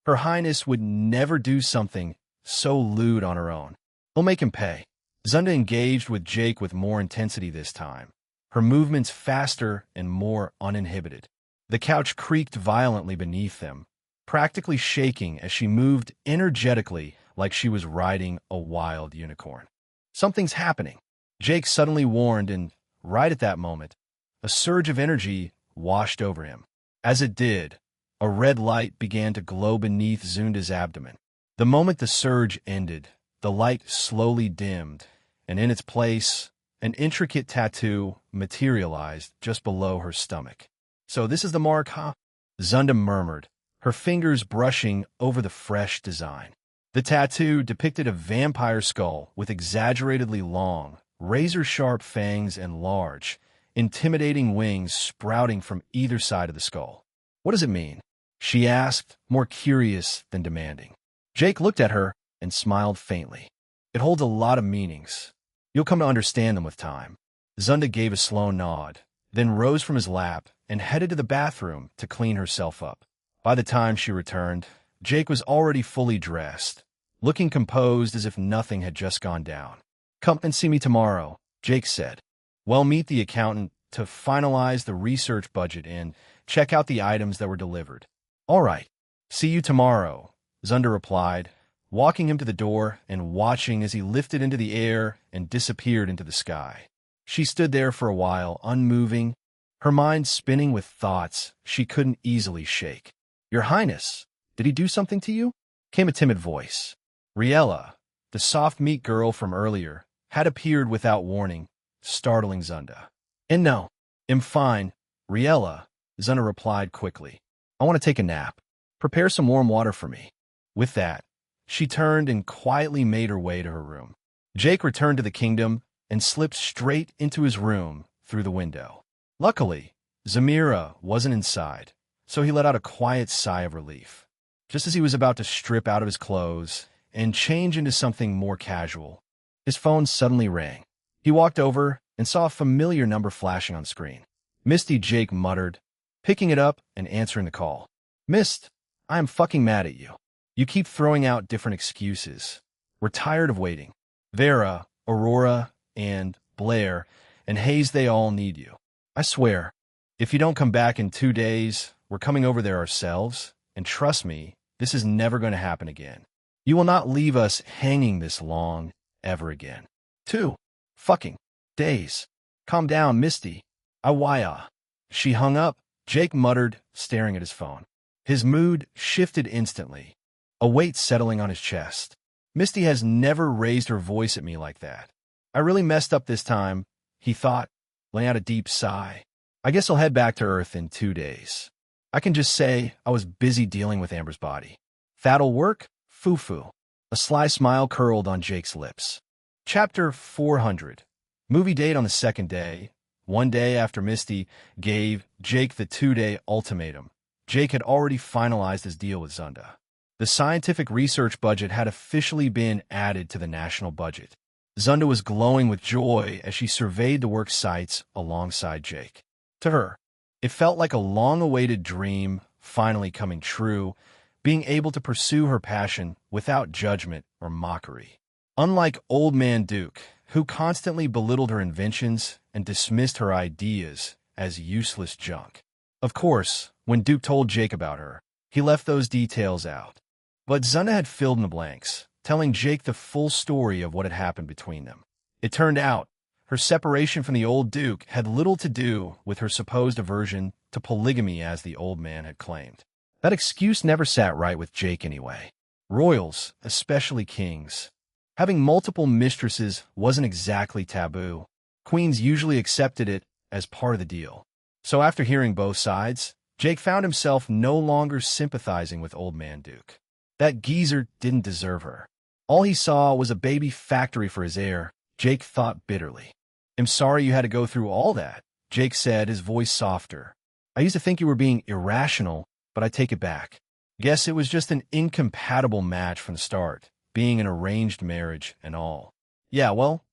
[SPEAKER 1] Her Highness would never do something so lewd on her own. He'll make him pay. Zunda engaged with Jake with more intensity this time, her movements faster and more uninhibited. The couch creaked violently beneath them, practically shaking as she moved energetically like she was riding a wild unicorn. Something's happening, Jake suddenly warned, and right at that moment, a surge of energy washed over him. As it did, a red light began to glow beneath Zunda's abdomen. The moment the surge ended, the light slowly dimmed, and in its place, an intricate tattoo materialized just below her stomach. So this is the mark, huh? Zunda murmured, her fingers brushing over the fresh design. The tattoo depicted a vampire skull with exaggeratedly long, razor-sharp fangs and large, intimidating wings sprouting from either side of the skull. What does it mean? She asked, more curious than demanding. Jake looked at her and smiled faintly. It holds a lot of meanings. You'll come to understand them with time. Zunda gave a slow nod, then rose from his lap and headed to the bathroom to clean herself up. By the time she returned, Jake was already fully dressed, looking composed as if nothing had just gone down. Come and see me tomorrow, Jake said. Well, meet the accountant to finalize the research budget and check out the items that were delivered. All right. See you tomorrow, Zunda replied, walking him to the door and watching as he lifted into the air and disappeared into the sky. She stood there for a while, unmoving, her mind spinning with thoughts she couldn't easily shake. Your Highness, did he do something to you? Came a timid voice. Riella, the soft-meat girl from earlier, had appeared without warning, startling Zunda. And no, I'm fine, Riella, Zunda replied quickly. I want to take a nap. Prepare some warm water for me. With that, she turned and quietly made her way to her room. Jake returned to the kingdom and slipped straight into his room through the window. Luckily, Zamira wasn't inside, so he let out a quiet sigh of relief. Just as he was about to strip out of his clothes and change into something more casual, his phone suddenly rang. He walked over and saw a familiar number flashing on screen. Misty, Jake muttered, picking it up and answering the call. Mist, I am fucking mad at you. You keep throwing out different excuses. We're tired of waiting. Vera, Aurora, and Blair, and Hayes, they all need you. I swear, if you don't come back in 2 days, we're coming over there ourselves, and trust me, this is never going to happen again. You will not leave us hanging this long, ever again. 2 fucking days. Calm down, Misty. Awaya. She hung up, Jake muttered, staring at his phone. His mood shifted instantly, a weight settling on his chest. Misty has never raised her voice at me like that. I really messed up this time, he thought, letting out a deep sigh. I guess I'll head back to Earth in 2 days. I can just say I was busy dealing with Amber's body. That'll work? Foo-foo. A sly smile curled on Jake's lips. Chapter 400. Movie date on the second day. 1 day after Misty gave Jake the 2-day ultimatum, Jake had already finalized his deal with Zunda. The scientific research budget had officially been added to the national budget. Zunda was glowing with joy as she surveyed the work sites alongside Jake. To her, it felt like a long-awaited dream finally coming true, being able to pursue her passion without judgment or mockery. Unlike Old Man Duke, who constantly belittled her inventions and dismissed her ideas as useless junk. Of course, when Duke told Jake about her, he left those details out. But Zunda had filled in the blanks, telling Jake the full story of what had happened between them. It turned out, her separation from the old Duke had little to do with her supposed aversion to polygamy as the old man had claimed. That excuse never sat right with Jake anyway. Royals, especially kings, having multiple mistresses wasn't exactly taboo. Queens usually accepted it as part of the deal. So after hearing both sides, Jake found himself no longer sympathizing with Old Man Duke. That geezer didn't deserve her. All he saw was a baby factory for his heir, Jake thought bitterly. "I'm sorry you had to go through all that," Jake said, his voice softer. "I used to think you were being irrational, but I take it back. Guess it was just an incompatible match from the start, being an arranged marriage and all." "Yeah, well,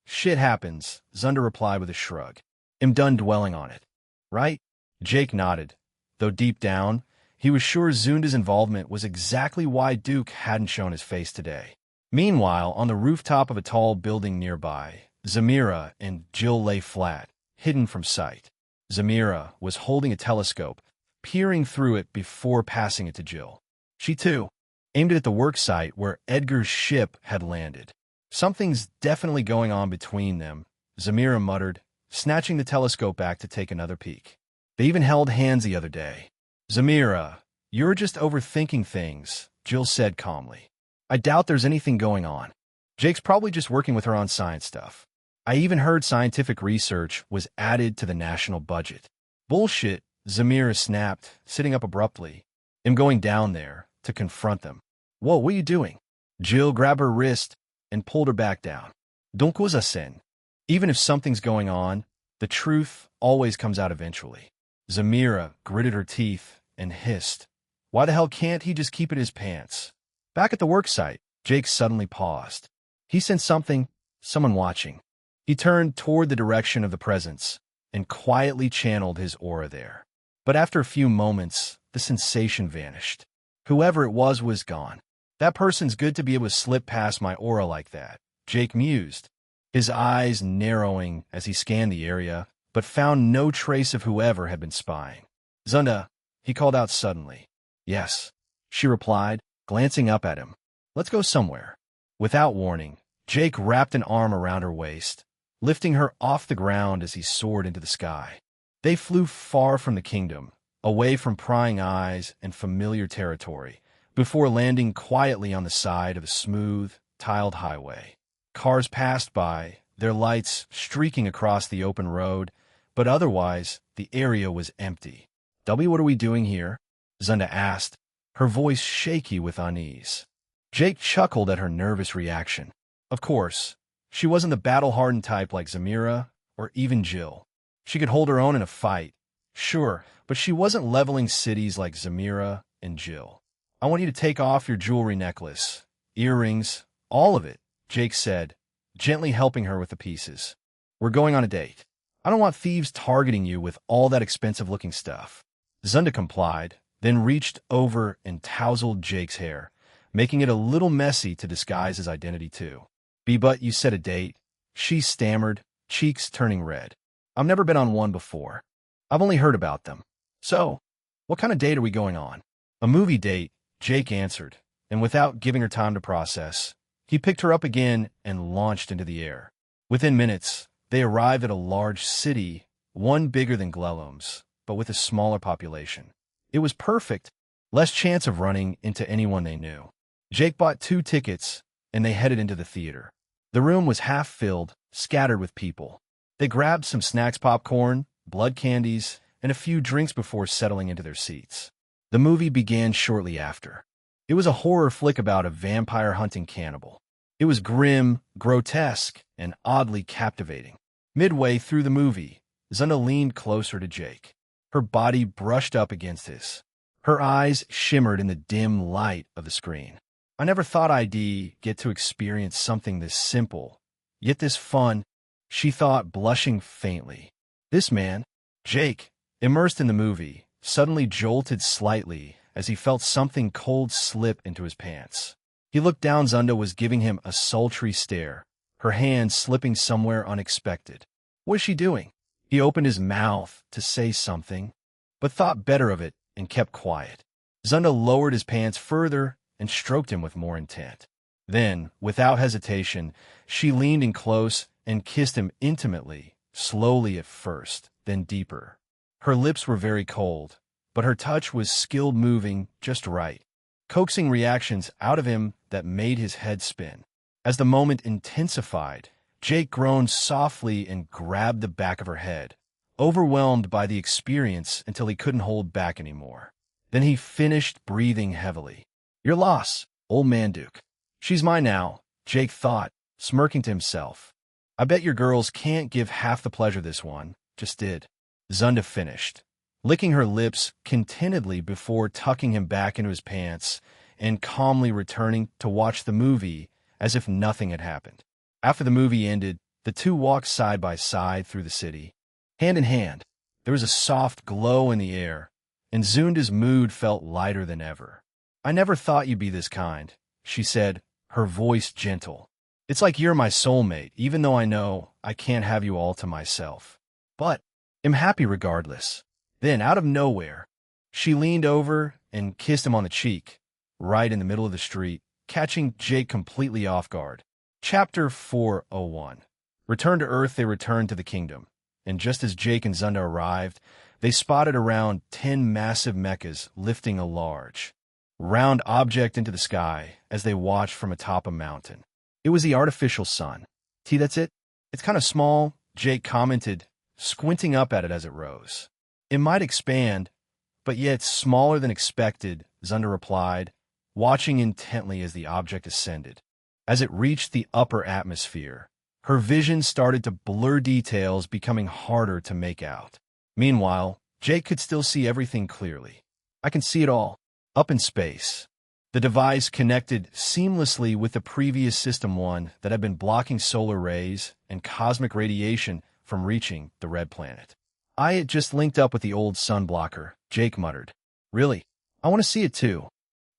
[SPEAKER 1] shit happens," Zunda replied with a shrug. "I'm done dwelling on it. Right?" Jake nodded, though deep down, he was sure Zunda's involvement was exactly why Duke hadn't shown his face today. Meanwhile, on the rooftop of a tall building nearby, Zamira and Jill lay flat, hidden from sight. Zamira was holding a telescope, peering through it before passing it to Jill. She, too, aimed it at the work site where Edgar's ship had landed. "Something's definitely going on between them," Zamira muttered, snatching the telescope back to take another peek. "They even held hands the other day." "Zamira, you're just overthinking things," Jill said calmly. "I doubt there's anything going on. Jake's probably just working with her on science stuff. I even heard scientific research was added to the national budget." "Bullshit," Zamira snapped, sitting up abruptly. "I'm going down there to confront them." "Whoa, what are you doing?" Jill grabbed her wrist and pulled her back down. "Don't cosa sen." Even if something's going on, the truth always comes out eventually. Zamira gritted her teeth and hissed, "Why the hell can't he just keep it in his pants?" Back at the worksite, Jake suddenly paused. He sensed someone watching. He turned toward the direction of the presence and quietly channeled his aura there. But after a few moments, the sensation vanished. Whoever it was gone. "That person's good to be able to slip past my aura like that," Jake mused, his eyes narrowing as he scanned the area, but found no trace of whoever had been spying. "Zunda," he called out suddenly. "Yes," she replied, glancing up at him. "Let's go somewhere." Without warning, Jake wrapped an arm around her waist, lifting her off the ground as he soared into the sky. They flew far from the kingdom, away from prying eyes and familiar territory, before landing quietly on the side of a smooth, tiled highway. Cars passed by, their lights streaking across the open road, but otherwise, the area was empty. What are we doing here?" Zunda asked, her voice shaky with unease. Jake chuckled at her nervous reaction. Of course, she wasn't the battle-hardened type like Zamira or even Jill. She could hold her own in a fight, sure, but she wasn't leveling cities like Zamira and Jill. "I want you to take off your jewelry necklace, earrings, all of it," Jake said, gently helping her with the pieces. "We're going on a date. I don't want thieves targeting you with all that expensive-looking stuff." Zunda complied, then reached over and tousled Jake's hair, making it a little messy to disguise his identity too. "But you said a date," she stammered, cheeks turning red. "I've never been on one before. I've only heard about them. So, what kind of date are we going on?" "A movie date," Jake answered, and without giving her time to process, he picked her up again and launched into the air. Within minutes, they arrived at a large city, one bigger than Glelom's, but with a smaller population. It was perfect, less chance of running into anyone they knew. Jake bought 2 tickets, and they headed into the theater. The room was half filled, scattered with people. They grabbed some snacks, popcorn, blood candies, and a few drinks before settling into their seats. The movie began shortly after. It was a horror flick about a vampire hunting cannibal. It was grim, grotesque, and oddly captivating. Midway through the movie, Zunda leaned closer to Jake. Her body brushed up against his. Her eyes shimmered in the dim light of the screen. "I never thought I'd get to experience something this simple, yet this fun," she thought, blushing faintly. This man, Jake, immersed in the movie, suddenly jolted slightly as he felt something cold slip into his pants. He looked down. Zunda was giving him a sultry stare, her hand slipping somewhere unexpected. What is she doing? He opened his mouth to say something, but thought better of it and kept quiet. Zunda lowered his pants further and stroked him with more intent. Then, without hesitation, she leaned in close and kissed him intimately, slowly at first, then deeper. Her lips were very cold, but her touch was skilled, moving just right, coaxing reactions out of him that made his head spin. As the moment intensified, Jake groaned softly and grabbed the back of her head, overwhelmed by the experience until he couldn't hold back anymore. Then he finished, breathing heavily. "Your loss, old man Duke. She's mine now," Jake thought, smirking to himself. "I bet your girls can't give half the pleasure this one just did." Zunda finished, licking her lips contentedly before tucking him back into his pants and calmly returning to watch the movie as if nothing had happened. After the movie ended, the two walked side by side through the city. Hand in hand, there was a soft glow in the air, and Zunda's mood felt lighter than ever. "I never thought you'd be this kind," she said, her voice gentle. "It's like you're my soulmate, even though I know I can't have you all to myself. But I'm happy regardless." Then, out of nowhere, she leaned over and kissed him on the cheek, right in the middle of the street, catching Jake completely off guard. Chapter 401. Return to Earth. They returned to the kingdom, and just as Jake and Zunda arrived, they spotted around 10 massive mechas lifting a large, round object into the sky as they watched from atop a mountain. It was the artificial sun. That's it? It's kind of small," Jake commented, squinting up at it as it rose. "It might expand, but yet it's smaller than expected," Zunda replied, watching intently as the object ascended. As it reached the upper atmosphere, her vision started to blur, details becoming harder to make out. Meanwhile, Jake could still see everything clearly. "I can see it all, up in space." The device connected seamlessly with the previous System 1 that had been blocking solar rays and cosmic radiation from reaching the red planet. "I had just linked up with the old sun blocker," Jake muttered. "Really? I want to see it too."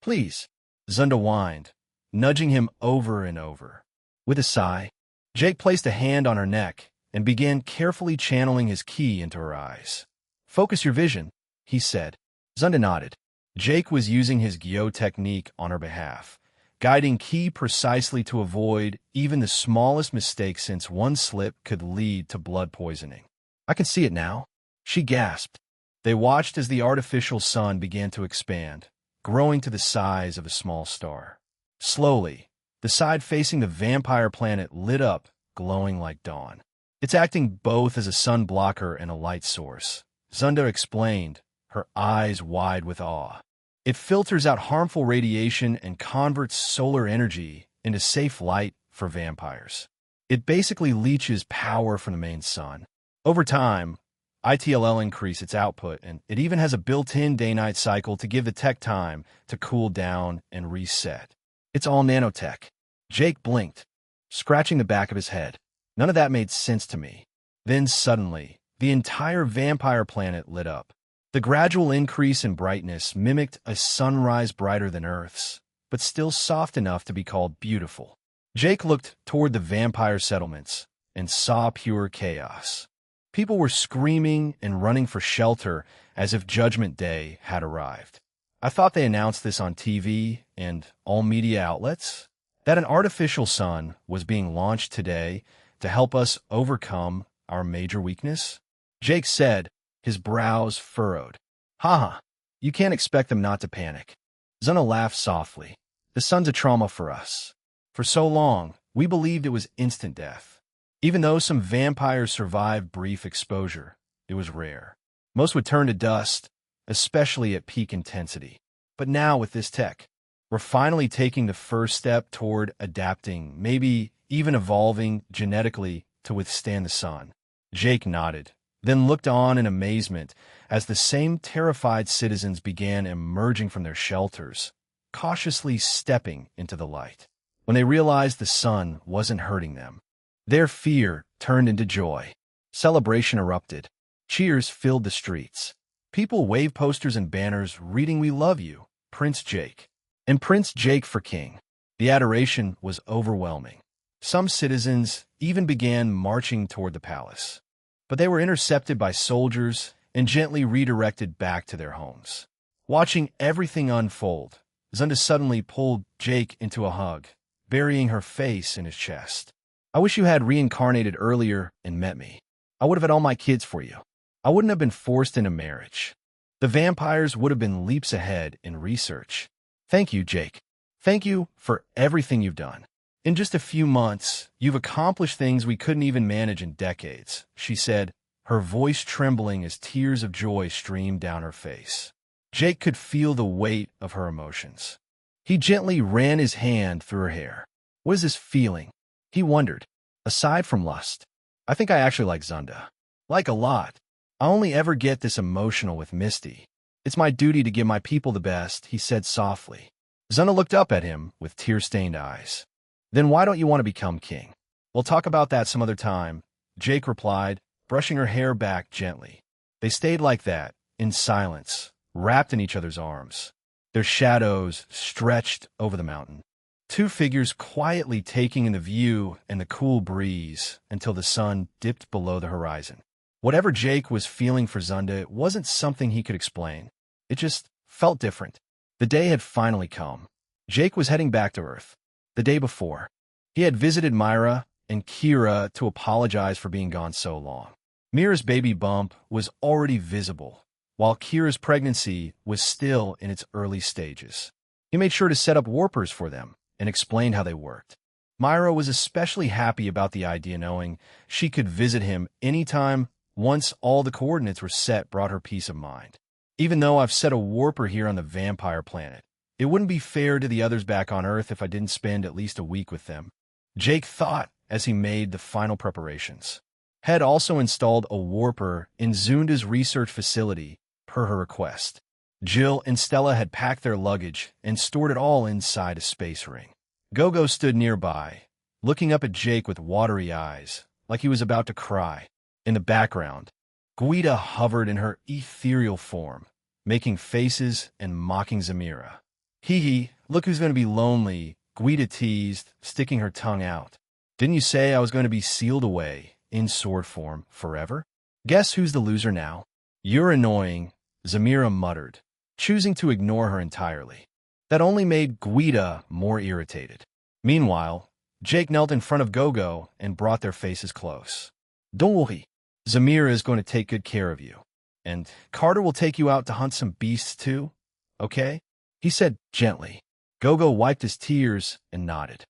[SPEAKER 1] "Please," Zunda whined, nudging him over and over. With a sigh, Jake placed a hand on her neck and began carefully channeling his ki into her eyes. "Focus your vision," he said. Zunda nodded. Jake was using his Gyo technique on her behalf, guiding ki precisely to avoid even the smallest mistake, since one slip could lead to blood poisoning. "I can see it now," she gasped. They watched as the artificial sun began to expand, growing to the size of a small star. Slowly, the side facing the vampire planet lit up, glowing like dawn. "It's acting both as a sun blocker and a light source," Zunda explained, her eyes wide with awe. "It filters out harmful radiation and converts solar energy into safe light for vampires. It basically leeches power from the main sun. Over time, ITLL increase its output, and it even has a built-in day-night cycle to give the tech time to cool down and reset. It's all nanotech." Jake blinked, scratching the back of his head. None of that made sense to me. Then suddenly, the entire vampire planet lit up. The gradual increase in brightness mimicked a sunrise brighter than Earth's, but still soft enough to be called beautiful. Jake looked toward the vampire settlements and saw pure chaos. People were screaming and running for shelter as if Judgment Day had arrived. "I thought they announced this on TV and all media outlets, that an artificial sun was being launched today to help us overcome our major weakness," Jake said, his brows furrowed. "Haha, you can't expect them not to panic." Zunda laughed softly. "The sun's a trauma for us. For so long, we believed it was instant death. Even though some vampires survived brief exposure, it was rare. Most would turn to dust, especially at peak intensity. But now with this tech, we're finally taking the first step toward adapting, maybe even evolving genetically to withstand the sun." Jake nodded, then looked on in amazement as the same terrified citizens began emerging from their shelters, cautiously stepping into the light. When they realized the sun wasn't hurting them, their fear turned into joy. Celebration erupted. Cheers filled the streets. People waved posters and banners reading "We love you, Prince Jake," and "Prince Jake for King." The adoration was overwhelming. Some citizens even began marching toward the palace, but they were intercepted by soldiers and gently redirected back to their homes. Watching everything unfold, Zunda suddenly pulled Jake into a hug, burying her face in his chest. I wish you had reincarnated earlier and met me. I would have had all my kids for you. I wouldn't have been forced into marriage. The vampires would have been leaps ahead in research. Thank you, Jake. Thank you for everything you've done. In just a few months, you've accomplished things we couldn't even manage in decades, she said, her voice trembling as tears of joy streamed down her face. Jake could feel the weight of her emotions. He gently ran his hand through her hair. What is this feeling? He wondered. Aside from lust, I think I actually like Zunda. Like a lot. I only ever get this emotional with Misty. It's my duty to give my people the best, he said softly. Zunda looked up at him with tear-stained eyes. Then why don't you want to become king? We'll talk about that some other time, Jake replied, brushing her hair back gently. They stayed like that, in silence, wrapped in each other's arms, their shadows stretched over the mountain. Two figures quietly taking in the view and the cool breeze until the sun dipped below the horizon. Whatever Jake was feeling for Zunda, it wasn't something he could explain. It just felt different. The day had finally come. Jake was heading back to Earth. The day before, he had visited Myra and Kira to apologize for being gone so long. Mira's baby bump was already visible, while Kira's pregnancy was still in its early stages. He made sure to set up warpers for them and explained how they worked. Myra was especially happy about the idea, knowing she could visit him anytime once all the coordinates were set brought her peace of mind. Even though I've set a warper here on the vampire planet, it wouldn't be fair to the others back on Earth if I didn't spend at least a week with them, Jake thought as he made the final preparations. Had also installed a warper in Zunda's research facility per her request. Jill and Stella had packed their luggage and stored it all inside a space ring. Gogo stood nearby, looking up at Jake with watery eyes, like he was about to cry. In the background, Guida hovered in her ethereal form, making faces and mocking Zamira. Hee, look who's going to be lonely, Guida teased, sticking her tongue out. Didn't you say I was going to be sealed away, in sword form, forever? Guess who's the loser now? You're annoying, Zamira muttered, choosing to ignore her entirely. That only made Guida more irritated. Meanwhile, Jake knelt in front of Gogo and brought their faces close. Don't worry, Zamira is going to take good care of you. And Carter will take you out to hunt some beasts too, okay? He said gently. Gogo wiped his tears and nodded.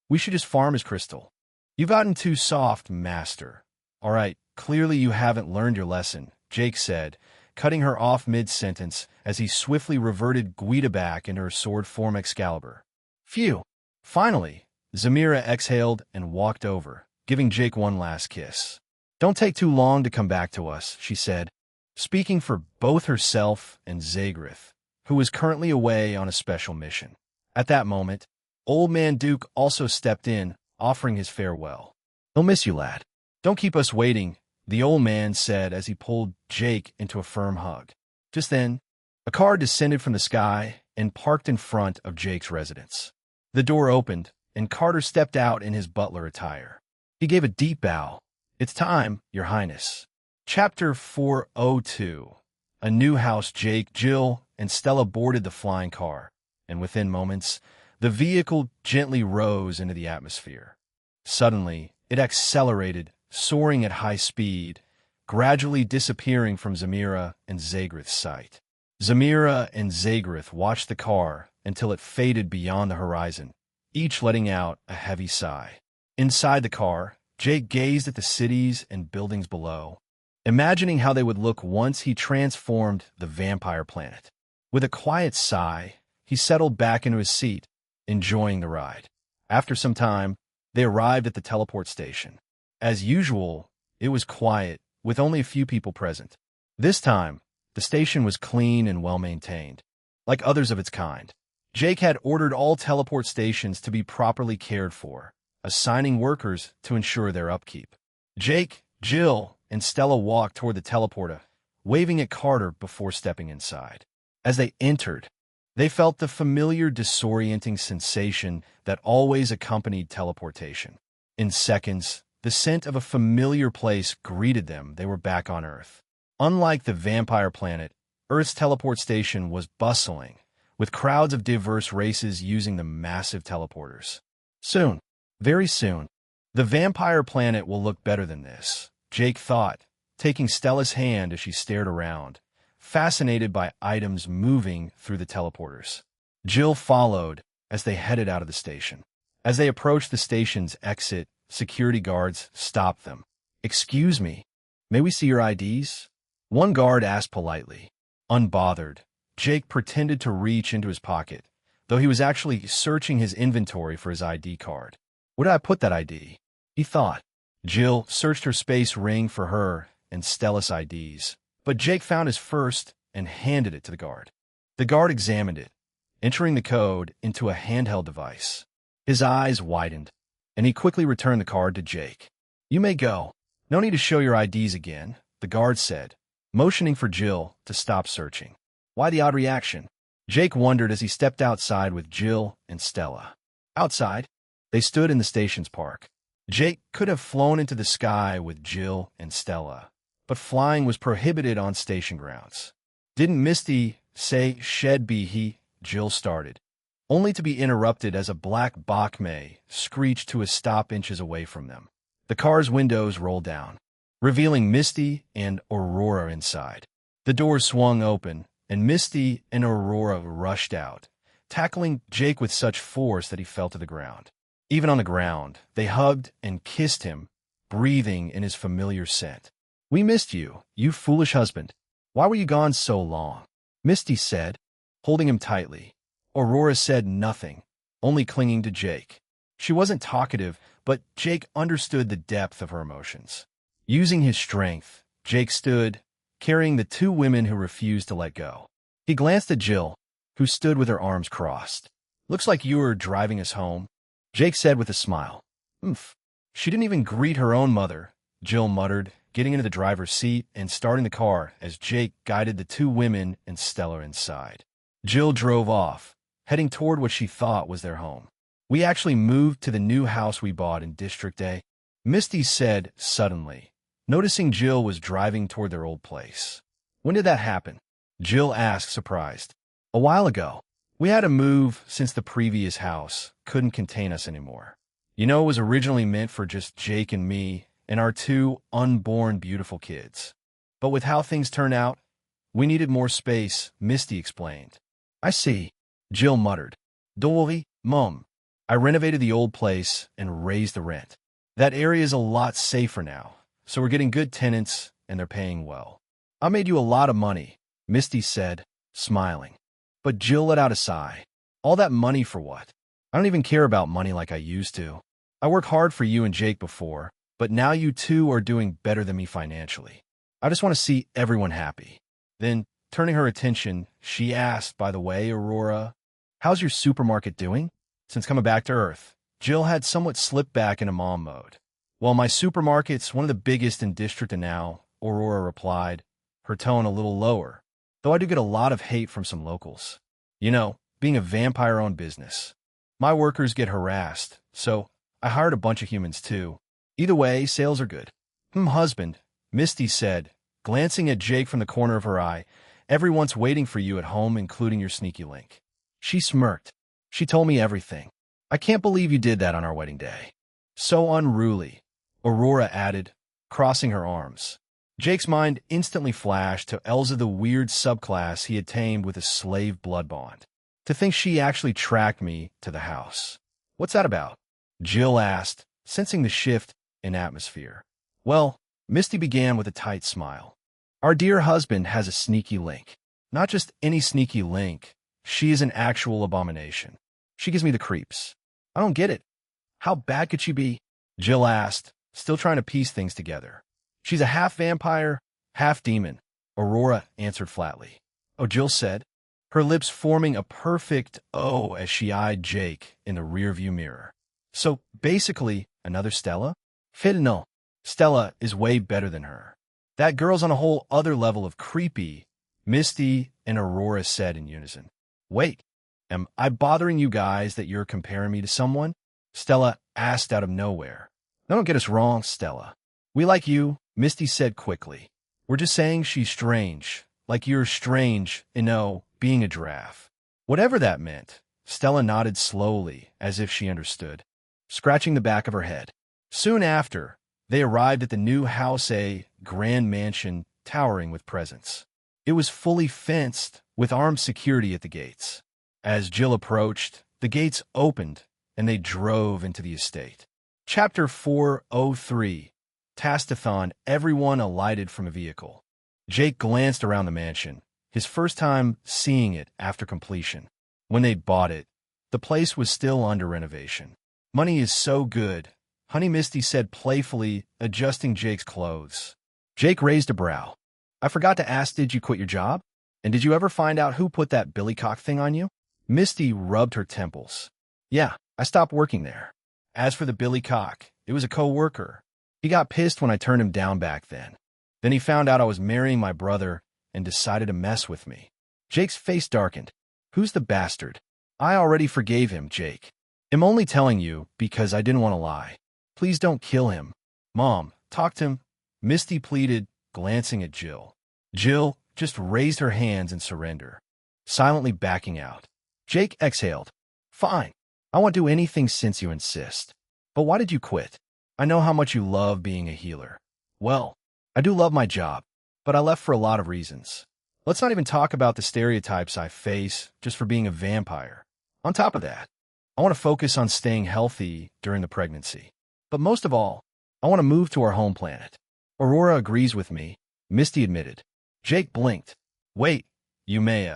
[SPEAKER 1] We should just farm his crystal. You've gotten too soft, master. All right, clearly you haven't learned your lesson, Jake said, cutting her off mid-sentence as he swiftly reverted Guida back into her sword form Excalibur. Phew. Finally, Zamira exhaled and walked over, giving Jake one last kiss. Don't take too long to come back to us, she said, speaking for both herself and Zagrith, who was currently away on a special mission. At that moment, Old Man Duke also stepped in, offering his farewell. He'll miss you, lad. Don't keep us waiting, the old man said as he pulled Jake into a firm hug. Just then, a car descended from the sky and parked in front of Jake's residence. The door opened, and Carter stepped out in his butler attire. He gave a deep bow. It's time, Your Highness. Chapter 402. A new house. Jake, Jill, and Stella boarded the flying car, and within moments, the vehicle gently rose into the atmosphere. Suddenly, it accelerated, soaring at high speed, gradually disappearing from Zamira and Zagrith's sight. Zamira and Zagrith watched the car until it faded beyond the horizon, each letting out a heavy sigh. Inside the car, Jake gazed at the cities and buildings below, imagining how they would look once he transformed the vampire planet. With a quiet sigh, he settled back into his seat, enjoying the ride. After some time, they arrived at the teleport station. As usual, it was quiet, with only a few people present. This time, the station was clean and well-maintained, like others of its kind. Jake had ordered all teleport stations to be properly cared for, assigning workers to ensure their upkeep. Jake, Jill, and Stella walked toward the teleporter, waving at Carter before stepping inside. As they entered, They felt the familiar disorienting sensation that always accompanied teleportation. In seconds, the scent of a familiar place greeted them. They were back on Earth. Unlike the vampire planet, Earth's teleport station was bustling, with crowds of diverse races using the massive teleporters. Soon, very soon, the vampire planet will look better than this, Jake thought, taking Stella's hand as she stared around, fascinated by items moving through the teleporters. Jill followed as they headed out of the station. As they approached the station's exit, security guards stopped them. "Excuse me, may we see your IDs?" One guard asked politely. Unbothered, Jake pretended to reach into his pocket, though he was actually searching his inventory for his ID card. "Where did I put that ID?" he thought. Jill searched her space ring for her and Stella's IDs, but Jake found his first and handed it to the guard. The guard examined it, entering the code into a handheld device. His eyes widened, and he quickly returned the card to Jake. "You may go. No need to show your IDs again," the guard said, motioning for Jill to stop searching. Why the odd reaction? Jake wondered as he stepped outside with Jill and Stella. Outside, they stood in the station's park. Jake could have flown into the sky with Jill and Stella, but flying was prohibited on station grounds. "Didn't Misty say shed be he?" Jill started, only to be interrupted as a black Bachmay screeched to a stop inches away from them. The car's windows rolled down, revealing Misty and Aurora inside. The doors swung open, and Misty and Aurora rushed out, tackling Jake with such force that he fell to the ground. Even on the ground, they hugged and kissed him, breathing in his familiar scent. "We missed you, you foolish husband. Why were you gone so long?" Misty said, holding him tightly. Aurora said nothing, only clinging to Jake. She wasn't talkative, but Jake understood the depth of her emotions. Using his strength, Jake stood, carrying the two women who refused to let go. He glanced at Jill, who stood with her arms crossed. "Looks like you were driving us home," Jake said with a smile. "Oomph. She didn't even greet her own mother," Jill muttered, getting into the driver's seat and starting the car as Jake guided the two women and Stella inside. Jill drove off, heading toward what she thought was their home. "We actually moved to the new house we bought in District A," Misty said suddenly, noticing Jill was driving toward their old place. "When did that happen?" Jill asked, surprised. "A while ago. We had to move since the previous house couldn't contain us anymore. You know, it was originally meant for just Jake and me and our two unborn beautiful kids. But with how things turned out, we needed more space," Misty explained. "I see," Jill muttered. "Don't worry, Mom. I renovated the old place and raised the rent. That area is a lot safer now, so we're getting good tenants and they're paying well." "I made you a lot of money," Misty said, smiling. But Jill let out a sigh. "All that money for what? I don't even care about money like I used to. I worked hard for you and Jake before, but now you two are doing better than me financially. I just want to see everyone happy." Then, turning her attention, she asked, "By the way, Aurora, how's your supermarket doing?" Since coming back to Earth, Jill had somewhat slipped back into mom mode. "Well, my supermarket's one of the biggest in District A now," Aurora replied, her tone a little lower, though I do get a lot of hate from some locals. You know, being a vampire-owned business. My workers get harassed, so I hired a bunch of humans too. Either way, sales are good." Husband," Misty said, glancing at Jake from the corner of her eye. "Everyone's waiting for you at home, including your sneaky link." She smirked. "She told me everything. I can't believe you did that on our wedding day." "So unruly," Aurora added, crossing her arms. Jake's mind instantly flashed to Elsa, the weird subclass he had tamed with a slave blood bond. To think she actually tracked me to the house. "What's that about?" Jill asked, sensing the shift in atmosphere. "Well," Misty began with a tight smile. "Our dear husband has a sneaky link. Not just any sneaky link. She is an actual abomination. She gives me the creeps. I don't get it. How bad could she be?" Jill asked, still trying to piece things together. "She's a half vampire, half demon," Aurora answered flatly. "Oh," Jill said, her lips forming a perfect O as she eyed Jake in the rearview mirror. "So, basically, another Stella?" "Phil, no. Stella is way better than her. That girl's on a whole other level of creepy," Misty and Aurora said in unison. Wait, am I bothering you guys that you're comparing me to someone? Stella asked out of nowhere. Now don't get us wrong, Stella. We like you, Misty said quickly. We're just saying she's strange, like you're strange, being a giraffe. Whatever that meant, Stella nodded slowly, as if she understood, scratching the back of her head. Soon after, they arrived at the new house, a grand mansion towering with presents. It was fully fenced, with armed security at the gates. As Jill approached, the gates opened, and they drove into the estate. Chapter 403, Tastathon. Everyone alighted from a vehicle. Jake glanced around the mansion, his first time seeing it after completion. When they'd bought it, the place was still under renovation. Money is so good, Honey, Misty said playfully, adjusting Jake's clothes. Jake raised a brow. I forgot to ask, did you quit your job? And did you ever find out who put that billycock thing on you? Misty rubbed her temples. Yeah, I stopped working there. As for the billycock, it was a co-worker. He got pissed when I turned him down back then. Then he found out I was marrying my brother and decided to mess with me. Jake's face darkened. Who's the bastard? I already forgave him, Jake. I'm only telling you because I didn't want to lie. Please don't kill him. Mom, talk to him, Misty pleaded, glancing at Jill. Jill just raised her hands in surrender, silently backing out. Jake exhaled. Fine. I won't do anything since you insist. But why did you quit? I know how much you love being a healer. Well, I do love my job, but I left for a lot of reasons. Let's not even talk about the stereotypes I face just for being a vampire. On top of that, I want to focus on staying healthy during the pregnancy. But most of all, I want to move to our home planet. Aurora agrees with me, Misty admitted. Jake blinked. Wait, you may.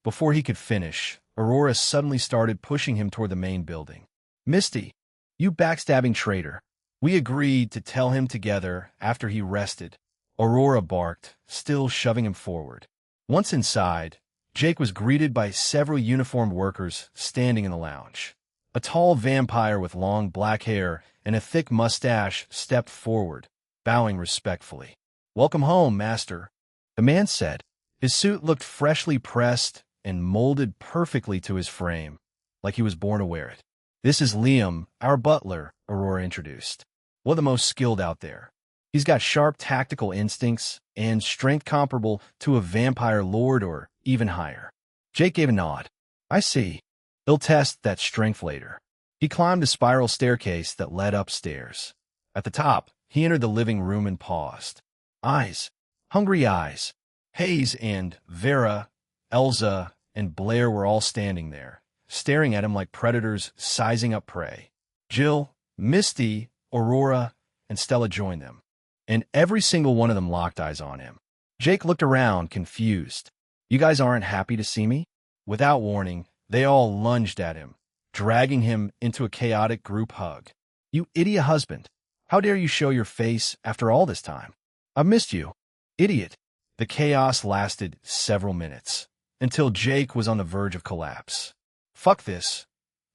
[SPEAKER 1] Before he could finish, Aurora suddenly started pushing him toward the main building. Misty, you backstabbing traitor. We agreed to tell him together after he rested, Aurora barked, still shoving him forward. Once inside, Jake was greeted by several uniformed workers standing in the lounge. A tall vampire with long black hair and a thick mustache stepped forward, bowing respectfully. Welcome home, master, the man said. His suit looked freshly pressed and molded perfectly to his frame, like he was born to wear it. This is Liam, our butler, Aurora introduced. One of the most skilled out there. He's got sharp tactical instincts and strength comparable to a vampire lord or even higher. Jake gave a nod. I see. He'll test that strength later. He climbed the spiral staircase that led upstairs. At the top, he entered the living room and paused. Eyes. Hungry eyes. Hayes and Vera, Elsa, and Blair were all standing there, staring at him like predators sizing up prey. Jill, Misty, Aurora, and Stella joined them, and every single one of them locked eyes on him. Jake looked around, confused. You guys aren't happy to see me? Without warning, they all lunged at him, dragging him into a chaotic group hug. You idiot husband. How dare you show your face after all this time? I've missed you. Idiot. The chaos lasted several minutes, until Jake was on the verge of collapse. Fuck this.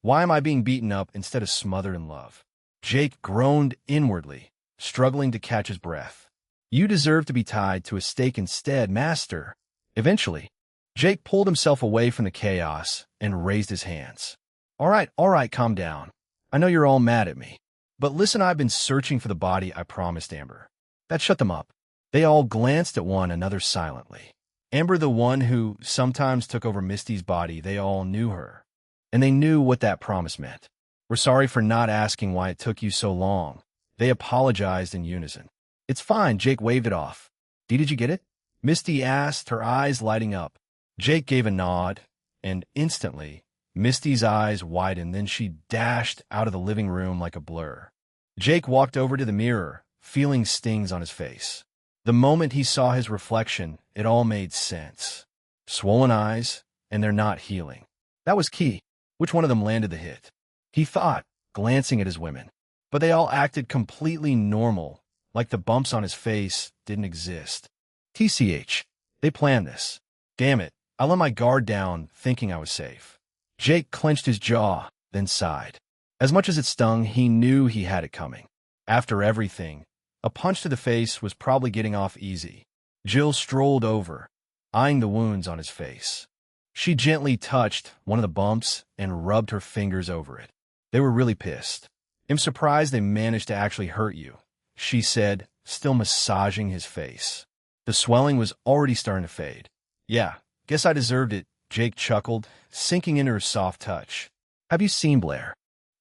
[SPEAKER 1] Why am I being beaten up instead of smothered in love? Jake groaned inwardly, struggling to catch his breath. You deserve to be tied to a stake instead, master. Eventually, Jake pulled himself away from the chaos and raised his hands. All right, calm down. I know you're all mad at me. But listen, I've been searching for the body I promised Amber. That shut them up. They all glanced at one another silently. Amber, the one who sometimes took over Misty's body, they all knew her. And they knew what that promise meant. We're sorry for not asking why it took you so long. They apologized in unison. It's fine, Jake waved it off. Did you get it? Misty asked, her eyes lighting up. Jake gave a nod, and instantly, Misty's eyes widened, then she dashed out of the living room like a blur. Jake walked over to the mirror, feeling stings on his face. The moment he saw his reflection, it all made sense. Swollen eyes, and they're not healing. That was key. Which one of them landed the hit? He thought, glancing at his women. But they all acted completely normal, like the bumps on his face didn't exist. TCH. They planned this. Damn it, I let my guard down, thinking I was safe. Jake clenched his jaw, then sighed. As much as it stung, he knew he had it coming. After everything, a punch to the face was probably getting off easy. Jill strolled over, eyeing the wounds on his face. She gently touched one of the bumps and rubbed her fingers over it. They were really pissed. I'm surprised they managed to actually hurt you, she said, still massaging his face. The swelling was already starting to fade. Yeah, guess I deserved it, Jake chuckled, sinking into her soft touch. Have you seen Blair,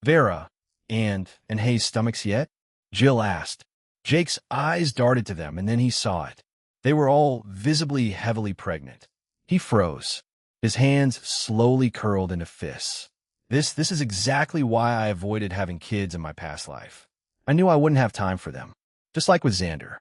[SPEAKER 1] Vera, and Hayes' stomachs yet? Jill asked. Jake's eyes darted to them, and then he saw it. They were all visibly heavily pregnant. He froze. His hands slowly curled into fists. This is exactly why I avoided having kids in my past life. I knew I wouldn't have time for them. Just like with Xander.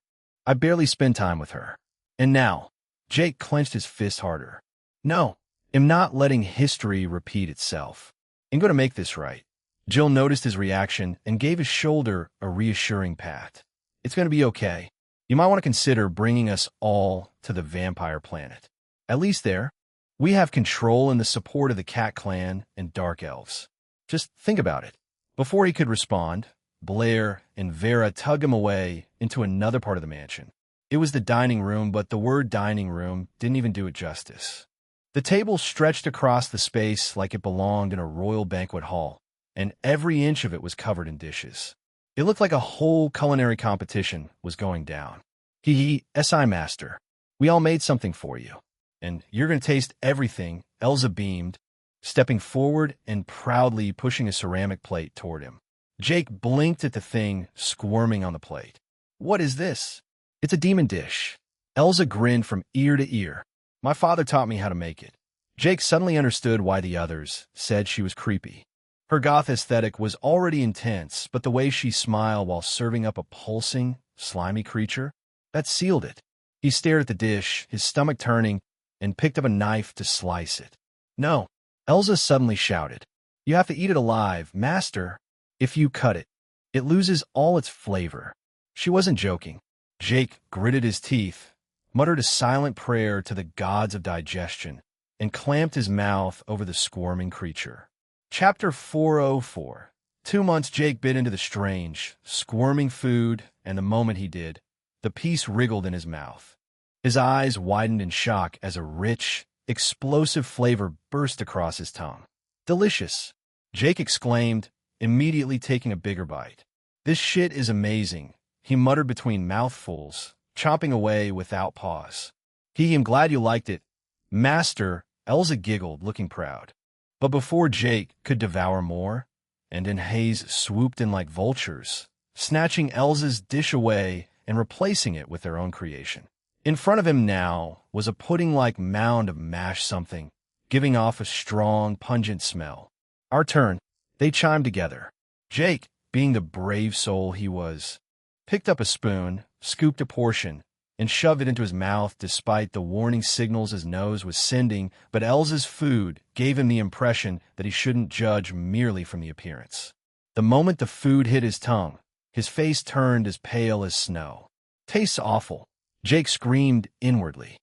[SPEAKER 1] I barely spend time with her. And now, Jake clenched his fist harder. No, I'm not letting history repeat itself. I'm going to make this right. Jill noticed his reaction and gave his shoulder a reassuring pat. It's going to be okay. You might want to consider bringing us all to the vampire planet. At least there, we have control and the support of the Cat Clan and Dark Elves. Just think about it. Before he could respond, Blair and Vera tugged him away into another part of the mansion. It was the dining room, but the word dining room didn't even do it justice. The table stretched across the space like it belonged in a royal banquet hall, and every inch of it was covered in dishes. It looked like a whole culinary competition was going down. SI Master, we all made something for you, and you're going to taste everything, Elza beamed, stepping forward and proudly pushing a ceramic plate toward him. Jake blinked at the thing squirming on the plate. What is this? It's a demon dish. Elza grinned from ear to ear. My father taught me how to make it. Jake suddenly understood why the others said she was creepy. Her goth aesthetic was already intense, but the way she smiled while serving up a pulsing, slimy creature, that sealed it. He stared at the dish, his stomach turning, and picked up a knife to slice it. No, Elza suddenly shouted. You have to eat it alive, Master. If you cut it, it loses all its flavor. She wasn't joking. Jake gritted his teeth, muttered a silent prayer to the gods of digestion, and clamped his mouth over the squirming creature. Chapter 404. 2 months Jake bit into the strange, squirming food, and the moment he did, the piece wriggled in his mouth. His eyes widened in shock as a rich, explosive flavor burst across his tongue. Delicious, Jake exclaimed, immediately taking a bigger bite. This shit is amazing, he muttered between mouthfuls, chomping away without pause. I'm glad you liked it, Master, Elza giggled, looking proud. But before Jake could devour more, and Hayes swooped in like vultures, snatching Elza's dish away and replacing it with their own creation. In front of him now was a pudding-like mound of mashed something, giving off a strong, pungent smell. Our turn, they chimed together. Jake, being the brave soul he was, picked up a spoon, scooped a portion, and shoved it into his mouth despite the warning signals his nose was sending, but Elza's food gave him the impression that he shouldn't judge merely from the appearance. The moment the food hit his tongue, his face turned as pale as snow. Tastes awful, Jake screamed inwardly.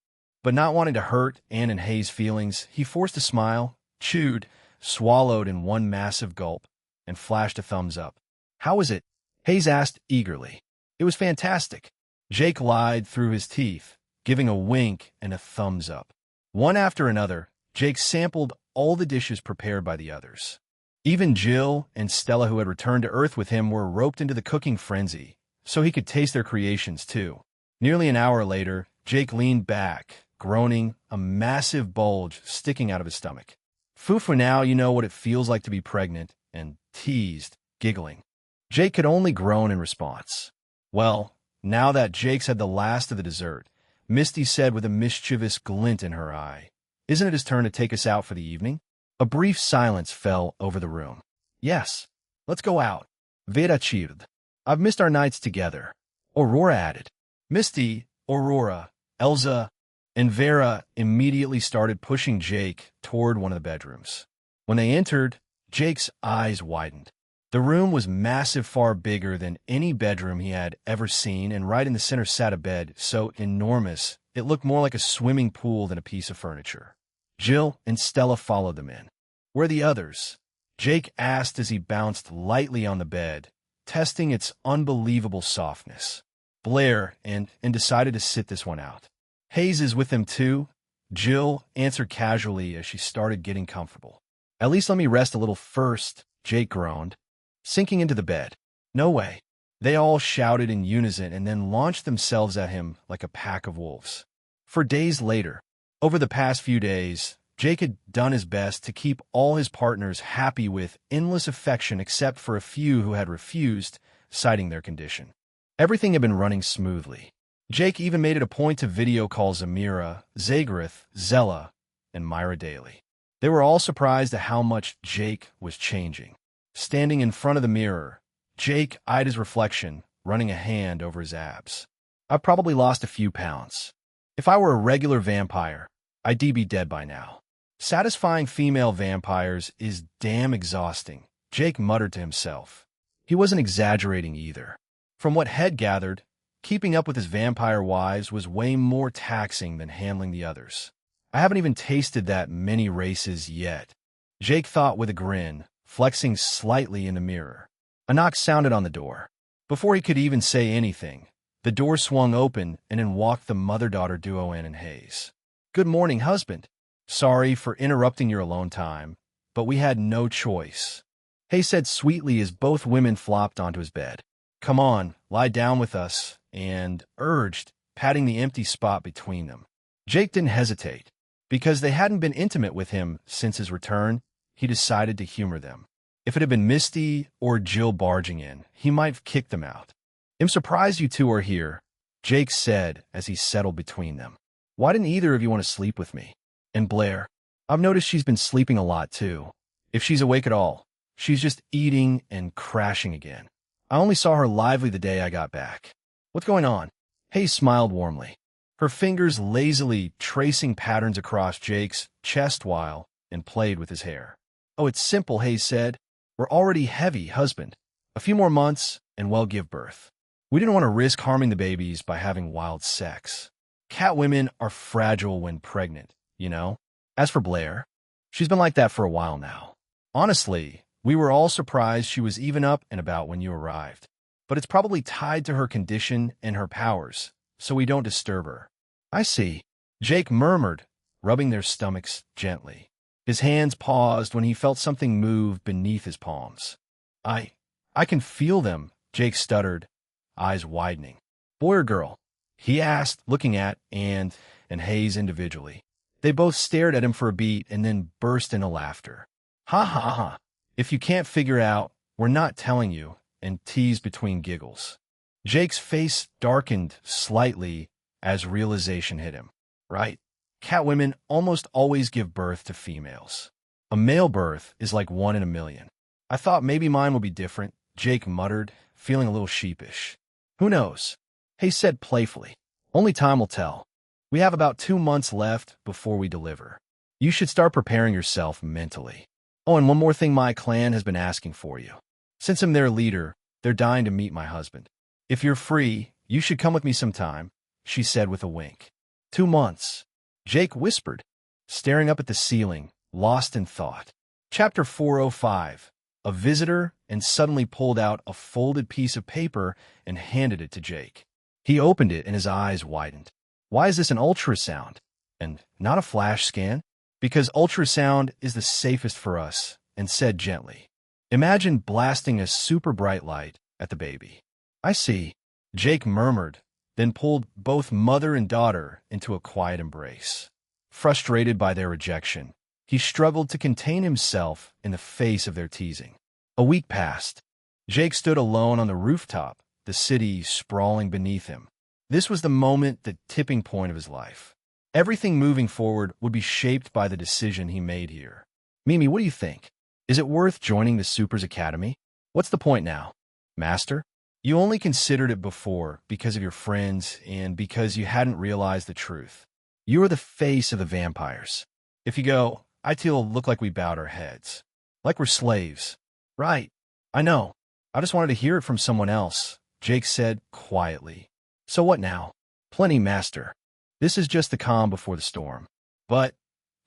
[SPEAKER 1] But not wanting to hurt Ann and Hayes' feelings, he forced a smile, chewed, swallowed in one massive gulp, and flashed a thumbs up. How was it? Hayes asked eagerly. It was fantastic. Jake lied through his teeth, giving a wink and a thumbs up. One after another, Jake sampled all the dishes prepared by the others. Even Jill and Stella, who had returned to Earth with him, were roped into the cooking frenzy, so he could taste their creations too. Nearly an hour later, Jake leaned back, groaning, a massive bulge sticking out of his stomach. Fufu, now you know what it feels like to be pregnant, and teased, giggling. Jake could only groan in response. Well, now that Jake's had the last of the dessert, Misty said with a mischievous glint in her eye, isn't it his turn to take us out for the evening? A brief silence fell over the room. Yes, let's go out. Vera chird. I've missed our nights together. Aurora added. Misty, Aurora, Elza, and Vera immediately started pushing Jake toward one of the bedrooms. When they entered, Jake's eyes widened. The room was massive, far bigger than any bedroom he had ever seen, and right in the center sat a bed so enormous it looked more like a swimming pool than a piece of furniture. Jill and Stella followed them in. Where are the others? Jake asked as he bounced lightly on the bed, testing its unbelievable softness. Blair and decided to sit this one out. Hayes is with them too, Jill answered casually as she started getting comfortable. At least let me rest a little first, Jake groaned, sinking into the bed. No way. They all shouted in unison and then launched themselves at him like a pack of wolves. For days later, over the past few days, Jake had done his best to keep all his partners happy with endless affection except for a few who had refused, citing their condition. Everything had been running smoothly. Jake even made it a point to video call Zamira, Zagareth, Zella, and Myra daily. They were all surprised at how much Jake was changing. Standing in front of the mirror, Jake eyed his reflection, running a hand over his abs. I've probably lost a few pounds. If I were a regular vampire, I'd be dead by now. Satisfying female vampires is damn exhausting, Jake muttered to himself. He wasn't exaggerating either. From what Head gathered, keeping up with his vampire wives was way more taxing than handling the others. I haven't even tasted that many races yet, Jake thought with a grin, flexing slightly in the mirror. A knock sounded on the door. Before he could even say anything, the door swung open and in walked the mother-daughter duo Ann and Hayes. Good morning, husband. Sorry for interrupting your alone time, but we had no choice, Hayes said sweetly as both women flopped onto his bed. Come on, lie down with us, and urged, patting the empty spot between them. Jake didn't hesitate. Because they hadn't been intimate with him since his return, he decided to humor them. If it had been Misty or Jill barging in, he might have kicked them out. I'm surprised you two are here, Jake said as he settled between them. Why didn't either of you want to sleep with me? And Blair, I've noticed she's been sleeping a lot too. If she's awake at all, she's just eating and crashing again. I only saw her lively the day I got back. What's going on? Hayes smiled warmly, her fingers lazily tracing patterns across Jake's chest while and played with his hair. Oh, it's simple, Hayes said. We're already heavy, husband. A few more months, and we'll give birth. We didn't want to risk harming the babies by having wild sex. Cat women are fragile when pregnant, you know? As for Blair, she's been like that for a while now. Honestly, we were all surprised she was even up and about when you arrived. But it's probably tied to her condition and her powers, so we don't disturb her. I see, Jake murmured, rubbing their stomachs gently. His hands paused when he felt something move beneath his palms. I can feel them, Jake stuttered, eyes widening. Boy or girl? He asked, looking at Ann and Hayes individually. They both stared at him for a beat and then burst into laughter. Ha ha ha. If you can't figure out, we're not telling you, and teased between giggles. Jake's face darkened slightly as realization hit him. Right? Catwomen almost always give birth to females. A male birth is like 1 in a million. I thought maybe mine would be different, Jake muttered, feeling a little sheepish. Who knows? Hayes said playfully. Only time will tell. We have about 2 months left before we deliver. You should start preparing yourself mentally. Oh, and one more thing my clan has been asking for you. Since I'm their leader, they're dying to meet my husband. If you're free, you should come with me sometime, she said with a wink. 2 months, Jake whispered, staring up at the ceiling, lost in thought. Chapter 405. A visitor, and suddenly pulled out a folded piece of paper and handed it to Jake. He opened it and his eyes widened. Why is this an ultrasound? And not a flash scan? Because ultrasound is the safest for us, and said gently. Imagine blasting a super bright light at the baby. I see, Jake murmured, then pulled both mother and daughter into a quiet embrace. Frustrated by their rejection, he struggled to contain himself in the face of their teasing. A week passed. Jake stood alone on the rooftop, the city sprawling beneath him. This was the moment, the tipping point of his life. Everything moving forward would be shaped by the decision he made here. Mimi, what do you think? Is it worth joining the Supers Academy? What's the point now? Master? You only considered it before because of your friends and because you hadn't realized the truth. You are the face of the vampires. If you go, I too will look like we bowed our heads. Like we're slaves. Right. I know. I just wanted to hear it from someone else, Jake said quietly. So what now? Plenty, Master. This is just the calm before the storm. But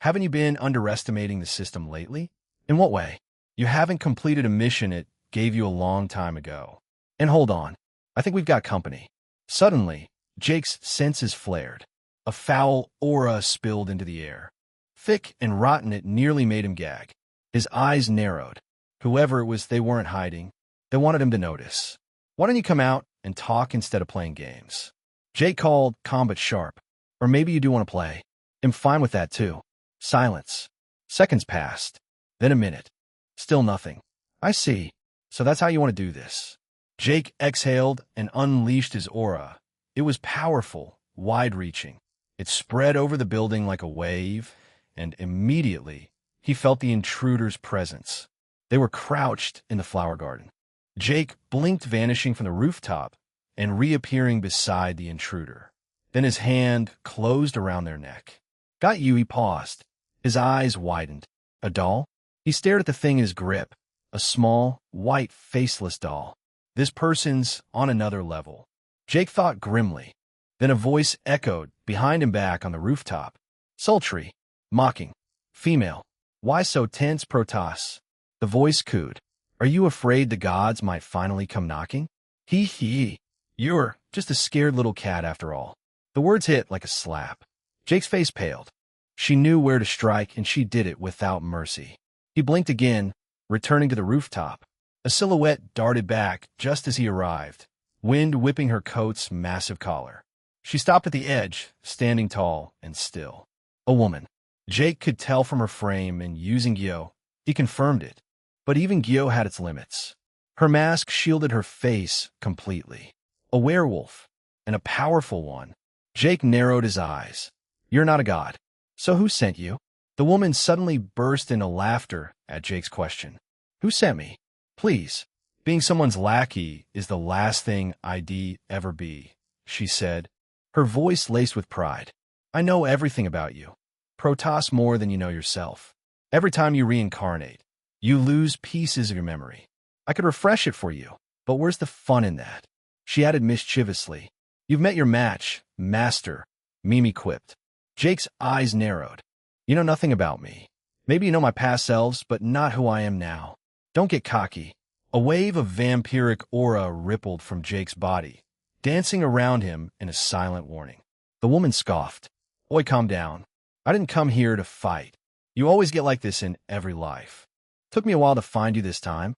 [SPEAKER 1] haven't you been underestimating the system lately? In what way? You haven't completed a mission it gave you a long time ago. And hold on. I think we've got company. Suddenly, Jake's senses flared. A foul aura spilled into the air. Thick and rotten, it nearly made him gag. His eyes narrowed. Whoever it was, they weren't hiding. They wanted him to notice. Why don't you come out and talk instead of playing games? Jake called, calm but sharp. Or maybe you do want to play. I'm fine with that too. Silence. Seconds passed. Then a minute. Still nothing. I see. So that's how you want to do this. Jake exhaled and unleashed his aura. It was powerful, wide-reaching. It spread over the building like a wave, and immediately he felt the intruder's presence. They were crouched in the flower garden. Jake blinked, vanishing from the rooftop and reappearing beside the intruder. Then his hand closed around their neck. Got you, he paused. His eyes widened. A doll? He stared at the thing in his grip. A small, white, faceless doll. This person's on another level. Jake thought grimly. Then a voice echoed behind him back on the rooftop. Sultry. Mocking. Female. Why so tense, Protoss? The voice cooed. Are you afraid the gods might finally come knocking? Hee. You're just a scared little cat after all. The words hit like a slap. Jake's face paled. She knew where to strike, and she did it without mercy. He blinked again, returning to the rooftop. A silhouette darted back just as he arrived, wind whipping her coat's massive collar. She stopped at the edge, standing tall and still. A woman. Jake could tell from her frame, and using Gyo, he confirmed it. But even Gyo had its limits. Her mask shielded her face completely. A werewolf, and a powerful one. Jake narrowed his eyes. You're not a god. So who sent you? The woman suddenly burst into laughter at Jake's question. Who sent me? Please. Being someone's lackey is the last thing I'd ever be, she said, her voice laced with pride. I know everything about you. Protoss, more than you know yourself. Every time you reincarnate, you lose pieces of your memory. I could refresh it for you, but where's the fun in that? She added mischievously. You've met your match, Master, Mimi quipped. Jake's eyes narrowed. You know nothing about me. Maybe you know my past selves, but not who I am now. Don't get cocky. A wave of vampiric aura rippled from Jake's body, dancing around him in a silent warning. The woman scoffed. Oi, calm down. I didn't come here to fight. You always get like this in every life. Took me a while to find you this time.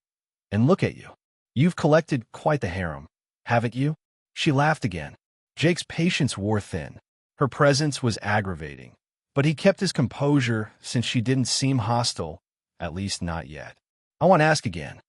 [SPEAKER 1] And look at you. You've collected quite the harem, haven't you? She laughed again. Jake's patience wore thin. Her presence was aggravating, but he kept his composure since she didn't seem hostile, at least not yet. I want to ask again.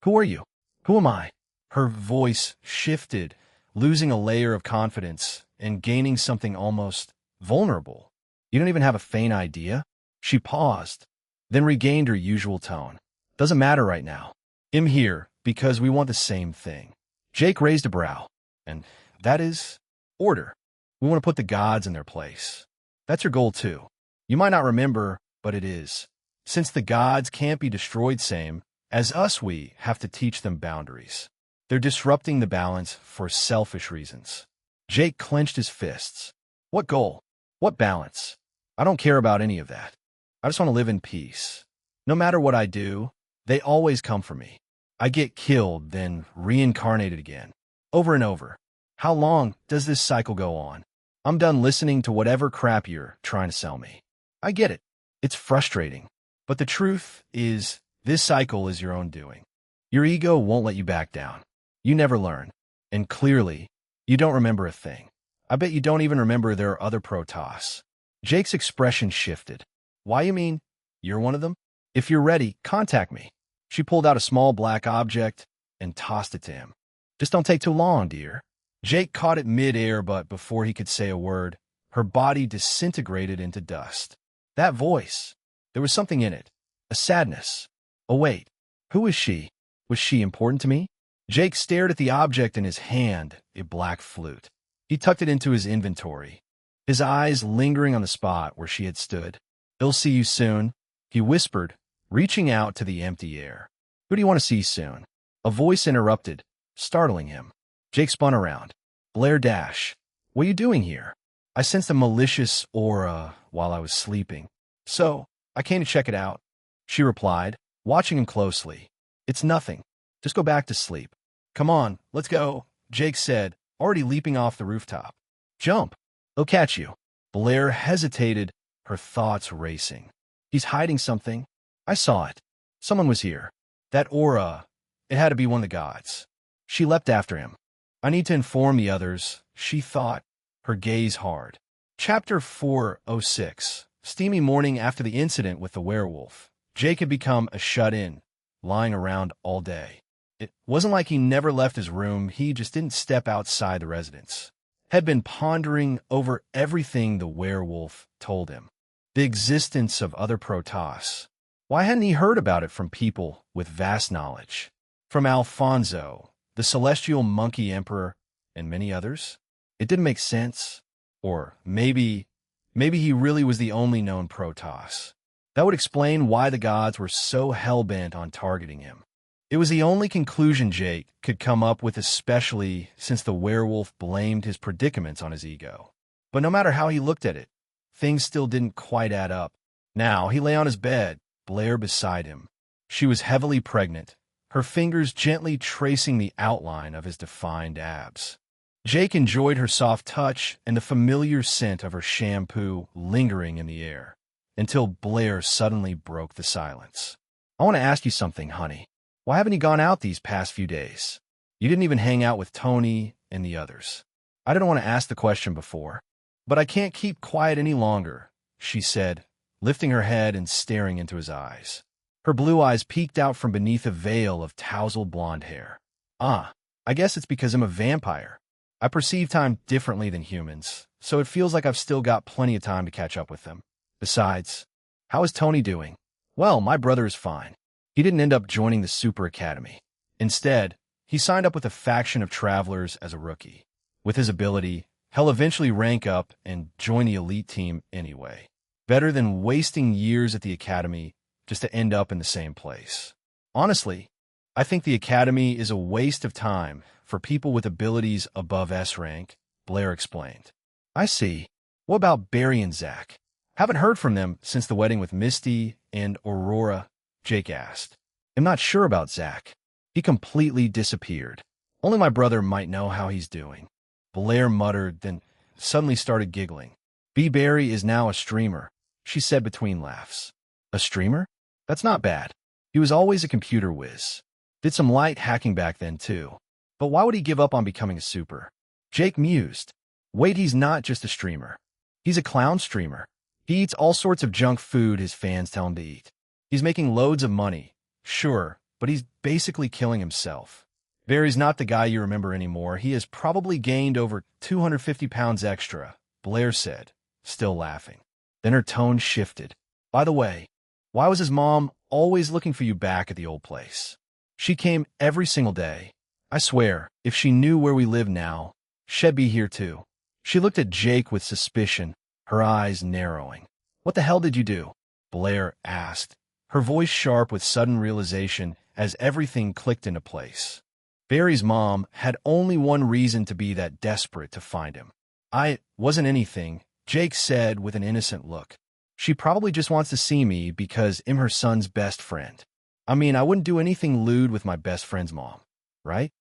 [SPEAKER 1] Who are you? Who am I? Her voice shifted, losing a layer of confidence and gaining something almost vulnerable. You don't even have a faint idea? She paused, then regained her usual tone. Doesn't matter right now. I'm here because we want the same thing. Jake raised a brow, and that is order. We want to put the gods in their place. That's your goal too. You might not remember, but it is. Since the gods can't be destroyed same as us, we have to teach them boundaries. They're disrupting the balance for selfish reasons. Jake clenched his fists. What goal? What balance? I don't care about any of that. I just want to live in peace. No matter what I do, they always come for me. I get killed, then reincarnated again. Over and over. How long does this cycle go on? I'm done listening to whatever crap you're trying to sell me. I get it. It's frustrating. But the truth is, this cycle is your own doing. Your ego won't let you back down. You never learn. And clearly, you don't remember a thing. I bet you don't even remember there are other Protoss. Jake's expression shifted. Why, you mean you're one of them? If you're ready, contact me. She pulled out a small black object and tossed it to him. Just don't take too long, dear. Jake caught it mid-air, but before he could say a word, her body disintegrated into dust. That voice, there was something in it. A sadness. Oh, wait. Who was she? Was she important to me? Jake stared at the object in his hand, a black flute. He tucked it into his inventory, his eyes lingering on the spot where she had stood. I'll see you soon, he whispered, reaching out to the empty air. Who do you want to see soon? A voice interrupted, startling him. Jake spun around. Blair Dash. What are you doing here? I sensed a malicious aura while I was sleeping. So, I came to check it out, she replied, watching him closely. It's nothing. Just go back to sleep. Come on, let's go, Jake said, already leaping off the rooftop. Jump. I'll catch you. Blair hesitated, her thoughts racing. He's hiding something. I saw it. Someone was here. That aura, it had to be one of the gods. She leapt after him. I need to inform the others, she thought, her gaze hard. Chapter 406. Steamy morning after the incident with the werewolf. Jake had become a shut-in, lying around all day. It wasn't like he never left his room, he just didn't step outside the residence. Had been pondering over everything the werewolf told him. The existence of other Protoss. Why hadn't he heard about it from people with vast knowledge? From Alfonso, the Celestial Monkey Emperor, and many others? It didn't make sense. Or maybe he really was the only known Protoss. That would explain why the gods were so hell-bent on targeting him. It was the only conclusion Jake could come up with, especially since the werewolf blamed his predicaments on his ego. But no matter how he looked at it, things still didn't quite add up. Now he lay on his bed, Blair beside him. She was heavily pregnant, her fingers gently tracing the outline of his defined abs. Jake enjoyed her soft touch and the familiar scent of her shampoo lingering in the air, until Blair suddenly broke the silence. I want to ask you something, honey. Why haven't you gone out these past few days? You didn't even hang out with Tony and the others. I didn't want to ask the question before, but I can't keep quiet any longer, she said, lifting her head and staring into his eyes. Her blue eyes peeked out from beneath a veil of tousled blonde hair. I guess it's because I'm a vampire. I perceive time differently than humans, so it feels like I've still got plenty of time to catch up with them. Besides, how is Tony doing? Well, my brother is fine. He didn't end up joining the Super Academy. Instead, he signed up with a faction of travelers as a rookie. With his ability, he'll eventually rank up and join the elite team anyway. Better than wasting years at the Academy just to end up in the same place. Honestly, I think the Academy is a waste of time for people with abilities above S rank, Blair explained. I see. What about Barry and Zach? Haven't heard from them since the wedding with Misty and Aurora, Jake asked. I'm not sure about Zach. He completely disappeared. Only my brother might know how he's doing. Blair muttered, then suddenly started giggling. B. Barry is now a streamer, she said between laughs. A streamer? That's not bad. He was always a computer whiz. Did some light hacking back then, too. But why would he give up on becoming a super? Jake mused. Wait, he's not just a streamer. He's a clown streamer. He eats all sorts of junk food his fans tell him to eat. He's making loads of money, sure, but he's basically killing himself. Barry's not the guy you remember anymore. He has probably gained over 250 pounds extra, Blair said, still laughing. Then her tone shifted. By the way, why was his mom always looking for you back at the old place? She came every single day. I swear, if she knew where we live now, she'd be here too. She looked at Jake with suspicion, her eyes narrowing. What the hell did you do? Blair asked, her voice sharp with sudden realization as everything clicked into place. Barry's mom had only one reason to be that desperate to find him. I wasn't anything, Jake said with an innocent look. She probably just wants to see me because I'm her son's best friend. I mean, I wouldn't do anything lewd with my best friend's mom, right?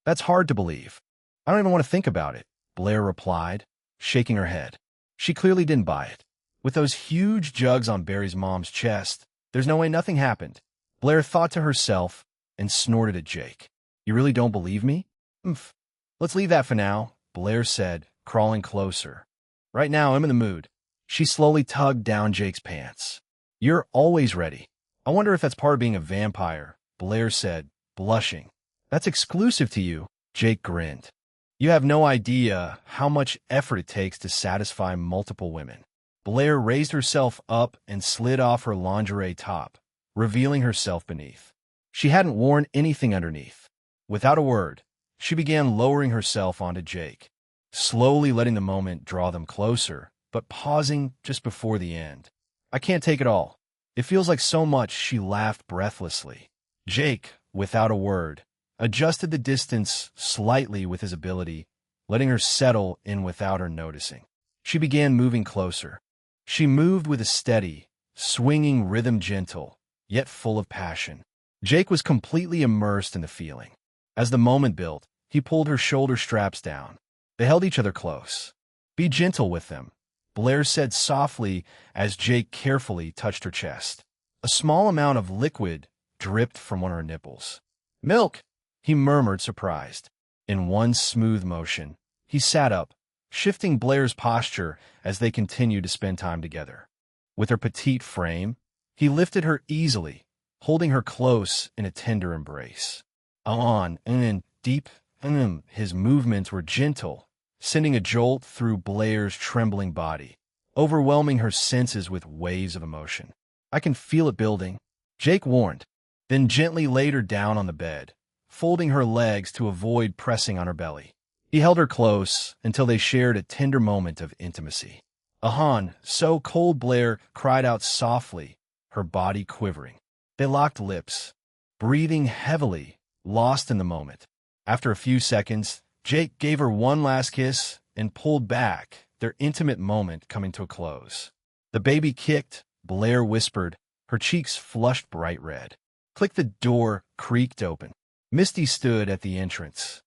[SPEAKER 1] That's hard to believe. I don't even want to think about it, Blair replied, shaking her head. She clearly didn't buy it. With those huge jugs on Barry's mom's chest, there's no way nothing happened. Blair thought to herself and snorted at Jake. You really don't believe me? Let's leave that for now, Blair said, crawling closer. Right now, I'm in the mood. She slowly tugged down Jake's pants. You're always ready. I wonder if that's part of being a vampire, Blair said, blushing. That's exclusive to you, Jake grinned. You have no idea how much effort it takes to satisfy multiple women. Blair raised herself up and slid off her lingerie top, revealing herself beneath. She hadn't worn anything underneath. Without a word, she began lowering herself onto Jake, slowly letting the moment draw them closer, but pausing just before the end. I can't take it all. It feels like so much, she laughed breathlessly. Jake, without a word, adjusted the distance slightly with his ability, letting her settle in without her noticing. She began moving closer. She moved with a steady, swinging rhythm, gentle, yet full of passion. Jake was completely immersed in the feeling. As the moment built, he pulled her shoulder straps down. They held each other close. Be gentle with them, Blair said softly as Jake carefully touched her chest. A small amount of liquid dripped from one of her nipples. "Milk," he murmured, surprised. In one smooth motion, he sat up, shifting Blair's posture as they continued to spend time together. With her petite frame, he lifted her easily, holding her close in a tender embrace. On and in deep, his movements were gentle, sending a jolt through Blair's trembling body, overwhelming her senses with waves of emotion. "I can feel it building," Jake warned, then gently laid her down on the bed, folding her legs to avoid pressing on her belly. He held her close until they shared a tender moment of intimacy. So cold," Blair cried out softly, her body quivering. They locked lips, breathing heavily, lost in the moment. After a few seconds, Jake gave her one last kiss and pulled back, their intimate moment coming to a close. "The baby kicked," Blair whispered, her cheeks flushed bright red. Click. The door creaked open. Misty stood at the entrance.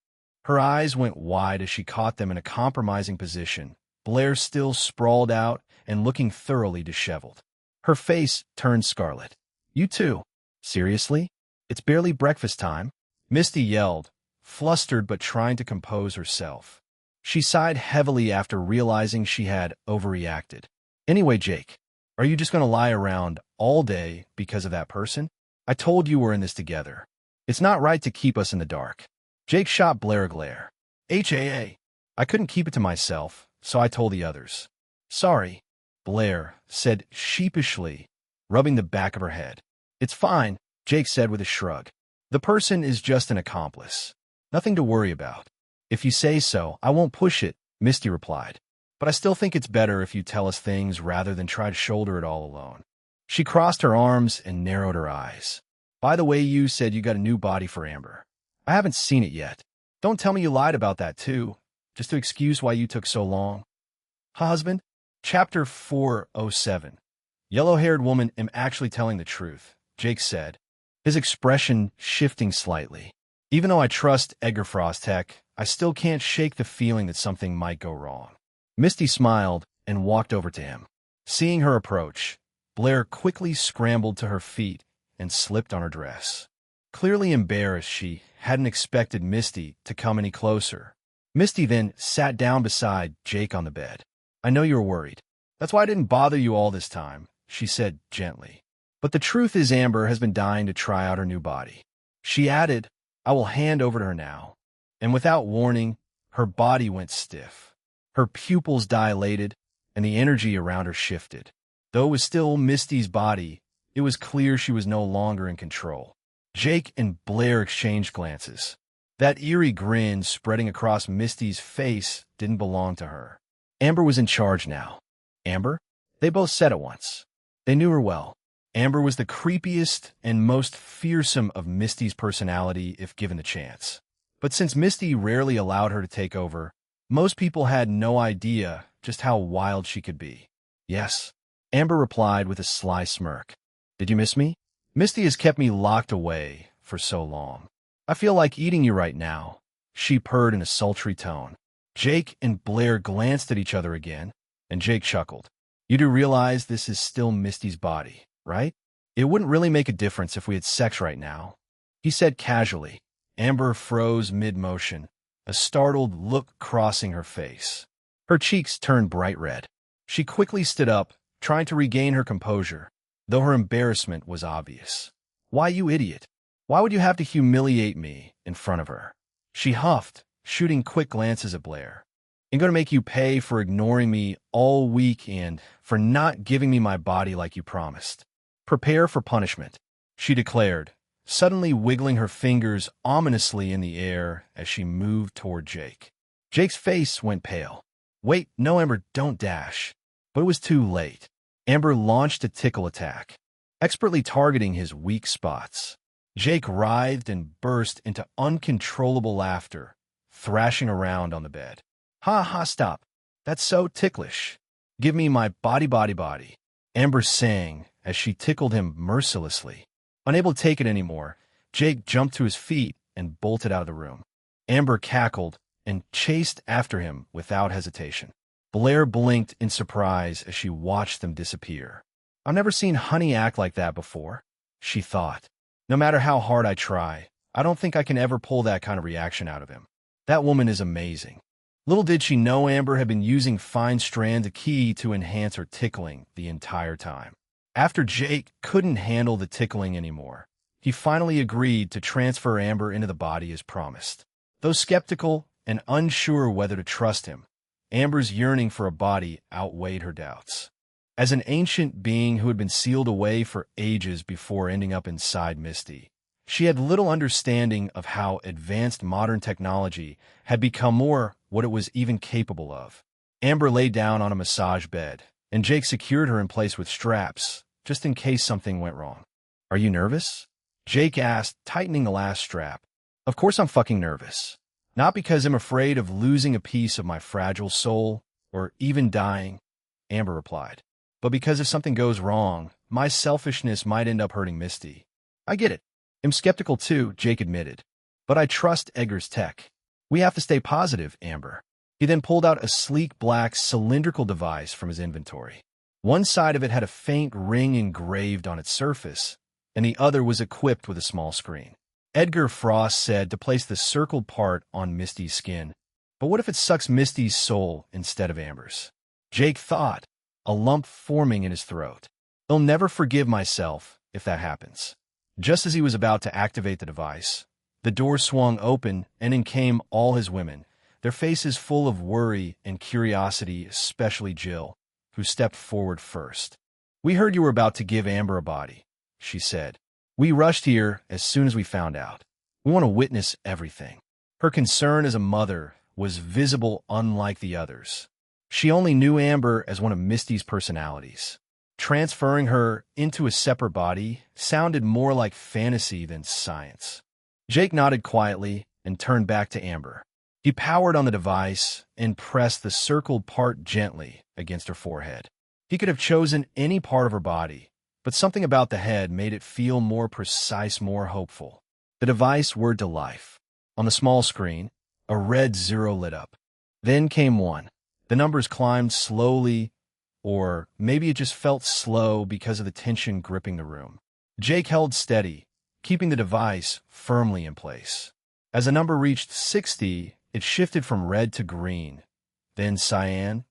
[SPEAKER 1] Her eyes went wide as she caught them in a compromising position, Blair still sprawled out and looking thoroughly disheveled. Her face turned scarlet. "You too? Seriously? It's barely breakfast time," Misty yelled, flustered but trying to compose herself. She sighed heavily after realizing she had overreacted. "Anyway, Jake, are you just going to lie around all day because of that person? I told you we're in this together. It's not right to keep us in the dark." Jake shot Blair a glare. I couldn't keep it to myself, so I told the others." "Sorry," Blair said sheepishly, rubbing the back of her head. "It's fine," Jake said with a shrug. "The person is just an accomplice. Nothing to worry about." "If you say so, I won't push it," Misty replied. "But I still think it's better if you tell us things rather than try to shoulder it all alone." She crossed her arms and narrowed her eyes. "By the way, you said you got a new body for Amber. I haven't seen it yet. Don't tell me you lied about that too, just to excuse why you took so long." Husband? Chapter 407. Yellow-haired woman am actually telling the truth, Jake said, his expression shifting slightly. "Even though I trust Edgar Frostech, I still can't shake the feeling that something might go wrong." Misty smiled and walked over to him. Seeing her approach, Blair quickly scrambled to her feet and slipped on her dress. Clearly embarrassed, she hadn't expected Misty to come any closer. Misty then sat down beside Jake on the bed. "I know you were worried. That's why I didn't bother you all this time," she said gently. "But the truth is Amber has been dying to try out her new body." She added, "I will hand over to her now." And without warning, her body went stiff. Her pupils dilated, and the energy around her shifted. Though it was still Misty's body, it was clear she was no longer in control. Jake and Blair exchanged glances. That eerie grin spreading across Misty's face didn't belong to her. Amber was in charge now. Amber? They both said at once. They knew her well. Amber was the creepiest and most fearsome of Misty's personality if given the chance. But since Misty rarely allowed her to take over, most people had no idea just how wild she could be. "Yes," Amber replied with a sly smirk. "Did you miss me? Misty has kept me locked away for so long. I feel like eating you right now," she purred in a sultry tone. Jake and Blair glanced at each other again, and Jake chuckled. "You do realize this is still Misty's body, right? It wouldn't really make a difference if we had sex right now," he said casually. Amber froze mid-motion, a startled look crossing her face. Her cheeks turned bright red. She quickly stood up, trying to regain her composure, though her embarrassment was obvious. "Why, you idiot? Why would you have to humiliate me in front of her?" She huffed, shooting quick glances at Blair. "I'm going to make you pay for ignoring me all week and for not giving me my body like you promised. Prepare for punishment," she declared, suddenly wiggling her fingers ominously in the air as she moved toward Jake. Jake's face went pale. "Wait, no, Amber, don't dash." But it was too late. Amber launched a tickle attack, expertly targeting his weak spots. Jake writhed and burst into uncontrollable laughter, thrashing around on the bed. "Ha ha, stop. That's so ticklish. Give me my body," Amber sang as she tickled him mercilessly. Unable to take it anymore, Jake jumped to his feet and bolted out of the room. Amber cackled and chased after him without hesitation. Blair blinked in surprise as she watched them disappear. "I've never seen Honey act like that before," she thought. "No matter how hard I try, I don't think I can ever pull that kind of reaction out of him. That woman is amazing." Little did she know Amber had been using fine strands of key to enhance her tickling the entire time. After Jake couldn't handle the tickling anymore, he finally agreed to transfer Amber into the body as promised. Though skeptical and unsure whether to trust him, Amber's yearning for a body outweighed her doubts. As an ancient being who had been sealed away for ages before ending up inside Misty, she had little understanding of how advanced modern technology had become more what it was even capable of. Amber lay down on a massage bed, and Jake secured her in place with straps, just in case something went wrong. "Are you nervous?" Jake asked, tightening the last strap. "Of course I'm fucking nervous. Not because I'm afraid of losing a piece of my fragile soul, or even dying," Amber replied, "but because if something goes wrong, my selfishness might end up hurting Misty." "I get it. I'm skeptical too," Jake admitted, "but I trust Edgar's tech. We have to stay positive, Amber." He then pulled out a sleek black cylindrical device from his inventory. One side of it had a faint ring engraved on its surface, and the other was equipped with a small screen. Edgar Frost said to place the circled part on Misty's skin. But what if it sucks Misty's soul instead of Amber's? Jake thought, a lump forming in his throat. "I'll never forgive myself if that happens." Just as he was about to activate the device, the door swung open and in came all his women, their faces full of worry and curiosity, especially Jill, who stepped forward first. "We heard you were about to give Amber a body," she said. "We rushed here as soon as we found out. We want to witness everything." Her concern as a mother was visible, unlike the others. She only knew Amber as one of Misty's personalities. Transferring her into a separate body sounded more like fantasy than science. Jake nodded quietly and turned back to Amber. He powered on the device and pressed the circled part gently against her forehead. He could have chosen any part of her body, but something about the head made it feel more precise, more hopeful. The device whirred to life. On the small screen, a red 0 lit up. Then came 1. The numbers climbed slowly, or maybe it just felt slow because of the tension gripping the room. Jake held steady, keeping the device firmly in place. As the number reached 60, it shifted from red to green, then cyan,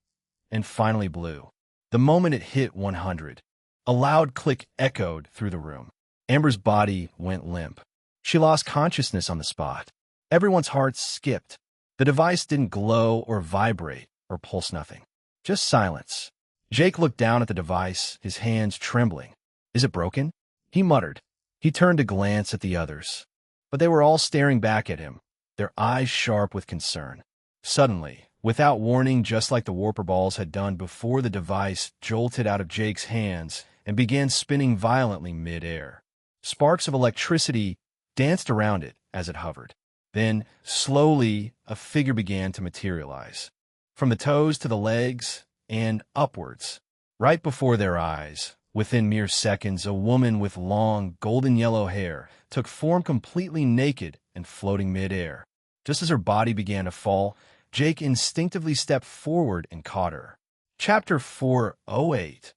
[SPEAKER 1] and finally blue. The moment it hit 100, a loud click echoed through the room. Amber's body went limp. She lost consciousness on the spot. Everyone's hearts skipped. The device didn't glow or vibrate or pulse, nothing. Just silence. Jake looked down at the device, his hands trembling. "Is it broken?" he muttered. He turned to glance at the others, but they were all staring back at him, their eyes sharp with concern. Suddenly, without warning, just like the warper balls had done before, the device jolted out of Jake's hands and began spinning violently mid-air. Sparks of electricity danced around it as it hovered. Then, slowly, a figure began to materialize. From the toes to the legs and upwards, right before their eyes, within mere seconds, a woman with long, golden-yellow hair took form, completely naked and floating mid-air. Just as her body began to fall, Jake instinctively stepped forward and caught her. Chapter 408.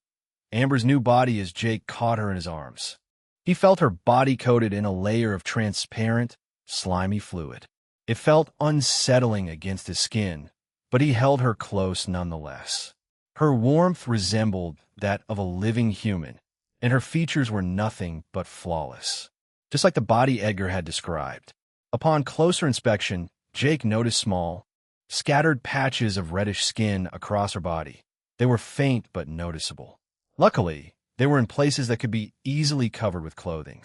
[SPEAKER 1] Amber's new body as Jake caught her in his arms. He felt her body coated in a layer of transparent, slimy fluid. It felt unsettling against his skin, but he held her close nonetheless. Her warmth resembled that of a living human, and her features were nothing but flawless, just like the body Edgar had described. Upon closer inspection, Jake noticed small, scattered patches of reddish skin across her body. They were faint but noticeable. Luckily, they were in places that could be easily covered with clothing.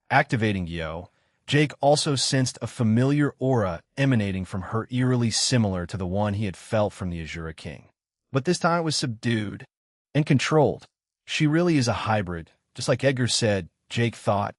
[SPEAKER 1] Activating Yo, Jake also sensed a familiar aura emanating from her, eerily similar to the one he had felt from the Azura King. But this time it was subdued and controlled. She really is a hybrid, just like Edgar said, Jake thought,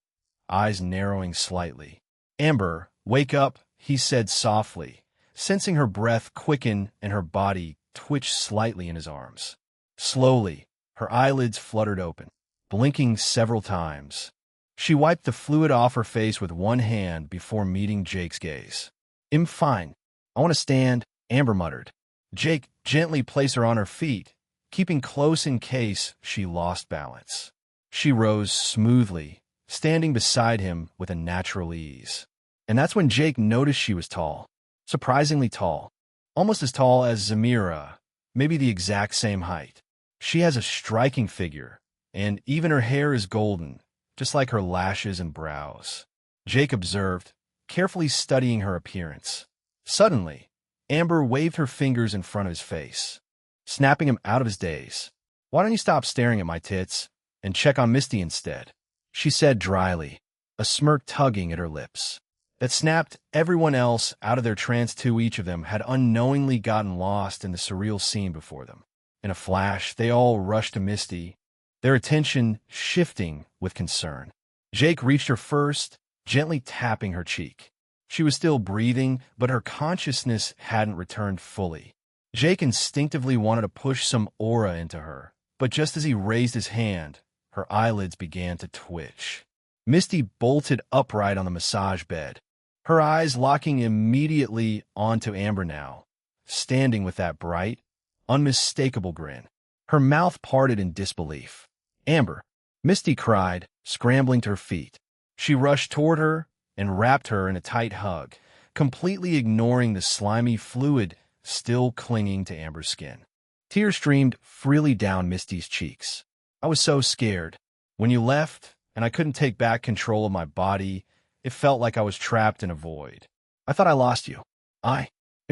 [SPEAKER 1] eyes narrowing slightly. "Amber, wake up," he said softly, sensing her breath quicken and her body twitch slightly in his arms. Slowly, her eyelids fluttered open, blinking several times. She wiped the fluid off her face with one hand before meeting Jake's gaze. "I'm fine. I want to stand," Amber muttered. Jake gently placed her on her feet, keeping close in case she lost balance. She rose smoothly, standing beside him with a natural ease. And that's when Jake noticed she was tall. Surprisingly tall. Almost as tall as Zamira, maybe the exact same height. She has a striking figure, and even her hair is golden, just like her lashes and brows. Jake observed, carefully studying her appearance. Suddenly, Amber waved her fingers in front of his face, snapping him out of his daze. "Why don't you stop staring at my tits and check on Misty instead?" she said dryly, a smirk tugging at her lips. That snapped everyone else out of their trance too. Each of them had unknowingly gotten lost in the surreal scene before them. In a flash, they all rushed to Misty, their attention shifting with concern. Jake reached her first, gently tapping her cheek. She was still breathing, but her consciousness hadn't returned fully. Jake instinctively wanted to push some aura into her, but just as he raised his hand, her eyelids began to twitch. Misty bolted upright on the massage bed, her eyes locking immediately onto Amber now, standing with that bright, unmistakable grin. Her mouth parted in disbelief. "Amber!" Misty cried, scrambling to her feet. She rushed toward her and wrapped her in a tight hug, completely ignoring the slimy fluid still clinging to Amber's skin. Tears streamed freely down Misty's cheeks. "I was so scared. When you left, and I couldn't take back control of my body, it felt like I was trapped in a void. I thought I lost you. I'm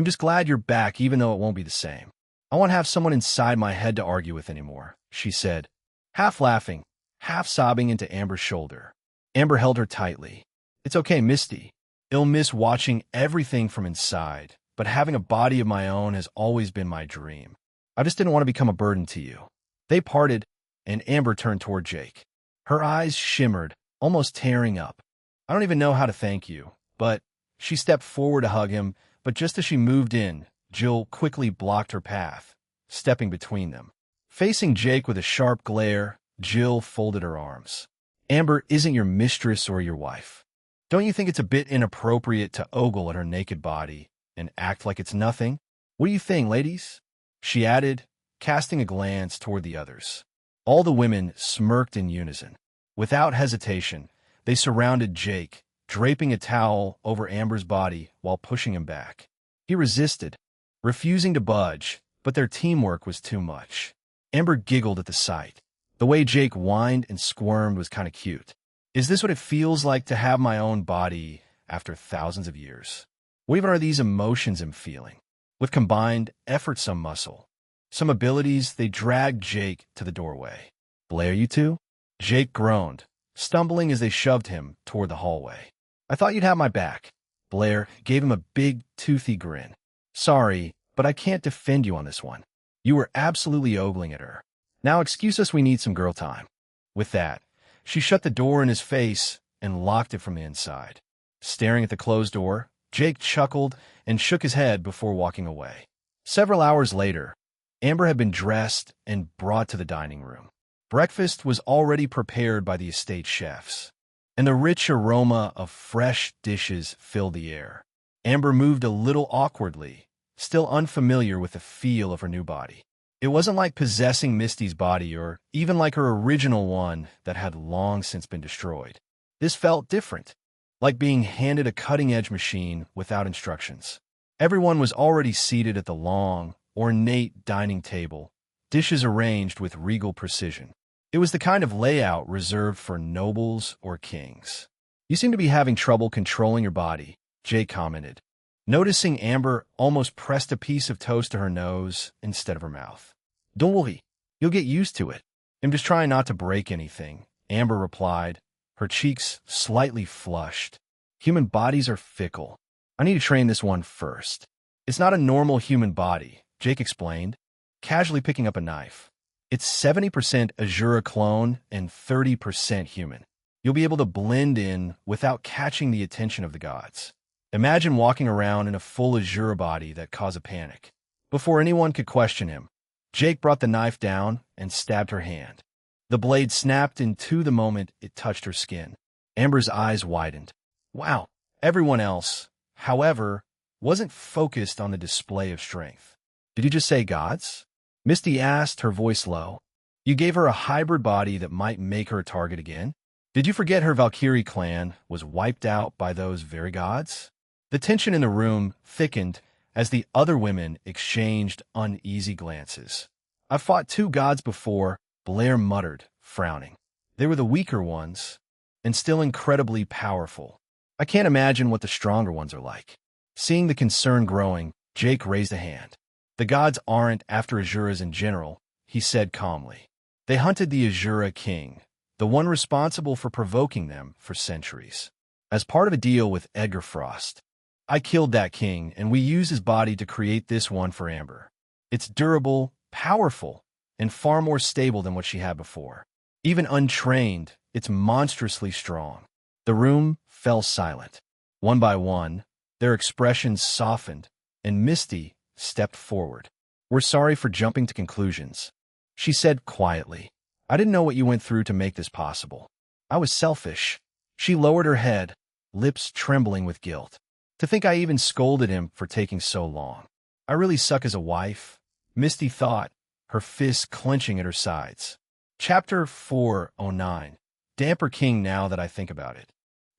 [SPEAKER 1] just glad you're back, even though it won't be the same. I won't have someone inside my head to argue with anymore," she said, half laughing, half sobbing into Amber's shoulder. Amber held her tightly. "It's okay, Misty. I'll miss watching everything from inside, but having a body of my own has always been my dream. I just didn't want to become a burden to you." They parted, and Amber turned toward Jake. Her eyes shimmered, almost tearing up. "I don't even know how to thank you, but—" She stepped forward to hug him, but just as she moved in, Jill quickly blocked her path, stepping between them. Facing Jake with a sharp glare, Jill folded her arms. "Amber isn't your mistress or your wife. Don't you think it's a bit inappropriate to ogle at her naked body and act like it's nothing? What do you think, ladies?" she added, casting a glance toward the others. All the women smirked in unison. Without hesitation, they surrounded Jake, draping a towel over Amber's body while pushing him back. He resisted, refusing to budge, but their teamwork was too much. Amber giggled at the sight. The way Jake whined and squirmed was kind of cute. "Is this what it feels like to have my own body after thousands of years? What even are these emotions I'm feeling?" With combined effort, some muscle, some abilities, they dragged Jake to the doorway. "Blair, you two?" Jake groaned, stumbling as they shoved him toward the hallway. "I thought you'd have my back." Blair gave him a big, toothy grin. "Sorry, but I can't defend you on this one. You were absolutely ogling at her. Now excuse us, we need some girl time." With that, she shut the door in his face and locked it from the inside. Staring at the closed door, Jake chuckled and shook his head before walking away. Several hours later, Amber had been dressed and brought to the dining room. Breakfast was already prepared by the estate chefs, and the rich aroma of fresh dishes filled the air. Amber moved a little awkwardly, still unfamiliar with the feel of her new body. It wasn't like possessing Misty's body or even like her original one that had long since been destroyed. This felt different, like being handed a cutting-edge machine without instructions. Everyone was already seated at the long, ornate dining table, dishes arranged with regal precision. It was the kind of layout reserved for nobles or kings. "You seem to be having trouble controlling your body," Jake commented, noticing Amber almost pressed a piece of toast to her nose instead of her mouth. "Don't worry, you'll get used to it. I'm just trying not to break anything," Amber replied, her cheeks slightly flushed. "Human bodies are fickle. I need to train this one first." "It's not a normal human body," Jake explained, casually picking up a knife. "It's 70% Azura clone and 30% human. You'll be able to blend in without catching the attention of the gods. Imagine walking around in a full Azura body that caused a panic." Before anyone could question him, Jake brought the knife down and stabbed her hand. The blade snapped into the moment it touched her skin. Amber's eyes widened. Wow. Everyone else, however, wasn't focused on the display of strength. Did you just say gods? Misty asked, her voice low. You gave her a hybrid body that might make her a target again? Did you forget her Valkyrie clan was wiped out by those very gods? The tension in the room thickened as the other women exchanged uneasy glances. I've fought 2 gods before, Blair muttered, frowning. They were the weaker ones, and still incredibly powerful. I can't imagine what the stronger ones are like. Seeing the concern growing, Jake raised a hand. The gods aren't after Azuras in general, he said calmly. They hunted the Azura king, the one responsible for provoking them for centuries. As part of a deal with Edgar Frost, I killed that king, and we used his body to create this one for Amber. It's durable, powerful, and far more stable than what she had before. Even untrained, it's monstrously strong. The room fell silent. One by one, their expressions softened, and Misty stepped forward. We're sorry for jumping to conclusions, she said quietly. I didn't know what you went through to make this possible. I was selfish. She lowered her head, lips trembling with guilt. To think I even scolded him for taking so long. I really suck as a wife, Misty thought, her fists clenching at her sides. Chapter 409. Damper King. Now that I think about it.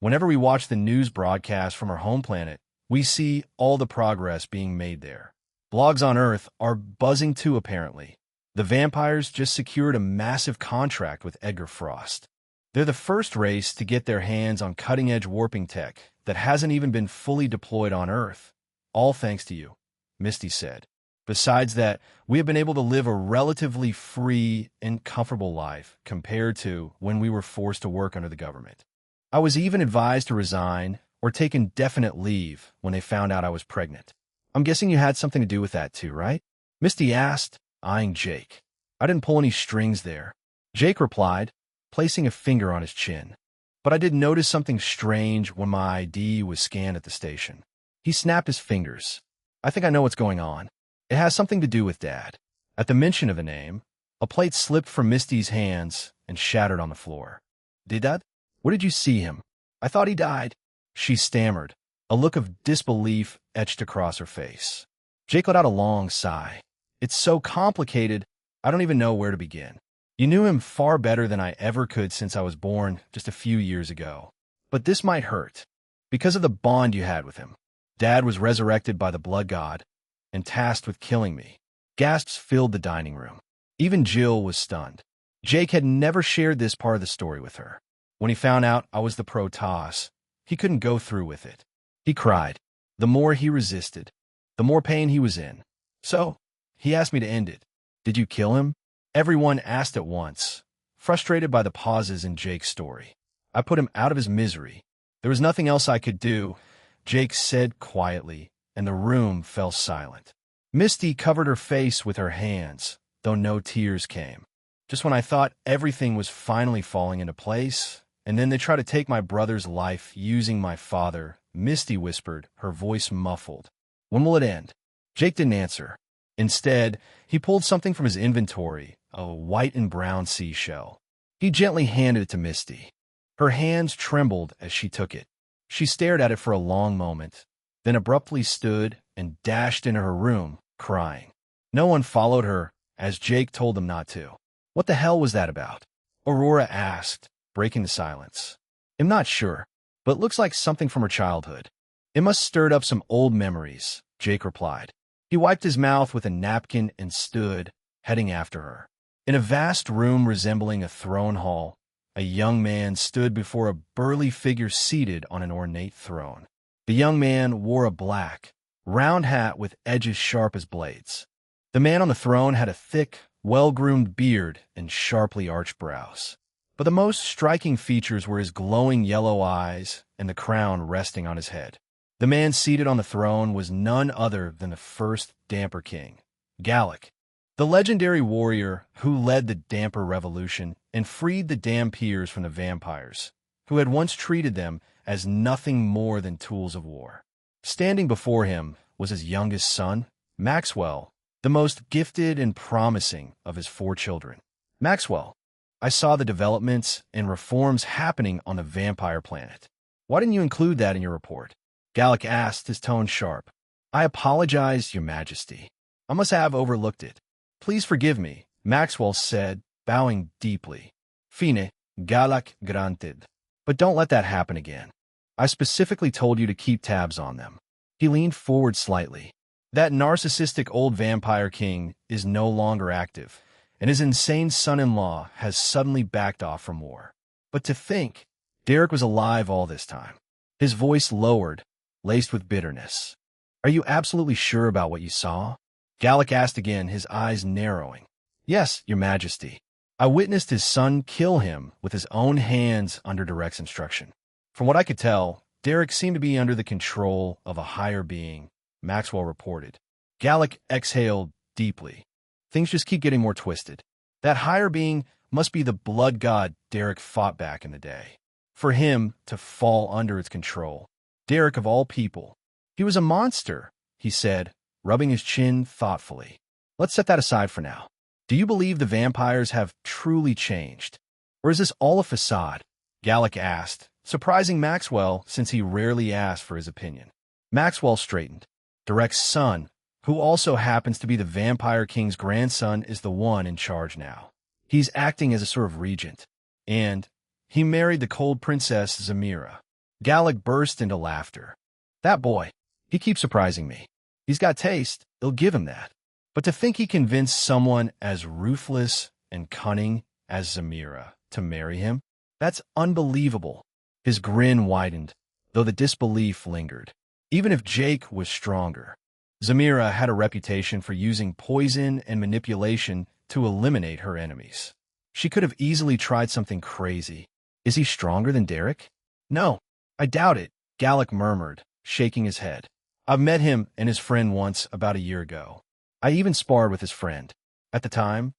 [SPEAKER 1] Whenever we watch the news broadcast from our home planet, we see all the progress being made there. Blogs on Earth are buzzing too, apparently. The vampires just secured a massive contract with Edgar Frost. They're the first race to get their hands on cutting-edge warping tech that hasn't even been fully deployed on Earth. All thanks to you, Misty said. Besides that, we have been able to live a relatively free and comfortable life compared to when we were forced to work under the government. I was even advised to resign or take indefinite leave when they found out I was pregnant. I'm guessing you had something to do with that too, right? Misty asked, eyeing Jake. I didn't pull any strings there, Jake replied, placing a finger on his chin. But I did notice something strange when my ID was scanned at the station. He snapped his fingers. I think I know what's going on. It has something to do with Dad. At the mention of the name, a plate slipped from Misty's hands and shattered on the floor. Did that? Where did you see him? I thought he died, she stammered, a look of disbelief etched across her face. Jake let out a long sigh. It's so complicated, I don't even know where to begin. You knew him far better than I ever could since I was born just a few years ago. But this might hurt, because of the bond you had with him. Dad was resurrected by the blood god and tasked with killing me. Gasps filled the dining room. Even Jill was stunned. Jake had never shared this part of the story with her. When he found out I was the Protoss, he couldn't go through with it. He cried. The more he resisted, the more pain he was in. So, he asked me to end it. Did you kill him? Everyone asked at once, frustrated by the pauses in Jake's story. I put him out of his misery. There was nothing else I could do, Jake said quietly, and the room fell silent. Misty covered her face with her hands, though no tears came. Just when I thought everything was finally falling into place, and then they tried to take my brother's life using my father, Misty whispered, her voice muffled. When will it end? Jake didn't answer. Instead, he pulled something from his inventory, a white and brown seashell. He gently handed it to Misty. Her hands trembled as she took it. She stared at it for a long moment, then abruptly stood and dashed into her room, crying. No one followed her, as Jake told them not to. What the hell was that about? Aurora asked, breaking the silence. I'm not sure, but it looks like something from her childhood. It must stirred up some old memories, Jake replied. He wiped his mouth with a napkin and stood, heading after her. In a vast room resembling a throne hall, a young man stood before a burly figure seated on an ornate throne. The young man wore a black, round hat with edges sharp as blades. The man on the throne had a thick, well-groomed beard and sharply arched brows. But the most striking features were his glowing yellow eyes and the crown resting on his head. The man seated on the throne was none other than the first Damper King, Gallic, the legendary warrior who led the Damper Revolution and freed the Dampiers from the vampires, who had once treated them as nothing more than tools of war. Standing before him was his youngest son, Maxwell, the most gifted and promising of his 4 children. Maxwell, I saw the developments and reforms happening on the vampire planet. Why didn't you include that in your report? Gallic asked, his tone sharp. I apologize, Your Majesty. I must have overlooked it. Please forgive me, Maxwell said, bowing deeply. Fine, Galak granted. But don't let that happen again. I specifically told you to keep tabs on them. He leaned forward slightly. That narcissistic old vampire king is no longer active, and his insane son-in-law has suddenly backed off from war. But to think, Derek was alive all this time. His voice lowered, laced with bitterness. Are you absolutely sure about what you saw? Galak asked again, his eyes narrowing. Yes, Your Majesty. I witnessed his son kill him with his own hands under Derek's instruction. From what I could tell, Derek seemed to be under the control of a higher being, Maxwell reported. Galak exhaled deeply. Things just keep getting more twisted. That higher being must be the blood god Derek fought back in the day. For him to fall under its control. Derek of all people. He was a monster, he said, rubbing his chin thoughtfully. Let's set that aside for now. Do you believe the vampires have truly changed? Or is this all a facade? Galak asked, surprising Maxwell since he rarely asked for his opinion. Maxwell straightened. Derek's son, who also happens to be the Vampire King's grandson, is the one in charge now. He's acting as a sort of regent. And he married the cold princess Zamira. Galak burst into laughter. That boy, he keeps surprising me. He's got taste, I'll give him that. But to think he convinced someone as ruthless and cunning as Zamira to marry him, that's unbelievable. His grin widened, though the disbelief lingered. Even if Jake was stronger, Zamira had a reputation for using poison and manipulation to eliminate her enemies. She could have easily tried something crazy. Is he stronger than Derek? No, I doubt it, Galak murmured, shaking his head. I've met him and his friend once about a year ago. I even sparred with his friend. At the time,